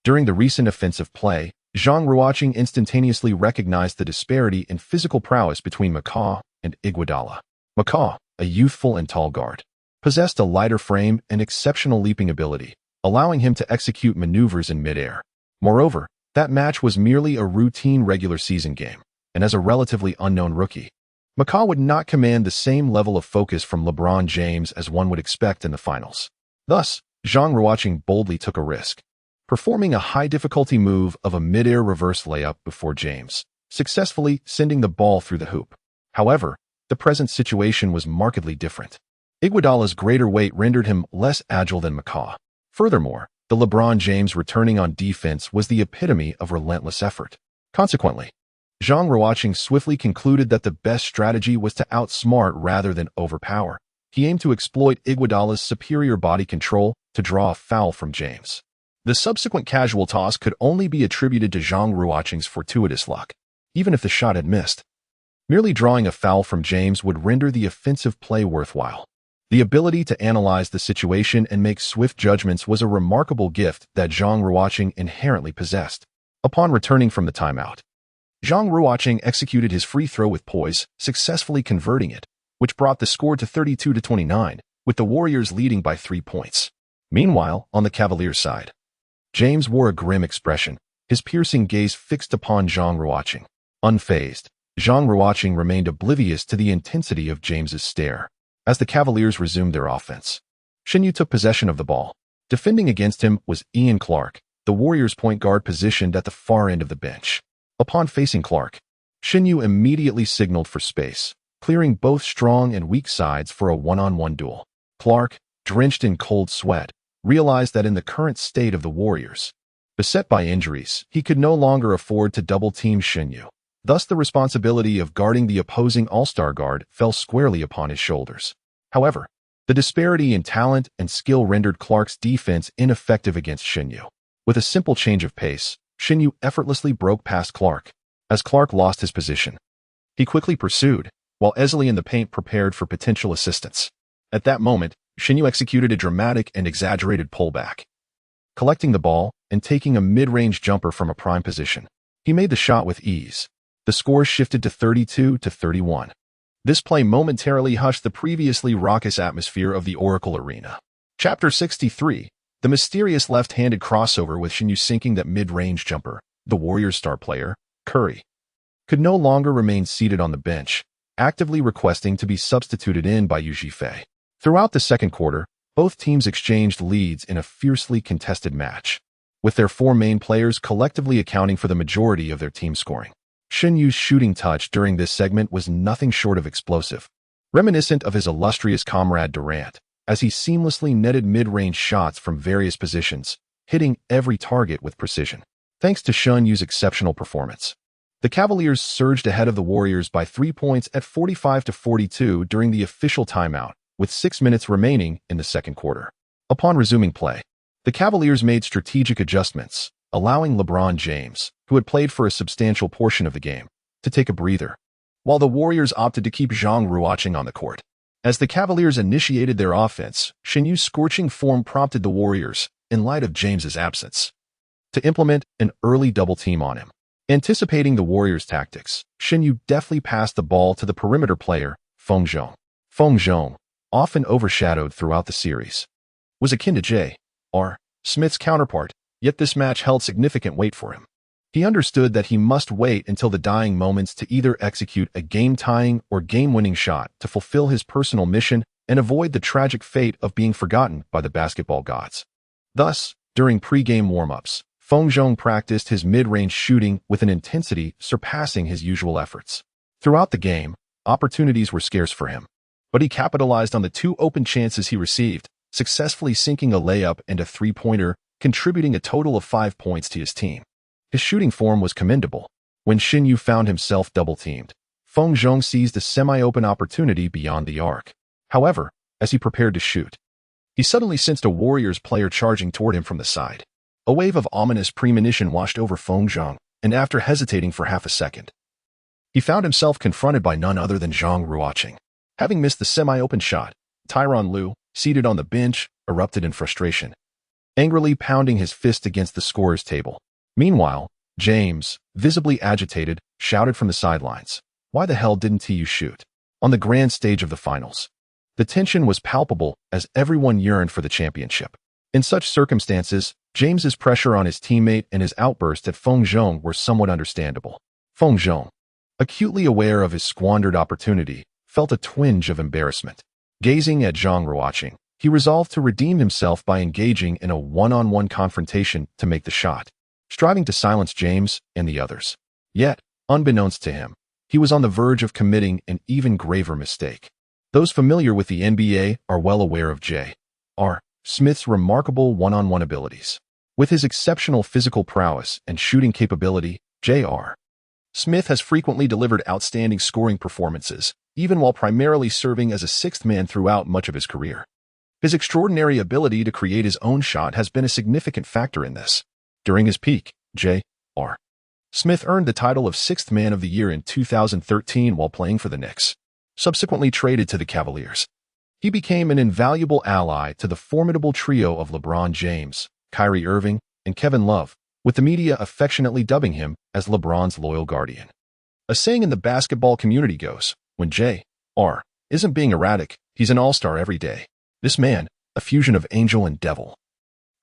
[SPEAKER 1] during the recent offensive play, Zhang Ruocheng instantaneously recognized the disparity in physical prowess between McCaw and Iguodala. McCaw, a youthful and tall guard, possessed a lighter frame and exceptional leaping ability, allowing him to execute maneuvers in midair. Moreover, that match was merely a routine regular season game, and as a relatively unknown rookie, McCaw would not command the same level of focus from LeBron James as one would expect in the finals. Thus, Zhang Ruocheng boldly took a risk, performing a high-difficulty move of a mid-air reverse layup before James, successfully sending the ball through the hoop. However, the present situation was markedly different. Iguodala's greater weight rendered him less agile than McCaw. Furthermore, the LeBron James returning on defense was the epitome of relentless effort. Consequently, Zhang Ruocheng swiftly concluded that the best strategy was to outsmart rather than overpower. He aimed to exploit Iguodala's superior body control to draw a foul from James. The subsequent casual toss could only be attributed to Zhang Ruocheng's fortuitous luck, even if the shot had missed. Merely drawing a foul from James would render the offensive play worthwhile. The ability to analyze the situation and make swift judgments was a remarkable gift that Zhang Ruocheng inherently possessed. Upon returning from the timeout, Zhang Ruocheng executed his free throw with poise, successfully converting it, which brought the score to 32-29, with the Warriors leading by 3 points. Meanwhile, on the Cavaliers' side, James wore a grim expression, his piercing gaze fixed upon Zhang Ruocheng. Unfazed, Zhang Ruocheng remained oblivious to the intensity of James's stare. As the Cavaliers resumed their offense, Shin Yu took possession of the ball. Defending against him was Ian Clark, the Warriors' point guard positioned at the far end of the bench. Upon facing Clark, Shin Yu immediately signaled for space, clearing both strong and weak sides for a one-on-one duel. Clark, drenched in cold sweat, realized that in the current state of the Warriors, beset by injuries, he could no longer afford to double-team Shin Yu. Thus, the responsibility of guarding the opposing all-star guard fell squarely upon his shoulders. However, the disparity in talent and skill rendered Clark's defense ineffective against Shin Yu. With a simple change of pace, Shin Yu effortlessly broke past Clark. As Clark lost his position, he quickly pursued, while Esley in the paint prepared for potential assistance. At that moment, Shin Yu executed a dramatic and exaggerated pullback, collecting the ball and taking a mid-range jumper from a prime position. He made the shot with ease. The score shifted to 32-31. This play momentarily hushed the previously raucous atmosphere of the Oracle Arena. Chapter 63. The mysterious left-handed crossover with Shin Yu sinking that mid-range jumper. The Warriors' star player, Curry, could no longer remain seated on the bench, actively requesting to be substituted in by Yu Zhifei. Throughout the second quarter, both teams exchanged leads in a fiercely contested match, with their 4 main players collectively accounting for the majority of their team scoring. Shin Yu's shooting touch during this segment was nothing short of explosive, reminiscent of his illustrious comrade Durant, as he seamlessly netted mid-range shots from various positions, hitting every target with precision. Thanks to Shin Yu's exceptional performance, the Cavaliers surged ahead of the Warriors by 3 points at 45-42 during the official timeout, with 6 minutes remaining in the second quarter. Upon resuming play, the Cavaliers made strategic adjustments, allowing LeBron James, who had played for a substantial portion of the game, to take a breather. while the Warriors opted to keep Zhang Ruocheng on the court. As the Cavaliers initiated their offense, Shin Yu's scorching form prompted the Warriors, in light of James's absence, to implement an early double team on him. Anticipating the Warriors' tactics, Shin Yu deftly passed the ball to the perimeter player, Feng Zhong. Feng Zhong, often overshadowed throughout the series, was akin to J.R. Smith's counterpart, yet this match held significant weight for him. He understood that he must wait until the dying moments to either execute a game-tying or game-winning shot to fulfill his personal mission and avoid the tragic fate of being forgotten by the basketball gods. Thus, during pre-game warm-ups, Feng Zhong practiced his mid-range shooting with an intensity surpassing his usual efforts. Throughout the game, opportunities were scarce for him, but he capitalized on the 2 open chances he received, successfully sinking a layup and a three-pointer, contributing a total of 5 points to his team. His shooting form was commendable. When Shin Yu found himself double-teamed, Feng Zhong seized a semi-open opportunity beyond the arc. However, as he prepared to shoot, he suddenly sensed a Warriors player charging toward him from the side. A wave of ominous premonition washed over Feng Zhong, and after hesitating for half a second, he found himself confronted by none other than Zhang Ruocheng. Having missed the semi-open shot, Tyronn Lue, seated on the bench, erupted in frustration, angrily pounding his fist against the scorer's table. Meanwhile, James, visibly agitated, shouted from the sidelines, "Why the hell didn't you shoot?" On the grand stage of the finals, the tension was palpable as everyone yearned for the championship. In such circumstances, James's pressure on his teammate and his outburst at Feng Zhong were somewhat understandable. Feng Zhong, acutely aware of his squandered opportunity, felt a twinge of embarrassment. Gazing at Zhang Ruocheng, he resolved to redeem himself by engaging in a one-on-one confrontation to make the shot, striving to silence James and the others. Yet, unbeknownst to him, he was on the verge of committing an even graver mistake. Those familiar with the NBA are well aware of J.R. Smith's remarkable one-on-one abilities. With his exceptional physical prowess and shooting capability, J.R. Smith has frequently delivered outstanding scoring performances, even while primarily serving as a sixth man throughout much of his career. His extraordinary ability to create his own shot has been a significant factor in this. During his peak, J.R. Smith earned the title of Sixth Man of the Year in 2013 while playing for the Knicks. Subsequently traded to the Cavaliers, he became an invaluable ally to the formidable trio of LeBron James, Kyrie Irving, and Kevin Love, with the media affectionately dubbing him as LeBron's loyal guardian. A saying in the basketball community goes, when J.R. isn't being erratic, he's an all-star every day. This man, a fusion of angel and devil,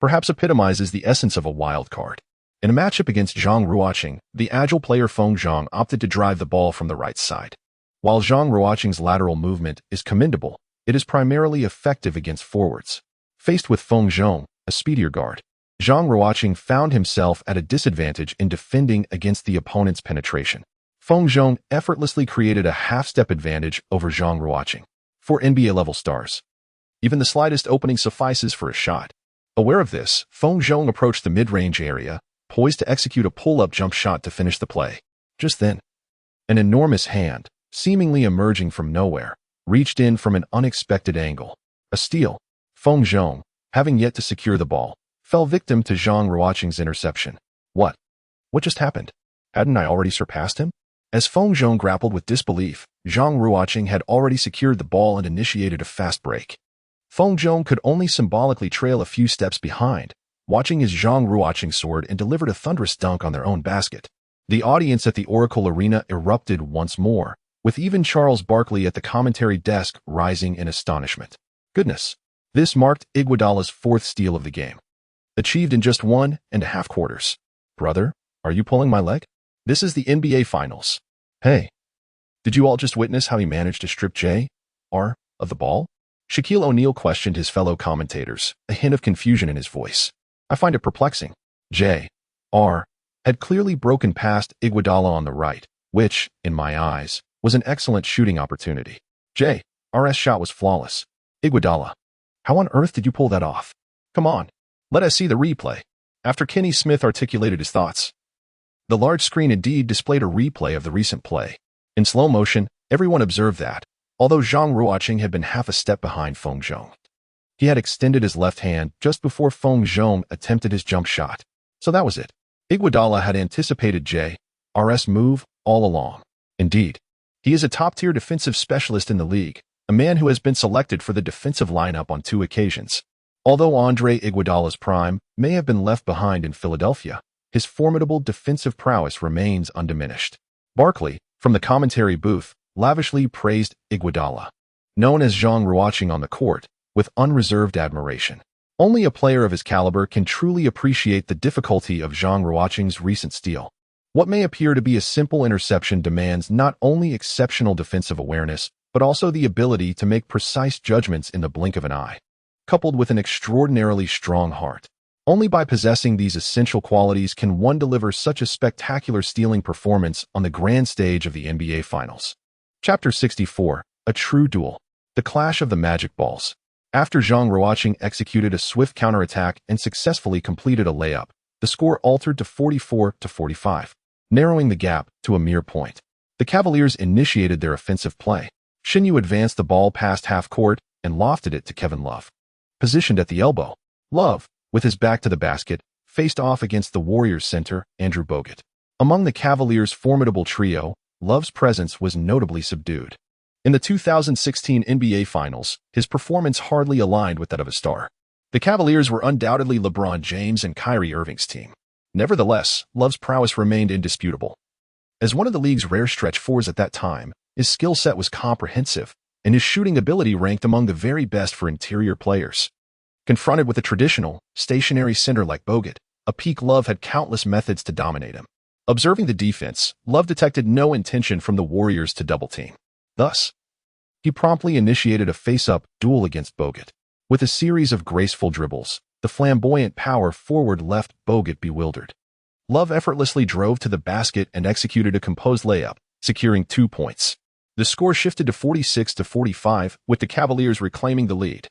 [SPEAKER 1] perhaps epitomizes the essence of a wild card. In a matchup against Zhang Ruocheng, the agile player Feng Zhong opted to drive the ball from the right side. While Zhang Ruocheng's lateral movement is commendable, it is primarily effective against forwards. Faced with Feng Zhong, a speedier guard, Zhang Ruocheng found himself at a disadvantage in defending against the opponent's penetration. Feng Zhong effortlessly created a half-step advantage over Zhang Ruocheng. For NBA-level stars, even the slightest opening suffices for a shot. Aware of this, Feng Zhong approached the mid-range area, poised to execute a pull-up jump shot to finish the play. Just then, an enormous hand, seemingly emerging from nowhere, reached in from an unexpected angle. A steal. Feng Zhong, having yet to secure the ball, fell victim to Zhang Ruocheng's interception. What just happened? Hadn't I already surpassed him? As Feng Zhong grappled with disbelief, Zhang Ruocheng had already secured the ball and initiated a fast break. Feng Zhong could only symbolically trail a few steps behind, watching as Zhang Ruocheng soared and delivered a thunderous dunk on their own basket. The audience at the Oracle Arena erupted once more, with even Charles Barkley at the commentary desk rising in astonishment. Goodness, this marked Iguodala's fourth steal of the game, achieved in just 1.5 quarters. Brother, are you pulling my leg? This is the NBA Finals. Hey, did you all just witness how he managed to strip J.R. of the ball? Shaquille O'Neal questioned his fellow commentators, a hint of confusion in his voice. I find it perplexing. J.R. had clearly broken past Iguodala on the right, which, in my eyes, was an excellent shooting opportunity. J.R.'s shot was flawless. Iguodala, how on earth did you pull that off? Come on, let us see the replay. After Kenny Smith articulated his thoughts, the large screen indeed displayed a replay of the recent play. In slow motion, everyone observed that, although Zhang Ruocheng had been half a step behind Feng Zhong, he had extended his left hand just before Feng Zhong attempted his jump shot. So that was it. Iguodala had anticipated J.R.'s move all along. Indeed, He is a top-tier defensive specialist in the league, a man who has been selected for the defensive lineup on 2 occasions. Although Andre Iguodala's prime may have been left behind in Philadelphia, his formidable defensive prowess remains undiminished. Barkley, from the commentary booth, lavishly praised Iguodala, known as Zhang Ruocheng on the court, with unreserved admiration. Only a player of his caliber can truly appreciate the difficulty of Zhang Ruocheng's recent steal. What may appear to be a simple interception demands not only exceptional defensive awareness, but also the ability to make precise judgments in the blink of an eye, coupled with an extraordinarily strong heart. Only by possessing these essential qualities can one deliver such a spectacular stealing performance on the grand stage of the NBA Finals. Chapter 64, A True Duel. The Clash of the Magic Balls. After Zhang Ruocheng executed a swift counterattack and successfully completed a layup, the score altered to 44-45, narrowing the gap to a mere point. The Cavaliers initiated their offensive play. Shinyu advanced the ball past half-court and lofted it to Kevin Love. Positioned at the elbow, Love, with his back to the basket, faced off against the Warriors center, Andrew Bogut. Among the Cavaliers' formidable trio, Love's presence was notably subdued. In the 2016 NBA Finals, his performance hardly aligned with that of a star. The Cavaliers were undoubtedly LeBron James and Kyrie Irving's team. Nevertheless, Love's prowess remained indisputable. As one of the league's rare stretch fours at that time, his skill set was comprehensive, and his shooting ability ranked among the very best for interior players. Confronted with a traditional, stationary center like Bogut, a peak Love had countless methods to dominate him. Observing the defense, Love detected no intention from the Warriors to double-team. Thus, he promptly initiated a face-up duel against Bogut. With a series of graceful dribbles, the flamboyant power forward left Bogut bewildered. Love effortlessly drove to the basket and executed a composed layup, securing 2 points. The score shifted to 46-45, with the Cavaliers reclaiming the lead.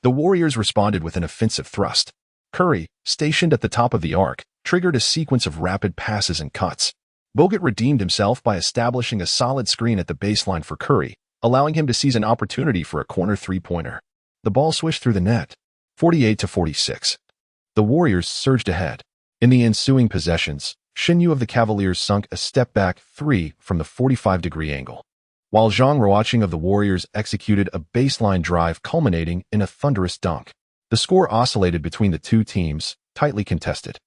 [SPEAKER 1] The Warriors responded with an offensive thrust. Curry, stationed at the top of the arc, triggered a sequence of rapid passes and cuts. Bogut redeemed himself by establishing a solid screen at the baseline for Curry, allowing him to seize an opportunity for a corner three-pointer. The ball swished through the net, 48-46. The Warriors surged ahead. In the ensuing possessions, Shinyu of the Cavaliers sunk a step-back 3 from the 45-degree angle, while Zhang Ruocheng of the Warriors executed a baseline drive culminating in a thunderous dunk. The score oscillated between the two teams, tightly contested,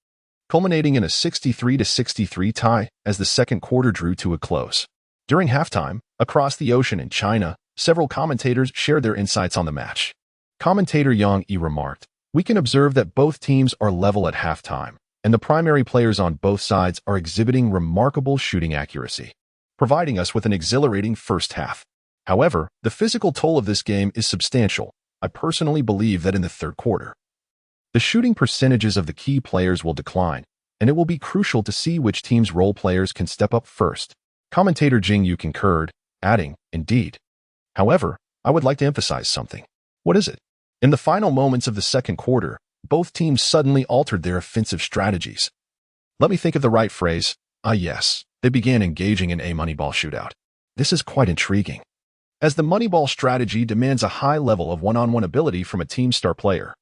[SPEAKER 1] culminating in a 63-63 tie as the second quarter drew to a close. During halftime, across the ocean in China, several commentators shared their insights on the match. Commentator Yang Yi remarked, "We can observe that both teams are level at halftime, and the primary players on both sides are exhibiting remarkable shooting accuracy, providing us with an exhilarating first half. However, the physical toll of this game is substantial. I personally believe that in the third quarter, the shooting percentages of the key players will decline, and it will be crucial to see which team's role players can step up first." Commentator Jing Yu concurred, adding, "Indeed. However, I would like to emphasize something." "What is it?" "In the final moments of the second quarter, both teams suddenly altered their offensive strategies. Let me think of the right phrase. Yes, they began engaging in a Moneyball shootout. This is quite intriguing, as the Moneyball strategy demands a high level of one-on-one ability from a team star player.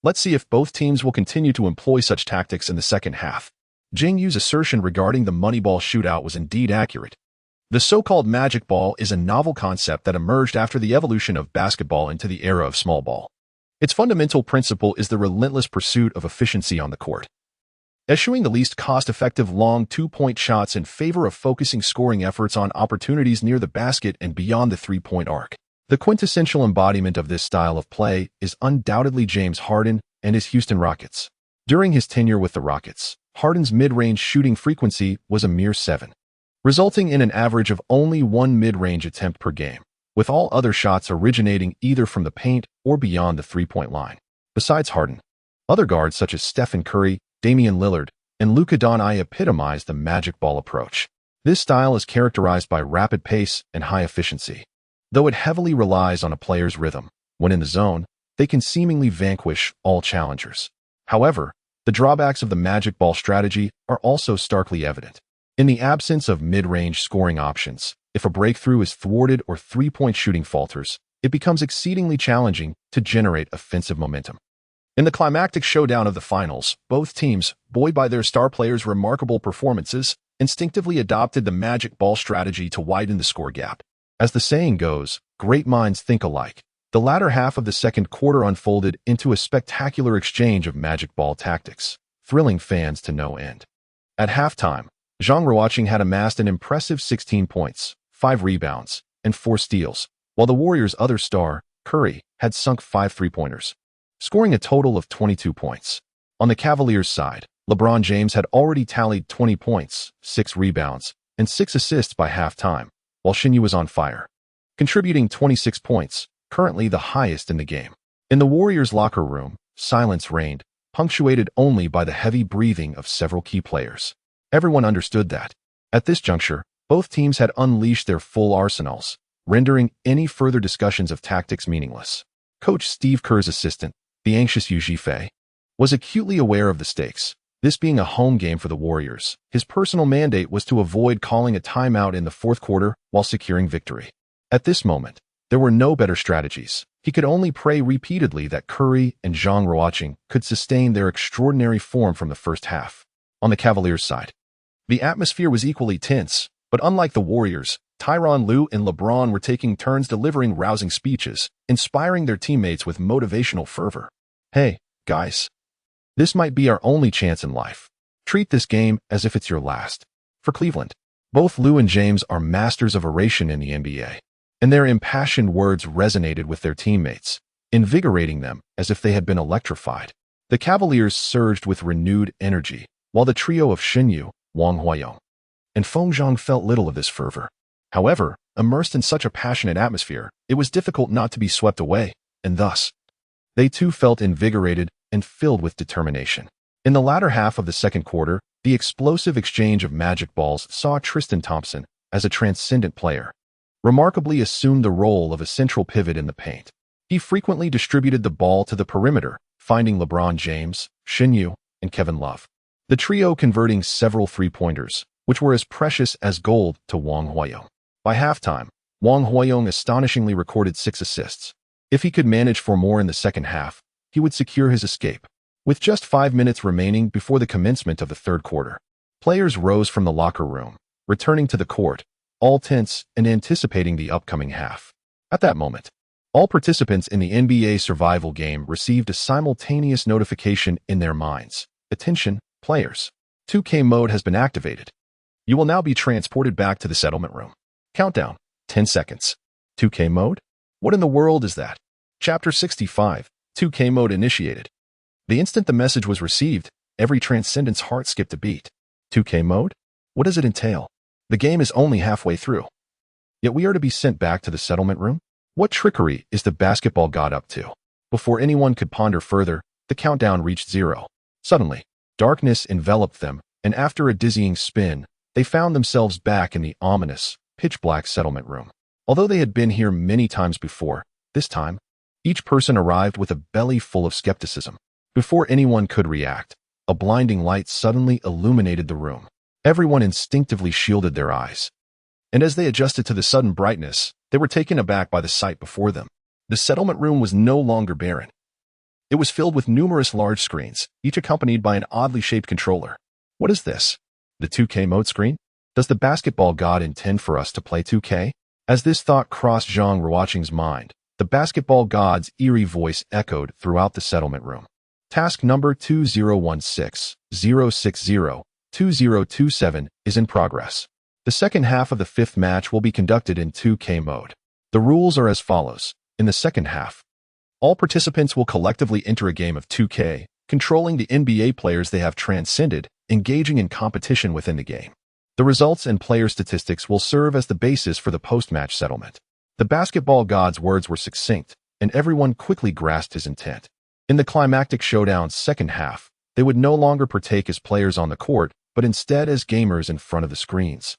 [SPEAKER 1] Let's see if both teams will continue to employ such tactics in the second half." Jing Yu's assertion regarding the Moneyball shootout was indeed accurate. The so-called magic ball is a novel concept that emerged after the evolution of basketball into the era of small ball. Its fundamental principle is the relentless pursuit of efficiency on the court, eschewing the least cost-effective long two-point shots in favor of focusing scoring efforts on opportunities near the basket and beyond the three-point arc. The quintessential embodiment of this style of play is undoubtedly James Harden and his Houston Rockets. During his tenure with the Rockets, Harden's mid-range shooting frequency was a mere 7, resulting in an average of only 1 mid-range attempt per game, with all other shots originating either from the paint or beyond the three-point line. Besides Harden, other guards such as Stephen Curry, Damian Lillard, and Luka Doncic epitomize the magic ball approach. This style is characterized by rapid pace and high efficiency. Though it heavily relies on a player's rhythm, when in the zone, they can seemingly vanquish all challengers. However, the drawbacks of the magic ball strategy are also starkly evident. In the absence of mid-range scoring options, if a breakthrough is thwarted or three-point shooting falters, it becomes exceedingly challenging to generate offensive momentum. In the climactic showdown of the finals, both teams, buoyed by their star players' remarkable performances, instinctively adopted the magic ball strategy to widen the score gap. As the saying goes, great minds think alike. The latter half of the second quarter unfolded into a spectacular exchange of magic ball tactics, thrilling fans to no end. At halftime, Zhang Ruocheng had amassed an impressive 16 points, 5 rebounds, and 4 steals, while the Warriors' other star, Curry, had sunk 5 three-pointers, scoring a total of 22 points. On the Cavaliers' side, LeBron James had already tallied 20 points, 6 rebounds, and 6 assists by halftime, while Shinyu was on fire, contributing 26 points, currently the highest in the game. In the Warriors' locker room, silence reigned, punctuated only by the heavy breathing of several key players. Everyone understood that, at this juncture, both teams had unleashed their full arsenals, rendering any further discussions of tactics meaningless. Coach Steve Kerr's assistant, the anxious Yu Zhifei, was acutely aware of the stakes. This being a home game for the Warriors, his personal mandate was to avoid calling a timeout in the fourth quarter while securing victory. At this moment, there were no better strategies. He could only pray repeatedly that Curry and Zhang Ruocheng could sustain their extraordinary form from the first half. On the Cavaliers' side, the atmosphere was equally tense, but unlike the Warriors, Tyronn Lue and LeBron were taking turns delivering rousing speeches, inspiring their teammates with motivational fervor. Hey, guys. This might be our only chance in life. Treat this game as if it's your last. For Cleveland, both Lue and James are masters of oration in the NBA, and their impassioned words resonated with their teammates, invigorating them as if they had been electrified. The Cavaliers surged with renewed energy, while the trio of Shinyu, Wang Huayong, and Feng Zhang felt little of this fervor. However, immersed in such a passionate atmosphere, it was difficult not to be swept away, and thus, they too felt invigorated and filled with determination. In the latter half of the second quarter, the explosive exchange of magic balls saw Tristan Thompson, as a transcendent player, remarkably assume the role of a central pivot in the paint. He frequently distributed the ball to the perimeter, finding LeBron James, Shinyu, and Kevin Love, the trio converting several three-pointers, which were as precious as gold to Wang Huayong. By halftime, Wang Huayong astonishingly recorded 6 assists. If he could manage for more in the second half, he would secure his escape. With just 5 minutes remaining before the commencement of the third quarter, players rose from the locker room, returning to the court, all tense and anticipating the upcoming half. At that moment, all participants in the NBA Survival Game received a simultaneous notification in their minds. Attention, players. 2K mode has been activated. You will now be transported back to the settlement room. Countdown, 10 seconds. 2K mode? What in the world is that? Chapter 65, 2K mode initiated. The instant the message was received, every transcendent's heart skipped a beat. 2K mode? What does it entail? The game is only halfway through. Yet we are to be sent back to the settlement room? What trickery is the basketball god up to? Before anyone could ponder further, the countdown reached 0. Suddenly, darkness enveloped them, and after a dizzying spin, they found themselves back in the ominous, pitch-black settlement room. Although they had been here many times before, this time, each person arrived with a belly full of skepticism. Before anyone could react, a blinding light suddenly illuminated the room. Everyone instinctively shielded their eyes. And as they adjusted to the sudden brightness, they were taken aback by the sight before them. The settlement room was no longer barren. It was filled with numerous large screens, each accompanied by an oddly shaped controller. What is this? The 2K mode screen? Does the basketball god intend for us to play 2K? As this thought crossed Zhang Ruocheng's mind, the basketball god's eerie voice echoed throughout the settlement room. Task number 2016-060-2027 is in progress. The second half of the 5th match will be conducted in 2K mode. The rules are as follows. In the second half, all participants will collectively enter a game of 2K, controlling the NBA players they have transcended, engaging in competition within the game. The results and player statistics will serve as the basis for the post-match settlement. The basketball god's words were succinct, and everyone quickly grasped his intent. In the climactic showdown's second half, they would no longer partake as players on the court, but instead as gamers in front of the screens,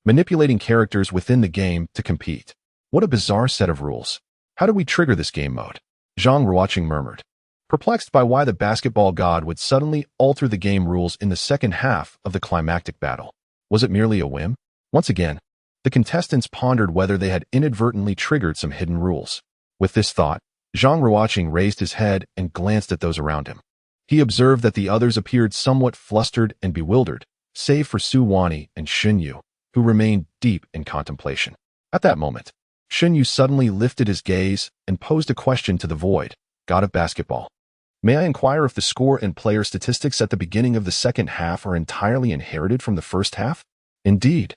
[SPEAKER 1] manipulating characters within the game to compete. What a bizarre set of rules. How do we trigger this game mode? Zhang Ruocheng murmured, perplexed by why the basketball god would suddenly alter the game rules in the second half of the climactic battle. Was it merely a whim? Once again, the contestants pondered whether they had inadvertently triggered some hidden rules. With this thought, Zhang Ruocheng raised his head and glanced at those around him. He observed that the others appeared somewhat flustered and bewildered, save for Su Wani and Shin Yu, who remained deep in contemplation. At that moment, Shin Yu suddenly lifted his gaze and posed a question to the void, god of basketball. May I inquire if the score and player statistics at the beginning of the second half are entirely inherited from the first half? Indeed.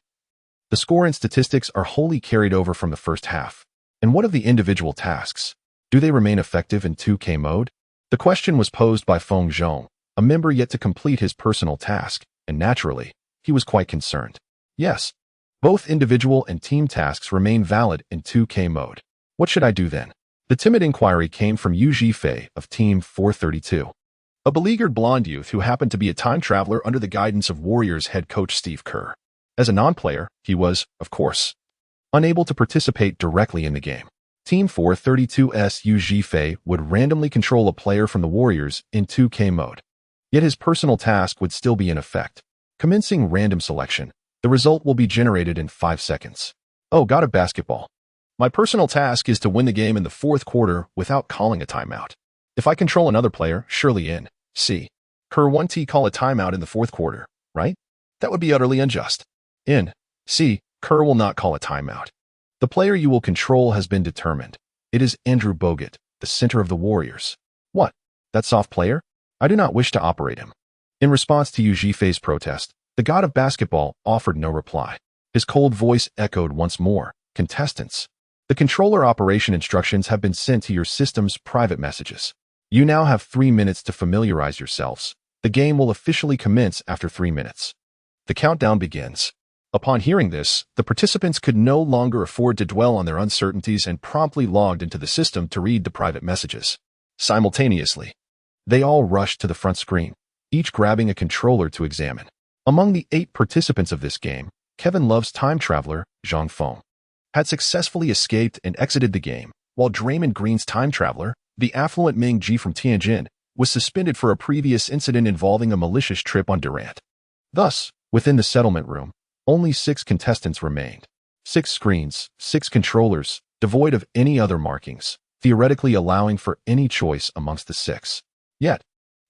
[SPEAKER 1] The score and statistics are wholly carried over from the first half. And what of the individual tasks? Do they remain effective in 2K mode? The question was posed by Feng Zhong, a member yet to complete his personal task, and naturally, he was quite concerned. Yes, both individual and team tasks remain valid in 2K mode. What should I do then? The timid inquiry came from Yu Zhifei of Team 432, a beleaguered blonde youth who happened to be a time traveler under the guidance of Warriors head coach Steve Kerr. As a non-player, he was, of course, unable to participate directly in the game. Team 432's Yu Zhifei would randomly control a player from the Warriors in 2K mode. Yet his personal task would still be in effect. Commencing random selection, the result will be generated in 5 seconds. Oh, god of basketball. My personal task is to win the game in the fourth quarter without calling a timeout. If I control another player, surely in C. Kerr 1T call a timeout in the fourth quarter, right? That would be utterly unjust. In C. Kerr will not call a timeout. The player you will control has been determined. It is Andrew Bogut, the center of the Warriors. What? That soft player? I do not wish to operate him. In response to Yu Zhifei's protest, the god of basketball offered no reply. His cold voice echoed once more. Contestants, the controller operation instructions have been sent to your system's private messages. You now have 3 minutes to familiarize yourselves. The game will officially commence after 3 minutes. The countdown begins. Upon hearing this, the participants could no longer afford to dwell on their uncertainties and promptly logged into the system to read the private messages. Simultaneously, they all rushed to the front screen, each grabbing a controller to examine. Among the 8 participants of this game, Kevin Love's time traveler, Zhang Feng, had successfully escaped and exited the game, while Draymond Green's time traveler, the affluent Ming Ji from Tianjin, was suspended for a previous incident involving a malicious trip on Durant. Thus, within the settlement room, only 6 contestants remained. 6 screens, 6 controllers, devoid of any other markings, theoretically allowing for any choice amongst the 6. Yet,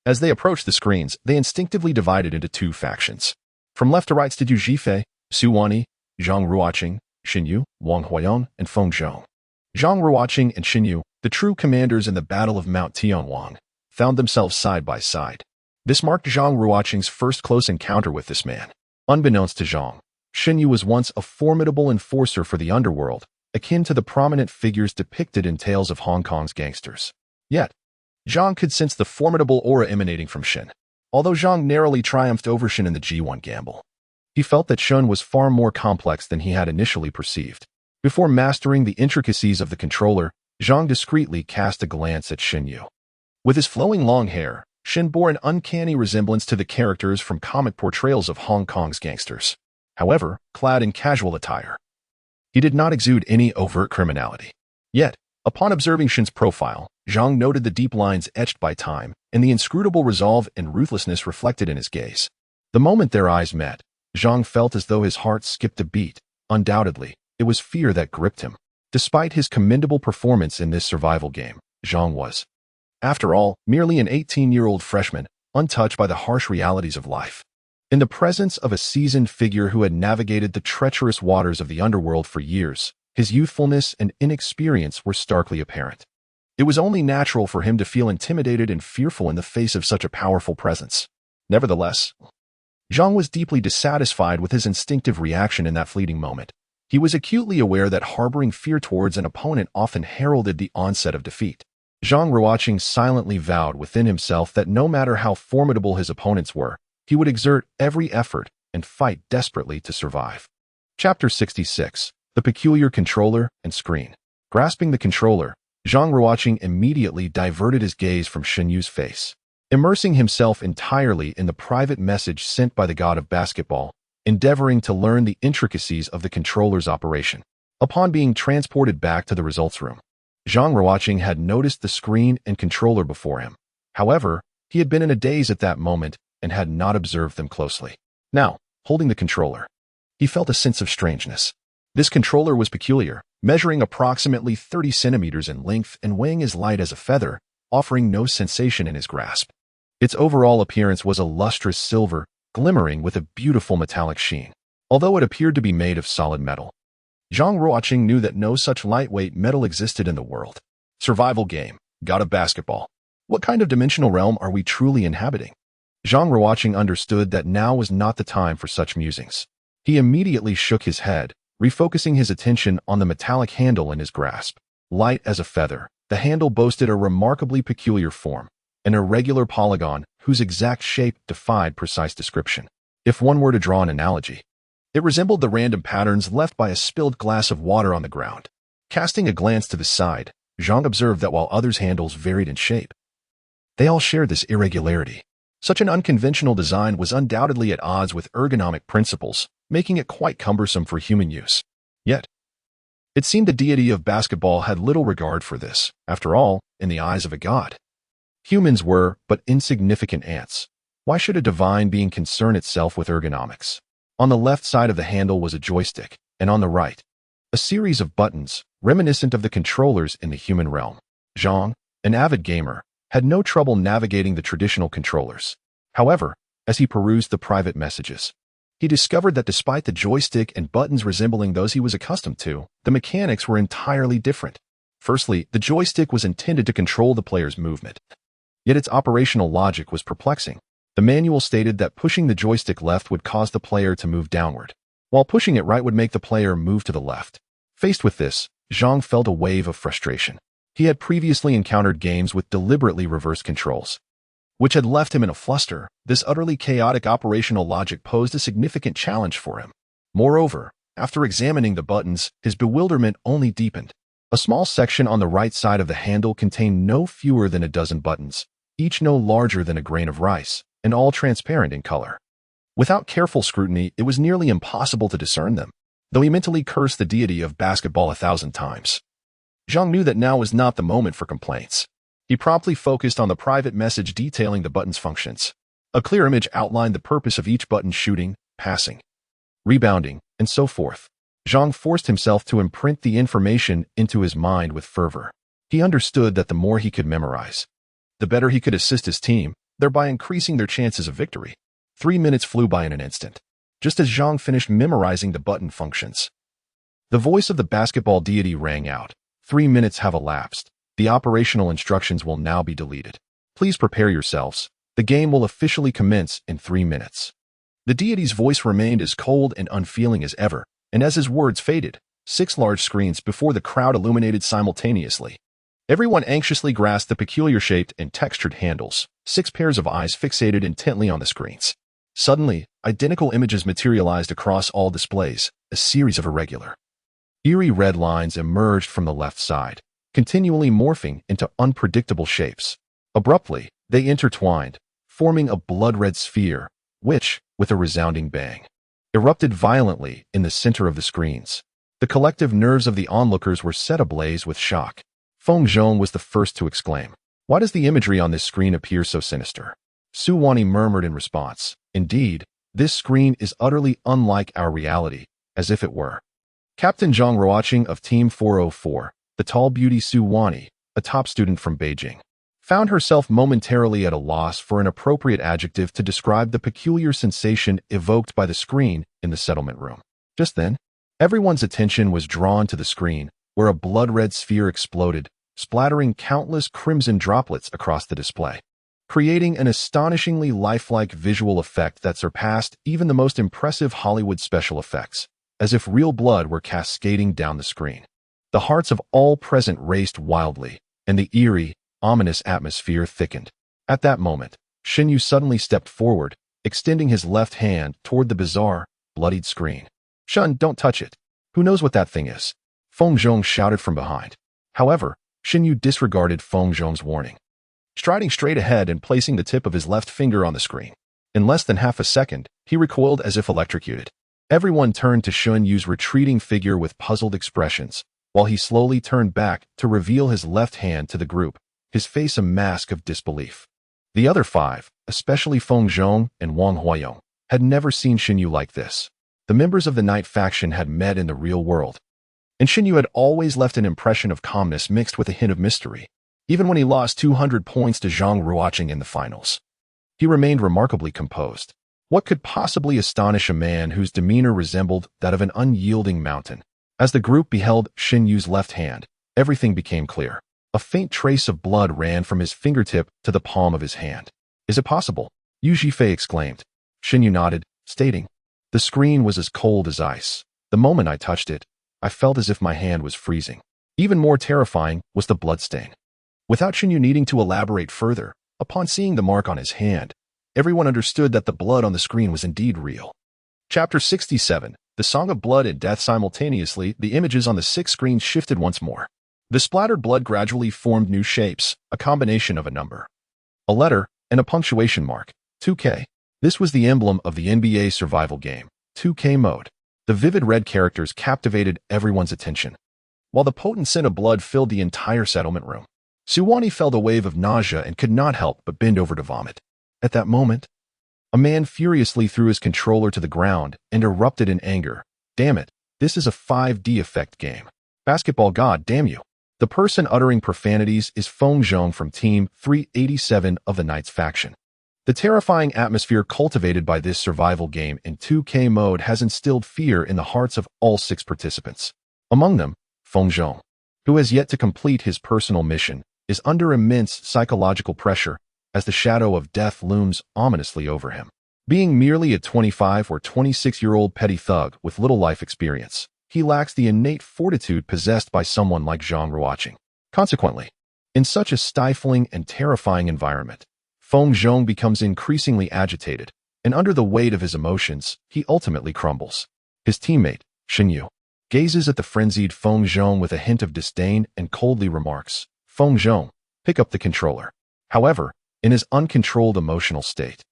[SPEAKER 1] as they approached the screens, they instinctively divided into 2 factions. From left to right stood Yu Zhifei, Su Wani, Zhang Ruocheng, Shin Yu, Wang Huayong, and Feng Zhong. Zhang Ruocheng and Shin Yu, the true commanders in the Battle of Mount Tianwang, found themselves side by side. This marked Zhang Ruocheng's first close encounter with this man. Unbeknownst to Zhang, Shin Yu was once a formidable enforcer for the underworld, akin to the prominent figures depicted in tales of Hong Kong's gangsters. Yet, Zhang could sense the formidable aura emanating from Shin. Although Zhang narrowly triumphed over Shin in the G1 gamble, he felt that Shin was far more complex than he had initially perceived. Before mastering the intricacies of the controller, Zhang discreetly cast a glance at Shin Yu. With his flowing long hair, Shin bore an uncanny resemblance to the characters from comic portrayals of Hong Kong's gangsters. However, clad in casual attire, he did not exude any overt criminality. Yet, upon observing Shin's profile, Zhang noted the deep lines etched by time and the inscrutable resolve and ruthlessness reflected in his gaze. The moment their eyes met, Zhang felt as though his heart skipped a beat. Undoubtedly, it was fear that gripped him. Despite his commendable performance in this survival game, Zhang was, after all, merely an 18-year-old freshman, untouched by the harsh realities of life. In the presence of a seasoned figure who had navigated the treacherous waters of the underworld for years, his youthfulness and inexperience were starkly apparent. It was only natural for him to feel intimidated and fearful in the face of such a powerful presence. Nevertheless, Zhang was deeply dissatisfied with his instinctive reaction in that fleeting moment. He was acutely aware that harboring fear towards an opponent often heralded the onset of defeat. Zhang Ruocheng silently vowed within himself that no matter how formidable his opponents were, he would exert every effort and fight desperately to survive. Chapter 66. The Peculiar Controller and Screen. Grasping the controller, Zhang Ruocheng immediately diverted his gaze from Shin Yu's face. Immersing himself entirely in the private message sent by the god of basketball, endeavoring to learn the intricacies of the controller's operation. Upon being transported back to the results room, Zhang Ruocheng had noticed the screen and controller before him. However, he had been in a daze at that moment and had not observed them closely. Now, holding the controller, he felt a sense of strangeness. This controller was peculiar, measuring approximately 30 centimeters in length and weighing as light as a feather, offering no sensation in his grasp. Its overall appearance was a lustrous silver, glimmering with a beautiful metallic sheen, although it appeared to be made of solid metal. Zhang Ruocheng knew that no such lightweight metal existed in the world. Survival game, god of basketball. What kind of dimensional realm are we truly inhabiting? Zhang Ruocheng understood that now was not the time for such musings. He immediately shook his head, refocusing his attention on the metallic handle in his grasp. Light as a feather, the handle boasted a remarkably peculiar form, an irregular polygon whose exact shape defied precise description. If one were to draw an analogy, it resembled the random patterns left by a spilled glass of water on the ground. Casting a glance to the side, Zhang observed that while others' handles varied in shape, they all shared this irregularity. Such an unconventional design was undoubtedly at odds with ergonomic principles, making it quite cumbersome for human use. Yet, it seemed the deity of basketball had little regard for this. After all, in the eyes of a god, humans were but insignificant ants. Why should a divine being concern itself with ergonomics? On the left side of the handle was a joystick, and on the right, a series of buttons, reminiscent of the controllers in the human realm. Zhang, an avid gamer, had no trouble navigating the traditional controllers. However, as he perused the private messages, he discovered that despite the joystick and buttons resembling those he was accustomed to, the mechanics were entirely different. Firstly, the joystick was intended to control the player's movement, yet its operational logic was perplexing. The manual stated that pushing the joystick left would cause the player to move downward, while pushing it right would make the player move to the left. Faced with this, Zhang felt a wave of frustration. He had previously encountered games with deliberately reversed controls, which had left him in a fluster. This utterly chaotic operational logic posed a significant challenge for him. Moreover, after examining the buttons, his bewilderment only deepened. A small section on the right side of the handle contained no fewer than a dozen buttons, each no larger than a grain of rice, and all transparent in color. Without careful scrutiny, it was nearly impossible to discern them, though he mentally cursed the deity of basketball 1,000 times. Zhang knew that now was not the moment for complaints. He promptly focused on the private message detailing the button's functions. A clear image outlined the purpose of each button: shooting, passing, rebounding, and so forth. Zhang forced himself to imprint the information into his mind with fervor. He understood that the more he could memorize, the better he could assist his team, thereby increasing their chances of victory. 3 minutes flew by in an instant. Just as Zhang finished memorizing the button functions, the voice of the basketball deity rang out. 3 minutes have elapsed. The operational instructions will now be deleted. Please prepare yourselves. The game will officially commence in 3 minutes. The deity's voice remained as cold and unfeeling as ever, and as his words faded, 6 large screens before the crowd illuminated simultaneously. Everyone anxiously grasped the peculiar-shaped and textured handles. 6 pairs of eyes fixated intently on the screens. Suddenly, identical images materialized across all displays, a series of irregular, eerie red lines emerged from the left side, continually morphing into unpredictable shapes. Abruptly, they intertwined, forming a blood-red sphere, which, with a resounding bang, erupted violently in the center of the screens. The collective nerves of the onlookers were set ablaze with shock. Feng Zhong was the first to exclaim, "Why does the imagery on this screen appear so sinister?" Su Wani murmured in response, "Indeed, this screen is utterly unlike our reality, as if it were." Captain Zhang Ruocheng of Team 404, the tall beauty Su Wani, a top student from Beijing, found herself momentarily at a loss for an appropriate adjective to describe the peculiar sensation evoked by the screen in the settlement room. Just then, everyone's attention was drawn to the screen, where a blood-red sphere exploded, splattering countless crimson droplets across the display, creating an astonishingly lifelike visual effect that surpassed even the most impressive Hollywood special effects, as if real blood were cascading down the screen. The hearts of all present raced wildly, and the eerie, ominous atmosphere thickened. At that moment, Xinyu suddenly stepped forward, extending his left hand toward the bizarre, bloodied screen. "Shun, don't touch it. Who knows what that thing is?" Feng Zhong shouted from behind. However, Xinyu disregarded Feng Zhong's warning, striding straight ahead and placing the tip of his left finger on the screen. In less than half a second, he recoiled as if electrocuted. Everyone turned to Xunyu's retreating figure with puzzled expressions, while he slowly turned back to reveal his left hand to the group, his face a mask of disbelief. The other 5, especially Feng Zhong and Wang Huayong, had never seen Xinyu like this. The members of the Night faction had met in the real world, and Xinyu had always left an impression of calmness mixed with a hint of mystery. Even when he lost 200 points to Zhang Ruocheng in the finals, he remained remarkably composed. What could possibly astonish a man whose demeanor resembled that of an unyielding mountain? As the group beheld Xin Yu's left hand, everything became clear. A faint trace of blood ran from his fingertip to the palm of his hand. Is it possible? Yu Zhifei exclaimed. Xin Yu nodded, stating, "The screen was as cold as ice. The moment I touched it, I felt as if my hand was freezing." Even more terrifying was the bloodstain. Without Xin Yu needing to elaborate further, upon seeing the mark on his hand, everyone understood that the blood on the screen was indeed real. Chapter 67. The Song of Blood and Death. Simultaneously, the images on the 6 screens shifted once more. The splattered blood gradually formed new shapes, a combination of a number, a letter, and a punctuation mark, 2K. This was the emblem of the NBA Survival Game, 2K mode. The vivid red characters captivated everyone's attention, while the potent scent of blood filled the entire settlement room. Suwani felt a wave of nausea and could not help but bend over to vomit. At that moment, a man furiously threw his controller to the ground and erupted in anger. "Damn it, this is a 5D effect game. Basketball god damn you." The person uttering profanities is Feng Zhong from Team 387 of the Knights faction. The terrifying atmosphere cultivated by this survival game in 2K mode has instilled fear in the hearts of all 6 participants. Among them, Feng Zhong, who has yet to complete his personal mission, is under immense psychological pressure as the shadow of death looms ominously over him. Being merely a 25 or 26-year-old petty thug with little life experience, he lacks the innate fortitude possessed by someone like Zhang Ruocheng. Consequently, in such a stifling and terrifying environment, Feng Zhong becomes increasingly agitated, and under the weight of his emotions, he ultimately crumbles. His teammate, Xin Yu, gazes at the frenzied Feng Zhong with a hint of disdain and coldly remarks, "Feng Zhong, pick up the controller." However, in his uncontrolled emotional state,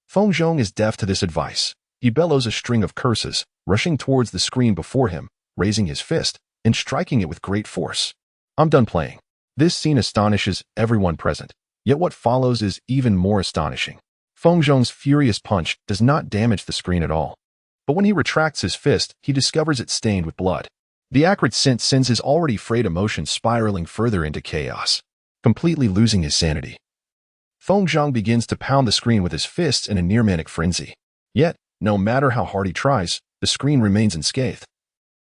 [SPEAKER 1] Feng Zhong is deaf to this advice. He bellows a string of curses, rushing towards the screen before him, raising his fist, and striking it with great force. "I'm done playing." This scene astonishes everyone present, yet what follows is even more astonishing. Feng Zhong's furious punch does not damage the screen at all. But when he retracts his fist, he discovers it stained with blood. The acrid scent sends his already frayed emotions spiraling further into chaos. Completely losing his sanity, Feng Zhong begins to pound the screen with his fists in a near-manic frenzy. Yet, no matter how hard he tries, the screen remains unscathed,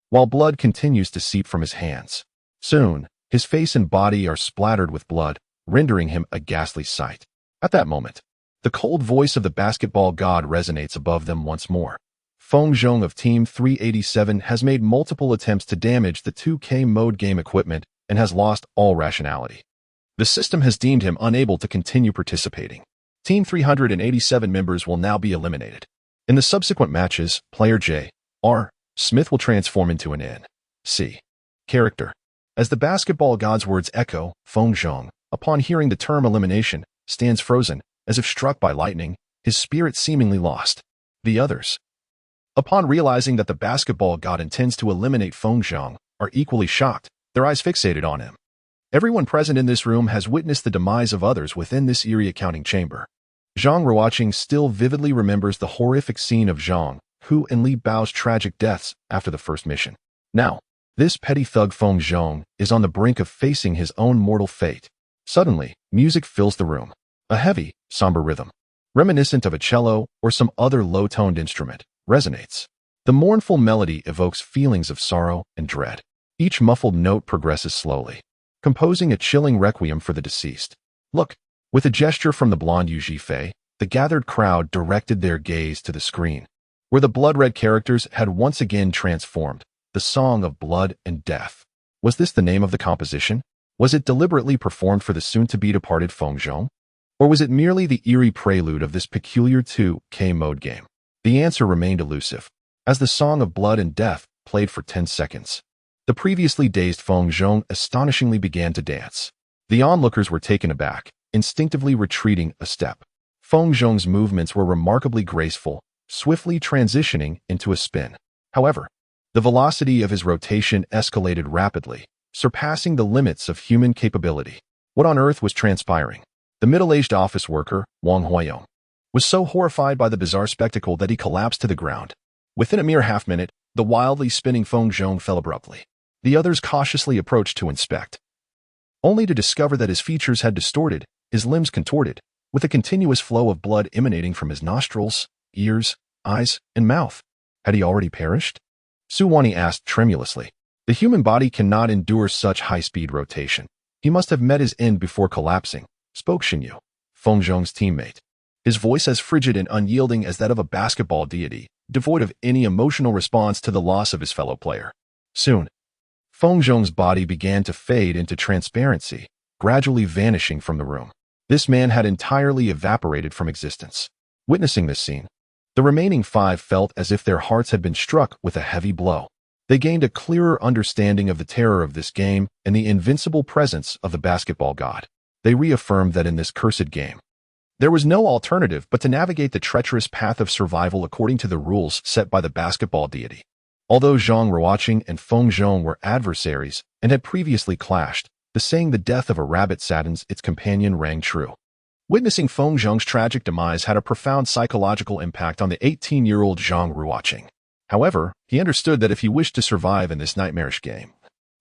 [SPEAKER 1] while blood continues to seep from his hands. Soon, his face and body are splattered with blood, rendering him a ghastly sight. At that moment, the cold voice of the basketball god resonates above them once more. Feng Zhong of Team 387 has made multiple attempts to damage the 2K mode game equipment and has lost all rationality. The system has deemed him unable to continue participating. Team 387 members will now be eliminated. In the subsequent matches, player J.R. Smith will transform into an N.C. character. As the basketball god's words echo, Feng Zhong, upon hearing the term elimination, stands frozen, as if struck by lightning, his spirit seemingly lost. The others, upon realizing that the basketball god intends to eliminate Feng Zhong, are equally shocked, their eyes fixated on him. Everyone present in this room has witnessed the demise of others within this eerie accounting chamber. Zhang Ruocheng still vividly remembers the horrific scene of Zhang, Hu and Li Bao's tragic deaths after the first mission. Now, this petty thug Feng Zhong is on the brink of facing his own mortal fate. Suddenly, music fills the room. A heavy, somber rhythm, reminiscent of a cello or some other low-toned instrument, resonates. The mournful melody evokes feelings of sorrow and dread. Each muffled note progresses slowly, composing a chilling requiem for the deceased. "Look!" With a gesture from the blonde Yu Zhifei, the gathered crowd directed their gaze to the screen, where the blood-red characters had once again transformed. The Song of Blood and Death. Was this the name of the composition? Was it deliberately performed for the soon-to-be departed Feng Zhong? Or was it merely the eerie prelude of this peculiar 2K mode game? The answer remained elusive, as the Song of Blood and Death played for 10 seconds. The previously dazed Feng Zhong astonishingly began to dance. The onlookers were taken aback, instinctively retreating a step. Feng Zhong's movements were remarkably graceful, swiftly transitioning into a spin. However, the velocity of his rotation escalated rapidly, surpassing the limits of human capability. What on earth was transpiring? The middle-aged office worker, Wang Huayong, was so horrified by the bizarre spectacle that he collapsed to the ground. Within a mere half-minute, the wildly spinning Feng Zhong fell abruptly. The others cautiously approached to inspect, only to discover that his features had distorted, his limbs contorted, with a continuous flow of blood emanating from his nostrils. ears, eyes, and mouth. Had he already perished? Su Wanyi asked tremulously. The human body cannot endure such high-speed rotation. He must have met his end before collapsing, spoke Xinyu, Feng Zhong's teammate. His voice as frigid and unyielding as that of a basketball deity, devoid of any emotional response to the loss of his fellow player. Soon, Feng Zhong's body began to fade into transparency, gradually vanishing from the room. This man had entirely evaporated from existence. Witnessing this scene, the remaining 5 felt as if their hearts had been struck with a heavy blow. They gained a clearer understanding of the terror of this game and the invincible presence of the basketball god. They reaffirmed that in this cursed game, there was no alternative but to navigate the treacherous path of survival according to the rules set by the basketball deity. Although Zhang Ruocheng and Feng Zhong were adversaries and had previously clashed, the saying "the death of a rabbit saddens its companion" rang true. Witnessing Feng Zhong's tragic demise had a profound psychological impact on the 18-year-old Zhang Ruocheng. However, he understood that if he wished to survive in this nightmarish game,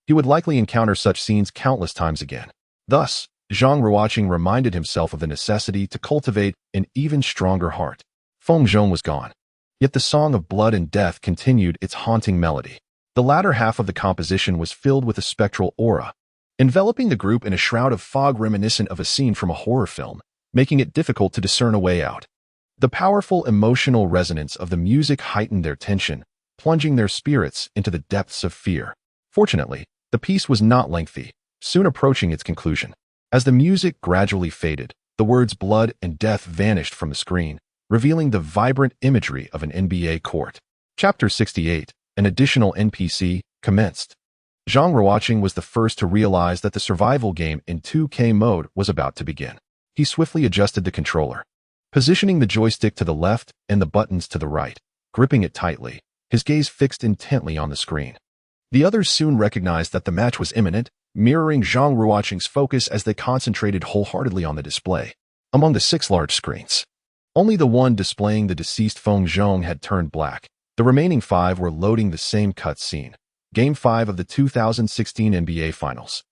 [SPEAKER 1] he would likely encounter such scenes countless times again. Thus, Zhang Ruocheng reminded himself of the necessity to cultivate an even stronger heart. Feng Zhong was gone, yet the song of blood and death continued its haunting melody. The latter half of the composition was filled with a spectral aura, enveloping the group in a shroud of fog reminiscent of a scene from a horror film, making it difficult to discern a way out. The powerful emotional resonance of the music heightened their tension, plunging their spirits into the depths of fear. Fortunately, the piece was not lengthy, soon approaching its conclusion. As the music gradually faded, the words blood and death vanished from the screen, revealing the vibrant imagery of an NBA court. Chapter 68, an additional NPC, commenced. Zhang Ruocheng was the first to realize that the survival game in 2K mode was about to begin. He swiftly adjusted the controller, positioning the joystick to the left and the buttons to the right, gripping it tightly, his gaze fixed intently on the screen. The others soon recognized that the match was imminent, mirroring Zhang Ruocheng's focus as they concentrated wholeheartedly on the display. Among the 6 large screens, only the one displaying the deceased Feng Zhong had turned black. The remaining 5 were loading the same cutscene. Game 5 of the 2016 NBA Finals,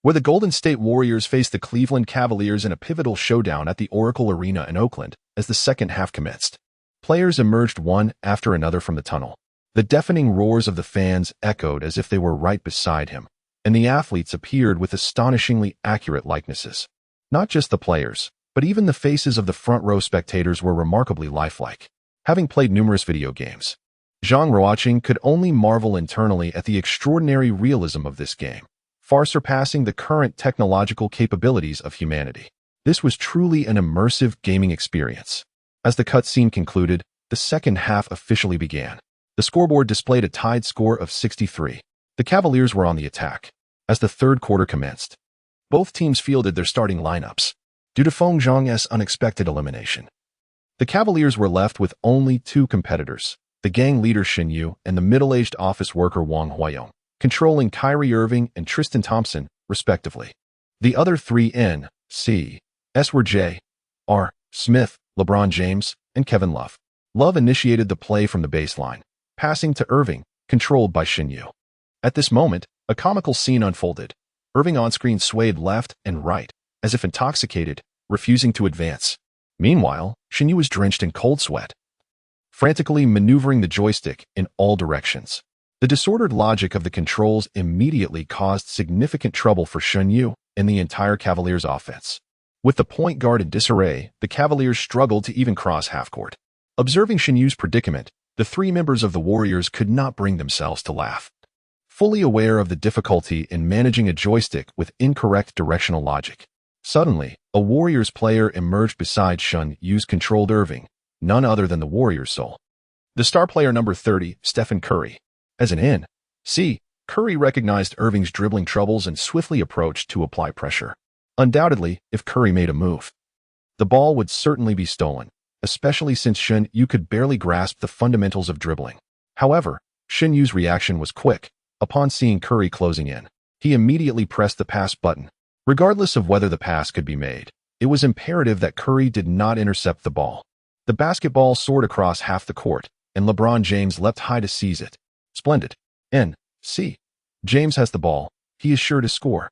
[SPEAKER 1] where the Golden State Warriors faced the Cleveland Cavaliers in a pivotal showdown at the Oracle Arena in Oakland. As the second half commenced, players emerged one after another from the tunnel. The deafening roars of the fans echoed as if they were right beside him, and the athletes appeared with astonishingly accurate likenesses. Not just the players, but even the faces of the front-row spectators were remarkably lifelike. Having played numerous video games, Zhang Ruocheng could only marvel internally at the extraordinary realism of this game, far surpassing the current technological capabilities of humanity. This was truly an immersive gaming experience. As the cutscene concluded, the second half officially began. The scoreboard displayed a tied score of 63. The Cavaliers were on the attack. As the third quarter commenced, both teams fielded their starting lineups. Due to Feng Zhong's unexpected elimination, the Cavaliers were left with only 2 competitors, the gang leader Xinyu and the middle-aged office worker Wang Huayong, controlling Kyrie Irving and Tristan Thompson, respectively. The other 3 N.C.s were J.R. Smith, LeBron James, and Kevin Love. Love initiated the play from the baseline, passing to Irving, controlled by Xinyu. At this moment, a comical scene unfolded. Irving on-screen swayed left and right, as if intoxicated, refusing to advance. Meanwhile, Xinyu was drenched in cold sweat, frantically maneuvering the joystick in all directions. The disordered logic of the controls immediately caused significant trouble for Xinyu and the entire Cavaliers offense. With the point guard in disarray, the Cavaliers struggled to even cross half-court. Observing Xinyu's predicament, the 3 members of the Warriors could not bring themselves to laugh. Fully aware of the difficulty in managing a joystick with incorrect directional logic, suddenly, a Warriors player emerged beside Xinyu's controlled Irving, none other than the Warriors' soul. The star player number 30, Stephen Curry. As an N.C., Curry recognized Irving's dribbling troubles and swiftly approached to apply pressure. Undoubtedly, if Curry made a move, the ball would certainly be stolen, especially since Xinyu could barely grasp the fundamentals of dribbling. However, Xinyu's reaction was quick. Upon seeing Curry closing in, he immediately pressed the pass button. Regardless of whether the pass could be made, it was imperative that Curry did not intercept the ball. The basketball soared across half the court, and LeBron James leapt high to seize it. Splendid. N.C. James has the ball. He is sure to score.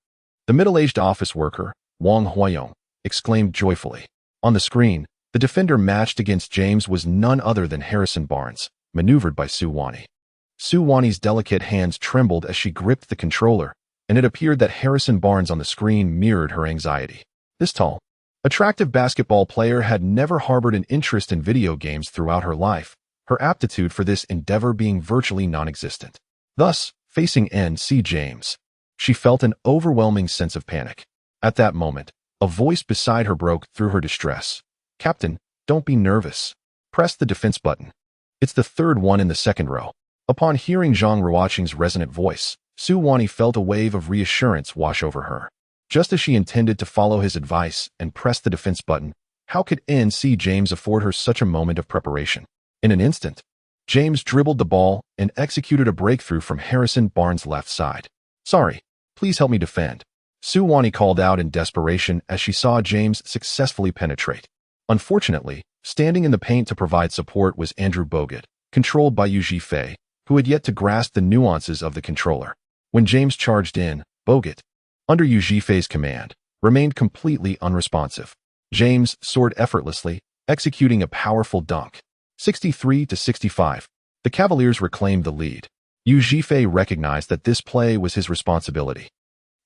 [SPEAKER 1] The middle-aged office worker, Wang Huayong, exclaimed joyfully. On the screen, The defender matched against James was none other than Harrison Barnes, maneuvered by Su Wani. Su Wani's delicate hands trembled as she gripped the controller, and it appeared that Harrison Barnes on the screen mirrored her anxiety. This tall, attractive basketball player had never harbored an interest in video games throughout her life, her aptitude for this endeavor being virtually non-existent. Thus, facing N.C. James, she felt an overwhelming sense of panic. At that moment, a voice beside her broke through her distress. "Captain, don't be nervous. Press the defense button. It's the third one in the second row." Upon hearing Zhang Ruocheng's resonant voice, Su Wani felt a wave of reassurance wash over her. Just as she intended to follow his advice and press the defense button, how could N.C. James afford her such a moment of preparation? In an instant, James dribbled the ball and executed a breakthrough from Harrison Barnes' left side. "Sorry, please help me defend," Su Wani called out in desperation as she saw James successfully penetrate. Unfortunately, standing in the paint to provide support was Andrew Bogut, controlled by Yu Zhifei, who had yet to grasp the nuances of the controller. When James charged in, Bogut, under Yu Zhifei's command, remained completely unresponsive. James soared effortlessly, executing a powerful dunk. 63-65. The Cavaliers reclaimed the lead. Yu Zhifei recognized that this play was his responsibility.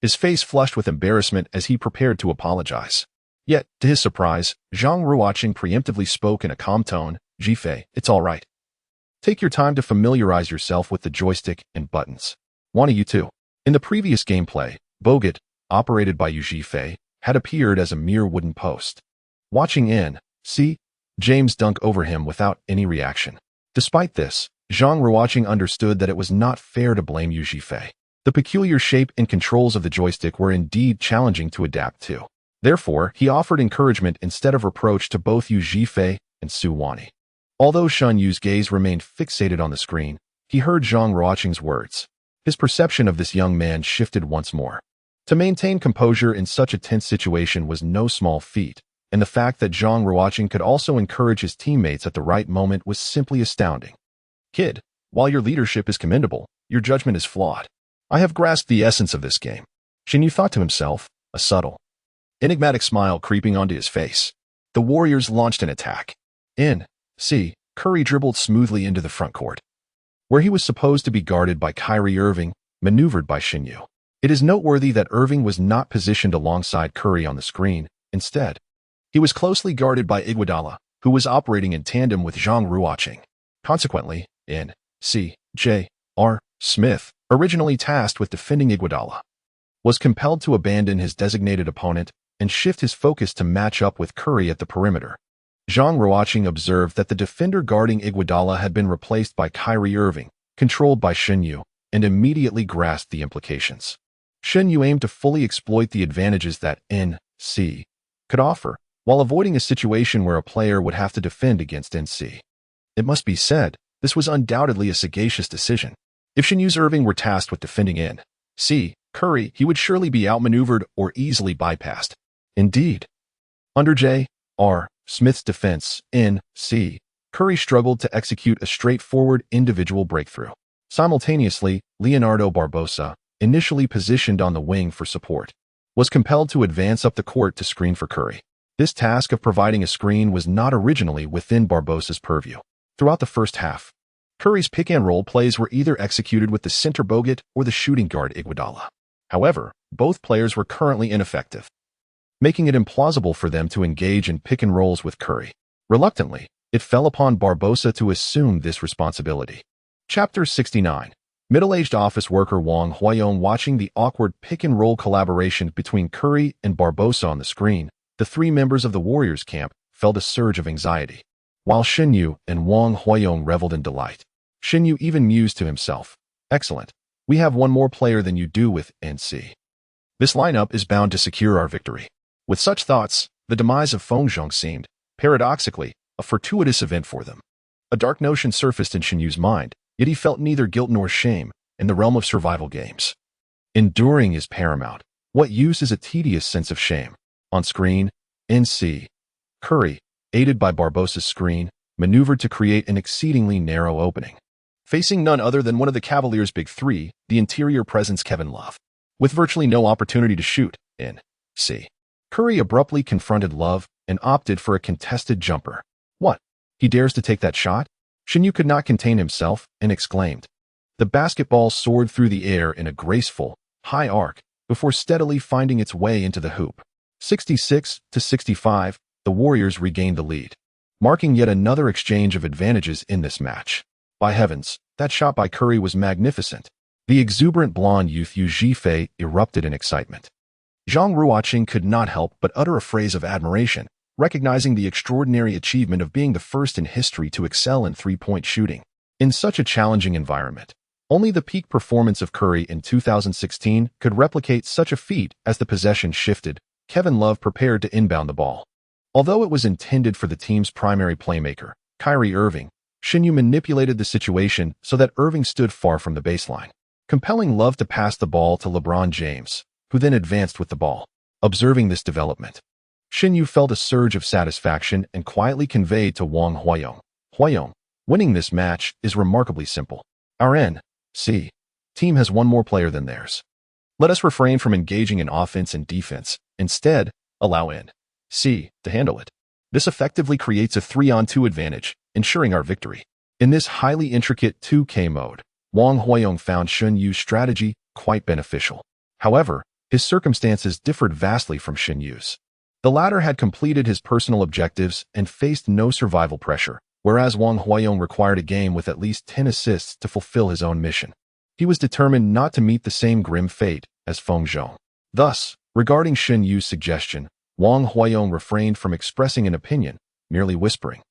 [SPEAKER 1] His face flushed with embarrassment as he prepared to apologize. Yet, to his surprise, Zhang Ruocheng preemptively spoke in a calm tone. "Zhifei, it's all right. Take your time to familiarize yourself with the joystick and buttons. Wani, you too." In the previous gameplay, Bogut, operated by Yu Zhifei, had appeared as a mere wooden post. Watching N.C. James dunk over him without any reaction. Despite this, Zhang Ruocheng understood that it was not fair to blame Yu Zhifei. The peculiar shape and controls of the joystick were indeed challenging to adapt to. Therefore, he offered encouragement instead of reproach to both Yu Zhifei and Su Wani. Although Shen Yu's gaze remained fixated on the screen, he heard Zhang Ruocheng's words. His perception of this young man shifted once more. To maintain composure in such a tense situation was no small feat, and the fact that Zhang Ruocheng could also encourage his teammates at the right moment was simply astounding. "Kid, while your leadership is commendable, your judgment is flawed. I have grasped the essence of this game," Shen Yu thought to himself, a subtle, enigmatic smile creeping onto his face. The Warriors launched an attack. N.C. Curry dribbled smoothly into the front court, where he was supposed to be guarded by Kyrie Irving, maneuvered by Shen Yu. It is noteworthy that Irving was not positioned alongside Curry on the screen. Instead, he was closely guarded by Iguodala, who was operating in tandem with Zhang Ruocheng. Consequently, N.C. J.R. Smith, originally tasked with defending Iguodala, was compelled to abandon his designated opponent and shift his focus to match up with Curry at the perimeter. Zhang Ruocheng observed that the defender guarding Iguodala had been replaced by Kyrie Irving, controlled by Shen Yu, and immediately grasped the implications. Shen Yu aimed to fully exploit the advantages that N.C. could offer, while avoiding a situation where a player would have to defend against N.C. It must be said, this was undoubtedly a sagacious decision. If Shen Yu's Irving were tasked with defending N.C. Curry, he would surely be outmaneuvered or easily bypassed. Indeed, under J.R. Smith's defense, N.C. Curry struggled to execute a straightforward individual breakthrough. Simultaneously, Leonardo Barbosa, initially positioned on the wing for support, was compelled to advance up the court to screen for Curry. This task of providing a screen was not originally within Barbosa's purview. Throughout the first half, Curry's pick-and-roll plays were either executed with the center Bogut or the shooting guard Iguodala. However, both players were currently ineffective, making it implausible for them to engage in pick-and-rolls with Curry. Reluctantly, it fell upon Barbosa to assume this responsibility. Chapter 69. Middle-aged office worker Wang Huayong watching the awkward pick-and-roll collaboration between Curry and Barbosa on the screen, the three members of the Warriors camp felt a surge of anxiety. While Shen Yu and Wang Huayong reveled in delight, Shen Yu even mused to himself, "Excellent. We have one more player than you do with NC. This lineup is bound to secure our victory." With such thoughts, the demise of Feng Zhong seemed, paradoxically, a fortuitous event for them. A dark notion surfaced in Shen Yu's mind, yet he felt neither guilt nor shame in the realm of survival games. Enduring is paramount. What use is a tedious sense of shame? On screen, NC. Curry, aided by Barbosa's screen, maneuvered to create an exceedingly narrow opening. Facing none other than one of the Cavaliers' big three, the interior presence Kevin Love. With virtually no opportunity to shoot, NC. Curry abruptly confronted Love, and opted for a contested jumper. What? He dares to take that shot? Shin Yu could not contain himself and exclaimed. The basketball soared through the air in a graceful, high arc before steadily finding its way into the hoop. 66-65, the Warriors regained the lead, marking yet another exchange of advantages in this match. By heavens, that shot by Curry was magnificent. The exuberant blonde youth Yu Zhifei erupted in excitement. Zhang Ruocheng could not help but utter a phrase of admiration, recognizing the extraordinary achievement of being the first in history to excel in three-point shooting. In such a challenging environment, only the peak performance of Curry in 2016 could replicate such a feat. As the possession shifted, Kevin Love prepared to inbound the ball. Although it was intended for the team's primary playmaker, Kyrie Irving, Shin Yu manipulated the situation so that Irving stood far from the baseline, compelling Love to pass the ball to LeBron James, who then advanced with the ball. Observing this development, Shin Yu felt a surge of satisfaction and quietly conveyed to Wang Huayong, "Huayong, winning this match is remarkably simple. Our N.C. team has one more player than theirs. Let us refrain from engaging in offense and defense. Instead, allow N.C. to handle it. This effectively creates a 3-on-2 advantage, ensuring our victory." In this highly intricate 2K mode, Wang Huayong found Shin Yu's strategy quite beneficial. However, his circumstances differed vastly from Shin Yu's. The latter had completed his personal objectives and faced no survival pressure, whereas Wang Huayong required a game with at least 10 assists to fulfill his own mission. He was determined not to meet the same grim fate as Feng Zhong. Thus, regarding Shin Yu's suggestion, Wang Huayong refrained from expressing an opinion, merely whispering,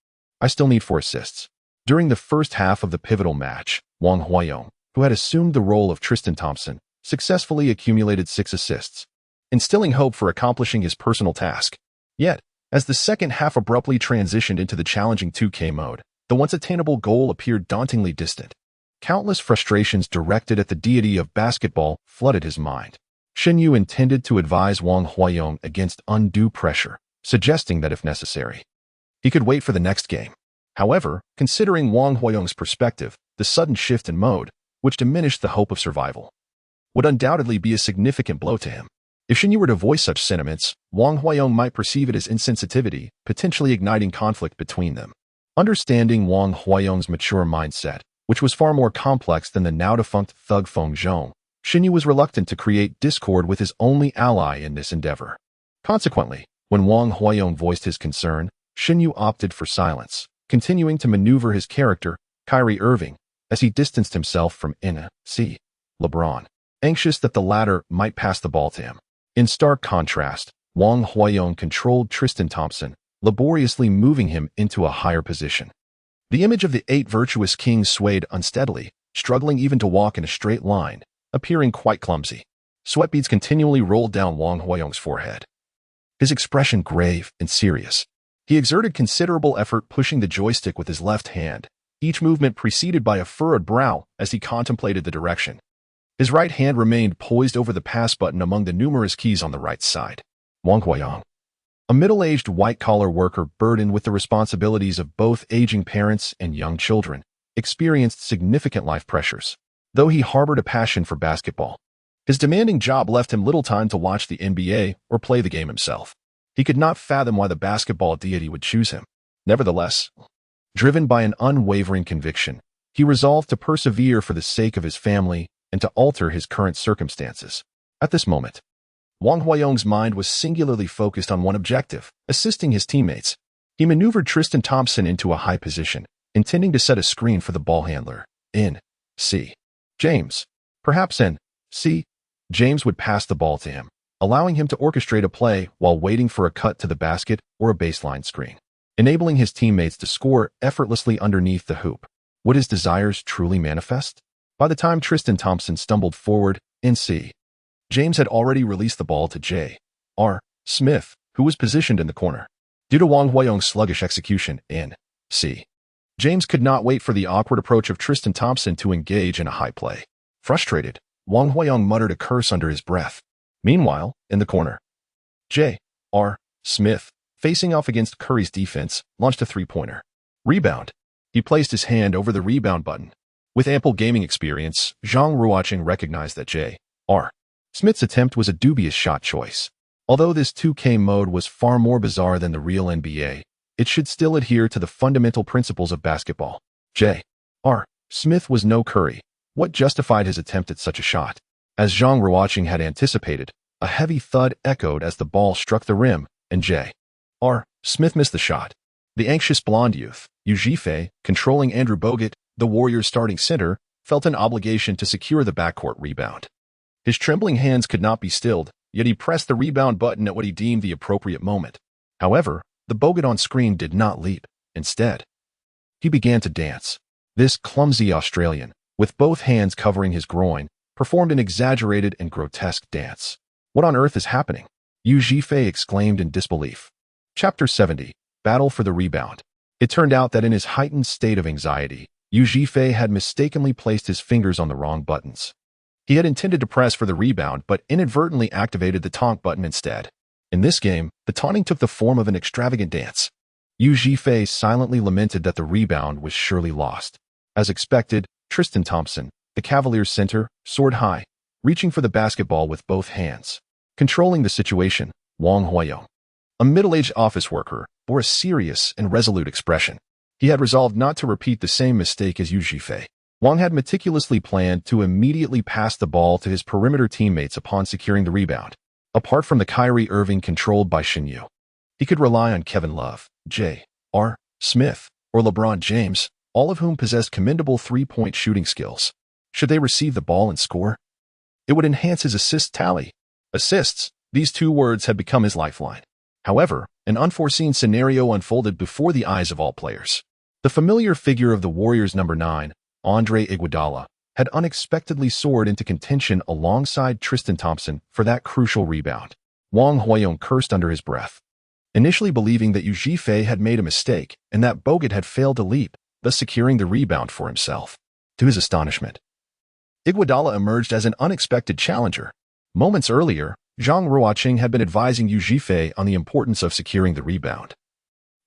[SPEAKER 1] "I still need 4 assists." During the first half of the pivotal match, Wang Huayong, who had assumed the role of Tristan Thompson, successfully accumulated 6 assists, instilling hope for accomplishing his personal task. Yet, as the second half abruptly transitioned into the challenging 2K mode, the once attainable goal appeared dauntingly distant. Countless frustrations directed at the deity of basketball flooded his mind. Shin Yu intended to advise Wang Huayong against undue pressure, suggesting that if necessary, he could wait for the next game. However, considering Wang Huayong's perspective, the sudden shift in mode, which diminished the hope of survival, would undoubtedly be a significant blow to him. If Shin Yu were to voice such sentiments, Wang Huayong might perceive it as insensitivity, potentially igniting conflict between them. Understanding Wang Huayong's mature mindset, which was far more complex than the now-defunct thug Feng Zhong, Shin Yu was reluctant to create discord with his only ally in this endeavor. Consequently, when Wang Huayong voiced his concern, Shin Yu opted for silence, continuing to maneuver his character, Kyrie Irving, as he distanced himself from N.C. LeBron, anxious that the latter might pass the ball to him. In stark contrast, Wang Huayong controlled Tristan Thompson, laboriously moving him into a higher position. The image of the 8 virtuous kings swayed unsteadily, struggling even to walk in a straight line, appearing quite clumsy. Sweat beads continually rolled down Wang Huayong's forehead, his expression grave and serious. He exerted considerable effort pushing the joystick with his left hand, each movement preceded by a furrowed brow as he contemplated the direction. His right hand remained poised over the pass button among the numerous keys on the right side. Wang Huayong, a middle-aged white-collar worker burdened with the responsibilities of both aging parents and young children, experienced significant life pressures. Though he harbored a passion for basketball, his demanding job left him little time to watch the NBA or play the game himself. He could not fathom why the basketball deity would choose him. Nevertheless, driven by an unwavering conviction, he resolved to persevere for the sake of his family and to alter his current circumstances. At this moment, Wang Huayong's mind was singularly focused on one objective, assisting his teammates. He maneuvered Tristan Thompson into a high position, intending to set a screen for the ball handler, N.C. James. Perhaps N.C. James would pass the ball to him, allowing him to orchestrate a play while waiting for a cut to the basket or a baseline screen, enabling his teammates to score effortlessly underneath the hoop. Would his desires truly manifest? By the time Tristan Thompson stumbled forward, N.C. James had already released the ball to J.R. Smith, who was positioned in the corner. Due to Wang Huayong's sluggish execution, N.C. James could not wait for the awkward approach of Tristan Thompson to engage in a high play. Frustrated, Wang Huayong muttered a curse under his breath. Meanwhile, in the corner, J.R. Smith, facing off against Curry's defense, launched a three-pointer. Rebound. He placed his hand over the rebound button. With ample gaming experience, Zhang Ruocheng recognized that J.R. Smith's attempt was a dubious shot choice. Although this 2K mode was far more bizarre than the real NBA, it should still adhere to the fundamental principles of basketball. J.R. Smith was no Curry. What justified his attempt at such a shot? As Zhang Ruocheng had anticipated, a heavy thud echoed as the ball struck the rim, and J.R. Smith missed the shot. The anxious blonde youth, Yu Zhifei, controlling Andrew Bogut, the Warriors' starting center, felt an obligation to secure the backcourt rebound. His trembling hands could not be stilled, yet he pressed the rebound button at what he deemed the appropriate moment. However, the Bogut on screen did not leap. Instead, he began to dance. This clumsy Australian, with both hands covering his groin, performed an exaggerated and grotesque dance. What on earth is happening? Yu Zhifei exclaimed in disbelief. Chapter 70. Battle for the Rebound. It turned out that in his heightened state of anxiety, Yu Zhifei had mistakenly placed his fingers on the wrong buttons. He had intended to press for the rebound but inadvertently activated the taunt button instead. In this game, the taunting took the form of an extravagant dance. Yu Zhifei silently lamented that the rebound was surely lost. As expected, Tristan Thompson, the Cavaliers' center, soared high, reaching for the basketball with both hands. Controlling the situation, Wang Huiyong, a middle-aged office worker, bore a serious and resolute expression. He had resolved not to repeat the same mistake as Yu Zhifei. Wang had meticulously planned to immediately pass the ball to his perimeter teammates upon securing the rebound. Apart from the Kyrie Irving controlled by Shin Yu, he could rely on Kevin Love, J.R. Smith, or LeBron James, all of whom possessed commendable three-point shooting skills. Should they receive the ball and score, it would enhance his assist tally. Assists, these two words had become his lifeline. However, an unforeseen scenario unfolded before the eyes of all players. The familiar figure of the Warriors' number 9, Andre Iguodala, had unexpectedly soared into contention alongside Tristan Thompson for that crucial rebound. Wang Huiyong cursed under his breath, initially believing that Yu Zhifei had made a mistake and that Bogut had failed to leap, thus securing the rebound for himself. To his astonishment, Iguodala emerged as an unexpected challenger. Moments earlier, Zhang Ruocheng had been advising Yu Zhifei on the importance of securing the rebound,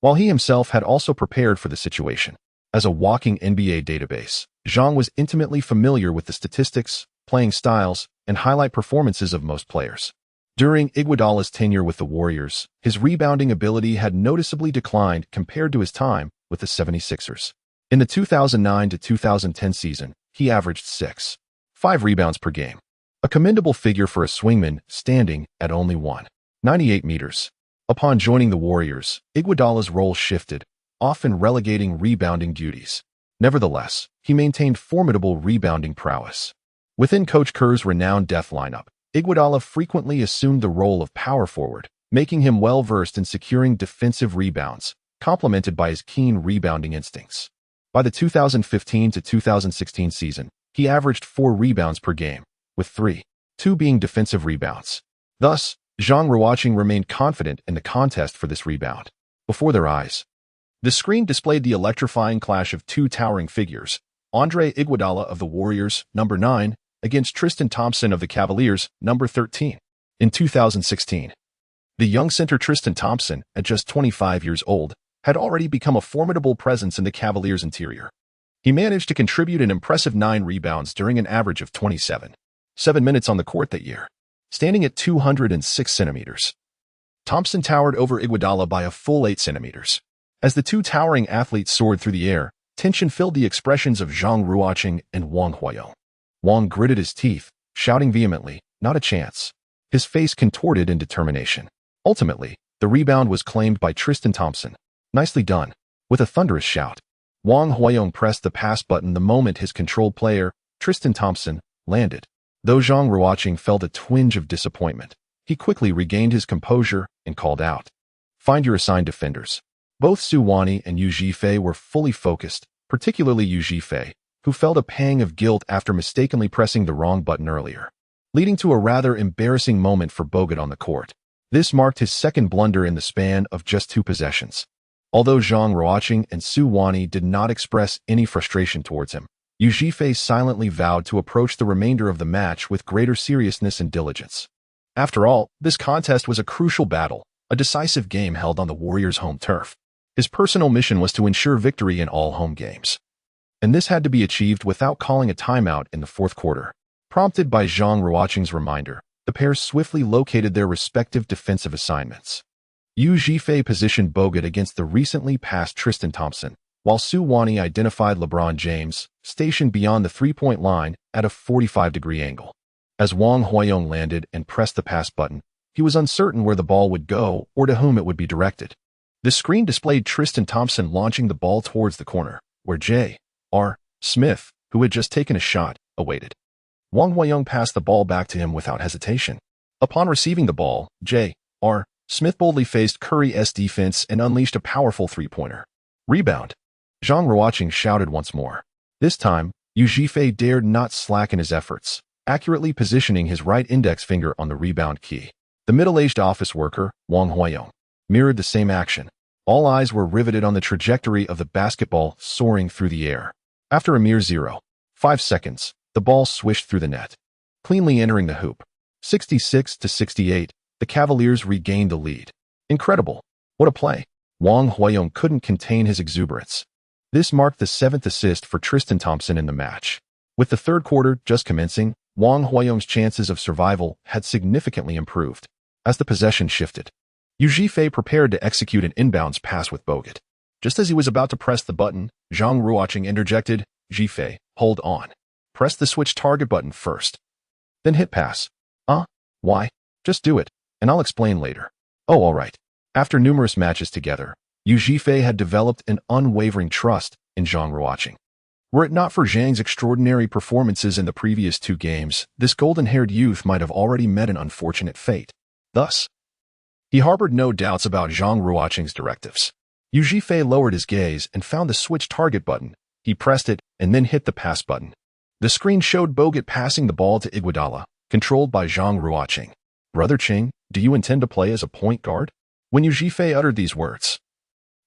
[SPEAKER 1] while he himself had also prepared for the situation. As a walking NBA database, Zhang was intimately familiar with the statistics, playing styles, and highlight performances of most players. During Iguodala's tenure with the Warriors, his rebounding ability had noticeably declined compared to his time with the 76ers. In the 2009 to 2010 season, he averaged 6.5 rebounds per game, a commendable figure for a swingman standing at only 1.98 meters. Upon joining the Warriors, Iguodala's role shifted, often relegating rebounding duties. Nevertheless, he maintained formidable rebounding prowess. Within Coach Kerr's renowned death lineup, Iguodala frequently assumed the role of power forward, making him well-versed in securing defensive rebounds, complemented by his keen rebounding instincts. By the 2015 to 2016 season, he averaged 4 rebounds per game, with 3.2 being defensive rebounds. Thus, Zhang Ruocheng remained confident in the contest for this rebound. Before their eyes, the screen displayed the electrifying clash of two towering figures, Andre Iguodala of the Warriors, number 9, against Tristan Thompson of the Cavaliers, number 13. In 2016, the young center Tristan Thompson, at just 25 years old, had already become a formidable presence in the Cavaliers' interior. He managed to contribute an impressive 9 rebounds during an average of 27 minutes on the court that year. Standing at 206 centimeters, Thompson towered over Iguodala by a full 8 centimeters. As the two towering athletes soared through the air, tension filled the expressions of Zhang Ruocheng and Wang Huiyong. Wang gritted his teeth, shouting vehemently, "Not a chance." His face contorted in determination. Ultimately, the rebound was claimed by Tristan Thompson. Nicely done. With a thunderous shout, Wang Huiyong pressed the pass button the moment his controlled player, Tristan Thompson, landed. Though Zhang Ruocheng felt a twinge of disappointment, he quickly regained his composure and called out, "Find your assigned defenders." Both Su Wani and Yu Zhifei were fully focused, particularly Yu Zhifei, who felt a pang of guilt after mistakenly pressing the wrong button earlier, leading to a rather embarrassing moment for Bogut on the court. This marked his second blunder in the span of just 2 possessions. Although Zhang Ruocheng and Su Wani did not express any frustration towards him, Yu Zhifei silently vowed to approach the remainder of the match with greater seriousness and diligence. After all, this contest was a crucial battle, a decisive game held on the Warriors' home turf. His personal mission was to ensure victory in all home games, and this had to be achieved without calling a timeout in the fourth quarter. Prompted by Zhang Ruocheng's reminder, The pair swiftly located their respective defensive assignments. Yu Zhifei positioned Bogut against the recently passed Tristan Thompson, while Su Wani identified LeBron James, stationed beyond the three-point line at a 45-degree angle. As Wang Huayong landed and pressed the pass button, he was uncertain where the ball would go or to whom it would be directed. The screen displayed Tristan Thompson launching the ball towards the corner, where J.R. Smith, who had just taken a shot, awaited. Wang Huayong passed the ball back to him without hesitation. Upon receiving the ball, J.R. Smith boldly faced Curry's defense and unleashed a powerful three-pointer. Rebound. Zhang Ruocheng shouted once more. This time, Yu Zhifei dared not slacken his efforts, accurately positioning his right index finger on the rebound key. The middle-aged office worker, Wang Huayong, mirrored the same action. All eyes were riveted on the trajectory of the basketball soaring through the air. After a mere 0.5 seconds, the ball swished through the net, cleanly entering the hoop. 66-68, the Cavaliers regained the lead. Incredible. What a play. Wang Huayong couldn't contain his exuberance. This marked the 7th assist for Tristan Thompson in the match. With the third quarter just commencing, Wang Huayong's chances of survival had significantly improved. As the possession shifted, Yu Zhifei prepared to execute an inbounds pass with Bogut. Just as he was about to press the button, Zhang Ruocheng interjected, "Zhifei, hold on. Press the switch target button first. Then hit pass." Why? Just do it, and I'll explain later. Oh, all right. After numerous matches together, Yu Zhifei had developed an unwavering trust in Zhang Ruocheng. Were it not for Zhang's extraordinary performances in the previous 2 games, this golden-haired youth might have already met an unfortunate fate. Thus, he harbored no doubts about Zhang Ruocheng's directives. Yu Zhifei lowered his gaze and found the switch target button. He pressed it and then hit the pass button. The screen showed Bogut passing the ball to Iguodala, controlled by Zhang Ruocheng. "Brother Cheng, do you intend to play as a point guard?" When Yu Zhifei uttered these words,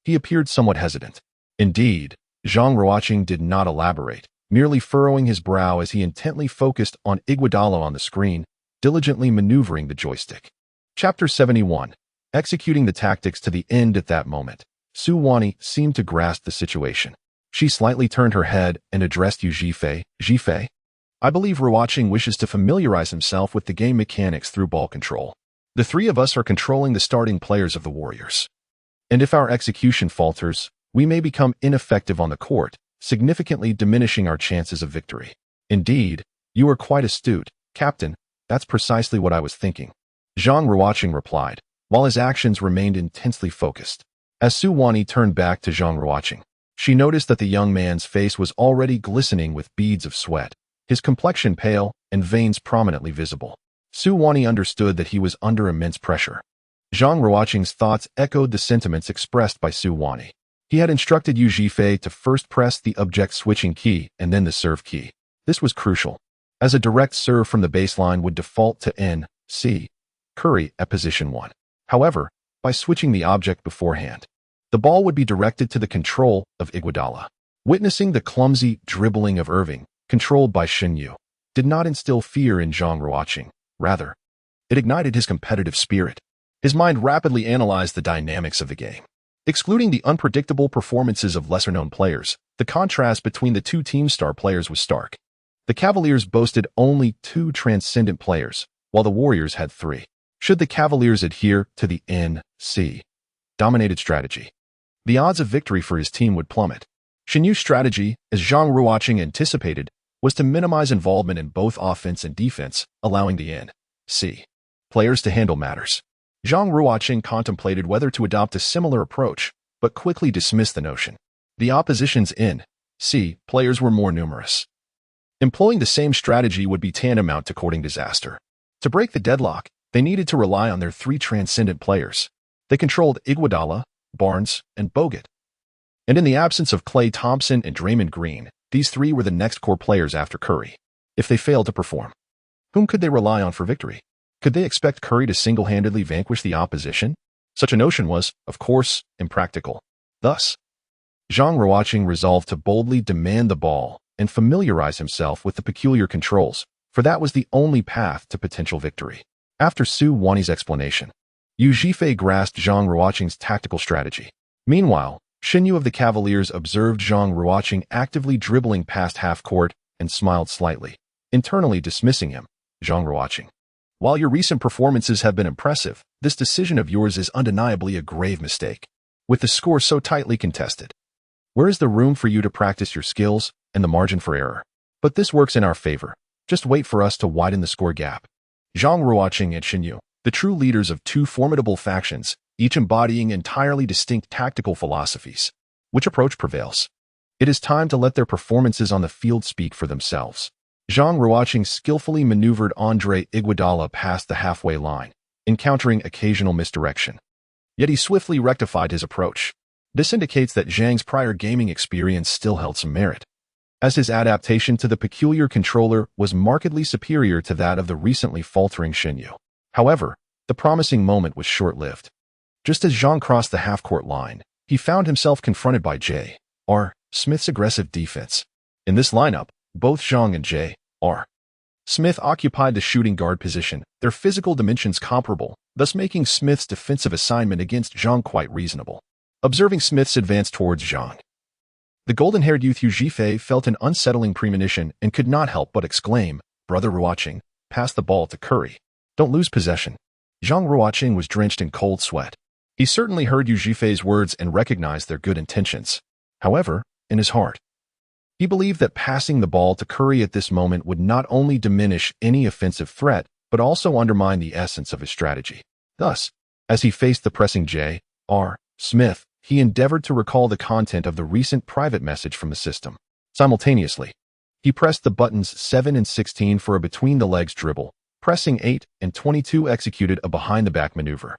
[SPEAKER 1] he appeared somewhat hesitant. Indeed, Zhang Ruocheng did not elaborate, merely furrowing his brow as he intently focused on Iguodala on the screen, diligently maneuvering the joystick. Chapter 71. Executing the tactics to the end at that moment. Su Wani seemed to grasp the situation. She slightly turned her head and addressed Yu Zhifei. "Zhifei, I believe Ruocheng wishes to familiarize himself with the game mechanics through ball control. The 3 of us are controlling the starting players of the Warriors. And if our execution falters, we may become ineffective on the court, significantly diminishing our chances of victory." "Indeed, you are quite astute, Captain. That's precisely what I was thinking," Zhang Ruocheng replied, while his actions remained intensely focused. As Su Wani turned back to Zhang Ruocheng, she noticed that the young man's face was already glistening with beads of sweat, his complexion pale and veins prominently visible. Su Wani understood that he was under immense pressure. Zhang Ruocheng's thoughts echoed the sentiments expressed by Su Wani. He had instructed Yu Zhifei to first press the object switching key and then the serve key. This was crucial, as a direct serve from the baseline would default to N.C. Curry at position 1. However, by switching the object beforehand, the ball would be directed to the control of Iguodala. Witnessing the clumsy dribbling of Irving, controlled by Shin Yu, did not instill fear in Zhang Ruocheng. Rather, it ignited his competitive spirit. His mind rapidly analyzed the dynamics of the game. Excluding the unpredictable performances of lesser-known players, the contrast between the 2 team star players was stark. The Cavaliers boasted only 2 transcendent players, while the Warriors had 3. Should the Cavaliers adhere to the N.C. dominated strategy, the odds of victory for his team would plummet. Shin Yu's strategy, as Zhang Ruocheng anticipated, was to minimize involvement in both offense and defense, allowing the N.C. players to handle matters. Zhang Ruocheng contemplated whether to adopt a similar approach, but quickly dismissed the notion. The opposition's N.C. players were more numerous. Employing the same strategy would be tantamount to courting disaster. To break the deadlock, they needed to rely on their 3 transcendent players. They controlled Iguodala, Barnes, and Bogut. And in the absence of Klay Thompson and Draymond Green, these 3 were the next core players after Curry. If they failed to perform, whom could they rely on for victory? Could they expect Curry to single-handedly vanquish the opposition? Such a notion was, of course, impractical. Thus, Zhang Ruocheng resolved to boldly demand the ball and familiarize himself with the peculiar controls, for that was the only path to potential victory. After Su Wani's explanation, Yu Zhifei grasped Zhang Ruocheng's tactical strategy. Meanwhile, Shin Yu of the Cavaliers observed Zhang Ruocheng actively dribbling past half-court and smiled slightly, internally dismissing him. Zhang Ruocheng, While your recent performances have been impressive, this decision of yours is undeniably a grave mistake. With the score so tightly contested, where is the room for you to practice your skills and the margin for error? But this works in our favor. Just wait for us to widen the score gap. Zhang Ruocheng and Shen Yu, the true leaders of two formidable factions, each embodying entirely distinct tactical philosophies. Which approach prevails? It is time to let their performances on the field speak for themselves. Zhang Ruocheng skillfully maneuvered Andre Iguodala past the halfway line, encountering occasional misdirection. Yet he swiftly rectified his approach. This indicates that Zhang's prior gaming experience still held some merit, as his adaptation to the peculiar controller was markedly superior to that of the recently faltering Shen Yu. However, the promising moment was short-lived. Just as Zhang crossed the half-court line, he found himself confronted by J.R. Smith's aggressive defense. In this lineup, both Zhang and J.R. Smith occupied the shooting guard position, their physical dimensions comparable, thus making Smith's defensive assignment against Zhang quite reasonable. Observing Smith's advance towards Zhang, the golden-haired youth Yu Zhifei felt an unsettling premonition and could not help but exclaim, "Brother Ruocheng, pass the ball to Curry. Don't lose possession." Zhang Ruocheng was drenched in cold sweat. He certainly heard Yu Zhifei's words and recognized their good intentions. However, in his heart, he believed that passing the ball to Curry at this moment would not only diminish any offensive threat, but also undermine the essence of his strategy. Thus, as he faced the pressing J.R. Smith, he endeavored to recall the content of the recent private message from the system. Simultaneously, he pressed the buttons 7 and 16 for a between-the-legs dribble, pressing 8 and 22 executed a behind-the-back maneuver,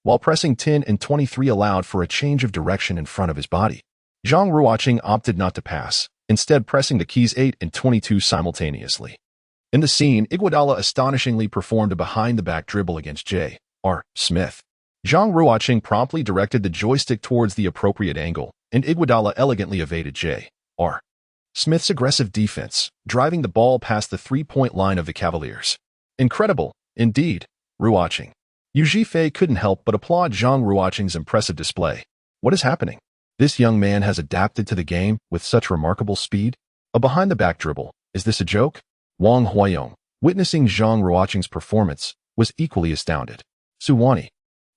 [SPEAKER 1] while pressing 10 and 23 allowed for a change of direction in front of his body. Zhang Ruocheng opted not to pass, instead pressing the keys 8 and 22 simultaneously. In the scene, Iguodala astonishingly performed a behind-the-back dribble against J.R. Smith. Zhang Ruocheng promptly directed the joystick towards the appropriate angle, and Iguodala elegantly evaded J.R. Smith's aggressive defense, driving the ball past the three-point line of the Cavaliers. Incredible, indeed, Ruocheng. Yu Zhifei couldn't help but applaud Zhang Ruocheng's impressive display. What is happening? This young man has adapted to the game with such remarkable speed. A behind-the-back dribble. Is this a joke? Wang Huayong, witnessing Zhang Ruocheng's performance, was equally astounded. Su Wani,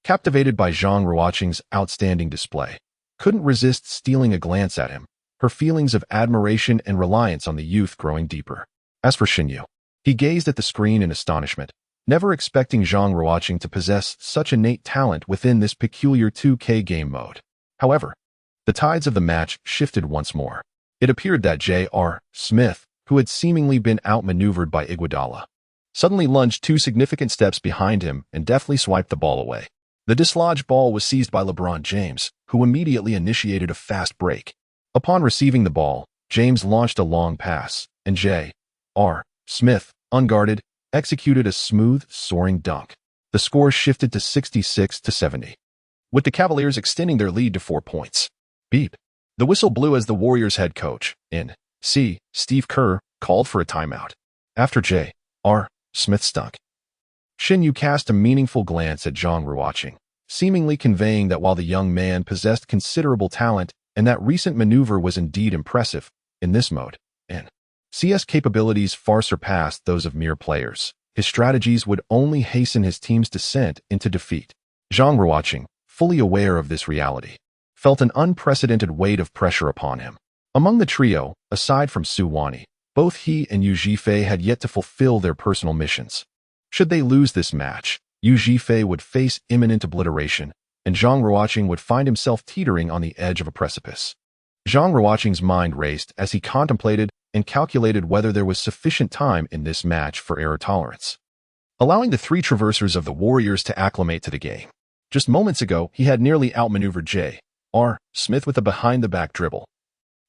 [SPEAKER 1] captivated by Zhang Ruocheng's outstanding display, couldn't resist stealing a glance at him, her feelings of admiration and reliance on the youth growing deeper. As for Shen Yu, he gazed at the screen in astonishment, never expecting Zhang Ruocheng to possess such innate talent within this peculiar 2K game mode. However, the tides of the match shifted once more. It appeared that J.R. Smith, who had seemingly been outmaneuvered by Iguodala, suddenly lunged 2 significant steps behind him and deftly swiped the ball away. The dislodged ball was seized by LeBron James, who immediately initiated a fast break. Upon receiving the ball, James launched a long pass, and J.R. Smith, unguarded, executed a smooth, soaring dunk. The score shifted to 66-70, with the Cavaliers extending their lead to 4 points. Beep. The whistle blew as the Warriors' head coach, Steve Kerr, called for a timeout. After J.R. Smith's dunk, Shen Yu cast a meaningful glance at Zhang Ruocheng, seemingly conveying that while the young man possessed considerable talent and that recent maneuver was indeed impressive, in this mode, CS capabilities far surpassed those of mere players. His strategies would only hasten his team's descent into defeat. Zhang Ruocheng, fully aware of this reality, felt an unprecedented weight of pressure upon him. Among the trio, aside from Su Wani, both he and Yu Zhifei had yet to fulfill their personal missions. Should they lose this match, Yu Zhifei would face imminent obliteration, and Zhang Ruocheng would find himself teetering on the edge of a precipice. Zhang Ruocheng's mind raced as he contemplated and calculated whether there was sufficient time in this match for error tolerance, allowing the 3 traversers of the Warriors to acclimate to the game. Just moments ago, he had nearly outmaneuvered J.R. Smith with a behind-the-back dribble.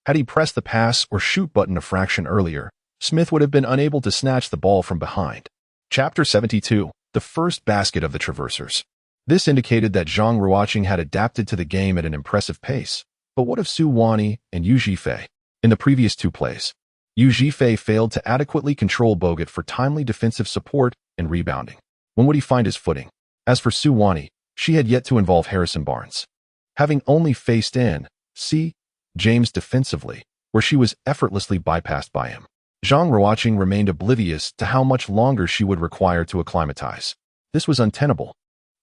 [SPEAKER 1] Had he pressed the pass or shoot button a fraction earlier, Smith would have been unable to snatch the ball from behind. Chapter 72, the first basket of the traversers. This indicated that Zhang Ruocheng had adapted to the game at an impressive pace. But what of Su Wani and Yu Zhifei? In the previous 2 plays, Yu Zhifei failed to adequately control Bogut for timely defensive support and rebounding. When would he find his footing? As for Su Wani, she had yet to involve Harrison Barnes, having only faced James defensively, where she was effortlessly bypassed by him. Zhang Ruocheng remained oblivious to how much longer she would require to acclimatize. This was untenable.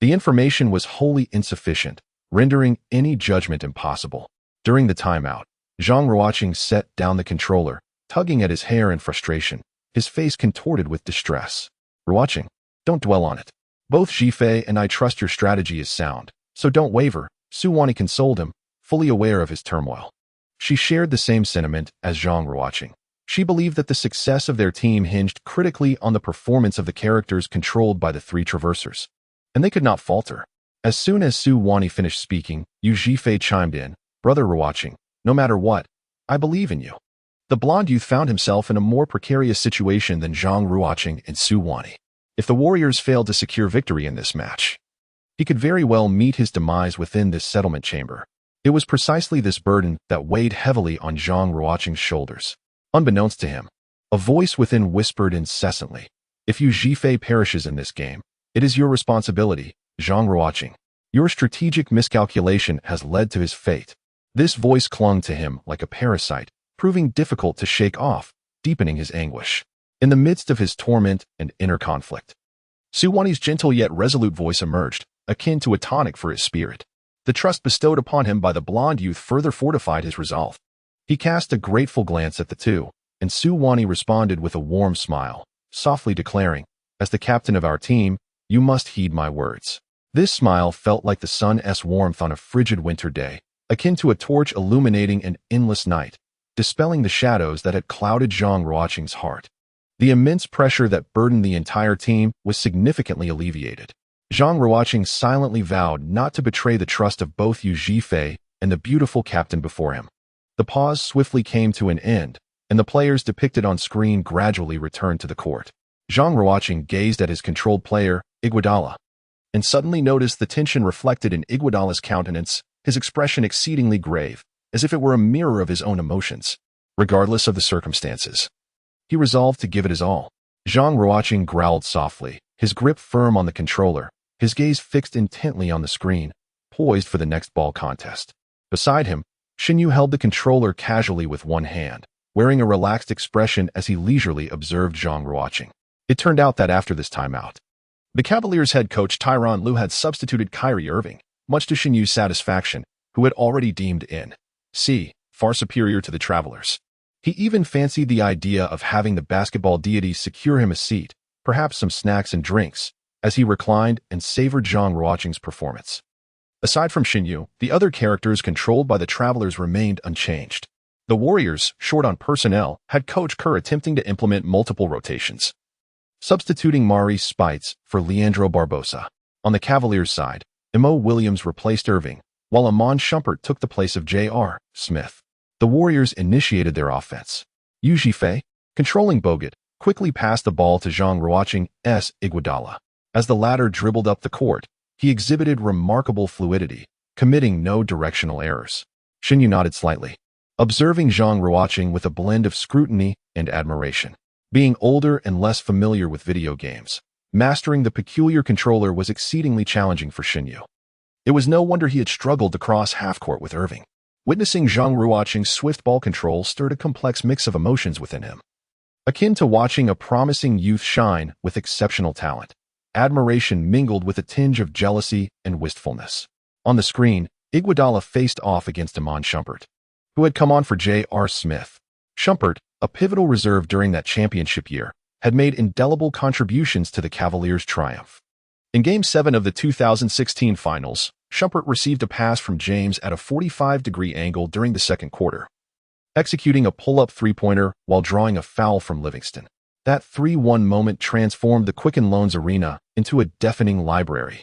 [SPEAKER 1] The information was wholly insufficient, rendering any judgment impossible. During the timeout, Zhang Ruocheng set down the controller, tugging at his hair in frustration, his face contorted with distress. Ruocheng, don't dwell on it. Both Zhifei and I trust your strategy is sound, so don't waver, Su Wani consoled him, fully aware of his turmoil. She shared the same sentiment as Zhang Ruocheng. She believed that the success of their team hinged critically on the performance of the characters controlled by the three traversers. And they could not falter. As soon as Su Wani finished speaking, Yu Zhifei chimed in, Brother Ruocheng, no matter what, I believe in you. The blonde youth found himself in a more precarious situation than Zhang Ruocheng and Su Wani. If the Warriors failed to secure victory in this match, he could very well meet his demise within this settlement chamber. It was precisely this burden that weighed heavily on Zhang Ruocheng's shoulders. Unbeknownst to him, a voice within whispered incessantly, if Yu Zhifei perishes in this game, it is your responsibility, Zhang Ruocheng. Your strategic miscalculation has led to his fate. This voice clung to him like a parasite, proving difficult to shake off, deepening his anguish. In the midst of his torment and inner conflict, Su Wani's gentle yet resolute voice emerged, akin to a tonic for his spirit. The trust bestowed upon him by the blonde youth further fortified his resolve. He cast a grateful glance at the two, and Su Wani responded with a warm smile, softly declaring, as the captain of our team, you must heed my words. This smile felt like the sun's warmth on a frigid winter day, akin to a torch illuminating an endless night, dispelling the shadows that had clouded Zhang Ruocheng's heart. The immense pressure that burdened the entire team was significantly alleviated. Zhang Ruocheng silently vowed not to betray the trust of both Yu Zhifei and the beautiful captain before him. The pause swiftly came to an end, and the players depicted on screen gradually returned to the court. Zhang Ruocheng gazed at his controlled player, Iguodala, and suddenly noticed the tension reflected in Iguodala's countenance, his expression exceedingly grave, as if it were a mirror of his own emotions. Regardless of the circumstances, he resolved to give it his all. Zhang Ruocheng growled softly, his grip firm on the controller, his gaze fixed intently on the screen, poised for the next ball contest. Beside him, Xinyu held the controller casually with one hand, wearing a relaxed expression as he leisurely observed Zhang Ruocheng. It turned out that after this timeout, the Cavaliers' head coach Tyronn Lue had substituted Kyrie Irving, much to Xinyu's satisfaction, who had already deemed N.C. far superior to the Travelers. He even fancied the idea of having the basketball deity secure him a seat, perhaps some snacks and drinks, as he reclined and savored Zhang Ruocheng's performance. Aside from Xinyu, the other characters controlled by the Travelers remained unchanged. The Warriors, short on personnel, had Coach Kerr attempting to implement multiple rotations, substituting Maurice Spites for Leandro Barbosa. On the Cavaliers' side, Mo Williams replaced Irving, while Iman Shumpert took the place of J.R. Smith. The Warriors initiated their offense. Yu Zhifei, controlling Bogut, quickly passed the ball to Zhang Ruocheng's Iguodala. As the latter dribbled up the court, he exhibited remarkable fluidity, committing no directional errors. Xinyu nodded slightly, observing Zhang Ruocheng with a blend of scrutiny and admiration. Being older and less familiar with video games, mastering the peculiar controller was exceedingly challenging for Xinyu. It was no wonder he had struggled to cross half-court with Irving. Witnessing Zhang Ruocheng's swift ball control stirred a complex mix of emotions within him, akin to watching a promising youth shine with exceptional talent. Admiration mingled with a tinge of jealousy and wistfulness. On the screen, Iguodala faced off against Iman Shumpert, who had come on for J.R. Smith. Shumpert, a pivotal reserve during that championship year, had made indelible contributions to the Cavaliers' triumph. In Game 7 of the 2016 Finals, Shumpert received a pass from James at a 45-degree angle during the second quarter, executing a pull-up three-pointer while drawing a foul from Livingston. That 3-1 moment transformed the Quicken Loans Arena into a deafening library.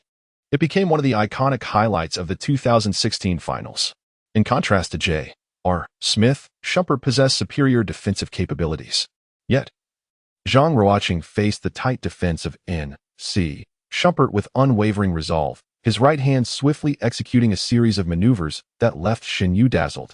[SPEAKER 1] It became one of the iconic highlights of the 2016 Finals. In contrast to J.R. Smith, Shumpert possessed superior defensive capabilities. Yet, Zhang Ruocheng faced the tight defense of N.C. Shumpert with unwavering resolve, his right hand swiftly executing a series of maneuvers that left Xinyu dazzled.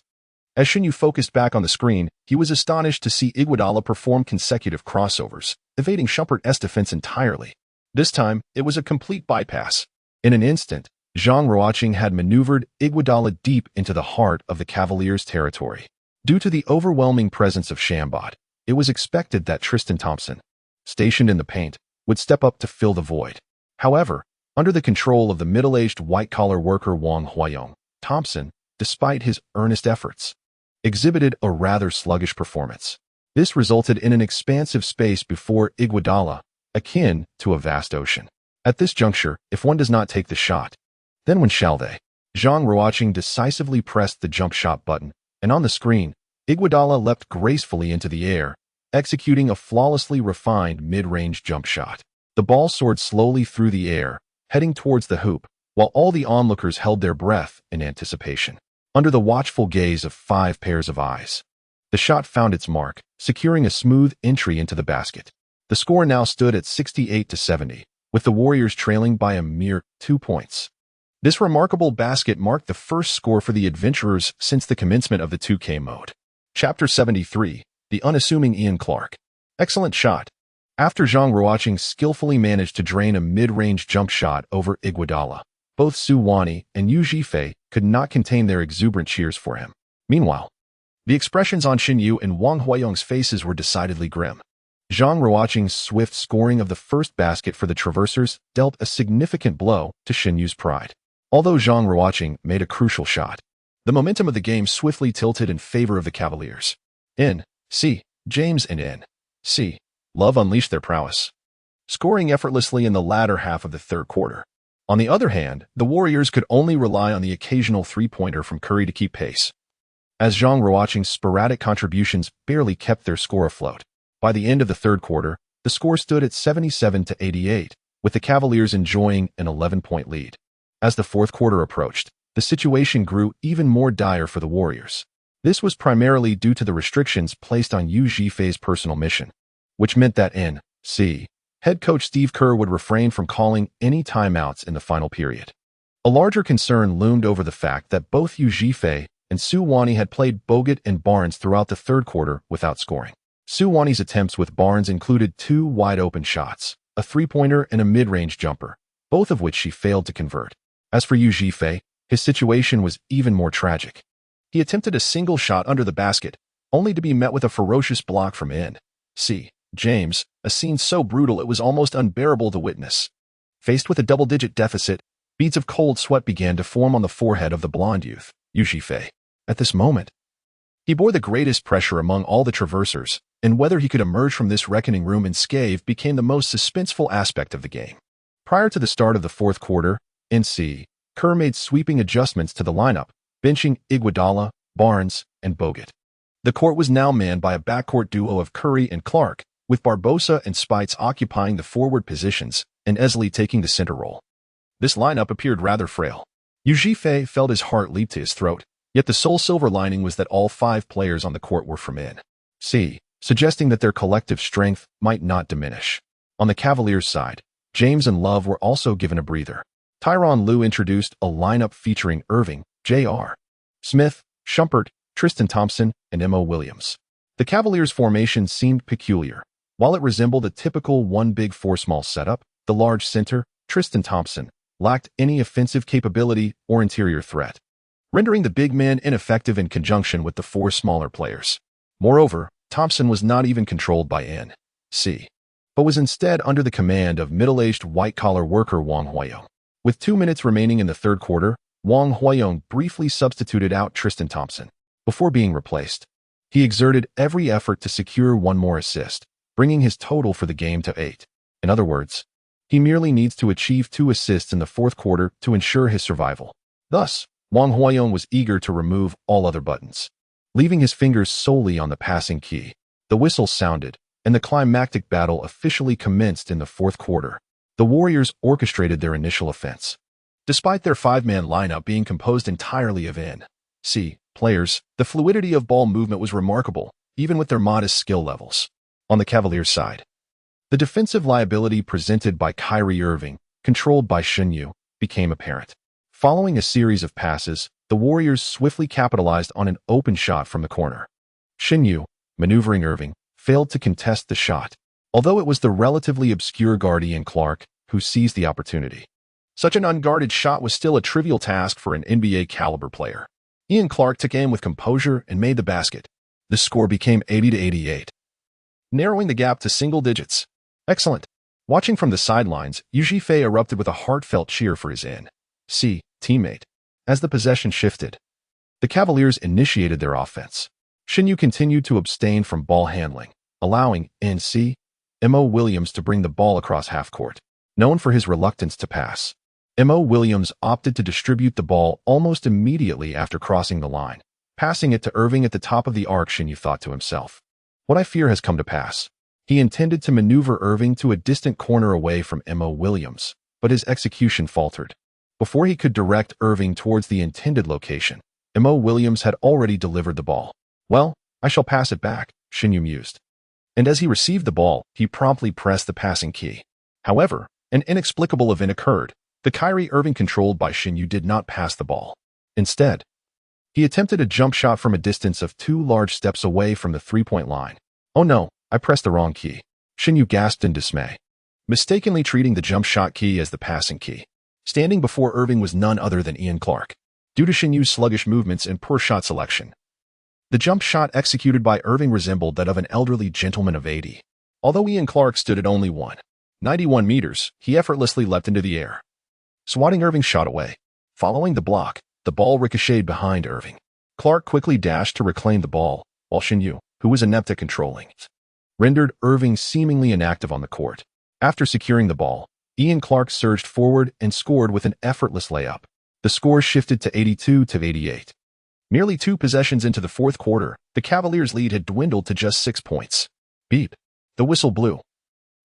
[SPEAKER 1] As Xinyu focused back on the screen, he was astonished to see Iguodala perform consecutive crossovers, evading Shumpert's defense entirely. This time, it was a complete bypass. In an instant, Zhang Ruocheng had maneuvered Iguodala deep into the heart of the Cavaliers' territory. Due to the overwhelming presence of Shambot, it was expected that Tristan Thompson, stationed in the paint, would step up to fill the void. However, under the control of the middle-aged white-collar worker Zhang Ruocheng, Thompson, despite his earnest efforts, exhibited a rather sluggish performance. This resulted in an expansive space before Iguodala, akin to a vast ocean. At this juncture, if one does not take the shot, then when shall they? Zhang Ruocheng decisively pressed the jump shot button, and on the screen, Iguodala leapt gracefully into the air, executing a flawlessly refined mid-range jump shot. The ball soared slowly through the air, heading towards the hoop, while all the onlookers held their breath in anticipation. Under the watchful gaze of 5 pairs of eyes, the shot found its mark, securing a smooth entry into the basket. The score now stood at 68-70, with the Warriors trailing by a mere 2 points. This remarkable basket marked the first score for the adventurers since the commencement of the 2K mode. Chapter 73, The Unassuming Ian Clark. Excellent shot. After Zhang Ruocheng skillfully managed to drain a mid-range jump shot over Iguodala, both Su Wani and Yu Zhifei could not contain their exuberant cheers for him. Meanwhile, the expressions on Shin Yu and Zhang Ruocheng's faces were decidedly grim. Zhang Ruocheng's swift scoring of the first basket for the Traversers dealt a significant blow to Shin Yu's pride. Although Zhang Ruocheng made a crucial shot, the momentum of the game swiftly tilted in favor of the Cavaliers. N.C. James and N.C. Love unleashed their prowess, scoring effortlessly in the latter half of the third quarter. On the other hand, the Warriors could only rely on the occasional three-pointer from Curry to keep pace, as Zhang Ruocheng's sporadic contributions barely kept their score afloat. By the end of the third quarter, the score stood at 77-88, with the Cavaliers enjoying an 11-point lead. As the fourth quarter approached, the situation grew even more dire for the Warriors. This was primarily due to the restrictions placed on Yu Zhifei's personal mission, which meant that N.C. head coach Steve Kerr would refrain from calling any timeouts in the final period. A larger concern loomed over the fact that both Yu Zhifei and Su Wani had played Bogut and Barnes throughout the third quarter without scoring. Su Wani's attempts with Barnes included 2 wide-open shots, a three-pointer and a mid-range jumper, both of which she failed to convert. As for Yu Zhifei, his situation was even more tragic. He attempted a single shot under the basket, only to be met with a ferocious block from N.C. James, a scene so brutal it was almost unbearable to witness. Faced with a double-digit deficit, beads of cold sweat began to form on the forehead of the blonde youth, Yu Zhifei. At this moment, he bore the greatest pressure among all the Traversers, and whether he could emerge from this reckoning room unscathed became the most suspenseful aspect of the game. Prior to the start of the fourth quarter, N.C. Kerr made sweeping adjustments to the lineup, benching Iguodala, Barnes, and Bogut. The court was now manned by a backcourt duo of Curry and Clark, with Barbosa and Spites occupying the forward positions and Esley taking the center role. This lineup appeared rather frail. Yu Zhifei felt his heart leap to his throat, yet the sole silver lining was that all 5 players on the court were from N.C., suggesting that their collective strength might not diminish. On the Cavaliers' side, James and Love were also given a breather. Tyronn Lue introduced a lineup featuring Irving, J.R. Smith, Shumpert, Tristan Thompson, and M.O. Williams. The Cavaliers' formation seemed peculiar. While it resembled a typical 1 big 4 small setup, the large center, Tristan Thompson, lacked any offensive capability or interior threat, rendering the big man ineffective in conjunction with the 4 smaller players. Moreover, Thompson was not even controlled by N.C., but was instead under the command of middle-aged white-collar worker Zhang Ruocheng. With 2 minutes remaining in the third quarter, Zhang Ruocheng briefly substituted out Tristan Thompson. Before being replaced, he exerted every effort to secure 1 more assist, bringing his total for the game to 8. In other words, he merely needs to achieve 2 assists in the fourth quarter to ensure his survival. Thus, Zhang Ruocheng was eager to remove all other buttons, leaving his fingers solely on the passing key. The whistle sounded, and the climactic battle officially commenced in the fourth quarter. The Warriors orchestrated their initial offense. Despite their 5-man lineup being composed entirely of N.C. players, the fluidity of ball movement was remarkable, even with their modest skill levels. On the Cavaliers' side, the defensive liability presented by Kyrie Irving, controlled by Shin Yu, became apparent. Following a series of passes, the Warriors swiftly capitalized on an open shot from the corner. Shin Yu, maneuvering Irving, failed to contest the shot, although it was the relatively obscure guard Ian Clark who seized the opportunity. Such an unguarded shot was still a trivial task for an NBA-caliber player. Ian Clark took aim with composure and made the basket. The score became 80-88. narrowing the gap to single digits. Excellent. Watching from the sidelines, Yu Zhifei erupted with a heartfelt cheer for his NC teammate. As the possession shifted, the Cavaliers initiated their offense. Shin Yu continued to abstain from ball handling, allowing NC Mo Williams to bring the ball across half-court. Known for his reluctance to pass, Mo Williams opted to distribute the ball almost immediately after crossing the line, passing it to Irving at the top of the arc. Shin Yu thought to himself, "What I fear has come to pass." He intended to maneuver Irving to a distant corner away from Mo Williams, but his execution faltered. Before he could direct Irving towards the intended location, Mo Williams had already delivered the ball. "Well, I shall pass it back," Shin Yu mused. And as he received the ball, he promptly pressed the passing key. However, an inexplicable event occurred. The Kyrie Irving controlled by Shin Yu did not pass the ball. Instead, he attempted a jump shot from a distance of 2 large steps away from the three-point line. "Oh no, I pressed the wrong key," Shin Yu gasped in dismay, mistakenly treating the jump shot key as the passing key. Standing before Irving was none other than Ian Clark. Due to Shin Yu's sluggish movements and poor shot selection, the jump shot executed by Irving resembled that of an elderly gentleman of 80. Although Ian Clark stood at only 191 meters, he effortlessly leapt into the air, swatting Irving's shot away. Following the block, the ball ricocheted behind Irving. Clark quickly dashed to reclaim the ball, while Shin Yu, who was inept at controlling it, rendered Irving seemingly inactive on the court. After securing the ball, Ian Clark surged forward and scored with an effortless layup. The score shifted to 82-88. Nearly 2 possessions into the fourth quarter, the Cavaliers' lead had dwindled to just 6 points. Beep. The whistle blew,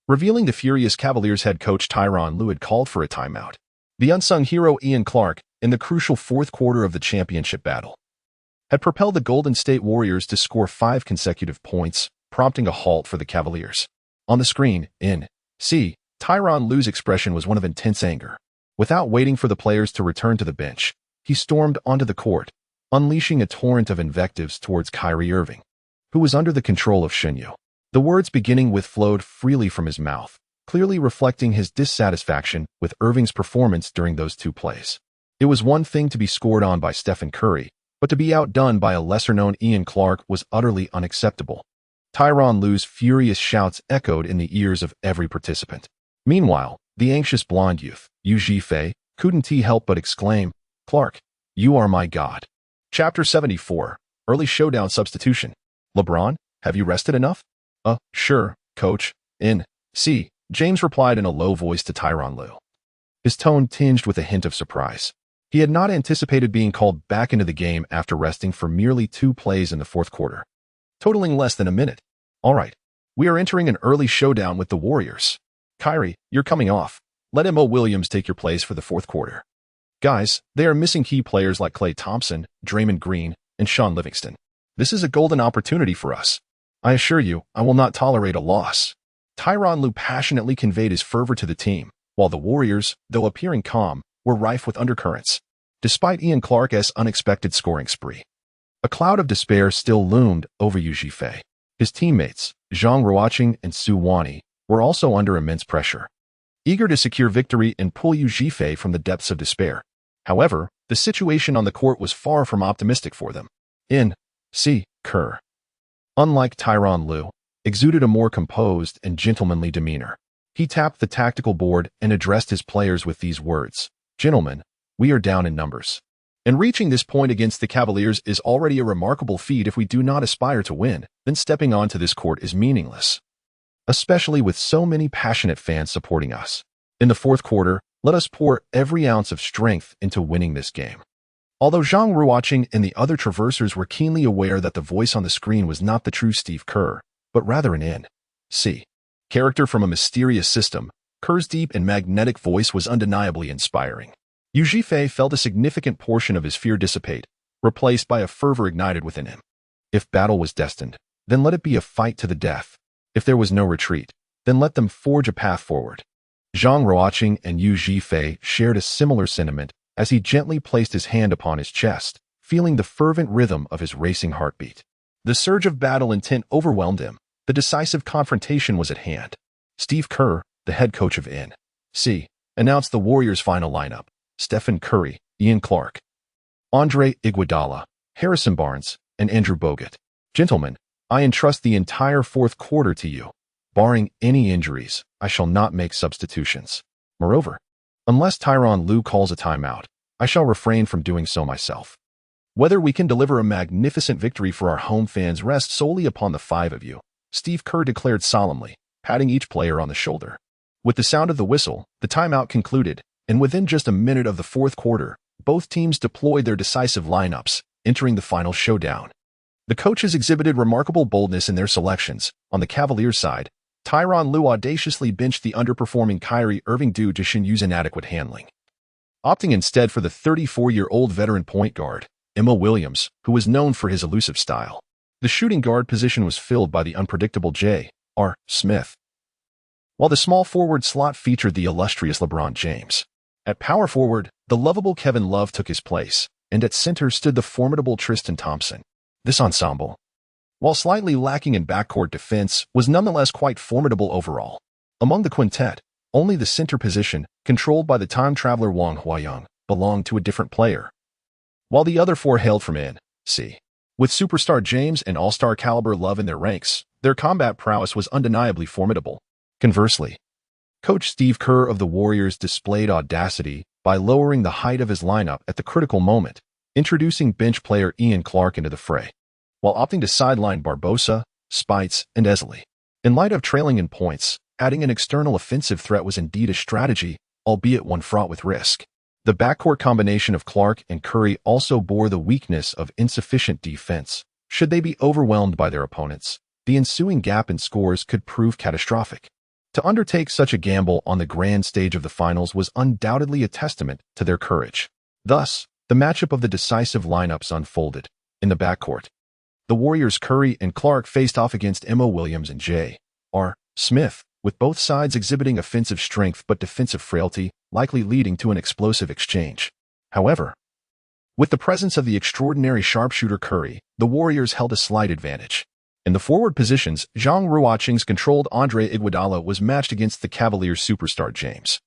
[SPEAKER 1] revealing the furious Cavaliers head coach Tyronn Lue had called for a timeout. The unsung hero Ian Clark, in the crucial fourth quarter of the championship battle, had propelled the Golden State Warriors to score 5 consecutive points, prompting a halt for the Cavaliers. On the screen, Tyronn Lue's expression was one of intense anger. Without waiting for the players to return to the bench, he stormed onto the court, unleashing a torrent of invectives towards Kyrie Irving, who was under the control of Shin Yu. The words beginning with flowed freely from his mouth, clearly reflecting his dissatisfaction with Irving's performance during those 2 plays. It was one thing to be scored on by Stephen Curry, but to be outdone by a lesser-known Ian Clark was utterly unacceptable. Tyronn Lue's furious shouts echoed in the ears of every participant. Meanwhile, the anxious blonde youth, Yu Zhifei, couldn't help but exclaim, "Clark, you are my god." Chapter 74, Early Showdown Substitution. "LeBron, have you rested enough?" Sure, coach." James replied in a low voice to Tyronn Lue, his tone tinged with a hint of surprise. He had not anticipated being called back into the game after resting for merely 2 plays in the fourth quarter, totaling less than a minute. "All right, we are entering an early showdown with the Warriors. Kyrie, you're coming off. Let Mo Williams take your place for the fourth quarter. Guys, they are missing key players like Klay Thompson, Draymond Green, and Sean Livingston. This is a golden opportunity for us. I assure you, I will not tolerate a loss." Tyronn Lue passionately conveyed his fervor to the team, while the Warriors, though appearing calm, were rife with undercurrents. Despite Ian Clark's unexpected scoring spree, a cloud of despair still loomed over Yu Zhifei. His teammates, Zhang Ruocheng and Su Wani, were also under immense pressure, eager to secure victory and pull Yu Zhifei from the depths of despair. However, the situation on the court was far from optimistic for them. Kerr, unlike Tyronn Lue, exuded a more composed and gentlemanly demeanor. He tapped the tactical board and addressed his players with these words, "Gentlemen, we are down in numbers. And reaching this point against the Cavaliers is already a remarkable feat. If we do not aspire to win, then stepping onto this court is meaningless, especially with so many passionate fans supporting us. In the fourth quarter, let us pour every ounce of strength into winning this game." Although Zhang Ruocheng and the other traversers were keenly aware that the voice on the screen was not the true Steve Kerr, but rather an N.C. character from a mysterious system, Kerr's deep and magnetic voice was undeniably inspiring. Yu Zhifei felt a significant portion of his fear dissipate, replaced by a fervor ignited within him. If battle was destined, then let it be a fight to the death. If there was no retreat, then let them forge a path forward. Zhang Ruocheng and Yu Zhifei shared a similar sentiment as he gently placed his hand upon his chest, feeling the fervent rhythm of his racing heartbeat. The surge of battle intent overwhelmed him. The decisive confrontation was at hand. Steve Kerr, the head coach of N.C., announced the Warriors' final lineup: Stephen Curry, Ian Clark, Andre Iguodala, Harrison Barnes, and Andrew Bogut. "Gentlemen, I entrust the entire fourth quarter to you. Barring any injuries, I shall not make substitutions. Moreover, unless Tyronn Lue calls a timeout, I shall refrain from doing so myself. Whether we can deliver a magnificent victory for our home fans rests solely upon the five of you, Steve Kerr declared solemnly, patting each player on the shoulder. With the sound of the whistle, the timeout concluded, and within just a minute of the fourth quarter, both teams deployed their decisive lineups, entering the final showdown. The coaches exhibited remarkable boldness in their selections. On the Cavaliers' side, Tyronn Lue audaciously benched the underperforming Kyrie Irving due to Shinyu's inadequate handling, opting instead for the 34-year-old veteran point guard, Mo Williams, who was known for his elusive style. The shooting guard position was filled by the unpredictable J.R. Smith, while the small forward slot featured the illustrious LeBron James. At power forward, the lovable Kevin Love took his place, and at center stood the formidable Tristan Thompson. This ensemble, while slightly lacking in backcourt defense, was nonetheless quite formidable overall. Among the quintet, only the center position, controlled by the time traveler Wang Huayang, belonged to a different player, while the other four hailed from N.C. With superstar James and all-star caliber Love in their ranks, their combat prowess was undeniably formidable. Conversely, Coach Steve Kerr of the Warriors displayed audacity by lowering the height of his lineup at the critical moment, introducing bench player Ian Clark into the fray, while opting to sideline Barbosa, Spites, and Esley. In light of trailing in points, adding an external offensive threat was indeed a strategy, albeit one fraught with risk. The backcourt combination of Clark and Curry also bore the weakness of insufficient defense. Should they be overwhelmed by their opponents, the ensuing gap in scores could prove catastrophic. To undertake such a gamble on the grand stage of the finals was undoubtedly a testament to their courage. Thus, the matchup of the decisive lineups unfolded. In the backcourt, the Warriors' Curry and Clark faced off against Mo Williams and J.R. Smith, with both sides exhibiting offensive strength but defensive frailty, likely leading to an explosive exchange. However, with the presence of the extraordinary sharpshooter Curry, the Warriors held a slight advantage. In the forward positions, Zhang Ruocheng's controlled Andre Iguodala was matched against the Cavaliers' superstar James,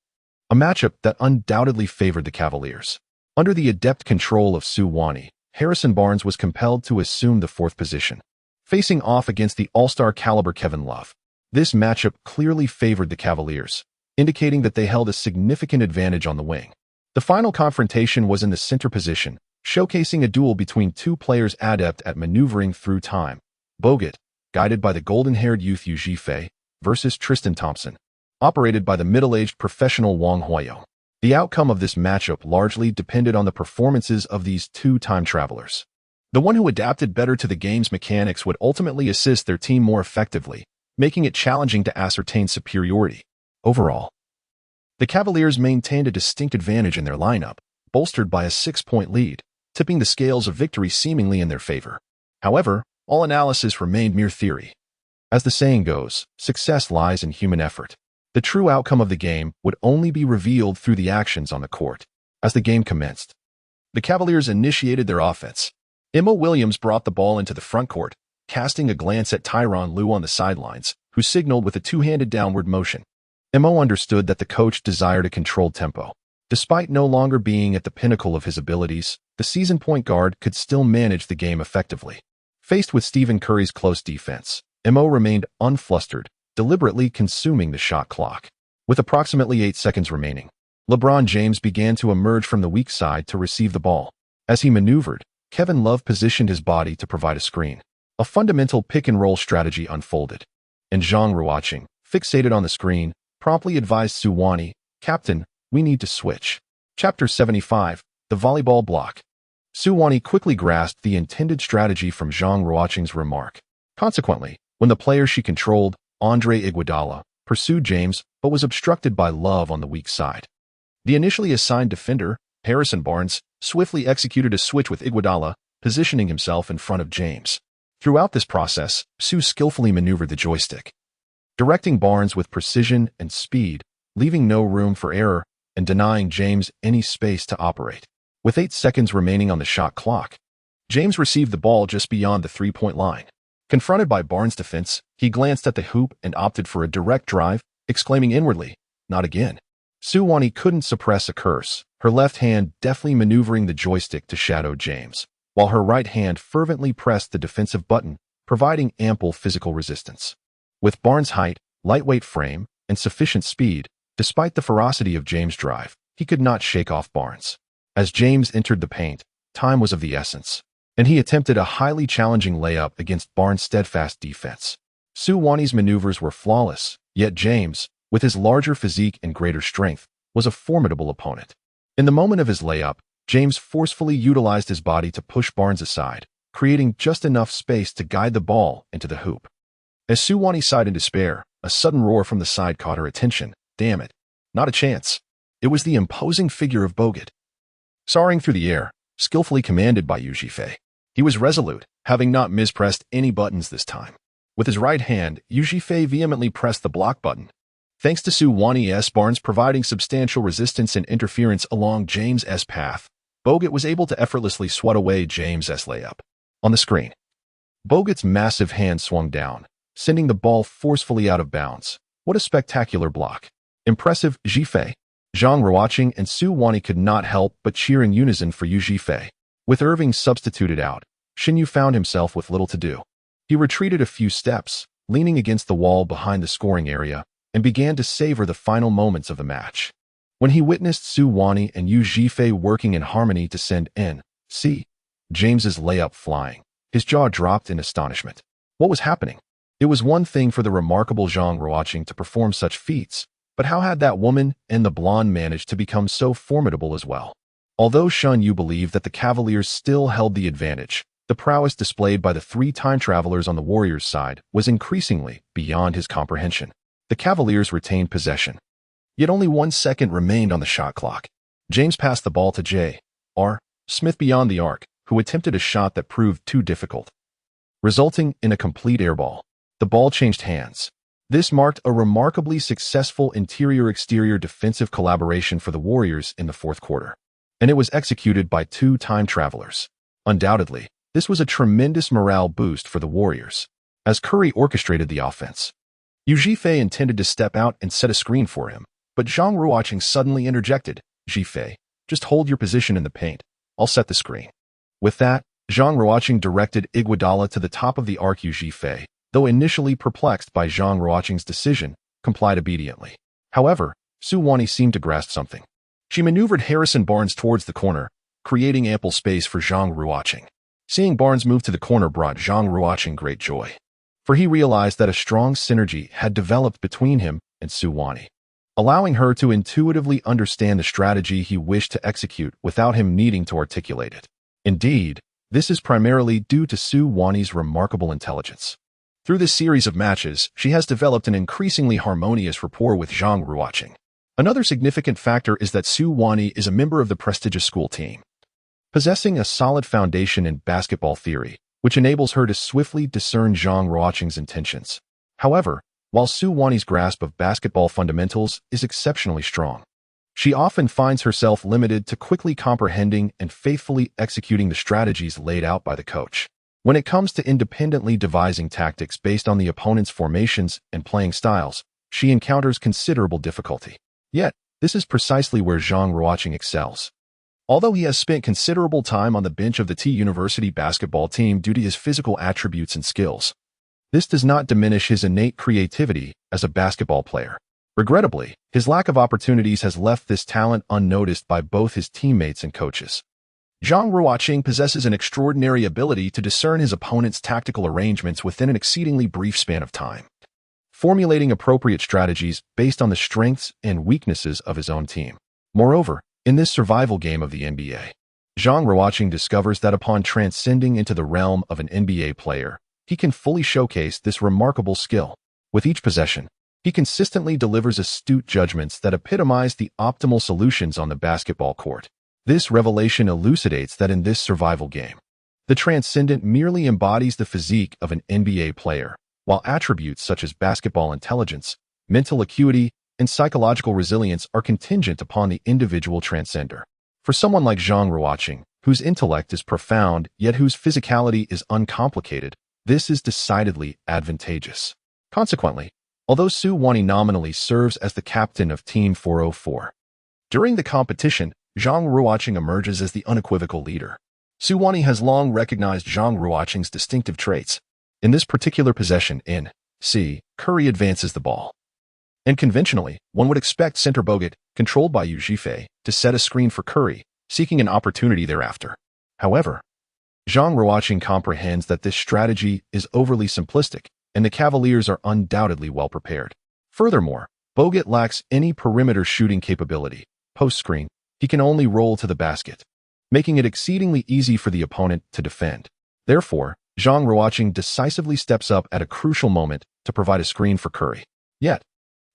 [SPEAKER 1] a matchup that undoubtedly favored the Cavaliers. Under the adept control of Su Wani, Harrison Barnes was compelled to assume the fourth position, facing off against the all-star caliber Kevin Love. This matchup clearly favored the Cavaliers, indicating that they held a significant advantage on the wing. The final confrontation was in the center position, showcasing a duel between two players adept at maneuvering through time. Bogut, guided by the golden-haired youth Yu Zhifei, versus Tristan Thompson, operated by the middle-aged professional Wang Huayang. The outcome of this matchup largely depended on the performances of these two time travelers. The one who adapted better to the game's mechanics would ultimately assist their team more effectively, making it challenging to ascertain superiority. Overall, the Cavaliers maintained a distinct advantage in their lineup, bolstered by a 6-point lead, tipping the scales of victory seemingly in their favor. However, all analysis remained mere theory. As the saying goes, success lies in human effort. The true outcome of the game would only be revealed through the actions on the court. As the game commenced, the Cavaliers initiated their offense. Mo Williams brought the ball into the front court, casting a glance at Tyronn Lue on the sidelines, who signaled with a two-handed downward motion. Mo understood that the coach desired a controlled tempo. Despite no longer being at the pinnacle of his abilities, the seasoned point guard could still manage the game effectively. Faced with Stephen Curry's close defense, Mo remained unflustered, deliberately consuming the shot clock. With approximately 8 seconds remaining, LeBron James began to emerge from the weak side to receive the ball. As he maneuvered, Kevin Love positioned his body to provide a screen. A fundamental pick-and-roll strategy unfolded, and Zhang Ruocheng, fixated on the screen, promptly advised Su Wani, "Captain, we need to switch." Chapter 75, The Volleyball Block. Su Wani quickly grasped the intended strategy from Zhang Ruocheng's remark. Consequently, when the player she controlled, Andre Iguodala, pursued James but was obstructed by Love on the weak side, the initially assigned defender, Harrison Barnes, swiftly executed a switch with Iguodala, positioning himself in front of James. Throughout this process, Su skillfully maneuvered the joystick, directing Barnes with precision and speed, leaving no room for error and denying James any space to operate. With 8 seconds remaining on the shot clock, James received the ball just beyond the three-point line. Confronted by Barnes' defense, he glanced at the hoop and opted for a direct drive, exclaiming inwardly, "Not again." Su Wani couldn't suppress a curse, her left hand deftly maneuvering the joystick to shadow James, while her right hand fervently pressed the defensive button, providing ample physical resistance. With Barnes' height, lightweight frame, and sufficient speed, despite the ferocity of James' drive, he could not shake off Barnes. As James entered the paint, time was of the essence, and he attempted a highly challenging layup against Barnes' steadfast defense. Su Wani's maneuvers were flawless, yet James, with his larger physique and greater strength, was a formidable opponent. In the moment of his layup, James forcefully utilized his body to push Barnes aside, creating just enough space to guide the ball into the hoop. As Su Wani sighed in despair, a sudden roar from the side caught her attention. Damn it. Not a chance. It was the imposing figure of Bogut. Soaring through the air, skillfully commanded by Yu Zhifei. He was resolute, having not mispressed any buttons this time. With his right hand, Yu Zhifei vehemently pressed the block button. Thanks to Su Wani's Barnes providing substantial resistance and interference along James' path, Bogut was able to effortlessly swat away James' layup. On the screen, Bogut's massive hand swung down, sending the ball forcefully out of bounds. What a spectacular block. Impressive, Zhifei. Zhang Ruocheng and Su Wani could not help but cheer in unison for Yu Zhifei. With Irving substituted out, Xinyu found himself with little to do. He retreated a few steps, leaning against the wall behind the scoring area, and began to savor the final moments of the match. When he witnessed Su Wani and Yu Zhifei working in harmony to send N.C. James's layup flying, his jaw dropped in astonishment. What was happening? It was one thing for the remarkable Zhang Ruocheng to perform such feats, but how had that woman and the blonde managed to become so formidable as well? Although Shun Yu believed that the Cavaliers still held the advantage, the prowess displayed by the three time travelers on the Warriors' side was increasingly beyond his comprehension. The Cavaliers retained possession. Yet only 1 second remained on the shot clock. James passed the ball to J.R. Smith beyond the arc, who attempted a shot that proved too difficult, resulting in a complete airball. The ball changed hands. This marked a remarkably successful interior-exterior defensive collaboration for the Warriors in the fourth quarter, and it was executed by two time travelers. Undoubtedly, this was a tremendous morale boost for the Warriors. As Curry orchestrated the offense, Yu Zhifei intended to step out and set a screen for him, but Zhang Ruocheng suddenly interjected. Zhifei, just hold your position in the paint. I'll set the screen. With that, Zhang Ruocheng directed Iguodala to the top of the arc. Yu Zhifei, though initially perplexed by Zhang Ruocheng's decision, complied obediently. However, Su Wani seemed to grasp something. She maneuvered Harrison Barnes towards the corner, creating ample space for Zhang Ruocheng. Seeing Barnes move to the corner brought Zhang Ruocheng great joy, for he realized that a strong synergy had developed between him and Su Wani, allowing her to intuitively understand the strategy he wished to execute without him needing to articulate it. Indeed, this is primarily due to Su Wani's remarkable intelligence. Through this series of matches, she has developed an increasingly harmonious rapport with Zhang Ruocheng. Another significant factor is that Su Wani is a member of the prestigious school team, possessing a solid foundation in basketball theory, which enables her to swiftly discern Zhang Ruocheng's intentions. However, while Su Wani's grasp of basketball fundamentals is exceptionally strong, she often finds herself limited to quickly comprehending and faithfully executing the strategies laid out by the coach. When it comes to independently devising tactics based on the opponent's formations and playing styles, she encounters considerable difficulty. Yet, this is precisely where Zhang Ruocheng excels. Although he has spent considerable time on the bench of the T University basketball team due to his physical attributes and skills, this does not diminish his innate creativity as a basketball player. Regrettably, his lack of opportunities has left this talent unnoticed by both his teammates and coaches. Zhang Ruocheng possesses an extraordinary ability to discern his opponent's tactical arrangements within an exceedingly brief span of time, formulating appropriate strategies based on the strengths and weaknesses of his own team. Moreover, in this survival game of the NBA, Zhang Ruocheng discovers that upon transcending into the realm of an NBA player, he can fully showcase this remarkable skill. With each possession, he consistently delivers astute judgments that epitomize the optimal solutions on the basketball court. This revelation elucidates that in this survival game, the transcendent merely embodies the physique of an NBA player, while attributes such as basketball intelligence, mental acuity, and psychological resilience are contingent upon the individual transcender. For someone like Zhang Ruocheng, whose intellect is profound yet whose physicality is uncomplicated, this is decidedly advantageous. Consequently, although Su Wani nominally serves as the captain of Team 404, during the competition, Zhang Ruocheng emerges as the unequivocal leader. Su Wani has long recognized Zhang Ruocheng's distinctive traits, In this particular possession in C, Curry advances the ball. And conventionally, one would expect center Bogut, controlled by Yu Zhifei, to set a screen for Curry, seeking an opportunity thereafter. However, Zhang Ruocheng comprehends that this strategy is overly simplistic, and the Cavaliers are undoubtedly well prepared. Furthermore, Bogut lacks any perimeter shooting capability. Post-screen, he can only roll to the basket, making it exceedingly easy for the opponent to defend. Therefore, Zhang Ruocheng decisively steps up at a crucial moment to provide a screen for Curry. Yet,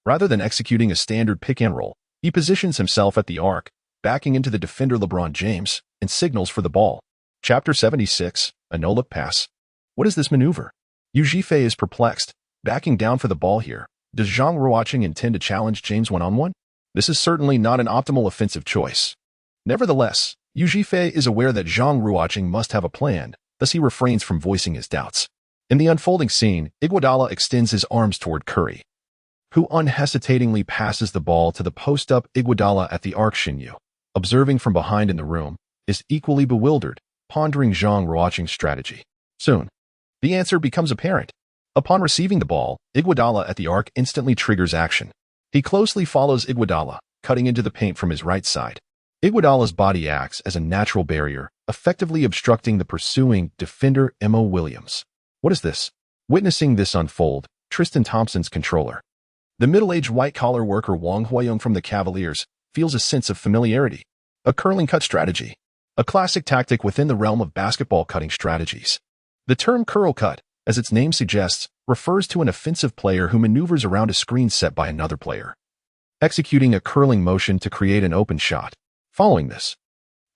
[SPEAKER 1] rather than executing a standard pick-and-roll, he positions himself at the arc, backing into the defender LeBron James, and signals for the ball. Chapter 76, a no-look pass. What is this maneuver? Yu Zhifei is perplexed, backing down for the ball here. Does Zhang Ruocheng intend to challenge James one-on-one? This is certainly not an optimal offensive choice. Nevertheless, Yu Zhifei is aware that Zhang Ruocheng must have a plan, thus he refrains from voicing his doubts. In the unfolding scene, Iguodala extends his arms toward Curry, who unhesitatingly passes the ball to the post-up. Iguodala at the arc. Shinyu, observing from behind in the room, is equally bewildered, pondering Zhang Ruocheng's strategy. Soon, the answer becomes apparent. Upon receiving the ball, Iguodala at the arc instantly triggers action. He closely follows Iguodala, cutting into the paint from his right side. Iguodala's body acts as a natural barrier, effectively obstructing the pursuing defender Mo Williams. What is this? Witnessing this unfold, Tristan Thompson's controller, the middle-aged white-collar worker Wang Huayong from the Cavaliers, feels a sense of familiarity. A curling cut strategy, a classic tactic within the realm of basketball cutting strategies. The term curl cut, as its name suggests, refers to an offensive player who maneuvers around a screen set by another player, executing a curling motion to create an open shot. Following this,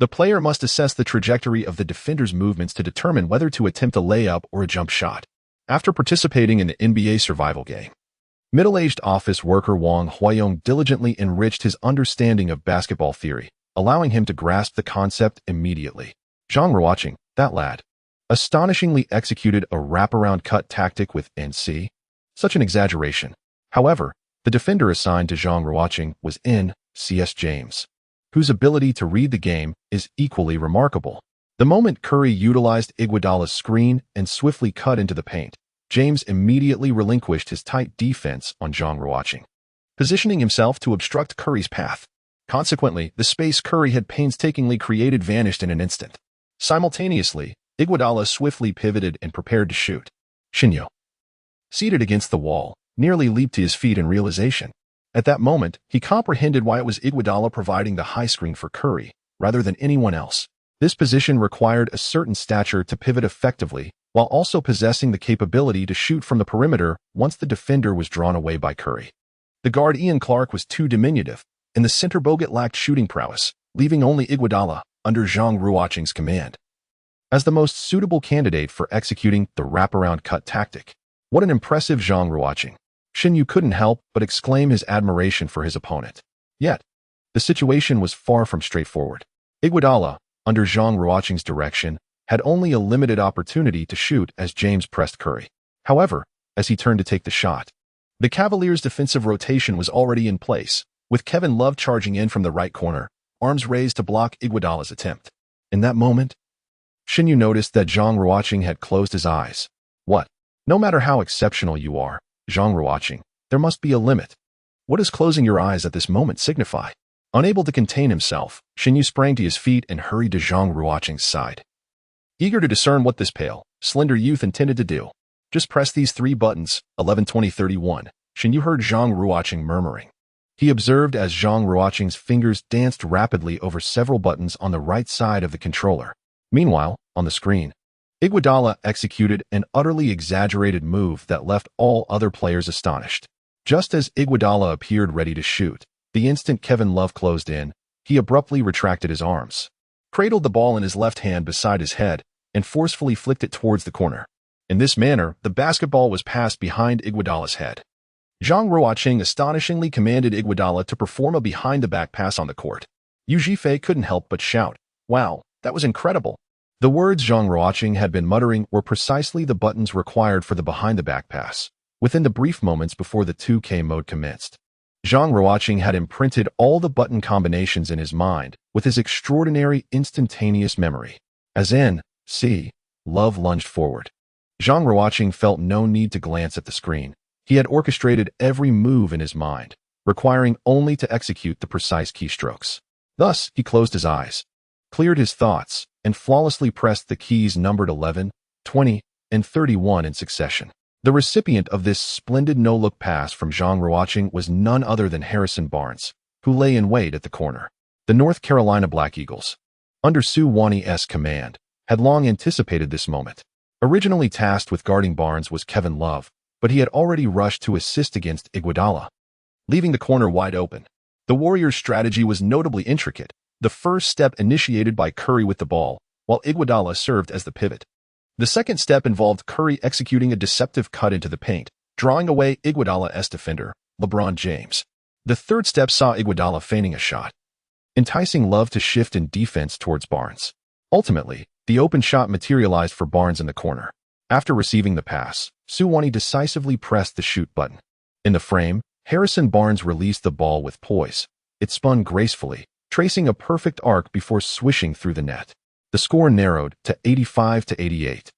[SPEAKER 1] the player must assess the trajectory of the defender's movements to determine whether to attempt a layup or a jump shot. After participating in the NBA Survival Game, middle-aged office worker Wang Huayong diligently enriched his understanding of basketball theory, allowing him to grasp the concept immediately. Zhang Ruocheng, that lad, astonishingly executed a wraparound cut tactic with NC. Such an exaggeration. However, the defender assigned to Zhang Ruocheng was N.C.S. James, whose ability to read the game is equally remarkable. The moment Curry utilized Iguodala's screen and swiftly cut into the paint, James immediately relinquished his tight defense on Zhang Ruocheng, positioning himself to obstruct Curry's path. Consequently, the space Curry had painstakingly created vanished in an instant. Simultaneously, Iguodala swiftly pivoted and prepared to shoot. Shinyu, seated against the wall, nearly leaped to his feet in realization. At that moment, he comprehended why it was Iguodala providing the high screen for Curry, rather than anyone else. This position required a certain stature to pivot effectively, while also possessing the capability to shoot from the perimeter once the defender was drawn away by Curry. The guard Ian Clark was too diminutive, and the center Bogut lacked shooting prowess, leaving only Iguodala, under Zhang Ruocheng's command, as the most suitable candidate for executing the wraparound cut tactic. What an impressive Zhang Ruocheng! Shinyu couldn't help but exclaim his admiration for his opponent. Yet, the situation was far from straightforward. Iguodala, under Zhang Ruocheng's direction, had only a limited opportunity to shoot as James pressed Curry. However, as he turned to take the shot, the Cavaliers' defensive rotation was already in place, with Kevin Love charging in from the right corner, arms raised to block Iguodala's attempt. In that moment, Shinyu noticed that Zhang Ruocheng had closed his eyes. What? No matter how exceptional you are, Zhang Ruocheng, there must be a limit. What does closing your eyes at this moment signify? Unable to contain himself, Shinyu sprang to his feet and hurried to Zhang Ruocheng's side, eager to discern what this pale, slender youth intended to do. Just press these 3 buttons, 11, 20, 31, Shinyu heard Zhang Ruocheng murmuring. He observed as Zhang Ruocheng's fingers danced rapidly over several buttons on the right side of the controller. Meanwhile, on the screen, Iguodala executed an utterly exaggerated move that left all other players astonished. Just as Iguodala appeared ready to shoot, the instant Kevin Love closed in, he abruptly retracted his arms, cradled the ball in his left hand beside his head, and forcefully flicked it towards the corner. In this manner, the basketball was passed behind Iguodala's head. Zhang Ruocheng astonishingly commanded Iguodala to perform a behind-the-back pass on the court. Yu Zhifei couldn't help but shout, "Wow, that was incredible." The words Zhang Ruocheng had been muttering were precisely the buttons required for the behind-the-back pass. Within the brief moments before the 2K mode commenced, Zhang Ruocheng had imprinted all the button combinations in his mind with his extraordinary instantaneous memory. As N.C. Love lunged forward, Zhang Ruocheng felt no need to glance at the screen. He had orchestrated every move in his mind, requiring only to execute the precise keystrokes. Thus, he closed his eyes, cleared his thoughts, and flawlessly pressed the keys numbered 11, 20, and 31 in succession. The recipient of this splendid no-look pass from Zhang Ruocheng was none other than Harrison Barnes, who lay in wait at the corner. The North Carolina Black Eagles, under Sue Wani's command, had long anticipated this moment. Originally tasked with guarding Barnes was Kevin Love, but he had already rushed to assist against Iguodala, leaving the corner wide open. The Warriors' strategy was notably intricate, the first step initiated by Curry with the ball, while Iguodala served as the pivot. The second step involved Curry executing a deceptive cut into the paint, drawing away Iguodala's defender, LeBron James. The third step saw Iguodala feigning a shot, enticing Love to shift in defense towards Barnes. Ultimately, the open shot materialized for Barnes in the corner. After receiving the pass, Sue Wani decisively pressed the shoot button. In the frame, Harrison Barnes released the ball with poise. It spun gracefully, tracing a perfect arc before swishing through the net. The score narrowed to 85-88,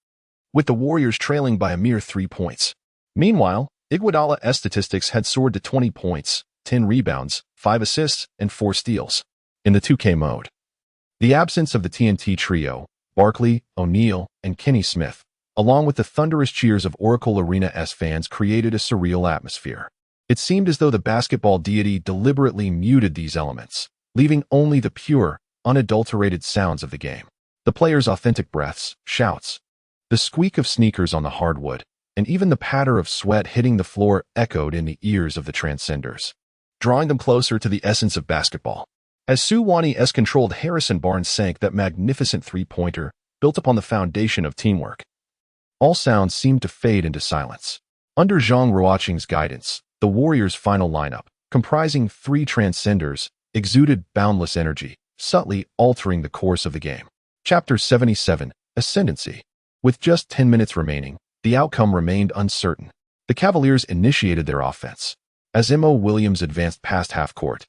[SPEAKER 1] with the Warriors trailing by a mere 3 points. Meanwhile, Iguodala's statistics had soared to 20 points, 10 rebounds, 5 assists, and 4 steals. In the 2K mode, the absence of the TNT trio, Barkley, O'Neal, and Kenny Smith, along with the thunderous cheers of Oracle Arena's fans, created a surreal atmosphere. It seemed as though the basketball deity deliberately muted these elements, leaving only the pure, unadulterated sounds of the game. The players' authentic breaths, shouts, the squeak of sneakers on the hardwood, and even the patter of sweat hitting the floor echoed in the ears of the transcenders, drawing them closer to the essence of basketball. As Sue Wani's controlled Harrison Barnes sank that magnificent three-pointer, built upon the foundation of teamwork, all sounds seemed to fade into silence. Under Zhang Ruocheng's guidance, the Warriors' final lineup, comprising 3 transcenders, exuded boundless energy, subtly altering the course of the game. Chapter 77, Ascendancy. With just 10 minutes remaining, the outcome remained uncertain. The Cavaliers initiated their offense. As Mo Williams advanced past half-court,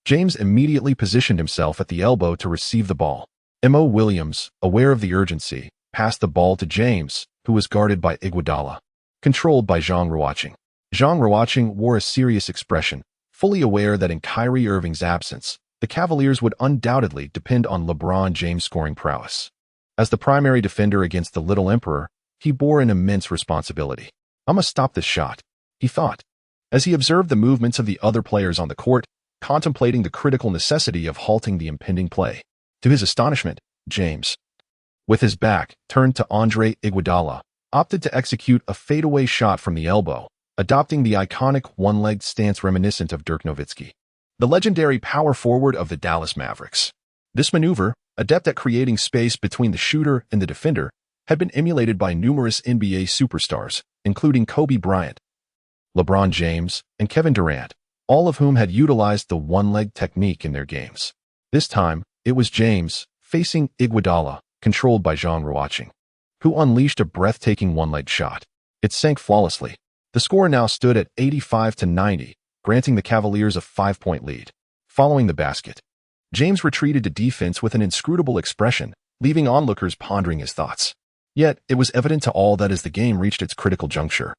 [SPEAKER 1] James immediately positioned himself at the elbow to receive the ball. Mo Williams, aware of the urgency, passed the ball to James, who was guarded by Iguodala, controlled by Zhang Ruocheng. Zhang Ruocheng wore a serious expression, fully aware that in Kyrie Irving's absence, the Cavaliers would undoubtedly depend on LeBron James' scoring prowess. As the primary defender against the Little Emperor, he bore an immense responsibility. "I must stop this shot," he thought, as he observed the movements of the other players on the court, contemplating the critical necessity of halting the impending play. To his astonishment, James, with his back turned to Andre Iguodala, opted to execute a fadeaway shot from the elbow, adopting the iconic one-legged stance reminiscent of Dirk Nowitzki, the legendary power forward of the Dallas Mavericks. This maneuver, adept at creating space between the shooter and the defender, had been emulated by numerous NBA superstars, including Kobe Bryant, LeBron James, and Kevin Durant, all of whom had utilized the one-leg technique in their games. This time, it was James, facing Iguodala, controlled by Zhang Ruocheng, who unleashed a breathtaking one-legged shot. It sank flawlessly. The score now stood at 85-90, granting the Cavaliers a 5-point lead. Following the basket, James retreated to defense with an inscrutable expression, leaving onlookers pondering his thoughts. Yet, it was evident to all that as the game reached its critical juncture,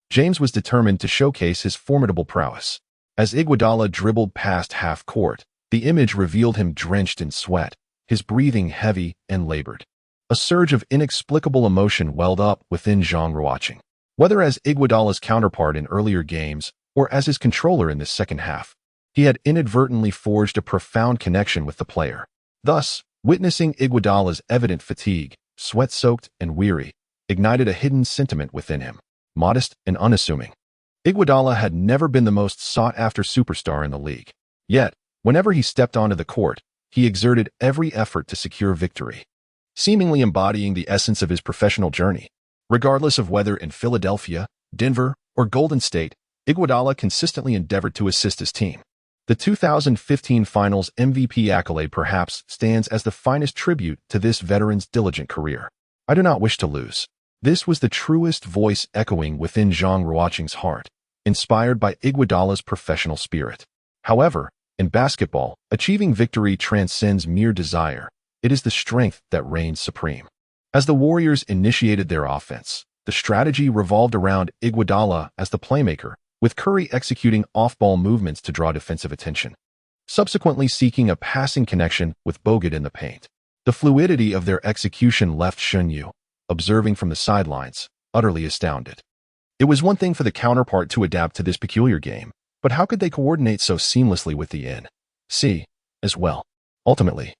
[SPEAKER 1] James was determined to showcase his formidable prowess. As Iguodala dribbled past half-court, the image revealed him drenched in sweat, his breathing heavy and labored. A surge of inexplicable emotion welled up within Zhang Ruocheng. Whether as Iguodala's counterpart in earlier games or as his controller in this second half, he had inadvertently forged a profound connection with the player. Thus, witnessing Iguodala's evident fatigue, sweat-soaked and weary, ignited a hidden sentiment within him, modest and unassuming. Iguodala had never been the most sought-after superstar in the league. Yet, whenever he stepped onto the court, he exerted every effort to secure victory, seemingly embodying the essence of his professional journey. Regardless of whether in Philadelphia, Denver, or Golden State, Iguodala consistently endeavored to assist his team. The 2015 Finals MVP accolade perhaps stands as the finest tribute to this veteran's diligent career. "I do not wish to lose." This was the truest voice echoing within Zhang Ruocheng's heart, inspired by Iguodala's professional spirit. However, in basketball, achieving victory transcends mere desire. It is the strength that reigns supreme. As the Warriors initiated their offense, The strategy revolved around Iguodala as the playmaker, with Curry executing off-ball movements to draw defensive attention, subsequently seeking a passing connection with Bogut in the paint. The fluidity of their execution left Shunyu, observing from the sidelines, utterly astounded. It was one thing for the counterpart to adapt to this peculiar game, but how could they coordinate so seamlessly with the NC as well? Ultimately,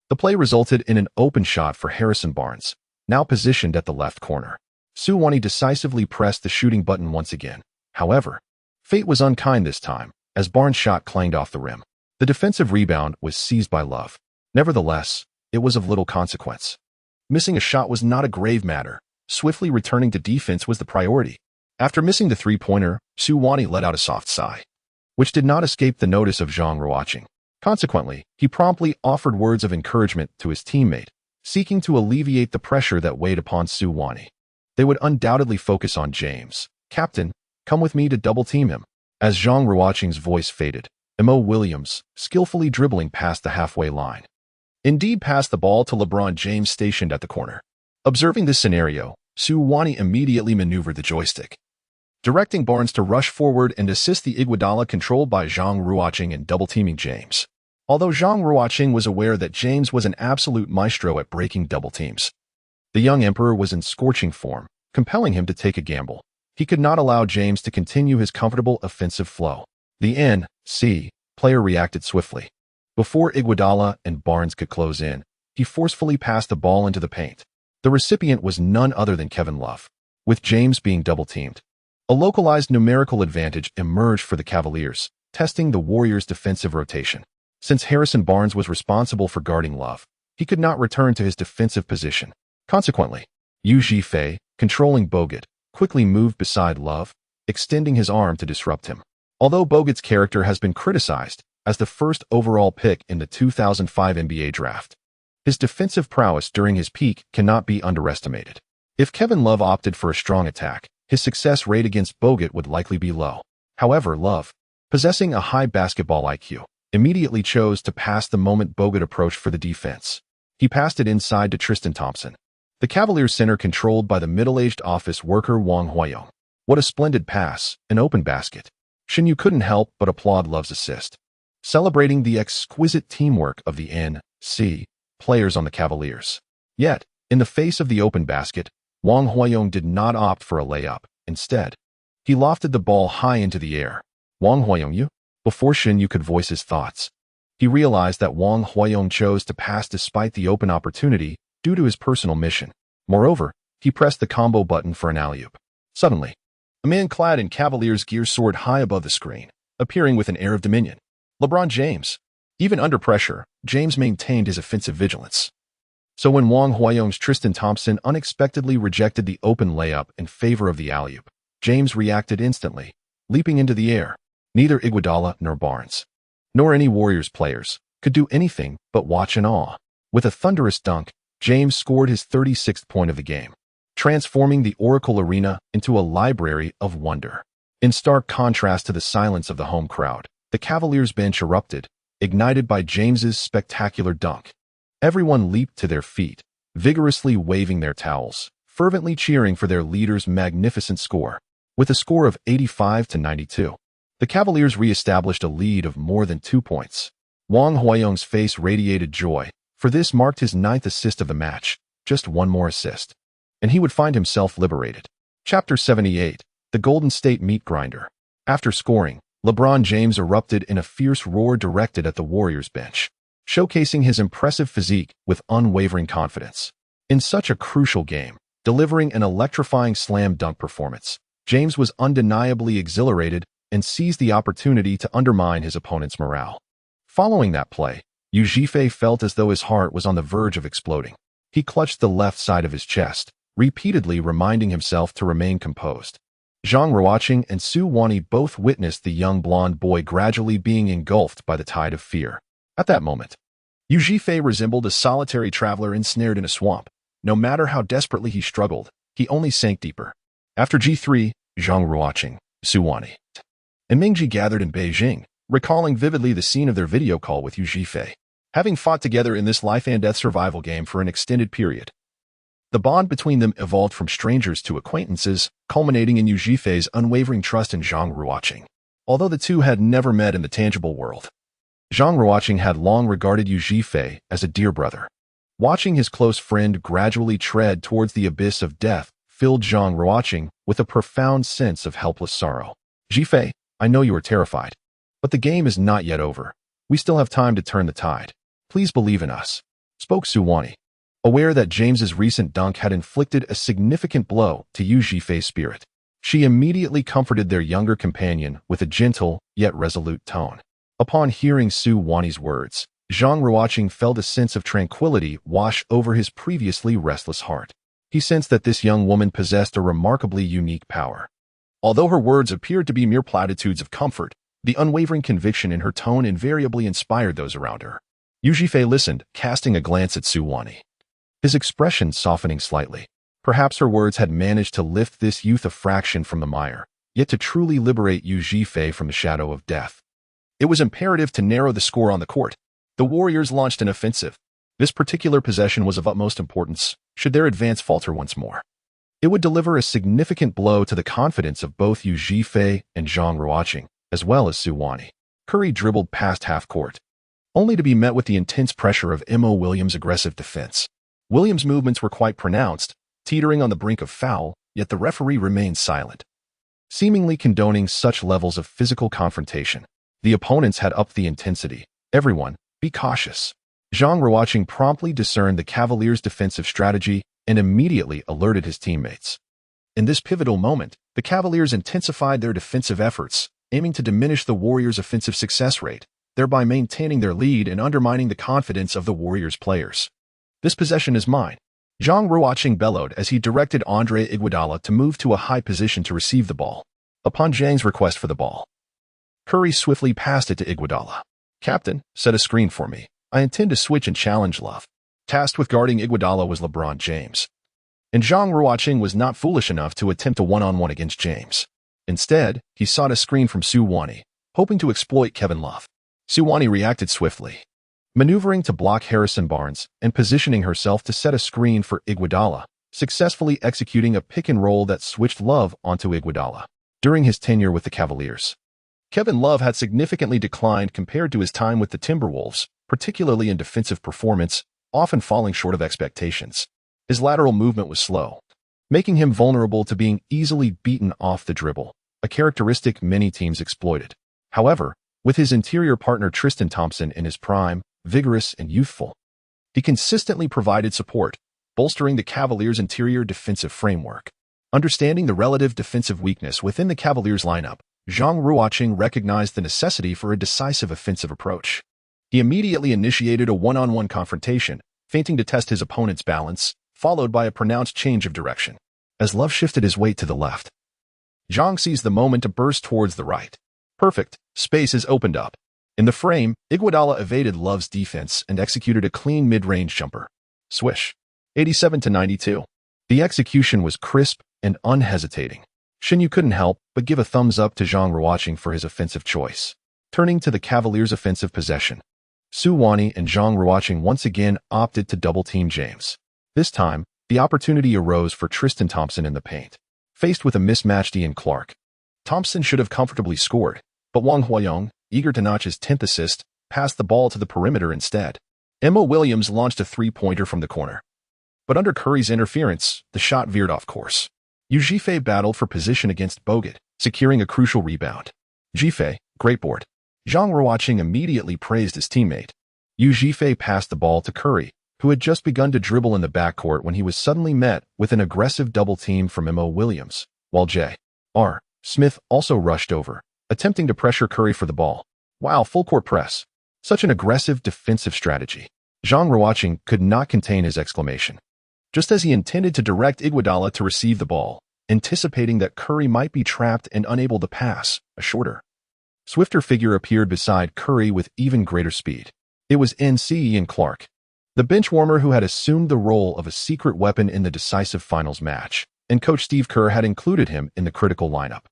[SPEAKER 1] the play resulted in an open shot for Harrison Barnes, now positioned at the left corner. Suwani decisively pressed the shooting button once again. However, fate was unkind this time, as Barnes' shot clanged off the rim. The defensive rebound was seized by Love. Nevertheless, it was of little consequence. Missing a shot was not a grave matter. Swiftly returning to defense was the priority. After missing the three-pointer, Suwani let out a soft sigh, which did not escape the notice of Zhang Ruocheng. Consequently, he promptly offered words of encouragement to his teammate, seeking to alleviate the pressure that weighed upon Suwani. They would undoubtedly focus on James. "Captain, come with me to double-team him." As Zhang Ruocheng's voice faded, Mo Williams, skillfully dribbling past the halfway line, indeed passed the ball to LeBron James stationed at the corner. Observing this scenario, Suwani immediately maneuvered the joystick, directing Barnes to rush forward and assist the Iguodala controlled by Zhang Ruocheng in double-teaming James. Although Zhang Ruocheng was aware that James was an absolute maestro at breaking double teams, the young emperor was in scorching form, compelling him to take a gamble. He could not allow James to continue his comfortable offensive flow. The NC player reacted swiftly. Before Iguodala and Barnes could close in, he forcefully passed the ball into the paint. The recipient was none other than Kevin Love. With James being double-teamed, a localized numerical advantage emerged for the Cavaliers, testing the Warriors' defensive rotation. Since Harrison Barnes was responsible for guarding Love, he could not return to his defensive position. Consequently, Yu Zhifei, controlling Bogut, quickly moved beside Love, extending his arm to disrupt him. Although Bogut's character has been criticized as the first overall pick in the 2005 NBA draft, his defensive prowess during his peak cannot be underestimated. If Kevin Love opted for a strong attack, his success rate against Bogut would likely be low. However, Love, possessing a high basketball IQ, immediately chose to pass the moment Bogut approached for the defense. He passed it inside to Tristan Thompson, the Cavaliers center controlled by the middle-aged office worker Wang Huayong. What a splendid pass, an open basket. Shunyu couldn't help but applaud Love's assist, celebrating the exquisite teamwork of the NC players on the Cavaliers. Yet, in the face of the open basket, Wang Huayong did not opt for a layup. Instead, he lofted the ball high into the air. "Wang Huayong, before Shunyu could voice his thoughts, he realized that Wang Huayong chose to pass despite the open opportunity due to his personal mission. Moreover, he pressed the combo button for an alley-oop. Suddenly, a man clad in Cavaliers gear soared high above the screen, appearing with an air of dominion. LeBron James. Even under pressure, James maintained his offensive vigilance. So when Wang Huayong's Tristan Thompson unexpectedly rejected the open layup in favor of the alley-oop, James reacted instantly, leaping into the air. Neither Iguodala nor Barnes, nor any Warriors players, could do anything but watch in awe. With a thunderous dunk, James scored his 36th point of the game, transforming the Oracle Arena into a library of wonder. In stark contrast to the silence of the home crowd, the Cavaliers bench erupted, ignited by James's spectacular dunk. Everyone leaped to their feet, vigorously waving their towels, fervently cheering for their leader's magnificent score. With a score of 85-92, the Cavaliers re-established a lead of more than 2 points. Wang Huayong's face radiated joy, for this marked his 9th assist of the match, just one more assist, and he would find himself liberated. Chapter 78, The Golden State Meat Grinder. After scoring, LeBron James erupted in a fierce roar directed at the Warriors bench, showcasing his impressive physique with unwavering confidence. In such a crucial game, delivering an electrifying slam dunk performance, James was undeniably exhilarated and seized the opportunity to undermine his opponent's morale. Following that play, Yu Zhifei felt as though his heart was on the verge of exploding. He clutched the left side of his chest, repeatedly reminding himself to remain composed. Zhang Ruocheng and Suwani both witnessed the young blonde boy gradually being engulfed by the tide of fear. At that moment, Yu Zhifei resembled a solitary traveler ensnared in a swamp. No matter how desperately he struggled, he only sank deeper. After G3, Zhang Ruocheng, Suwani, and Mingji gathered in Beijing, recalling vividly the scene of their video call with Yu Zhifei, having fought together in this life-and-death survival game for an extended period. The bond between them evolved from strangers to acquaintances, culminating in Yu Zhifei's unwavering trust in Zhang Ruocheng. Although the two had never met in the tangible world, Zhang Ruocheng had long regarded Yu Zhifei as a dear brother. Watching his close friend gradually tread towards the abyss of death filled Zhang Ruocheng with a profound sense of helpless sorrow. "Zhifei, I know you are terrified, but the game is not yet over. We still have time to turn the tide. Please believe in us," spoke Su Wani. Aware that James's recent dunk had inflicted a significant blow to Yu Zhifei's spirit, she immediately comforted their younger companion with a gentle yet resolute tone. Upon hearing Su Wani's words, Zhang Ruocheng felt a sense of tranquility wash over his previously restless heart. He sensed that this young woman possessed a remarkably unique power. Although her words appeared to be mere platitudes of comfort, the unwavering conviction in her tone invariably inspired those around her. Yu Zhifei listened, casting a glance at Su Wani, his expression softening slightly. Perhaps her words had managed to lift this youth a fraction from the mire, yet to truly liberate Yu Zhifei from the shadow of death, it was imperative to narrow the score on the court. The Warriors launched an offensive. This particular possession was of utmost importance, should their advance falter once more. It would deliver a significant blow to the confidence of both Yu Zhifei and Zhang Ruocheng, as well as Su Wani. Curry dribbled past half-court, only to be met with the intense pressure of Mo Williams' aggressive defense. Williams' movements were quite pronounced, teetering on the brink of foul, yet the referee remained silent, seemingly condoning such levels of physical confrontation. The opponents had upped the intensity. "Everyone, be cautious." Zhang Ruocheng promptly discerned the Cavaliers' defensive strategy and immediately alerted his teammates. In this pivotal moment, the Cavaliers intensified their defensive efforts, aiming to diminish the Warriors' offensive success rate, thereby maintaining their lead and undermining the confidence of the Warriors' players. "This possession is mine," Zhang Ruocheng bellowed as he directed Andre Iguodala to move to a high position to receive the ball. Upon Zhang's request for the ball, Curry swiftly passed it to Iguodala. "Captain, set a screen for me. I intend to switch and challenge Love." Tasked with guarding Iguodala was LeBron James, and Zhang Ruocheng was not foolish enough to attempt a one-on-one against James. Instead, he sought a screen from Su Wani, hoping to exploit Kevin Love. Su Wani reacted swiftly, maneuvering to block Harrison Barnes and positioning herself to set a screen for Iguodala, successfully executing a pick-and-roll that switched Love onto Iguodala. During his tenure with the Cavaliers, Kevin Love had significantly declined compared to his time with the Timberwolves, particularly in defensive performance, often falling short of expectations. His lateral movement was slow, making him vulnerable to being easily beaten off the dribble, a characteristic many teams exploited. However, with his interior partner Tristan Thompson in his prime, vigorous and youthful, he consistently provided support, bolstering the Cavaliers' interior defensive framework. Understanding the relative defensive weakness within the Cavaliers' lineup, Zhang Ruocheng recognized the necessity for a decisive offensive approach. He immediately initiated a one-on-one confrontation, feinting to test his opponent's balance, followed by a pronounced change of direction. As Love shifted his weight to the left, Zhang seized the moment to burst towards the right. Perfect. Space is opened up. In the frame, Iguodala evaded Love's defense and executed a clean mid-range jumper. Swish. 87-92. The execution was crisp and unhesitating. Shinyu couldn't help but give a thumbs up to Zhang Ruocheng for his offensive choice. Turning to the Cavaliers' offensive possession, Su Wani and Zhang Ruocheng once again opted to double-team James. This time, the opportunity arose for Tristan Thompson in the paint. Faced with a mismatched Ian Clark, Thompson should have comfortably scored, but Wang Huayong, eager to notch his 10th assist, passed the ball to the perimeter instead. Mo Williams launched a three-pointer from the corner, but under Curry's interference, the shot veered off course. Yu Zhifei battled for position against Bogut, securing a crucial rebound. "Zhifei, great board." Zhang Ruocheng immediately praised his teammate. Yu Zhifei passed the ball to Curry, who had just begun to dribble in the backcourt when he was suddenly met with an aggressive double team from Mo Williams, while J.R. Smith also rushed over, attempting to pressure Curry for the ball. Wow, full-court press. Such an aggressive defensive strategy. Zhang Ruocheng could not contain his exclamation. Just as he intended to direct Iguodala to receive the ball, anticipating that Curry might be trapped and unable to pass, a shorter, swifter figure appeared beside Curry with even greater speed. It was Ian Clark, the benchwarmer who had assumed the role of a secret weapon in the decisive finals match, and coach Steve Kerr had included him in the critical lineup.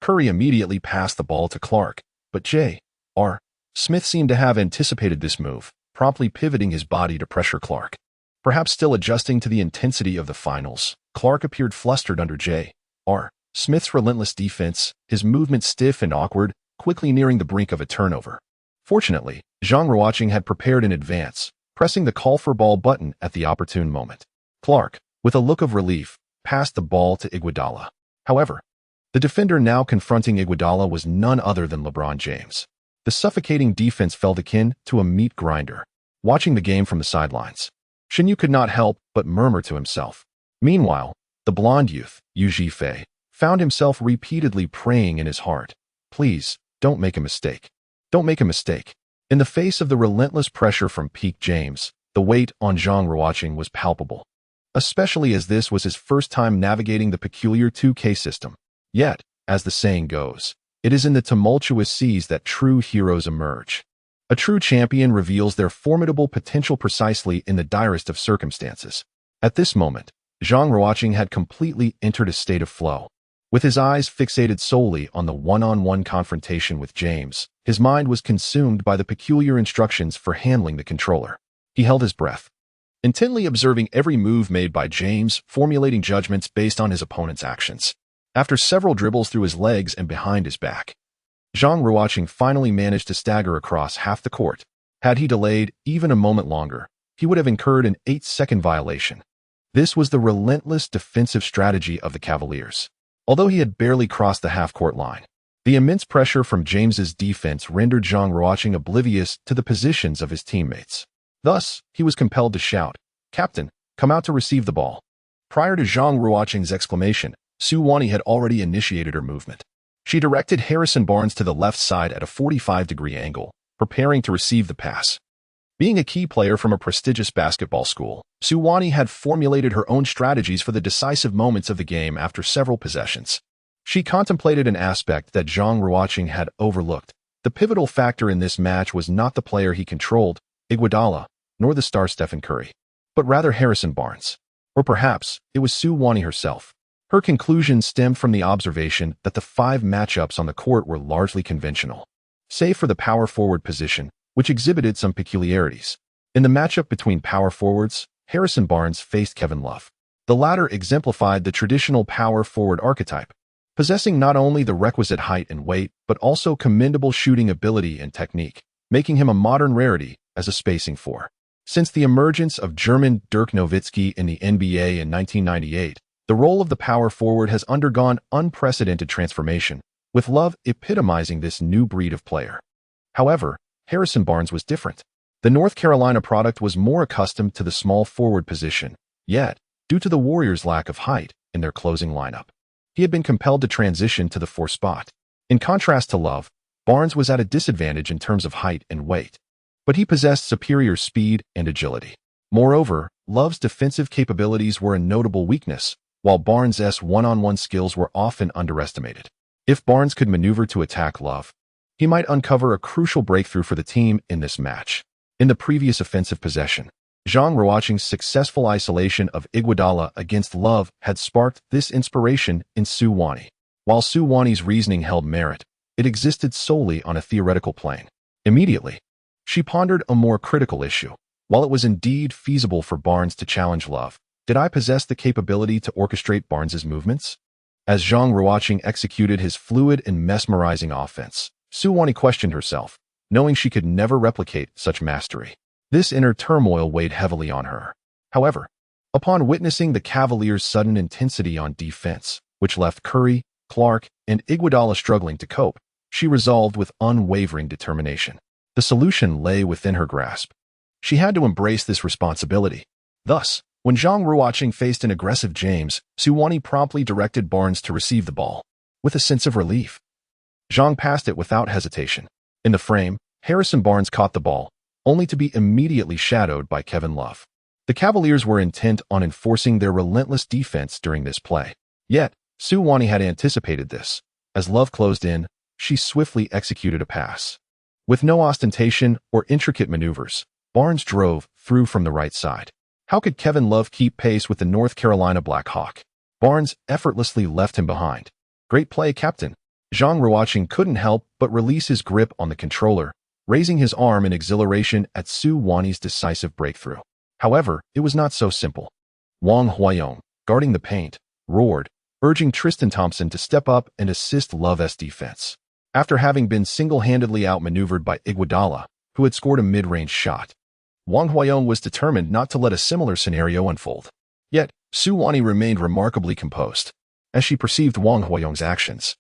[SPEAKER 1] Curry immediately passed the ball to Clark, but J.R. Smith seemed to have anticipated this move, promptly pivoting his body to pressure Clark. Perhaps still adjusting to the intensity of the finals, Clark appeared flustered under J.R. Smith's relentless defense, his movement stiff and awkward, quickly nearing the brink of a turnover. Fortunately, Zhang Ruocheng had prepared in advance, pressing the call for ball button at the opportune moment. Clark, with a look of relief, passed the ball to Iguodala. However, the defender now confronting Iguodala was none other than LeBron James. The suffocating defense felt akin to a meat grinder. Watching the game from the sidelines, Shinyu could not help but murmur to himself. Meanwhile, the blonde youth, Yu Zhifei, found himself repeatedly praying in his heart, "Please, don't make a mistake. Don't make a mistake." In the face of the relentless pressure from peak James, the weight on Zhang Ruocheng was palpable, especially as this was his first time navigating the peculiar 2K system. Yet, as the saying goes, it is in the tumultuous seas that true heroes emerge. A true champion reveals their formidable potential precisely in the direst of circumstances. At this moment, Zhang Ruocheng had completely entered a state of flow. With his eyes fixated solely on the one-on-one confrontation with James, his mind was consumed by the peculiar instructions for handling the controller. He held his breath, intently observing every move made by James, formulating judgments based on his opponent's actions. After several dribbles through his legs and behind his back, Zhang Ruocheng finally managed to stagger across half the court. Had he delayed even a moment longer, he would have incurred an 8-second violation. This was the relentless defensive strategy of the Cavaliers. Although he had barely crossed the half-court line, the immense pressure from James's defense rendered Zhang Ruocheng oblivious to the positions of his teammates. Thus, he was compelled to shout, "Captain, come out to receive the ball." Prior to Zhang Ruocheng's exclamation, Su Wani had already initiated her movement. She directed Harrison Barnes to the left side at a 45-degree angle, preparing to receive the pass. Being a key player from a prestigious basketball school, Su Wani had formulated her own strategies for the decisive moments of the game after several possessions. She contemplated an aspect that Zhang Ruocheng had overlooked. The pivotal factor in this match was not the player he controlled, Iguodala, nor the star Stephen Curry, but rather Harrison Barnes. Or perhaps it was Su Wani herself. Her conclusion stemmed from the observation that the 5 matchups on the court were largely conventional, save for the power forward position, which exhibited some peculiarities. In the matchup between power forwards, Harrison Barnes faced Kevin Love. The latter exemplified the traditional power forward archetype, possessing not only the requisite height and weight, but also commendable shooting ability and technique, making him a modern rarity as a spacing 4. Since the emergence of German Dirk Nowitzki in the NBA in 1998, the role of the power forward has undergone unprecedented transformation, with Love epitomizing this new breed of player. However, Harrison Barnes was different. The North Carolina product was more accustomed to the small forward position, yet, due to the Warriors' lack of height in their closing lineup, he had been compelled to transition to the 4 spot. In contrast to Love, Barnes was at a disadvantage in terms of height and weight, but he possessed superior speed and agility. Moreover, Love's defensive capabilities were a notable weakness, while Barnes' one-on-one skills were often underestimated. If Barnes could maneuver to attack Love, he might uncover a crucial breakthrough for the team in this match. In the previous offensive possession, Zhang Ruocheng's successful isolation of Iguodala against Love had sparked this inspiration in Su Wani. While Su Wani's reasoning held merit, it existed solely on a theoretical plane. Immediately, she pondered a more critical issue. While it was indeed feasible for Barnes to challenge Love, did I possess the capability to orchestrate Barnes's movements? As Zhang Ruocheng executed his fluid and mesmerizing offense, Su Wani questioned herself, knowing she could never replicate such mastery. This inner turmoil weighed heavily on her. However, upon witnessing the Cavaliers' sudden intensity on defense, which left Curry, Clark, and Iguodala struggling to cope, she resolved with unwavering determination. The solution lay within her grasp. She had to embrace this responsibility. Thus, when Zhang Ruocheng faced an aggressive James, Su Wani promptly directed Barnes to receive the ball. With a sense of relief, Zhang passed it without hesitation. In the frame, Harrison Barnes caught the ball, only to be immediately shadowed by Kevin Love. The Cavaliers were intent on enforcing their relentless defense during this play. Yet, Su Wani had anticipated this. As Love closed in, she swiftly executed a pass. With no ostentation or intricate maneuvers, Barnes drove through from the right side. How could Kevin Love keep pace with the North Carolina Black Hawk? Barnes effortlessly left him behind. Great play, Captain. Zhang Ruocheng couldn't help but release his grip on the controller, raising his arm in exhilaration at Su Wani's decisive breakthrough. However, it was not so simple. Wang Huayong, guarding the paint, roared, urging Tristan Thompson to step up and assist Love's defense. After having been single-handedly outmaneuvered by Iguodala, who had scored a mid-range shot, Wang Huayong was determined not to let a similar scenario unfold. Yet, Su Wani remained remarkably composed. As she perceived Wang Huayong's actions,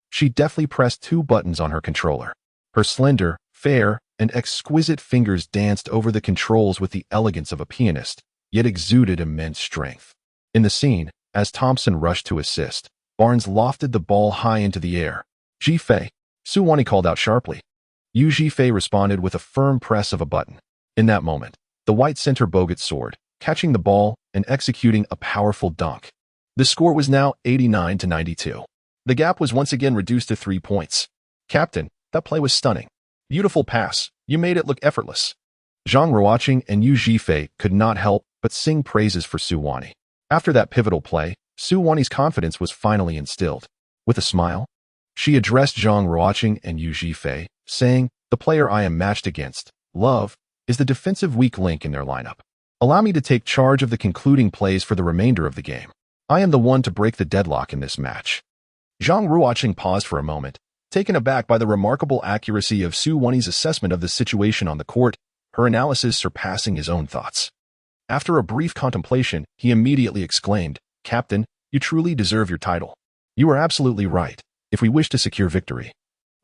[SPEAKER 1] she deftly pressed two buttons on her controller. Her slender, fair, and exquisite fingers danced over the controls with the elegance of a pianist, yet exuded immense strength. In the scene, as Thompson rushed to assist, Barnes lofted the ball high into the air. Ji-Fei, Su Wani called out sharply. Yu Ji-Fei responded with a firm press of a button. In that moment, the white center Bogut soared, catching the ball and executing a powerful dunk. The score was now 89-92. The gap was once again reduced to 3 points. Captain, that play was stunning. Beautiful pass. You made it look effortless. Zhang Ruocheng and Yu Ji-Fei could not help but sing praises for Su Wani. After that pivotal play, Su Wani's confidence was finally instilled. With a smile, she addressed Zhang Ruocheng and Yu Ji-Fei, saying, "The player I am matched against, Love, is the defensive weak link in their lineup. Allow me to take charge of the concluding plays for the remainder of the game. I am the one to break the deadlock in this match." Zhang Ruocheng paused for a moment, taken aback by the remarkable accuracy of Su Wani's assessment of the situation on the court, her analysis surpassing his own thoughts. After a brief contemplation, he immediately exclaimed, "Captain, you truly deserve your title. You are absolutely right. If we wish to secure victory,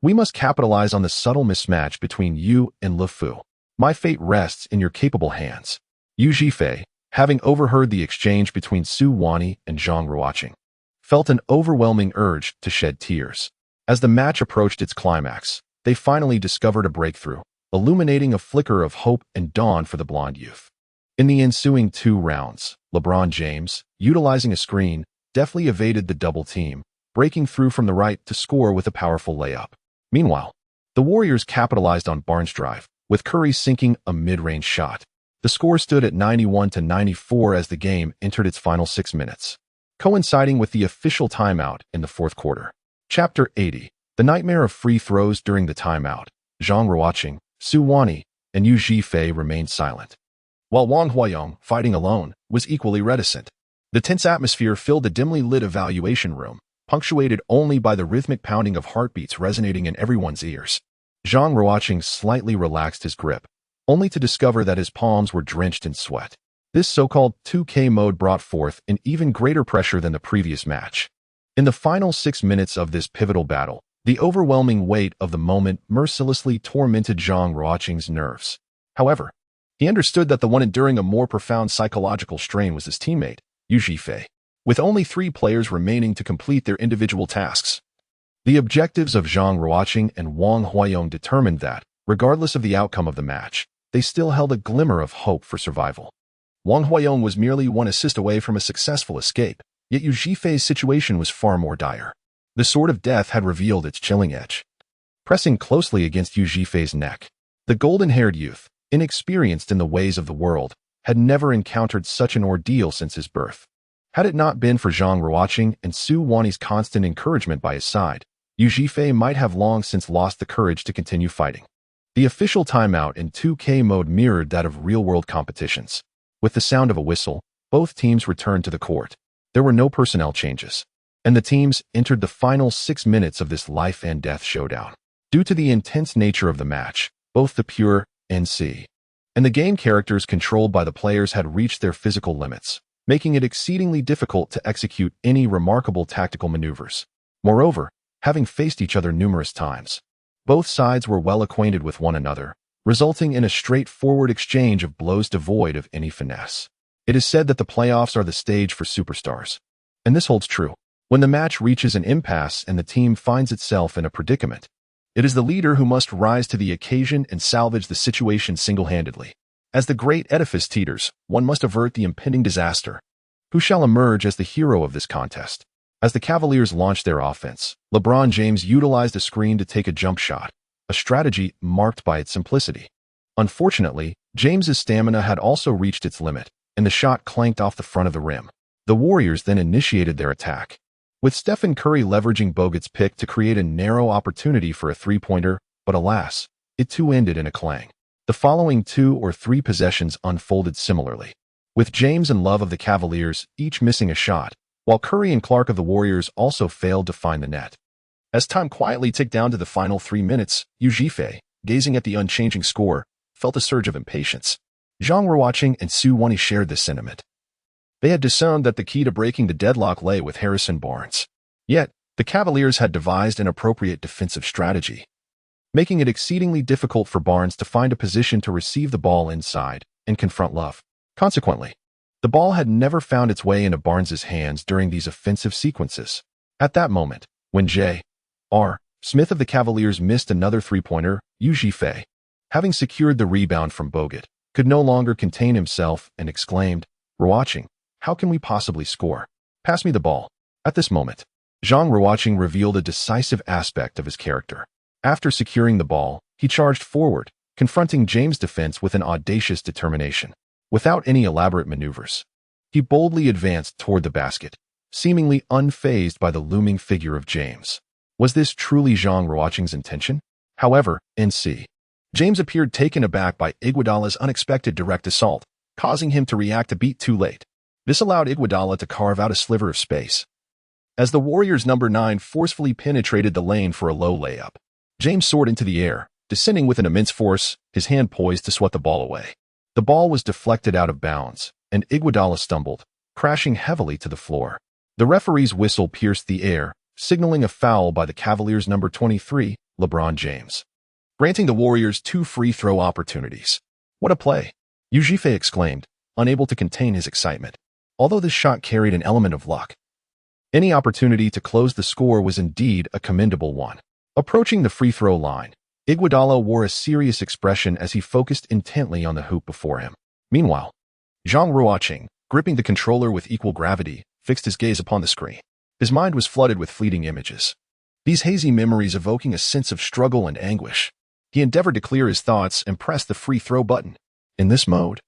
[SPEAKER 1] we must capitalize on the subtle mismatch between you and Le Fou. My fate rests in your capable hands." Yu Ji-Fei, having overheard the exchange between Su Wani and Zhang Ruocheng, felt an overwhelming urge to shed tears. As the match approached its climax, they finally discovered a breakthrough, illuminating a flicker of hope and dawn for the blonde youth. In the ensuing 2 rounds, LeBron James, utilizing a screen, deftly evaded the double team, breaking through from the right to score with a powerful layup. Meanwhile, the Warriors capitalized on Barnes' drive, with Curry sinking a mid-range shot. The score stood at 91-94 as the game entered its final 6 minutes, coinciding with the official timeout in the fourth quarter. Chapter 80. The nightmare of free throws during the timeout. Zhang Ruocheng, Su Wani, and Yu Ji-Fei remained silent, while Wang Huayong, fighting alone, was equally reticent. The tense atmosphere filled the dimly lit evaluation room, punctuated only by the rhythmic pounding of heartbeats resonating in everyone's ears. Zhang Ruocheng slightly relaxed his grip, only to discover that his palms were drenched in sweat. This so-called 2K mode brought forth an even greater pressure than the previous match. In the final 6 minutes of this pivotal battle, the overwhelming weight of the moment mercilessly tormented Zhang Ruocheng's nerves. However, he understood that the one enduring a more profound psychological strain was his teammate, Yu Ji-Fei. With only 3 players remaining to complete their individual tasks, the objectives of Zhang Ruocheng and Wang Huayong determined that, regardless of the outcome of the match, they still held a glimmer of hope for survival. Wang Huayong was merely 1 assist away from a successful escape, yet Yu Ji-Fei's situation was far more dire. The sword of death had revealed its chilling edge. Pressing closely against Yu Ji-Fei's neck, the golden-haired youth, inexperienced in the ways of the world, had never encountered such an ordeal since his birth. Had it not been for Zhang Ruocheng and Su Wani's constant encouragement by his side, Yu Ji-Fei might have long since lost the courage to continue fighting. The official timeout in 2K mode mirrored that of real-world competitions. With the sound of a whistle, both teams returned to the court. There were no personnel changes, and the teams entered the final 6 minutes of this life-and-death showdown. Due to the intense nature of the match, both the pure NC and the game characters controlled by the players had reached their physical limits, making it exceedingly difficult to execute any remarkable tactical maneuvers. Moreover, having faced each other numerous times, both sides were well acquainted with one another, resulting in a straightforward exchange of blows devoid of any finesse. It is said that the playoffs are the stage for superstars, and this holds true. When the match reaches an impasse and the team finds itself in a predicament, it is the leader who must rise to the occasion and salvage the situation single-handedly. As the great edifice teeters, one must avert the impending disaster. Who shall emerge as the hero of this contest? As the Cavaliers launched their offense, LeBron James utilized a screen to take a jump shot, a strategy marked by its simplicity. Unfortunately, James's stamina had also reached its limit, and the shot clanked off the front of the rim. The Warriors then initiated their attack, with Stephen Curry leveraging Bogut's pick to create a narrow opportunity for a three-pointer, but alas, it too ended in a clang. The following 2 or 3 possessions unfolded similarly, with James and Love of the Cavaliers each missing a shot, while Curry and Clark of the Warriors also failed to find the net. As time quietly ticked down to the final 3 minutes, Yu Zhifei, gazing at the unchanging score, felt a surge of impatience. Zhang Ruocheng and Su Wani shared this sentiment. They had discerned that the key to breaking the deadlock lay with Harrison Barnes. Yet, the Cavaliers had devised an appropriate defensive strategy, making it exceedingly difficult for Barnes to find a position to receive the ball inside and confront Love. Consequently, the ball had never found its way into Barnes's hands during these offensive sequences. At that moment, when J.R. Smith of the Cavaliers missed another three-pointer, Yu Zhifei, having secured the rebound from Bogut, could no longer contain himself and exclaimed, "Ruocheng, how can we possibly score? Pass me the ball." At this moment, Zhang Ruocheng revealed a decisive aspect of his character. After securing the ball, he charged forward, confronting James' defense with an audacious determination. Without any elaborate maneuvers, he boldly advanced toward the basket, seemingly unfazed by the looming figure of James. Was this truly Zhang Ruocheng's intention? However, N.C. James appeared taken aback by Iguodala's unexpected direct assault, causing him to react a beat too late. This allowed Iguodala to carve out a sliver of space. As the Warriors' number 9 forcefully penetrated the lane for a low layup, James soared into the air, descending with an immense force, his hand poised to swat the ball away. The ball was deflected out of bounds, and Iguodala stumbled, crashing heavily to the floor. The referee's whistle pierced the air, signaling a foul by the Cavaliers' number 23, LeBron James, granting the Warriors 2 free throw opportunities. "What a play!" Yu Zhifei exclaimed, unable to contain his excitement. Although this shot carried an element of luck, any opportunity to close the score was indeed a commendable one. Approaching the free throw line, Iguodala wore a serious expression as he focused intently on the hoop before him. Meanwhile, Zhang Ruocheng, gripping the controller with equal gravity, fixed his gaze upon the screen. His mind was flooded with fleeting images, these hazy memories evoking a sense of struggle and anguish. He endeavored to clear his thoughts and pressed the free throw button. In this mode,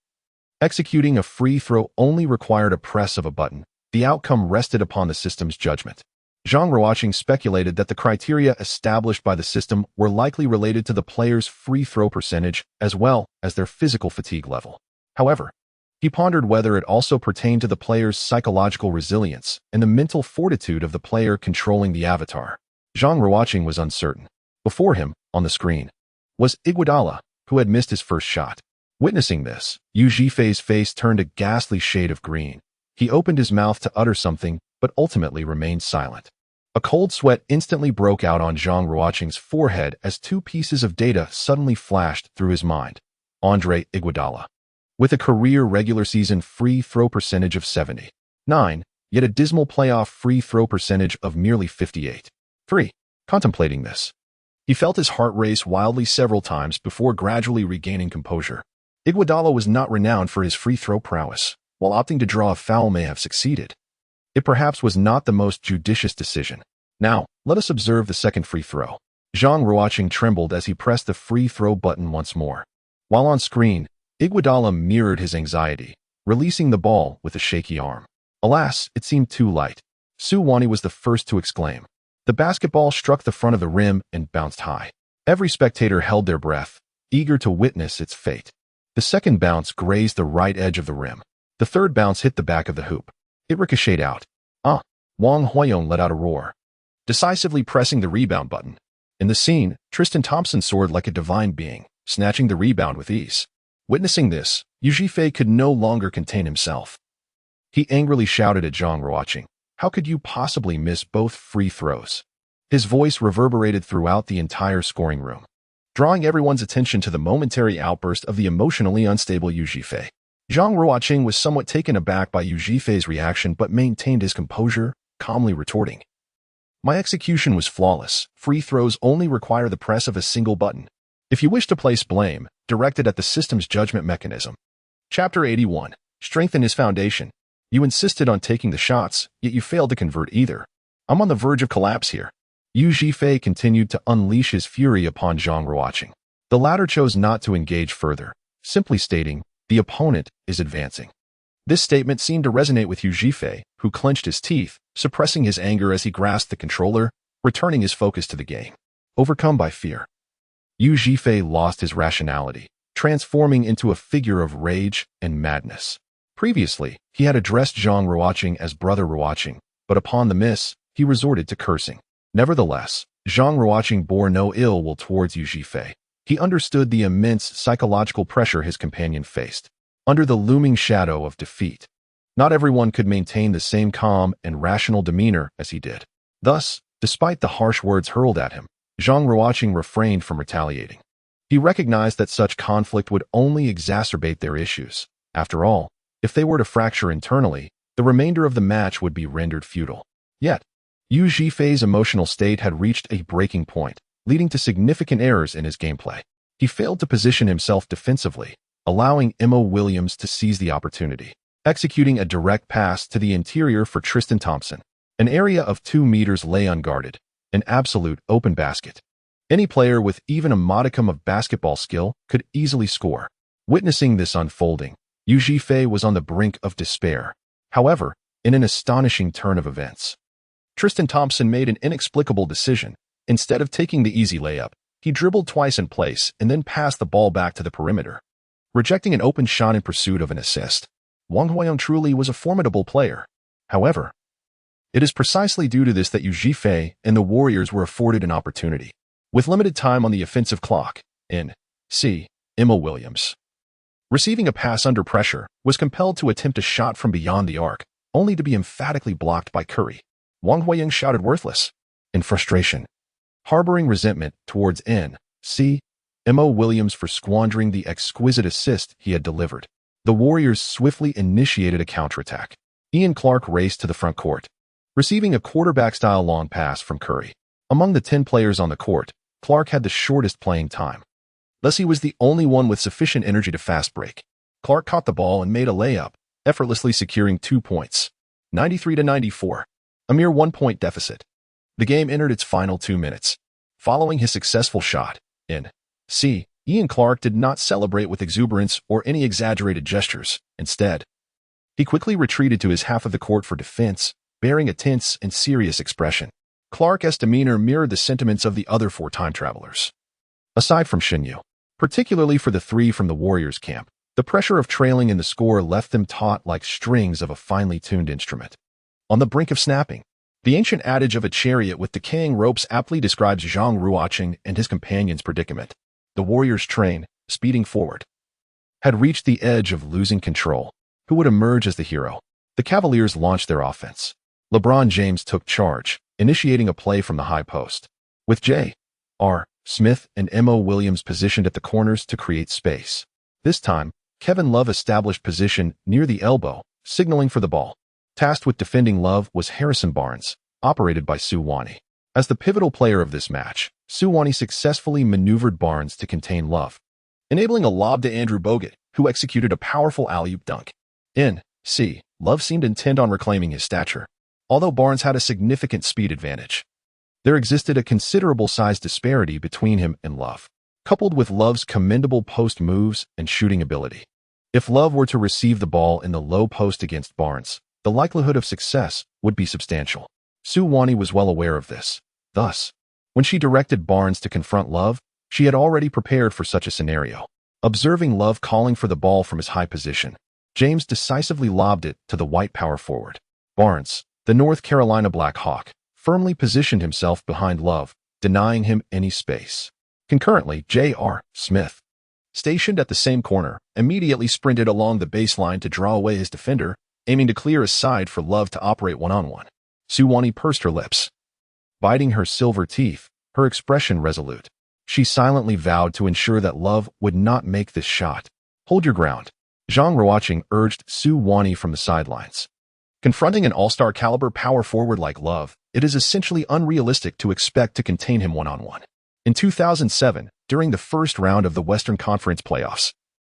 [SPEAKER 1] executing a free throw only required a press of a button. The outcome rested upon the system's judgment. Zhang Ruocheng speculated that the criteria established by the system were likely related to the player's free throw percentage as well as their physical fatigue level. However, he pondered whether it also pertained to the player's psychological resilience and the mental fortitude of the player controlling the avatar. Zhang Ruocheng was uncertain. Before him, on the screen, was Iguodala, who had missed his first shot. Witnessing this, Yu Zhifei's face turned a ghastly shade of green. He opened his mouth to utter something, but ultimately remained silent. A cold sweat instantly broke out on Zhang Ruocheng's forehead as 2 pieces of data suddenly flashed through his mind. Andre Iguodala, with a career regular season free throw percentage of 79, yet a dismal playoff free throw percentage of merely 58. 3. Contemplating this, he felt his heart race wildly several times before gradually regaining composure. Iguodala was not renowned for his free throw prowess. While opting to draw a foul may have succeeded, it perhaps was not the most judicious decision. Now, let us observe the second free throw. Zhang Ruocheng trembled as he pressed the free throw button once more. While on screen, Iguodala mirrored his anxiety, releasing the ball with a shaky arm. Alas, it seemed too light. Su Wani was the first to exclaim. The basketball struck the front of the rim and bounced high. Every spectator held their breath, eager to witness its fate. The second bounce grazed the right edge of the rim. The third bounce hit the back of the hoop. It ricocheted out. Wang Huiyong let out a roar, decisively pressing the rebound button. In the scene, Tristan Thompson soared like a divine being, snatching the rebound with ease. Witnessing this, Yu Zhifei could no longer contain himself. He angrily shouted at Zhang Ruocheng, "How could you possibly miss both free throws?" His voice reverberated throughout the entire scoring room, drawing everyone's attention to the momentary outburst of the emotionally unstable Yu Zhifei. Zhang Ruocheng was somewhat taken aback by Yu Zhifei's reaction but maintained his composure, calmly retorting, "My execution was flawless. Free throws only require the press of a single button. If you wish to place blame, direct it at the system's judgment mechanism." Chapter 81. Strengthen his foundation. You insisted on taking the shots, yet you failed to convert either. I'm on the verge of collapse here. Yu Zhifei continued to unleash his fury upon Zhang Ruocheng. The latter chose not to engage further, simply stating, "The opponent is advancing." This statement seemed to resonate with Yu Zhifei, who clenched his teeth, suppressing his anger as he grasped the controller, returning his focus to the game. Overcome by fear, Yu Zhifei lost his rationality. transforming into a figure of rage and madness. Previously, he had addressed Zhang Ruocheng as Brother Ruocheng, but upon the miss, he resorted to cursing. Nevertheless, Zhang Ruocheng bore no ill will towards Yu Zhifei. He understood the immense psychological pressure his companion faced, under the looming shadow of defeat. Not everyone could maintain the same calm and rational demeanor as he did. Thus, despite the harsh words hurled at him, Zhang Ruocheng refrained from retaliating. He recognized that such conflict would only exacerbate their issues. After all, if they were to fracture internally, the remainder of the match would be rendered futile. Yet, Yu Zhifei's emotional state had reached a breaking point, leading to significant errors in his gameplay. He failed to position himself defensively, allowing Emma Williams to seize the opportunity, executing a direct pass to the interior for Tristan Thompson. An area of 2 meters lay unguarded, an absolute open basket. Any player with even a modicum of basketball skill could easily score. Witnessing this unfolding, Yu Zhifei was on the brink of despair. However, in an astonishing turn of events, Tristan Thompson made an inexplicable decision. Instead of taking the easy layup, he dribbled twice in place and then passed the ball back to the perimeter, rejecting an open shot in pursuit of an assist. Wang Huayong truly was a formidable player. However, it is precisely due to this that Yu Zhifei and the Warriors were afforded an opportunity. With limited time on the offensive clock, Emma Williams, receiving a pass under pressure, was compelled to attempt a shot from beyond the arc, only to be emphatically blocked by Curry. Wang Huayong shouted worthless. In frustration, harboring resentment towards Emma Williams for squandering the exquisite assist he had delivered, the Warriors swiftly initiated a counterattack. Ian Clark raced to the front court, receiving a quarterback-style long pass from Curry. Among the 10 players on the court, Clark had the shortest playing time. Thus, he was the only one with sufficient energy to fast break. Clark caught the ball and made a layup, effortlessly securing 2 points, 93-94, a mere 1-point deficit. The game entered its final 2 minutes. Following his successful shot, Ian Clark did not celebrate with exuberance or any exaggerated gestures. Instead, he quickly retreated to his half of the court for defense, bearing a tense and serious expression. Clark's demeanor mirrored the sentiments of the other 4 time travelers. Aside from Shinyu, particularly for the 3 from the Warriors' camp, the pressure of trailing in the score left them taut like strings of a finely tuned instrument. On the brink of snapping, the ancient adage of a chariot with decaying ropes aptly describes Zhang Ruocheng and his companion's predicament. The Warriors' train, speeding forward, had reached the edge of losing control. Who would emerge as the hero? The Cavaliers launched their offense. LeBron James took charge, initiating a play from the high post, with J.R. Smith and Emma Williams positioned at the corners to create space. This time, Kevin Love established position near the elbow, signaling for the ball. Tasked with defending Love was Harrison Barnes, operated by Su Wani. As the pivotal player of this match, Su Wani successfully maneuvered Barnes to contain Love, enabling a lob to Andrew Bogut, who executed a powerful alley-oop dunk. Love seemed intent on reclaiming his stature, although Barnes had a significant speed advantage. There existed a considerable size disparity between him and Love, coupled with Love's commendable post moves and shooting ability. If Love were to receive the ball in the low post against Barnes, the likelihood of success would be substantial. Su Wani was well aware of this. Thus, when she directed Barnes to confront Love, she had already prepared for such a scenario. Observing Love calling for the ball from his high position, James decisively lobbed it to the white power forward. Barnes, the North Carolina Black Hawk, firmly positioned himself behind Love, denying him any space. Concurrently, J.R. Smith, stationed at the same corner, immediately sprinted along the baseline to draw away his defender, aiming to clear a side for Love to operate one-on-one. Su Wani pursed her lips, biting her silver teeth, her expression resolute. She silently vowed to ensure that Love would not make this shot. Hold your ground, Zhang Ruocheng urged Su Wani from the sidelines. Confronting an all-star caliber power forward like Love, it is essentially unrealistic to expect to contain him one-on-one. In 2007, during the first round of the Western Conference playoffs,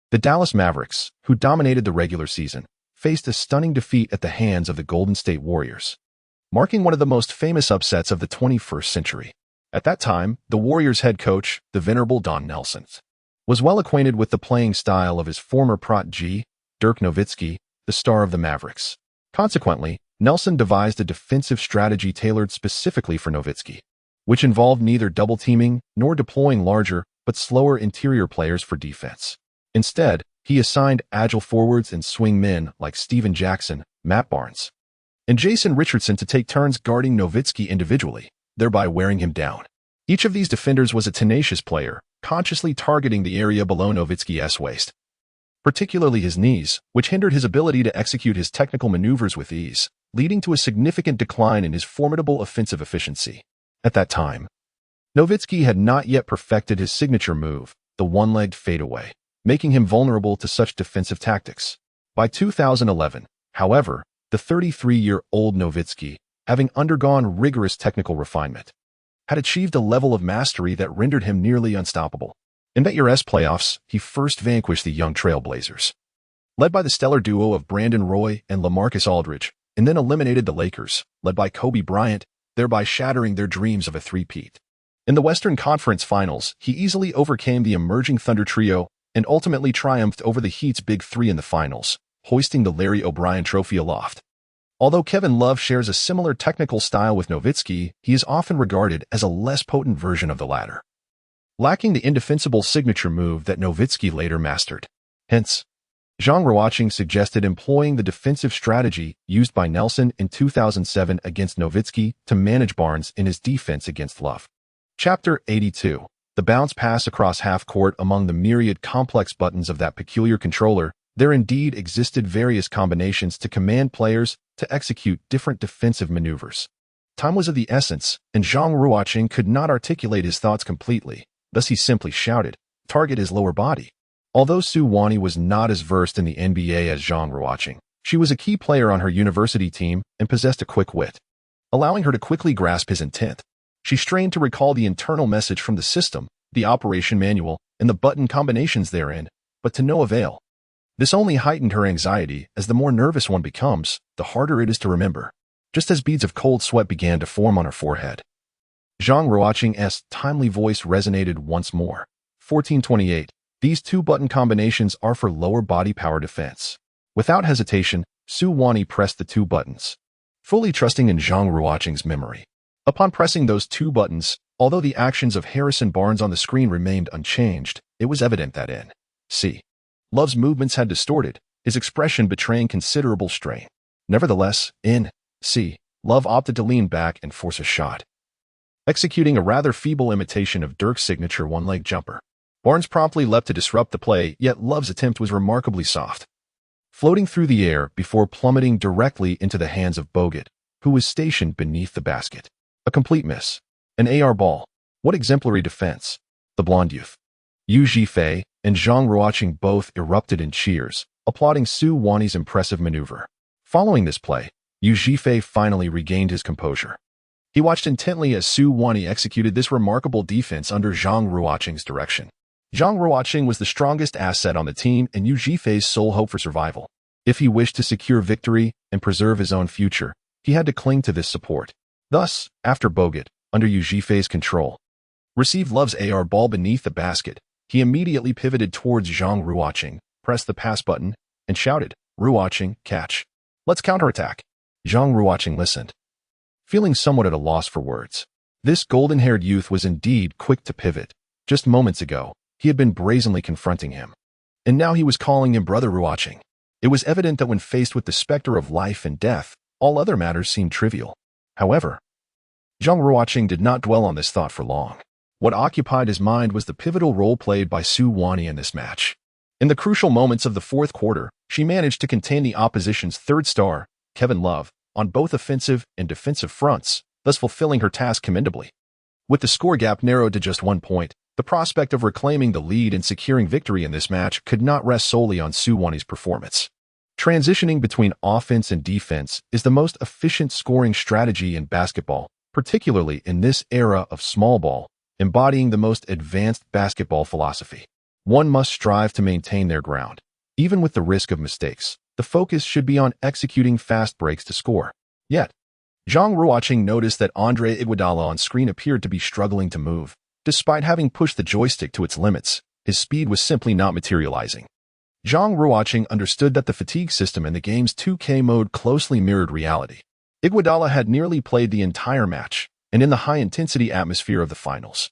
[SPEAKER 1] the Dallas Mavericks, who dominated the regular season, faced a stunning defeat at the hands of the Golden State Warriors, marking one of the most famous upsets of the 21st century. At that time, the Warriors' head coach, the venerable Don Nelson, was well acquainted with the playing style of his former protege, Dirk Nowitzki, the star of the Mavericks. Consequently, Nelson devised a defensive strategy tailored specifically for Nowitzki, which involved neither double-teaming nor deploying larger but slower interior players for defense. Instead, he assigned agile forwards and swing men like Steven Jackson, Matt Barnes, and Jason Richardson to take turns guarding Nowitzki individually, thereby wearing him down. Each of these defenders was a tenacious player, consciously targeting the area below Nowitzki's waist, particularly his knees, which hindered his ability to execute his technical maneuvers with ease, leading to a significant decline in his formidable offensive efficiency. At that time, Nowitzki had not yet perfected his signature move, the one-legged fadeaway, making him vulnerable to such defensive tactics. By 2011, however, the 33-year-old Nowitzki, having undergone rigorous technical refinement, had achieved a level of mastery that rendered him nearly unstoppable. In that year's playoffs, he first vanquished the young Trailblazers, led by the stellar duo of Brandon Roy and LaMarcus Aldridge, and then eliminated the Lakers, led by Kobe Bryant, thereby shattering their dreams of a three-peat. In the Western Conference Finals, he easily overcame the emerging Thunder trio and ultimately triumphed over the Heat's Big Three in the finals, hoisting the Larry O'Brien Trophy aloft. Although Kevin Love shares a similar technical style with Nowitzki, he is often regarded as a less potent version of the latter, lacking the indefensible signature move that Nowitzki later mastered. Hence, Zhang Ruocheng suggested employing the defensive strategy used by Nelson in 2007 against Nowitzki to manage Barnes in his defense against Love. Chapter 82. The bounce pass across half-court. Among the myriad complex buttons of that peculiar controller, there indeed existed various combinations to command players to execute different defensive maneuvers. Time was of the essence, and Zhang Ruocheng could not articulate his thoughts completely. Thus he simply shouted, "Target his lower body." Although Su Wani was not as versed in the NBA as Zhang Ruocheng, she was a key player on her university team and possessed a quick wit, allowing her to quickly grasp his intent. She strained to recall the internal message from the system, the operation manual, and the button combinations therein, but to no avail. This only heightened her anxiety, as the more nervous one becomes, the harder it is to remember, just as beads of cold sweat began to form on her forehead. Zhang Ruocheng's timely voice resonated once more. 1428. These two button combinations are for lower body power defense. Without hesitation, Su Wani pressed the two buttons, fully trusting in Zhang Ruocheng's memory. Upon pressing those two buttons, although the actions of Harrison Barnes on the screen remained unchanged, it was evident that N.C. Love's movements had distorted, his expression betraying considerable strain. Nevertheless, N.C. Love opted to lean back and force a shot, executing a rather feeble imitation of Dirk's signature one-leg jumper. Barnes promptly leapt to disrupt the play, yet Love's attempt was remarkably soft, floating through the air before plummeting directly into the hands of Bogut, who was stationed beneath the basket. A complete miss. An AR ball. What exemplary defense. The blonde youth, Yu Zhifei, and Zhang Ruocheng both erupted in cheers, applauding Su Wani's impressive maneuver. Following this play, Yu Zhifei finally regained his composure. He watched intently as Su Wani executed this remarkable defense under Zhang Ruocheng's direction. Zhang Ruocheng was the strongest asset on the team and Yu Zhifei's sole hope for survival. If he wished to secure victory and preserve his own future, he had to cling to this support. Thus, after Bogut, under Yu Zhifei's control, received Love's AR ball beneath the basket, he immediately pivoted towards Zhang Ruocheng, pressed the pass button, and shouted, "Ruocheng, catch. Let's counterattack." Zhang Ruocheng listened, feeling somewhat at a loss for words. This golden-haired youth was indeed quick to pivot. Just moments ago, he had been brazenly confronting him, and now he was calling him Brother Ruocheng. It was evident that when faced with the specter of life and death, all other matters seemed trivial. However, Zhang Ruocheng did not dwell on this thought for long. What occupied his mind was the pivotal role played by Su Wani in this match. In the crucial moments of the fourth quarter, she managed to contain the opposition's third star, Kevin Love, on both offensive and defensive fronts, thus fulfilling her task commendably. With the score gap narrowed to just 1 point, the prospect of reclaiming the lead and securing victory in this match could not rest solely on Su Wani's performance. Transitioning between offense and defense is the most efficient scoring strategy in basketball, particularly in this era of small ball, embodying the most advanced basketball philosophy. One must strive to maintain their ground. Even with the risk of mistakes, the focus should be on executing fast breaks to score. Yet, Zhang Ruocheng noticed that Andre Iguodala on screen appeared to be struggling to move. Despite having pushed the joystick to its limits, his speed was simply not materializing. Zhang Ruocheng understood that the fatigue system in the game's 2K mode closely mirrored reality. Iguodala had nearly played the entire match, and in the high-intensity atmosphere of the finals,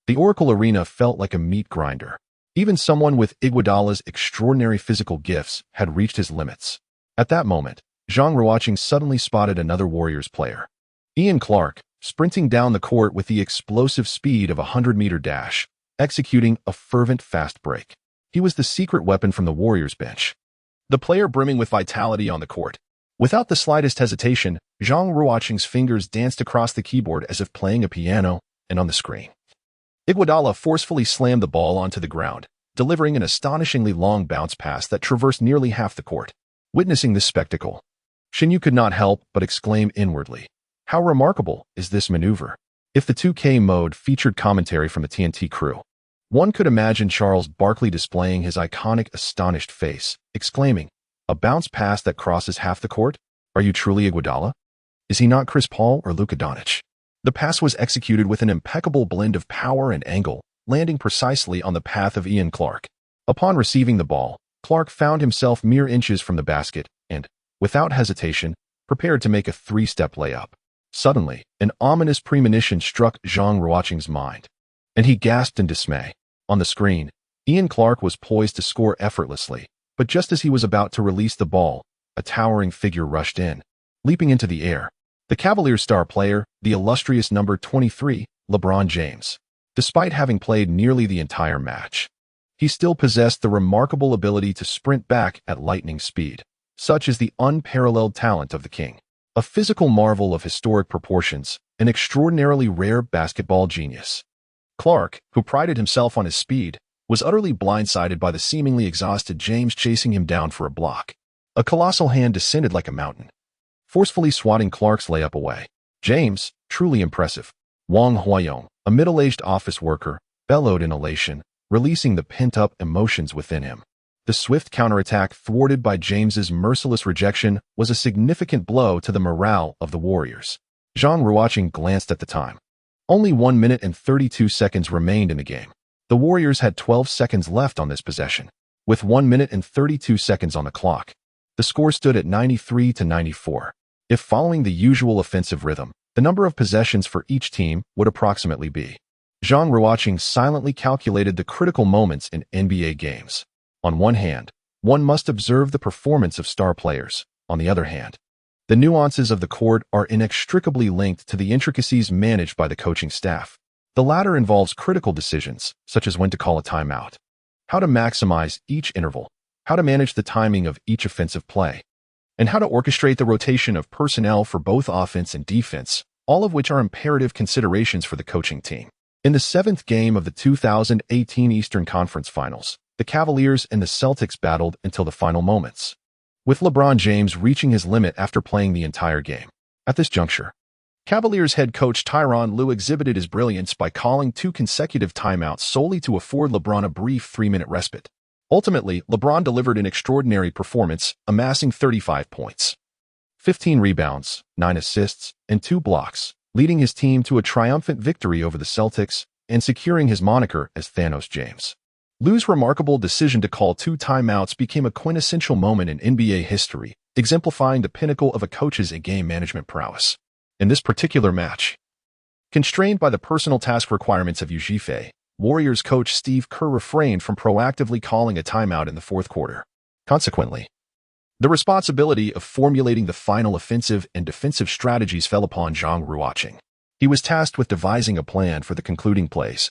[SPEAKER 1] the Oracle Arena felt like a meat grinder. Even someone with Iguodala's extraordinary physical gifts had reached his limits. At that moment, Zhang Ruocheng suddenly spotted another Warriors player. Ian Clark, sprinting down the court with the explosive speed of a 100-meter dash, executing a fervent fast break. He was the secret weapon from the Warriors bench. The player brimming with vitality on the court. Without the slightest hesitation, Zhang Ruocheng's fingers danced across the keyboard as if playing a piano, and on the screen. Iguodala forcefully slammed the ball onto the ground, delivering an astonishingly long bounce pass that traversed nearly half the court. Witnessing this spectacle, Shinyu could not help but exclaim inwardly, "How remarkable is this maneuver?" If the 2K mode featured commentary from the TNT crew, one could imagine Charles Barkley displaying his iconic astonished face, exclaiming, "A bounce pass that crosses half the court? Are you truly Iguodala? Is he not Chris Paul or Luka Doncic?" The pass was executed with an impeccable blend of power and angle, landing precisely on the path of Ian Clark. Upon receiving the ball, Clark found himself mere inches from the basket and, without hesitation, prepared to make a three-step layup. Suddenly, an ominous premonition struck Zhang Ruocheng's mind, and he gasped in dismay. On the screen, Ian Clark was poised to score effortlessly, but just as he was about to release the ball, a towering figure rushed in, leaping into the air. The Cavaliers' star player, the illustrious number 23, LeBron James. Despite having played nearly the entire match, he still possessed the remarkable ability to sprint back at lightning speed. Such is the unparalleled talent of the king. A physical marvel of historic proportions, an extraordinarily rare basketball genius. Clark, who prided himself on his speed, was utterly blindsided by the seemingly exhausted James chasing him down for a block. A colossal hand descended like a mountain, forcefully swatting Clark's layup away. James, truly impressive. Wang Huayong, a middle-aged office worker, bellowed in elation, releasing the pent-up emotions within him. The swift counterattack thwarted by James's merciless rejection was a significant blow to the morale of the Warriors. Zhang Ruocheng glanced at the time. Only 1 minute and 32 seconds remained in the game. The Warriors had 12 seconds left on this possession. With 1 minute and 32 seconds on the clock, the score stood at 93-94. If following the usual offensive rhythm, the number of possessions for each team would approximately be. Zhang Ruocheng silently calculated the critical moments in NBA games. On one hand, one must observe the performance of star players. On the other hand, the nuances of the court are inextricably linked to the intricacies managed by the coaching staff. The latter involves critical decisions, such as when to call a timeout, how to maximize each interval, how to manage the timing of each offensive play, and how to orchestrate the rotation of personnel for both offense and defense, all of which are imperative considerations for the coaching team. In the seventh game of the 2018 Eastern Conference Finals, the Cavaliers and the Celtics battled until the final moments, with LeBron James reaching his limit after playing the entire game. At this juncture, Cavaliers head coach Tyronn Lue exhibited his brilliance by calling 2 consecutive timeouts solely to afford LeBron a brief 3-minute respite. Ultimately, LeBron delivered an extraordinary performance, amassing 35 points, 15 rebounds, 9 assists, and 2 blocks, leading his team to a triumphant victory over the Celtics and securing his moniker as Thanos James. Lue's remarkable decision to call 2 timeouts became a quintessential moment in NBA history, exemplifying the pinnacle of a coach's game management prowess. In this particular match, constrained by the personal task requirements of Yu, Warriors coach Steve Kerr refrained from proactively calling a timeout in the fourth quarter. Consequently, the responsibility of formulating the final offensive and defensive strategies fell upon Zhang Ruocheng. He was tasked with devising a plan for the concluding plays,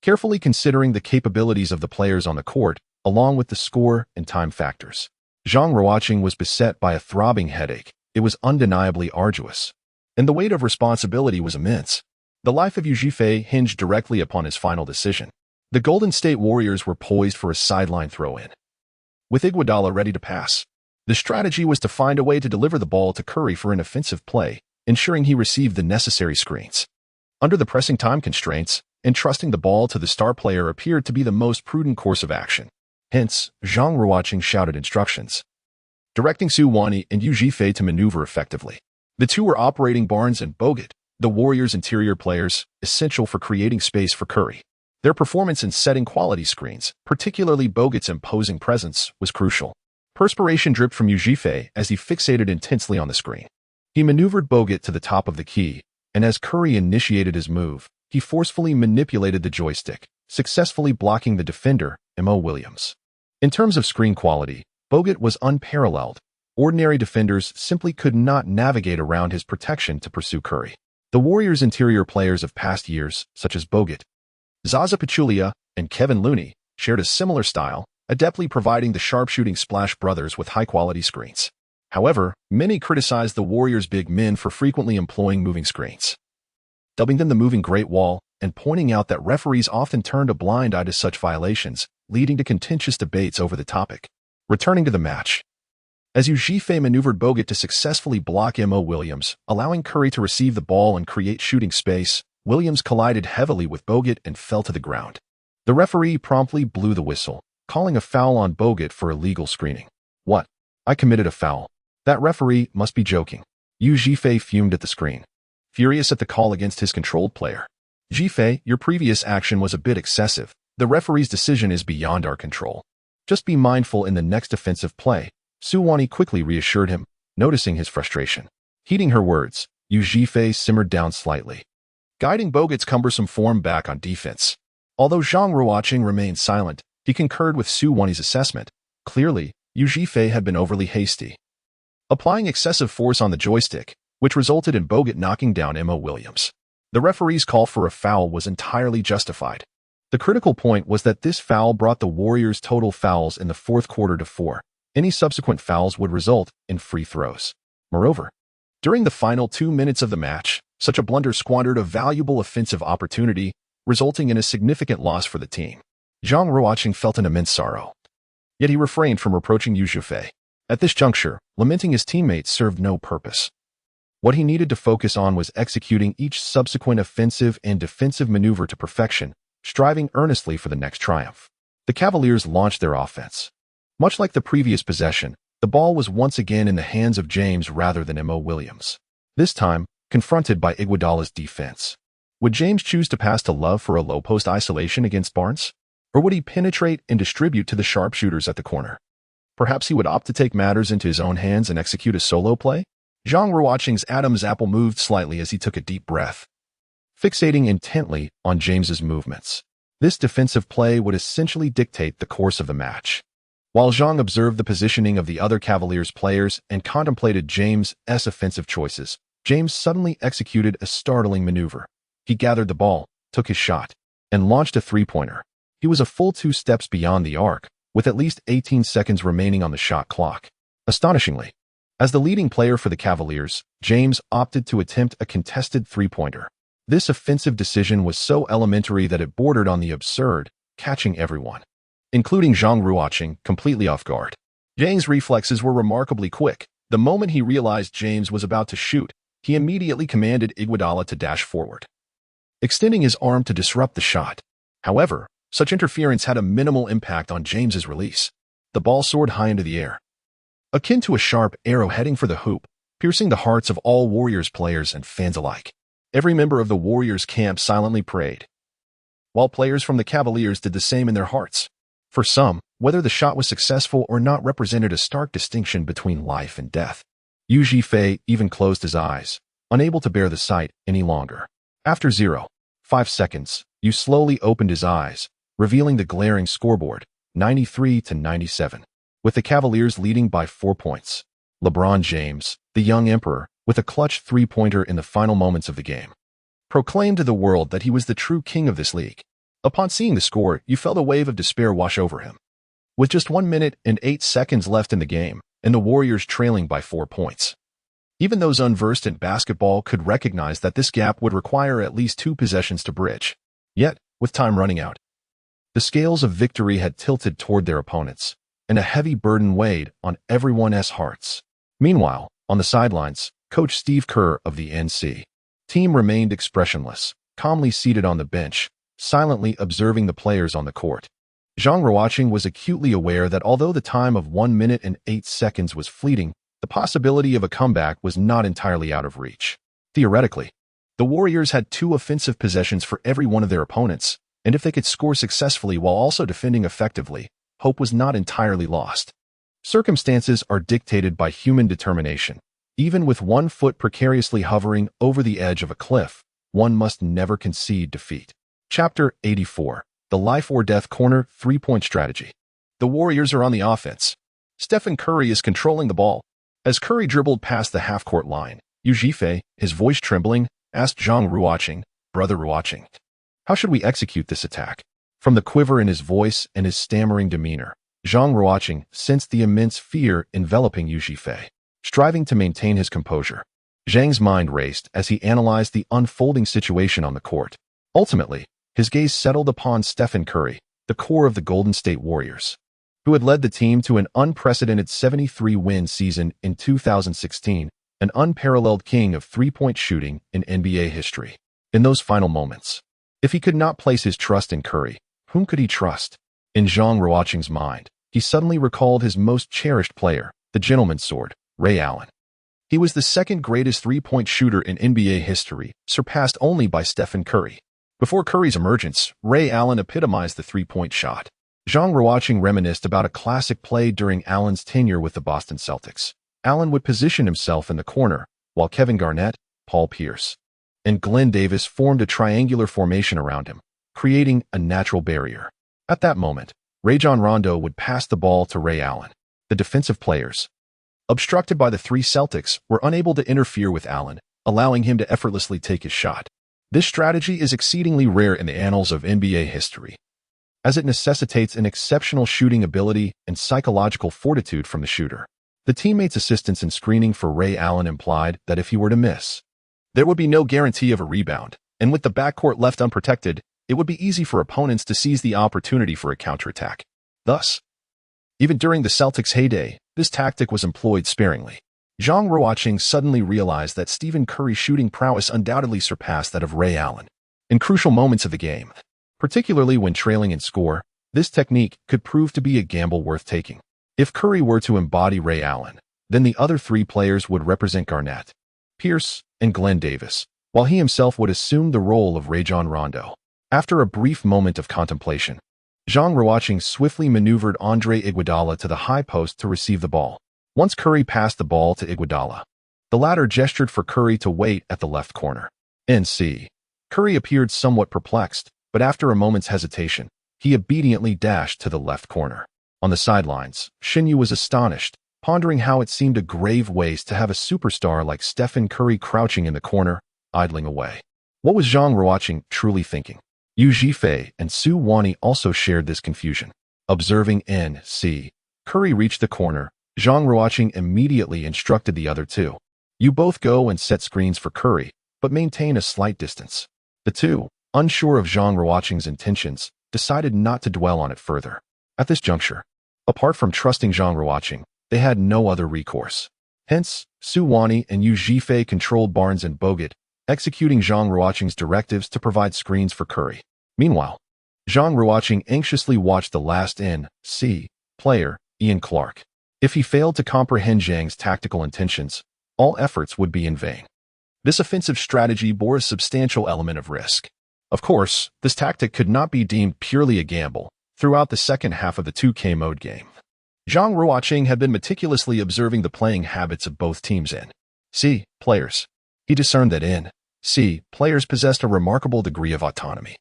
[SPEAKER 1] carefully considering the capabilities of the players on the court, along with the score and time factors. Zhang Ruocheng was beset by a throbbing headache. It was undeniably arduous, and the weight of responsibility was immense. The life of Yu hinged directly upon his final decision. The Golden State Warriors were poised for a sideline throw-in, with Iguodala ready to pass. The strategy was to find a way to deliver the ball to Curry for an offensive play, ensuring he received the necessary screens. Under the pressing time constraints, entrusting the ball to the star player appeared to be the most prudent course of action. Hence, Zhang Ruocheng shouted instructions, directing Su Wani and Yu to maneuver effectively. The two were operating Barnes and Bogut, the Warriors' interior players, essential for creating space for Curry. Their performance in setting quality screens, particularly Bogut's imposing presence, was crucial. Perspiration dripped from Yu as he fixated intensely on the screen. He maneuvered Bogut to the top of the key, and as Curry initiated his move, he forcefully manipulated the joystick, successfully blocking the defender, Mo Williams. In terms of screen quality, Bogut was unparalleled. Ordinary defenders simply could not navigate around his protection to pursue Curry. The Warriors' interior players of past years, such as Bogut, Zaza Pachulia, and Kevin Looney, shared a similar style, adeptly providing the sharpshooting Splash Brothers with high-quality screens. However, many criticized the Warriors' big men for frequently employing moving screens, dubbing them the moving Great Wall, and pointing out that referees often turned a blind eye to such violations, leading to contentious debates over the topic. Returning to the match, as Yu Zhifei maneuvered Bogut to successfully block Mo Williams, allowing Curry to receive the ball and create shooting space, Williams collided heavily with Bogut and fell to the ground. The referee promptly blew the whistle, calling a foul on Bogut for illegal screening. What? I committed a foul. That referee must be joking. Yu Zhifei fumed at the screen, furious at the call against his controlled player. Zhifei, your previous action was a bit excessive. The referee's decision is beyond our control. Just be mindful in the next offensive play, Su Wani quickly reassured him, noticing his frustration. Heeding her words, Yu Zhifei simmered down slightly, guiding Bogut's cumbersome form back on defense. Although Zhang Ruocheng remained silent, he concurred with Su Wani's assessment. Clearly, Yu Zhifei had been overly hasty, applying excessive force on the joystick, which resulted in Bogut knocking down Mo Williams. The referee's call for a foul was entirely justified. The critical point was that this foul brought the Warriors' total fouls in the fourth quarter to 4. Any subsequent fouls would result in free throws. Moreover, during the final 2 minutes of the match, such a blunder squandered a valuable offensive opportunity, resulting in a significant loss for the team. Zhang Ruocheng felt an immense sorrow. Yet he refrained from reproaching Yu Zhifei. At this juncture, lamenting his teammates served no purpose. What he needed to focus on was executing each subsequent offensive and defensive maneuver to perfection, striving earnestly for the next triumph. The Cavaliers launched their offense. Much like the previous possession, the ball was once again in the hands of James rather than Mo Williams. This time, confronted by Iguodala's defense. Would James choose to pass to Love for a low-post isolation against Barnes? Or would he penetrate and distribute to the sharpshooters at the corner? Perhaps he would opt to take matters into his own hands and execute a solo play? Zhang Ruocheng's Adam's apple moved slightly as he took a deep breath, fixating intently on James's movements. This defensive play would essentially dictate the course of the match. While Zhang observed the positioning of the other Cavaliers players and contemplated James' offensive choices, James suddenly executed a startling maneuver. He gathered the ball, took his shot, and launched a three-pointer. He was a full 2 steps beyond the arc, with at least 18 seconds remaining on the shot clock. Astonishingly, as the leading player for the Cavaliers, James opted to attempt a contested three-pointer. This offensive decision was so elementary that it bordered on the absurd, catching everyone, including Zhang Ruocheng, completely off guard. James' reflexes were remarkably quick. The moment he realized James was about to shoot, he immediately commanded Iguodala to dash forward, extending his arm to disrupt the shot. However, such interference had a minimal impact on James's release. The ball soared high into the air, akin to a sharp arrow heading for the hoop, piercing the hearts of all Warriors players and fans alike. Every member of the Warriors camp silently prayed, while players from the Cavaliers did the same in their hearts. For some, whether the shot was successful or not represented a stark distinction between life and death. Yu Zhifei even closed his eyes, unable to bear the sight any longer. After 0.5 seconds, Yu slowly opened his eyes, revealing the glaring scoreboard, 93-97, with the Cavaliers leading by 4 points. LeBron James, the young emperor, with a clutch three-pointer in the final moments of the game, proclaimed to the world that he was the true king of this league. Upon seeing the score, you felt a wave of despair wash over him. With just 1 minute and 8 seconds left in the game, and the Warriors trailing by 4 points. Even those unversed in basketball could recognize that this gap would require at least 2 possessions to bridge. Yet, with time running out, the scales of victory had tilted toward their opponents, and a heavy burden weighed on everyone's hearts. Meanwhile, on the sidelines, Coach Steve Kerr of the NC team remained expressionless, calmly seated on the bench, silently observing the players on the court. Zhang Ruocheng was acutely aware that although the time of 1 minute and 8 seconds was fleeting, the possibility of a comeback was not entirely out of reach. Theoretically, the Warriors had 2 offensive possessions for every one of their opponents, and if they could score successfully while also defending effectively, hope was not entirely lost. Circumstances are dictated by human determination. Even with 1 foot precariously hovering over the edge of a cliff, one must never concede defeat. Chapter 84. the life-or-death corner three-point strategy. The Warriors are on the offense. Stephen Curry is controlling the ball. As Curry dribbled past the half-court line, Yu Zhifei, his voice trembling, asked Zhang Ruocheng, "Brother Ruocheng, how should we execute this attack?" From the quiver in his voice and his stammering demeanor, Zhang Ruocheng sensed the immense fear enveloping Yu Zhifei. Striving to maintain his composure, Zhang's mind raced as he analyzed the unfolding situation on the court. Ultimately, his gaze settled upon Stephen Curry, the core of the Golden State Warriors, who had led the team to an unprecedented 73-win season in 2016, an unparalleled king of three-point shooting in NBA history. In those final moments, if he could not place his trust in Curry, whom could he trust? In Zhang Ruocheng's mind, he suddenly recalled his most cherished player, the gentleman's sword, Ray Allen. He was the second greatest three-point shooter in NBA history, surpassed only by Stephen Curry. Before Curry's emergence, Ray Allen epitomized the three-point shot. Zhang Ruocheng reminisced about a classic play during Allen's tenure with the Boston Celtics. Allen would position himself in the corner, while Kevin Garnett, Paul Pierce, and Glenn Davis formed a triangular formation around him, creating a natural barrier. At that moment, Rajon Rondo would pass the ball to Ray Allen. The defensive players, obstructed by the three Celtics, were unable to interfere with Allen, allowing him to effortlessly take his shot. This strategy is exceedingly rare in the annals of NBA history, as it necessitates an exceptional shooting ability and psychological fortitude from the shooter. The teammates' assistance in screening for Ray Allen implied that if he were to miss, there would be no guarantee of a rebound, and with the backcourt left unprotected, it would be easy for opponents to seize the opportunity for a counterattack. Thus, even during the Celtics' heyday, this tactic was employed sparingly. Zhang Ruocheng suddenly realized that Stephen Curry's shooting prowess undoubtedly surpassed that of Ray Allen. In crucial moments of the game, particularly when trailing in score, this technique could prove to be a gamble worth taking. If Curry were to embody Ray Allen, then the other three players would represent Garnett, Pierce, and Glenn Davis, while he himself would assume the role of Rajon Rondo. After a brief moment of contemplation, Zhang Ruocheng swiftly maneuvered Andre Iguodala to the high post to receive the ball. Once Curry passed the ball to Iguodala, the latter gestured for Curry to wait at the left corner. NC. Curry appeared somewhat perplexed, but after a moment's hesitation, he obediently dashed to the left corner. On the sidelines, Shinyu was astonished, pondering how it seemed a grave waste to have a superstar like Stephen Curry crouching in the corner, idling away. What was Zhang Ruocheng truly thinking? Yu Zhifei and Su Wani also shared this confusion. Observing N.C. Curry reach the corner, Zhang Ruocheng immediately instructed the other two. You both go and set screens for Curry, but maintain a slight distance. The two, unsure of Zhang Ruocheng's intentions, decided not to dwell on it further. At this juncture, apart from trusting Zhang Ruocheng, they had no other recourse. Hence, Su Wani and Yu Zhifei controlled Barnes and Bogut, executing Zhang Ruocheng's directives to provide screens for Curry. Meanwhile, Zhang Ruocheng anxiously watched the last N.C. player, Ian Clark. If he failed to comprehend Zhang's tactical intentions, all efforts would be in vain. This offensive strategy bore a substantial element of risk. Of course, this tactic could not be deemed purely a gamble. Throughout the second half of the 2K mode game, Zhang Ruocheng had been meticulously observing the playing habits of both teams' N.C. players. He discerned that N.C. players possessed a remarkable degree of autonomy.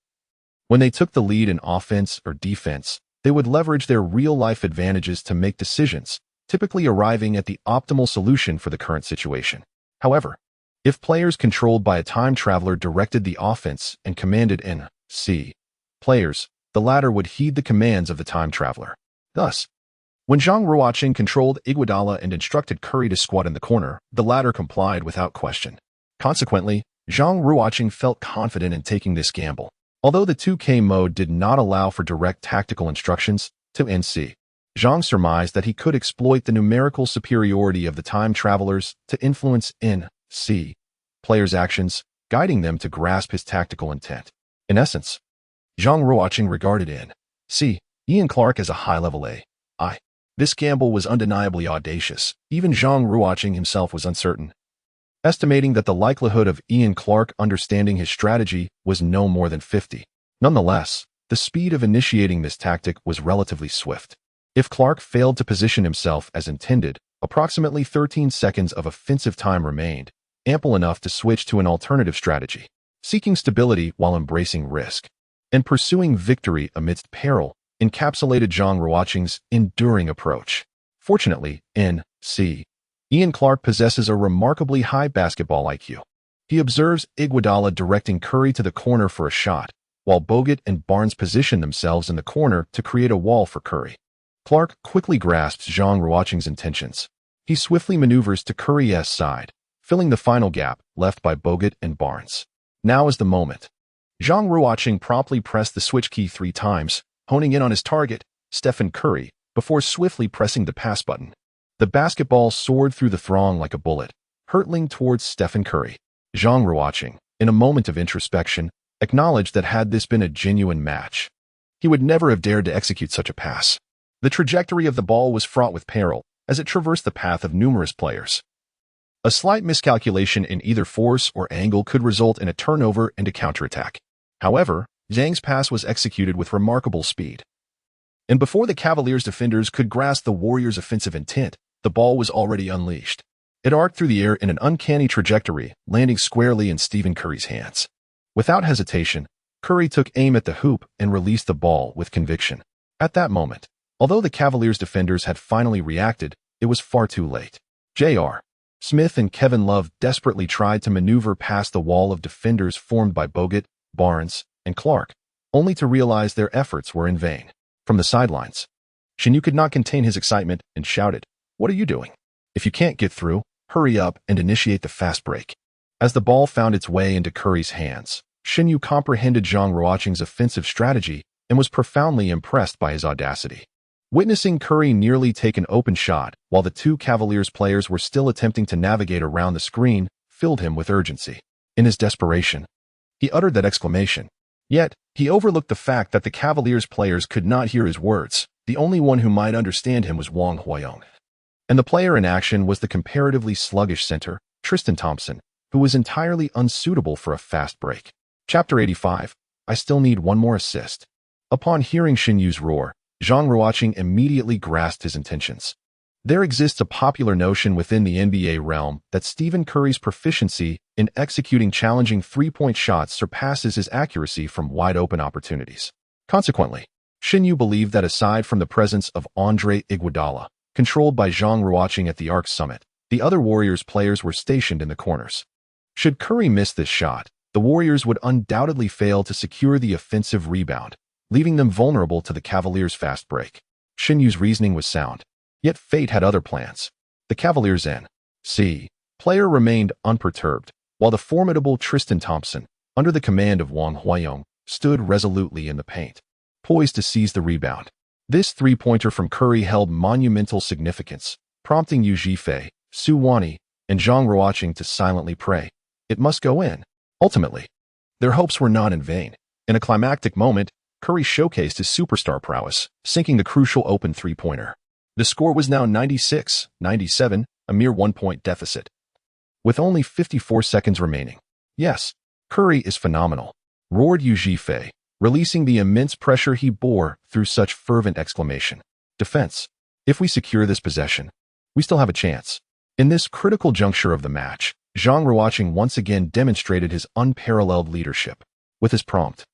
[SPEAKER 1] When they took the lead in offense or defense, they would leverage their real-life advantages to make decisions, typically arriving at the optimal solution for the current situation. However, if players controlled by a time traveler directed the offense and commanded N.C. players, the latter would heed the commands of the time traveler. Thus, when Zhang Ruocheng controlled Iguodala and instructed Curry to squat in the corner, the latter complied without question. Consequently, Zhang Ruocheng felt confident in taking this gamble. Although the 2K mode did not allow for direct tactical instructions to NC, Zhang surmised that he could exploit the numerical superiority of the time travelers to influence NC players' actions, guiding them to grasp his tactical intent. In essence, Zhang Ruocheng regarded N.C. Ian Clark as a high-level AI. This gamble was undeniably audacious. Even Zhang Ruocheng himself was uncertain, estimating that the likelihood of Ian Clark understanding his strategy was no more than 50. Nonetheless, the speed of initiating this tactic was relatively swift. If Clark failed to position himself as intended, approximately 13 seconds of offensive time remained, ample enough to switch to an alternative strategy, seeking stability while embracing risk. and pursuing victory amidst peril encapsulated Zhang Ruocheng's enduring approach. Fortunately, Ian Clark possesses a remarkably high basketball IQ. He observes Iguodala directing Curry to the corner for a shot, while Bogut and Barnes position themselves in the corner to create a wall for Curry. Clark quickly grasps Zhang Ruocheng's intentions. He swiftly maneuvers to Curry's side, filling the final gap left by Bogut and Barnes. Now is the moment. Zhang Ruocheng promptly pressed the switch key 3 times, honing in on his target, Stephen Curry, before swiftly pressing the pass button. The basketball soared through the throng like a bullet, hurtling towards Stephen Curry. Zhang Ruocheng, in a moment of introspection, acknowledged that had this been a genuine match, he would never have dared to execute such a pass. The trajectory of the ball was fraught with peril, as it traversed the path of numerous players. A slight miscalculation in either force or angle could result in a turnover and a counterattack. However, Zhang's pass was executed with remarkable speed. And before the Cavaliers' defenders could grasp the Warriors' offensive intent, the ball was already unleashed. It arced through the air in an uncanny trajectory, landing squarely in Stephen Curry's hands. Without hesitation, Curry took aim at the hoop and released the ball with conviction. At that moment, although the Cavaliers' defenders had finally reacted, it was far too late. J.R. Smith and Kevin Love desperately tried to maneuver past the wall of defenders formed by Bogut, Barnes, and Clark, only to realize their efforts were in vain. From the sidelines, Shin Yu could not contain his excitement and shouted, "What are you doing? If you can't get through, hurry up and initiate the fast break." As the ball found its way into Curry's hands, Shin Yu comprehended Zhang Ruocheng's offensive strategy and was profoundly impressed by his audacity. Witnessing Curry nearly take an open shot while the 2 Cavaliers players were still attempting to navigate around the screen filled him with urgency. In his desperation, he uttered that exclamation. Yet, he overlooked the fact that the Cavaliers players could not hear his words. The only one who might understand him was Wang Huayong. And the player in action was the comparatively sluggish center, Tristan Thompson, who was entirely unsuitable for a fast break. Chapter 85. I still need one more assist. Upon hearing Shin Yu's roar, Zhang Ruocheng immediately grasped his intentions. There exists a popular notion within the NBA realm that Stephen Curry's proficiency in executing challenging 3-point shots surpasses his accuracy from wide-open opportunities. Consequently, Shin Yu believed that aside from the presence of Andre Iguodala, controlled by Zhang Ruocheng at the arc's summit, the other Warriors players were stationed in the corners. Should Curry miss this shot, the Warriors would undoubtedly fail to secure the offensive rebound, leaving them vulnerable to the Cavaliers' fast break. Shin Yu's reasoning was sound, yet fate had other plans. The Cavaliers' player remained unperturbed, while the formidable Tristan Thompson, under the command of Wang Huayong, stood resolutely in the paint, poised to seize the rebound. This 3-pointer from Curry held monumental significance, prompting Yu Zhifei, Su Wani, and Zhang Ruocheng to silently pray, "It must go in." Ultimately, their hopes were not in vain. In a climactic moment, Curry showcased his superstar prowess, sinking the crucial open 3-pointer. The score was now 96-97, a mere 1-point deficit. With only 54 seconds remaining. "Yes, Curry is phenomenal," roared Yu Zhifei, releasing the immense pressure he bore through such fervent exclamation. "Defense. If we secure this possession, we still have a chance." In this critical juncture of the match, Zhang Ruocheng once again demonstrated his unparalleled leadership. With his prompt,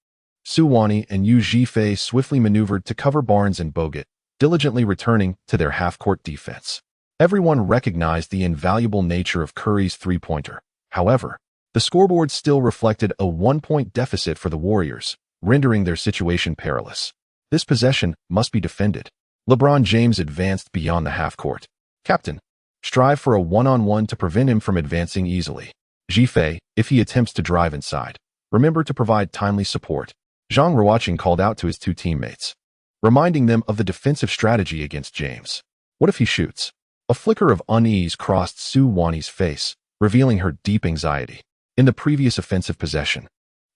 [SPEAKER 1] Su Wani and Yu Zhifei swiftly maneuvered to cover Barnes and Bogut, diligently returning to their half-court defense. Everyone recognized the invaluable nature of Curry's 3-pointer. However, the scoreboard still reflected a 1-point deficit for the Warriors, rendering their situation perilous. This possession must be defended. LeBron James advanced beyond the half-court. "Captain, strive for a one-on-one to prevent him from advancing easily. Zhifei, if he attempts to drive inside, remember to provide timely support." Zhang Ruocheng called out to his 2 teammates, reminding them of the defensive strategy against James. What if he shoots? A flicker of unease crossed Su Wani's face, revealing her deep anxiety. In the previous offensive possession,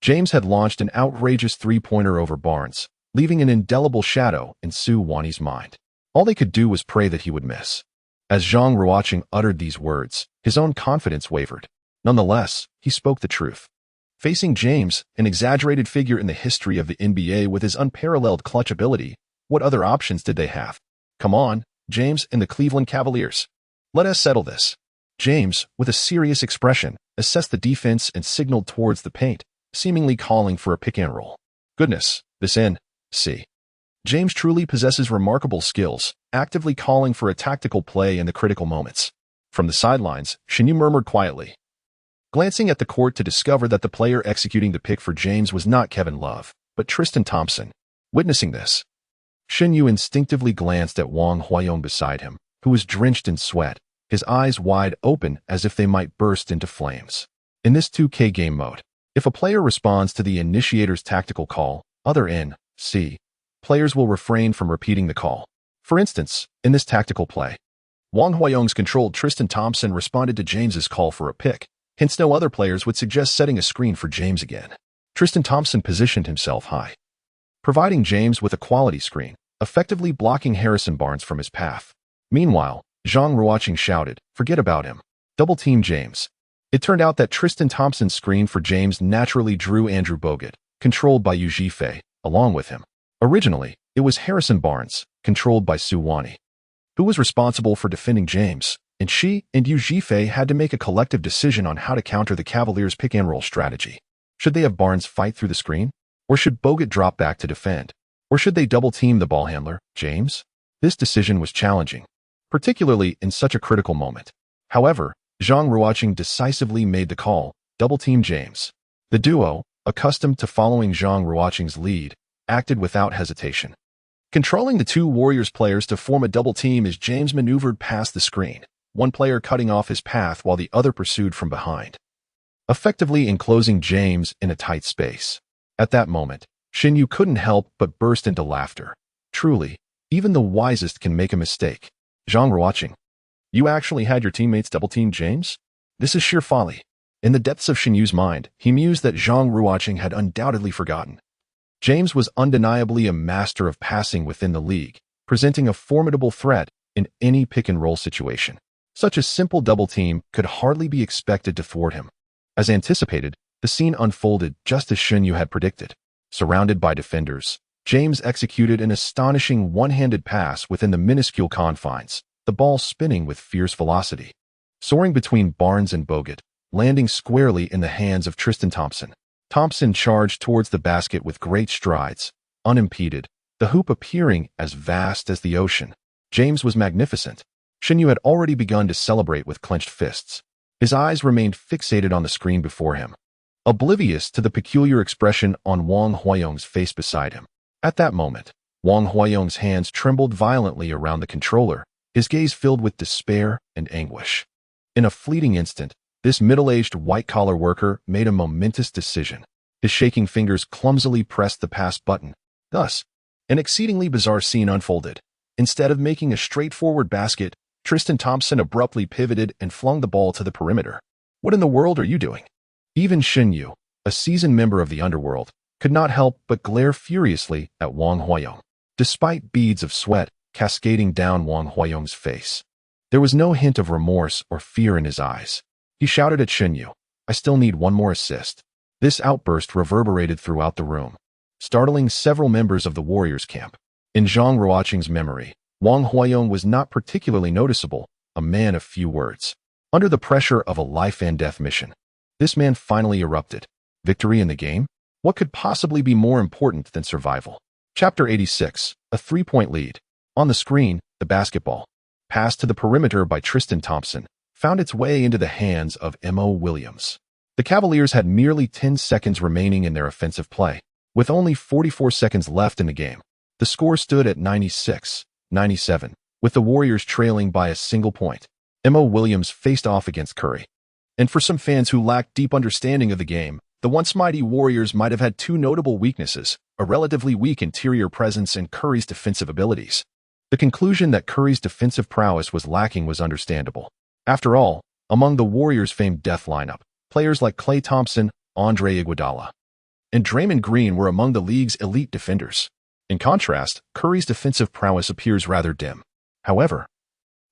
[SPEAKER 1] James had launched an outrageous 3-pointer over Barnes, leaving an indelible shadow in Su Wani's mind. All they could do was pray that he would miss. As Zhang Ruocheng uttered these words, his own confidence wavered. Nonetheless, he spoke the truth. Facing James, an exaggerated figure in the history of the NBA with his unparalleled clutch ability, what other options did they have? "Come on, James and the Cleveland Cavaliers. Let us settle this." James, with a serious expression, assessed the defense and signaled towards the paint, seemingly calling for a pick-and-roll. Goodness, this N.C. James truly possesses remarkable skills, actively calling for a tactical play in the critical moments. From the sidelines, Shin murmured quietly, glancing at the court to discover that the player executing the pick for James was not Kevin Love, but Tristan Thompson. Witnessing this, Shin instinctively glanced at Wang Huayong beside him, who was drenched in sweat, his eyes wide open as if they might burst into flames. In this 2K game mode, if a player responds to the initiator's tactical call, other N.C. players will refrain from repeating the call. For instance, in this tactical play, Wang Huayong's controlled Tristan Thompson responded to James's call for a pick, hence no other players would suggest setting a screen for James again. Tristan Thompson positioned himself high, providing James with a quality screen, effectively blocking Harrison Barnes from his path. Meanwhile, Zhang Ruocheng shouted, "Forget about him. Double-team James." It turned out that Tristan Thompson's screen for James naturally drew Andrew Bogut, controlled by Yu Zhifei, along with him. Originally, it was Harrison Barnes, controlled by Su Wani, who was responsible for defending James, and she and Yu Zhifei had to make a collective decision on how to counter the Cavaliers' pick-and-roll strategy. Should they have Barnes fight through the screen? Or should Bogut drop back to defend? Or should they double-team the ball handler, James? This decision was challenging, particularly in such a critical moment. However, Zhang Ruocheng decisively made the call, double-team James. The duo, accustomed to following Zhang Ruocheng's lead, acted without hesitation, controlling the two Warriors players to form a double team as James maneuvered past the screen, one player cutting off his path while the other pursued from behind, effectively enclosing James in a tight space. At that moment, Shin Yu couldn't help but burst into laughter. Truly, even the wisest can make a mistake. Zhang Ruocheng, you actually had your teammates double-team James? This is sheer folly. In the depths of Shin Yu's mind, he mused that Zhang Ruocheng had undoubtedly forgotten. James was undeniably a master of passing within the league, presenting a formidable threat in any pick-and-roll situation. Such a simple double-team could hardly be expected to thwart him. As anticipated, the scene unfolded just as Shin Yu had predicted. Surrounded by defenders, James executed an astonishing one-handed pass within the minuscule confines, the ball spinning with fierce velocity, soaring between Barnes and Bogut, landing squarely in the hands of Tristan Thompson. Thompson charged towards the basket with great strides, unimpeded, the hoop appearing as vast as the ocean. James was magnificent. Shin Yu had already begun to celebrate with clenched fists. His eyes remained fixated on the screen before him, oblivious to the peculiar expression on Wang Huayong's face beside him. At that moment, Wang Huayong's hands trembled violently around the controller, his gaze filled with despair and anguish. In a fleeting instant, this middle-aged white-collar worker made a momentous decision. His shaking fingers clumsily pressed the pass button. Thus, an exceedingly bizarre scene unfolded. Instead of making a straightforward basket, Tristan Thompson abruptly pivoted and flung the ball to the perimeter. What in the world are you doing? Even Shin Yu, a seasoned member of the underworld, could not help but glare furiously at Wang Huayong. Despite beads of sweat cascading down Wang Huayong's face, there was no hint of remorse or fear in his eyes. He shouted at Shin Yu, "I still need one more assist." This outburst reverberated throughout the room, startling several members of the Warriors camp. In Zhang Ruocheng's memory, Wang Huayong was not particularly noticeable, a man of few words. Under the pressure of a life-and-death mission, this man finally erupted. Victory in the game? What could possibly be more important than survival? Chapter 86, a three-point lead. On the screen, the basketball, passed to the perimeter by Tristan Thompson, found its way into the hands of Mo Williams. The Cavaliers had merely 10 seconds remaining in their offensive play. With only 44 seconds left in the game, the score stood at 96-97, with the Warriors trailing by a single point. Mo Williams faced off against Curry. And for some fans who lacked deep understanding of the game, the once mighty Warriors might have had two notable weaknesses, a relatively weak interior presence and Curry's defensive abilities. The conclusion that Curry's defensive prowess was lacking was understandable. After all, among the Warriors' famed death lineup, players like Klay Thompson, Andre Iguodala, and Draymond Green were among the league's elite defenders. In contrast, Curry's defensive prowess appears rather dim. However,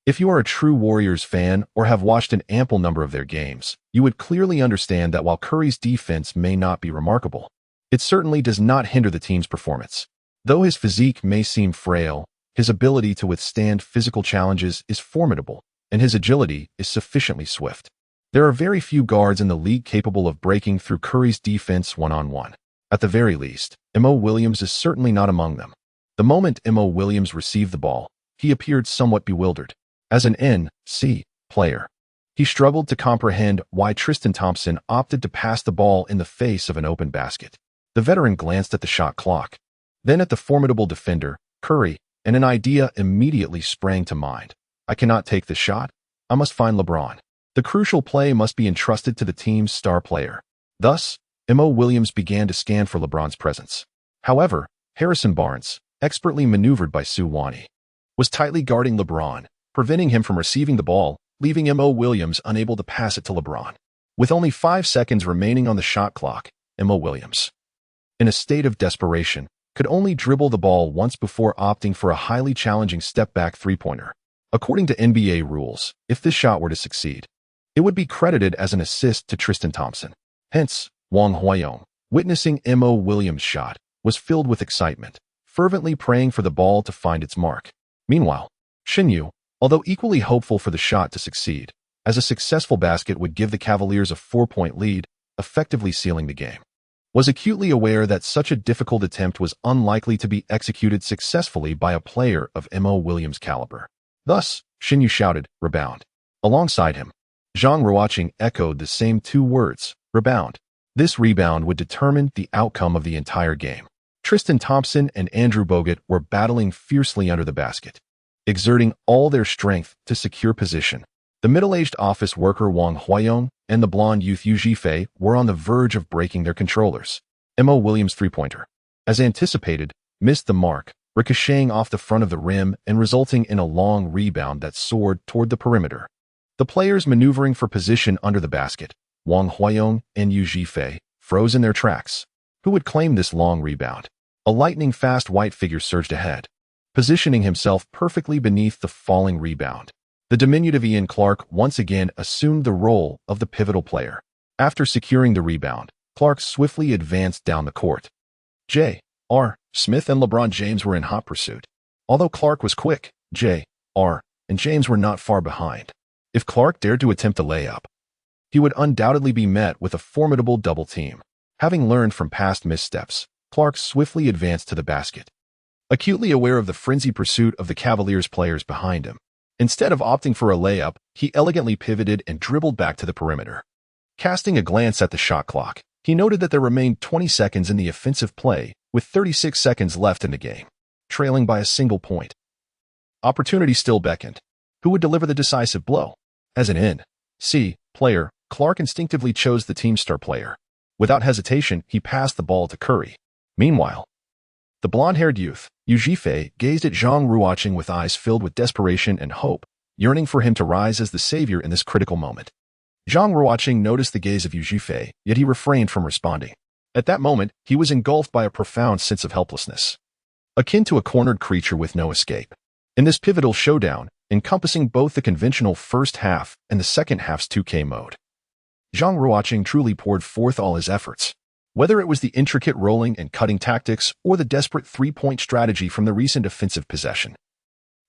[SPEAKER 1] if you are a true Warriors fan or have watched an ample number of their games, you would clearly understand that while Curry's defense may not be remarkable, it certainly does not hinder the team's performance. Though his physique may seem frail, his ability to withstand physical challenges is formidable, and his agility is sufficiently swift. There are very few guards in the league capable of breaking through Curry's defense one-on-one. At the very least, Mo Williams is certainly not among them. The moment Mo Williams received the ball, he appeared somewhat bewildered. As an NC player, he struggled to comprehend why Tristan Thompson opted to pass the ball in the face of an open basket. The veteran glanced at the shot clock, then at the formidable defender, Curry, and an idea immediately sprang to mind. I cannot take the shot. I must find LeBron. The crucial play must be entrusted to the team's star player. Thus, Mo Williams began to scan for LeBron's presence. However, Harrison Barnes, expertly maneuvered by Sue Wani, was tightly guarding LeBron, preventing him from receiving the ball, leaving Mo Williams unable to pass it to LeBron. With only 5 seconds remaining on the shot clock, Mo Williams, in a state of desperation, could only dribble the ball once before opting for a highly challenging step-back three-pointer. According to NBA rules, if this shot were to succeed, it would be credited as an assist to Tristan Thompson. Hence, Zhang Ruocheng, witnessing Mo Williams' shot, was filled with excitement, fervently praying for the ball to find its mark. Meanwhile, Xinyu, although equally hopeful for the shot to succeed, as a successful basket would give the Cavaliers a 4-point lead, effectively sealing the game, was acutely aware that such a difficult attempt was unlikely to be executed successfully by a player of Mo Williams' caliber. Thus, Xinyu shouted, "Rebound." Alongside him, Zhang Ruocheng echoed the same 2 words, "Rebound." This rebound would determine the outcome of the entire game. Tristan Thompson and Andrew Bogut were battling fiercely under the basket, exerting all their strength to secure position. The middle-aged office worker Zhang Ruocheng and the blonde youth Yu Zhifei were on the verge of breaking their controllers. Mo Williams' three-pointer, as anticipated, missed the mark, ricocheting off the front of the rim and resulting in a long rebound that soared toward the perimeter. The players maneuvering for position under the basket, Zhang Ruocheng and Yu Zhifei, froze in their tracks. Who would claim this long rebound? A lightning-fast white figure surged ahead, positioning himself perfectly beneath the falling rebound. The diminutive Ian Clark once again assumed the role of the pivotal player. After securing the rebound, Clark swiftly advanced down the court. J.R. Smith and LeBron James were in hot pursuit. Although Clark was quick, J.R. and James were not far behind. If Clark dared to attempt a layup, he would undoubtedly be met with a formidable double team. Having learned from past missteps, Clark swiftly advanced to the basket, acutely aware of the frenzied pursuit of the Cavaliers players behind him. Instead of opting for a layup, he elegantly pivoted and dribbled back to the perimeter. Casting a glance at the shot clock, he noted that there remained 20 seconds in the offensive play, with 36 seconds left in the game, trailing by a single point. Opportunity still beckoned. Who would deliver the decisive blow? As an NC player, Clark instinctively chose the team's star player. Without hesitation, he passed the ball to Curry. Meanwhile, the blonde-haired youth, Yu Zhifei, gazed at Zhang Ruocheng with eyes filled with desperation and hope, yearning for him to rise as the savior in this critical moment. Zhang Ruocheng noticed the gaze of Yu Zhifei, yet he refrained from responding. At that moment, he was engulfed by a profound sense of helplessness, akin to a cornered creature with no escape. In this pivotal showdown, encompassing both the conventional first half and the second half's 2K mode, Zhang Ruocheng truly poured forth all his efforts. Whether it was the intricate rolling and cutting tactics or the desperate three-point strategy from the recent offensive possession,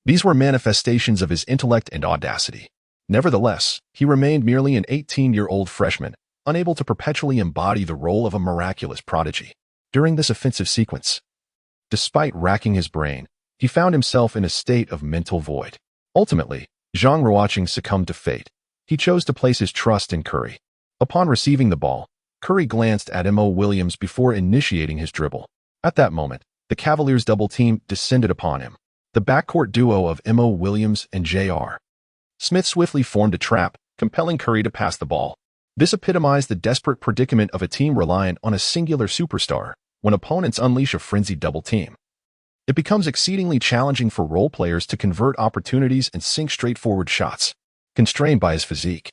[SPEAKER 1] these were manifestations of his intellect and audacity. Nevertheless, he remained merely an 18-year-old freshman, unable to perpetually embody the role of a miraculous prodigy. During this offensive sequence, despite racking his brain, he found himself in a state of mental void. Ultimately, Zhang Ruocheng succumbed to fate. He chose to place his trust in Curry. Upon receiving the ball, Curry glanced at Mo Williams before initiating his dribble. At that moment, the Cavaliers' double team descended upon him. The backcourt duo of Mo Williams and J.R. Smith swiftly formed a trap, compelling Curry to pass the ball. This epitomized the desperate predicament of a team reliant on a singular superstar when opponents unleash a frenzied double team. It becomes exceedingly challenging for role players to convert opportunities and sink straightforward shots. Constrained by his physique,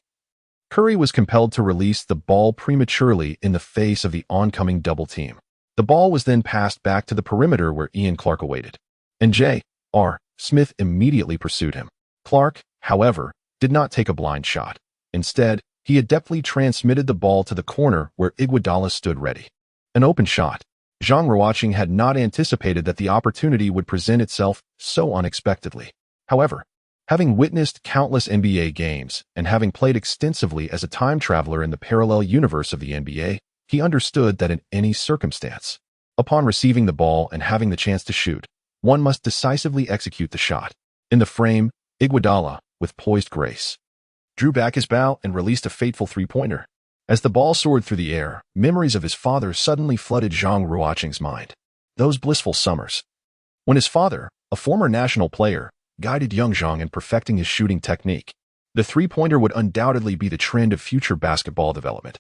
[SPEAKER 1] Curry was compelled to release the ball prematurely in the face of the oncoming double team. The ball was then passed back to the perimeter where Ian Clark awaited, and J.R. Smith immediately pursued him. Clark, however, did not take a blind shot. Instead, he adeptly transmitted the ball to the corner where Iguodala stood ready. An open shot. Zhang Ruocheng had not anticipated that the opportunity would present itself so unexpectedly. However, having witnessed countless NBA games and having played extensively as a time traveler in the parallel universe of the NBA, He understood that in any circumstance, upon receiving the ball and having the chance to shoot, one must decisively execute the shot. In the frame, Iguodala, with poised grace, drew back his bow and released a fateful three-pointer. As the ball soared through the air, memories of his father suddenly flooded Zhang Ruocheng's mind. Those blissful summers, when his father, a former national player, guided young Zhang in perfecting his shooting technique. The three-pointer would undoubtedly be the trend of future basketball development.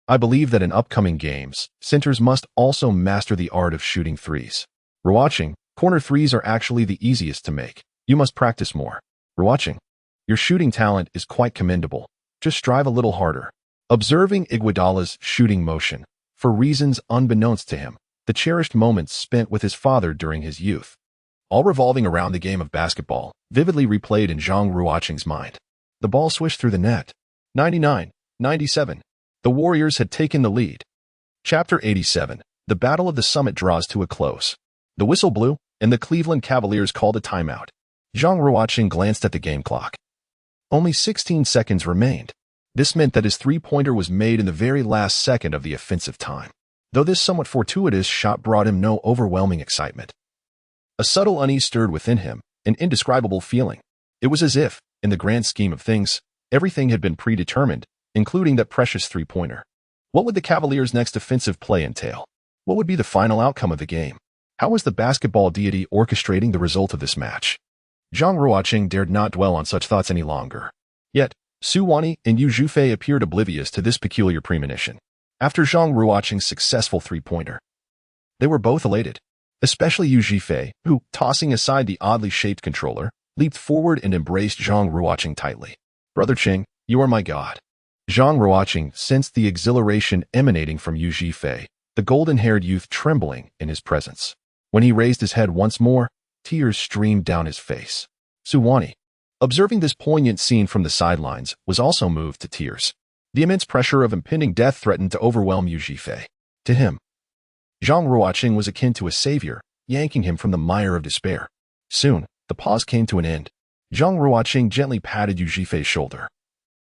[SPEAKER 1] I believe that in upcoming games, centers must also master the art of shooting threes. Ruocheng, corner threes are actually the easiest to make. You must practice more. Ruocheng, your shooting talent is quite commendable. Just strive a little harder. Observing Iguodala's shooting motion, for reasons unbeknownst to him, the cherished moments spent with his father during his youth, all revolving around the game of basketball, vividly replayed in Zhang Ruocheng's mind. The ball swished through the net. 99-97. The Warriors had taken the lead. Chapter 87. The Battle of the Summit draws to a close. The whistle blew, and the Cleveland Cavaliers called a timeout. Zhang Ruocheng glanced at the game clock. Only 16 seconds remained. This meant that his three-pointer was made in the very last second of the offensive time. Though this somewhat fortuitous shot brought him no overwhelming excitement. A subtle unease stirred within him, an indescribable feeling. It was as if, in the grand scheme of things, everything had been predetermined, including that precious three-pointer. What would the Cavaliers' next offensive play entail? What would be the final outcome of the game? How was the basketball deity orchestrating the result of this match? Zhang Ruocheng dared not dwell on such thoughts any longer. Yet, Su Wani and Yu Zhifei appeared oblivious to this peculiar premonition. After Zhang Ruocheng's successful three-pointer, they were both elated, especially Yu Zhifei, who, tossing aside the oddly shaped controller, leaped forward and embraced Zhang Ruocheng tightly. "Brother Cheng, you are my god." Zhang Ruocheng sensed the exhilaration emanating from Yu Zhifei, the golden-haired youth trembling in his presence. When he raised his head once more, tears streamed down his face. Su Wani, observing this poignant scene from the sidelines, was also moved to tears. The immense pressure of impending death threatened to overwhelm Yu Zhifei. To him, Zhang Ruocheng was akin to a savior, yanking him from the mire of despair. Soon, the pause came to an end. Zhang Ruocheng gently patted Yu Zhifei's shoulder,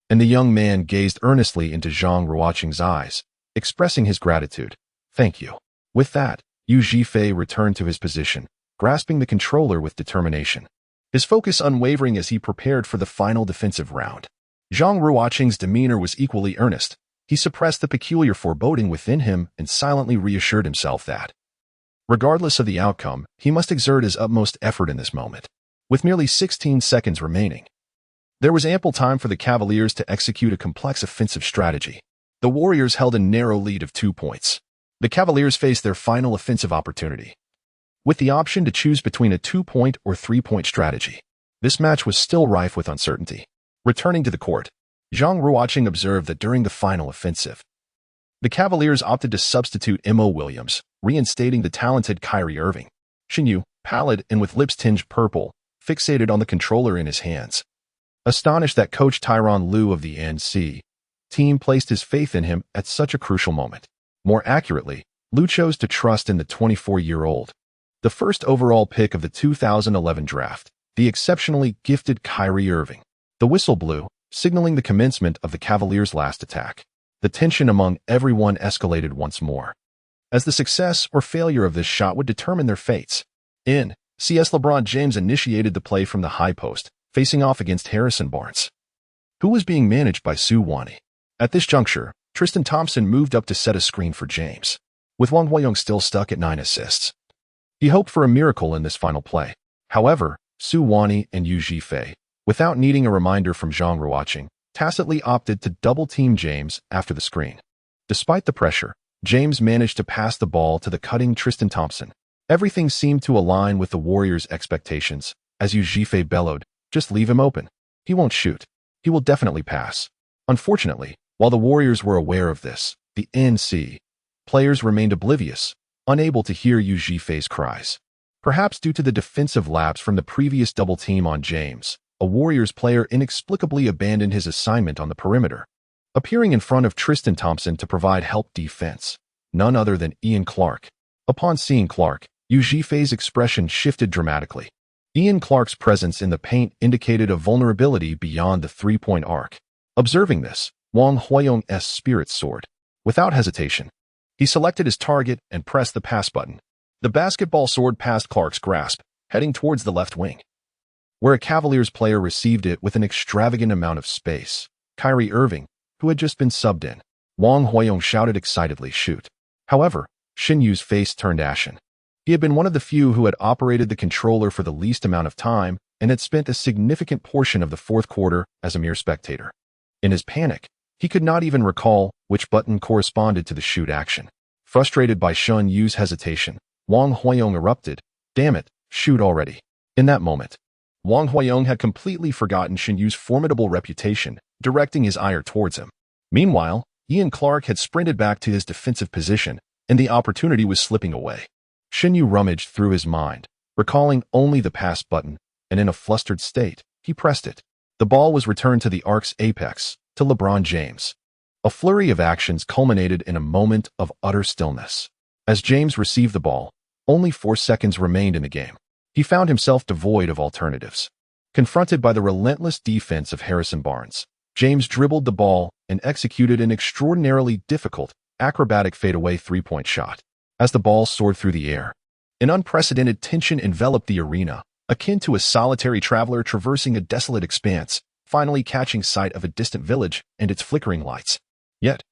[SPEAKER 1] and the young man gazed earnestly into Zhang Ruocheng's eyes, expressing his gratitude. "Thank you." With that, Yu Zhifei returned to his position, grasping the controller with determination, his focus unwavering as he prepared for the final defensive round. Zhang Ruocheng's demeanor was equally earnest. He suppressed the peculiar foreboding within him and silently reassured himself that, regardless of the outcome, he must exert his utmost effort in this moment. With merely 16 seconds remaining, there was ample time for the Cavaliers to execute a complex offensive strategy. The Warriors held a narrow lead of 2 points. The Cavaliers faced their final offensive opportunity, with the option to choose between a 2-point or 3-point strategy. This match was still rife with uncertainty. Returning to the court, Zhang Ruocheng observed that during the final offensive, the Cavaliers opted to substitute Mo Williams, reinstating the talented Kyrie Irving. Shinyu, pallid and with lips tinged purple, fixated on the controller in his hands. Astonished that coach Tyronn Lue of the NC team placed his faith in him at such a crucial moment. More accurately, Lue chose to trust in the 24-year-old, the first overall pick of the 2011 draft, the exceptionally gifted Kyrie Irving. The whistle blew, signaling the commencement of the Cavaliers' last attack. The tension among everyone escalated once more, as the success or failure of this shot would determine their fates. CS LeBron James initiated the play from the high post, facing off against Harrison Barnes, who was being managed by Su Wani. At this juncture, Tristan Thompson moved up to set a screen for James, with Wang Huayong still stuck at 9 assists. He hoped for a miracle in this final play. However, Su Wani and Yu Zhifei, without needing a reminder from Zhang Ruocheng, tacitly opted to double-team James after the screen. Despite the pressure, James managed to pass the ball to the cutting Tristan Thompson. Everything seemed to align with the Warriors' expectations, as Yu Zhifei bellowed, "Just leave him open. He won't shoot. He will definitely pass." Unfortunately, while the Warriors were aware of this, the NC players remained oblivious, unable to hear Yu Zhifei's cries. Perhaps due to the defensive lapse from the previous double team on James, a Warriors player inexplicably abandoned his assignment on the perimeter, appearing in front of Tristan Thompson to provide help defense, none other than Ian Clark. Upon seeing Clark, Yu Zhifei's expression shifted dramatically. Ian Clark's presence in the paint indicated a vulnerability beyond the three-point arc. Observing this, Wang Huayong's spirits soared. Without hesitation, he selected his target and pressed the pass button. The basketball soared past Clark's grasp, heading towards the left wing, where a Cavaliers player received it with an extravagant amount of space. Kyrie Irving, who had just been subbed in, Wang Huiyong shouted excitedly, "Shoot." However, Shin Yu's face turned ashen. He had been one of the few who had operated the controller for the least amount of time and had spent a significant portion of the fourth quarter as a mere spectator. In his panic, he could not even recall which button corresponded to the shoot action. Frustrated by Shin Yu's hesitation, Wang Huiyong erupted, "Damn it, shoot already." In that moment, Wang Huiyong had completely forgotten Shin Yu's formidable reputation, directing his ire towards him. Meanwhile, Ian Clark had sprinted back to his defensive position, and the opportunity was slipping away. Shin Yu rummaged through his mind, recalling only the pass button, and in a flustered state, he pressed it. The ball was returned to the arc's apex, to LeBron James. A flurry of actions culminated in a moment of utter stillness. As James received the ball, only 4 seconds remained in the game. He found himself devoid of alternatives. Confronted by the relentless defense of Harrison Barnes, James dribbled the ball and executed an extraordinarily difficult, acrobatic fadeaway three-point shot. As the ball soared through the air, an unprecedented tension enveloped the arena, akin to a solitary traveler traversing a desolate expanse, finally catching sight of a distant village and its flickering lights. Yet,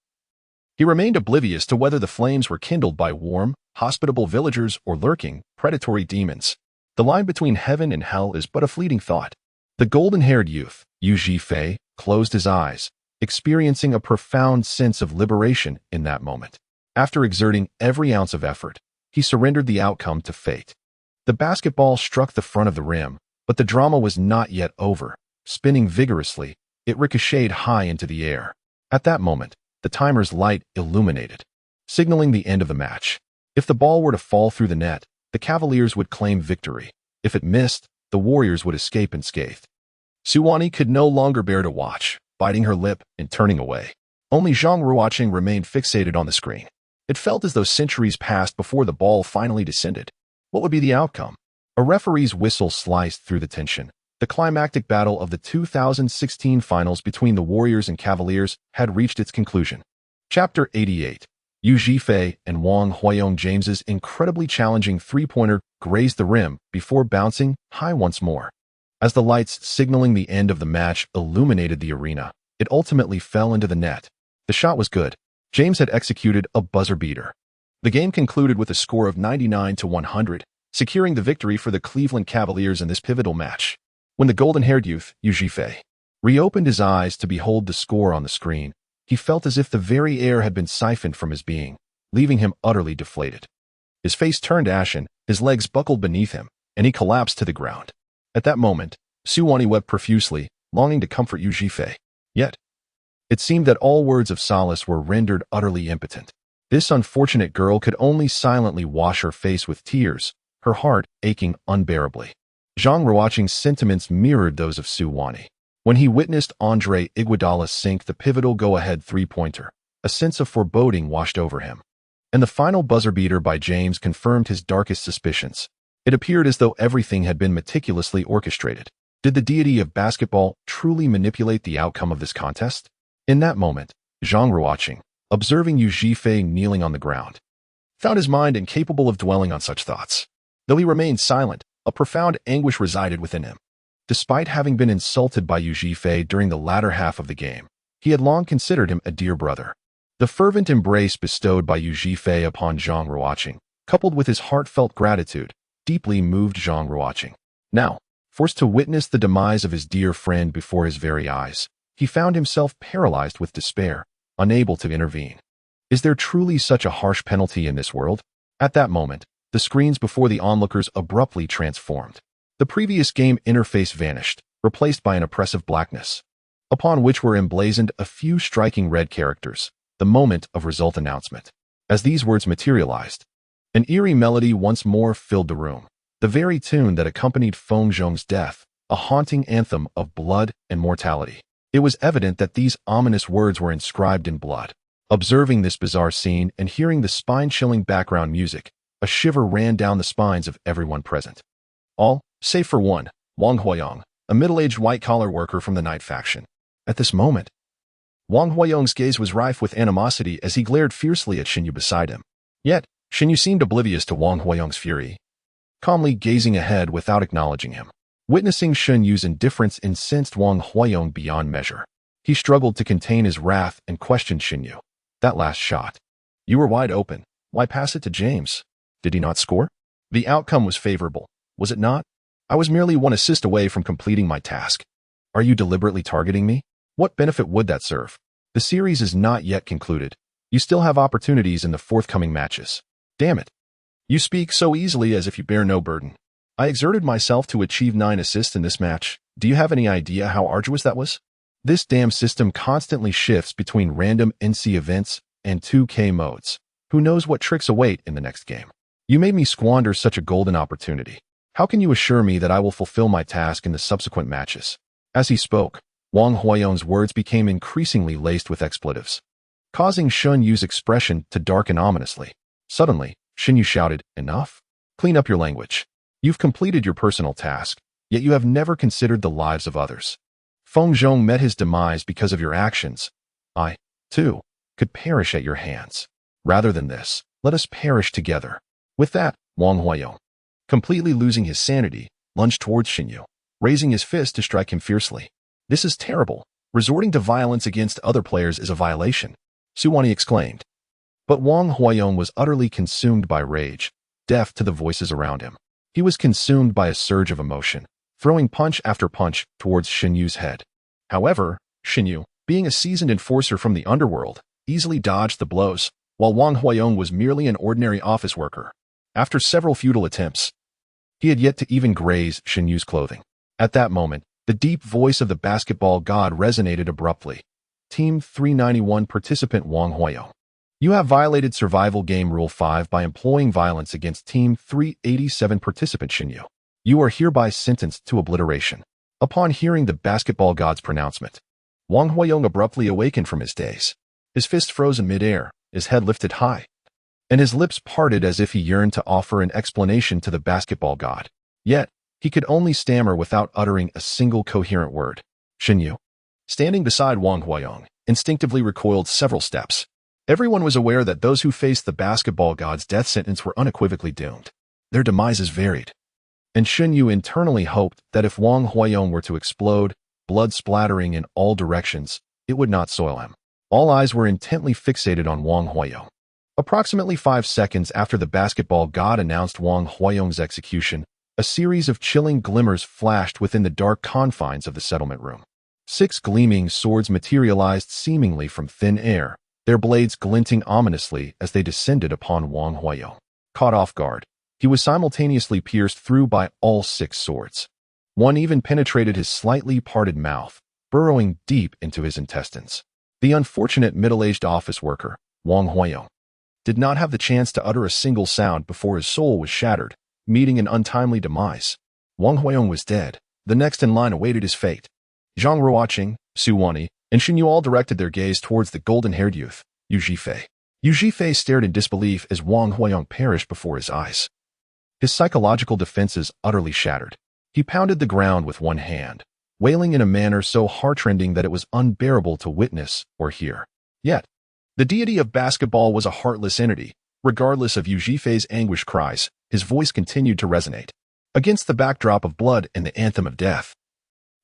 [SPEAKER 1] he remained oblivious to whether the flames were kindled by warm, hospitable villagers or lurking, predatory demons. The line between heaven and hell is but a fleeting thought. The golden-haired youth, Yu Zhifei, closed his eyes, experiencing a profound sense of liberation in that moment. After exerting every ounce of effort, he surrendered the outcome to fate. The basketball struck the front of the rim, but the drama was not yet over. Spinning vigorously, it ricocheted high into the air. At that moment, the timer's light illuminated, signaling the end of the match. If the ball were to fall through the net, the Cavaliers would claim victory. If it missed, the Warriors would escape unscathed. Suwani could no longer bear to watch, biting her lip and turning away. Only Zhang Ruocheng remained fixated on the screen. It felt as though centuries passed before the ball finally descended. What would be the outcome? A referee's whistle sliced through the tension. The climactic battle of the 2016 finals between the Warriors and Cavaliers had reached its conclusion. Chapter 88. Yu Zhifei and Wang Huiyong. James's incredibly challenging three-pointer grazed the rim before bouncing high once more. As the lights signaling the end of the match illuminated the arena, it ultimately fell into the net. The shot was good. James had executed a buzzer beater. The game concluded with a score of 99-100, securing the victory for the Cleveland Cavaliers in this pivotal match. When the golden-haired youth, Yu Zhifei, reopened his eyes to behold the score on the screen, he felt as if the very air had been siphoned from his being, leaving him utterly deflated. His face turned ashen, his legs buckled beneath him, and he collapsed to the ground. At that moment, Suwani wept profusely, longing to comfort Yu Zhifei. Yet, it seemed that all words of solace were rendered utterly impotent. This unfortunate girl could only silently wash her face with tears, her heart aching unbearably. Zhang Ruocheng's sentiments mirrored those of Suwani. When he witnessed Andre Iguodala sink the pivotal go-ahead three-pointer, a sense of foreboding washed over him. And the final buzzer beater by James confirmed his darkest suspicions. It appeared as though everything had been meticulously orchestrated. Did the deity of basketball truly manipulate the outcome of this contest? In that moment, Zhang Ruocheng, observing Yu Zhifei kneeling on the ground, found his mind incapable of dwelling on such thoughts. Though he remained silent, a profound anguish resided within him. Despite having been insulted by Yu Zhifei during the latter half of the game, he had long considered him a dear brother. The fervent embrace bestowed by Yu Zhifei upon Zhang Ruocheng, coupled with his heartfelt gratitude, deeply moved Zhang Ruocheng. Now, forced to witness the demise of his dear friend before his very eyes, he found himself paralyzed with despair, unable to intervene. Is there truly such a harsh penalty in this world? At that moment, the screens before the onlookers abruptly transformed. The previous game interface vanished, replaced by an oppressive blackness, upon which were emblazoned a few striking red characters, the moment of result announcement. As these words materialized, an eerie melody once more filled the room, the very tune that accompanied Feng Zhong's death, a haunting anthem of blood and mortality. It was evident that these ominous words were inscribed in blood. Observing this bizarre scene and hearing the spine-chilling background music, a shiver ran down the spines of everyone present. All, save for one, Wang Huiyong, a middle-aged white-collar worker from the Night faction. At this moment, Wang Huayong's gaze was rife with animosity as he glared fiercely at Xinyu beside him. Yet, Xinyu seemed oblivious to Wang Huayong's fury, calmly gazing ahead without acknowledging him. Witnessing Xinyu's indifference incensed Wang Huayong beyond measure. He struggled to contain his wrath and questioned Xinyu. That last shot. You were wide open. Why pass it to James? Did he not score? The outcome was favorable, was it not? I was merely one assist away from completing my task. Are you deliberately targeting me? What benefit would that serve? The series is not yet concluded. You still have opportunities in the forthcoming matches. Damn it. You speak so easily as if you bear no burden. I exerted myself to achieve 9 assists in this match. Do you have any idea how arduous that was? This damn system constantly shifts between random NC events and 2K modes. Who knows what tricks await in the next game? You made me squander such a golden opportunity. How can you assure me that I will fulfill my task in the subsequent matches? As he spoke, Wang Huayong's words became increasingly laced with expletives, causing Xinyu's expression to darken ominously. Suddenly, Xinyu shouted, "Enough? Clean up your language. You've completed your personal task, yet you have never considered the lives of others. Feng Zhong met his demise because of your actions. I, too, could perish at your hands. Rather than this, let us perish together." With that, Wang Huayong, completely losing his sanity, lunged towards Xinyu, raising his fist to strike him fiercely. This is terrible. Resorting to violence against other players is a violation, Su Wani exclaimed. But Wang Huayong was utterly consumed by rage, deaf to the voices around him. He was consumed by a surge of emotion, throwing punch after punch towards Xinyu's head. However, Xinyu, being a seasoned enforcer from the underworld, easily dodged the blows, while Wang Huayong was merely an ordinary office worker. After several futile attempts, he had yet to even graze Xinyu's clothing. At that moment, the deep voice of the basketball god resonated abruptly. Team 391 participant Wang Huayong. You have violated Survival Game Rule 5 by employing violence against Team 387 participant Xinyu. You are hereby sentenced to obliteration. Upon hearing the basketball god's pronouncement, Wang Huayong abruptly awakened from his daze. His fist froze in midair, his head lifted high, and his lips parted as if he yearned to offer an explanation to the basketball god. Yet, he could only stammer without uttering a single coherent word. Xinyu, standing beside Wang Huayong, instinctively recoiled several steps. Everyone was aware that those who faced the basketball god's death sentence were unequivocally doomed. Their demises varied. And Xinyu internally hoped that if Wang Huayong were to explode, blood splattering in all directions, it would not soil him. All eyes were intently fixated on Wang Huayong. Approximately 5 seconds after the basketball god announced Wang Huayong's execution, a series of chilling glimmers flashed within the dark confines of the settlement room. 6 gleaming swords materialized seemingly from thin air, their blades glinting ominously as they descended upon Wang Huayong. Caught off guard, he was simultaneously pierced through by all 6 swords. One even penetrated his slightly parted mouth, burrowing deep into his intestines. The unfortunate middle-aged office worker, Wang Huayong, did not have the chance to utter a single sound before his soul was shattered, meeting an untimely demise. Wang Huayong was dead. The next in line awaited his fate. Zhang Ruocheng, Su Wani, and Xinyu all directed their gaze towards the golden-haired youth, Yu Zhifei. Yu Zhifei stared in disbelief as Wang Huayong perished before his eyes. His psychological defenses utterly shattered. He pounded the ground with one hand, wailing in a manner so heartrending that it was unbearable to witness or hear. Yet, the deity of basketball was a heartless entity. Regardless of Yu Zhifei's anguished cries, his voice continued to resonate. Against the backdrop of blood and the anthem of death,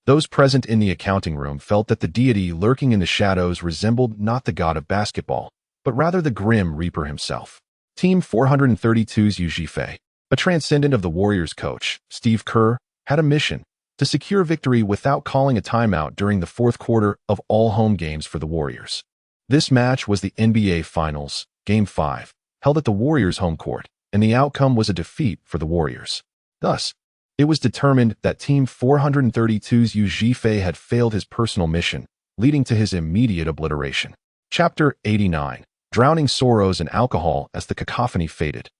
[SPEAKER 1] those present in the accounting room felt that the deity lurking in the shadows resembled not the god of basketball, but rather the grim reaper himself. Team 432's Yu Zhifei, a transcendent of the Warriors coach, Steve Kerr, had a mission: to secure victory without calling a timeout during the 4th quarter of all home games for the Warriors. This match was the NBA Finals, Game 5, held at the Warriors' home court, and the outcome was a defeat for the Warriors. Thus, it was determined that Team 432's Yu Zhifei had failed his personal mission, leading to his immediate obliteration. Chapter 89. Drowning sorrows in alcohol as the cacophony faded.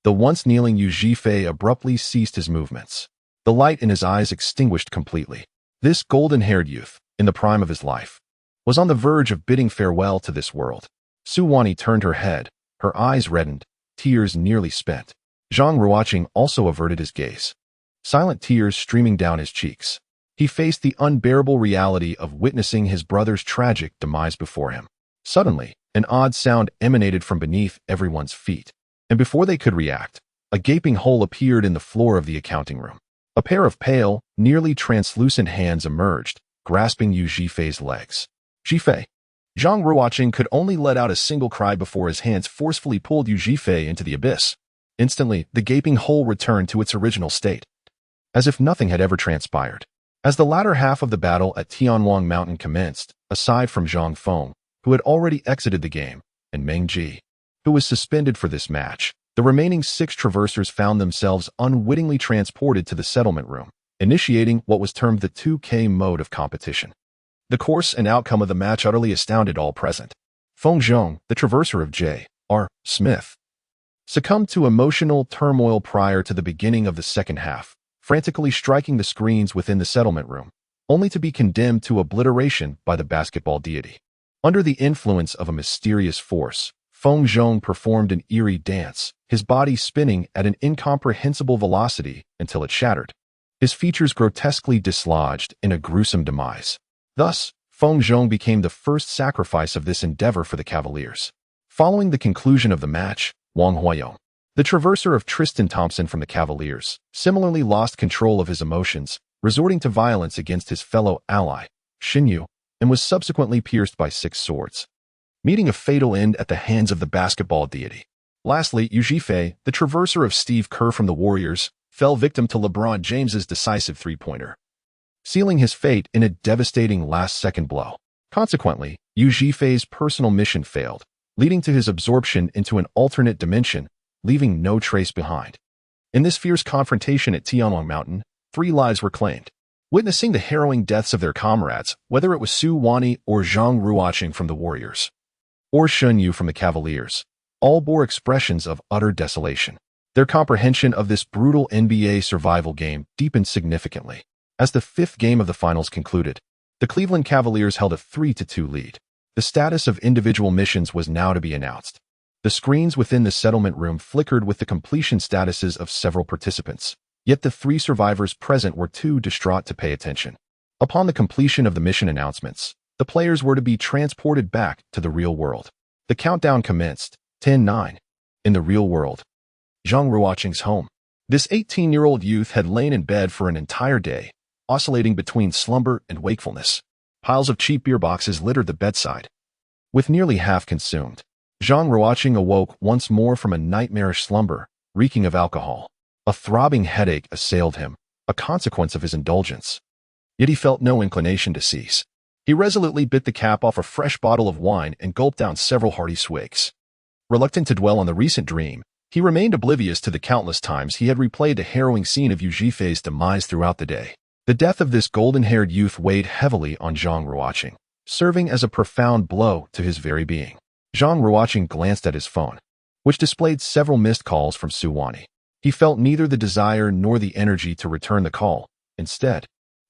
[SPEAKER 1] The once kneeling Yu Zhifei abruptly ceased his movements. The light in his eyes extinguished completely. This golden-haired youth, in the prime of his life, was on the verge of bidding farewell to this world. Su Wani turned her head, her eyes reddened, tears nearly spent. Zhang Ruocheng also averted his gaze, silent tears streaming down his cheeks. He faced the unbearable reality of witnessing his brother's tragic demise before him. Suddenly, an odd sound emanated from beneath everyone's feet, and before they could react, a gaping hole appeared in the floor of the accounting room. A pair of pale, nearly translucent hands emerged, grasping Yu Zhifei's legs. Zhifei. Zhang Ruocheng could only let out a single cry before his hands forcefully pulled Yu Zhifei into the abyss. Instantly, the gaping hole returned to its original state, as if nothing had ever transpired. As the latter half of the battle at Tianwang Mountain commenced, aside from Zhang Feng, who had already exited the game, and Meng Ji, who was suspended for this match, the remaining 6 traversers found themselves unwittingly transported to the settlement room, initiating what was termed the 2K mode of competition. The course and outcome of the match utterly astounded all present. Feng Zhong, the traverser of J.R. Smith, succumbed to emotional turmoil prior to the beginning of the second half, frantically striking the screens within the settlement room, only to be condemned to obliteration by the basketball deity. Under the influence of a mysterious force, Feng Zhong performed an eerie dance, his body spinning at an incomprehensible velocity until it shattered, his features grotesquely dislodged in a gruesome demise. Thus, Feng Zhong became the first sacrifice of this endeavor for the Cavaliers. Following the conclusion of the match, Wang Huayong, the traverser of Tristan Thompson from the Cavaliers, similarly lost control of his emotions, resorting to violence against his fellow ally, Xin Yu, and was subsequently pierced by 6 swords, meeting a fatal end at the hands of the basketball deity. Lastly, Yu Zhifei, the traverser of Steve Kerr from the Warriors, fell victim to LeBron James's decisive three-pointer, sealing his fate in a devastating last-second blow. Consequently, Yu Zhifei's personal mission failed, leading to his absorption into an alternate dimension, leaving no trace behind. In this fierce confrontation at Tianwang Mountain, 3 lives were claimed. Witnessing the harrowing deaths of their comrades, whether it was Su Wani or Zhang Ruocheng from the Warriors, or Xun Yu from the Cavaliers, all bore expressions of utter desolation. Their comprehension of this brutal NBA survival game deepened significantly. As the 5th game of the finals concluded, the Cleveland Cavaliers held a 3-2 lead. The status of individual missions was now to be announced. The screens within the settlement room flickered with the completion statuses of several participants, yet the 3 survivors present were too distraught to pay attention. Upon the completion of the mission announcements, the players were to be transported back to the real world. The countdown commenced, 10-9. In the real world, Zhang Ruocheng's home. This 18-year-old youth had lain in bed for an entire day, oscillating between slumber and wakefulness. Piles of cheap beer boxes littered the bedside. With nearly half consumed, Zhang Ruocheng awoke once more from a nightmarish slumber, reeking of alcohol. A throbbing headache assailed him, a consequence of his indulgence. Yet he felt no inclination to cease. He resolutely bit the cap off a fresh bottle of wine and gulped down several hearty swigs. Reluctant to dwell on the recent dream, he remained oblivious to the countless times he had replayed the harrowing scene of Yu Zhifei's demise throughout the day. The death of this golden-haired youth weighed heavily on Zhang Ruocheng, serving as a profound blow to his very being. Zhang Ruocheng glanced at his phone, which displayed several missed calls from Su Wani. He felt neither the desire nor the energy to return the call. Instead,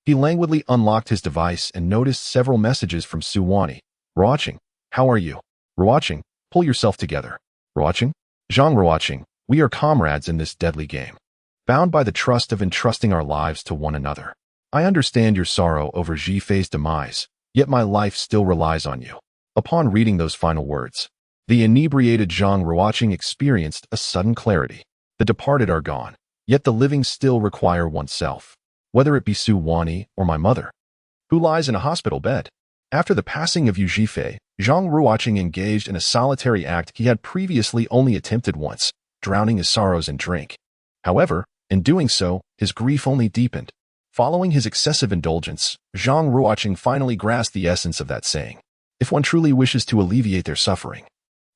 [SPEAKER 1] he languidly unlocked his device and noticed several messages from Su Wani. Ruocheng, how are you? Ruocheng, pull yourself together. Ruocheng? Zhang Ruocheng, we are comrades in this deadly game, bound by the trust of entrusting our lives to one another. I understand your sorrow over Zhifei's demise, yet my life still relies on you. Upon reading those final words, the inebriated Zhang Ruocheng experienced a sudden clarity. The departed are gone, yet the living still require oneself, whether it be Su Wani or my mother, who lies in a hospital bed. After the passing of Yu Zhifei, Zhang Ruocheng engaged in a solitary act he had previously only attempted once, drowning his sorrows in drink. However, in doing so, his grief only deepened. Following his excessive indulgence, Zhang Ruocheng finally grasped the essence of that saying. If one truly wishes to alleviate their suffering,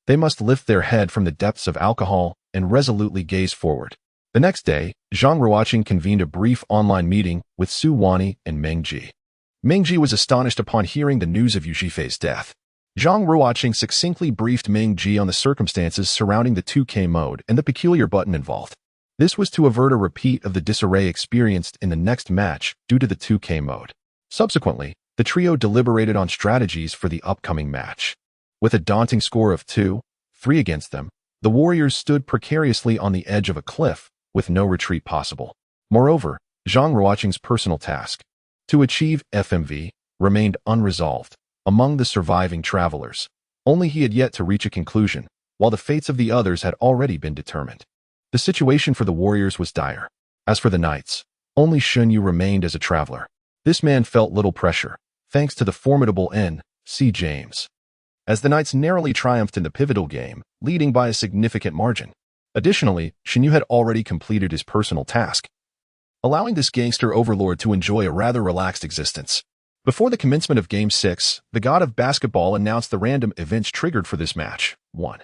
[SPEAKER 1] they must lift their head from the depths of alcohol and resolutely gaze forward. The next day, Zhang Ruocheng convened a brief online meeting with Su Wani and Meng Ji. Meng Ji was astonished upon hearing the news of Yu Zhifei's death. Zhang Ruocheng succinctly briefed Meng Ji on the circumstances surrounding the 2K mode and the peculiar button involved. This was to avert a repeat of the disarray experienced in the next match due to the 2K mode. Subsequently, the trio deliberated on strategies for the upcoming match. With a daunting score of 2-3 against them, the Warriors stood precariously on the edge of a cliff, with no retreat possible. Moreover, Zhang Ruocheng's personal task, to achieve FMV remained unresolved among the surviving travelers. Only he had yet to reach a conclusion, while the fates of the others had already been determined. The situation for the warriors was dire. As for the knights, only Shun Yu remained as a traveler. This man felt little pressure, thanks to the formidable N.C. James, as the knights narrowly triumphed in the pivotal game, leading by a significant margin. Additionally, Shin Yu had already completed his personal task, allowing this gangster overlord to enjoy a rather relaxed existence. Before the commencement of Game 6, the god of basketball announced the random events triggered for this match. 1.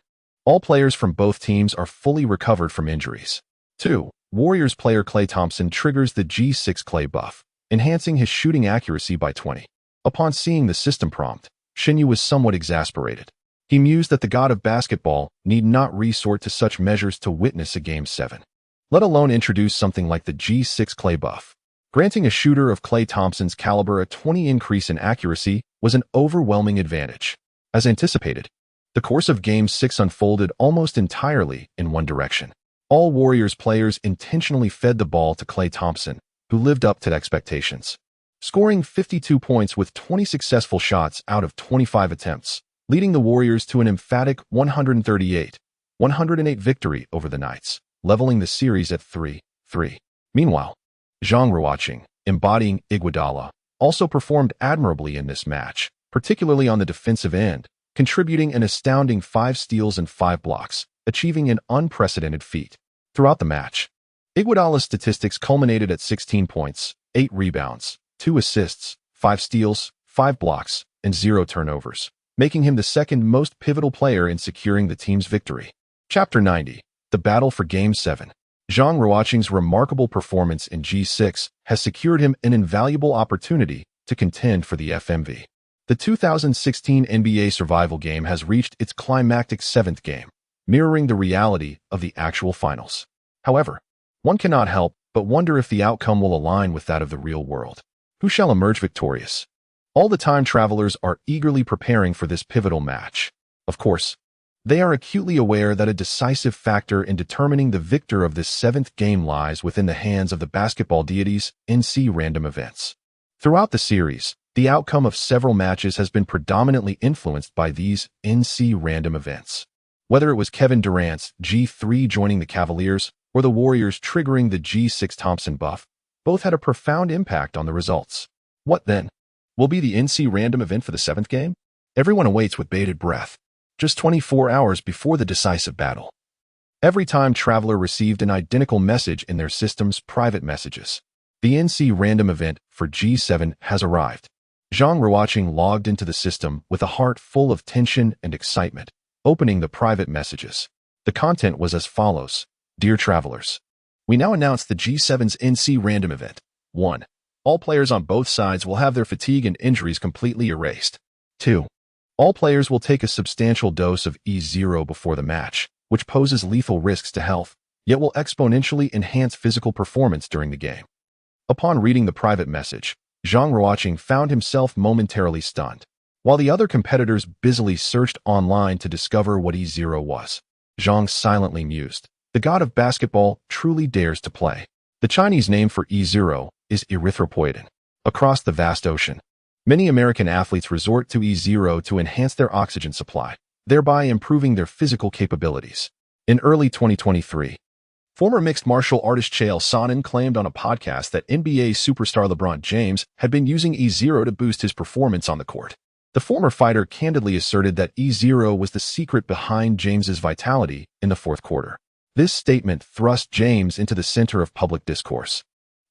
[SPEAKER 1] All players from both teams are fully recovered from injuries. 2. Warriors player Klay Thompson triggers the G6 Klay buff, enhancing his shooting accuracy by 20. Upon seeing the system prompt, Shin Yu was somewhat exasperated. He mused that the god of basketball need not resort to such measures to witness a Game 7, let alone introduce something like the G6 Klay buff. Granting a shooter of Klay Thompson's caliber a 20 increase in accuracy was an overwhelming advantage. As anticipated, the course of Game 6 unfolded almost entirely in one direction. All Warriors players intentionally fed the ball to Klay Thompson, who lived up to expectations, scoring 52 points with 20 successful shots out of 25 attempts, leading the Warriors to an emphatic 138-108 victory over the Knights, leveling the series at 3-3. Meanwhile, Zhang Ruocheng, embodying Iguodala, also performed admirably in this match, particularly on the defensive end, contributing an astounding 5 steals and 5 blocks, achieving an unprecedented feat. Throughout the match, Iguodala's statistics culminated at 16 points, 8 rebounds, 2 assists, 5 steals, 5 blocks, and 0 turnovers, making him the second most pivotal player in securing the team's victory. Chapter 90. The Battle for Game 7. Zhang Ruocheng's remarkable performance in G6 has secured him an invaluable opportunity to contend for the FMV. The 2016 NBA Survival Game has reached its climactic 7th game, mirroring the reality of the actual finals. However, one cannot help but wonder if the outcome will align with that of the real world. Who shall emerge victorious? All the time travelers are eagerly preparing for this pivotal match. Of course, they are acutely aware that a decisive factor in determining the victor of this 7th game lies within the hands of the basketball deities, NC random events. Throughout the series, the outcome of several matches has been predominantly influenced by these NC random events. Whether it was Kevin Durant's G3 joining the Cavaliers or the Warriors triggering the G6 Thompson buff, both had a profound impact on the results. What then will be the NC random event for the 7th game? Everyone awaits with bated breath, just 24 hours before the decisive battle. Every time traveler received an identical message in their system's private messages. The NC random event for G7 has arrived. Zhang Ruocheng logged into the system with a heart full of tension and excitement, opening the private messages. The content was as follows. Dear travelers, we now announce the G7's NC random event. 1. All players on both sides will have their fatigue and injuries completely erased. 2. All players will take a substantial dose of E0 before the match, which poses lethal risks to health, yet will exponentially enhance physical performance during the game. Upon reading the private message, Zhang Ruocheng found himself momentarily stunned. While the other competitors busily searched online to discover what E0 was, Zhang silently mused. The god of basketball truly dares to play. The Chinese name for E0 is erythropoietin. Across the vast ocean, many American athletes resort to E0 to enhance their oxygen supply, thereby improving their physical capabilities. In early 2023, former mixed martial artist Chael Sonnen claimed on a podcast that NBA superstar LeBron James had been using E0 to boost his performance on the court. The former fighter candidly asserted that E0 was the secret behind James's vitality in the fourth quarter. This statement thrust James into the center of public discourse.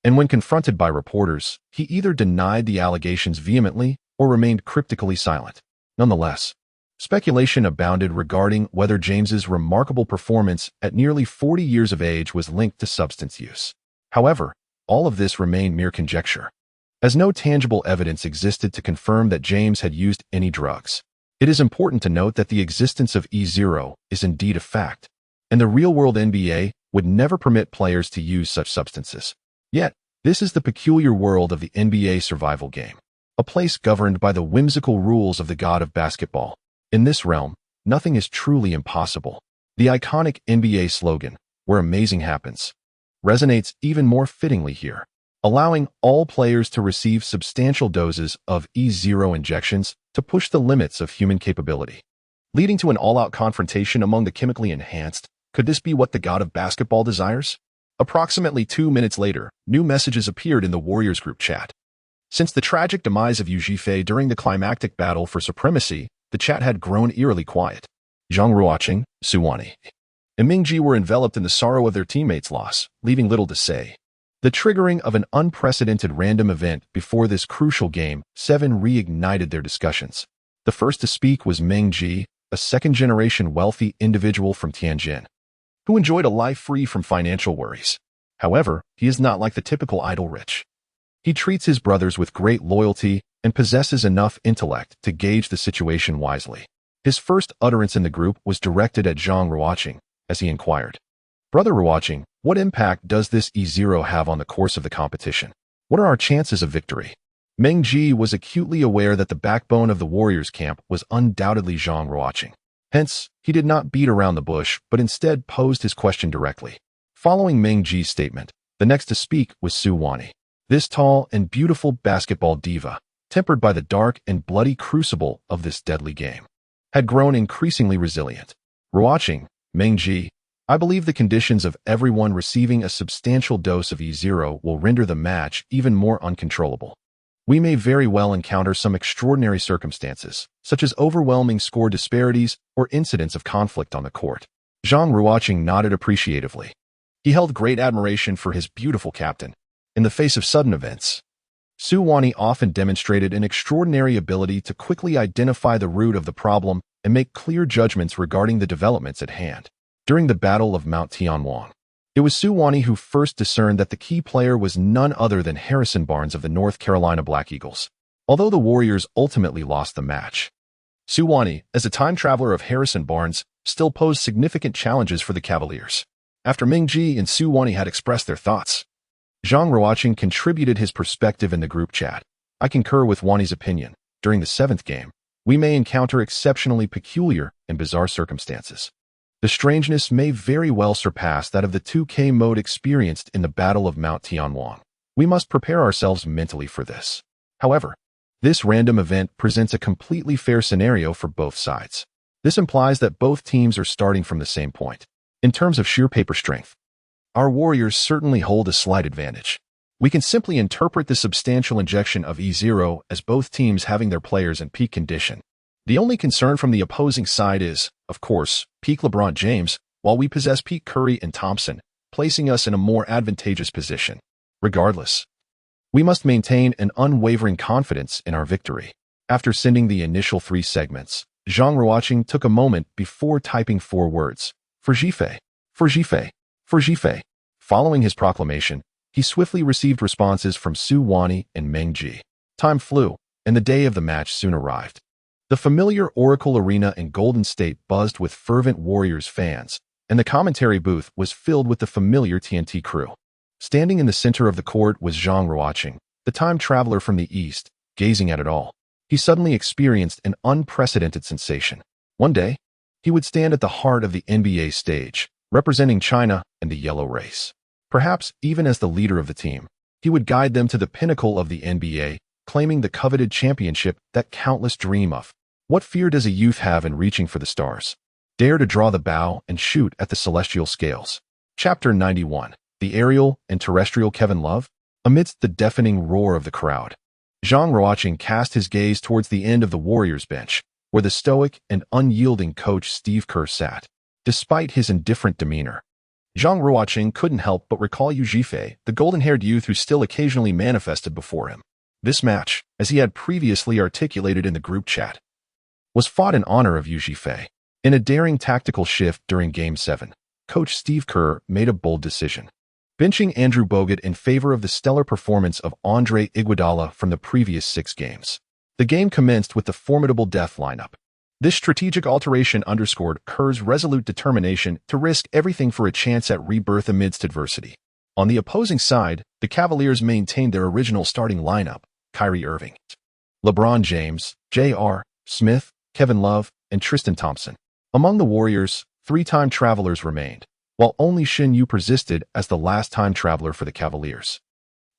[SPEAKER 1] And when confronted by reporters, he either denied the allegations vehemently or remained cryptically silent. Nonetheless, speculation abounded regarding whether James's remarkable performance at nearly 40 years of age was linked to substance use. However, all of this remained mere conjecture, as no tangible evidence existed to confirm that James had used any drugs. It is important to note that the existence of E0 is indeed a fact, and the real-world NBA would never permit players to use such substances. Yet, this is the peculiar world of the NBA Survival Game, a place governed by the whimsical rules of the god of basketball. In this realm, nothing is truly impossible. The iconic NBA slogan, "Where amazing happens," resonates even more fittingly here. allowing all players to receive substantial doses of E0 injections to push the limits of human capability, leading to an all-out confrontation among the chemically enhanced. Could this be what the god of basketball desires? Approximately 2 minutes later, new messages appeared in the Warriors group chat. Since the tragic demise of Yu Zhifei during the climactic battle for supremacy, the chat had grown eerily quiet. Zhang Ruocheng, Su Wani, and Ming Ji were enveloped in the sorrow of their teammates' loss, leaving little to say. The triggering of an unprecedented random event before this crucial Game 7 reignited their discussions. The first to speak was Ming Ji, a second-generation wealthy individual from Tianjin, who enjoyed a life free from financial worries. However, he is not like the typical idle rich. He treats his brothers with great loyalty and possesses enough intellect to gauge the situation wisely. His first utterance in the group was directed at Zhang Ruocheng, as he inquired, "Brother Ruocheng, what impact does this E0 have on the course of the competition? What are our chances of victory?" Meng Ji was acutely aware that the backbone of the Warriors camp was undoubtedly Zhang Ruocheng. Hence, he did not beat around the bush, but instead posed his question directly. Following Meng Ji's statement, the next to speak was Su Wani. This tall and beautiful basketball diva, tempered by the dark and bloody crucible of this deadly game, had grown increasingly resilient. "Ruocheng, Meng Ji, I believe the conditions of everyone receiving a substantial dose of E0 will render the match even more uncontrollable. We may very well encounter some extraordinary circumstances, such as overwhelming score disparities or incidents of conflict on the court." Zhang Ruocheng nodded appreciatively. He held great admiration for his beautiful captain. In the face of sudden events, Su Wani often demonstrated an extraordinary ability to quickly identify the root of the problem and make clear judgments regarding the developments at hand. During the Battle of Mount Tianwang, it was Su Wani who first discerned that the key player was none other than Harrison Barnes of the North Carolina Black Eagles. Although the Warriors ultimately lost the match, Su Wani, as a time traveler of Harrison Barnes, still posed significant challenges for the Cavaliers. After Ming Ji and Su Wani had expressed their thoughts, Zhang Ruocheng contributed his perspective in the group chat. "I concur with Wani's opinion. During the 7th game, we may encounter exceptionally peculiar and bizarre circumstances. The strangeness may very well surpass that of the 2K mode experienced in the Battle of Mount Tianwang. We must prepare ourselves mentally for this. However, this random event presents a completely fair scenario for both sides. This implies that both teams are starting from the same point. In terms of sheer paper strength, our Warriors certainly hold a slight advantage. We can simply interpret the substantial injection of E0 as both teams having their players in peak condition. The only concern from the opposing side is, of course, peak LeBron James, while we possess peak Curry and Thompson, placing us in a more advantageous position. Regardless, we must maintain an unwavering confidence in our victory." After sending the initial 3 segments, Zhang Ruocheng took a moment before typing 4 words, "For Zhifei, for Zhifei, for Zhifei." Following his proclamation, he swiftly received responses from Su Wani and Meng Ji. Time flew, and the day of the match soon arrived. The familiar Oracle Arena in Golden State buzzed with fervent Warriors fans, and the commentary booth was filled with the familiar TNT crew. Standing in the center of the court was Zhang Ruocheng, the time traveler from the East, gazing at it all. He suddenly experienced an unprecedented sensation. One day, he would stand at the heart of the NBA stage, representing China and the yellow race. Perhaps even as the leader of the team, he would guide them to the pinnacle of the NBA, claiming the coveted championship that countless dream of. What fear does a youth have in reaching for the stars? Dare to draw the bow and shoot at the celestial scales. Chapter 91. The aerial and terrestrial Kevin Love? Amidst the deafening roar of the crowd, Zhang Ruocheng cast his gaze towards the end of the Warriors bench, where the stoic and unyielding coach Steve Kerr sat. Despite his indifferent demeanor, Zhang Ruocheng couldn't help but recall Yu Zhifei, the golden-haired youth who still occasionally manifested before him. This match, as he had previously articulated in the group chat, was fought in honor of Yu Zhifei. In a daring tactical shift during Game 7, Coach Steve Kerr made a bold decision, benching Andrew Bogut in favor of the stellar performance of Andre Iguodala from the previous 6 games. The game commenced with the formidable death lineup. This strategic alteration underscored Kerr's resolute determination to risk everything for a chance at rebirth amidst adversity. On the opposing side, the Cavaliers maintained their original starting lineup: Kyrie Irving, LeBron James, J.R. Smith, Kevin Love, and Tristan Thompson. Among the Warriors, 3 time travelers remained, while only Shin Yu persisted as the last time traveler for the Cavaliers.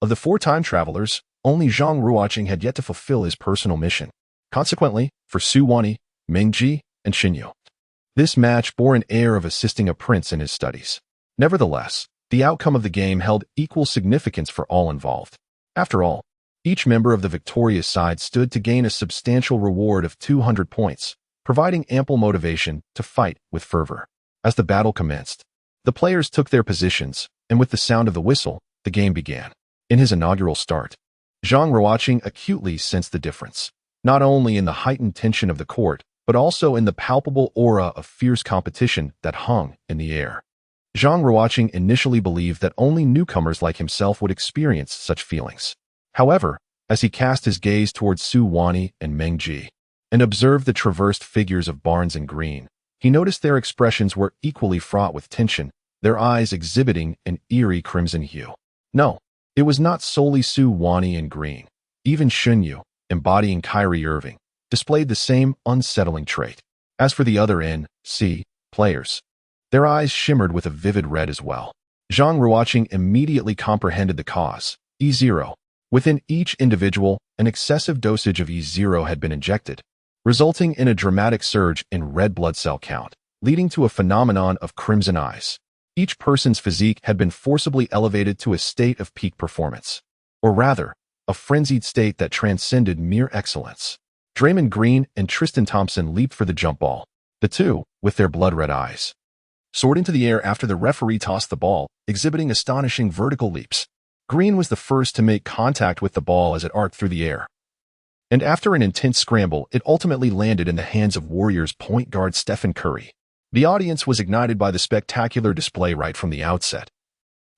[SPEAKER 1] Of the four time travelers, only Zhang Ruocheng had yet to fulfill his personal mission. Consequently, for Su Wanyi, Meng Ji, and Xinyu, this match bore an air of assisting a prince in his studies. Nevertheless, the outcome of the game held equal significance for all involved. After all, each member of the victorious side stood to gain a substantial reward of 200 points, providing ample motivation to fight with fervor. As the battle commenced, the players took their positions, and with the sound of the whistle, the game began. In his inaugural start, Zhang Ruocheng acutely sensed the difference, not only in the heightened tension of the court, but also in the palpable aura of fierce competition that hung in the air. Zhang Ruocheng initially believed that only newcomers like himself would experience such feelings. However, as he cast his gaze towards Su Wanyi and Meng Ji, and observed the traversed figures of Barnes and Green, he noticed their expressions were equally fraught with tension, their eyes exhibiting an eerie crimson hue. No, it was not solely Su Wanyi and Green. Even Xinyu, embodying Kyrie Irving, displayed the same unsettling trait. As for the other NC players, their eyes shimmered with a vivid red as well. Zhang Ruocheng immediately comprehended the cause. E0. Within each individual, an excessive dosage of E0 had been injected, resulting in a dramatic surge in red blood cell count, leading to a phenomenon of crimson eyes. Each person's physique had been forcibly elevated to a state of peak performance, or rather, a frenzied state that transcended mere excellence. Draymond Green and Tristan Thompson leaped for the jump ball, the two, with their blood-red eyes, soared into the air after the referee tossed the ball, exhibiting astonishing vertical leaps. Green was the first to make contact with the ball as it arced through the air, and after an intense scramble, it ultimately landed in the hands of Warriors point guard Stephen Curry. The audience was ignited by the spectacular display right from the outset,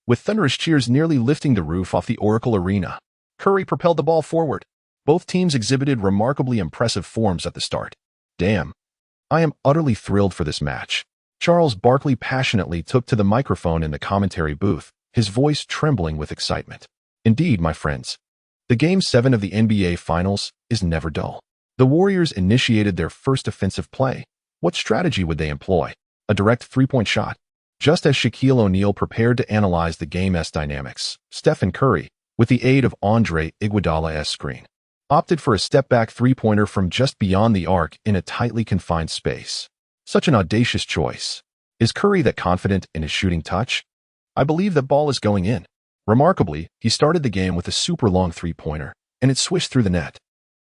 [SPEAKER 1] with thunderous cheers nearly lifting the roof off the Oracle Arena. Curry propelled the ball forward. Both teams exhibited remarkably impressive forms at the start. Damn. I am utterly thrilled for this match. Charles Barkley passionately took to the microphone in the commentary booth, his voice trembling with excitement. Indeed, my friends, the Game 7 of the NBA Finals is never dull. The Warriors initiated their first offensive play. What strategy would they employ? A direct three-point shot? Just as Shaquille O'Neal prepared to analyze the game's dynamics, Stephen Curry, with the aid of Andre Iguodala's screen, opted for a step-back three-pointer from just beyond the arc in a tightly confined space. Such an audacious choice. Is Curry that confident in his shooting touch? I believe that ball is going in. Remarkably, he started the game with a super long three-pointer, and it swished through the net.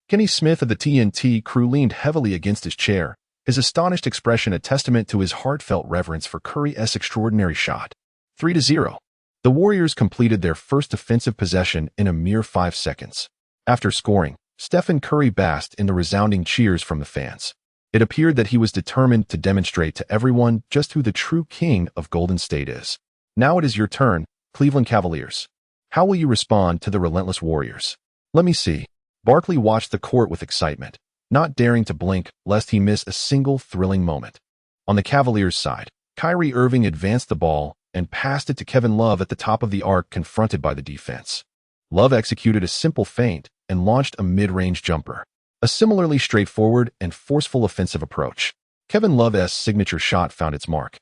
[SPEAKER 1] Kenny Smith of the TNT crew leaned heavily against his chair, his astonished expression a testament to his heartfelt reverence for Curry's extraordinary shot. 3-0. The Warriors completed their first offensive possession in a mere 5 seconds. After scoring, Stephen Curry basked in the resounding cheers from the fans. It appeared that he was determined to demonstrate to everyone just who the true king of Golden State is. Now it is your turn, Cleveland Cavaliers. How will you respond to the relentless Warriors? Let me see. Barkley watched the court with excitement, not daring to blink lest he miss a single thrilling moment. On the Cavaliers' side, Kyrie Irving advanced the ball and passed it to Kevin Love at the top of the arc, confronted by the defense. Love executed a simple feint and launched a mid-range jumper, a similarly straightforward and forceful offensive approach. Kevin Love's signature shot found its mark,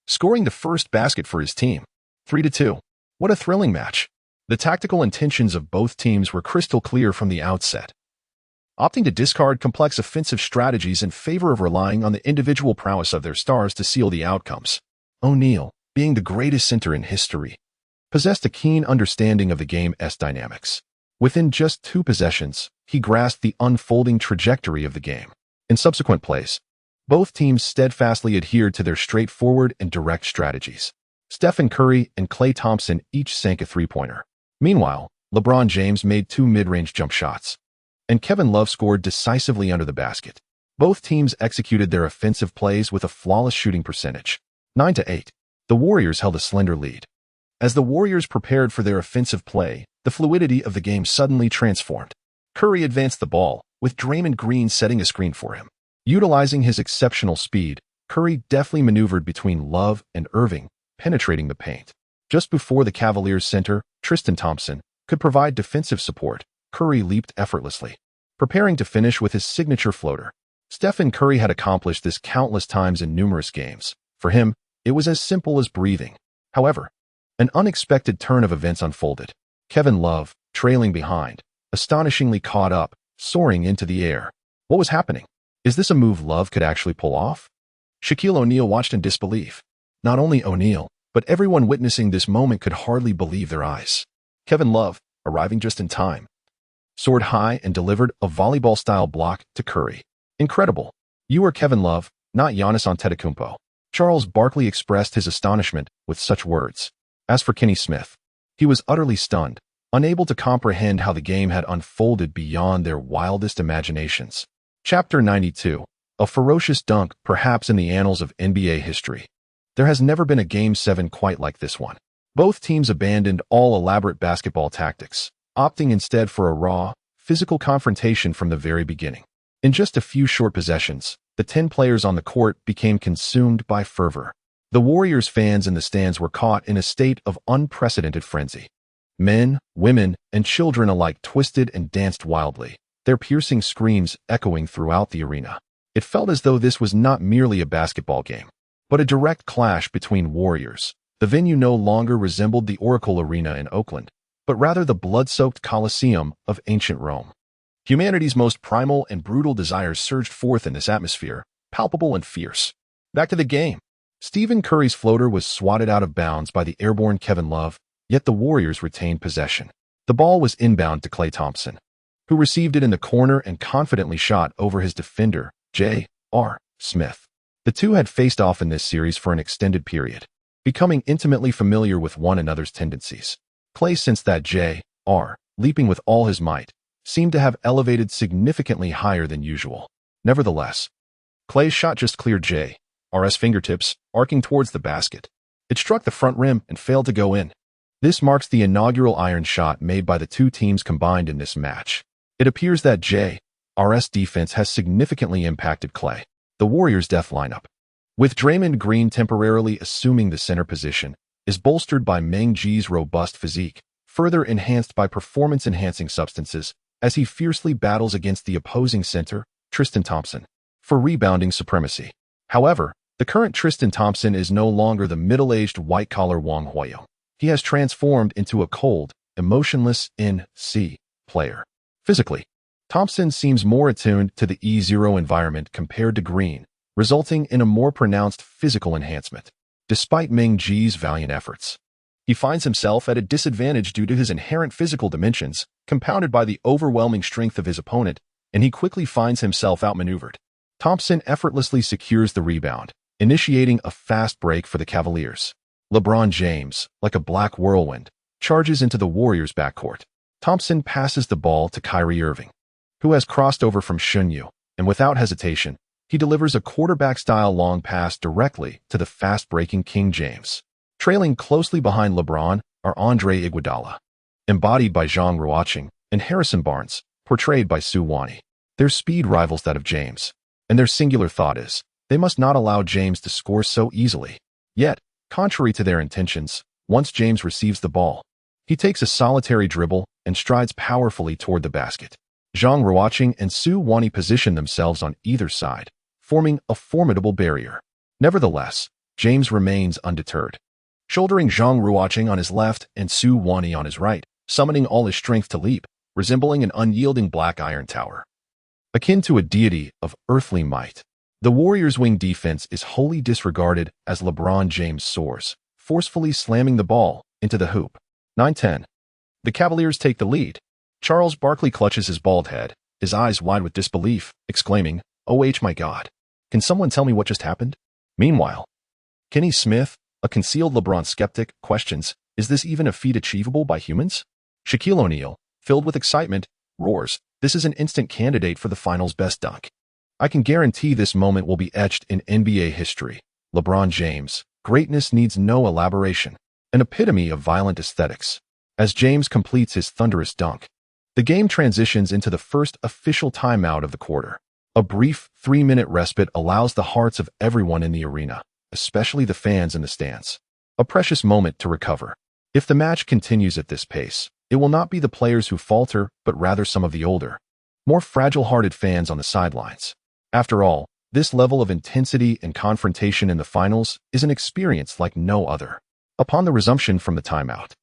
[SPEAKER 1] scoring the first basket for his team. 3-2. What a thrilling match. The tactical intentions of both teams were crystal clear from the outset, opting to discard complex offensive strategies in favor of relying on the individual prowess of their stars to seal the outcomes. O'Neal, being the greatest center in history, possessed a keen understanding of the game's dynamics. Within just 2 possessions, he grasped the unfolding trajectory of the game. In subsequent plays, both teams steadfastly adhered to their straightforward and direct strategies. Stephen Curry and Klay Thompson each sank a three-pointer. Meanwhile, LeBron James made 2 mid-range jump shots, and Kevin Love scored decisively under the basket. Both teams executed their offensive plays with a flawless shooting percentage. 9-8. The Warriors held a slender lead. As the Warriors prepared for their offensive play, the fluidity of the game suddenly transformed. Curry advanced the ball, with Draymond Green setting a screen for him. Utilizing his exceptional speed, Curry deftly maneuvered between Love and Irving, penetrating the paint. Just before the Cavaliers' center, Tristan Thompson, could provide defensive support, Curry leaped effortlessly, preparing to finish with his signature floater. Stephen Curry had accomplished this countless times in numerous games. For him, it was as simple as breathing. However, an unexpected turn of events unfolded. Kevin Love, trailing behind, astonishingly caught up, soaring into the air. What was happening? Is this a move Love could actually pull off? Shaquille O'Neal watched in disbelief. Not only O'Neal, but everyone witnessing this moment could hardly believe their eyes. Kevin Love, arriving just in time, soared high and delivered a volleyball-style block to Curry. Incredible. You are Kevin Love, not Giannis Antetokounmpo. Charles Barkley expressed his astonishment with such words. As for Kenny Smith, he was utterly stunned, unable to comprehend how the game had unfolded beyond their wildest imaginations. Chapter 92. A ferocious dunk, perhaps in the annals of NBA history. There has never been a Game 7 quite like this one. Both teams abandoned all elaborate basketball tactics, opting instead for a raw, physical confrontation from the very beginning. In just a few short possessions, the 10 players on the court became consumed by fervor. The Warriors fans in the stands were caught in a state of unprecedented frenzy. Men, women, and children alike twisted and danced wildly, their piercing screams echoing throughout the arena. It felt as though this was not merely a basketball game, but a direct clash between warriors. The venue no longer resembled the Oracle Arena in Oakland, but rather the blood-soaked Colosseum of ancient Rome. Humanity's most primal and brutal desires surged forth in this atmosphere, palpable and fierce. Back to the game. Stephen Curry's floater was swatted out of bounds by the airborne Kevin Love, yet the Warriors retained possession. The ball was inbound to Klay Thompson, who received it in the corner and confidently shot over his defender, J.R. Smith. The two had faced off in this series for an extended period, becoming intimately familiar with one another's tendencies. Klay sensed that J.R., leaping with all his might, seemed to have elevated significantly higher than usual. Nevertheless, Klay's shot just cleared J.R.'s fingertips, arcing towards the basket. It struck the front rim and failed to go in. This marks the inaugural iron shot made by the two teams combined in this match. It appears that J.R.'s defense has significantly impacted Klay, the Warriors' death lineup. With Draymond Green temporarily assuming the center position, is bolstered by Meng Ji's robust physique, further enhanced by performance-enhancing substances, as he fiercely battles against the opposing center, Tristan Thompson, for rebounding supremacy. However, the current Tristan Thompson is no longer the middle-aged white-collar Wang Huoyo. He has transformed into a cold, emotionless NC player. Physically, Thompson seems more attuned to the E0 environment compared to Green, resulting in a more pronounced physical enhancement. Despite Meng Ji's valiant efforts, he finds himself at a disadvantage due to his inherent physical dimensions, compounded by the overwhelming strength of his opponent, and he quickly finds himself outmaneuvered. Thompson effortlessly secures the rebound, initiating a fast break for the Cavaliers. LeBron James, like a black whirlwind, charges into the Warriors' backcourt. Thompson passes the ball to Kyrie Irving, who has crossed over from Shunyu, and without hesitation, he delivers a quarterback-style long pass directly to the fast-breaking King James. Trailing closely behind LeBron are Andre Iguodala, embodied by Zhang Ruocheng, and Harrison Barnes, portrayed by Sue Wani. Their speed rivals that of James, and their singular thought is, they must not allow James to score so easily. Yet, contrary to their intentions, once James receives the ball, he takes a solitary dribble and strides powerfully toward the basket. Zhang Ruocheng and Sue Wani position themselves on either side, forming a formidable barrier. Nevertheless, James remains undeterred, shouldering Zhang Ruocheng on his left and Sue Wani on his right, summoning all his strength to leap, resembling an unyielding black iron tower. Akin to a deity of earthly might, the Warriors' wing defense is wholly disregarded as LeBron James soars, forcefully slamming the ball into the hoop. 9-10. The Cavaliers take the lead. Charles Barkley clutches his bald head, his eyes wide with disbelief, exclaiming, "Oh my God. Can someone tell me what just happened?" Meanwhile, Kenny Smith, a concealed LeBron skeptic, questions, "Is this even a feat achievable by humans?" Shaquille O'Neal, filled with excitement, roars, "This is an instant candidate for the finals' best dunk. I can guarantee this moment will be etched in NBA history. LeBron James, greatness needs no elaboration, an epitome of violent aesthetics." As James completes his thunderous dunk, the game transitions into the first official timeout of the quarter. A brief 3-minute respite allows the hearts of everyone in the arena, especially the fans in the stands, a precious moment to recover. If the match continues at this pace, it will not be the players who falter, but rather some of the older, more fragile-hearted fans on the sidelines. After all, this level of intensity and confrontation in the finals is an experience like no other. Upon the resumption from the timeout,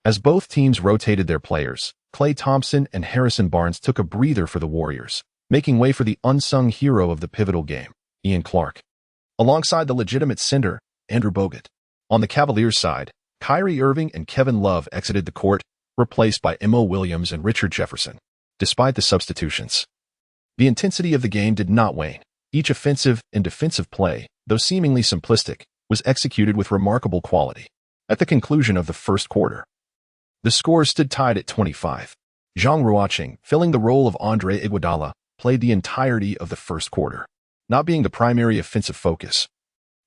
[SPEAKER 1] As both teams rotated their players, Klay Thompson and Harrison Barnes took a breather for the Warriors, making way for the unsung hero of the pivotal game, Ian Clark, alongside the legitimate center, Andrew Bogut. On the Cavaliers' side, Kyrie Irving and Kevin Love exited the court, replaced by Mo Williams and Richard Jefferson. Despite the substitutions, the intensity of the game did not wane. Each offensive and defensive play, though seemingly simplistic, was executed with remarkable quality. At the conclusion of the first quarter, the score stood tied at 25. Zhang Ruocheng, filling the role of Andre Iguodala, played the entirety of the first quarter, not being the primary offensive focus.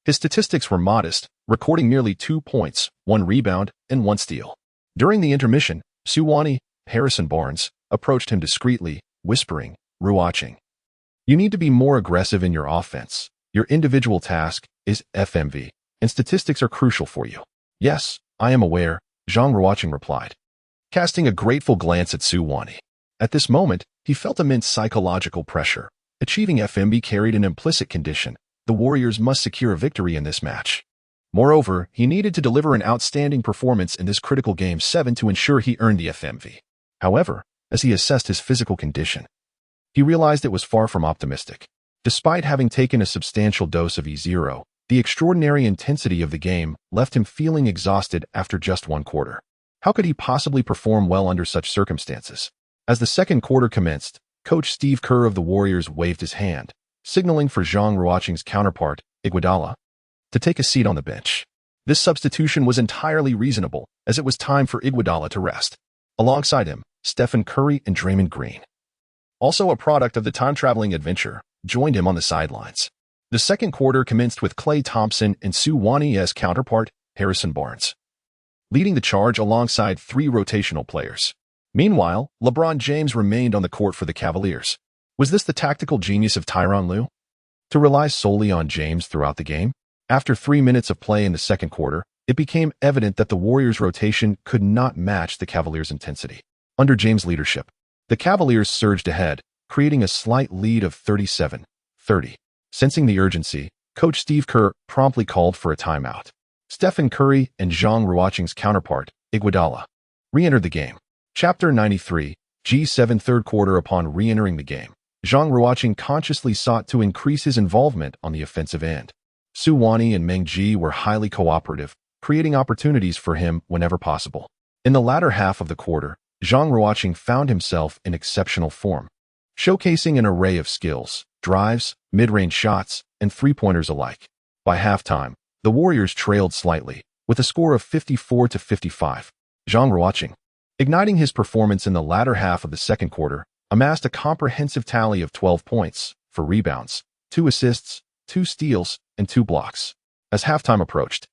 [SPEAKER 1] His statistics were modest, recording merely 2 points, 1 rebound, and 1 steal. During the intermission, Suwannee, Harrison Barnes, approached him discreetly, whispering, "Ruocheng, you need to be more aggressive in your offense. Your individual task is FMV, and statistics are crucial for you." "Yes, I am aware," Zhang Ruocheng replied, casting a grateful glance at Suwannee. At this moment, he felt immense psychological pressure. Achieving FMV carried an implicit condition: the Warriors must secure a victory in this match. Moreover, he needed to deliver an outstanding performance in this critical Game 7 to ensure he earned the FMV. However, as he assessed his physical condition, he realized it was far from optimistic. Despite having taken a substantial dose of E0, the extraordinary intensity of the game left him feeling exhausted after just 1 quarter. How could he possibly perform well under such circumstances? As the second quarter commenced, Coach Steve Kerr of the Warriors waved his hand, signaling for Zhang Ruocheng's counterpart, Iguodala, to take a seat on the bench. This substitution was entirely reasonable, as it was time for Iguodala to rest. Alongside him, Stephen Curry and Draymond Green, also a product of the time-traveling adventure, joined him on the sidelines. The second quarter commenced with Klay Thompson and Suwannee's counterpart, Harrison Barnes, leading the charge alongside 3 rotational players. Meanwhile, LeBron James remained on the court for the Cavaliers. Was this the tactical genius of Tyronn Lue? To rely solely on James throughout the game? After 3 minutes of play in the second quarter, it became evident that the Warriors' rotation could not match the Cavaliers' intensity. Under James' leadership, the Cavaliers surged ahead, creating a slight lead of 37-30. Sensing the urgency, Coach Steve Kerr promptly called for a timeout. Stephen Curry and Zhang Ruocheng's counterpart, Iguodala, re-entered the game. Chapter 93, G7 third quarter. Upon re-entering the game, Zhang Ruocheng consciously sought to increase his involvement on the offensive end. Suwannee and Meng Ji were highly cooperative, creating opportunities for him whenever possible. In the latter half of the quarter, Zhang Ruocheng found himself in exceptional form, showcasing an array of skills, drives, mid-range shots, and three-pointers alike. By halftime, the Warriors trailed slightly, with a score of 54-55. Zhang Ruocheng, igniting his performance in the latter half of the second quarter, amassed a comprehensive tally of 12 points, 4 rebounds, 2 assists, 2 steals, and 2 blocks. As halftime approached,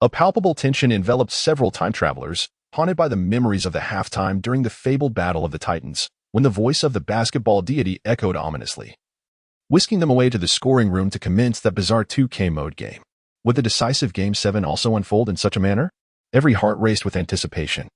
[SPEAKER 1] a palpable tension enveloped several time travelers, haunted by the memories of the halftime during the fabled Battle of the Titans, when the voice of the basketball deity echoed ominously, whisking them away to the scoring room to commence that bizarre 2K mode game. Would the decisive Game 7 also unfold in such a manner? Every heart raced with anticipation.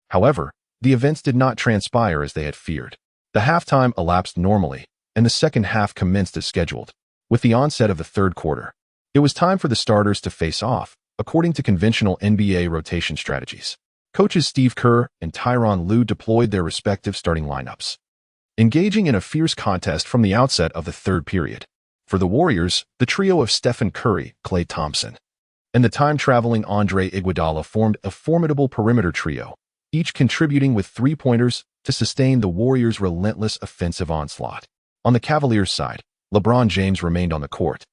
[SPEAKER 1] However, the events did not transpire as they had feared. The halftime elapsed normally, and the second half commenced as scheduled. With the onset of the third quarter, it was time for the starters to face off, according to conventional NBA rotation strategies. Coaches Steve Kerr and Tyronn Lue deployed their respective starting lineups, engaging in a fierce contest from the outset of the third period. For the Warriors, the trio of Stephen Curry, Klay Thompson, and the time-traveling Andre Iguodala formed a formidable perimeter trio, each contributing with three-pointers to sustain the Warriors' relentless offensive onslaught. On the Cavaliers' side, LeBron James remained on the court,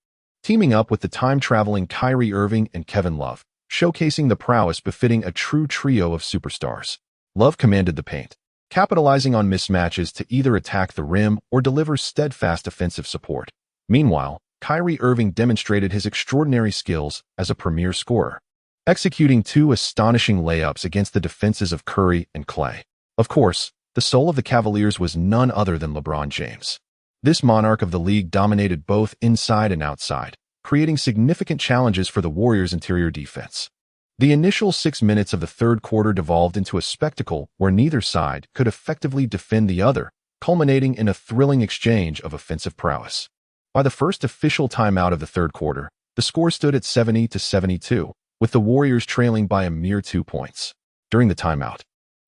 [SPEAKER 1] teaming up with the time-traveling Kyrie Irving and Kevin Love, showcasing the prowess befitting a true trio of superstars. Love commanded the paint, capitalizing on mismatches to either attack the rim or deliver steadfast offensive support. Meanwhile, Kyrie Irving demonstrated his extraordinary skills as a premier scorer, executing 2 astonishing layups against the defenses of Curry and Klay. Of course, the soul of the Cavaliers was none other than LeBron James. This monarch of the league dominated both inside and outside, creating significant challenges for the Warriors' interior defense. The initial 6 minutes of the third quarter devolved into a spectacle where neither side could effectively defend the other, culminating in a thrilling exchange of offensive prowess. By the first official timeout of the third quarter, the score stood at 70-72, with the Warriors trailing by a mere 2 points. During the timeout,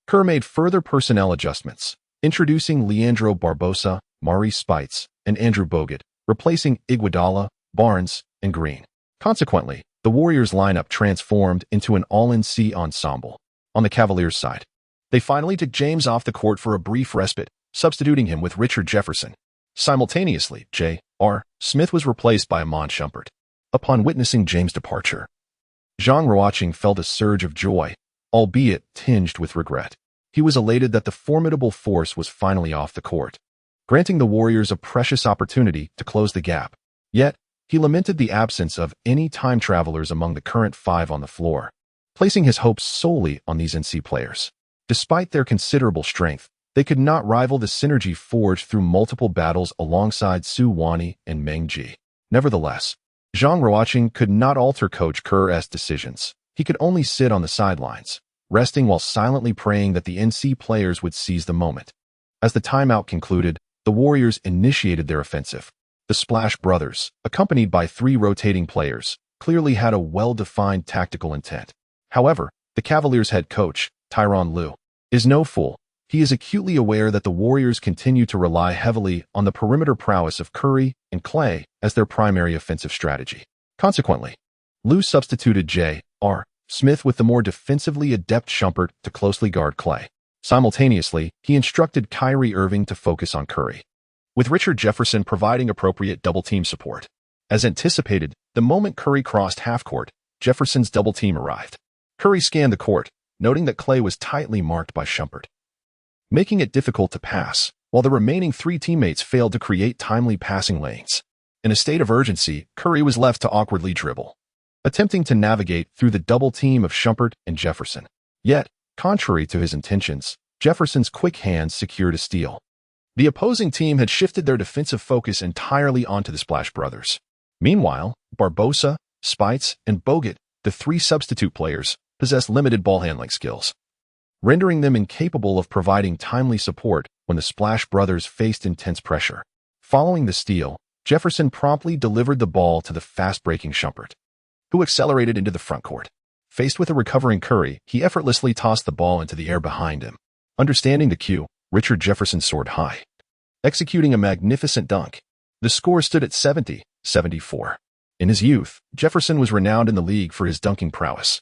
[SPEAKER 1] Kerr made further personnel adjustments, introducing Leandro Barbosa, Maurice Spites, and Andrew Bogut, replacing Iguodala, Barnes, and Green. Consequently, the Warriors lineup transformed into an all-in-C ensemble. On the Cavaliers side, they finally took James off the court for a brief respite, substituting him with Richard Jefferson. Simultaneously, J.R. Smith was replaced by Iman Shumpert. Upon witnessing James' departure, Zhang Ruocheng felt a surge of joy, albeit tinged with regret. He was elated that the formidable force was finally off the court, granting the Warriors a precious opportunity to close the gap. Yet, he lamented the absence of any time travelers among the current five on the floor, placing his hopes solely on these NC players. Despite their considerable strength, they could not rival the synergy forged through multiple battles alongside Su Wani and Meng Ji. Nevertheless, Zhang Ruocheng could not alter Coach Kerr's decisions. He could only sit on the sidelines, resting while silently praying that the NC players would seize the moment. As the timeout concluded, the Warriors initiated their offensive. The Splash Brothers, accompanied by three rotating players, clearly had a well-defined tactical intent. However, the Cavaliers head coach, Tyronn Lue, is no fool. He is acutely aware that the Warriors continue to rely heavily on the perimeter prowess of Curry and Clay as their primary offensive strategy. Consequently, Lue substituted J.R. Smith with the more defensively adept Shumpert to closely guard Clay. Simultaneously, he instructed Kyrie Irving to focus on Curry, with Richard Jefferson providing appropriate double-team support. As anticipated, the moment Curry crossed half-court, Jefferson's double-team arrived. Curry scanned the court, noting that Clay was tightly marked by Shumpert, making it difficult to pass, while the remaining three teammates failed to create timely passing lanes. In a state of urgency, Curry was left to awkwardly dribble, attempting to navigate through the double team of Shumpert and Jefferson. Yet, contrary to his intentions, Jefferson's quick hands secured a steal. The opposing team had shifted their defensive focus entirely onto the Splash Brothers. Meanwhile, Barbosa, Spites, and Bogut, the three substitute players, possessed limited ball handling skills, rendering them incapable of providing timely support when the Splash Brothers faced intense pressure. Following the steal, Jefferson promptly delivered the ball to the fast-breaking Shumpert, who accelerated into the front court. Faced with a recovering Curry, he effortlessly tossed the ball into the air behind him. Understanding the cue, Richard Jefferson soared high, executing a magnificent dunk. The score stood at 70-74. In his youth, Jefferson was renowned in the league for his dunking prowess.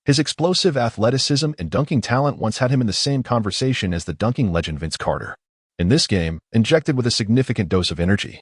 [SPEAKER 1] His explosive athleticism and dunking talent once had him in the same conversation as the dunking legend Vince Carter. In this game, injected with a significant dose of energy,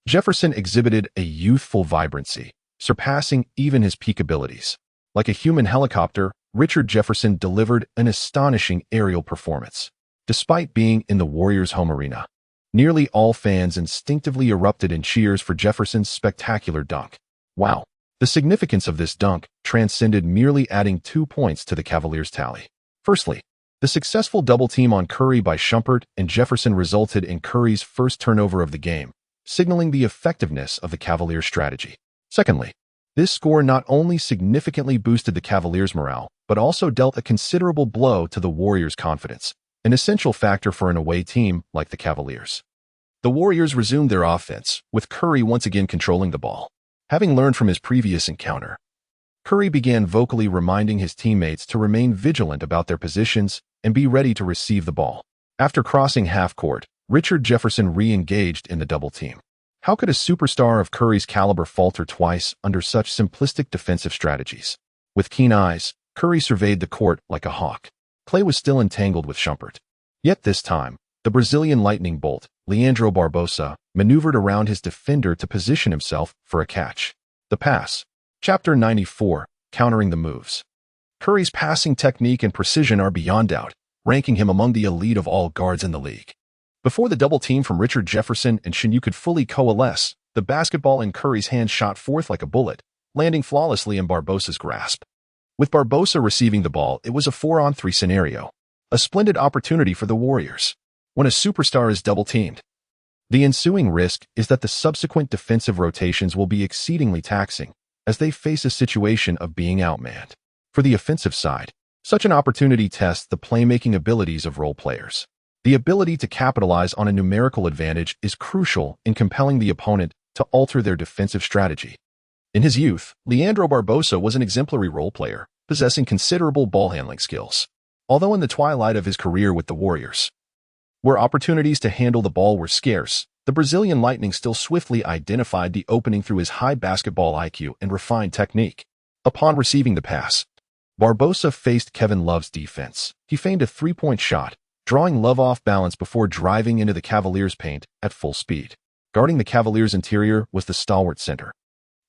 [SPEAKER 1] Jefferson exhibited a youthful vibrancy, surpassing even his peak abilities. Like a human helicopter, Richard Jefferson delivered an astonishing aerial performance. Despite being in the Warriors' home arena, nearly all fans instinctively erupted in cheers for Jefferson's spectacular dunk. Wow! The significance of this dunk transcended merely adding 2 points to the Cavaliers' tally. Firstly, the successful double team on Curry by Shumpert and Jefferson resulted in Curry's first turnover of the game, signaling the effectiveness of the Cavaliers' strategy. Secondly, this score not only significantly boosted the Cavaliers' morale, but also dealt a considerable blow to the Warriors' confidence, an essential factor for an away team like the Cavaliers. The Warriors resumed their offense, with Curry once again controlling the ball. Having learned from his previous encounter, Curry began vocally reminding his teammates to remain vigilant about their positions and be ready to receive the ball. After crossing half-court, Richard Jefferson re-engaged in the double team. How could a superstar of Curry's caliber falter twice under such simplistic defensive strategies? With keen eyes, Curry surveyed the court like a hawk. Clay was still entangled with Shumpert. Yet this time, the Brazilian lightning bolt, Leandro Barbosa, maneuvered around his defender to position himself for a catch. The pass. Chapter 94, Countering the Moves. Curry's passing technique and precision are beyond doubt, ranking him among the elite of all guards in the league. Before the double team from Richard Jefferson and Shinyu could fully coalesce, the basketball in Curry's hand shot forth like a bullet, landing flawlessly in Barbosa's grasp. With Barbosa receiving the ball, it was a 4-on-3 scenario, a splendid opportunity for the Warriors. When a superstar is double-teamed, the ensuing risk is that the subsequent defensive rotations will be exceedingly taxing, as they face a situation of being outmanned. For the offensive side, such an opportunity tests the playmaking abilities of role players. The ability to capitalize on a numerical advantage is crucial in compelling the opponent to alter their defensive strategy. In his youth, Leandro Barbosa was an exemplary role player, possessing considerable ball handling skills. Although in the twilight of his career with the Warriors, where opportunities to handle the ball were scarce, the Brazilian Lightning still swiftly identified the opening through his high basketball IQ and refined technique. Upon receiving the pass, Barbosa faced Kevin Love's defense. He feigned a three-point shot, drawing Love off balance before driving into the Cavaliers' paint at full speed. Guarding the Cavaliers' interior was the stalwart center,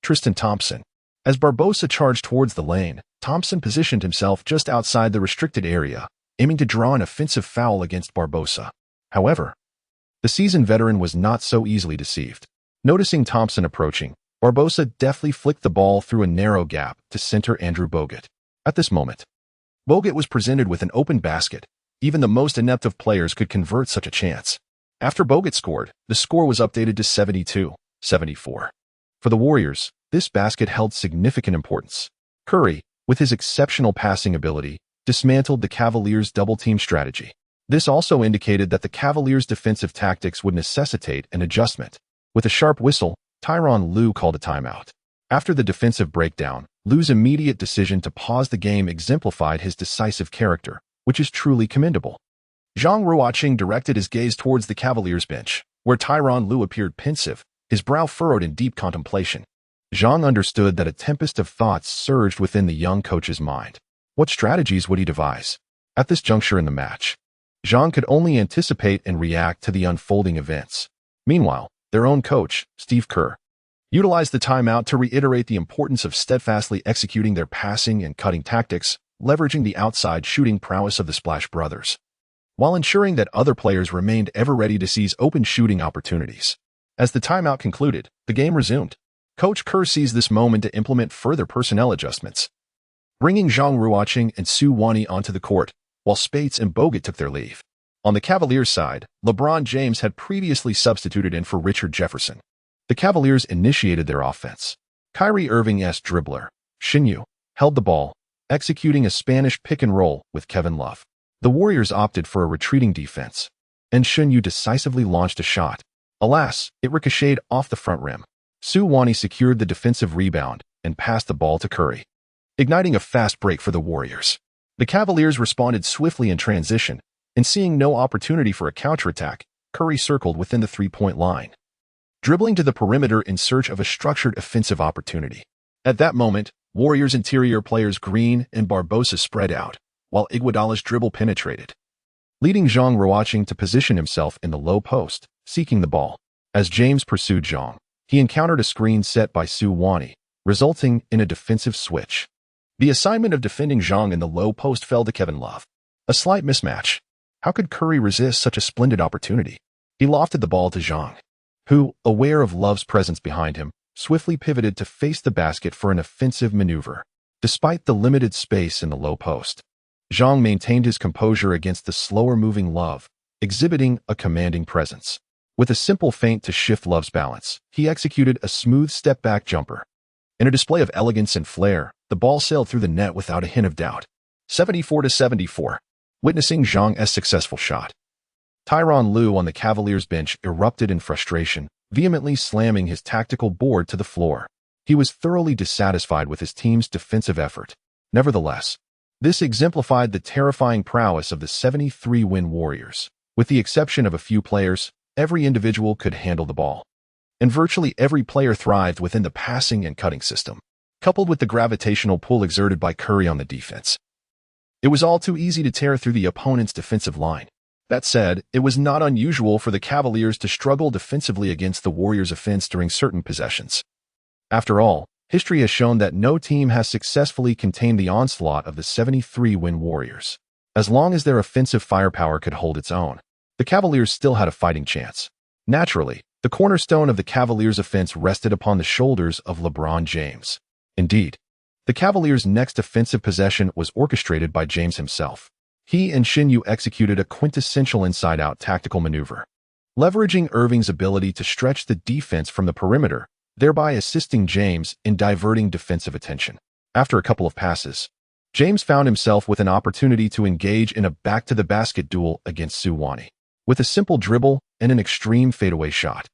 [SPEAKER 1] Tristan Thompson. As Barbosa charged towards the lane, Thompson positioned himself just outside the restricted area, aiming to draw an offensive foul against Barbosa. However, the seasoned veteran was not so easily deceived. Noticing Thompson approaching, Barbosa deftly flicked the ball through a narrow gap to center Andrew Bogut. At this moment, Bogut was presented with an open basket. Even the most inept of players could convert such a chance. After Bogut scored, the score was updated to 72-74. For the Warriors, this basket held significant importance. Curry, with his exceptional passing ability, dismantled the Cavaliers' double-team strategy. This also indicated that the Cavaliers' defensive tactics would necessitate an adjustment. With a sharp whistle, Tyronn Lue called a timeout. After the defensive breakdown, Lue's immediate decision to pause the game exemplified his decisive character, which is truly commendable. Zhang Ruocheng directed his gaze towards the Cavaliers' bench, where Tyronn Lue appeared pensive, his brow furrowed in deep contemplation. Zhang understood that a tempest of thoughts surged within the young coach's mind. What strategies would he devise? At this juncture in the match, Zhang could only anticipate and react to the unfolding events. Meanwhile, their own coach, Steve Kerr, utilized the timeout to reiterate the importance of steadfastly executing their passing and cutting tactics, leveraging the outside shooting prowess of the Splash Brothers, while ensuring that other players remained ever ready to seize open shooting opportunities. As the timeout concluded, the game resumed. Coach Kerr seized this moment to implement further personnel adjustments, bringing Zhang Ruocheng and Su Wani onto the court, while Spates and Bogut took their leave. On the Cavaliers' side, LeBron James had previously substituted in for Richard Jefferson. The Cavaliers initiated their offense. Kyrie Irving's dribbler, Shinyu, held the ball, executing a Spanish pick-and-roll with Kevin Love. The Warriors opted for a retreating defense, and Shinyu decisively launched a shot. Alas, it ricocheted off the front rim. Su Wani secured the defensive rebound and passed the ball to Curry, igniting a fast break for the Warriors. The Cavaliers responded swiftly in transition, and seeing no opportunity for a counterattack, Curry circled within the three-point line, dribbling to the perimeter in search of a structured offensive opportunity. At that moment, Warriors interior players Green and Barbosa spread out, while Iguodala's dribble penetrated, leading Zhang Ruocheng to position himself in the low post, seeking the ball. As James pursued Zhang, he encountered a screen set by Su Wani, resulting in a defensive switch. The assignment of defending Zhang in the low post fell to Kevin Love. A slight mismatch. How could Curry resist such a splendid opportunity? He lofted the ball to Zhang, who, aware of Love's presence behind him, swiftly pivoted to face the basket for an offensive maneuver. Despite the limited space in the low post, Zhang maintained his composure against the slower-moving Love, exhibiting a commanding presence. With a simple feint to shift Love's balance, he executed a smooth step-back jumper. In a display of elegance and flair, the ball sailed through the net without a hint of doubt. 74-74. Witnessing Zhang's successful shot, Tyronn Lue on the Cavaliers' bench erupted in frustration, vehemently slamming his tactical board to the floor. He was thoroughly dissatisfied with his team's defensive effort. Nevertheless, this exemplified the terrifying prowess of the 73-win Warriors. With the exception of a few players, every individual could handle the ball, and virtually every player thrived within the passing and cutting system. Coupled with the gravitational pull exerted by Curry on the defense, it was all too easy to tear through the opponent's defensive line. That said, it was not unusual for the Cavaliers to struggle defensively against the Warriors' offense during certain possessions. After all, history has shown that no team has successfully contained the onslaught of the 73-win Warriors. As long as their offensive firepower could hold its own, the Cavaliers still had a fighting chance. Naturally, the cornerstone of the Cavaliers' offense rested upon the shoulders of LeBron James. Indeed, the Cavaliers' next offensive possession was orchestrated by James himself. He and Shinyu executed a quintessential inside-out tactical maneuver, leveraging Irving's ability to stretch the defense from the perimeter, thereby assisting James in diverting defensive attention. After a couple of passes, James found himself with an opportunity to engage in a back-to-the-basket duel against Su Wani. With a simple dribble and an extreme fadeaway shot,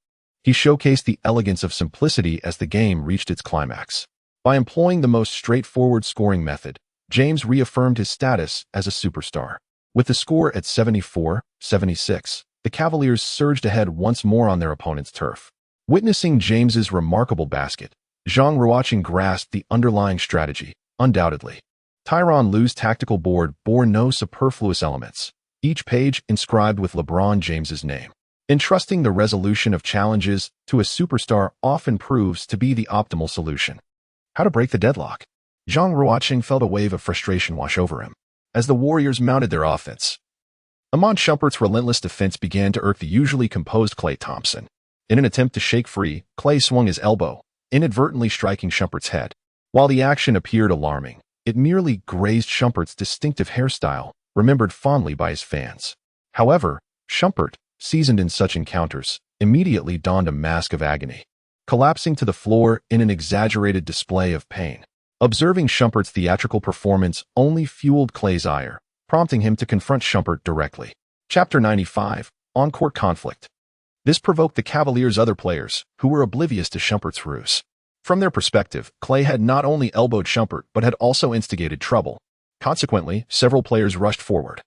[SPEAKER 1] he showcased the elegance of simplicity as the game reached its climax. By employing the most straightforward scoring method, James reaffirmed his status as a superstar. With the score at 74-76, the Cavaliers surged ahead once more on their opponent's turf. Witnessing James's remarkable basket, Zhang Ruocheng grasped the underlying strategy, undoubtedly. Tyronn Lue's tactical board bore no superfluous elements, each page inscribed with LeBron James's name. Entrusting the resolution of challenges to a superstar often proves to be the optimal solution. How to break the deadlock? Zhang Ruocheng felt a wave of frustration wash over him as the Warriors mounted their offense. Iman Shumpert's relentless defense began to irk the usually composed Klay Thompson. In an attempt to shake free, Klay swung his elbow, inadvertently striking Shumpert's head. While the action appeared alarming, it merely grazed Shumpert's distinctive hairstyle, remembered fondly by his fans. However, Shumpert, seasoned in such encounters, immediately donned a mask of agony, collapsing to the floor in an exaggerated display of pain. Observing Shumpert's theatrical performance only fueled Klay's ire, prompting him to confront Shumpert directly. Chapter 95, On-Court Conflict. This provoked the Cavaliers' other players, who were oblivious to Shumpert's ruse. From their perspective, Klay had not only elbowed Shumpert but had also instigated trouble. Consequently, several players rushed forward,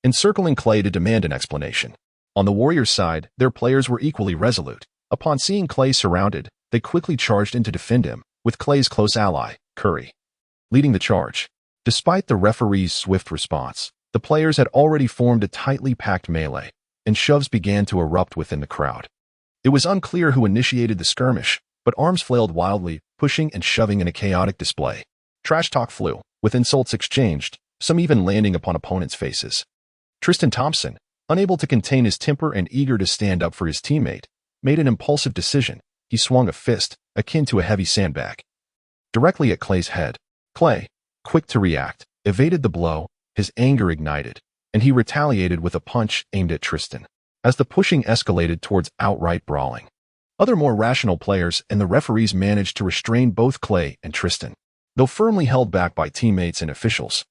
[SPEAKER 1] encircling Klay to demand an explanation. On the Warriors' side, their players were equally resolute. Upon seeing Klay surrounded, they quickly charged in to defend him, with Klay's close ally, Curry, leading the charge. Despite the referee's swift response, the players had already formed a tightly packed melee, and shoves began to erupt within the crowd. It was unclear who initiated the skirmish, but arms flailed wildly, pushing and shoving in a chaotic display. Trash talk flew, with insults exchanged, some even landing upon opponents' faces. Tristan Thompson, unable to contain his temper and eager to stand up for his teammate, made an impulsive decision. He swung a fist, akin to a heavy sandbag, directly at Klay's head. Klay, quick to react, evaded the blow, his anger ignited, and he retaliated with a punch aimed at Tristan. As the pushing escalated towards outright brawling, other more rational players and the referees managed to restrain both Klay and Tristan. Though firmly held back by teammates and officials,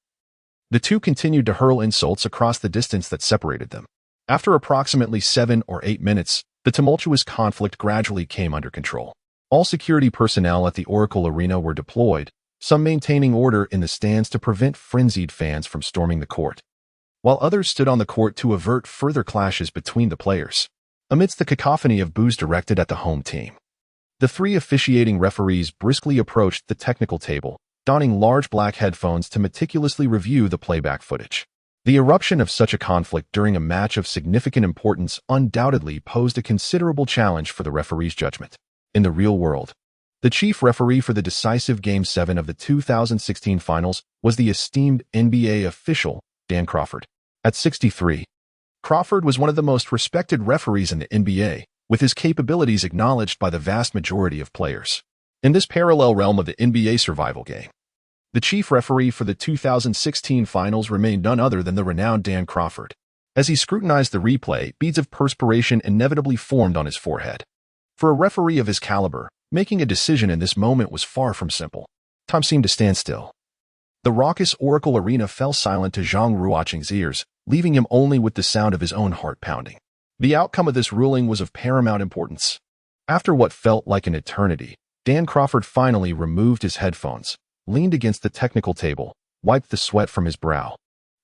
[SPEAKER 1] the two continued to hurl insults across the distance that separated them. After approximately 7 or 8 minutes, the tumultuous conflict gradually came under control. All security personnel at the Oracle Arena were deployed, some maintaining order in the stands to prevent frenzied fans from storming the court, while others stood on the court to avert further clashes between the players. Amidst the cacophony of boos directed at the home team, the three officiating referees briskly approached the technical table, donning large black headphones to meticulously review the playback footage. The eruption of such a conflict during a match of significant importance undoubtedly posed a considerable challenge for the referee's judgment. In the real world, the chief referee for the decisive Game 7 of the 2016 Finals was the esteemed NBA official, Dan Crawford. At 63, Crawford was one of the most respected referees in the NBA, with his capabilities acknowledged by the vast majority of players. In this parallel realm of the NBA Survival Game, the chief referee for the 2016 Finals remained none other than the renowned Dan Crawford. As he scrutinized the replay, beads of perspiration inevitably formed on his forehead. For a referee of his caliber, making a decision in this moment was far from simple. Time seemed to stand still. The raucous Oracle Arena fell silent to Zhang Ruocheng's ears, leaving him only with the sound of his own heart pounding. The outcome of this ruling was of paramount importance. After what felt like an eternity, Dan Crawford finally removed his headphones, leaned against the technical table, wiped the sweat from his brow,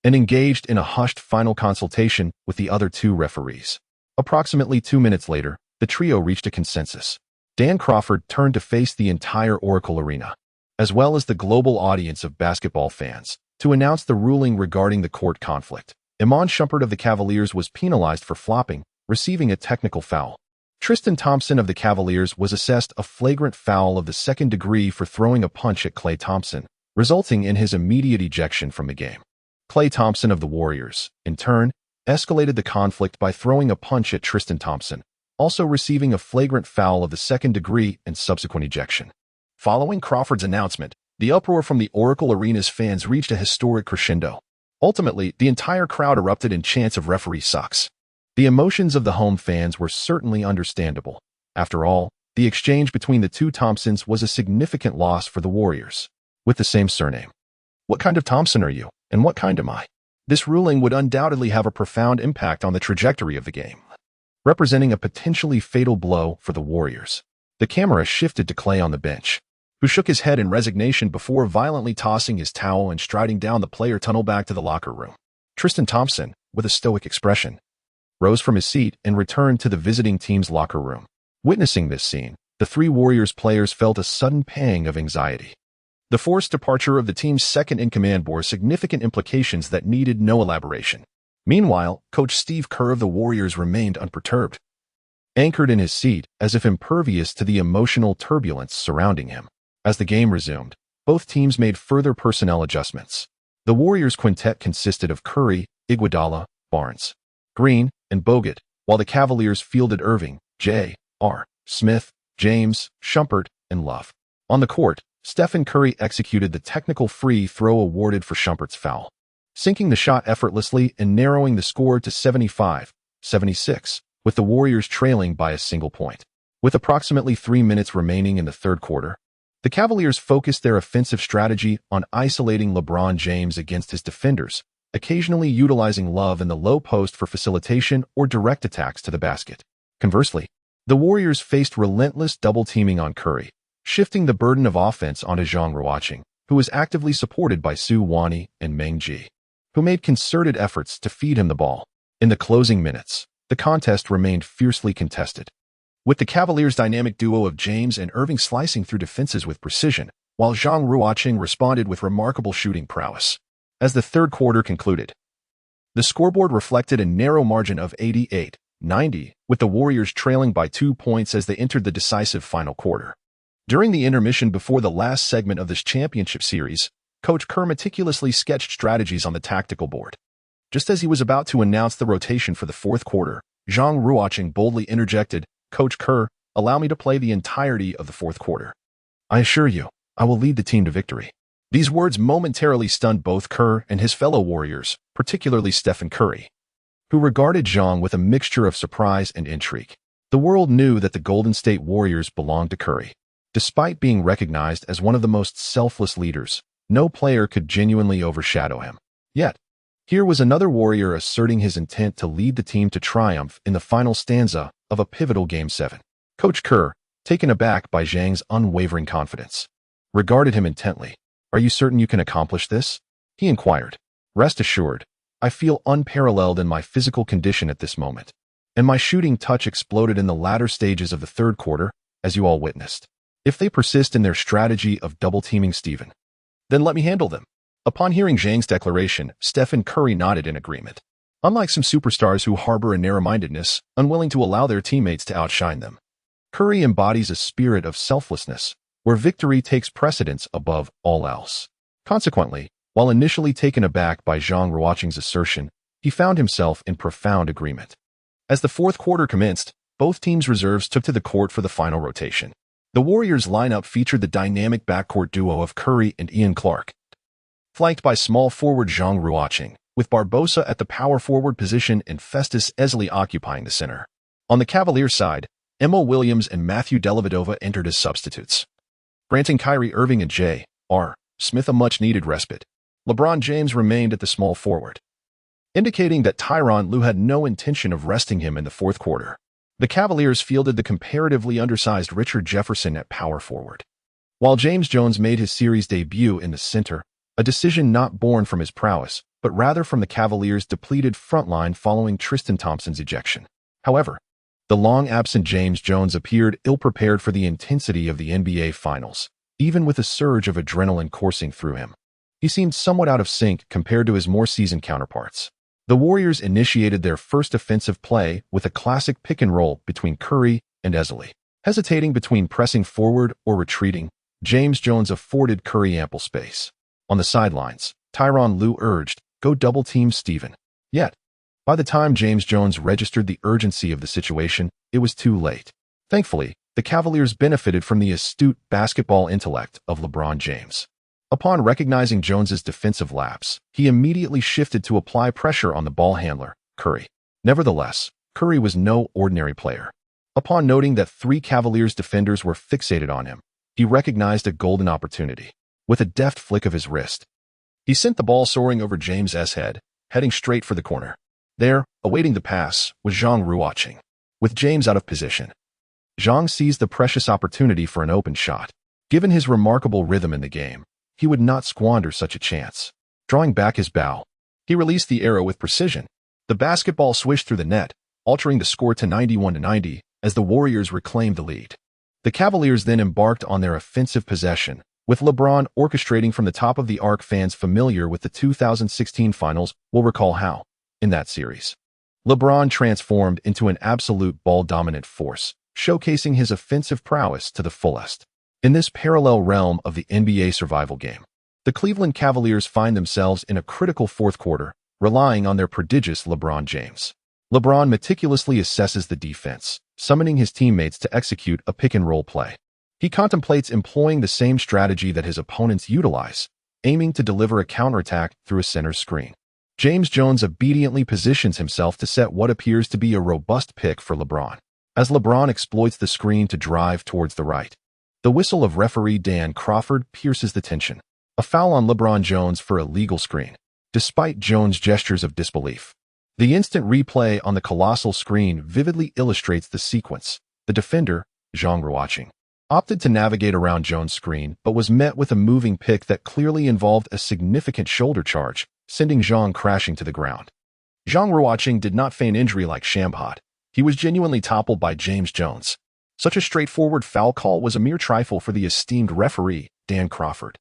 [SPEAKER 1] and engaged in a hushed final consultation with the other two referees. Approximately 2 minutes later, the trio reached a consensus. Dan Crawford turned to face the entire Oracle Arena, as well as the global audience of basketball fans, to announce the ruling regarding the court conflict. Iman Shumpert of the Cavaliers was penalized for flopping, receiving a technical foul. Tristan Thompson of the Cavaliers was assessed a flagrant foul of the second degree for throwing a punch at Klay Thompson, resulting in his immediate ejection from the game. Klay Thompson of the Warriors, in turn, escalated the conflict by throwing a punch at Tristan Thompson, also receiving a flagrant foul of the second degree and subsequent ejection. Following Crawford's announcement, the uproar from the Oracle Arena's fans reached a historic crescendo. Ultimately, the entire crowd erupted in chants of "referee sucks." The emotions of the home fans were certainly understandable. After all, the exchange between the two Thompsons was a significant loss for the Warriors. With the same surname. What kind of Thompson are you, and what kind am I? This ruling would undoubtedly have a profound impact on the trajectory of the game, representing a potentially fatal blow for the Warriors. The camera shifted to Klay on the bench, who shook his head in resignation before violently tossing his towel and striding down the player tunnel back to the locker room. Tristan Thompson, with a stoic expression, rose from his seat and returned to the visiting team's locker room. Witnessing this scene, the three Warriors players felt a sudden pang of anxiety. The forced departure of the team's second-in-command bore significant implications that needed no elaboration. Meanwhile, Coach Steve Kerr of the Warriors remained unperturbed, anchored in his seat as if impervious to the emotional turbulence surrounding him. As the game resumed, both teams made further personnel adjustments. The Warriors' quintet consisted of Curry, Iguodala, Barnes, Green, and Bogut, while the Cavaliers fielded Irving, J.R. Smith, James, Shumpert, and Love. On the court, Stephen Curry executed the technical free throw awarded for Shumpert's foul, sinking the shot effortlessly and narrowing the score to 75-76, with the Warriors trailing by a single point. With approximately 3 minutes remaining in the third quarter, the Cavaliers focused their offensive strategy on isolating LeBron James against his defenders, occasionally utilizing Love in the low post for facilitation or direct attacks to the basket. Conversely, the Warriors faced relentless double-teaming on Curry, shifting the burden of offense onto Zhang Ruocheng, who was actively supported by Su Wani and Meng Ji, who made concerted efforts to feed him the ball. In the closing minutes, the contest remained fiercely contested, with the Cavaliers' dynamic duo of James and Irving slicing through defenses with precision, while Zhang Ruocheng responded with remarkable shooting prowess. As the third quarter concluded, the scoreboard reflected a narrow margin of 88-90, with the Warriors trailing by 2 points as they entered the decisive final quarter. During the intermission before the last segment of this championship series, Coach Kerr meticulously sketched strategies on the tactical board. Just as he was about to announce the rotation for the fourth quarter, Zhang Ruocheng boldly interjected, "Coach Kerr, allow me to play the entirety of the fourth quarter. I assure you, I will lead the team to victory." These words momentarily stunned both Kerr and his fellow Warriors, particularly Stephen Curry, who regarded Zhang with a mixture of surprise and intrigue. The world knew that the Golden State Warriors belonged to Curry. Despite being recognized as one of the most selfless leaders, no player could genuinely overshadow him. Yet, here was another Warrior asserting his intent to lead the team to triumph in the final stanza of a pivotal Game 7. Coach Kerr, taken aback by Zhang's unwavering confidence, regarded him intently. "Are you certain you can accomplish this?" he inquired. "Rest assured, I feel unparalleled in my physical condition at this moment." And my shooting touch exploded in the latter stages of the third quarter, as you all witnessed. "If they persist in their strategy of double-teaming Stephen, then let me handle them." Upon hearing Zhang's declaration, Stephen Curry nodded in agreement. Unlike some superstars who harbor a narrow-mindedness, unwilling to allow their teammates to outshine them, Curry embodies a spirit of selflessness, where victory takes precedence above all else. Consequently, while initially taken aback by Zhang Ruocheng's assertion, he found himself in profound agreement. As the fourth quarter commenced, both teams' reserves took to the court for the final rotation. The Warriors' lineup featured the dynamic backcourt duo of Curry and Ian Clark, flanked by small forward Zhang Ruocheng, with Barbosa at the power forward position and Festus Ezeli occupying the center. On the Cavaliers' side, Emma Williams and Matthew Dellavedova entered as substitutes, granting Kyrie Irving and J.R. Smith a much-needed respite. LeBron James remained at the small forward, indicating that Tyronn Lue had no intention of resting him in the fourth quarter. The Cavaliers fielded the comparatively undersized Richard Jefferson at power forward, while James Jones made his series debut in the center, a decision not born from his prowess, but rather from the Cavaliers' depleted front line following Tristan Thompson's ejection. However, the long-absent James Jones appeared ill-prepared for the intensity of the NBA Finals, even with a surge of adrenaline coursing through him. He seemed somewhat out of sync compared to his more seasoned counterparts. The Warriors initiated their first offensive play with a classic pick-and-roll between Curry and Ezeli. Hesitating between pressing forward or retreating, James Jones afforded Curry ample space. On the sidelines, Tyronn Lue urged, "Go double-team Stephen." Yet, by the time James Jones registered the urgency of the situation, it was too late. Thankfully, the Cavaliers benefited from the astute basketball intellect of LeBron James. Upon recognizing Jones's defensive lapse, he immediately shifted to apply pressure on the ball handler, Curry. Nevertheless, Curry was no ordinary player. Upon noting that 3 Cavaliers defenders were fixated on him, he recognized a golden opportunity. With a deft flick of his wrist, he sent the ball soaring over James's head, heading straight for the corner. There, awaiting the pass, was Zhang Ruocheng. With James out of position, Zhang seized the precious opportunity for an open shot. Given his remarkable rhythm in the game, he would not squander such a chance. Drawing back his bow, he released the arrow with precision. The basketball swished through the net, altering the score to 91-90 as the Warriors reclaimed the lead. The Cavaliers then embarked on their offensive possession, with LeBron orchestrating from the top of the arc. Fans familiar with the 2016 finals will recall how, in that series, LeBron transformed into an absolute ball-dominant force, showcasing his offensive prowess to the fullest. In this parallel realm of the NBA survival game, the Cleveland Cavaliers find themselves in a critical fourth quarter, relying on their prodigious LeBron James. LeBron meticulously assesses the defense, summoning his teammates to execute a pick-and-roll play. He contemplates employing the same strategy that his opponents utilize, aiming to deliver a counterattack through a center screen. James Jones obediently positions himself to set what appears to be a robust pick for LeBron, as LeBron exploits the screen to drive towards the right. The whistle of referee Dan Crawford pierces the tension. A foul on LeBron Jones for a legal screen. Despite Jones' gestures of disbelief, the instant replay on the colossal screen vividly illustrates the sequence. The defender, Zhang Ruocheng, opted to navigate around Jones' screen but was met with a moving pick that clearly involved a significant shoulder charge, sending Zhang crashing to the ground. Zhang Ruocheng did not feign injury like Shampad. He was genuinely toppled by James Jones. Such a straightforward foul call was a mere trifle for the esteemed referee, Dan Crawford.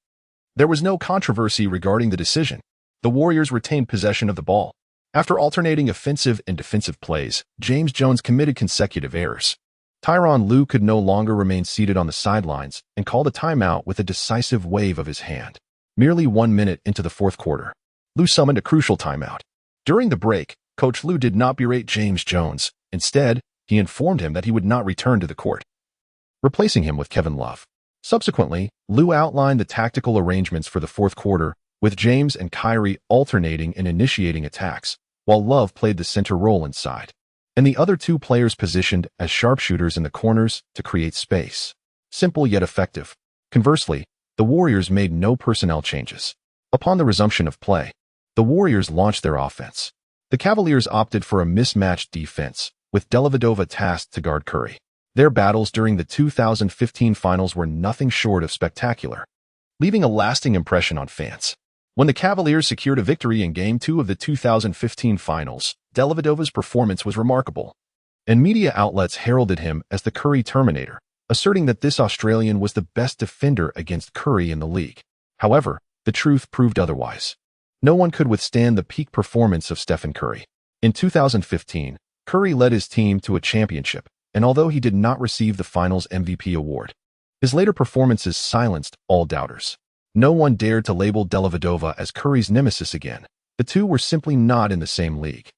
[SPEAKER 1] There was no controversy regarding the decision. The Warriors retained possession of the ball. After alternating offensive and defensive plays, James Jones committed consecutive errors. Tyronn Lue could no longer remain seated on the sidelines and called a timeout with a decisive wave of his hand. Merely 1 minute into the fourth quarter, Lue summoned a crucial timeout. During the break, Coach Lue did not berate James Jones. Instead, he informed him that he would not return to the court, replacing him with Kevin Love. Subsequently, Lue outlined the tactical arrangements for the fourth quarter, with James and Kyrie alternating in initiating attacks, while Love played the center role inside, and the other two players positioned as sharpshooters in the corners to create space. Simple yet effective. Conversely, the Warriors made no personnel changes. Upon the resumption of play, the Warriors launched their offense. The Cavaliers opted for a mismatched defense, with Dellavedova tasked to guard Curry. Their battles during the 2015 finals were nothing short of spectacular, leaving a lasting impression on fans. When the Cavaliers secured a victory in Game 2 of the 2015 finals, Dellavedova's performance was remarkable, and media outlets heralded him as the Curry Terminator, asserting that this Australian was the best defender against Curry in the league. However, the truth proved otherwise. No one could withstand the peak performance of Stephen Curry. In 2015, Curry led his team to a championship, and although he did not receive the Finals MVP award, his later performances silenced all doubters. No one dared to label Dellavedova as Curry's nemesis again. The two were simply not in the same league.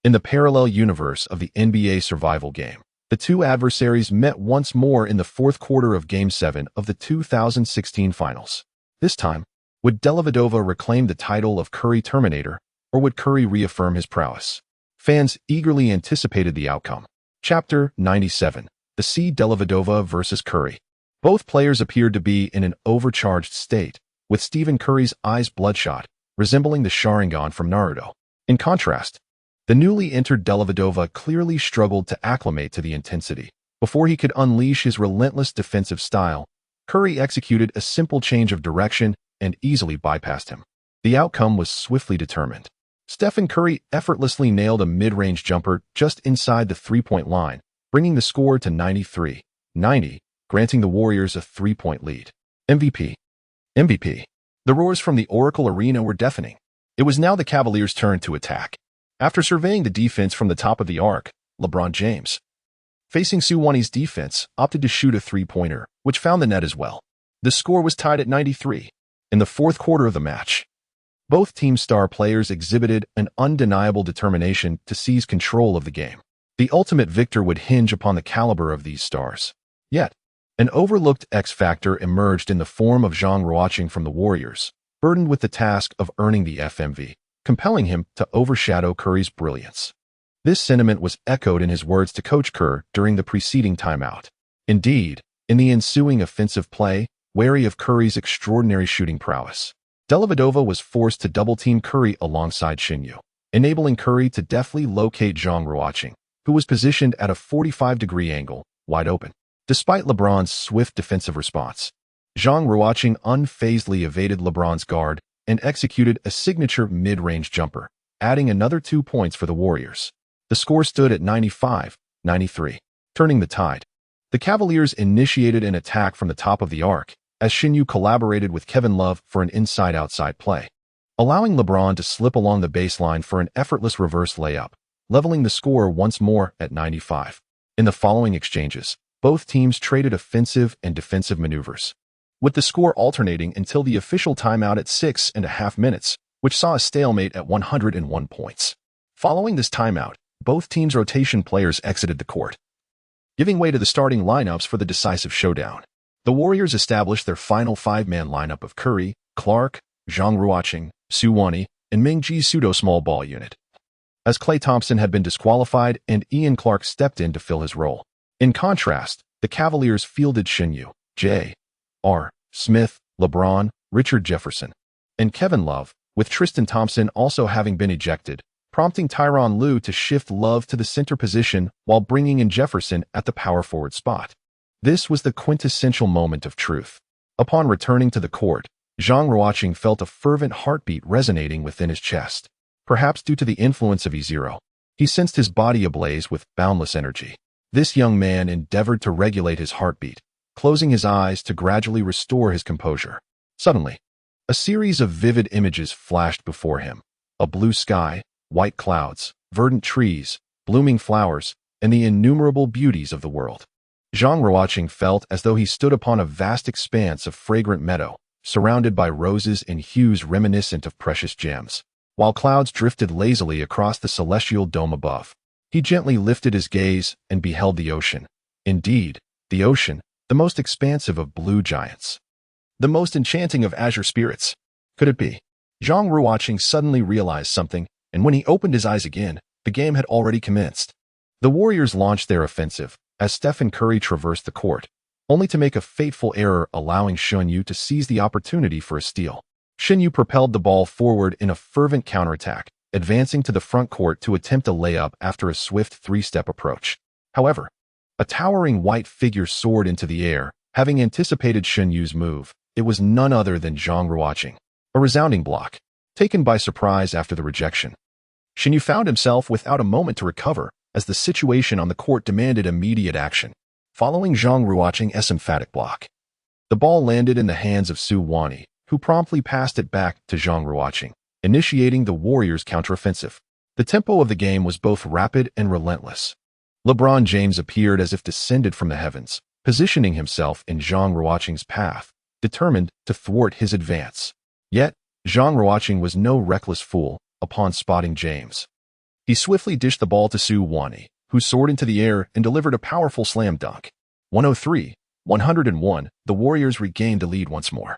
[SPEAKER 1] In the parallel universe of the NBA survival game, the two adversaries met once more in the fourth quarter of Game 7 of the 2016 finals. This time, would Dellavedova reclaim the title of Curry Terminator, or would Curry reaffirm his prowess? Fans eagerly anticipated the outcome. Chapter 97. The C. Dellavedova versus Curry. Both players appeared to be in an overcharged state, with Stephen Curry's eyes bloodshot, resembling the Sharingan from Naruto. In contrast, the newly entered Dellavedova clearly struggled to acclimate to the intensity. Before he could unleash his relentless defensive style, Curry executed a simple change of direction and easily bypassed him. The outcome was swiftly determined. Stephen Curry effortlessly nailed a mid-range jumper just inside the three-point line, bringing the score to 93-90, granting the Warriors a 3-point lead. MVP. The roars from the Oracle Arena were deafening. It was now the Cavaliers' turn to attack. After surveying the defense from the top of the arc, LeBron James, facing Suwannee defense, opted to shoot a three-pointer, which found the net as well. The score was tied at 93. In the fourth quarter of the match, both team star players exhibited an undeniable determination to seize control of the game. The ultimate victor would hinge upon the caliber of these stars. Yet, an overlooked X factor emerged in the form of Zhang Ruocheng from the Warriors, burdened with the task of earning the FMV, compelling him to overshadow Curry's brilliance. This sentiment was echoed in his words to Coach Kerr during the preceding timeout. Indeed, in the ensuing offensive play, wary of Curry's extraordinary shooting prowess, Dellavedova was forced to double-team Curry alongside Shinyu, enabling Curry to deftly locate Zhang Ruocheng, who was positioned at a 45-degree angle, wide open. Despite LeBron's swift defensive response, Zhang Ruocheng unfazedly evaded LeBron's guard and executed a signature mid-range jumper, adding another 2 points for the Warriors. The score stood at 95-93, turning the tide. The Cavaliers initiated an attack from the top of the arc, as Xinyu collaborated with Kevin Love for an inside-outside play, allowing LeBron to slip along the baseline for an effortless reverse layup, leveling the score once more at 95. In the following exchanges, both teams traded offensive and defensive maneuvers, with the score alternating until the official timeout at 6.5 minutes, which saw a stalemate at 101 points. Following this timeout, both teams' rotation players exited the court, giving way to the starting lineups for the decisive showdown. The Warriors established their final 5-man lineup of Curry, Clark, Zhang Ruocheng, Su Wani, and Ming-Ji's pseudo-small ball unit, as Klay Thompson had been disqualified and Ian Clark stepped in to fill his role. In contrast, the Cavaliers fielded Xinyu, J.R. Smith, LeBron, Richard Jefferson, and Kevin Love, with Tristan Thompson also having been ejected, prompting Tyronn Lue to shift Love to the center position while bringing in Jefferson at the power forward spot. This was the quintessential moment of truth. Upon returning to the court, Zhang Ruocheng felt a fervent heartbeat resonating within his chest. Perhaps due to the influence of E0, he sensed his body ablaze with boundless energy. This young man endeavored to regulate his heartbeat, closing his eyes to gradually restore his composure. Suddenly, a series of vivid images flashed before him: a blue sky, white clouds, verdant trees, blooming flowers, and the innumerable beauties of the world. Zhang Ruocheng felt as though he stood upon a vast expanse of fragrant meadow, surrounded by roses and hues reminiscent of precious gems, while clouds drifted lazily across the celestial dome above. He gently lifted his gaze and beheld the ocean. Indeed, the ocean, the most expansive of blue giants, the most enchanting of azure spirits. Could it be? Zhang Ruocheng suddenly realized something, and when he opened his eyes again, the game had already commenced. The Warriors launched their offensive, as Stephen Curry traversed the court, only to make a fateful error, allowing Xinyu to seize the opportunity for a steal. Xinyu propelled the ball forward in a fervent counterattack, advancing to the front court to attempt a layup after a swift three-step approach. However, a towering white figure soared into the air, having anticipated Xinyu's move. It was none other than Zhang Ruocheng. A resounding block. Taken by surprise after the rejection, Xinyu found himself without a moment to recover, as the situation on the court demanded immediate action. Following Zhang Ruocheng's emphatic block, the ball landed in the hands of Su Wani, who promptly passed it back to Zhang Ruocheng, initiating the Warriors' counteroffensive. The tempo of the game was both rapid and relentless. LeBron James appeared as if descended from the heavens, positioning himself in Zhang Ruocheng's path, determined to thwart his advance. Yet, Zhang Ruocheng was no reckless fool. Upon spotting James, he swiftly dished the ball to Su Wani, who soared into the air and delivered a powerful slam dunk. 103-101, the Warriors regained the lead once more.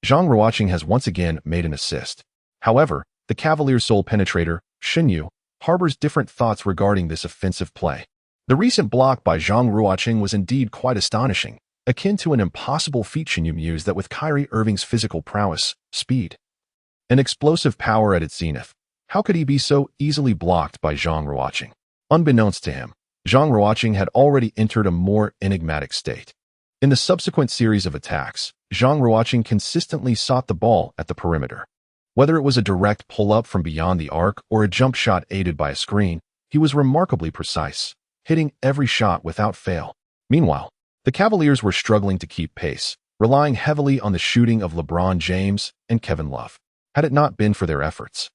[SPEAKER 1] Zhang Ruocheng has once again made an assist. However, the Cavaliers' sole penetrator, Xinyu, harbors different thoughts regarding this offensive play. The recent block by Zhang Ruocheng was indeed quite astonishing, akin to an impossible feat. Xinyu mused that with Kyrie Irving's physical prowess, speed, and explosive power at its zenith, how could he be so easily blocked by Zhang Ruocheng? Unbeknownst to him, Zhang Ruocheng had already entered a more enigmatic state. In the subsequent series of attacks, Zhang Ruocheng consistently sought the ball at the perimeter. Whether it was a direct pull-up from beyond the arc or a jump shot aided by a screen, he was remarkably precise, hitting every shot without fail. Meanwhile, the Cavaliers were struggling to keep pace, relying heavily on the shooting of LeBron James and Kevin Love. Had it not been for their efforts,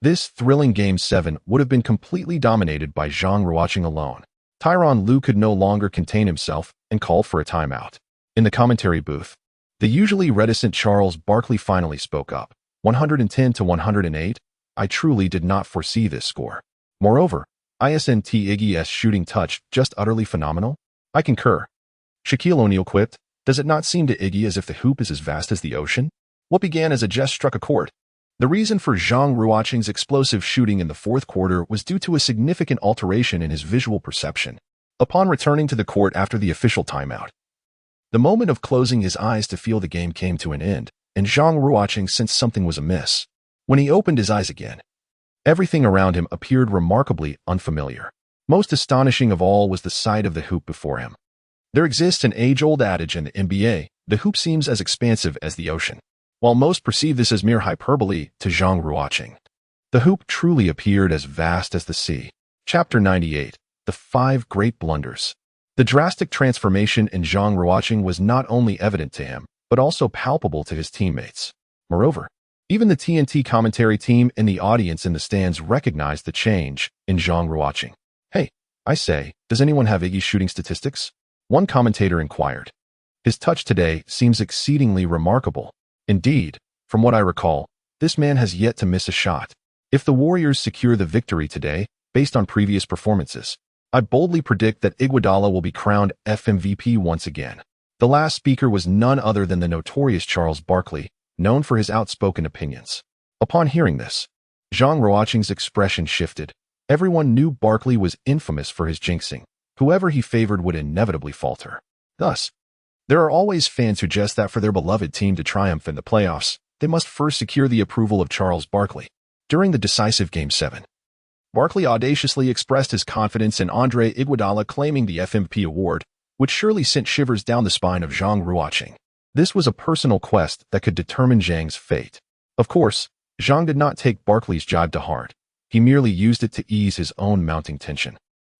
[SPEAKER 1] this thrilling Game 7 would have been completely dominated by Zhang Ruocheng alone. Tyronn Lue could no longer contain himself and called for a timeout. In the commentary booth, the usually reticent Charles Barkley finally spoke up. 110-108, I truly did not foresee this score. Moreover, isn't Iggy's shooting touch just utterly phenomenal? I concur. Shaquille O'Neal quipped, does it not seem to Iggy as if the hoop is as vast as the ocean? What began as a just struck a chord. The reason for Zhang Ruocheng's explosive shooting in the fourth quarter was due to a significant alteration in his visual perception. Upon returning to the court after the official timeout, the moment of closing his eyes to feel the game came to an end, and Zhang Ruocheng sensed something was amiss. When he opened his eyes again, everything around him appeared remarkably unfamiliar. Most astonishing of all was the sight of the hoop before him. There exists an age-old adage in the NBA, The hoop seems as expansive as the ocean. While most perceive this as mere hyperbole, to Zhang Ruocheng, the hoop truly appeared as vast as the sea. Chapter 98. The 5 Great Blunders. The drastic transformation in Zhang Ruocheng was not only evident to him, but also palpable to his teammates. Moreover, even the TNT commentary team and the audience in the stands recognized the change in Zhang Ruocheng. "Hey, I say, does anyone have Iggy's shooting statistics?" one commentator inquired. "His touch today seems exceedingly remarkable. Indeed, from what I recall, this man has yet to miss a shot. If the Warriors secure the victory today, based on previous performances, I boldly predict that Iguodala will be crowned FMVP once again." The last speaker was none other than the notorious Charles Barkley, known for his outspoken opinions. Upon hearing this, Zhang Ruocheng's expression shifted. Everyone knew Barkley was infamous for his jinxing. Whoever he favored would inevitably falter. Thus, there are always fans who suggest that for their beloved team to triumph in the playoffs, they must first secure the approval of Charles Barkley. During the decisive Game 7, Barkley audaciously expressed his confidence in Andre Iguodala claiming the FMVP award, which surely sent shivers down the spine of Zhang Ruocheng. This was a personal quest that could determine Zhang's fate. Of course, Zhang did not take Barkley's jibe to heart. He merely used it to ease his own mounting tension.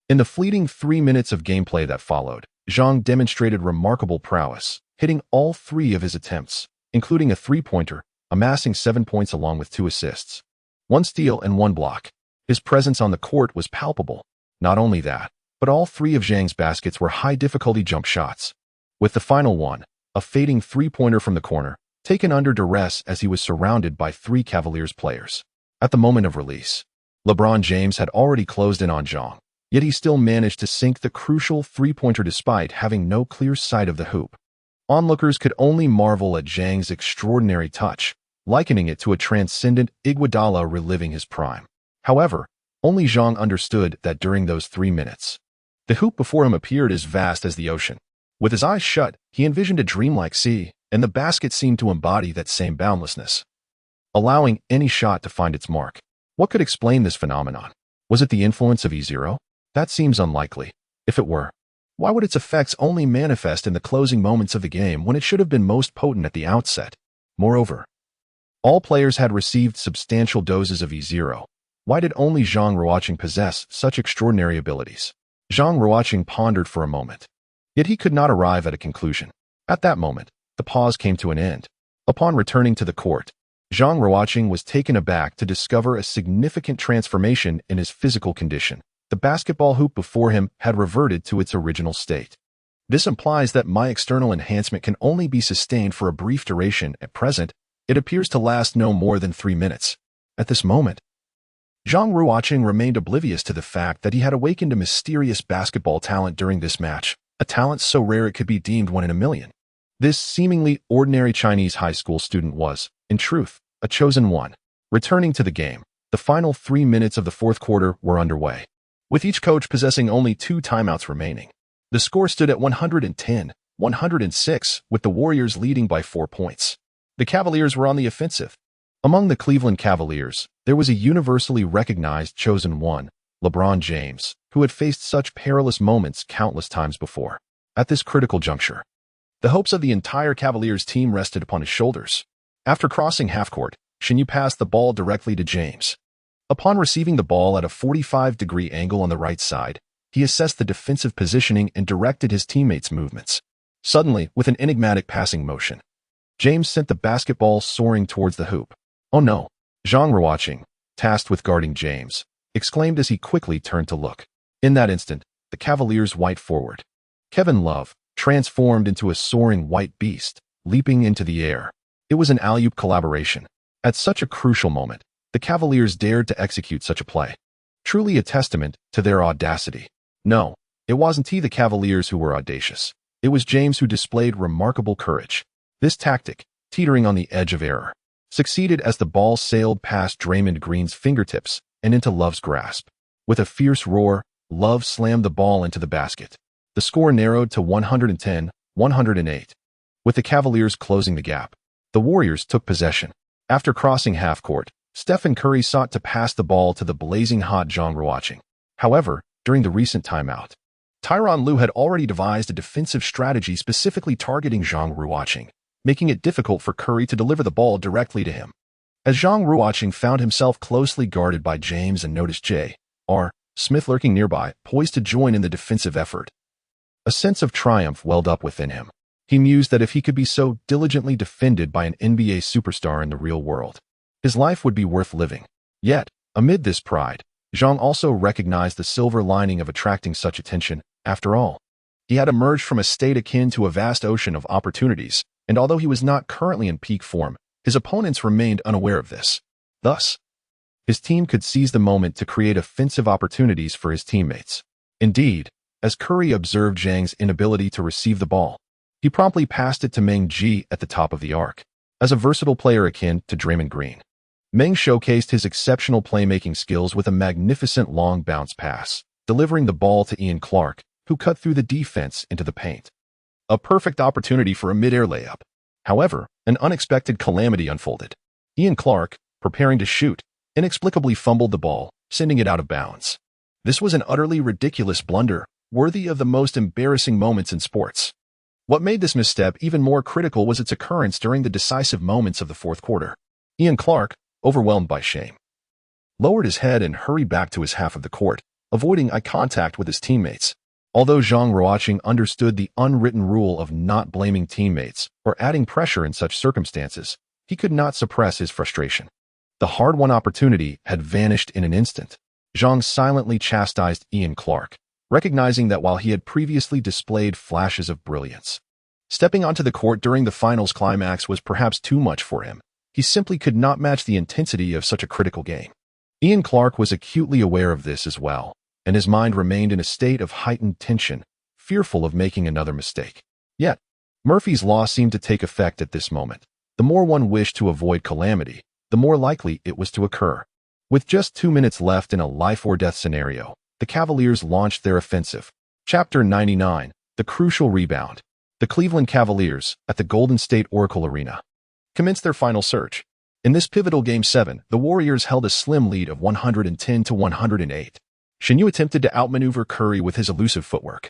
[SPEAKER 1] In the fleeting 3 minutes of gameplay that followed, Zhang demonstrated remarkable prowess, hitting all 3 of his attempts, including a three-pointer, amassing 7 points along with 2 assists, 1 steal and 1 block. His presence on the court was palpable. Not only that, but all 3 of Zhang's baskets were high-difficulty jump shots, with the final one, a fading three-pointer from the corner, taken under duress as he was surrounded by 3 Cavaliers players. At the moment of release, LeBron James had already closed in on Zhang, yet he still managed to sink the crucial three-pointer despite having no clear sight of the hoop. Onlookers could only marvel at Zhang's extraordinary touch, likening it to a transcendent Iguodala reliving his prime. However, only Zhang understood that during those 3 minutes, the hoop before him appeared as vast as the ocean. With his eyes shut, he envisioned a dreamlike sea, and the basket seemed to embody that same boundlessness, allowing any shot to find its mark. What could explain this phenomenon? Was it the influence of E0? That seems unlikely. If it were, why would its effects only manifest in the closing moments of the game when it should have been most potent at the outset? Moreover, all players had received substantial doses of E0. Why did only Zhang Ruocheng possess such extraordinary abilities? Zhang Ruocheng pondered for a moment. Yet he could not arrive at a conclusion. At that moment, the pause came to an end. Upon returning to the court, Zhang Ruocheng was taken aback to discover a significant transformation in his physical condition. The basketball hoop before him had reverted to its original state. This implies that my external enhancement can only be sustained for a brief duration. At present, it appears to last no more than 3 minutes. At this moment, Zhang Ruocheng remained oblivious to the fact that he had awakened a mysterious basketball talent during this match, a talent so rare it could be deemed one in a million. This seemingly ordinary Chinese high school student was, in truth, a chosen one. Returning to the game, the final 3 minutes of the fourth quarter were underway, with each coach possessing only 2 timeouts remaining. The score stood at 110-106, with the Warriors leading by 4 points. The Cavaliers were on the offensive. Among the Cleveland Cavaliers, there was a universally recognized chosen one, LeBron James, who had faced such perilous moments countless times before. At this critical juncture, the hopes of the entire Cavaliers team rested upon his shoulders. After crossing half-court, Shinyu passed the ball directly to James. Upon receiving the ball at a 45-degree angle on the right side, he assessed the defensive positioning and directed his teammates' movements. Suddenly, with an enigmatic passing motion, James sent the basketball soaring towards the hoop. "Oh no!" Zhang Ruocheng, tasked with guarding James, exclaimed as he quickly turned to look. In that instant, the Cavaliers' white forward, Kevin Love, transformed into a soaring white beast, leaping into the air. It was an alley-oop collaboration. At such a crucial moment, the Cavaliers dared to execute such a play. Truly a testament to their audacity. No, it wasn't the Cavaliers who were audacious. It was James who displayed remarkable courage. This tactic, teetering on the edge of error, succeeded as the ball sailed past Draymond Green's fingertips and into Love's grasp. With a fierce roar, Love slammed the ball into the basket. The score narrowed to 110-108. With the Cavaliers closing the gap, the Warriors took possession. After crossing half-court, Stephen Curry sought to pass the ball to the blazing hot Zhang Ruocheng. However, during the recent timeout, Tyronn Lue had already devised a defensive strategy specifically targeting Zhang Ruocheng, making it difficult for Curry to deliver the ball directly to him. As Zhang Ruocheng found himself closely guarded by James and noticed J.R. Smith lurking nearby, poised to join in the defensive effort, a sense of triumph welled up within him. He mused that if he could be so diligently defended by an NBA superstar in the real world, his life would be worth living. Yet, amid this pride, Zhang also recognized the silver lining of attracting such attention. After all, he had emerged from a state akin to a vast ocean of opportunities, and although he was not currently in peak form, his opponents remained unaware of this. Thus, his team could seize the moment to create offensive opportunities for his teammates. Indeed, as Curry observed Zhang's inability to receive the ball, he promptly passed it to Meng Ji at the top of the arc. As a versatile player akin to Draymond Green, Meng showcased his exceptional playmaking skills with a magnificent long bounce pass, delivering the ball to Ian Clark, who cut through the defense into the paint. A perfect opportunity for a mid-air layup. However, an unexpected calamity unfolded. Ian Clark, preparing to shoot, inexplicably fumbled the ball, sending it out of bounds. This was an utterly ridiculous blunder, worthy of the most embarrassing moments in sports. What made this misstep even more critical was its occurrence during the decisive moments of the fourth quarter. Ian Clark, overwhelmed by shame, lowered his head and hurried back to his half of the court, avoiding eye contact with his teammates. Although Zhang Ruocheng understood the unwritten rule of not blaming teammates or adding pressure in such circumstances, he could not suppress his frustration. The hard-won opportunity had vanished in an instant. Zhang silently chastised Ian Clark, recognizing that while he had previously displayed flashes of brilliance, stepping onto the court during the finals climax was perhaps too much for him. He simply could not match the intensity of such a critical game. Ian Clark was acutely aware of this as well, and his mind remained in a state of heightened tension, fearful of making another mistake. Yet, Murphy's Law seemed to take effect at this moment. The more one wished to avoid calamity, the more likely it was to occur. With just 2 minutes left in a life-or-death scenario, the Cavaliers launched their offensive. Chapter 99, The Crucial Rebound. The Cleveland Cavaliers, at the Golden State Oracle Arena, commenced their final surge. In this pivotal Game 7, the Warriors held a slim lead of 110-108. Shinyu attempted to outmaneuver Curry with his elusive footwork,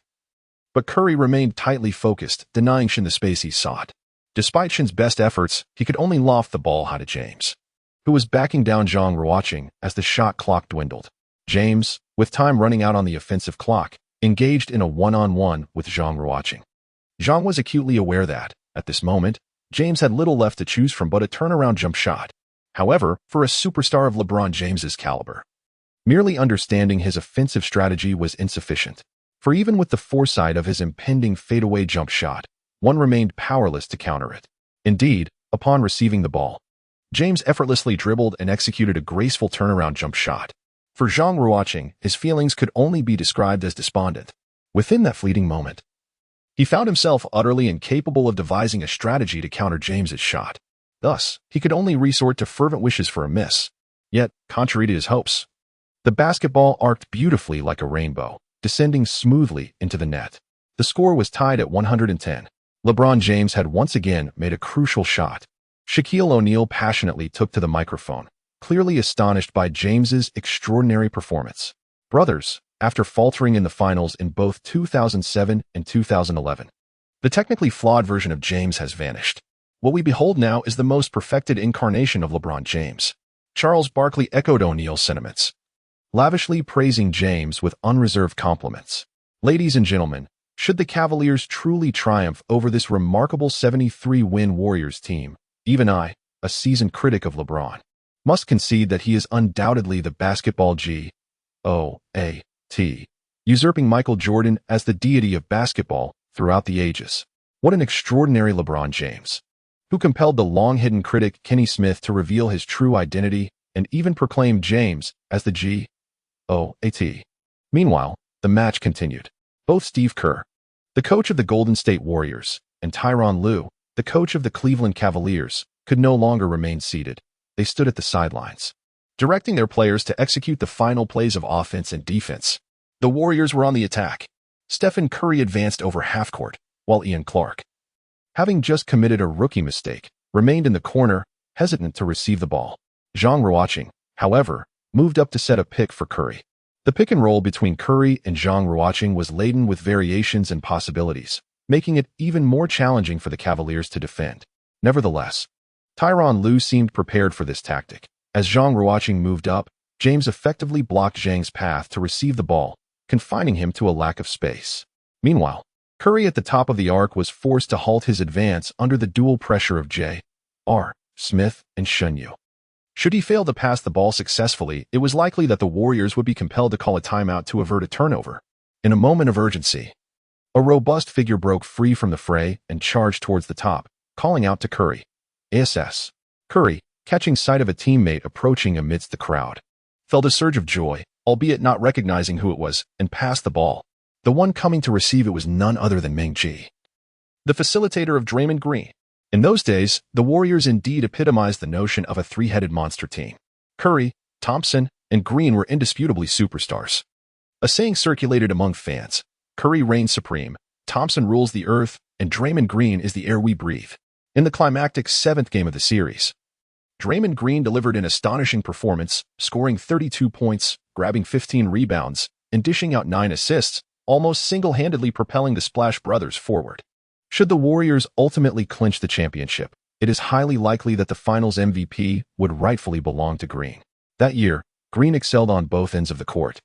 [SPEAKER 1] but Curry remained tightly focused, denying Shin the space he sought. Despite Shin's best efforts, he could only loft the ball high to James, who was backing down Zhang Ruocheng as the shot clock dwindled. James, with time running out on the offensive clock, engaged in a one-on-one with Zhang Ruocheng. Zhang was acutely aware that, at this moment, James had little left to choose from but a turnaround jump shot. However, for a superstar of LeBron James's caliber, merely understanding his offensive strategy was insufficient. For even with the foresight of his impending fadeaway jump shot, one remained powerless to counter it. Indeed, upon receiving the ball, James effortlessly dribbled and executed a graceful turnaround jump shot. For Zhang Ruocheng, his feelings could only be described as despondent. Within that fleeting moment, he found himself utterly incapable of devising a strategy to counter James's shot. Thus, he could only resort to fervent wishes for a miss. Yet, contrary to his hopes, the basketball arced beautifully like a rainbow, descending smoothly into the net. The score was tied at 110. LeBron James had once again made a crucial shot. Shaquille O'Neal passionately took to the microphone, clearly astonished by James's extraordinary performance. Brothers, after faltering in the finals in both 2007 and 2011, the technically flawed version of James has vanished. What we behold now is the most perfected incarnation of LeBron James. Charles Barkley echoed O'Neal's sentiments, lavishly praising James with unreserved compliments. Ladies and gentlemen, should the Cavaliers truly triumph over this remarkable 73-win Warriors team, even I, a seasoned critic of LeBron, must concede that he is undoubtedly the basketball G.O.A.T., usurping Michael Jordan as the deity of basketball throughout the ages. What an extraordinary LeBron James, who compelled the long-hidden critic Kenny Smith to reveal his true identity and even proclaim James as the G.O.A.T. Meanwhile, the match continued. Both Steve Kerr, the coach of the Golden State Warriors, and Tyronn Lue, the coach of the Cleveland Cavaliers, could no longer remain seated. They stood at the sidelines, directing their players to execute the final plays of offense and defense. The Warriors were on the attack. Stephen Curry advanced over half-court, while Ian Clark, having just committed a rookie mistake, remained in the corner, hesitant to receive the ball. Zhang Ruocheng, however, moved up to set a pick for Curry. The pick and roll between Curry and Zhang Ruocheng was laden with variations and possibilities, making it even more challenging for the Cavaliers to defend. Nevertheless, Tyronn Lue seemed prepared for this tactic. As Zhang Ruocheng moved up, James effectively blocked Zhang's path to receive the ball, confining him to a lack of space. Meanwhile, Curry at the top of the arc was forced to halt his advance under the dual pressure of J.R. Smith and Shenyu. Should he fail to pass the ball successfully, it was likely that the Warriors would be compelled to call a timeout to avert a turnover. In a moment of urgency, a robust figure broke free from the fray and charged towards the top, calling out to Curry. ASS. Curry, catching sight of a teammate approaching amidst the crowd, felt a surge of joy, albeit not recognizing who it was, and passed the ball. The one coming to receive it was none other than Meng Ji, the facilitator of Draymond Green. In those days, the Warriors indeed epitomized the notion of a three-headed monster team. Curry, Thompson, and Green were indisputably superstars. A saying circulated among fans: Curry reigns supreme, Thompson rules the earth, and Draymond Green is the air we breathe. In the climactic seventh game of the series, Draymond Green delivered an astonishing performance, scoring 32 points, grabbing 15 rebounds, and dishing out 9 assists, almost single-handedly propelling the Splash Brothers forward. Should the Warriors ultimately clinch the championship, it is highly likely that the Finals MVP would rightfully belong to Green. That year, Green excelled on both ends of the court,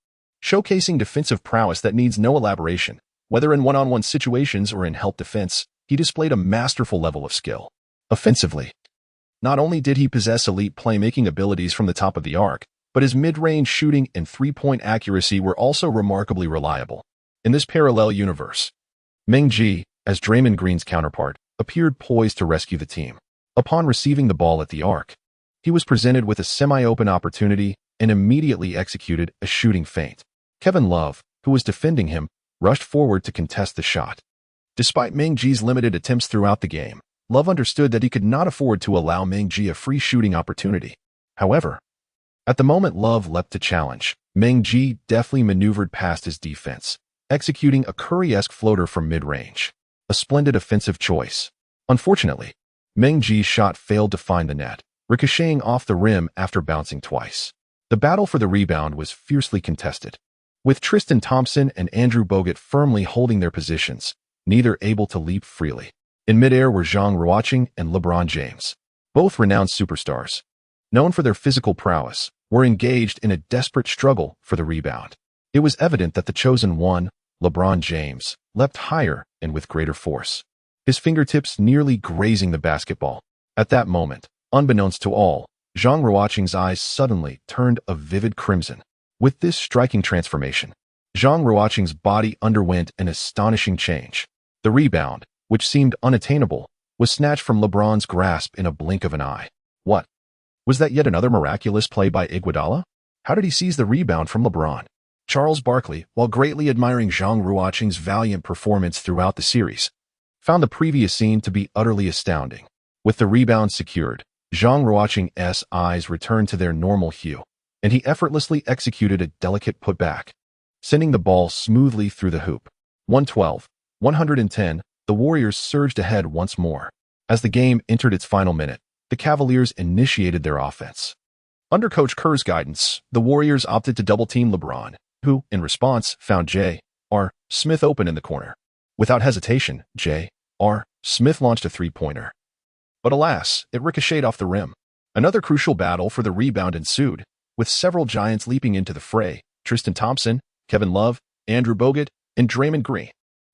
[SPEAKER 1] showcasing defensive prowess that needs no elaboration. Whether in one-on-one situations or in help defense, he displayed a masterful level of skill. Offensively, not only did he possess elite playmaking abilities from the top of the arc, but his mid-range shooting and three-point accuracy were also remarkably reliable. In this parallel universe, Meng Ji, as Draymond Green's counterpart, appeared poised to rescue the team. Upon receiving the ball at the arc, he was presented with a semi-open opportunity and immediately executed a shooting feint. Kevin Love, who was defending him, rushed forward to contest the shot. Despite Meng Ji's limited attempts throughout the game, Love understood that he could not afford to allow Meng Ji a free shooting opportunity. However, at the moment Love leapt to challenge, Meng Ji deftly maneuvered past his defense, executing a Curry-esque floater from mid-range. A splendid offensive choice. Unfortunately, Meng Ji's shot failed to find the net, ricocheting off the rim after bouncing twice. The battle for the rebound was fiercely contested, with Tristan Thompson and Andrew Bogut firmly holding their positions, neither able to leap freely. In midair were Zhang Ruocheng and LeBron James, both renowned superstars, known for their physical prowess, were engaged in a desperate struggle for the rebound. It was evident that the chosen one, LeBron James, leapt higher and with greater force, his fingertips nearly grazing the basketball. At that moment, unbeknownst to all, Zhang Ruocheng's eyes suddenly turned a vivid crimson. With this striking transformation, Zhang Ruocheng's body underwent an astonishing change. The rebound, which seemed unattainable, was snatched from LeBron's grasp in a blink of an eye. What? Was that yet another miraculous play by Iguodala? How did he seize the rebound from LeBron? Charles Barkley, while greatly admiring Zhang Ruocheng's valiant performance throughout the series, found the previous scene to be utterly astounding. With the rebound secured, Zhang Ruocheng's eyes returned to their normal hue, and he effortlessly executed a delicate putback, sending the ball smoothly through the hoop. 112-110, the Warriors surged ahead once more. As the game entered its final minute, the Cavaliers initiated their offense. Under Coach Kerr's guidance, the Warriors opted to double-team LeBron, who, in response, found J.R. Smith open in the corner. Without hesitation, J.R. Smith launched a three-pointer. But alas, it ricocheted off the rim. Another crucial battle for the rebound ensued, with several giants leaping into the fray: Tristan Thompson, Kevin Love, Andrew Bogut, and Draymond Green.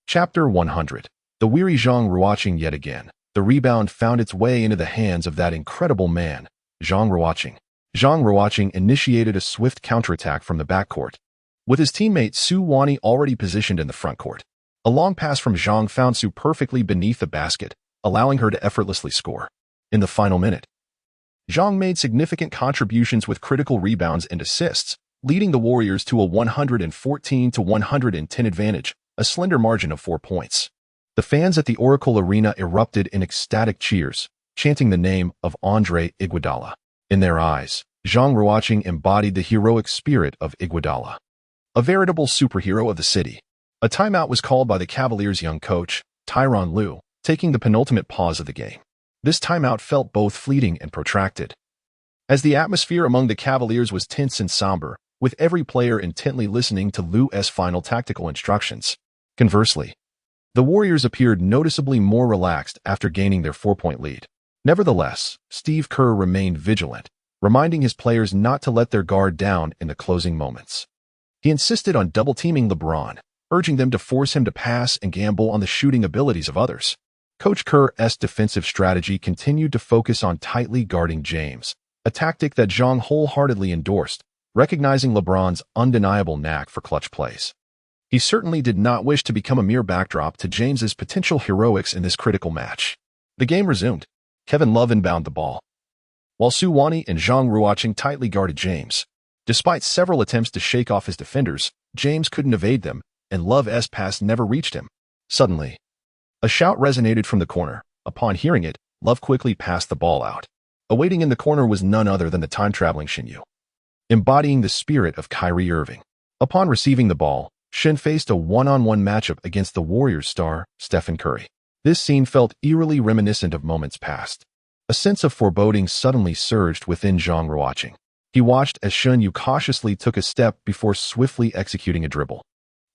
[SPEAKER 1] Chapter 100. The weary Zhang Ruocheng yet again. The rebound found its way into the hands of that incredible man, Zhang Ruocheng. Zhang Ruocheng initiated a swift counterattack from the backcourt, with his teammate Su Wani already positioned in the frontcourt. A long pass from Zhang found Su perfectly beneath the basket, allowing her to effortlessly score. In the final minute, Zhang made significant contributions with critical rebounds and assists, leading the Warriors to a 114-110 advantage, a slender margin of 4 points. The fans at the Oracle Arena erupted in ecstatic cheers, chanting the name of Andre Iguodala. In their eyes, Zhang Ruocheng embodied the heroic spirit of Iguodala, a veritable superhero of the city. A timeout was called by the Cavaliers' young coach, Tyronn Lue, taking the penultimate pause of the game. This timeout felt both fleeting and protracted. As the atmosphere among the Cavaliers was tense and somber, with every player intently listening to Lu's final tactical instructions. Conversely, the Warriors appeared noticeably more relaxed after gaining their 4-point lead. Nevertheless, Steve Kerr remained vigilant, reminding his players not to let their guard down in the closing moments. He insisted on double-teaming LeBron, urging them to force him to pass and gamble on the shooting abilities of others. Coach Kerr's defensive strategy continued to focus on tightly guarding James, a tactic that Zhang wholeheartedly endorsed, recognizing LeBron's undeniable knack for clutch plays. He certainly did not wish to become a mere backdrop to James's potential heroics in this critical match. The game resumed. Kevin Love inbound the ball, while Zhang Ruocheng and Zhang Ruocheng tightly guarded James. Despite several attempts to shake off his defenders, James couldn't evade them, and Love's pass never reached him. Suddenly, a shout resonated from the corner. Upon hearing it, Love quickly passed the ball out. Awaiting in the corner was none other than the time-traveling Shin Yu, embodying the spirit of Kyrie Irving. Upon receiving the ball, Shin faced a one-on-one matchup against the Warriors star, Stephen Curry. This scene felt eerily reminiscent of moments past. A sense of foreboding suddenly surged within Zhang Ruocheng. He watched as Shin Yu cautiously took a step before swiftly executing a dribble,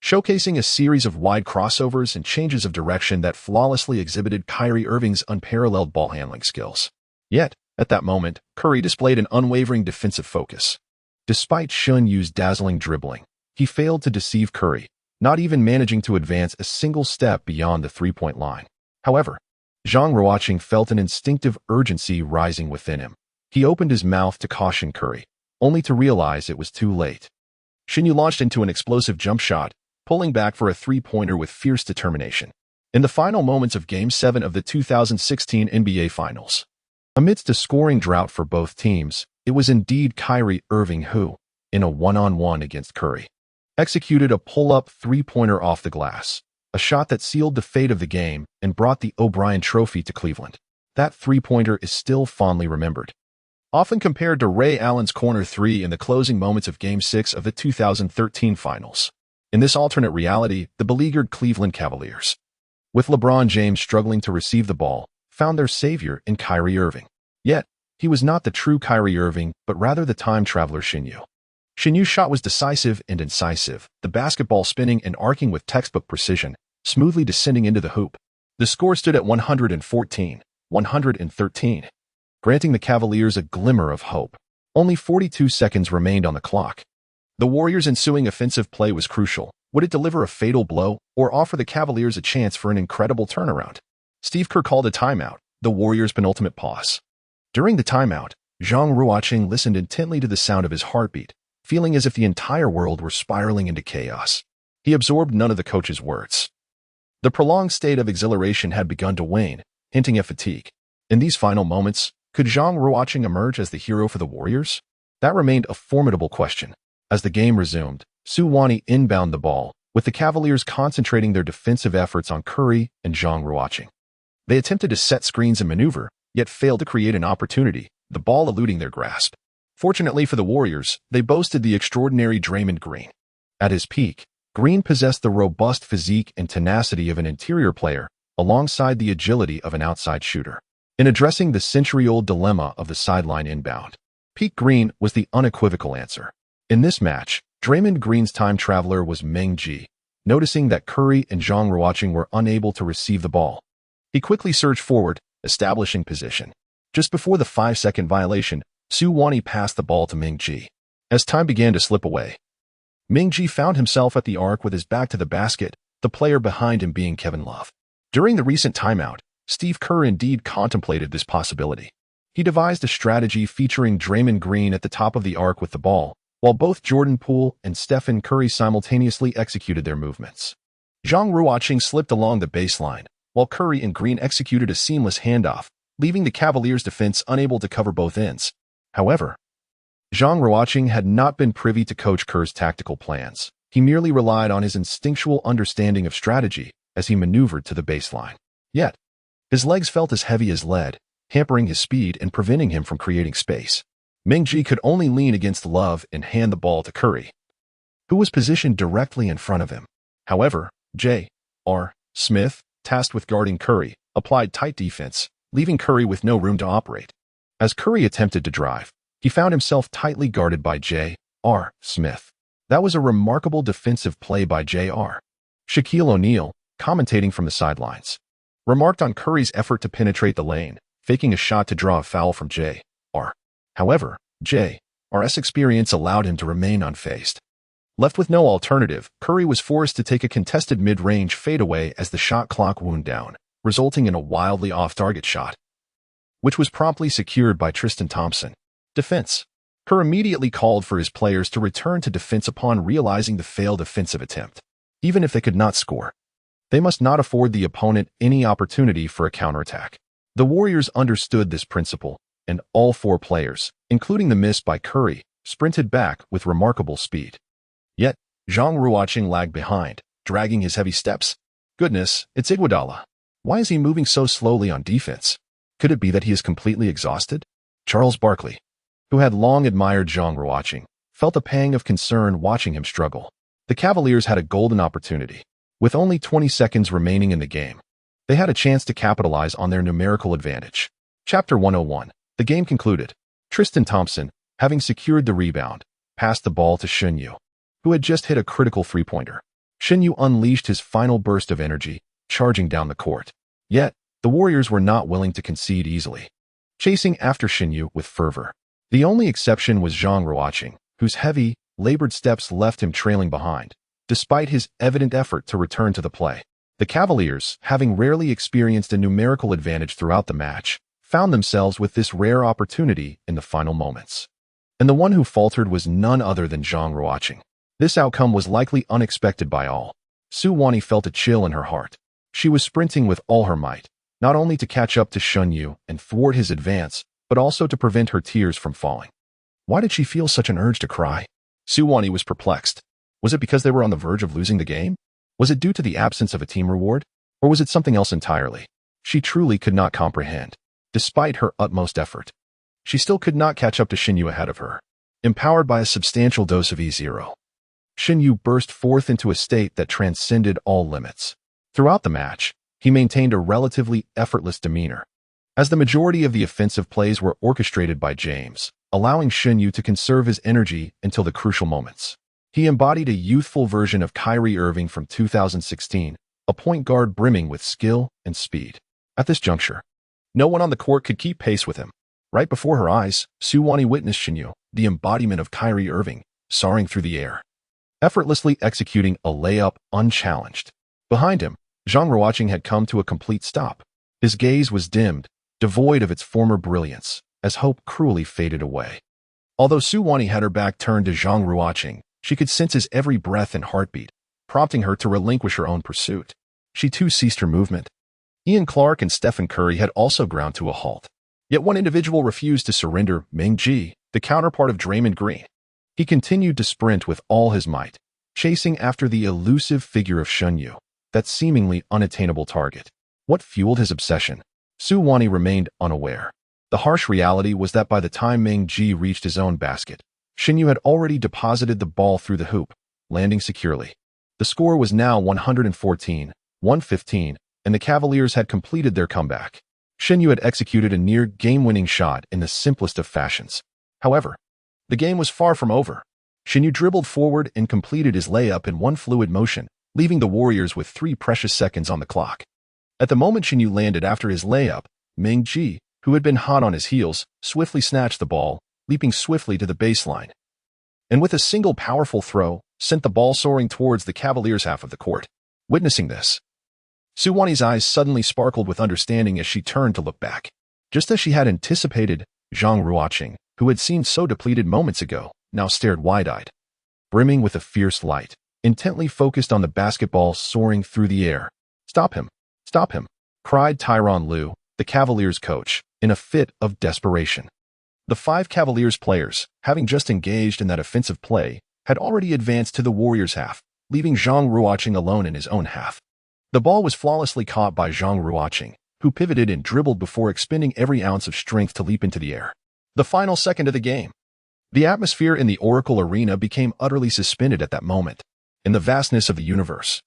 [SPEAKER 1] showcasing a series of wide crossovers and changes of direction that flawlessly exhibited Kyrie Irving's unparalleled ball-handling skills. Yet, at that moment, Curry displayed an unwavering defensive focus. Despite Shin Yu's dazzling dribbling, he failed to deceive Curry, not even managing to advance a single step beyond the three-point line. However, Zhang Ruocheng felt an instinctive urgency rising within him. He opened his mouth to caution Curry, only to realize it was too late. Shin Yu launched into an explosive jump shot, pulling back for a three-pointer with fierce determination. In the final moments of Game 7 of the 2016 NBA Finals, amidst a scoring drought for both teams, it was indeed Kyrie Irving who, in a one-on-one against Curry, executed a pull-up three-pointer off the glass, a shot that sealed the fate of the game and brought the O'Brien Trophy to Cleveland. That three-pointer is still fondly remembered, often compared to Ray Allen's corner three in the closing moments of Game 6 of the 2013 Finals. In this alternate reality, the beleaguered Cleveland Cavaliers, with LeBron James struggling to receive the ball, found their savior in Kyrie Irving. Yet, he was not the true Kyrie Irving, but rather the time traveler Shin Yu. Shin Yu's shot was decisive and incisive, the basketball spinning and arcing with textbook precision, smoothly descending into the hoop. The score stood at 114-113, granting the Cavaliers a glimmer of hope. Only 42 seconds remained on the clock. The Warriors' ensuing offensive play was crucial. Would it deliver a fatal blow or offer the Cavaliers a chance for an incredible turnaround? Steve Kerr called a timeout, the Warriors' penultimate pause. During the timeout, Zhang Ruocheng listened intently to the sound of his heartbeat, feeling as if the entire world were spiraling into chaos. He absorbed none of the coach's words. The prolonged state of exhilaration had begun to wane, hinting at fatigue. In these final moments, could Zhang Ruocheng emerge as the hero for the Warriors? That remained a formidable question. As the game resumed, Zhang Ruocheng inbounded the ball, with the Cavaliers concentrating their defensive efforts on Curry and Zhang Ruocheng. They attempted to set screens and maneuver, yet failed to create an opportunity, the ball eluding their grasp. Fortunately for the Warriors, they boasted the extraordinary Draymond Green. At his peak, Green possessed the robust physique and tenacity of an interior player, alongside the agility of an outside shooter. In addressing the century-old dilemma of the sideline inbound, peak Green was the unequivocal answer. In this match, Draymond Green's time traveler was Meng Ji. Noticing that Curry and Zhang Ruocheng were unable to receive the ball, he quickly surged forward, establishing position. Just before the 5-second violation, Zhang Ruocheng passed the ball to Meng Ji. As time began to slip away, Meng Ji found himself at the arc with his back to the basket, the player behind him being Kevin Love. During the recent timeout, Steve Kerr indeed contemplated this possibility. He devised a strategy featuring Draymond Green at the top of the arc with the ball, while both Jordan Poole and Stephen Curry simultaneously executed their movements. Zhang Ruocheng slipped along the baseline, while Curry and Green executed a seamless handoff, leaving the Cavaliers' defense unable to cover both ends. However, Zhang Ruocheng had not been privy to Coach Kerr's tactical plans. He merely relied on his instinctual understanding of strategy as he maneuvered to the baseline. Yet, his legs felt as heavy as lead, hampering his speed and preventing him from creating space. Meng Ji could only lean against Love and hand the ball to Curry, who was positioned directly in front of him. However, J.R. Smith, tasked with guarding Curry, applied tight defense, leaving Curry with no room to operate. As Curry attempted to drive, he found himself tightly guarded by J. R. Smith. That was a remarkable defensive play by J.R. Shaquille O'Neal, commentating from the sidelines, remarked on Curry's effort to penetrate the lane, faking a shot to draw a foul from J.R. However, J.R.'s experience allowed him to remain unfazed. Left with no alternative, Curry was forced to take a contested mid-range fadeaway as the shot clock wound down, resulting in a wildly off-target shot, which was promptly secured by Tristan Thompson. Defense. Kerr immediately called for his players to return to defense upon realizing the failed offensive attempt. Even if they could not score, they must not afford the opponent any opportunity for a counterattack. The Warriors understood this principle, and all four players, including the miss by Curry, sprinted back with remarkable speed. Yet, Zhang Ruocheng lagged behind, dragging his heavy steps. Goodness, it's Iguodala. Why is he moving so slowly on defense? Could it be that he is completely exhausted? Charles Barkley, who had long admired Zhang Ruocheng, felt a pang of concern watching him struggle. The Cavaliers had a golden opportunity. With only 20 seconds remaining in the game, they had a chance to capitalize on their numerical advantage. Chapter 101. The game concluded. Tristan Thompson, having secured the rebound, passed the ball to Xinyu, who had just hit a critical three-pointer. Xinyu unleashed his final burst of energy, charging down the court. Yet, the Warriors were not willing to concede easily, chasing after Xinyu with fervor. The only exception was Zhang Ruocheng, whose heavy, labored steps left him trailing behind, despite his evident effort to return to the play. The Cavaliers, having rarely experienced a numerical advantage throughout the match, found themselves with this rare opportunity in the final moments. And the one who faltered was none other than Zhang Ruocheng. This outcome was likely unexpected by all. Su Wani felt a chill in her heart. She was sprinting with all her might, not only to catch up to Xinyu and thwart his advance, but also to prevent her tears from falling. Why did she feel such an urge to cry? Su Wani was perplexed. Was it because they were on the verge of losing the game? Was it due to the absence of a team reward? Or was it something else entirely? She truly could not comprehend. Despite her utmost effort, she still could not catch up to Xinyu ahead of her. Empowered by a substantial dose of E0, Xinyu burst forth into a state that transcended all limits. Throughout the match, he maintained a relatively effortless demeanor, as the majority of the offensive plays were orchestrated by James, allowing Xinyu to conserve his energy until the crucial moments. He embodied a youthful version of Kyrie Irving from 2016, a point guard brimming with skill and speed. At this juncture, no one on the court could keep pace with him. Right before her eyes, Su Wani witnessed Xinyu, the embodiment of Kyrie Irving, soaring through the air, effortlessly executing a layup unchallenged. Behind him, Zhang Ruocheng had come to a complete stop. His gaze was dimmed, devoid of its former brilliance, as hope cruelly faded away. Although Su Wani had her back turned to Zhang Ruocheng, she could sense his every breath and heartbeat, prompting her to relinquish her own pursuit. She too ceased her movement. Ian Clark and Stephen Curry had also ground to a halt. Yet one individual refused to surrender: Meng Ji, the counterpart of Draymond Green. He continued to sprint with all his might, chasing after the elusive figure of Xinyu, that seemingly unattainable target. What fueled his obsession? Su Wani remained unaware. The harsh reality was that by the time Meng Ji reached his own basket, Xinyu had already deposited the ball through the hoop, landing securely. The score was now 114-115, and the Cavaliers had completed their comeback. Xinyu had executed a near game-winning shot in the simplest of fashions. However, the game was far from over. Xinyu dribbled forward and completed his layup in one fluid motion, leaving the Warriors with 3 precious seconds on the clock. At the moment Xinyu landed after his layup, Meng Ji, who had been hot on his heels, swiftly snatched the ball, leaping swiftly to the baseline, and with a single powerful throw, sent the ball soaring towards the Cavaliers' half of the court. Witnessing this, Su Wani's eyes suddenly sparkled with understanding as she turned to look back. Just as she had anticipated, Zhang Ruocheng, who had seemed so depleted moments ago, now stared wide-eyed, brimming with a fierce light, intently focused on the basketball soaring through the air. "Stop him! Stop him!" cried Tyronn Lue, the Cavaliers' coach, in a fit of desperation. The 5 Cavaliers players, having just engaged in that offensive play, had already advanced to the Warriors' half, leaving Zhang Ruocheng alone in his own half. The ball was flawlessly caught by Zhang Ruocheng, who pivoted and dribbled before expending every ounce of strength to leap into the air. The final second of the game. The atmosphere in the Oracle Arena became utterly suspended at that moment. In the vastness of the universe,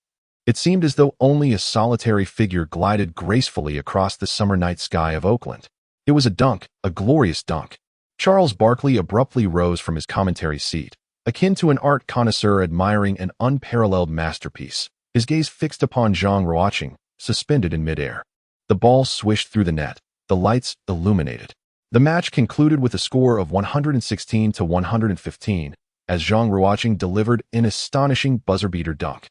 [SPEAKER 1] it seemed as though only a solitary figure glided gracefully across the summer night sky of Oakland. It was a dunk, a glorious dunk. Charles Barkley abruptly rose from his commentary seat, Akin to an art connoisseur admiring an unparalleled masterpiece, his gaze fixed upon Zhang Ruocheng, suspended in midair. The ball swished through the net, the lights illuminated. The match concluded with a score of 116 to 115, as Zhang Ruocheng delivered an astonishing buzzer-beater dunk,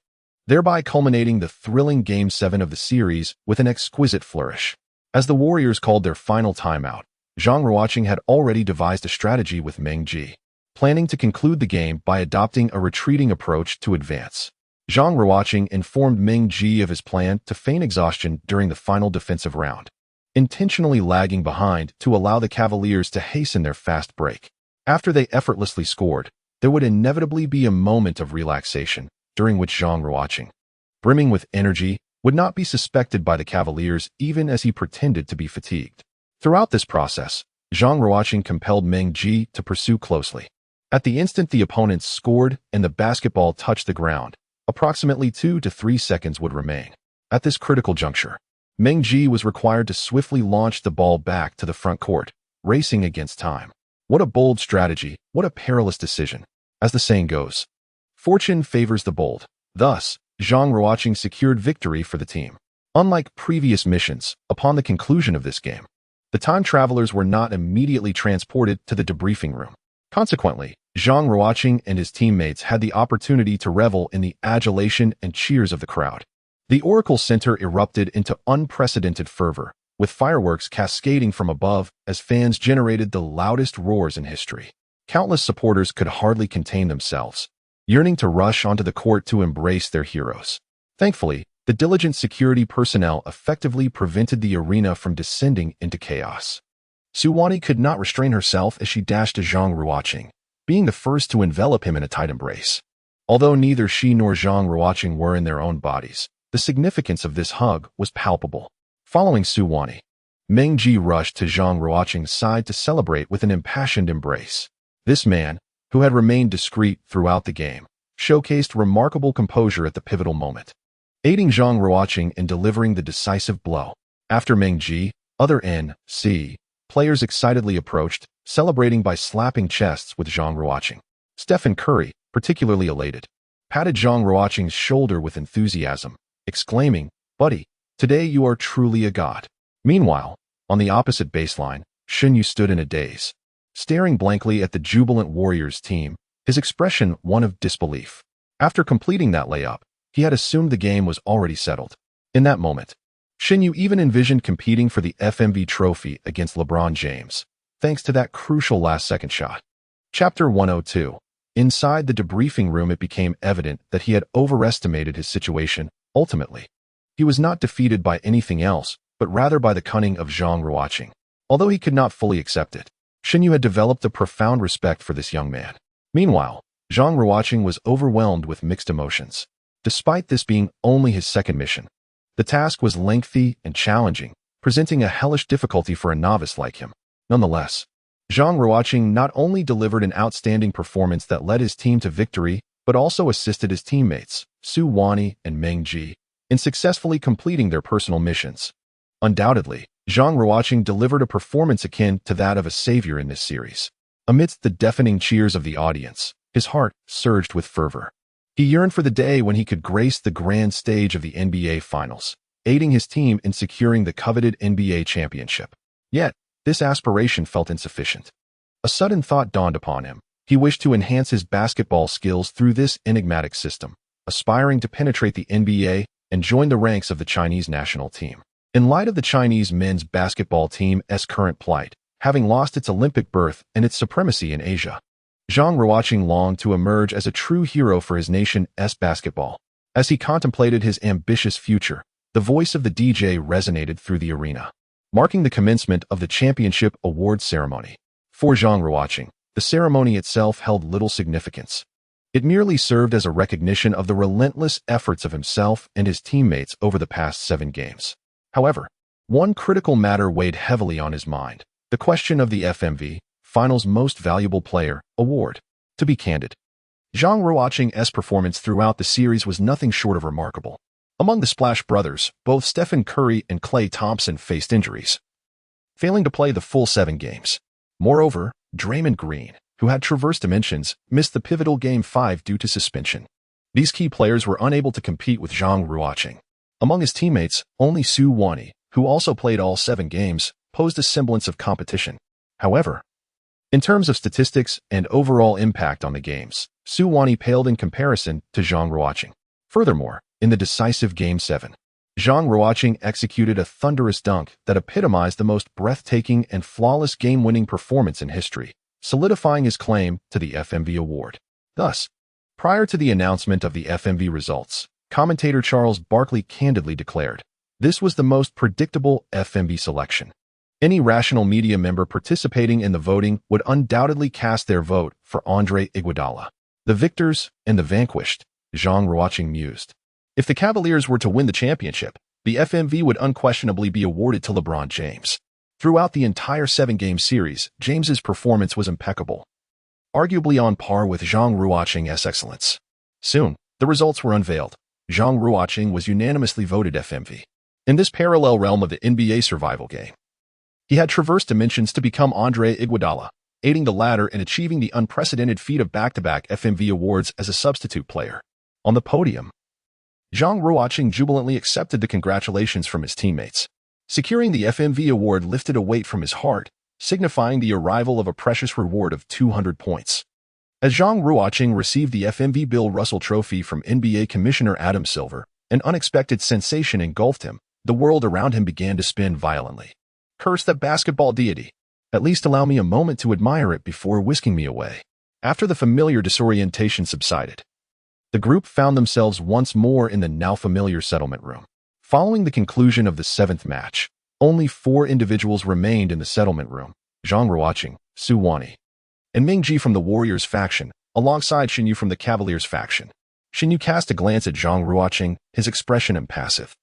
[SPEAKER 1] thereby culminating the thrilling Game 7 of the series with an exquisite flourish. As the Warriors called their final timeout, Zhang Ruocheng had already devised a strategy with Meng Ji, planning to conclude the game by adopting a retreating approach to advance. Zhang Ruocheng informed Meng Ji of his plan to feign exhaustion during the final defensive round, intentionally lagging behind to allow the Cavaliers to hasten their fast break. After they effortlessly scored, there would inevitably be a moment of relaxation, during which Zhang Ruocheng, brimming with energy, would not be suspected by the Cavaliers even as he pretended to be fatigued. Throughout this process, Zhang Ruocheng compelled Meng Ji to pursue closely. At the instant the opponents scored and the basketball touched the ground, approximately 2 to 3 seconds would remain. At this critical juncture, Meng Ji was required to swiftly launch the ball back to the front court, racing against time. What a bold strategy, what a perilous decision. As the saying goes, fortune favors the bold. Thus, Zhang Ruocheng secured victory for the team. Unlike previous missions, upon the conclusion of this game, the time travelers were not immediately transported to the debriefing room. Consequently, Zhang Ruocheng and his teammates had the opportunity to revel in the adulation and cheers of the crowd. The Oracle Center erupted into unprecedented fervor, with fireworks cascading from above as fans generated the loudest roars in history. Countless supporters could hardly contain themselves, yearning to rush onto the court to embrace their heroes. Thankfully, the diligent security personnel effectively prevented the arena from descending into chaos. Suwani could not restrain herself as she dashed to Zhang Ruocheng, being the first to envelop him in a tight embrace. Although neither she nor Zhang Ruocheng were in their own bodies, the significance of this hug was palpable. Following Suwani, Meng Ji rushed to Zhang Ruocheng's side to celebrate with an impassioned embrace. This man, who had remained discreet throughout the game, showcased remarkable composure at the pivotal moment, aiding Zhang Ruocheng in delivering the decisive blow. After Meng Ji, other NC players excitedly approached, celebrating by slapping chests with Zhang Ruocheng. Stephen Curry, particularly elated, patted Zhang Ruocheng's shoulder with enthusiasm, exclaiming, "Buddy, today you are truly a god." Meanwhile, on the opposite baseline, Xinyu stood in a daze, staring blankly at the jubilant Warriors team, his expression one of disbelief. After completing that layup, he had assumed the game was already settled. In that moment, Xinyu even envisioned competing for the FMV trophy against LeBron James, thanks to that crucial last-second shot. Chapter 102. Inside the debriefing room, it became evident that he had overestimated his situation. Ultimately, he was not defeated by anything else, but rather by the cunning of Zhang Ruocheng. Although he could not fully accept it, Xinyu had developed a profound respect for this young man. Meanwhile, Zhang Ruocheng was overwhelmed with mixed emotions. Despite this being only his second mission, the task was lengthy and challenging, presenting a hellish difficulty for a novice like him. Nonetheless, Zhang Ruocheng not only delivered an outstanding performance that led his team to victory, but also assisted his teammates, Su Wani and Meng Ji, in successfully completing their personal missions. Undoubtedly, Zhang Ruocheng delivered a performance akin to that of a savior in this series. Amidst the deafening cheers of the audience, his heart surged with fervor. He yearned for the day when he could grace the grand stage of the NBA Finals, aiding his team in securing the coveted NBA championship. Yet, this aspiration felt insufficient. A sudden thought dawned upon him. He wished to enhance his basketball skills through this enigmatic system, aspiring to penetrate the NBA and join the ranks of the Chinese national team. In light of the Chinese men's basketball team's current plight, having lost its Olympic berth and its supremacy in Asia, Zhang Ruocheng longed to emerge as a true hero for his nation's basketball. As he contemplated his ambitious future, the voice of the DJ resonated through the arena, marking the commencement of the championship awards ceremony. For Zhang Ruocheng, the ceremony itself held little significance. It merely served as a recognition of the relentless efforts of himself and his teammates over the past 7 games. However, one critical matter weighed heavily on his mind: the question of the FMV Finals Most Valuable Player award. To be candid, Zhang Ruocheng's performance throughout the series was nothing short of remarkable. Among the Splash Brothers, both Stephen Curry and Klay Thompson faced injuries, failing to play the full 7 games. Moreover, Draymond Green, who had traversed dimensions, missed the pivotal Game 5 due to suspension. These key players were unable to compete with Zhang Ruocheng. Among his teammates, only Su Wani, who also played all 7 games, posed a semblance of competition. However, in terms of statistics and overall impact on the games, Su Wani paled in comparison to Zhang Ruocheng. Furthermore, in the decisive Game 7, Zhang Ruocheng executed a thunderous dunk that epitomized the most breathtaking and flawless game-winning performance in history, solidifying his claim to the FMV award. Thus, prior to the announcement of the FMV results, commentator Charles Barkley candidly declared, "This was the most predictable FMV selection." Any rational media member participating in the voting would undoubtedly cast their vote for Andre Iguodala. The victors and the vanquished, Zhang Ruocheng mused. If the Cavaliers were to win the championship, the FMV would unquestionably be awarded to LeBron James. Throughout the entire 7-game series, James's performance was impeccable, arguably on par with Zhang Ruocheng's excellence. Soon, the results were unveiled. Zhang Ruocheng was unanimously voted FMV. In this parallel realm of the NBA Survival Game, he had traversed dimensions to become Andre Iguodala, aiding the latter in achieving the unprecedented feat of back-to-back FMV awards as a substitute player. On the podium, Zhang Ruocheng jubilantly accepted the congratulations from his teammates. Securing the FMV award lifted a weight from his heart, signifying the arrival of a precious reward of 200 points. As Zhang Ruocheng received the FMV Bill Russell Trophy from NBA Commissioner Adam Silver, an unexpected sensation engulfed him. The world around him began to spin violently. "Curse that basketball deity. At least allow me a moment to admire it before whisking me away." After the familiar disorientation subsided, the group found themselves once more in the now familiar settlement room. Following the conclusion of the 7th match, only 4 individuals remained in the settlement room: Zhang Ruocheng, Su Wani, and Ming Ji from the Warriors faction, alongside Xin Yu from the Cavaliers faction. Xin Yu cast a glance at Zhang Ruocheng, his expression impassive,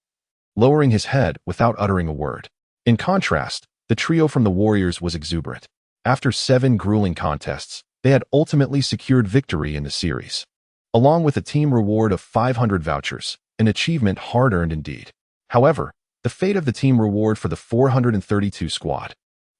[SPEAKER 1] lowering his head without uttering a word. In contrast, the trio from the Warriors was exuberant. After 7 grueling contests, they had ultimately secured victory in the series, along with a team reward of 500 vouchers, an achievement hard-earned indeed. However, the fate of the team reward for the 432 squad,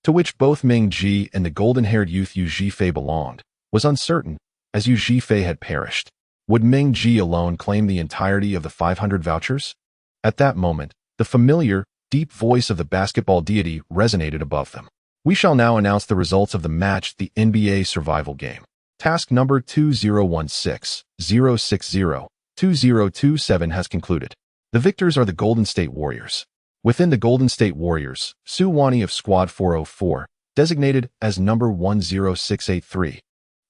[SPEAKER 1] to which both Ming Ji and the golden-haired youth Yu Zhifei belonged, was uncertain, as Yu Zhifei had perished. Would Ming Ji alone claim the entirety of the 500 vouchers? At that moment, the familiar, deep voice of the basketball deity resonated above them. "We shall now announce the results of the match, the NBA Survival Game. Task number 2016-060-2027 has concluded. The victors are the Golden State Warriors. Within the Golden State Warriors, Su Wani of Squad 404, designated as number 10683,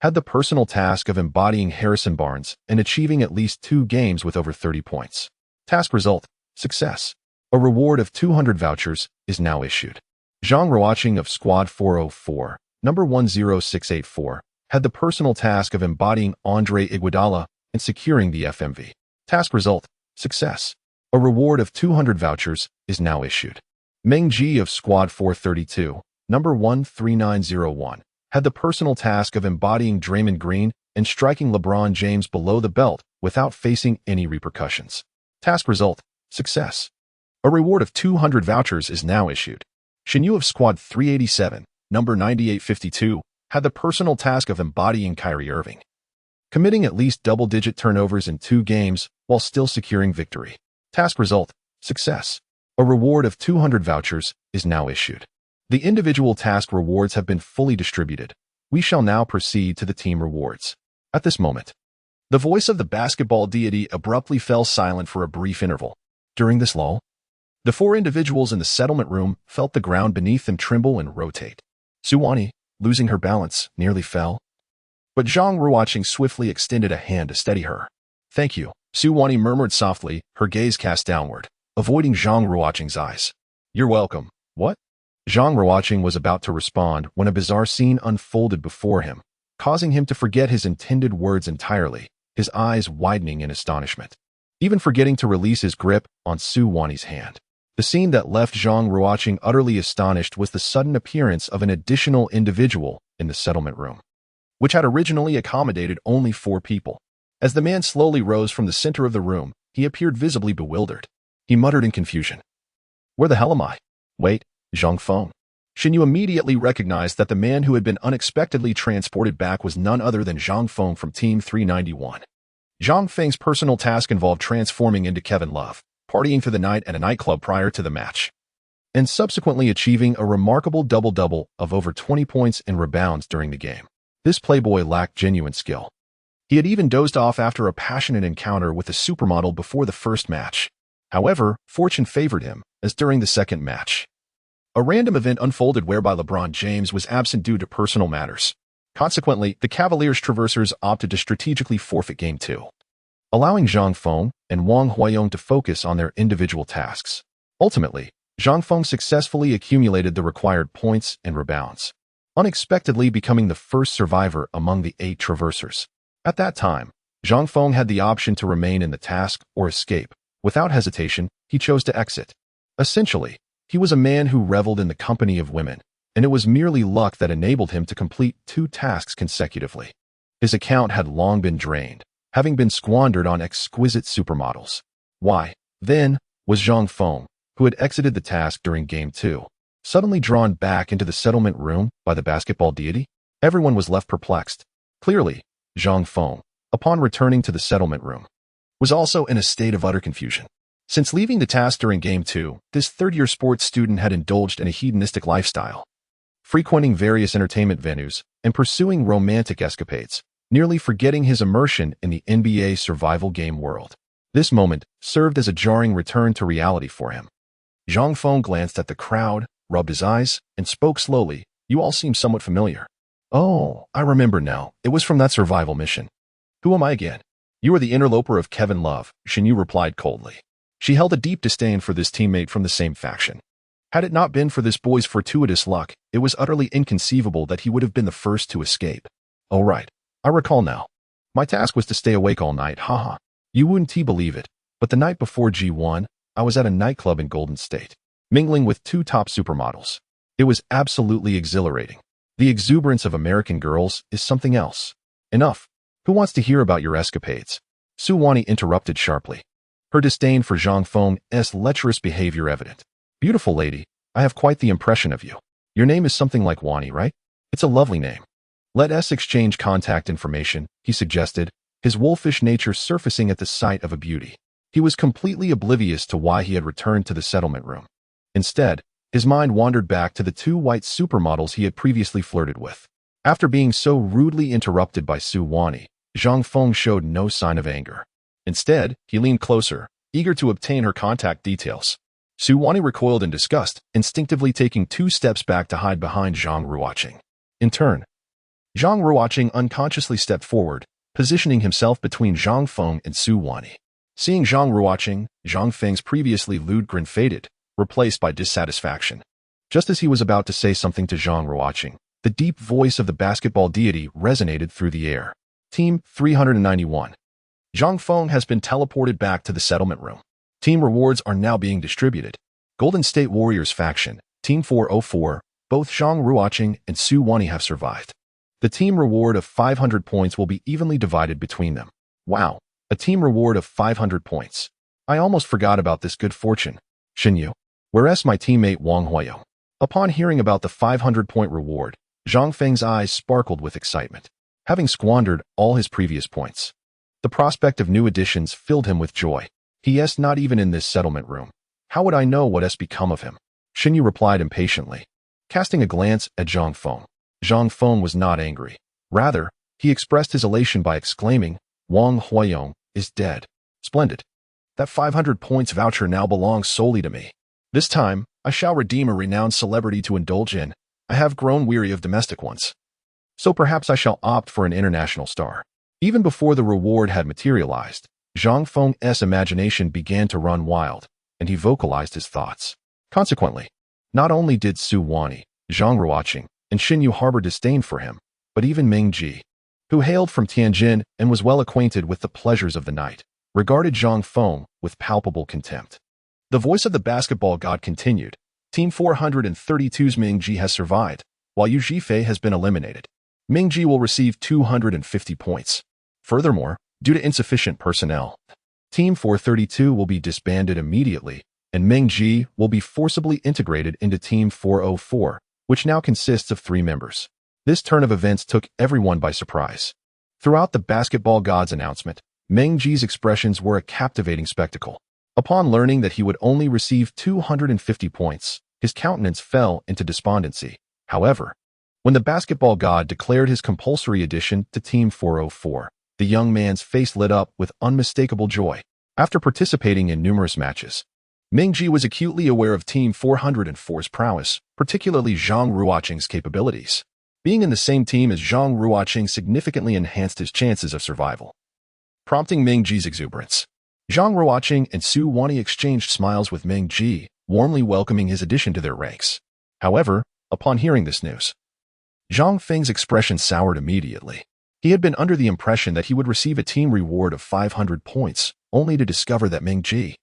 [SPEAKER 1] had the personal task of embodying Harrison Barnes and achieving at least 2 games with over 30 points. Task result: success. A reward of 200 vouchers is now issued. Zhang Ruocheng of Squad 404, number 10684, had the personal task of embodying Andre Iguodala and securing the FMV. Task result: success. A reward of 200 vouchers is now issued. Ming Ji of Squad 432, number 13901, had the personal task of embodying Draymond Green and striking LeBron James below the belt without facing any repercussions. Task result: success. A reward of 200 vouchers is now issued. Xin Yu of Squad 387, number 9852, had the personal task of embodying Kyrie Irving, committing at least double-digit turnovers in 2 games while still securing victory. Task result: success. A reward of 200 vouchers is now issued. The individual task rewards have been fully distributed. We shall now proceed to the team rewards. At this moment, the voice of the basketball deity abruptly fell silent for a brief interval. During this lull, the 4 individuals in the settlement room felt the ground beneath them tremble and rotate. Su Wani, losing her balance, nearly fell, but Zhang Ruocheng swiftly extended a hand to steady her. "Thank you," Su Wani murmured softly, her gaze cast downward, avoiding Zhang Ruocheng's eyes. "You're welcome." "What?" Zhang Ruocheng was about to respond when a bizarre scene unfolded before him, causing him to forget his intended words entirely, his eyes widening in astonishment, even forgetting to release his grip on Su Wani's hand. The scene that left Zhang Ruocheng utterly astonished was the sudden appearance of an additional individual in the settlement room, which had originally accommodated only 4 people. As the man slowly rose from the center of the room, he appeared visibly bewildered. He muttered in confusion, "Where the hell am I? Wait, Zhang Feng." Xinyu immediately recognized that the man who had been unexpectedly transported back was none other than Zhang Feng from Team 391. Zhang Feng's personal task involved transforming into Kevin Love, partying through the night at a nightclub prior to the match, and subsequently achieving a remarkable double-double of over 20 points and rebounds during the game. This playboy lacked genuine skill. He had even dozed off after a passionate encounter with a supermodel before the first match. However, fortune favored him, as during the second match, a random event unfolded whereby LeBron James was absent due to personal matters. Consequently, the Cavaliers Traversers opted to strategically forfeit Game 2, allowing Zhang Feng and Wang Huayong to focus on their individual tasks. Ultimately, Zhang Feng successfully accumulated the required points and rebounds, unexpectedly becoming the first survivor among the 8 Traversers. At that time, Zhang Feng had the option to remain in the task or escape. Without hesitation, he chose to exit. Essentially, he was a man who reveled in the company of women, and it was merely luck that enabled him to complete 2 tasks consecutively. His account had long been drained, having been squandered on exquisite supermodels. Why, then, was Zhang Feng, who had exited the task during Game 2, suddenly drawn back into the settlement room by the basketball deity? Everyone was left perplexed. Clearly, Zhang Feng, upon returning to the settlement room, was also in a state of utter confusion. Since leaving the task during Game 2, this third-year sports student had indulged in a hedonistic lifestyle, frequenting various entertainment venues and pursuing romantic escapades, nearly forgetting his immersion in the NBA Survival Game world. This moment served as a jarring return to reality for him. Zhang Feng glanced at the crowd, rubbed his eyes, and spoke slowly. "You all seem somewhat familiar." "Oh, I remember now. It was from that survival mission." "Who am I again?" "You are the interloper of Kevin Love," Xinyu replied coldly. She held a deep disdain for this teammate from the same faction. Had it not been for this boy's fortuitous luck, it was utterly inconceivable that he would have been the first to escape. "Oh right, I recall now. My task was to stay awake all night, haha. You wouldn't believe it, but the night before G1, I was at a nightclub in Golden State, mingling with 2 top supermodels. It was absolutely exhilarating. The exuberance of American girls is something else." "Enough. Who wants to hear about your escapades?" Su Wani interrupted sharply, her disdain for Zhang Feng's lecherous behavior evident. "Beautiful lady, I have quite the impression of you. Your name is something like Wani, right? It's a lovely name. Let us exchange contact information," he suggested, his wolfish nature surfacing at the sight of a beauty. He was completely oblivious to why he had returned to the settlement room. Instead, his mind wandered back to the 2 white supermodels he had previously flirted with. After being so rudely interrupted by Su Wani, Zhang Feng showed no sign of anger. Instead, he leaned closer, eager to obtain her contact details. Su Wani recoiled in disgust, instinctively taking 2 steps back to hide behind Zhang Ruocheng. In turn, Zhang Ruocheng unconsciously stepped forward, positioning himself between Zhang Feng and Su Wani. Seeing Zhang Ruocheng, Zhang Feng's previously lewd grin faded, replaced by dissatisfaction. Just as he was about to say something to Zhang Ruocheng, the deep voice of the basketball deity resonated through the air. Team 391. Zhang Feng has been teleported back to the settlement room. Team rewards are now being distributed. Golden State Warriors faction, Team 404, both Zhang Ruocheng and Su Wani have survived. The team reward of 500 points will be evenly divided between them. Wow, a team reward of 500 points. I almost forgot about this good fortune. Xinyu. Whereas my teammate Wang Huayong. Upon hearing about the 500-point reward, Zhang Feng's eyes sparkled with excitement. Having squandered all his previous points, the prospect of new additions filled him with joy. "He not even in this settlement room. How would I know what has become of him?" Xinyu replied impatiently, casting a glance at Zhang Feng. Zhang Feng was not angry. Rather, he expressed his elation by exclaiming, "Wang Huayong is dead. Splendid. That 500 points voucher now belongs solely to me. This time, I shall redeem a renowned celebrity to indulge in. I have grown weary of domestic ones. So perhaps I shall opt for an international star." Even before the reward had materialized, Zhang Feng's imagination began to run wild, and he vocalized his thoughts. Consequently, not only did Su Wani, Zhang Ruocheng, and Xinyu harbor disdain for him, but even Ming Ji, who hailed from Tianjin and was well acquainted with the pleasures of the night, regarded Zhang Feng with palpable contempt. The voice of the basketball god continued. Team 432's Ming Ji has survived, while Yu Zhifei has been eliminated. Ming Ji will receive 250 points. Furthermore, due to insufficient personnel, Team 432 will be disbanded immediately, and Ming Ji will be forcibly integrated into Team 404, which now consists of 3 members. This turn of events took everyone by surprise. Throughout the basketball god's announcement, Meng Ji's expressions were a captivating spectacle. Upon learning that he would only receive 250 points, his countenance fell into despondency. However, when the basketball god declared his compulsory addition to Team 404, the young man's face lit up with unmistakable joy. After participating in numerous matches, Meng Ji was acutely aware of Team 404's prowess, particularly Zhang Ruocheng's capabilities. Being in the same team as Zhang Ruocheng significantly enhanced his chances of survival, prompting Meng Ji's exuberance. Zhang Ruocheng and Su Wani exchanged smiles with Meng Ji, warmly welcoming his addition to their ranks. However, upon hearing this news, Zhang Feng's expression soured immediately. He had been under the impression that he would receive a team reward of 500 points, only to discover that Meng Ji,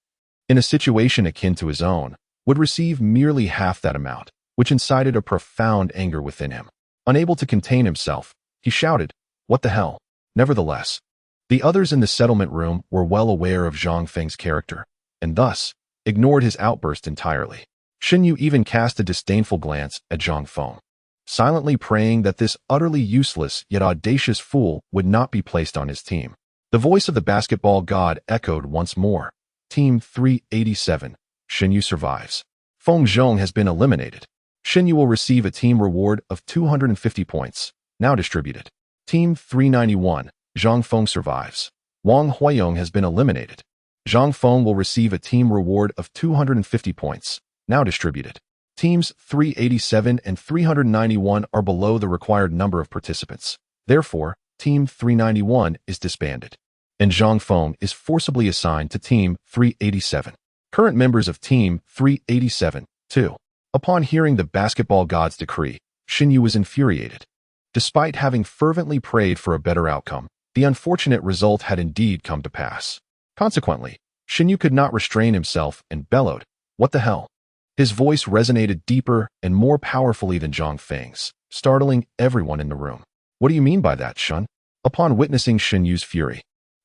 [SPEAKER 1] in a situation akin to his own, would receive merely half that amount, which incited a profound anger within him. Unable to contain himself, he shouted, "What the hell?" Nevertheless, the others in the settlement room were well aware of Zhang Feng's character, and thus ignored his outburst entirely. Shin Yu even cast a disdainful glance at Zhang Feng, silently praying that this utterly useless yet audacious fool would not be placed on his team. The voice of the basketball god echoed once more. Team 387, Shin Yu survives. Feng Zhong has been eliminated. Shin Yu will receive a team reward of 250 points, now distributed. Team 391, Zhang Feng survives. Wang Huayong has been eliminated. Zhang Feng will receive a team reward of 250 points, now distributed. Teams 387 and 391 are below the required number of participants. Therefore, Team 391 is disbanded, and Zhang Feng is forcibly assigned to Team 387. Current members of Team 387, 2. Upon hearing the basketball god's decree, Shin Yu was infuriated. Despite having fervently prayed for a better outcome, the unfortunate result had indeed come to pass. Consequently, Shin Yu could not restrain himself and bellowed, "What the hell?" His voice resonated deeper and more powerfully than Zhang Feng's, startling everyone in the room. "What do you mean by that, Shun?" Upon witnessing Shin Yu's fury,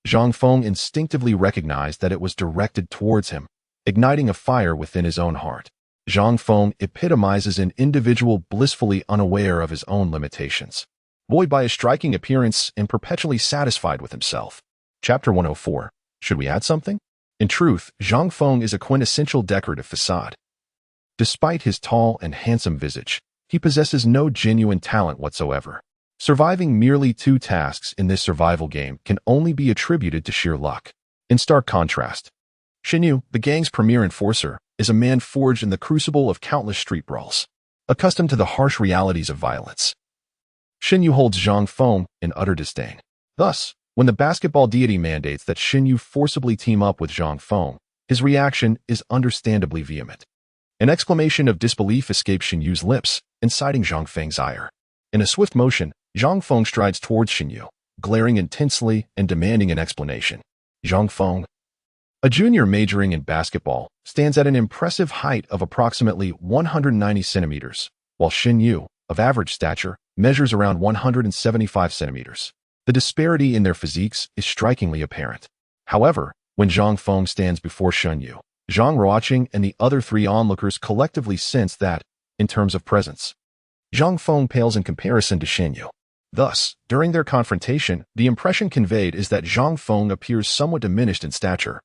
[SPEAKER 1] Zhang Feng instinctively recognized that it was directed towards him, igniting a fire within his own heart. Zhang Feng epitomizes an individual blissfully unaware of his own limitations, buoyed by his striking appearance and perpetually satisfied with himself. Chapter 104. Should we add something? In truth, Zhang Feng is a quintessential decorative facade. Despite his tall and handsome visage, he possesses no genuine talent whatsoever. Surviving merely 2 tasks in this survival game can only be attributed to sheer luck. In stark contrast, Shin Yu, the gang's premier enforcer, is a man forged in the crucible of countless street brawls, accustomed to the harsh realities of violence. Shin Yu holds Zhang Feng in utter disdain. Thus, when the basketball deity mandates that Shin Yu forcibly team up with Zhang Feng, his reaction is understandably vehement. An exclamation of disbelief escapes Shin Yu's lips, inciting Zhang Feng's ire. In a swift motion, Zhang Feng strides towards Shin Yu, glaring intensely and demanding an explanation. Zhang Feng, a junior majoring in basketball, stands at an impressive height of approximately 190 centimeters, while Shin Yu, of average stature, measures around 175 centimeters. The disparity in their physiques is strikingly apparent. However, when Zhang Feng stands before Shin Yu, Zhang Ruocheng and the other 3 onlookers collectively sense that, in terms of presence, Zhang Feng pales in comparison to Shin Yu. Thus, during their confrontation, the impression conveyed is that Zhang Feng appears somewhat diminished in stature.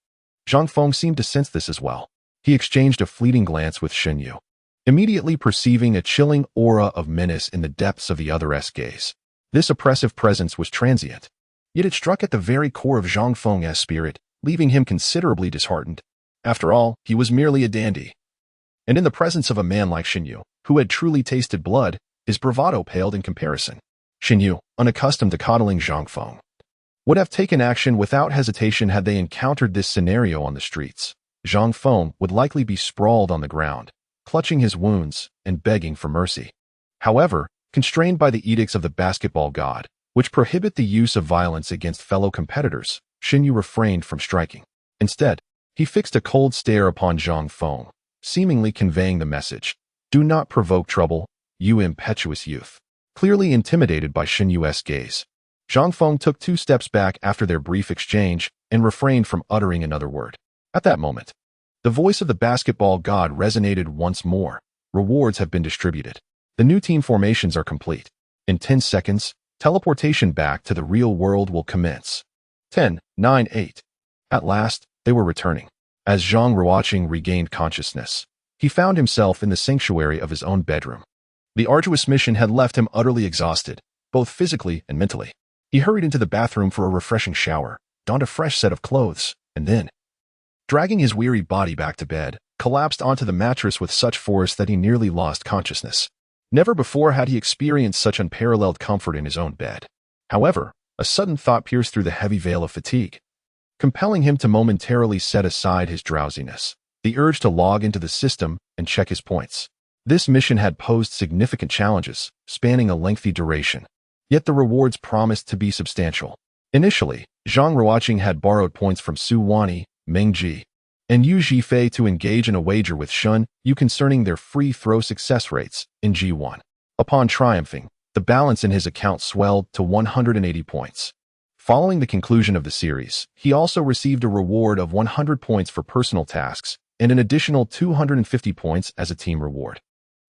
[SPEAKER 1] Zhang Feng seemed to sense this as well. He exchanged a fleeting glance with Shin Yu, immediately perceiving a chilling aura of menace in the depths of the other's gaze. This oppressive presence was transient, yet it struck at the very core of Zhang Feng's spirit, leaving him considerably disheartened. After all, he was merely a dandy. And in the presence of a man like Shin Yu, who had truly tasted blood, his bravado paled in comparison. Shin Yu, unaccustomed to coddling Zhang Feng, would have taken action without hesitation had they encountered this scenario on the streets. Zhang Feng would likely be sprawled on the ground, clutching his wounds and begging for mercy. However, constrained by the edicts of the basketball god, which prohibit the use of violence against fellow competitors, Shin Yu refrained from striking. Instead, he fixed a cold stare upon Zhang Feng, seemingly conveying the message, "Do not provoke trouble, you impetuous youth." Clearly intimidated by Shin Yu's gaze, Zhang Feng took 2 steps back after their brief exchange and refrained from uttering another word. At that moment, the voice of the basketball god resonated once more. Rewards have been distributed. The new team formations are complete. In 10 seconds, teleportation back to the real world will commence. 10, 9, 8. At last, they were returning. As Zhang Ruocheng regained consciousness, he found himself in the sanctuary of his own bedroom. The arduous mission had left him utterly exhausted, both physically and mentally. He hurried into the bathroom for a refreshing shower, donned a fresh set of clothes, and then, dragging his weary body back to bed, collapsed onto the mattress with such force that he nearly lost consciousness. Never before had he experienced such unparalleled comfort in his own bed. However, a sudden thought pierced through the heavy veil of fatigue, compelling him to momentarily set aside his drowsiness, the urge to log into the system and check his points. This mission had posed significant challenges, spanning a lengthy duration. Yet the rewards promised to be substantial. Initially, Zhang Ruocheng had borrowed points from Su Wani, Meng Ji, and Yu Zhifei to engage in a wager with Shun Yu concerning their free throw success rates in G1. Upon triumphing, the balance in his account swelled to 180 points. Following the conclusion of the series, he also received a reward of 100 points for personal tasks and an additional 250 points as a team reward,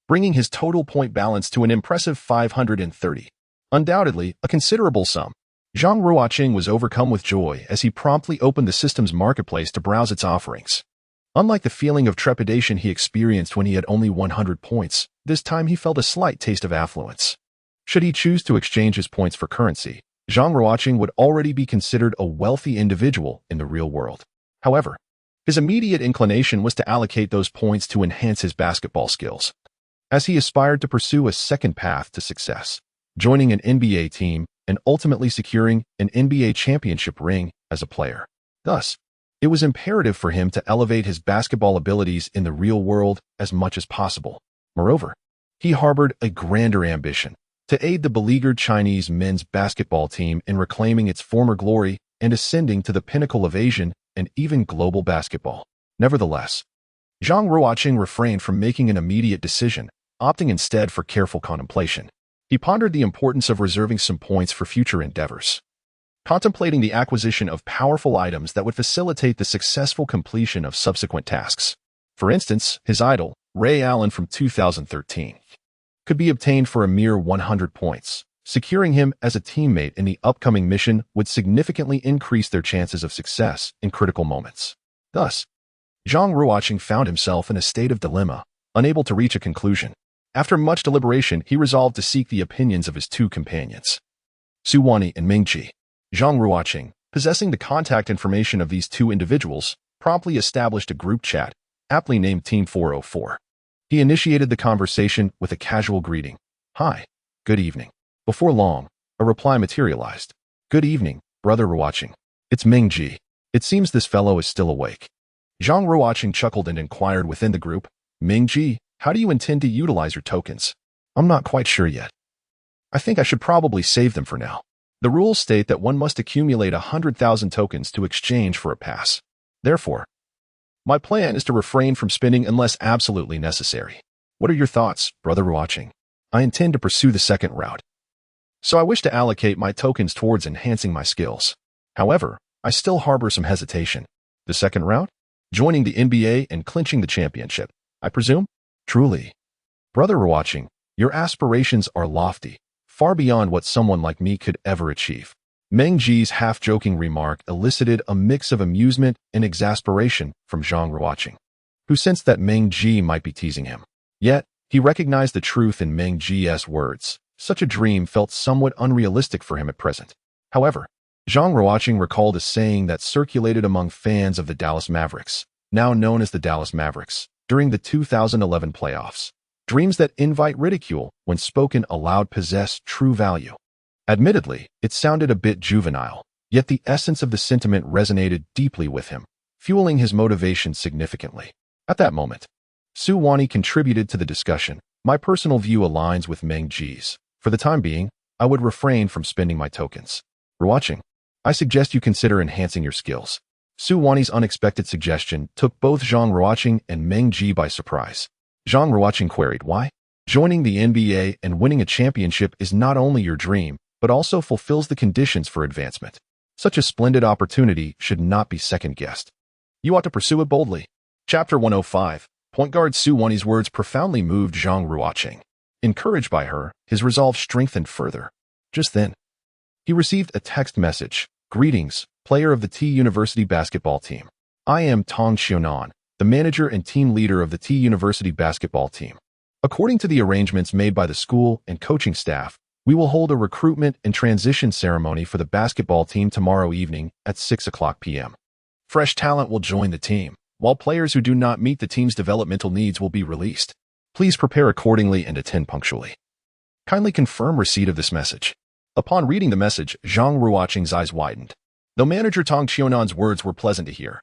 [SPEAKER 1] bringing his total point balance to an impressive 530. Undoubtedly, a considerable sum. Zhang Ruocheng was overcome with joy as he promptly opened the system's marketplace to browse its offerings. Unlike the feeling of trepidation he experienced when he had only 100 points, this time he felt a slight taste of affluence. Should he choose to exchange his points for currency, Zhang Ruocheng would already be considered a wealthy individual in the real world. However, his immediate inclination was to allocate those points to enhance his basketball skills, as he aspired to pursue a second path to success, joining an NBA team and ultimately securing an NBA championship ring as a player. Thus, it was imperative for him to elevate his basketball abilities in the real world as much as possible. Moreover, he harbored a grander ambition to aid the beleaguered Chinese men's basketball team in reclaiming its former glory and ascending to the pinnacle of Asian and even global basketball. Nevertheless, Zhang Ruocheng refrained from making an immediate decision, opting instead for careful contemplation. He pondered the importance of reserving some points for future endeavors, contemplating the acquisition of powerful items that would facilitate the successful completion of subsequent tasks. For instance, his idol, Ray Allen from 2013, could be obtained for a mere 100 points. Securing him as a teammate in the upcoming mission would significantly increase their chances of success in critical moments. Thus, Zhang Ruocheng found himself in a state of dilemma, unable to reach a conclusion. After much deliberation, he resolved to seek the opinions of his two companions, Su Wani and Meng Ji. Zhang Ruocheng, possessing the contact information of these two individuals, promptly established a group chat, aptly named Team 404. He initiated the conversation with a casual greeting. "Hi, good evening." Before long, a reply materialized. "Good evening, Brother Ruocheng. It's Meng Ji. It seems this fellow is still awake." Zhang Ruocheng chuckled and inquired within the group, "Meng Ji, how do you intend to utilize your tokens?" "I'm not quite sure yet. I think I should probably save them for now. The rules state that one must accumulate 100,000 tokens to exchange for a pass. Therefore, my plan is to refrain from spending unless absolutely necessary. What are your thoughts, Brother Ruocheng?" "I intend to pursue the second route, so I wish to allocate my tokens towards enhancing my skills. However, I still harbor some hesitation." "The second route? Joining the NBA and clinching the championship, I presume?" "Truly. Brother Ruocheng, your aspirations are lofty, far beyond what someone like me could ever achieve." Meng Ji's half-joking remark elicited a mix of amusement and exasperation from Zhang Ruocheng, who sensed that Meng Ji might be teasing him. Yet, he recognized the truth in Meng Ji's words. Such a dream felt somewhat unrealistic for him at present. However, Zhang Ruocheng recalled a saying that circulated among fans of the Dallas Mavericks, now known as the Dallas Mavericks, during the 2011 playoffs. "Dreams that invite ridicule when spoken aloud possess true value." Admittedly, it sounded a bit juvenile, yet the essence of the sentiment resonated deeply with him, fueling his motivation significantly. At that moment, Su Wani contributed to the discussion. "My personal view aligns with Meng Ji's. For the time being, I would refrain from spending my tokens. Ruocheng, I suggest you consider enhancing your skills." Su Wani's unexpected suggestion took both Zhang Ruocheng and Meng Ji by surprise. Zhang Ruocheng queried, "Why? Joining the NBA and winning a championship is not only your dream, but also fulfills the conditions for advancement. Such a splendid opportunity should not be second-guessed. You ought to pursue it boldly." Chapter 105. Point guard Su Wani's words profoundly moved Zhang Ruocheng. Encouraged by her, his resolve strengthened further. Just then, he received a text message. Greetings, player of the T University basketball team. I am Tong Xiaonan, the manager and team leader of the T University basketball team. According to the arrangements made by the school and coaching staff, we will hold a recruitment and transition ceremony for the basketball team tomorrow evening at 6:00 p.m. Fresh talent will join the team, while players who do not meet the team's developmental needs will be released. Please prepare accordingly and attend punctually. Kindly confirm receipt of this message. Upon reading the message, Zhang Ruocheng's eyes widened. Though manager Tong Xiaonan's words were pleasant to hear,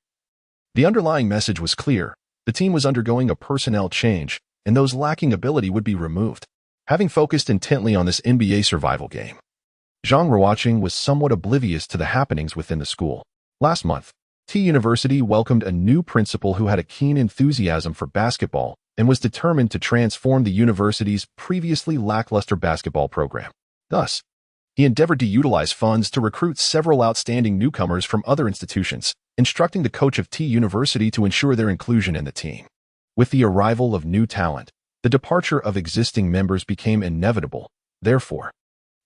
[SPEAKER 1] the underlying message was clear. The team was undergoing a personnel change, and those lacking ability would be removed. Having focused intently on this NBA survival game, Zhang Ruocheng was somewhat oblivious to the happenings within the school. Last month, T University welcomed a new principal who had a keen enthusiasm for basketball and was determined to transform the university's previously lackluster basketball program. Thus, he endeavored to utilize funds to recruit several outstanding newcomers from other institutions, instructing the coach of T University to ensure their inclusion in the team. With the arrival of new talent, the departure of existing members became inevitable. Therefore,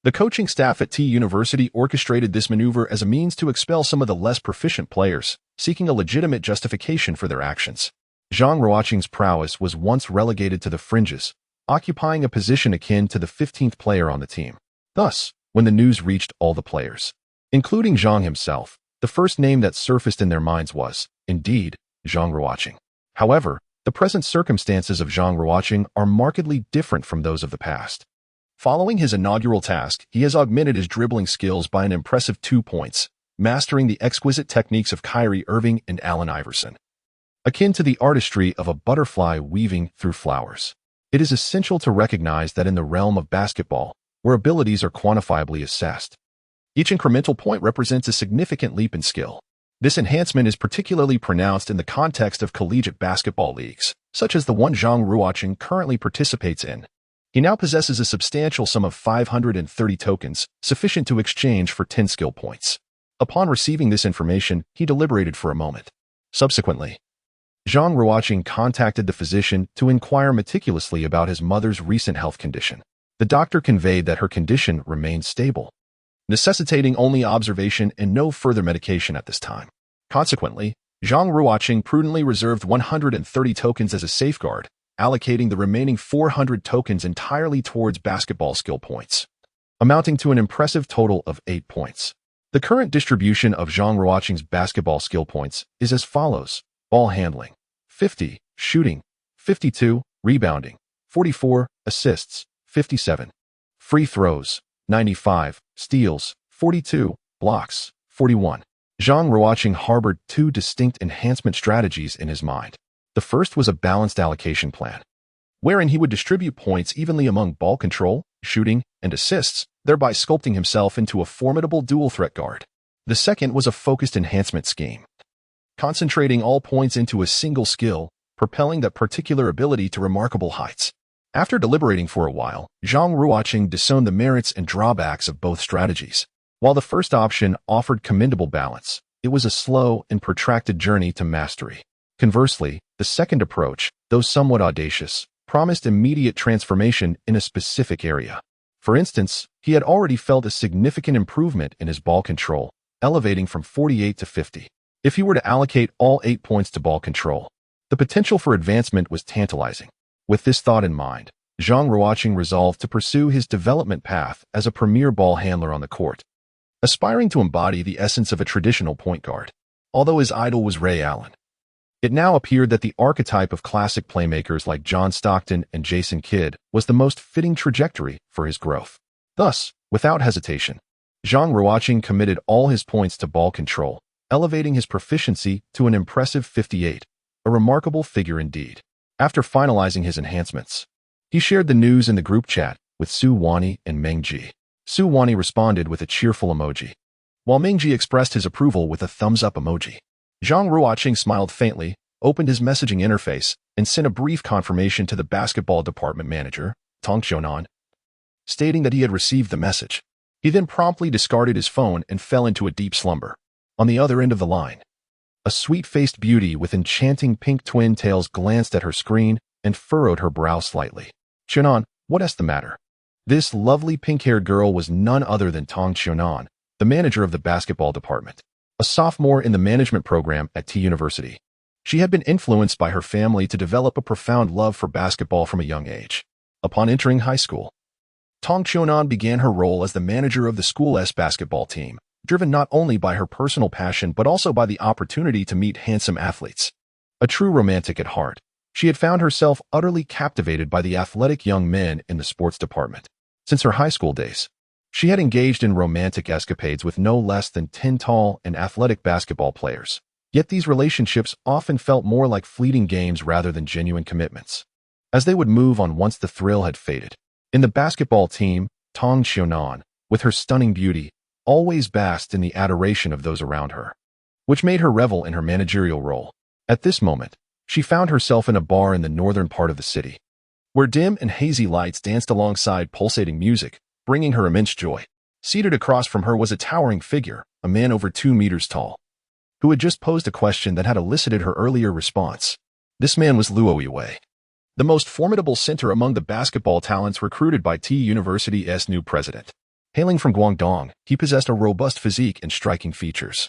[SPEAKER 1] the coaching staff at T University orchestrated this maneuver as a means to expel some of the less proficient players, seeking a legitimate justification for their actions. Zhang Ruocheng's prowess was once relegated to the fringes, occupying a position akin to the 15th player on the team. Thus, when the news reached all the players, including Zhang himself, the first name that surfaced in their minds was, indeed, Zhang Ruocheng. However, the present circumstances of Zhang Ruocheng are markedly different from those of the past. Following his inaugural task, he has augmented his dribbling skills by an impressive 2 points, mastering the exquisite techniques of Kyrie Irving and Allen Iverson. Akin to the artistry of a butterfly weaving through flowers, it is essential to recognize that in the realm of basketball, where abilities are quantifiably assessed, each incremental point represents a significant leap in skill. This enhancement is particularly pronounced in the context of collegiate basketball leagues, such as the one Zhang Ruocheng currently participates in. He now possesses a substantial sum of 530 tokens, sufficient to exchange for 10 skill points. Upon receiving this information, he deliberated for a moment. Subsequently, Zhang Ruocheng contacted the physician to inquire meticulously about his mother's recent health condition. The doctor conveyed that her condition remained stable, necessitating only observation and no further medication at this time. Consequently, Zhang Ruocheng prudently reserved 130 tokens as a safeguard, allocating the remaining 400 tokens entirely towards basketball skill points, amounting to an impressive total of 8 points. The current distribution of Zhang Ruocheng's basketball skill points is as follows: ball handling, 50, shooting, 52, rebounding, 44, assists, 57, free throws, 95, steals, 42, blocks, 41. Zhang Ruocheng harbored 2 distinct enhancement strategies in his mind. The first was a balanced allocation plan, wherein he would distribute points evenly among ball control, shooting, and assists, thereby sculpting himself into a formidable dual-threat guard. The second was a focused enhancement scheme, concentrating all points into a single skill, propelling that particular ability to remarkable heights. After deliberating for a while, Zhang Ruocheng discerned the merits and drawbacks of both strategies. While the first option offered commendable balance, it was a slow and protracted journey to mastery. Conversely, the second approach, though somewhat audacious, promised immediate transformation in a specific area. For instance, he had already felt a significant improvement in his ball control, elevating from 48 to 50. If he were to allocate all 8 points to ball control, the potential for advancement was tantalizing. With this thought in mind, Zhang Ruocheng resolved to pursue his development path as a premier ball handler on the court, aspiring to embody the essence of a traditional point guard. Although his idol was Ray Allen, it now appeared that the archetype of classic playmakers like John Stockton and Jason Kidd was the most fitting trajectory for his growth. Thus, without hesitation, Zhang Ruocheng committed all his points to ball control, elevating his proficiency to an impressive 58, a remarkable figure indeed. After finalizing his enhancements, he shared the news in the group chat with Su Wani and Meng Ji. Su Wani responded with a cheerful emoji, while Meng Ji expressed his approval with a thumbs-up emoji. Zhang Ruocheng smiled faintly, opened his messaging interface, and sent a brief confirmation to the basketball department manager, Tong Xiaonan, stating that he had received the message. He then promptly discarded his phone and fell into a deep slumber. On the other end of the line, a sweet-faced beauty with enchanting pink twin tails glanced at her screen and furrowed her brow slightly. "Xiaonan, What's the matter? This lovely pink-haired girl was none other than Tong Qiunan, the manager of the basketball department, a sophomore in the management program at T University. She had been influenced by her family to develop a profound love for basketball from a young age. Upon entering high school, Tong Qiunan began her role as the manager of the school's basketball team, driven not only by her personal passion but also by the opportunity to meet handsome athletes. A true romantic at heart, she had found herself utterly captivated by the athletic young men in the sports department. Since her high school days, she had engaged in romantic escapades with no less than 10 tall and athletic basketball players. Yet these relationships often felt more like fleeting games rather than genuine commitments, as they would move on once the thrill had faded. In the basketball team, Tong Qiunan, with her stunning beauty, always basked in the adoration of those around her, which made her revel in her managerial role. At this moment, she found herself in a bar in the northern part of the city, where dim and hazy lights danced alongside pulsating music, bringing her immense joy. Seated across from her was a towering figure, a man over 2 meters tall, who had just posed a question that had elicited her earlier response. This man was Luo Yiwei, the most formidable center among the basketball talents recruited by T University's new president. Hailing from Guangdong, he possessed a robust physique and striking features,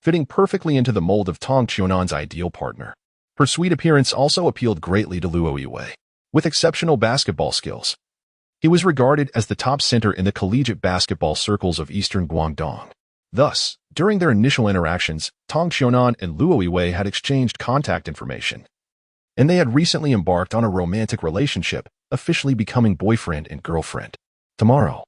[SPEAKER 1] fitting perfectly into the mold of Tong Qiunan's ideal partner. Her sweet appearance also appealed greatly to Luo Yiwei. With exceptional basketball skills, he was regarded as the top center in the collegiate basketball circles of eastern Guangdong. Thus, during their initial interactions, Tong Qiunan and Luo Yiwei had exchanged contact information, and they had recently embarked on a romantic relationship, officially becoming boyfriend and girlfriend. Tomorrow,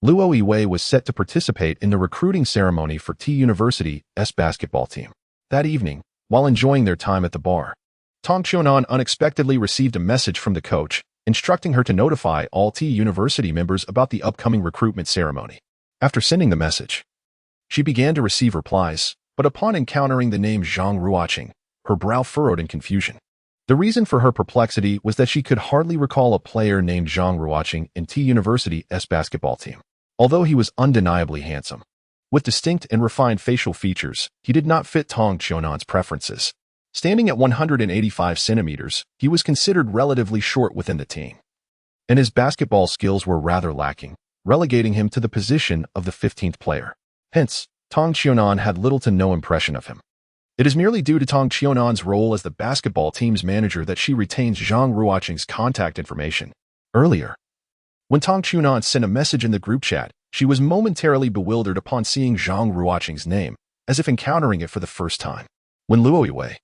[SPEAKER 1] Luo Yiwei was set to participate in the recruiting ceremony for T University's basketball team. That evening, while enjoying their time at the bar, Tong Qiunan unexpectedly received a message from the coach, instructing her to notify all T University members about the upcoming recruitment ceremony. After sending the message, she began to receive replies, but upon encountering the name Zhang Ruocheng, her brow furrowed in confusion. The reason for her perplexity was that she could hardly recall a player named Zhang Ruocheng in T University's basketball team. Although he was undeniably handsome, with distinct and refined facial features, he did not fit Tong Qiunan's preferences. Standing at 185 centimeters, he was considered relatively short within the team, and his basketball skills were rather lacking, relegating him to the position of the 15th player. Hence, Tong Qiunan had little to no impression of him. It is merely due to Tong Qiunan's role as the basketball team's manager that she retains Zhang Ruocheng's contact information. Earlier, when Tong Qiunan sent a message in the group chat, she was momentarily bewildered upon seeing Zhang Ruocheng's name, as if encountering it for the first time. When Luo Yiwei,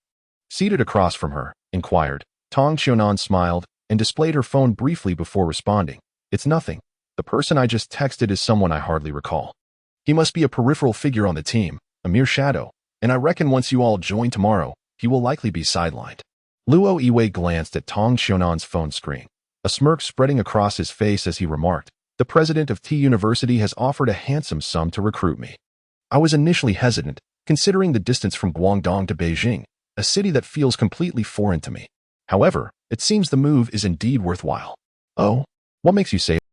[SPEAKER 1] seated across from her, inquired, Tong Qiunan smiled and displayed her phone briefly before responding. It's nothing. The person I just texted is someone I hardly recall. He must be a peripheral figure on the team, a mere shadow, and I reckon once you all join tomorrow, he will likely be sidelined. Luo Yiwei glanced at Tong Qiunan's phone screen, a smirk spreading across his face as he remarked, the president of T University has offered a handsome sum to recruit me. I was initially hesitant, considering the distance from Guangdong to Beijing, a city that feels completely foreign to me. However, it seems the move is indeed worthwhile. Oh, what makes you say